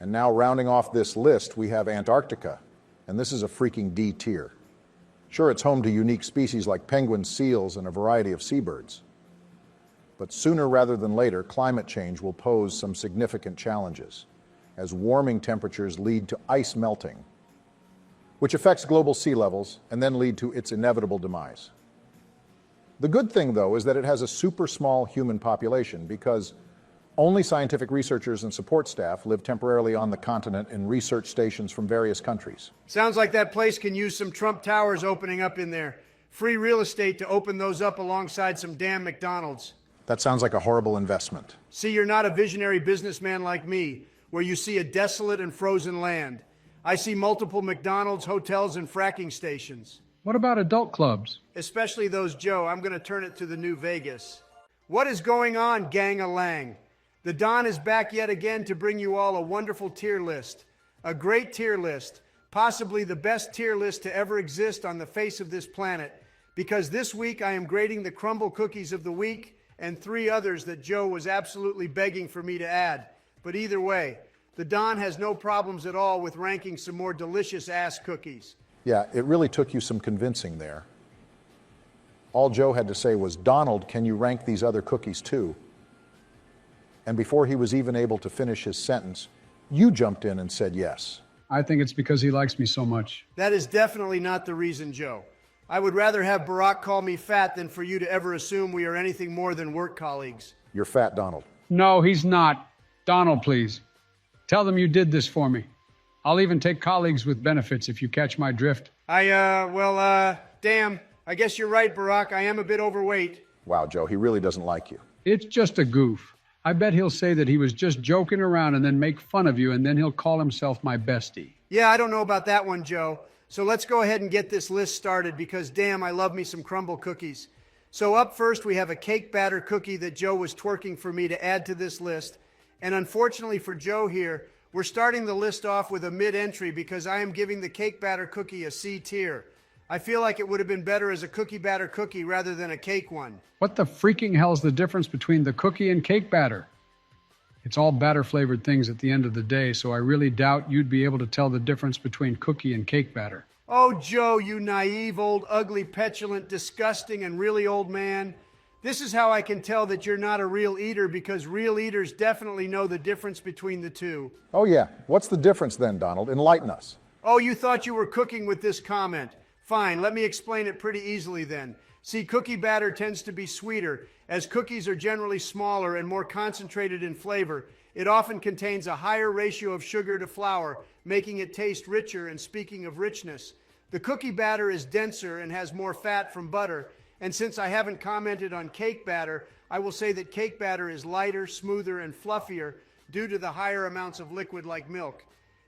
And now, rounding off this list, we have Antarctica, and this is a freaking D tier. Sure, it's home to unique species like penguins, seals, and a variety of seabirds. But sooner rather than later, climate change will pose some significant challenges, as warming temperatures lead to ice melting, which affects global sea levels and then lead to its inevitable demise. The good thing, though, is that it has a super small human population, because only scientific researchers and support staff live temporarily on the continent in research stations from various countries. Sounds like that place can use some Trump Towers opening up in there. Free real estate to open those up alongside some damn McDonald's. That sounds like a horrible investment. See, you're not a visionary businessman like me, where you see a desolate and frozen land. I see multiple McDonald's, hotels, and fracking stations. What about adult clubs? Especially those, Joe. I'm going to turn it to the new Vegas. What is going on, gang-a-lang? The Don is back yet again to bring you all a wonderful tier list. A great tier list. Possibly the best tier list to ever exist on the face of this planet. Because this week I am grading the crumble cookies of the week and 3 others that Joe was absolutely begging for me to add. But either way, the Don has no problems at all with ranking some more delicious ass cookies. Yeah, it really took you some convincing there. All Joe had to say was, "Donald, can you rank these other cookies too?" And before he was even able to finish his sentence, you jumped in and said yes. I think it's because he likes me so much. That is definitely not the reason, Joe. I would rather have Barack call me fat than for you to ever assume we are anything more than work colleagues. You're fat, Donald. No, he's not. Donald, please. Tell them you did this for me. I'll even take colleagues with benefits if you catch my drift. Damn. I guess you're right, Barack. I am a bit overweight. Wow, Joe, he really doesn't like you. It's just a goof. I bet he'll say that he was just joking around and then make fun of you, and then he'll call himself my bestie. Yeah, I don't know about that one, Joe. So let's go ahead and get this list started, because damn, I love me some crumble cookies. So up first, we have a cake batter cookie that Joe was twerking for me to add to this list. And unfortunately for Joe here, we're starting the list off with a mid-entry because I am giving the cake batter cookie a C tier. I feel like it would have been better as a cookie batter cookie rather than a cake one. What the freaking hell's the difference between the cookie and cake batter? It's all batter-flavored things at the end of the day, so I really doubt you'd be able to tell the difference between cookie and cake batter. Oh, Joe, you naive, old, ugly, petulant, disgusting, and really old man. This is how I can tell that you're not a real eater, because real eaters definitely know the difference between the two. Oh, yeah. What's the difference then, Donald? Enlighten us. Oh, you thought you were cooking with this comment. Fine, let me explain it pretty easily then. See, cookie batter tends to be sweeter. As cookies are generally smaller and more concentrated in flavor, it often contains a higher ratio of sugar to flour, making it taste richer. And speaking of richness, the cookie batter is denser and has more fat from butter. And since I haven't commented on cake batter, I will say that cake batter is lighter, smoother, and fluffier due to the higher amounts of liquid like milk.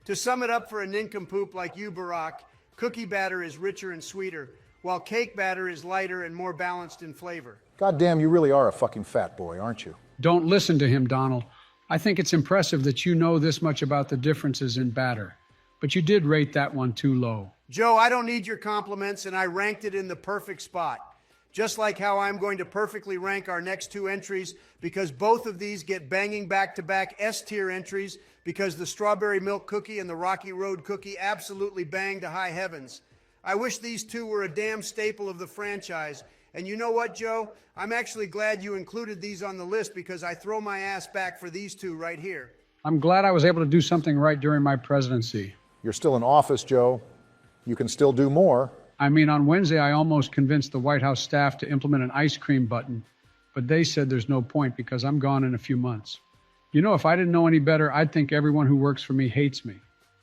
To sum it up for a nincompoop like you, Barack, cookie batter is richer and sweeter, while cake batter is lighter and more balanced in flavor. God damn, you really are a fucking fat boy, aren't you? Don't listen to him, Donald. I think it's impressive that you know this much about the differences in batter. But you did rate that one too low. Joe, I don't need your compliments, and I ranked it in the perfect spot. Just like how I'm going to perfectly rank our next two entries, because both of these get banging back-to-back S-tier entries, because the strawberry milk cookie and the Rocky Road cookie absolutely bang to high heavens. I wish these two were a damn staple of the franchise. And you know what, Joe? I'm actually glad you included these on the list, because I throw my ass back for these two right here. I'm glad I was able to do something right during my presidency. You're still in office, Joe. You can still do more. I mean, on Wednesday, I almost convinced the White House staff to implement an ice cream button, but they said there's no point because I'm gone in a few months. You know, if I didn't know any better, I'd think everyone who works for me hates me.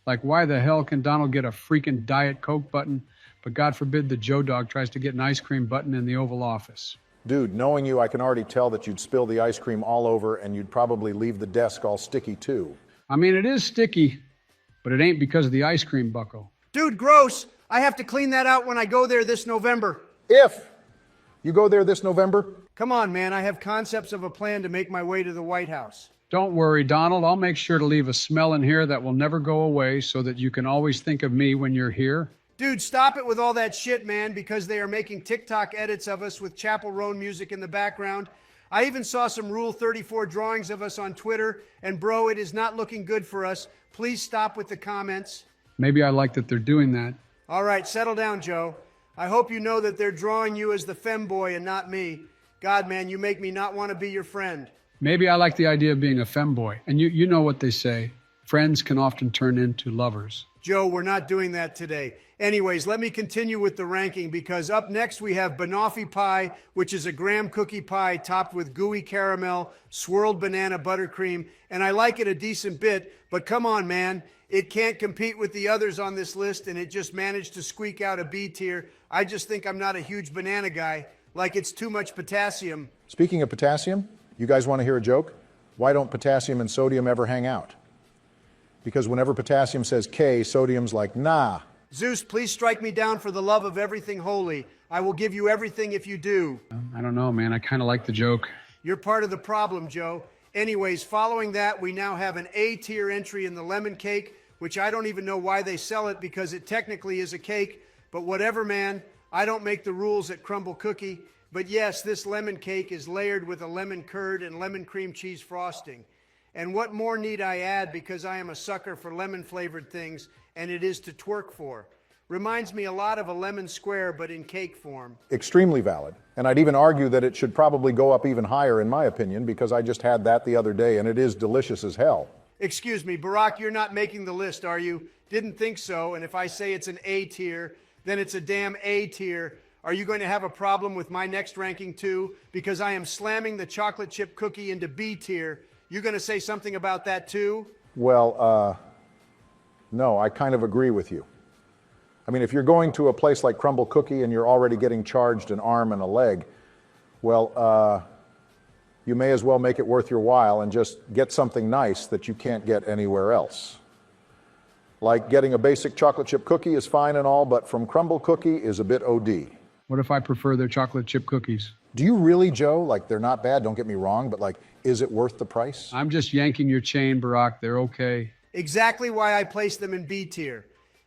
Like, why the hell can Donald get a freaking Diet Coke button, but God forbid the Joe Dog tries to get an ice cream button in the Oval Office? Dude, knowing you, I can already tell that you'd spill the ice cream all over and you'd probably leave the desk all sticky too. I mean, it is sticky, but it ain't because of the ice cream bucko. Dude, gross! I have to clean that out when I go there this November. If you go there this November? Come on, man. I have concepts of a plan to make my way to the White House. Don't worry, Donald. I'll make sure to leave a smell in here that will never go away so that you can always think of me when you're here. Dude, stop it with all that shit, man, because they are making TikTok edits of us with Chapel Roan music in the background. I even saw some Rule 34 drawings of us on Twitter, and bro, it is not looking good for us. Please stop with the comments. Maybe I like that they're doing that. All right, settle down, Joe. I hope you know that they're drawing you as the femboy and not me. God, man, you make me not want to be your friend. Maybe I like the idea of being a femboy. And you know what they say. Friends can often turn into lovers. Joe, we're not doing that today. Anyways, let me continue with the ranking, because up next we have banoffee pie, which is a graham cookie pie topped with gooey caramel, swirled banana buttercream, and I like it a decent bit, but come on, man. It can't compete with the others on this list, and it just managed to squeak out a B tier. I just think I'm not a huge banana guy, like it's too much potassium. Speaking of potassium, you guys want to hear a joke? Why don't potassium and sodium ever hang out? Because whenever potassium says K, sodium's like, nah. Zeus, please strike me down for the love of everything holy. I will give you everything if you do. I don't know, man. I kind of like the joke. You're part of the problem, Joe. Anyways, following that, we now have an A-tier entry in the lemon cake, which I don't even know why they sell it, because it technically is a cake. But whatever, man. I don't make the rules at Crumble Cookie. But yes, this lemon cake is layered with a lemon curd and lemon cream cheese frosting. And what more need I add, because I am a sucker for lemon-flavored things, and it is to twerk for. Reminds me a lot of a lemon square, but in cake form. Extremely valid. And I'd even argue that it should probably go up even higher, in my opinion, because I just had that the other day, and it is delicious as hell. Excuse me, Barack, you're not making the list, are you? Didn't think so, and if I say it's an A tier, then it's a damn A tier. Are you going to have a problem with my next ranking too? Because I am slamming the chocolate chip cookie into B tier. You going to say something about that too? Well, no, I kind of agree with you. I mean, if you're going to a place like Crumble Cookie and you're already getting charged an arm and a leg, well, you may as well make it worth your while and just get something nice that you can't get anywhere else. Like getting a basic chocolate chip cookie is fine and all, but from Crumble Cookie is a bit OD. What if I prefer their chocolate chip cookies? Do you really, Joe? Like, they're not bad, don't get me wrong, but like, is it worth the price? I'm just yanking your chain, Barack. They're okay. Exactly why I place them in B tier.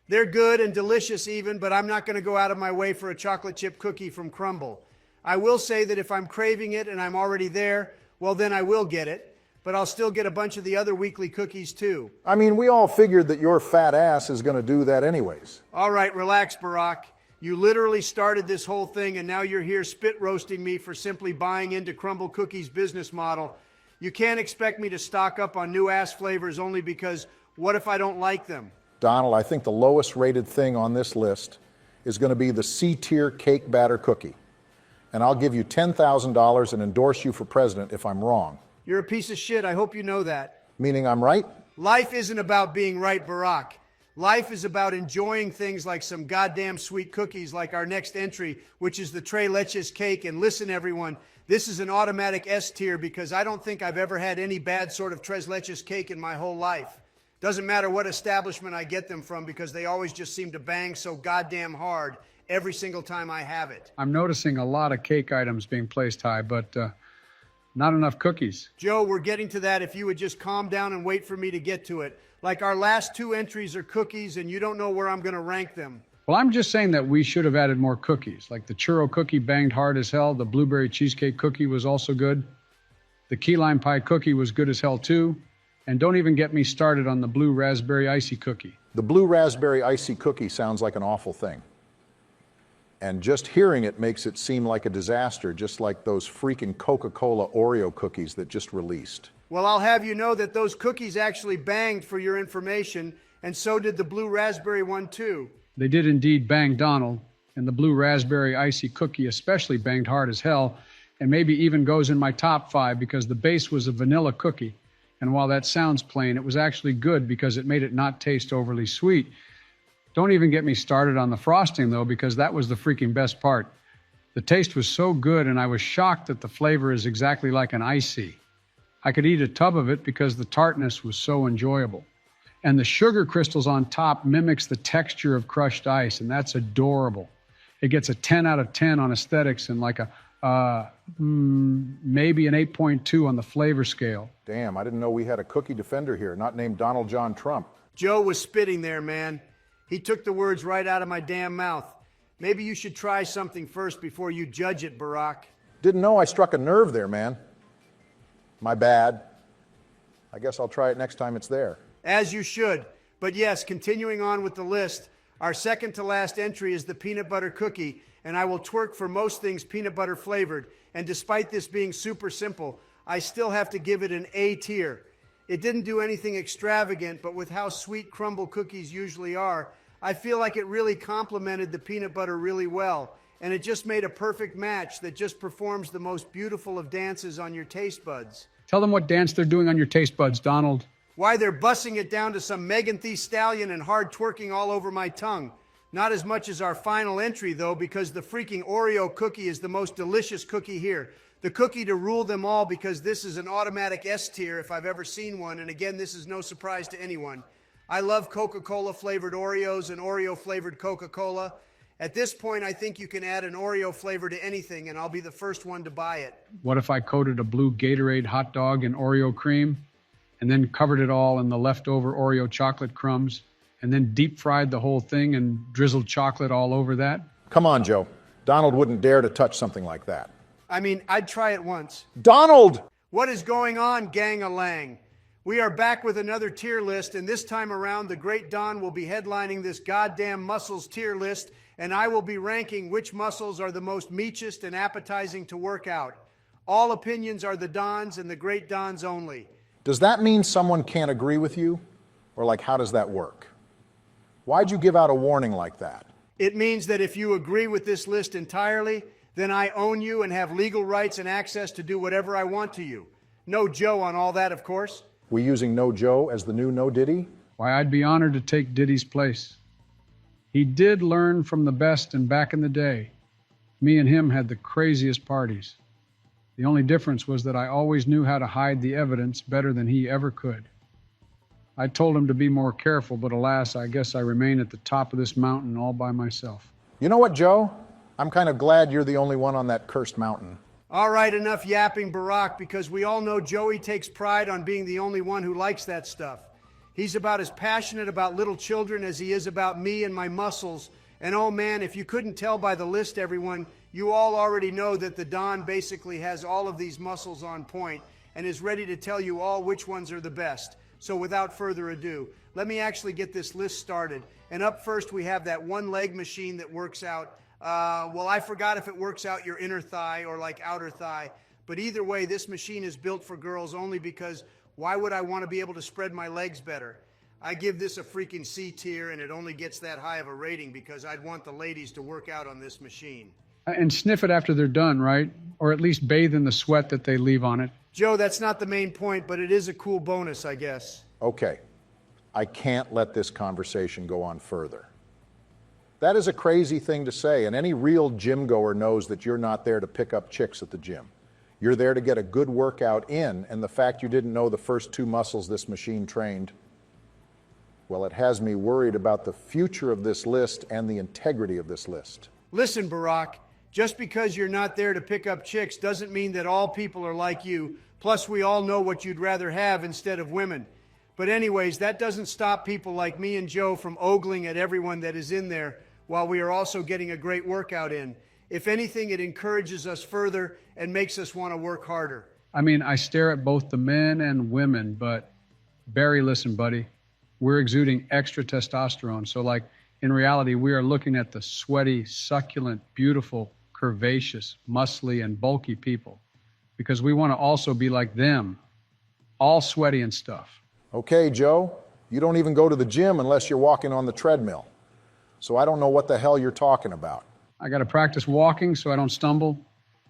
They're good and delicious even, but I'm not going to go out of my way for a chocolate chip cookie from Crumble. I will say that if I'm craving it and I'm already there, well, then I will get it. But I'll still get a bunch of the other weekly cookies too. I mean, we all figured that your fat ass is going to do that anyways. All right, relax, Barack. You literally started this whole thing and now you're here spit roasting me for simply buying into Crumble Cookies' business model. You can't expect me to stock up on new ass flavors only because what if I don't like them? Donald, I think the lowest rated thing on this list is going to be the C-tier cake batter cookie. And I'll give you $10,000 and endorse you for president if I'm wrong. You're a piece of shit. I hope you know that. Meaning I'm right? Life isn't about being right, Barack. Life is about enjoying things like some goddamn sweet cookies like our next entry, which is the Tres Leches cake. And listen, everyone, this is an automatic S tier because I don't think I've ever had any bad sort of Tres Leches cake in my whole life. Doesn't matter what establishment I get them from because they always just seem to bang so goddamn hard every single time I have it. I'm noticing a lot of cake items being placed high, but not enough cookies. Joe, we're getting to that if you would just calm down and wait for me to get to it. Like our last two entries are cookies and you don't know where I'm going to rank them. Well, I'm just saying that we should have added more cookies. Like the churro cookie banged hard as hell. The blueberry cheesecake cookie was also good. The key lime pie cookie was good as hell too. And don't even get me started on the blue raspberry icy cookie. The blue raspberry icy cookie sounds like an awful thing. And just hearing it makes it seem like a disaster, just like those freaking Coca-Cola Oreo cookies that just released. Well, I'll have you know that those cookies actually banged for your information, and so did the blue raspberry one too. They did indeed bang Donald, and the blue raspberry icy cookie especially banged hard as hell, and maybe even goes in my top 5 because the base was a vanilla cookie. And while that sounds plain, it was actually good because it made it not taste overly sweet. Don't even get me started on the frosting, though, because that was the freaking best part. The taste was so good, and I was shocked that the flavor is exactly like an icy. I could eat a tub of it because the tartness was so enjoyable. And the sugar crystals on top mimics the texture of crushed ice, and that's adorable. It gets a 10 out of 10 on aesthetics and like a maybe an 8.2 on the flavor scale. Damn, I didn't know we had a cookie defender here, not named Donald John Trump. Joe was spitting there, man. He took the words right out of my damn mouth. Maybe you should try something first before you judge it, Barack. Didn't know I struck a nerve there, man. My bad. I guess I'll try it next time it's there. As you should. But yes, continuing on with the list, our second to last entry is the peanut butter cookie, and I will twerk for most things peanut butter flavored. And despite this being super simple, I still have to give it an A tier. It didn't do anything extravagant, but with how sweet Crumble cookies usually are, I feel like it really complemented the peanut butter really well. And it just made a perfect match that just performs the most beautiful of dances on your taste buds. Tell them what dance they're doing on your taste buds, Donald. Why, they're bussing it down to some Megan Thee Stallion and hard twerking all over my tongue. Not as much as our final entry, though, because the freaking Oreo cookie is the most delicious cookie here. The cookie to rule them all because this is an automatic S tier if I've ever seen one. And again, this is no surprise to anyone. I love Coca-Cola flavored Oreos and Oreo flavored Coca-Cola. At this point, I think you can add an Oreo flavor to anything, and I'll be the first one to buy it. What if I coated a blue Gatorade hot dog in Oreo cream and then covered it all in the leftover Oreo chocolate crumbs and then deep fried the whole thing and drizzled chocolate all over that? Come on, Joe. Donald wouldn't dare to touch something like that. I mean, I'd try it once. Donald! What is going on, gang-a-lang? We are back with another tier list, and this time around, the great Don will be headlining this goddamn muscles tier list, and I will be ranking which muscles are the most meatiest and appetizing to work out. All opinions are the Don's and the great Don's only. Does that mean someone can't agree with you? Or like, how does that work? Why'd you give out a warning like that? It means that if you agree with this list entirely, then I own you and have legal rights and access to do whatever I want to you. No Joe on all that, of course. We using No Joe as the new No Diddy? Why, I'd be honored to take Diddy's place. He did learn from the best, and back in the day, me and him had the craziest parties. The only difference was that I always knew how to hide the evidence better than he ever could. I told him to be more careful, but alas, I guess I remain at the top of this mountain all by myself. You know what, Joe? I'm kind of glad you're the only one on that cursed mountain. All right, enough yapping, Barack, because we all know Joey takes pride on being the only one who likes that stuff. He's about as passionate about little children as he is about me and my muscles. And oh man, if you couldn't tell by the list, everyone, you all already know that the Don basically has all of these muscles on point and is ready to tell you all which ones are the best. So without further ado, let me actually get this list started. And up first, we have that one leg machine that works out. Well, I forgot if it works out your inner thigh or like outer thigh. But either way, this machine is built for girls only because why would I want to be able to spread my legs better? I give this a freaking C tier, and it only gets that high of a rating because I'd want the ladies to work out on this machine. And sniff it after they're done, right? Or at least bathe in the sweat that they leave on it. Joe, that's not the main point, but it is a cool bonus, I guess. Okay, I can't let this conversation go on further. That is a crazy thing to say, and any real gym goer knows that you're not there to pick up chicks at the gym. You're there to get a good workout in, and the fact you didn't know the first two muscles this machine trained, well, it has me worried about the future of this list and the integrity of this list. Listen, Barack, just because you're not there to pick up chicks doesn't mean that all people are like you. Plus, we all know what you'd rather have instead of women. But anyways, that doesn't stop people like me and Joe from ogling at everyone that is in there while we are also getting a great workout in. If anything, it encourages us further and makes us want to work harder. I mean, I stare at both the men and women, but Barry, listen, buddy, we're exuding extra testosterone. So like in reality, we are looking at the sweaty, succulent, beautiful, curvaceous, muscly, and bulky people because we want to also be like them, all sweaty and stuff. Okay, Joe, you don't even go to the gym unless you're walking on the treadmill. So I don't know what the hell you're talking about. I got to practice walking so I don't stumble.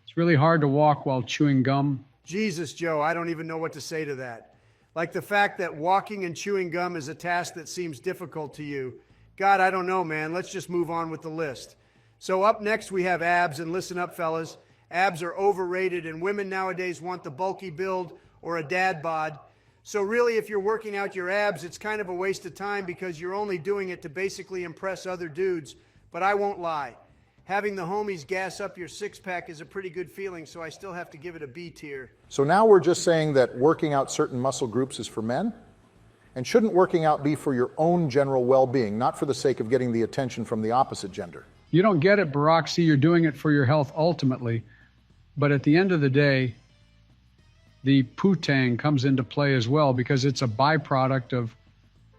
It's really hard to walk while chewing gum. Jesus, Joe, I don't even know what to say to that. Like the fact that walking and chewing gum is a task that seems difficult to you. God, I don't know, man. Let's just move on with the list. So up next we have abs, and listen up, fellas. Abs are overrated, and women nowadays want the bulky build or a dad bod. So really, if you're working out your abs, it's kind of a waste of time because you're only doing it to basically impress other dudes. But I won't lie. Having the homies gas up your six-pack is a pretty good feeling, so I still have to give it a B tier. So now we're just saying that working out certain muscle groups is for men? And shouldn't working out be for your own general well-being, not for the sake of getting the attention from the opposite gender? You don't get it, Barack. See, you're doing it for your health ultimately. But at the end of the day, the poo-tang comes into play as well because it's a byproduct of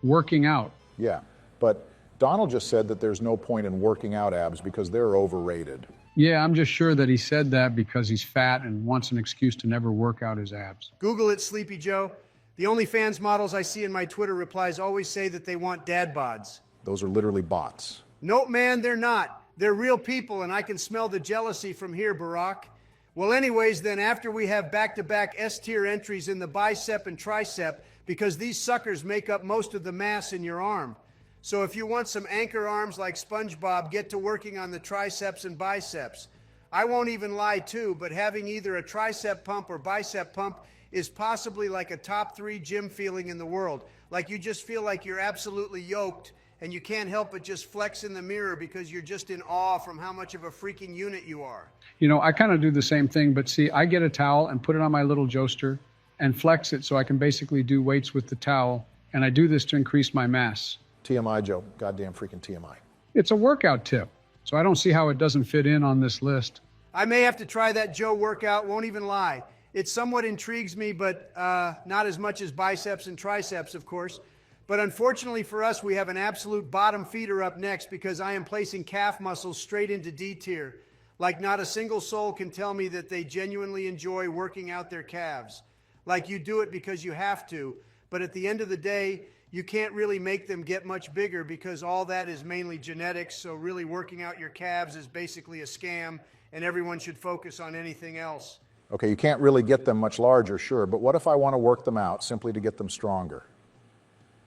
working out. Yeah, but Donald just said that there's no point in working out abs because they're overrated. Yeah, I'm just sure that he said that because he's fat and wants an excuse to never work out his abs. Google it, Sleepy Joe. The OnlyFans models I see in my Twitter replies always say that they want dad bods. Those are literally bots. Nope, man, they're not. They're real people, and I can smell the jealousy from here, Barack. Well, anyways, then after we have back-to-back S-tier entries in the bicep and tricep, because these suckers make up most of the mass in your arm. So if you want some anchor arms like SpongeBob, get to working on the triceps and biceps. I won't even lie too, but having either a tricep pump or bicep pump is possibly like a top 3 gym feeling in the world. Like you just feel like you're absolutely yoked and you can't help but just flex in the mirror because you're just in awe from how much of a freaking unit you are. You know, I kind of do the same thing, but see, I get a towel and put it on my little joster and flex it so I can basically do weights with the towel, and I do this to increase my mass. TMI, Joe. Goddamn freaking TMI. It's a workout tip, so I don't see how it doesn't fit in on this list. I may have to try that Joe workout, won't even lie. It somewhat intrigues me, but not as much as biceps and triceps, of course. But unfortunately for us, we have an absolute bottom feeder up next because I am placing calf muscles straight into D tier. Like not a single soul can tell me that they genuinely enjoy working out their calves. Like you do it because you have to, but at the end of the day, you can't really make them get much bigger because all that is mainly genetics, so really working out your calves is basically a scam, and everyone should focus on anything else. Okay, you can't really get them much larger, sure, but what if I want to work them out simply to get them stronger?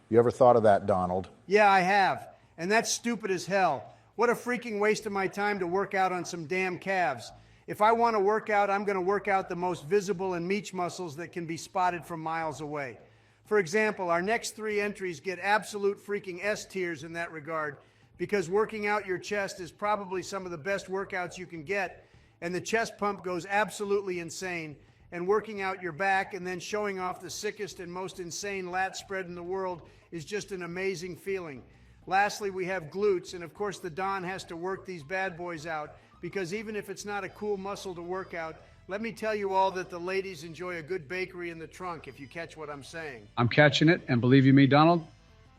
You ever thought of that, Donald? Yeah, I have, and that's stupid as hell. What a freaking waste of my time to work out on some damn calves. If I want to work out, I'm going to work out the most visible and meat muscles that can be spotted from miles away. For example, our next 3 entries get absolute freaking S tiers in that regard because working out your chest is probably some of the best workouts you can get, and the chest pump goes absolutely insane, and working out your back and then showing off the sickest and most insane lat spread in the world is just an amazing feeling. Lastly, we have glutes, and of course the Don has to work these bad boys out, because even if it's not a cool muscle to work out, let me tell you all that the ladies enjoy a good bakery in the trunk, if you catch what I'm saying. I'm catching it, and believe you me, Donald,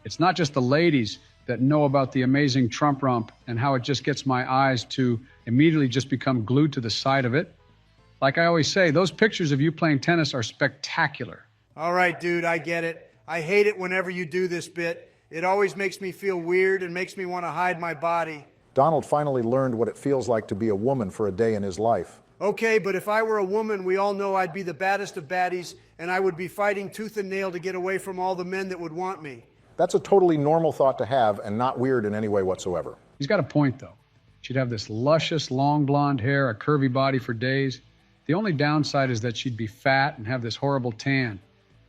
it's not just the ladies that know about the amazing Trump rump and how it just gets my eyes to immediately just become glued to the side of it. Like I always say, those pictures of you playing tennis are spectacular. All right, dude, I get it. I hate it whenever you do this bit. It always makes me feel weird and makes me want to hide my body. Donald finally learned what it feels like to be a woman for a day in his life. Okay, but if I were a woman, we all know I'd be the baddest of baddies, and I would be fighting tooth and nail to get away from all the men that would want me. That's a totally normal thought to have and not weird in any way whatsoever. He's got a point, though. She'd have this luscious, long blonde hair, a curvy body for days. The only downside is that she'd be fat and have this horrible tan.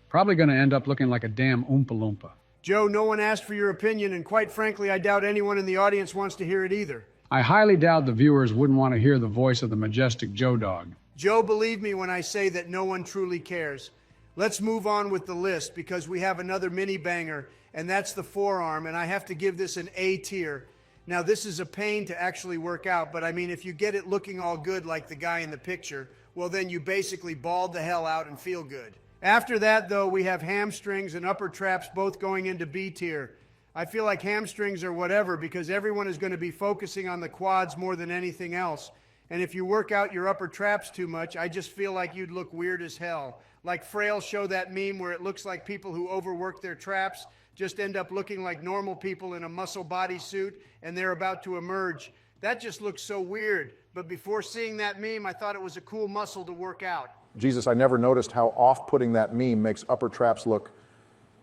Probably going to end up looking like a damn Oompa Loompa. Joe, no one asked for your opinion, and quite frankly, I doubt anyone in the audience wants to hear it either. I highly doubt the viewers wouldn't want to hear the voice of the majestic Joe Dog. Joe, believe me when I say that no one truly cares. Let's move on with the list, because we have another mini banger, and that's the forearm, and I have to give this an A tier. Now, this is a pain to actually work out, but I mean, if you get it looking all good like the guy in the picture, well, then you basically balled the hell out and feel good. After that, though, we have hamstrings and upper traps both going into B tier. I feel like hamstrings are whatever, because everyone is going to be focusing on the quads more than anything else. And if you work out your upper traps too much, I just feel like you'd look weird as hell. Like Fraile showed that meme where it looks like people who overwork their traps just end up looking like normal people in a muscle bodysuit, and they're about to emerge. That just looks so weird. But before seeing that meme, I thought it was a cool muscle to work out. Jesus, I never noticed how off-putting that meme makes upper traps look.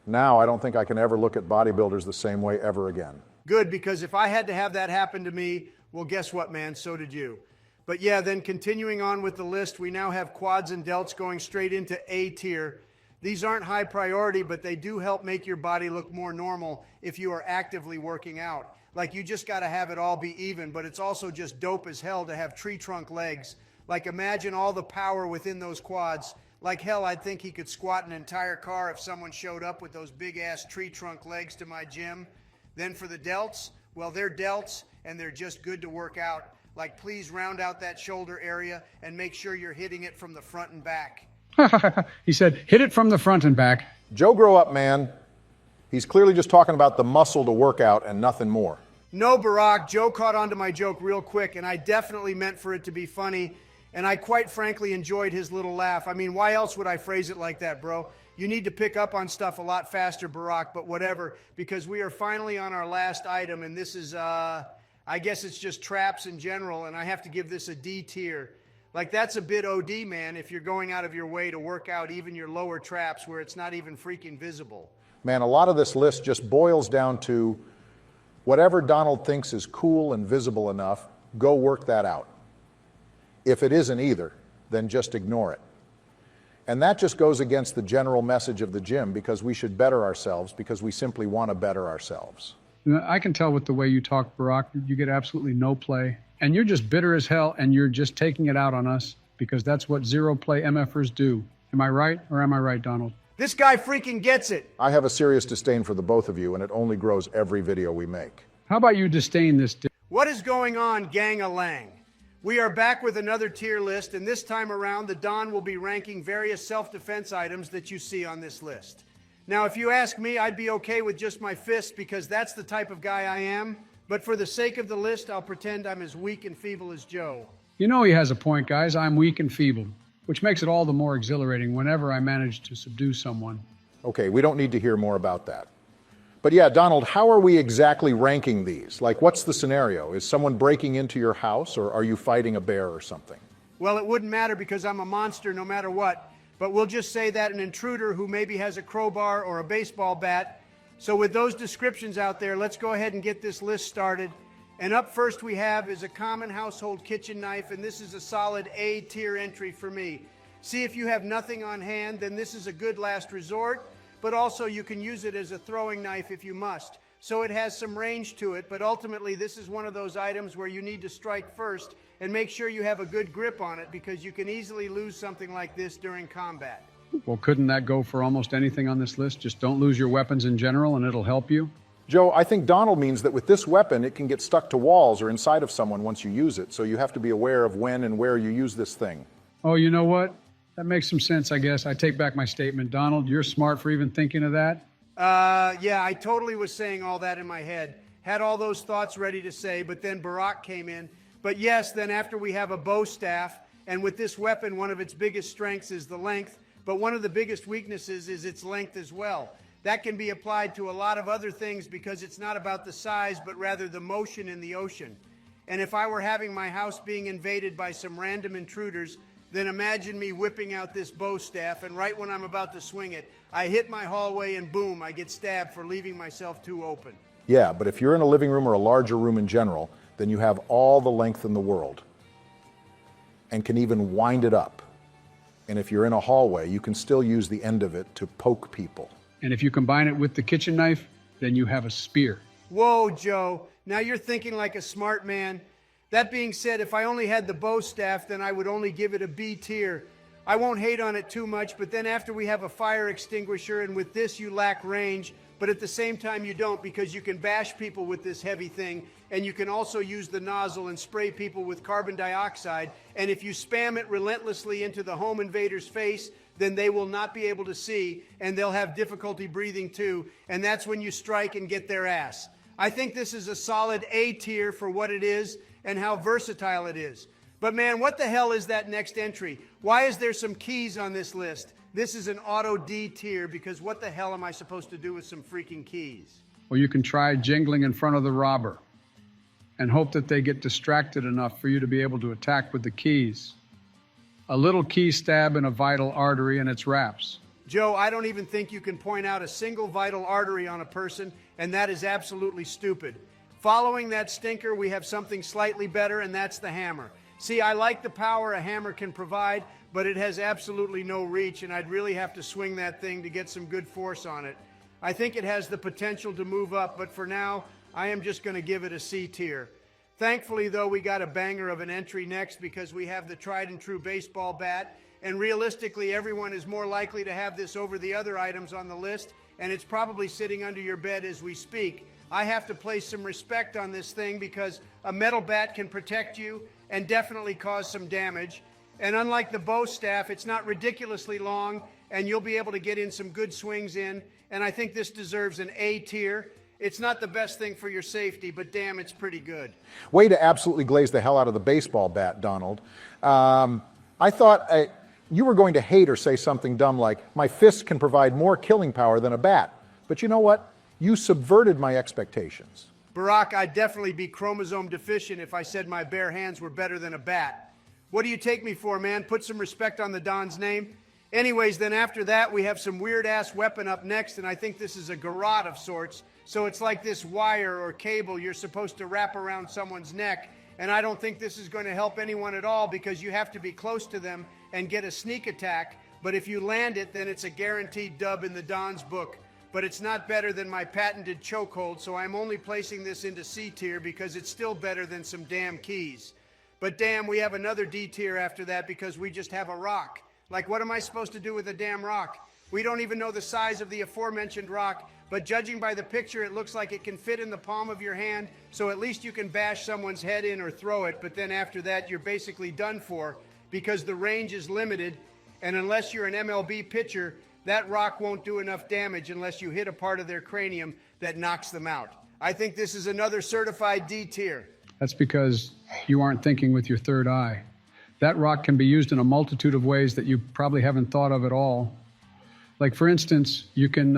Now I don't think I can ever look at bodybuilders the same way ever again. Good, because if I had to have that happen to me, well, guess what, man? So did you. But yeah, then continuing on with the list, we now have quads and delts going straight into A tier. These aren't high priority, but they do help make your body look more normal if you are actively working out. Like, you just got to have it all be even, but it's also just dope as hell to have tree trunk legs. Like, imagine all the power within those quads. Like hell, I'd think he could squat an entire car if someone showed up with those big-ass tree trunk legs to my gym. Then for the delts, well, they're delts, and they're just good to work out. Like, please round out that shoulder area and make sure you're hitting it from the front and back. He said, hit it from the front and back. Joe, grow up, man. He's clearly just talking about the muscle to work out and nothing more. No, Barack, Joe caught on to my joke real quick, and I definitely meant for it to be funny, and I quite frankly enjoyed his little laugh. I mean, why else would I phrase it like that, bro? You need to pick up on stuff a lot faster, Barack, but whatever, because we are finally on our last item, and this is, I guess it's just traps in general, and I have to give this a D tier. Like, that's a bit OD, man, if you're going out of your way to work out even your lower traps where it's not even freaking visible. Man, a lot of this list just boils down to whatever Donald thinks is cool and visible enough, go work that out. If it isn't either, then just ignore it. And that just goes against the general message of the gym, because we should better ourselves, because we simply want to better ourselves. I can tell with the way you talk, Barack, you get absolutely no play. And you're just bitter as hell, and you're just taking it out on us, because that's what zero play MFers do. Am I right, or am I right, Donald? This guy freaking gets it. I have a serious disdain for the both of you, and it only grows every video we make. How about you disdain this? What is going on, gang-a-lang? We are back with another tier list, and this time around, the Don will be ranking various self-defense items that you see on this list. Now, if you ask me, I'd be okay with just my fists, because that's the type of guy I am. But for the sake of the list, I'll pretend I'm as weak and feeble as Joe. You know he has a point, guys. I'm weak and feeble, which makes it all the more exhilarating whenever I manage to subdue someone. Okay, we don't need to hear more about that. But yeah, Donald, how are we exactly ranking these? Like, what's the scenario? Is someone breaking into your house, or are you fighting a bear or something? Well, it wouldn't matter, because I'm a monster no matter what. But we'll just say that an intruder who maybe has a crowbar or a baseball bat. So with those descriptions out there, let's go ahead and get this list started. And up first we have is a common household kitchen knife, and this is a solid A tier entry for me. See, if you have nothing on hand, then this is a good last resort, but also you can use it as a throwing knife if you must. so it has some range to it, but ultimately this is one of those items where you need to strike first and make sure you have a good grip on it because you can easily lose something like this during combat. Well, couldn't that go for almost anything on this list? Just don't lose your weapons in general and it'll help you? Joe, I think Donald means that with this weapon, it can get stuck to walls or inside of someone once you use it, so you have to be aware of when and where you use this thing. Oh, you know what? That makes some sense, I guess. I take back my statement. Donald, you're smart for even thinking of that. Yeah, I totally was saying all that in my head. Had all those thoughts ready to say, but then Barack came in. But yes, then after we have a bow staff, and with this weapon, one of its biggest strengths is the length, but one of the biggest weaknesses is its length as well. That can be applied to a lot of other things because it's not about the size, but rather the motion in the ocean. And if I were having my house being invaded by some random intruders, then imagine me whipping out this bow staff, and right when I'm about to swing it, I hit my hallway and boom, I get stabbed for leaving myself too open. Yeah, but if you're in a living room or a larger room in general, then you have all the length in the world and can even wind it up. And if you're in a hallway, you can still use the end of it to poke people. And if you combine it with the kitchen knife, then you have a spear. Whoa, Joe, now you're thinking like a smart man. That being said, if I only had the bow staff, then I would only give it a B tier. I won't hate on it too much, but then after we have a fire extinguisher, and with this you lack range, but at the same time you don't because you can bash people with this heavy thing, and you can also use the nozzle and spray people with carbon dioxide, and if you spam it relentlessly into the home invader's face, then they will not be able to see, and they'll have difficulty breathing too, and that's when you strike and get their ass. I think this is a solid A tier for what it is and how versatile it is. But man, what the hell is that next entry? Why is there some keys on this list? This is an auto D tier because what the hell am I supposed to do with some freaking keys? Or you can try jingling in front of the robber and hope that they get distracted enough for you to be able to attack with the keys. A little key stab in a vital artery and it's wraps. Joe, I don't even think you can point out a single vital artery on a person, and that is absolutely stupid. Following that stinker, we have something slightly better, and that's the hammer. See, I like the power a hammer can provide, but it has absolutely no reach, and I'd really have to swing that thing to get some good force on it. I think it has the potential to move up, but for now, I am just going to give it a C tier. Thankfully, though, we got a banger of an entry next because we have the tried and true baseball bat, and realistically, everyone is more likely to have this over the other items on the list, and it's probably sitting under your bed as we speak. I have to place some respect on this thing because a metal bat can protect you and definitely cause some damage. And unlike the bow staff, it's not ridiculously long, and you'll be able to get in some good swings in. And I think this deserves an A tier. It's not the best thing for your safety, but damn, it's pretty good. Way to absolutely glaze the hell out of the baseball bat, Donald. I thought you were going to hate or say something dumb like, my fists can provide more killing power than a bat. But you know what? You subverted my expectations. Barack, I'd definitely be chromosome deficient if I said my bare hands were better than a bat. What do you take me for, man? Put some respect on the Don's name. Anyways, then after that, we have some weird-ass weapon up next, and I think this is a garrote of sorts. So it's like this wire or cable you're supposed to wrap around someone's neck, and I don't think this is going to help anyone at all because you have to be close to them and get a sneak attack, but if you land it, then it's a guaranteed dub in the Don's book. But it's not better than my patented chokehold, so I'm only placing this into C tier because it's still better than some damn keys. But damn, we have another D tier after that because we just have a rock. Like, what am I supposed to do with a damn rock? We don't even know the size of the aforementioned rock, but judging by the picture, it looks like it can fit in the palm of your hand, so at least you can bash someone's head in or throw it, but then after that, you're basically done for because the range is limited, and unless you're an MLB pitcher, that rock won't do enough damage unless you hit a part of their cranium that knocks them out. I think this is another certified D tier. That's because you aren't thinking with your third eye. That rock can be used in a multitude of ways that you probably haven't thought of at all. Like, for instance, you can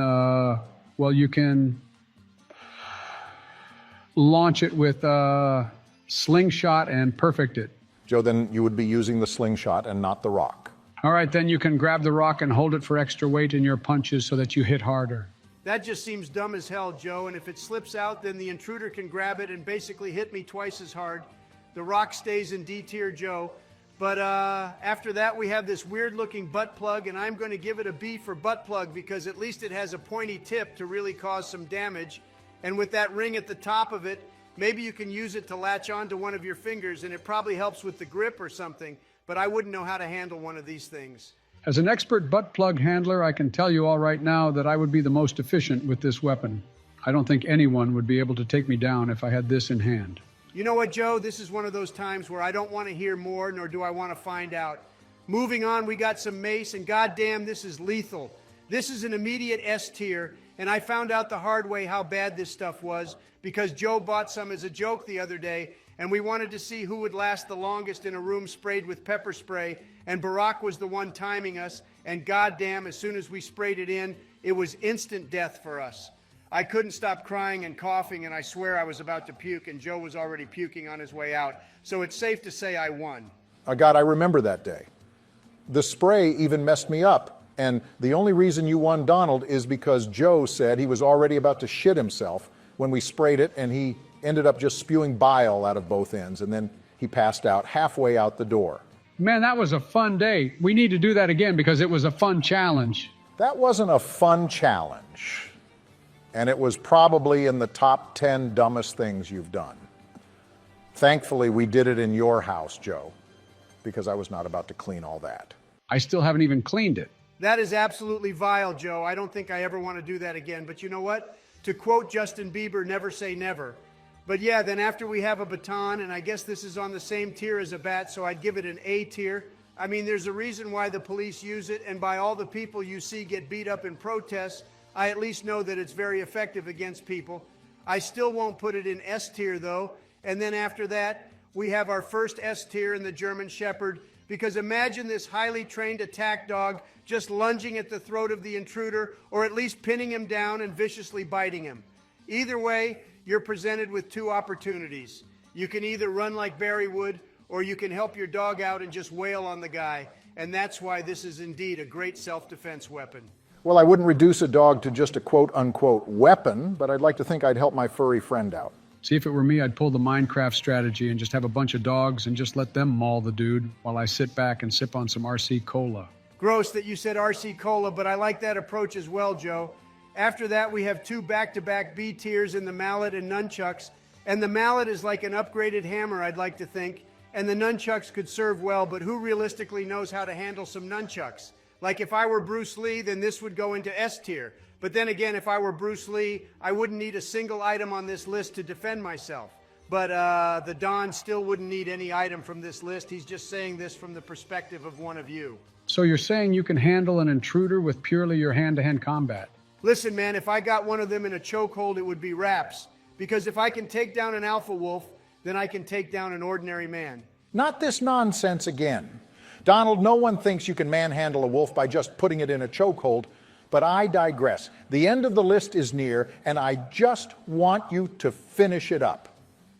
launch it with a slingshot and perfect it. Joe, then you would be using the slingshot and not the rock. All right, then you can grab the rock and hold it for extra weight in your punches so that you hit harder. That just seems dumb as hell, Joe, and if it slips out, then the intruder can grab it and basically hit me twice as hard. The rock stays in D tier, Joe. But after that, we have this weird-looking butt plug, and I'm going to give it a B for butt plug because at least it has a pointy tip to really cause some damage. And with that ring at the top of it, maybe you can use it to latch onto one of your fingers, and it probably helps with the grip or something, but I wouldn't know how to handle one of these things. As an expert butt plug handler, I can tell you all right now that I would be the most efficient with this weapon. I don't think anyone would be able to take me down if I had this in hand. You know what, Joe? This is one of those times where I don't want to hear more, nor do I want to find out. Moving on, we got some mace, and goddamn, this is lethal. This is an immediate S tier, and I found out the hard way how bad this stuff was because Joe bought some as a joke the other day, and we wanted to see who would last the longest in a room sprayed with pepper spray, and Barack was the one timing us, and goddamn, as soon as we sprayed it in, it was instant death for us. I couldn't stop crying and coughing, and I swear I was about to puke, and Joe was already puking on his way out, so it's safe to say I won. God, I remember that day. The spray even messed me up, and the only reason you won, Donald, is because Joe said he was already about to shit himself when we sprayed it, and he ended up just spewing bile out of both ends, and then he passed out halfway out the door. Man, that was a fun day. We need to do that again because it was a fun challenge. That wasn't a fun challenge. And it was probably in the top 10 dumbest things you've done. Thankfully, we did it in your house, Joe, because I was not about to clean all that. I still haven't even cleaned it. That is absolutely vile, Joe. I don't think I ever want to do that again. But you know what? To quote Justin Bieber, never say never. But yeah, then after we have a baton, and I guess this is on the same tier as a bat, so I'd give it an A tier. I mean, there's a reason why the police use it, and by all the people you see get beat up in protests, I at least know that it's very effective against people. I still won't put it in S tier, though. And then after that, we have our first S tier in the German Shepherd, because imagine this highly trained attack dog just lunging at the throat of the intruder, or at least pinning him down and viciously biting him. Either way, you're presented with two opportunities. You can either run like Barry would, or you can help your dog out and just wail on the guy. And that's why this is indeed a great self-defense weapon. Well, I wouldn't reduce a dog to just a quote-unquote weapon, but I'd like to think I'd help my furry friend out. See, if it were me, I'd pull the Minecraft strategy and just have a bunch of dogs and just let them maul the dude while I sit back and sip on some RC Cola. Gross that you said RC Cola, but I like that approach as well, Joe. After that, we have two back-to-back B tiers in the mallet and nunchucks. And the mallet is like an upgraded hammer, I'd like to think. And the nunchucks could serve well, but who realistically knows how to handle some nunchucks? Like if I were Bruce Lee, then this would go into S tier. But then again, if I were Bruce Lee, I wouldn't need a single item on this list to defend myself. But the Don still wouldn't need any item from this list. He's just saying this from the perspective of one of you. So you're saying you can handle an intruder with purely your hand-to-hand combat? Listen, man, if I got one of them in a chokehold, it would be Raps. Because if I can take down an alpha wolf, then I can take down an ordinary man. Not this nonsense again. Donald, no one thinks you can manhandle a wolf by just putting it in a chokehold, but I digress. The end of the list is near, and I just want you to finish it up.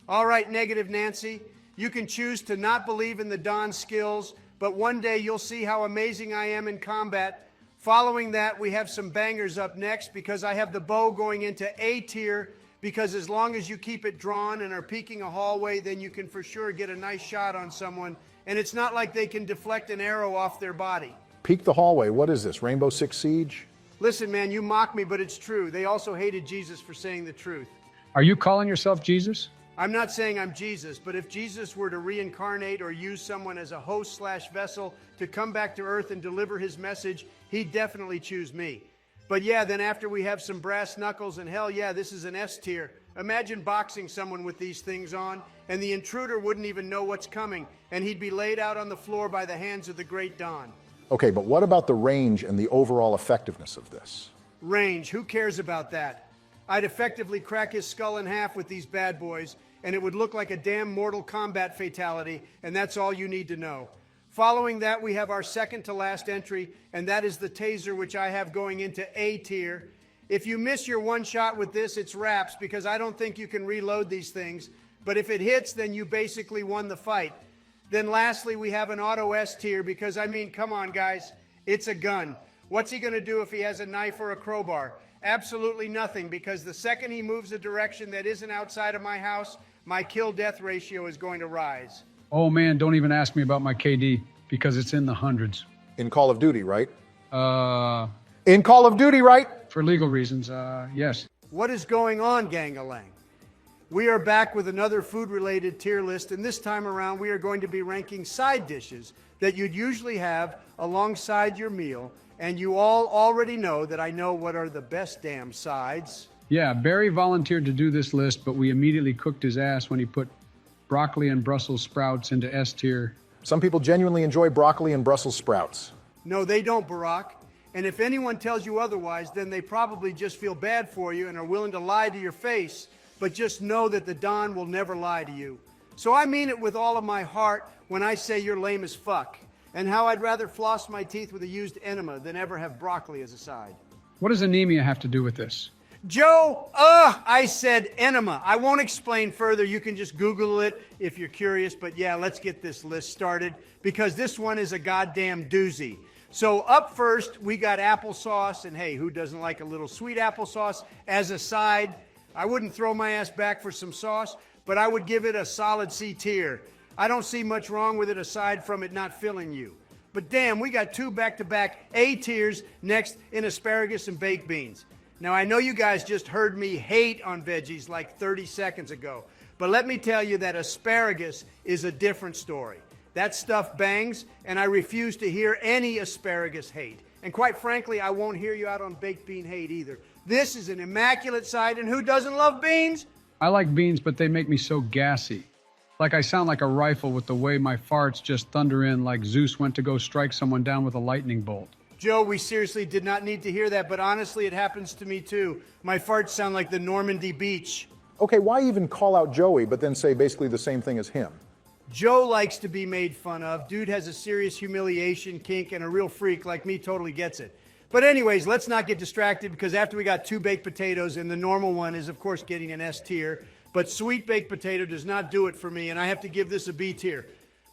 All right, Negative Nancy, you can choose to not believe in the Don's skills, but one day you'll see how amazing I am in combat. Following that, we have some bangers up next because I have the bow going into A tier, because as long as you keep it drawn and are peeking a hallway, then you can for sure get a nice shot on someone. And it's not like they can deflect an arrow off their body. Peek the hallway. What is this, Rainbow Six Siege? Listen, man, you mock me, but it's true. They also hated Jesus for saying the truth. Are you calling yourself Jesus? I'm not saying I'm Jesus, but if Jesus were to reincarnate or use someone as a host/vessel to come back to earth and deliver his message, he'd definitely choose me. But yeah, then after we have some brass knuckles, and hell yeah, this is an S tier. Imagine boxing someone with these things on, and the intruder wouldn't even know what's coming, and he'd be laid out on the floor by the hands of the great Don. Okay, but what about the range and the overall effectiveness of this? Range, who cares about that? I'd effectively crack his skull in half with these bad boys, and it would look like a damn Mortal Kombat fatality, and that's all you need to know. Following that, we have our second to last entry, and that is the taser, which I have going into A tier. If you miss your one shot with this, it's Raps, because I don't think you can reload these things. But if it hits, then you basically won the fight. Then lastly, we have an auto S tier, because I mean, come on guys, it's a gun. What's he gonna do if he has a knife or a crowbar? Absolutely nothing, because the second he moves a direction that isn't outside of my house, my kill-death ratio is going to rise. Oh man, don't even ask me about my KD, because it's in the hundreds. In Call of Duty, right? Uh, In Call of Duty, right? for legal reasons, yes. What is going on, gang-a-lang? We are back with another food-related tier list, and this time around we are going to be ranking side dishes that you'd usually have alongside your meal, and you all already know that I know what are the best damn sides. Yeah, Barry volunteered to do this list, but we immediately cooked his ass when he put broccoli and Brussels sprouts into S tier. Some people genuinely enjoy broccoli and Brussels sprouts. No, they don't, Barack. And if anyone tells you otherwise, then they probably just feel bad for you and are willing to lie to your face. But just know that the Don will never lie to you. So I mean it with all of my heart when I say you're lame as fuck, and how I'd rather floss my teeth with a used enema than ever have broccoli as a side. What does anemia have to do with this? Joe, I said enema. I won't explain further. You can just Google it if you're curious. But yeah, let's get this list started because this one is a goddamn doozy. So up first, we got applesauce. And hey, who doesn't like a little sweet applesauce as a side? I wouldn't throw my ass back for some sauce, but I would give it a solid C tier. I don't see much wrong with it aside from it not filling you. But damn, we got two back-to-back A tiers next in asparagus and baked beans. Now, I know you guys just heard me hate on veggies like 30 seconds ago, but let me tell you that asparagus is a different story. That stuff bangs, and I refuse to hear any asparagus hate. And quite frankly, I won't hear you out on baked bean hate either. This is an immaculate side, and who doesn't love beans? I like beans, but they make me so gassy. Like I sound like a rifle with the way my farts just thunder in like Zeus went to go strike someone down with a lightning bolt. Joe, we seriously did not need to hear that, but honestly, it happens to me too. My farts sound like the Normandy beach. Okay, why even call out Joey, but then say basically the same thing as him? Joe likes to be made fun of. Dude has a serious humiliation kink, and a real freak like me totally gets it. But anyways, let's not get distracted because after we got two baked potatoes, and the normal one is, of course, getting an S tier, but sweet baked potato does not do it for me, and I have to give this a B tier.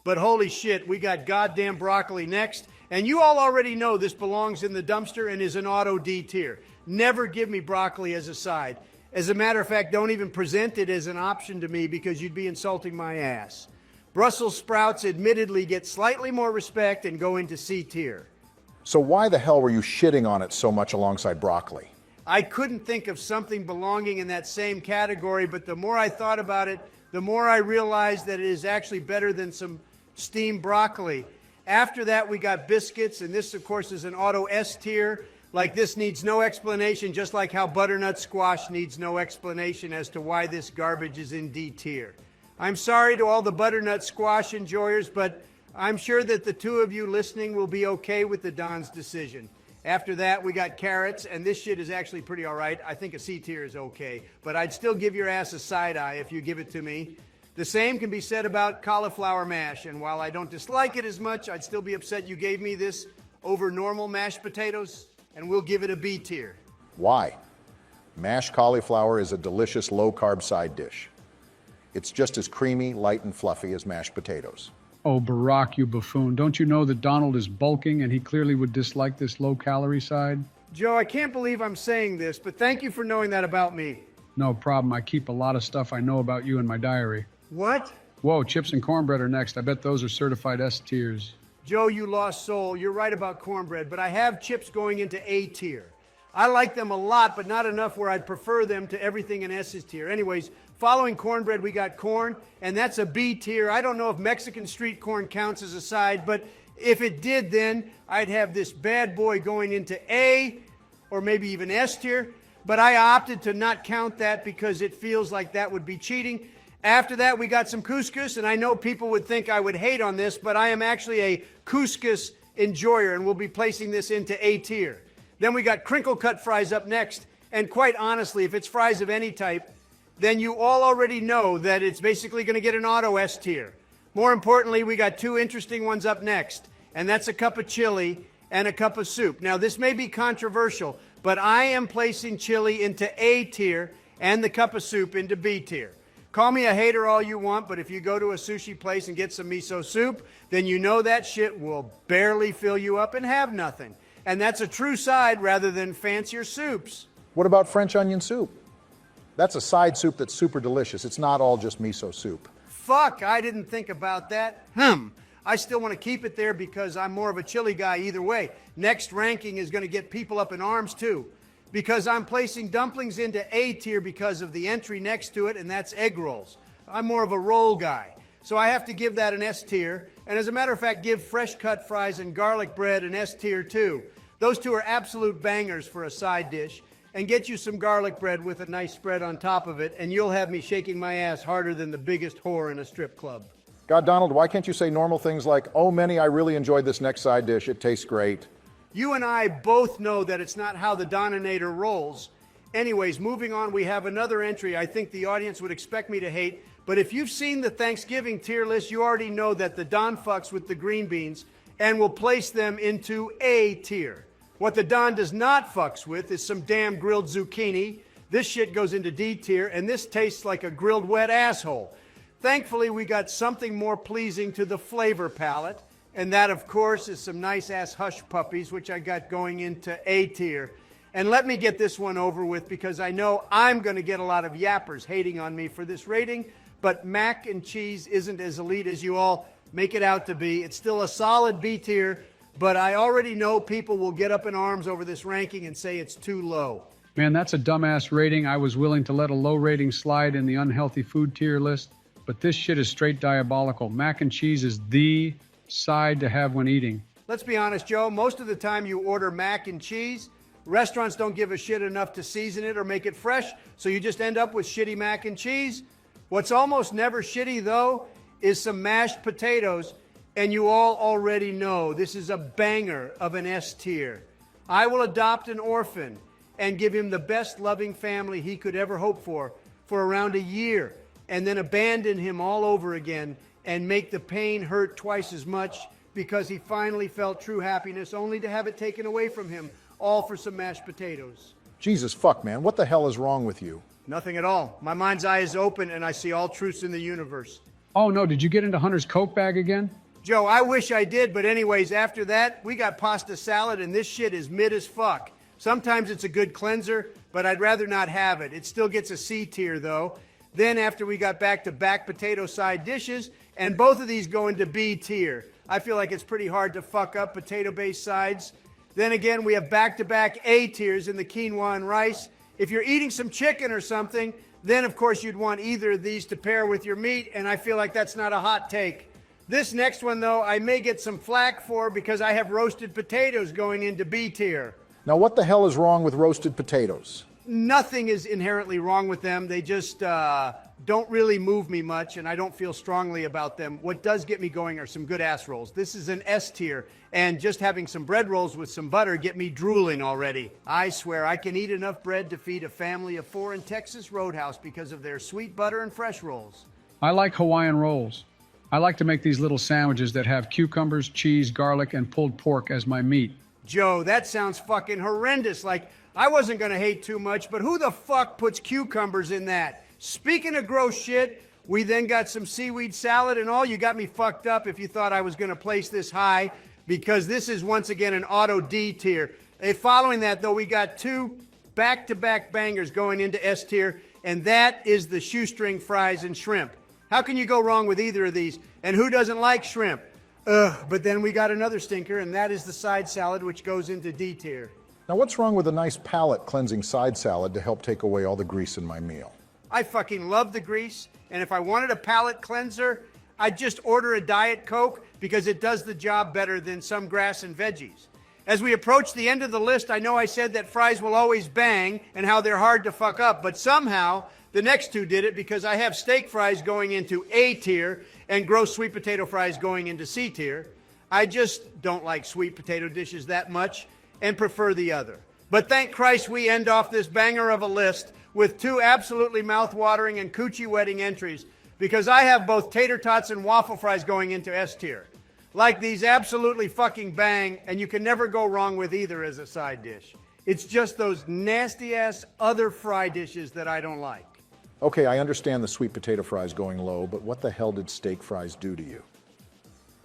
But holy shit, we got goddamn broccoli next, and you all already know this belongs in the dumpster and is an auto D tier. Never give me broccoli as a side. As a matter of fact, don't even present it as an option to me because you'd be insulting my ass. Brussels sprouts admittedly get slightly more respect and go into C tier. So why the hell were you shitting on it so much alongside broccoli? I couldn't think of something belonging in that same category, but the more I thought about it, the more I realized that it is actually better than some steamed broccoli. After that, we got biscuits, and this, of course, is an auto S tier. Like this needs no explanation, just like how butternut squash needs no explanation as to why this garbage is in D tier. I'm sorry to all the butternut squash enjoyers, but I'm sure that the two of you listening will be okay with the Don's decision. After that, we got carrots, and this shit is actually pretty all right. I think a C tier is okay, but I'd still give your ass a side eye if you give it to me. The same can be said about cauliflower mash, and while I don't dislike it as much, I'd still be upset you gave me this over normal mashed potatoes, and we'll give it a B tier. Why? Mashed cauliflower is a delicious low-carb side dish. It's just as creamy, light, and fluffy as mashed potatoes. Oh, Barack, you buffoon. Don't you know that Donald is bulking and he clearly would dislike this low-calorie side? Joe, I can't believe I'm saying this, but thank you for knowing that about me. No problem. I keep a lot of stuff I know about you in my diary. What? Whoa, chips and cornbread are next. I bet those are certified S tiers. Joe, you lost soul. You're right about cornbread, but I have chips going into A tier. I like them a lot, but not enough where I'd prefer them to everything in S's tier. Anyways, following cornbread, we got corn, and that's a B tier. I don't know if Mexican street corn counts as a side, but if it did, then I'd have this bad boy going into A or maybe even S tier. But I opted to not count that because it feels like that would be cheating. After that, we got some couscous, and I know people would think I would hate on this, but I am actually a couscous enjoyer, and we'll be placing this into A tier. Then we got crinkle cut fries up next, and quite honestly, if it's fries of any type, then you all already know that it's basically going to get an auto S tier. More importantly, we got two interesting ones up next, and that's a cup of chili and a cup of soup. Now, this may be controversial, but I am placing chili into A tier and the cup of soup into B tier. Call me a hater all you want, but if you go to a sushi place and get some miso soup, then you know that shit will barely fill you up and have nothing. And that's a true side rather than fancier soups. What about French onion soup? That's a side soup that's super delicious. It's not all just miso soup. Fuck, I didn't think about that. I still want to keep it there because I'm more of a chili guy either way. Next ranking is going to get people up in arms too. because I'm placing dumplings into A tier because of the entry next to it, and that's egg rolls. I'm more of a roll guy, so I have to give that an S tier. And as a matter of fact, give fresh cut fries and garlic bread an S tier too. Those two are absolute bangers for a side dish. And get you some garlic bread with a nice spread on top of it, and you'll have me shaking my ass harder than the biggest whore in a strip club. God, Donald, why can't you say normal things like, oh, Minnie, I really enjoyed this next side dish. It tastes great. You and I both know that it's not how the Doninator rolls. Anyways, moving on, we have another entry I think the audience would expect me to hate, but if you've seen the Thanksgiving tier list, you already know that the Don fucks with the green beans and will place them into A tier. What the Don does not fucks with is some damn grilled zucchini. This shit goes into D tier, and this tastes like a grilled wet asshole. Thankfully, we got something more pleasing to the flavor palette, and that, of course, is some nice-ass hush puppies, which I got going into A tier. And let me get this one over with, because I know I'm going to get a lot of yappers hating on me for this rating, but mac and cheese isn't as elite as you all make it out to be. It's still a solid B tier, but I already know people will get up in arms over this ranking and say it's too low. Man, that's a dumbass rating. I was willing to let a low rating slide in the unhealthy food tier list, but this shit is straight diabolical. Mac and cheese is the side to have when eating. Let's be honest, Joe. Most of the time you order mac and cheese, restaurants don't give a shit enough to season it or make it fresh, so you just end up with shitty mac and cheese. What's almost never shitty, though, is some mashed potatoes. And you all already know this is a banger of an S tier. I will adopt an orphan and give him the best loving family he could ever hope for around a year, and then abandon him all over again and make the pain hurt twice as much because he finally felt true happiness only to have it taken away from him, all for some mashed potatoes. Jesus fuck, man. What the hell is wrong with you? Nothing at all. My mind's eye is open and I see all truths in the universe. Oh no, did you get into Hunter's Coke bag again? Joe, I wish I did, but anyways, after that, we got pasta salad, and this shit is mid as fuck. Sometimes it's a good cleanser, but I'd rather not have it. It still gets a C tier, though. Then after we got back to baked potato side dishes, and both of these go into B tier. I feel like it's pretty hard to fuck up potato-based sides. Then again, we have back-to-back A tiers in the quinoa and rice. If you're eating some chicken or something, then of course you'd want either of these to pair with your meat, and I feel like that's not a hot take. This next one, though, I may get some flack for because I have roasted potatoes going into B tier. Now, what the hell is wrong with roasted potatoes? Nothing is inherently wrong with them. They just don't really move me much, and I don't feel strongly about them. What does get me going are some good ass rolls. This is an S tier, and just having some bread rolls with some butter get me drooling already. I swear I can eat enough bread to feed a family of 4 in Texas Roadhouse because of their sweet butter and fresh rolls. I like Hawaiian rolls. I like to make these little sandwiches that have cucumbers, cheese, garlic, and pulled pork as my meat. Joe, that sounds fucking horrendous. Like, I wasn't gonna hate too much, but who the fuck puts cucumbers in that? Speaking of gross shit, we then got some seaweed salad and all. You got me fucked up if you thought I was gonna place this high, because this is once again an auto D tier. And following that, though, we got 2 back-to-back bangers going into S tier, and that is the shoestring fries and shrimp. How can you go wrong with either of these? And who doesn't like shrimp? But then we got another stinker, and that is the side salad, which goes into D tier. Now, what's wrong with a nice palate cleansing side salad to help take away all the grease in my meal? I fucking love the grease, and if I wanted a palate cleanser, I'd just order a Diet Coke because it does the job better than some grass and veggies. As we approach the end of the list, I know I said that fries will always bang and how they're hard to fuck up, but somehow the next two did it because I have steak fries going into A tier and gross sweet potato fries going into C tier. I just don't like sweet potato dishes that much and prefer the other. But thank Christ we end off this banger of a list with 2 absolutely mouth-watering and coochie-wetting entries, because I have both tater tots and waffle fries going into S tier. Like, these absolutely fucking bang, and you can never go wrong with either as a side dish. It's just those nasty-ass other fry dishes that I don't like. Okay, I understand the sweet potato fries going low, but what the hell did steak fries do to you?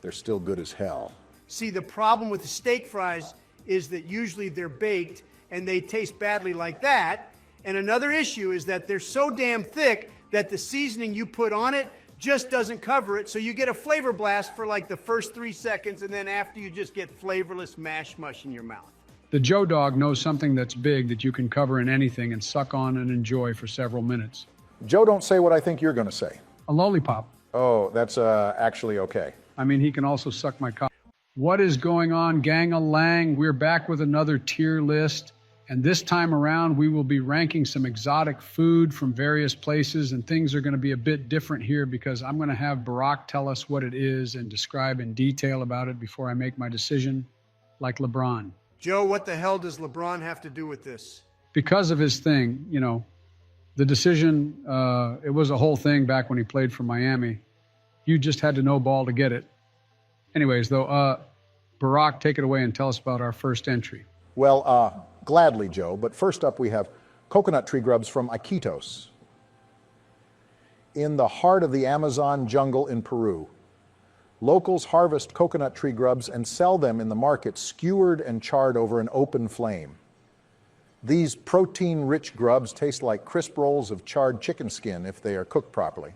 They're still good as hell. See, the problem with the steak fries is that usually they're baked and they taste badly like that. And another issue is that they're so damn thick that the seasoning you put on it just doesn't cover it. So you get a flavor blast for like the first 3 seconds, and then after you just get flavorless mash mush in your mouth. The Joe dog knows something that's big that you can cover in anything and suck on and enjoy for several minutes. Joe, don't say what I think you're going to say. A lollipop. Oh, that's actually okay. I mean, he can also suck my cock. What is going on, gang-a-lang? We're back with another tier list. And this time around, we will be ranking some exotic food from various places, and things are going to be a bit different here because I'm going to have Barack tell us what it is and describe in detail about it before I make my decision, like LeBron. Joe, what the hell does LeBron have to do with this? Because of his thing, you know, the decision, it was a whole thing back when he played for Miami. You just had to know ball to get it. Anyways, though, Barack, take it away and tell us about our first entry. Well, gladly, Joe, but first up we have coconut tree grubs from Iquitos. In the heart of the Amazon jungle in Peru, locals harvest coconut tree grubs and sell them in the market skewered and charred over an open flame. These protein-rich grubs taste like crisp rolls of charred chicken skin if they are cooked properly.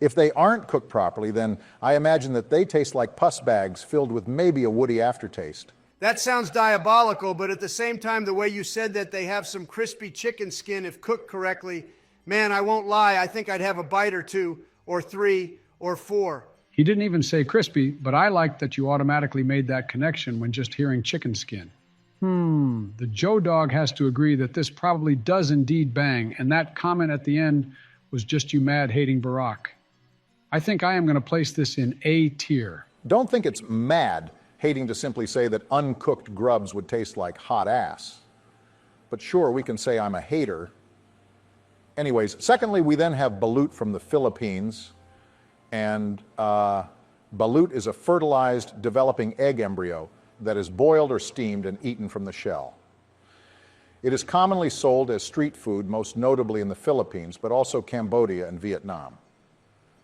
If they aren't cooked properly, then I imagine that they taste like pus bags filled with maybe a woody aftertaste. That sounds diabolical, but at the same time, the way you said that they have some crispy chicken skin if cooked correctly, man, I won't lie, I think I'd have a bite or two, or three, or four. He didn't even say crispy, but I like that you automatically made that connection when just hearing chicken skin. The Joe dog has to agree that this probably does indeed bang, and that comment at the end was just you mad hating Barack. I think I am going to place this in A tier. Don't think it's mad hating to simply say that uncooked grubs would taste like hot ass. But sure, we can say I'm a hater. Anyways, secondly, we then have balut from the Philippines. And balut is a fertilized developing egg embryo that is boiled or steamed and eaten from the shell. It is commonly sold as street food, most notably in the Philippines, but also Cambodia and Vietnam.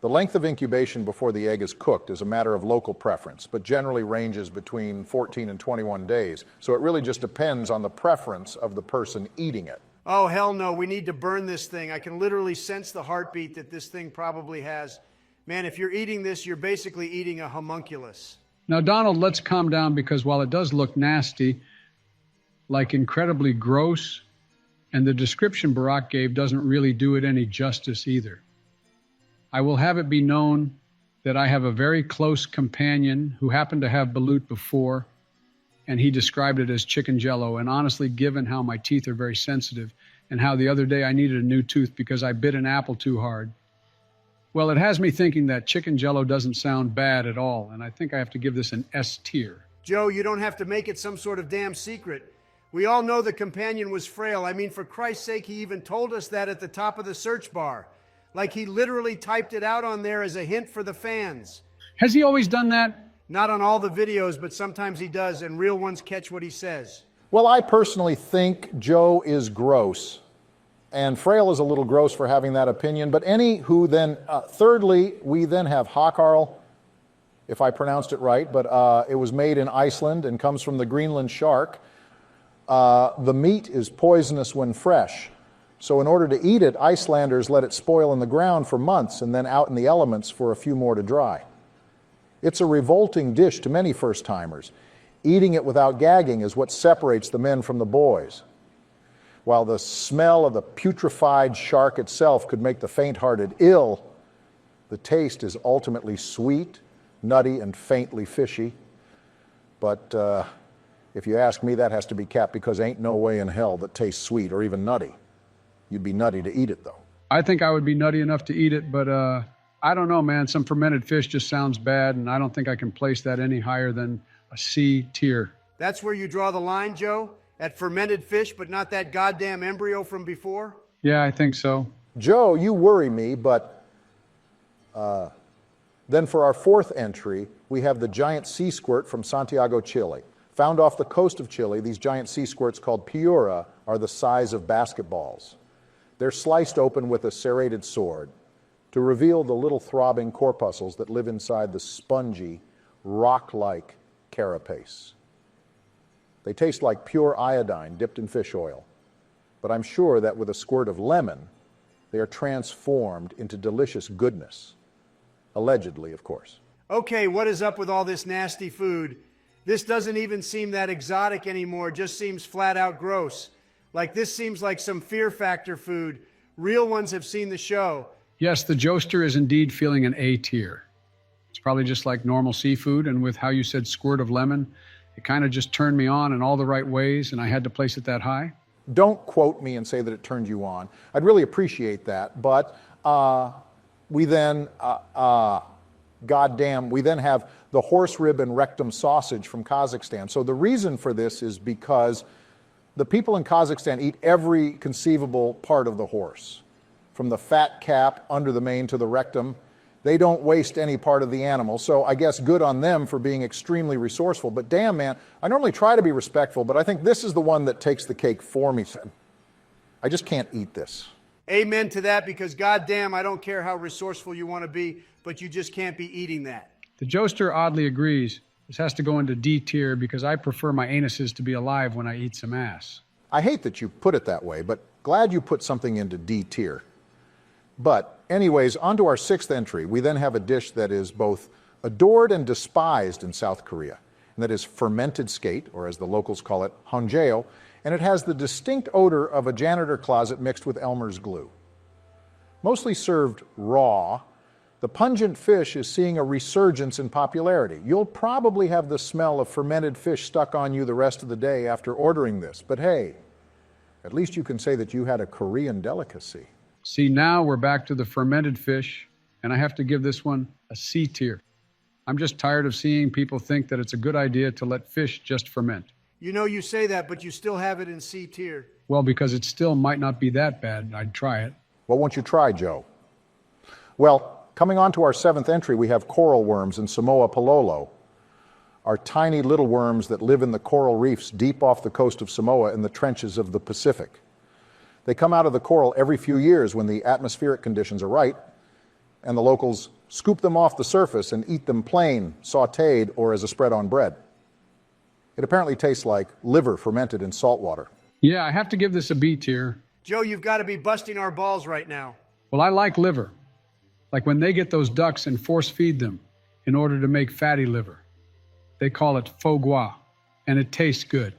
The length of incubation before the egg is cooked is a matter of local preference, but generally ranges between 14 and 21 days. So it really just depends on the preference of the person eating it. Oh, hell no, we need to burn this thing. I can literally sense the heartbeat that this thing probably has. Man, if you're eating this, you're basically eating a homunculus. Now, Donald, let's calm down because while it does look nasty, like incredibly gross, and the description Barack gave doesn't really do it any justice either. I will have it be known that I have a very close companion who happened to have balut before, and he described it as chicken jello. And honestly, given how my teeth are very sensitive and how the other day I needed a new tooth because I bit an apple too hard, well, it has me thinking that chicken jello doesn't sound bad at all, and I think I have to give this an S tier. Joe, you don't have to make it some sort of damn secret. We all know the companion was Fraile. I mean, for Christ's sake, he even told us that at the top of the search bar. Like he literally typed it out on there as a hint for the fans. Has he always done that? Not on all the videos, but sometimes he does, and real ones catch what he says. Well, I personally think Joe is gross. And Fraile is a little gross for having that opinion. But anywho, then, thirdly, we then have Hakarl, if I pronounced it right, but it was made in Iceland and comes from the Greenland shark. The meat is poisonous when fresh. So in order to eat it, Icelanders let it spoil in the ground for months and then out in the elements for a few more to dry. It's a revolting dish to many first-timers. Eating it without gagging is what separates the men from the boys. While the smell of the putrefied shark itself could make the faint-hearted ill, the taste is ultimately sweet, nutty, and faintly fishy. But if you ask me, that has to be capped because ain't no way in hell that tastes sweet or even nutty. You'd be nutty to eat it, though. I think I would be nutty enough to eat it, but I don't know, man. Some fermented fish just sounds bad, and I don't think I can place that any higher than a C tier. That's where you draw the line, Joe? At fermented fish, but not that goddamn embryo from before? Yeah, I think so. Joe, you worry me, but then for our fourth entry, we have the giant sea squirt from Santiago, Chile. Found off the coast of Chile, these giant sea squirts called piura are the size of basketballs. They're sliced open with a serrated sword to reveal the little throbbing corpuscles that live inside the spongy, rock-like carapace. They taste like pure iodine dipped in fish oil, but I'm sure that with a squirt of lemon, they are transformed into delicious goodness. Allegedly, of course. Okay, what is up with all this nasty food? This doesn't even seem that exotic anymore, just seems flat out gross. Like this seems like some Fear Factor food. Real ones have seen the show. Yes, the Joester is indeed feeling an A tier. It's probably just like normal seafood, and with how you said squirt of lemon, it kind of just turned me on in all the right ways, and I had to place it that high. Don't quote me and say that it turned you on. I'd really appreciate that, but we then have the horse rib and rectum sausage from Kazakhstan. So the reason for this is because the people in Kazakhstan eat every conceivable part of the horse, from the fat cap under the mane to the rectum. They don't waste any part of the animal. So I guess good on them for being extremely resourceful. But damn, man, I normally try to be respectful, but I think this is the one that takes the cake for me. I just can't eat this. Amen to that, because goddamn, I don't care how resourceful you want to be, but you just can't be eating that. The Joester oddly agrees. This has to go into D tier because I prefer my anuses to be alive when I eat some ass. I hate that you put it that way, but glad you put something into D tier. But anyways, on to our sixth entry. We then have a dish that is both adored and despised in South Korea, and that is fermented skate, or as the locals call it, honjeo, and it has the distinct odor of a janitor closet mixed with Elmer's glue. Mostly served raw, the pungent fish is seeing a resurgence in popularity. You'll probably have the smell of fermented fish stuck on you the rest of the day after ordering this, but hey, at least you can say that you had a Korean delicacy. See, now we're back to the fermented fish, and I have to give this one a C tier. I'm just tired of seeing people think that it's a good idea to let fish just ferment. You know you say that, but you still have it in C tier. Well, because it still might not be that bad, I'd try it. What won't you try, Joe? Well, coming on to our seventh entry, we have coral worms in Samoa Pololo, are tiny little worms that live in the coral reefs deep off the coast of Samoa in the trenches of the Pacific. They come out of the coral every few years when the atmospheric conditions are right, and the locals scoop them off the surface and eat them plain, sautéed, or as a spread on bread. It apparently tastes like liver fermented in salt water. Yeah, I have to give this a B tier. Joe, you've got to be busting our balls right now. Well, I like liver. Like when they get those ducks and force feed them in order to make fatty liver. They call it foie gras, and it tastes good.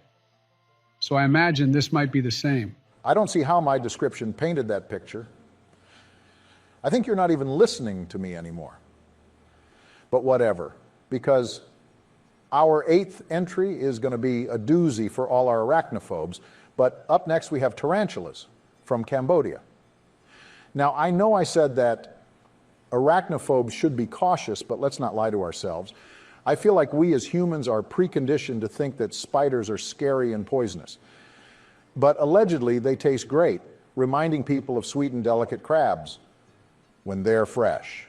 So I imagine this might be the same. I don't see how my description painted that picture. I think you're not even listening to me anymore. But whatever, because our eighth entry is going to be a doozy for all our arachnophobes. But up next we have tarantulas from Cambodia. Now, I know I said that arachnophobes should be cautious, but let's not lie to ourselves. I feel like we as humans are preconditioned to think that spiders are scary and poisonous. But allegedly, they taste great, reminding people of sweet and delicate crabs when they're fresh.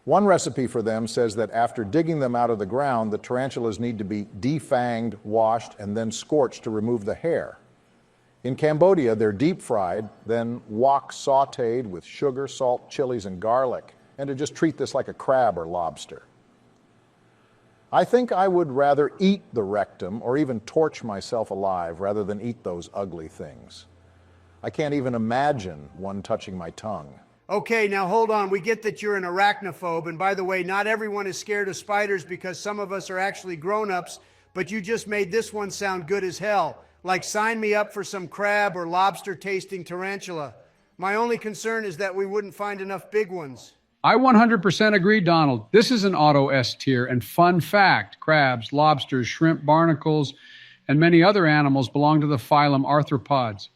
One recipe for them says that after digging them out of the ground, the tarantulas need to be defanged, washed, and then scorched to remove the hair. In Cambodia, they're deep fried, then wok sautéed with sugar, salt, chilies, and garlic, and to just treat this like a crab or lobster. I think I would rather eat the rectum or even torch myself alive rather than eat those ugly things. I can't even imagine one touching my tongue. Okay, now hold on. We get that you're an arachnophobe, and by the way, not everyone is scared of spiders because some of us are actually grown-ups, but you just made this one sound good as hell. Like sign me up for some crab or lobster-tasting tarantula. My only concern is that we wouldn't find enough big ones. I 100% agree, Donald. This is an auto S tier, and fun fact, crabs, lobsters, shrimp, barnacles, and many other animals belong to the phylum Arthropods.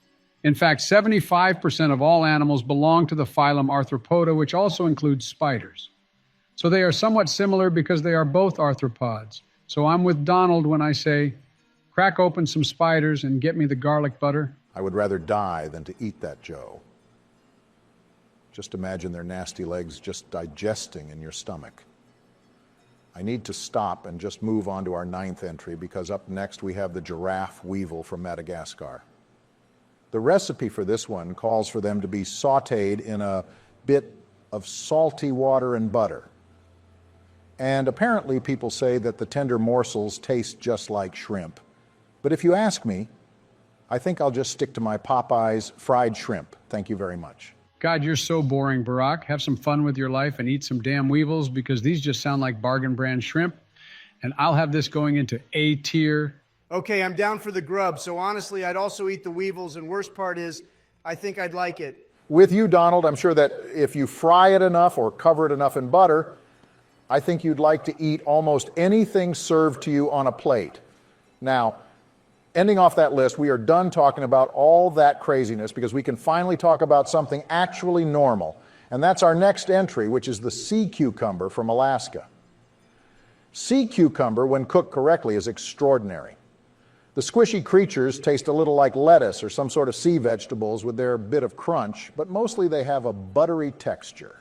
In fact, 75% of all animals belong to the phylum Arthropoda, which also includes spiders. So they are somewhat similar because they are both arthropods. So I'm with Donald when I say, crack open some spiders and get me the garlic butter. I would rather die than to eat that, Joe. Just imagine their nasty legs just digesting in your stomach. I need to stop and just move on to our ninth entry because up next we have the giraffe weevil from Madagascar. The recipe for this one calls for them to be sautéed in a bit of salty water and butter. And apparently people say that the tender morsels taste just like shrimp. But if you ask me, I think I'll just stick to my Popeyes fried shrimp. Thank you very much. God, you're so boring, Barack. Have some fun with your life and eat some damn weevils because these just sound like bargain brand shrimp. and I'll have this going into A tier. Okay, I'm down for the grub, so honestly, I'd also eat the weevils, and worst part is, I think I'd like it. With you, Donald, I'm sure that if you fry it enough or cover it enough in butter, I think you'd like to eat almost anything served to you on a plate. Now, ending off that list, we are done talking about all that craziness because we can finally talk about something actually normal. And that's our next entry, which is the sea cucumber from Alaska. Sea cucumber, when cooked correctly, is extraordinary. The squishy creatures taste a little like lettuce or some sort of sea vegetables with their bit of crunch, but mostly they have a buttery texture.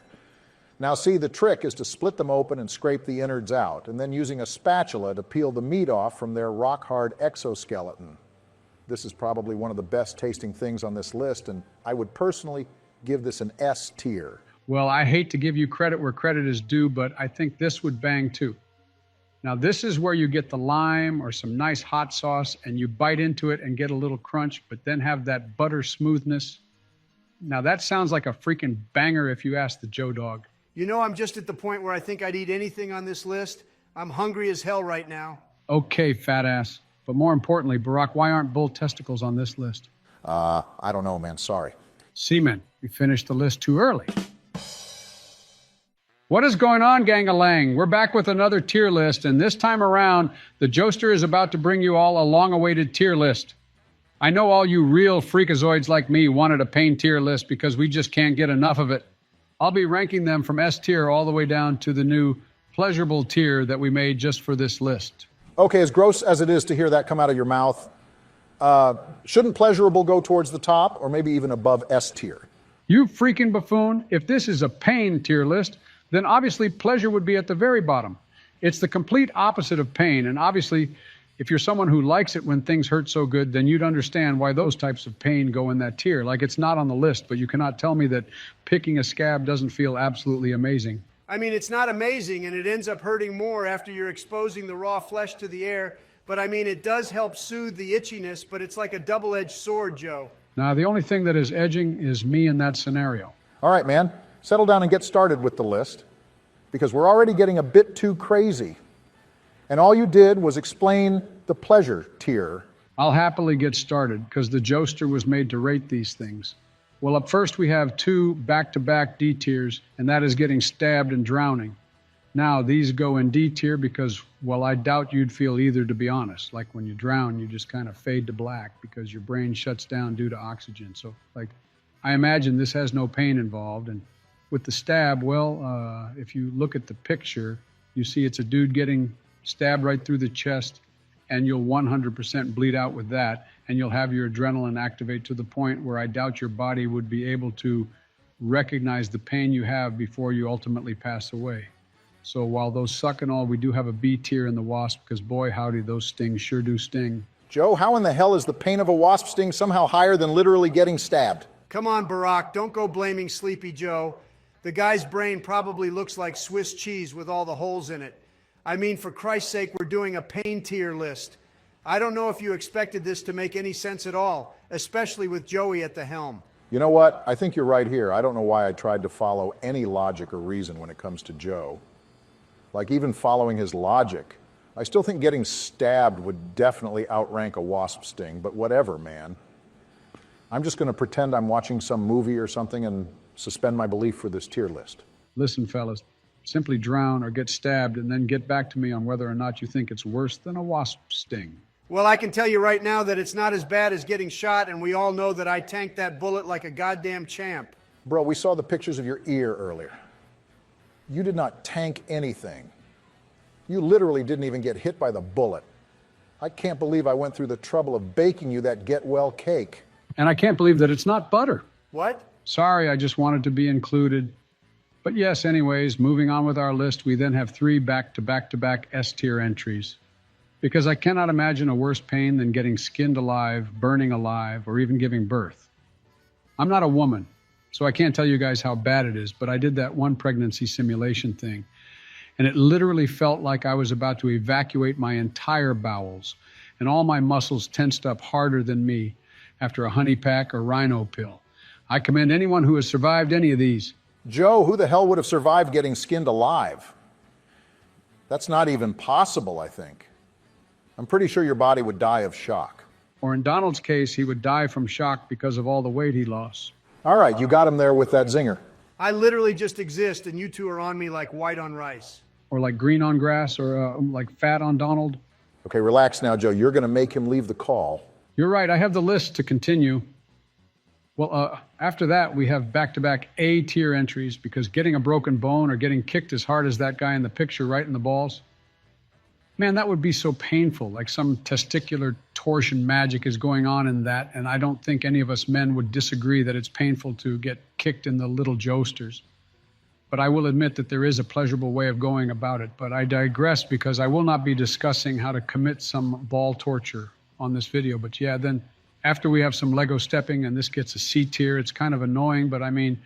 Now see, the trick is to split them open and scrape the innards out, and then using a spatula to peel the meat off from their rock-hard exoskeleton. This is probably one of the best tasting things on this list, and I would personally give this an S tier. Well, I hate to give you credit where credit is due, but I think this would bang too. Now, this is where you get the lime or some nice hot sauce and you bite into it and get a little crunch, but then have that butter smoothness. Now, that sounds like a freaking banger if you ask the Joe Dog. You know, I'm just at the point where I think I'd eat anything on this list. I'm hungry as hell right now. Okay, fat ass. But more importantly, Barack, why aren't bull testicles on this list? I don't know, man. Sorry. Seaman, we finished the list too early. What is going on, gang-a-lang? We're back with another tier list, and this time around, the Joester is about to bring you all a long-awaited tier list. I know all you real freakazoids like me wanted a pain tier list because we just can't get enough of it. I'll be ranking them from S tier all the way down to the new pleasurable tier that we made just for this list. Okay, as gross as it is to hear that come out of your mouth, shouldn't pleasurable go towards the top or maybe even above S tier? You freaking buffoon. If this is a pain tier list, then obviously pleasure would be at the very bottom. It's the complete opposite of pain, and obviously, if you're someone who likes it when things hurt so good, then you'd understand why those types of pain go in that tier. Like, it's not on the list, but you cannot tell me that picking a scab doesn't feel absolutely amazing. I mean, it's not amazing, and it ends up hurting more after you're exposing the raw flesh to the air. But I mean, it does help soothe the itchiness, but it's like a double-edged sword, Joe. Now, the only thing that is edging is me in that scenario. All right, man, settle down and get started with the list because we're already getting a bit too crazy. And all you did was explain the pleasure tier. I'll happily get started because the Joester was made to rate these things. Well, up first we have 2 back-to-back D tiers, and that is getting stabbed and drowning. Now, these go in D tier because, well, I doubt you'd feel either, to be honest. Like when you drown, you just kind of fade to black because your brain shuts down due to oxygen. So, like, I imagine this has no pain involved. And with the stab, well, if you look at the picture, you see it's a dude getting stabbed right through the chest, and you'll 100% bleed out with that, and you'll have your adrenaline activate to the point where I doubt your body would be able to recognize the pain you have before you ultimately pass away. So while those suck and all, we do have a B tier in the wasp because, boy, howdy, those stings sure do sting. Joe, how in the hell is the pain of a wasp sting somehow higher than literally getting stabbed? Come on, Barack, don't go blaming Sleepy Joe. The guy's brain probably looks like Swiss cheese with all the holes in it. I mean, for Christ's sake, we're doing a pain tier list. I don't know if you expected this to make any sense at all, especially with Joey at the helm. You know what? I think you're right here. I don't know why I tried to follow any logic or reason when it comes to Joe. Like, even following his logic, I still think getting stabbed would definitely outrank a wasp sting, but whatever, man. I'm just going to pretend I'm watching some movie or something and suspend my belief for this tier list. Listen, fellas, simply drown or get stabbed and then get back to me on whether or not you think it's worse than a wasp sting. Well, I can tell you right now that it's not as bad as getting shot, and we all know that I tanked that bullet like a goddamn champ. Bro, we saw the pictures of your ear earlier. You did not tank anything. You literally didn't even get hit by the bullet. I can't believe I went through the trouble of baking you that get-well cake. And I can't believe that it's not butter. What? Sorry, I just wanted to be included. But yes, anyways, moving on with our list, we then have 3 back-to-back S-tier entries. Because I cannot imagine a worse pain than getting skinned alive, burning alive, or even giving birth. I'm not a woman, so I can't tell you guys how bad it is, but I did that one pregnancy simulation thing, and it literally felt like I was about to evacuate my entire bowels, and all my muscles tensed up harder than me after a honey pack or rhino pill. I commend anyone who has survived any of these. Joe, who the hell would have survived getting skinned alive? That's not even possible, I think. I'm pretty sure your body would die of shock. Or in Donald's case, he would die from shock because of all the weight he lost. All right, you got him there with that zinger. I literally just exist, and you two are on me like white on rice. Or like green on grass, or like fat on Donald. Okay, relax now, Joe. You're going to make him leave the call. You're right, I have the list to continue. Well, after that, we have back-to-back A-tier entries, because getting a broken bone or getting kicked as hard as that guy in the picture right in the balls, man, that would be so painful, like some testicular torsion magic is going on in that, and I don't think any of us men would disagree that it's painful to get kicked in the little joesters. But I will admit that there is a pleasurable way of going about it, but I digress because I will not be discussing how to commit some ball torture on this video. But yeah, then after we have some Lego stepping and this gets a C tier, it's kind of annoying, but I mean,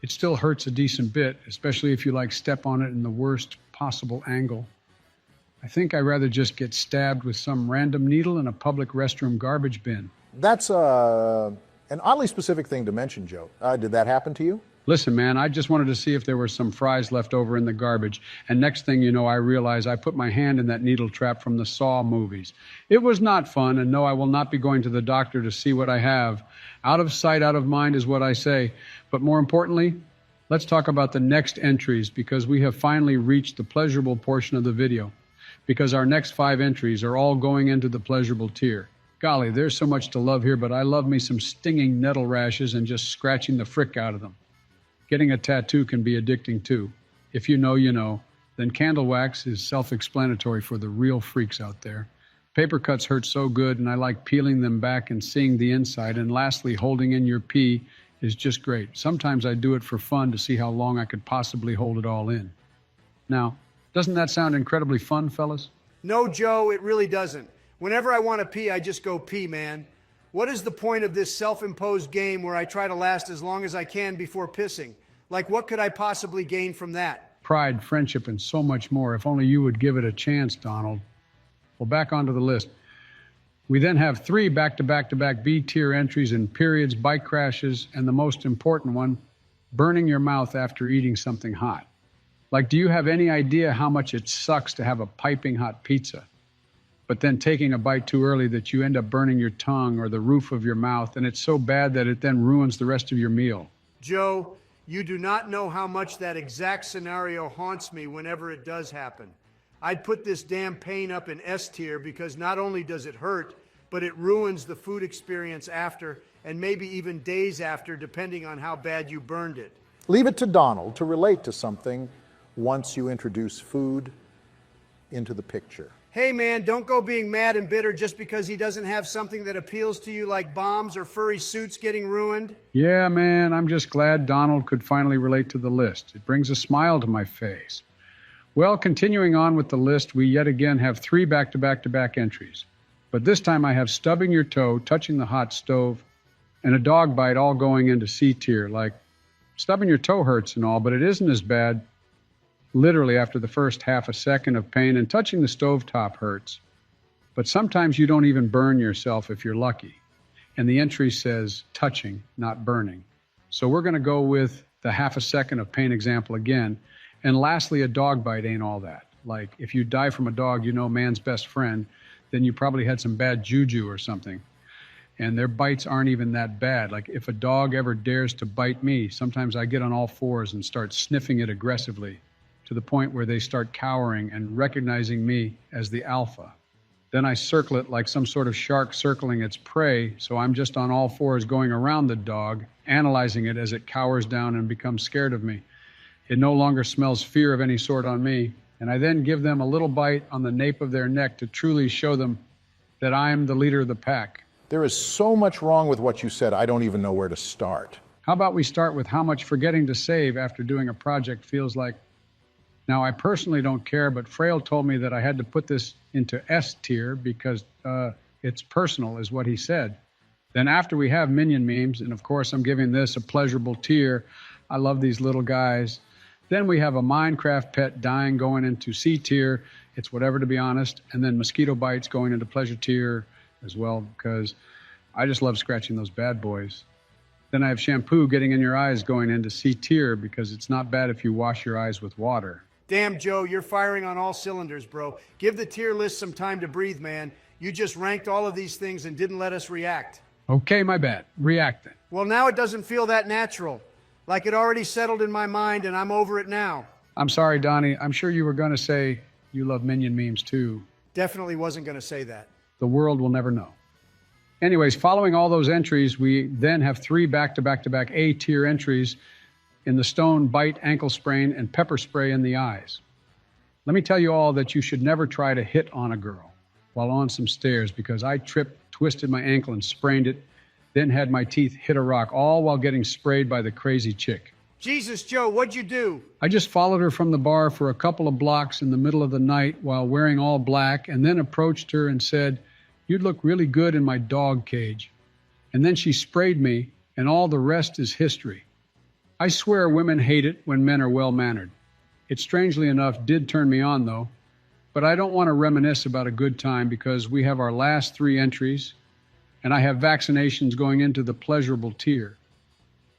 it still hurts a decent bit, especially if you like step on it in the worst possible angle. I think I'd rather just get stabbed with some random needle in a public restroom garbage bin. That's an oddly specific thing to mention, Joe. Did that happen to you? Listen, man, I just wanted to see if there were some fries left over in the garbage. And next thing you know, I realize I put my hand in that needle trap from the Saw movies. It was not fun, and no, I will not be going to the doctor to see what I have. Out of sight, out of mind is what I say. But more importantly, let's talk about the next entries, because we have finally reached the pleasurable portion of the video. Because our next 5 entries are all going into the pleasurable tier. Golly, there's so much to love here, but I love me some stinging nettle rashes and just scratching the frick out of them. Getting a tattoo can be addicting too. If you know, you know. Then candle wax is self-explanatory for the real freaks out there. Paper cuts hurt so good, and I like peeling them back and seeing the inside. And lastly, holding in your pee is just great. Sometimes I do it for fun to see how long I could possibly hold it all in. Now, doesn't that sound incredibly fun, fellas? No, Joe, it really doesn't. Whenever I want to pee, I just go pee, man. What is the point of this self-imposed game where I try to last as long as I can before pissing? Like, what could I possibly gain from that? Pride, friendship, and so much more. If only you would give it a chance, Donald. Well, back onto the list. We then have 3 back-to-back-to-back B-tier entries in periods, bike crashes, and the most important one, burning your mouth after eating something hot. Like, do you have any idea how much it sucks to have a piping hot pizza, but then taking a bite too early that you end up burning your tongue or the roof of your mouth, and it's so bad that it then ruins the rest of your meal? Joe, you do not know how much that exact scenario haunts me whenever it does happen. I'd put this damn pain up in S tier because not only does it hurt, but it ruins the food experience after, and maybe even days after, depending on how bad you burned it. Leave it to Donald to relate to something once you introduce food into the picture. Hey man, don't go being mad and bitter just because he doesn't have something that appeals to you like bombs or furry suits getting ruined. Yeah, man, I'm just glad Donald could finally relate to the list. It brings a smile to my face. Well, continuing on with the list, we yet again have 3 back-to-back-to-back entries. But this time I have stubbing your toe, touching the hot stove, and a dog bite all going into C tier. Like, stubbing your toe hurts and all, but it isn't as bad literally after the first half a second of pain, and touching the stovetop hurts. But sometimes you don't even burn yourself if you're lucky. And the entry says touching, not burning. So we're going to go with the half a second of pain example again. And lastly, a dog bite ain't all that. Like, if you die from a dog, you know man's best friend, then you probably had some bad juju or something. And their bites aren't even that bad. Like, if a dog ever dares to bite me, sometimes I get on all fours and start sniffing it aggressively, to the point where they start cowering and recognizing me as the alpha. Then I circle it like some sort of shark circling its prey, so I'm just on all fours going around the dog, analyzing it as it cowers down and becomes scared of me. It no longer smells fear of any sort on me, and I then give them a little bite on the nape of their neck to truly show them that I am the leader of the pack. There is so much wrong with what you said, I don't even know where to start. How about we start with how much forgetting to save after doing a project feels like? Now, I personally don't care, but Fraile told me that I had to put this into S tier because it's personal, is what he said. Then after we have Minion memes, and of course I'm giving this a pleasurable tier. I love these little guys. Then we have a Minecraft pet dying going into C tier. It's whatever, to be honest. And then mosquito bites going into pleasure tier as well, because I just love scratching those bad boys. Then I have shampoo getting in your eyes going into C tier because it's not bad if you wash your eyes with water. Damn, Joe, you're firing on all cylinders, bro. Give the tier list some time to breathe, man. You just ranked all of these things and didn't let us react. Okay, my bad. React then. Well, now it doesn't feel that natural. Like it already settled in my mind and I'm over it now. I'm sorry, Donnie. I'm sure you were going to say you love Minion memes too. Definitely wasn't going to say that. The world will never know. Anyways, following all those entries, we then have 3 back-to-back-to-back A-tier entries in the stone bite, ankle sprain, and pepper spray in the eyes. Let me tell you all that you should never try to hit on a girl while on some stairs, because I tripped, twisted my ankle, and sprained it, then had my teeth hit a rock, all while getting sprayed by the crazy chick. Jesus, Joe, what'd you do? I just followed her from the bar for a couple of blocks in the middle of the night while wearing all black, and then approached her and said, "You'd look really good in my dog cage." And then she sprayed me, and all the rest is history. I swear women hate it when men are well-mannered. It, strangely enough, did turn me on, though. But I don't want to reminisce about a good time because we have our last 3 entries, and I have vaccinations going into the pleasurable tier.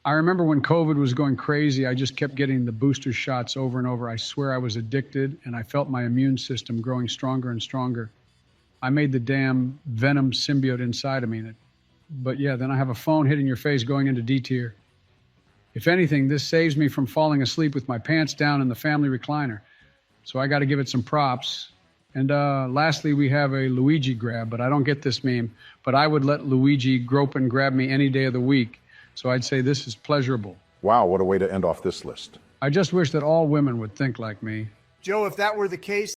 I remember when COVID was going crazy, I just kept getting the booster shots over and over. I swear I was addicted, and I felt my immune system growing stronger and stronger. I made the damn venom symbiote inside of me. But yeah, then I have a phone hitting your face going into D tier. If anything, this saves me from falling asleep with my pants down in the family recliner. So I got to give it some props. And lastly, we have a Luigi grab, but I don't get this meme. But I would let Luigi grope and grab me any day of the week. So I'd say this is pleasurable. Wow, what a way to end off this list. I just wish that all women would think like me. Joe, if that were the case,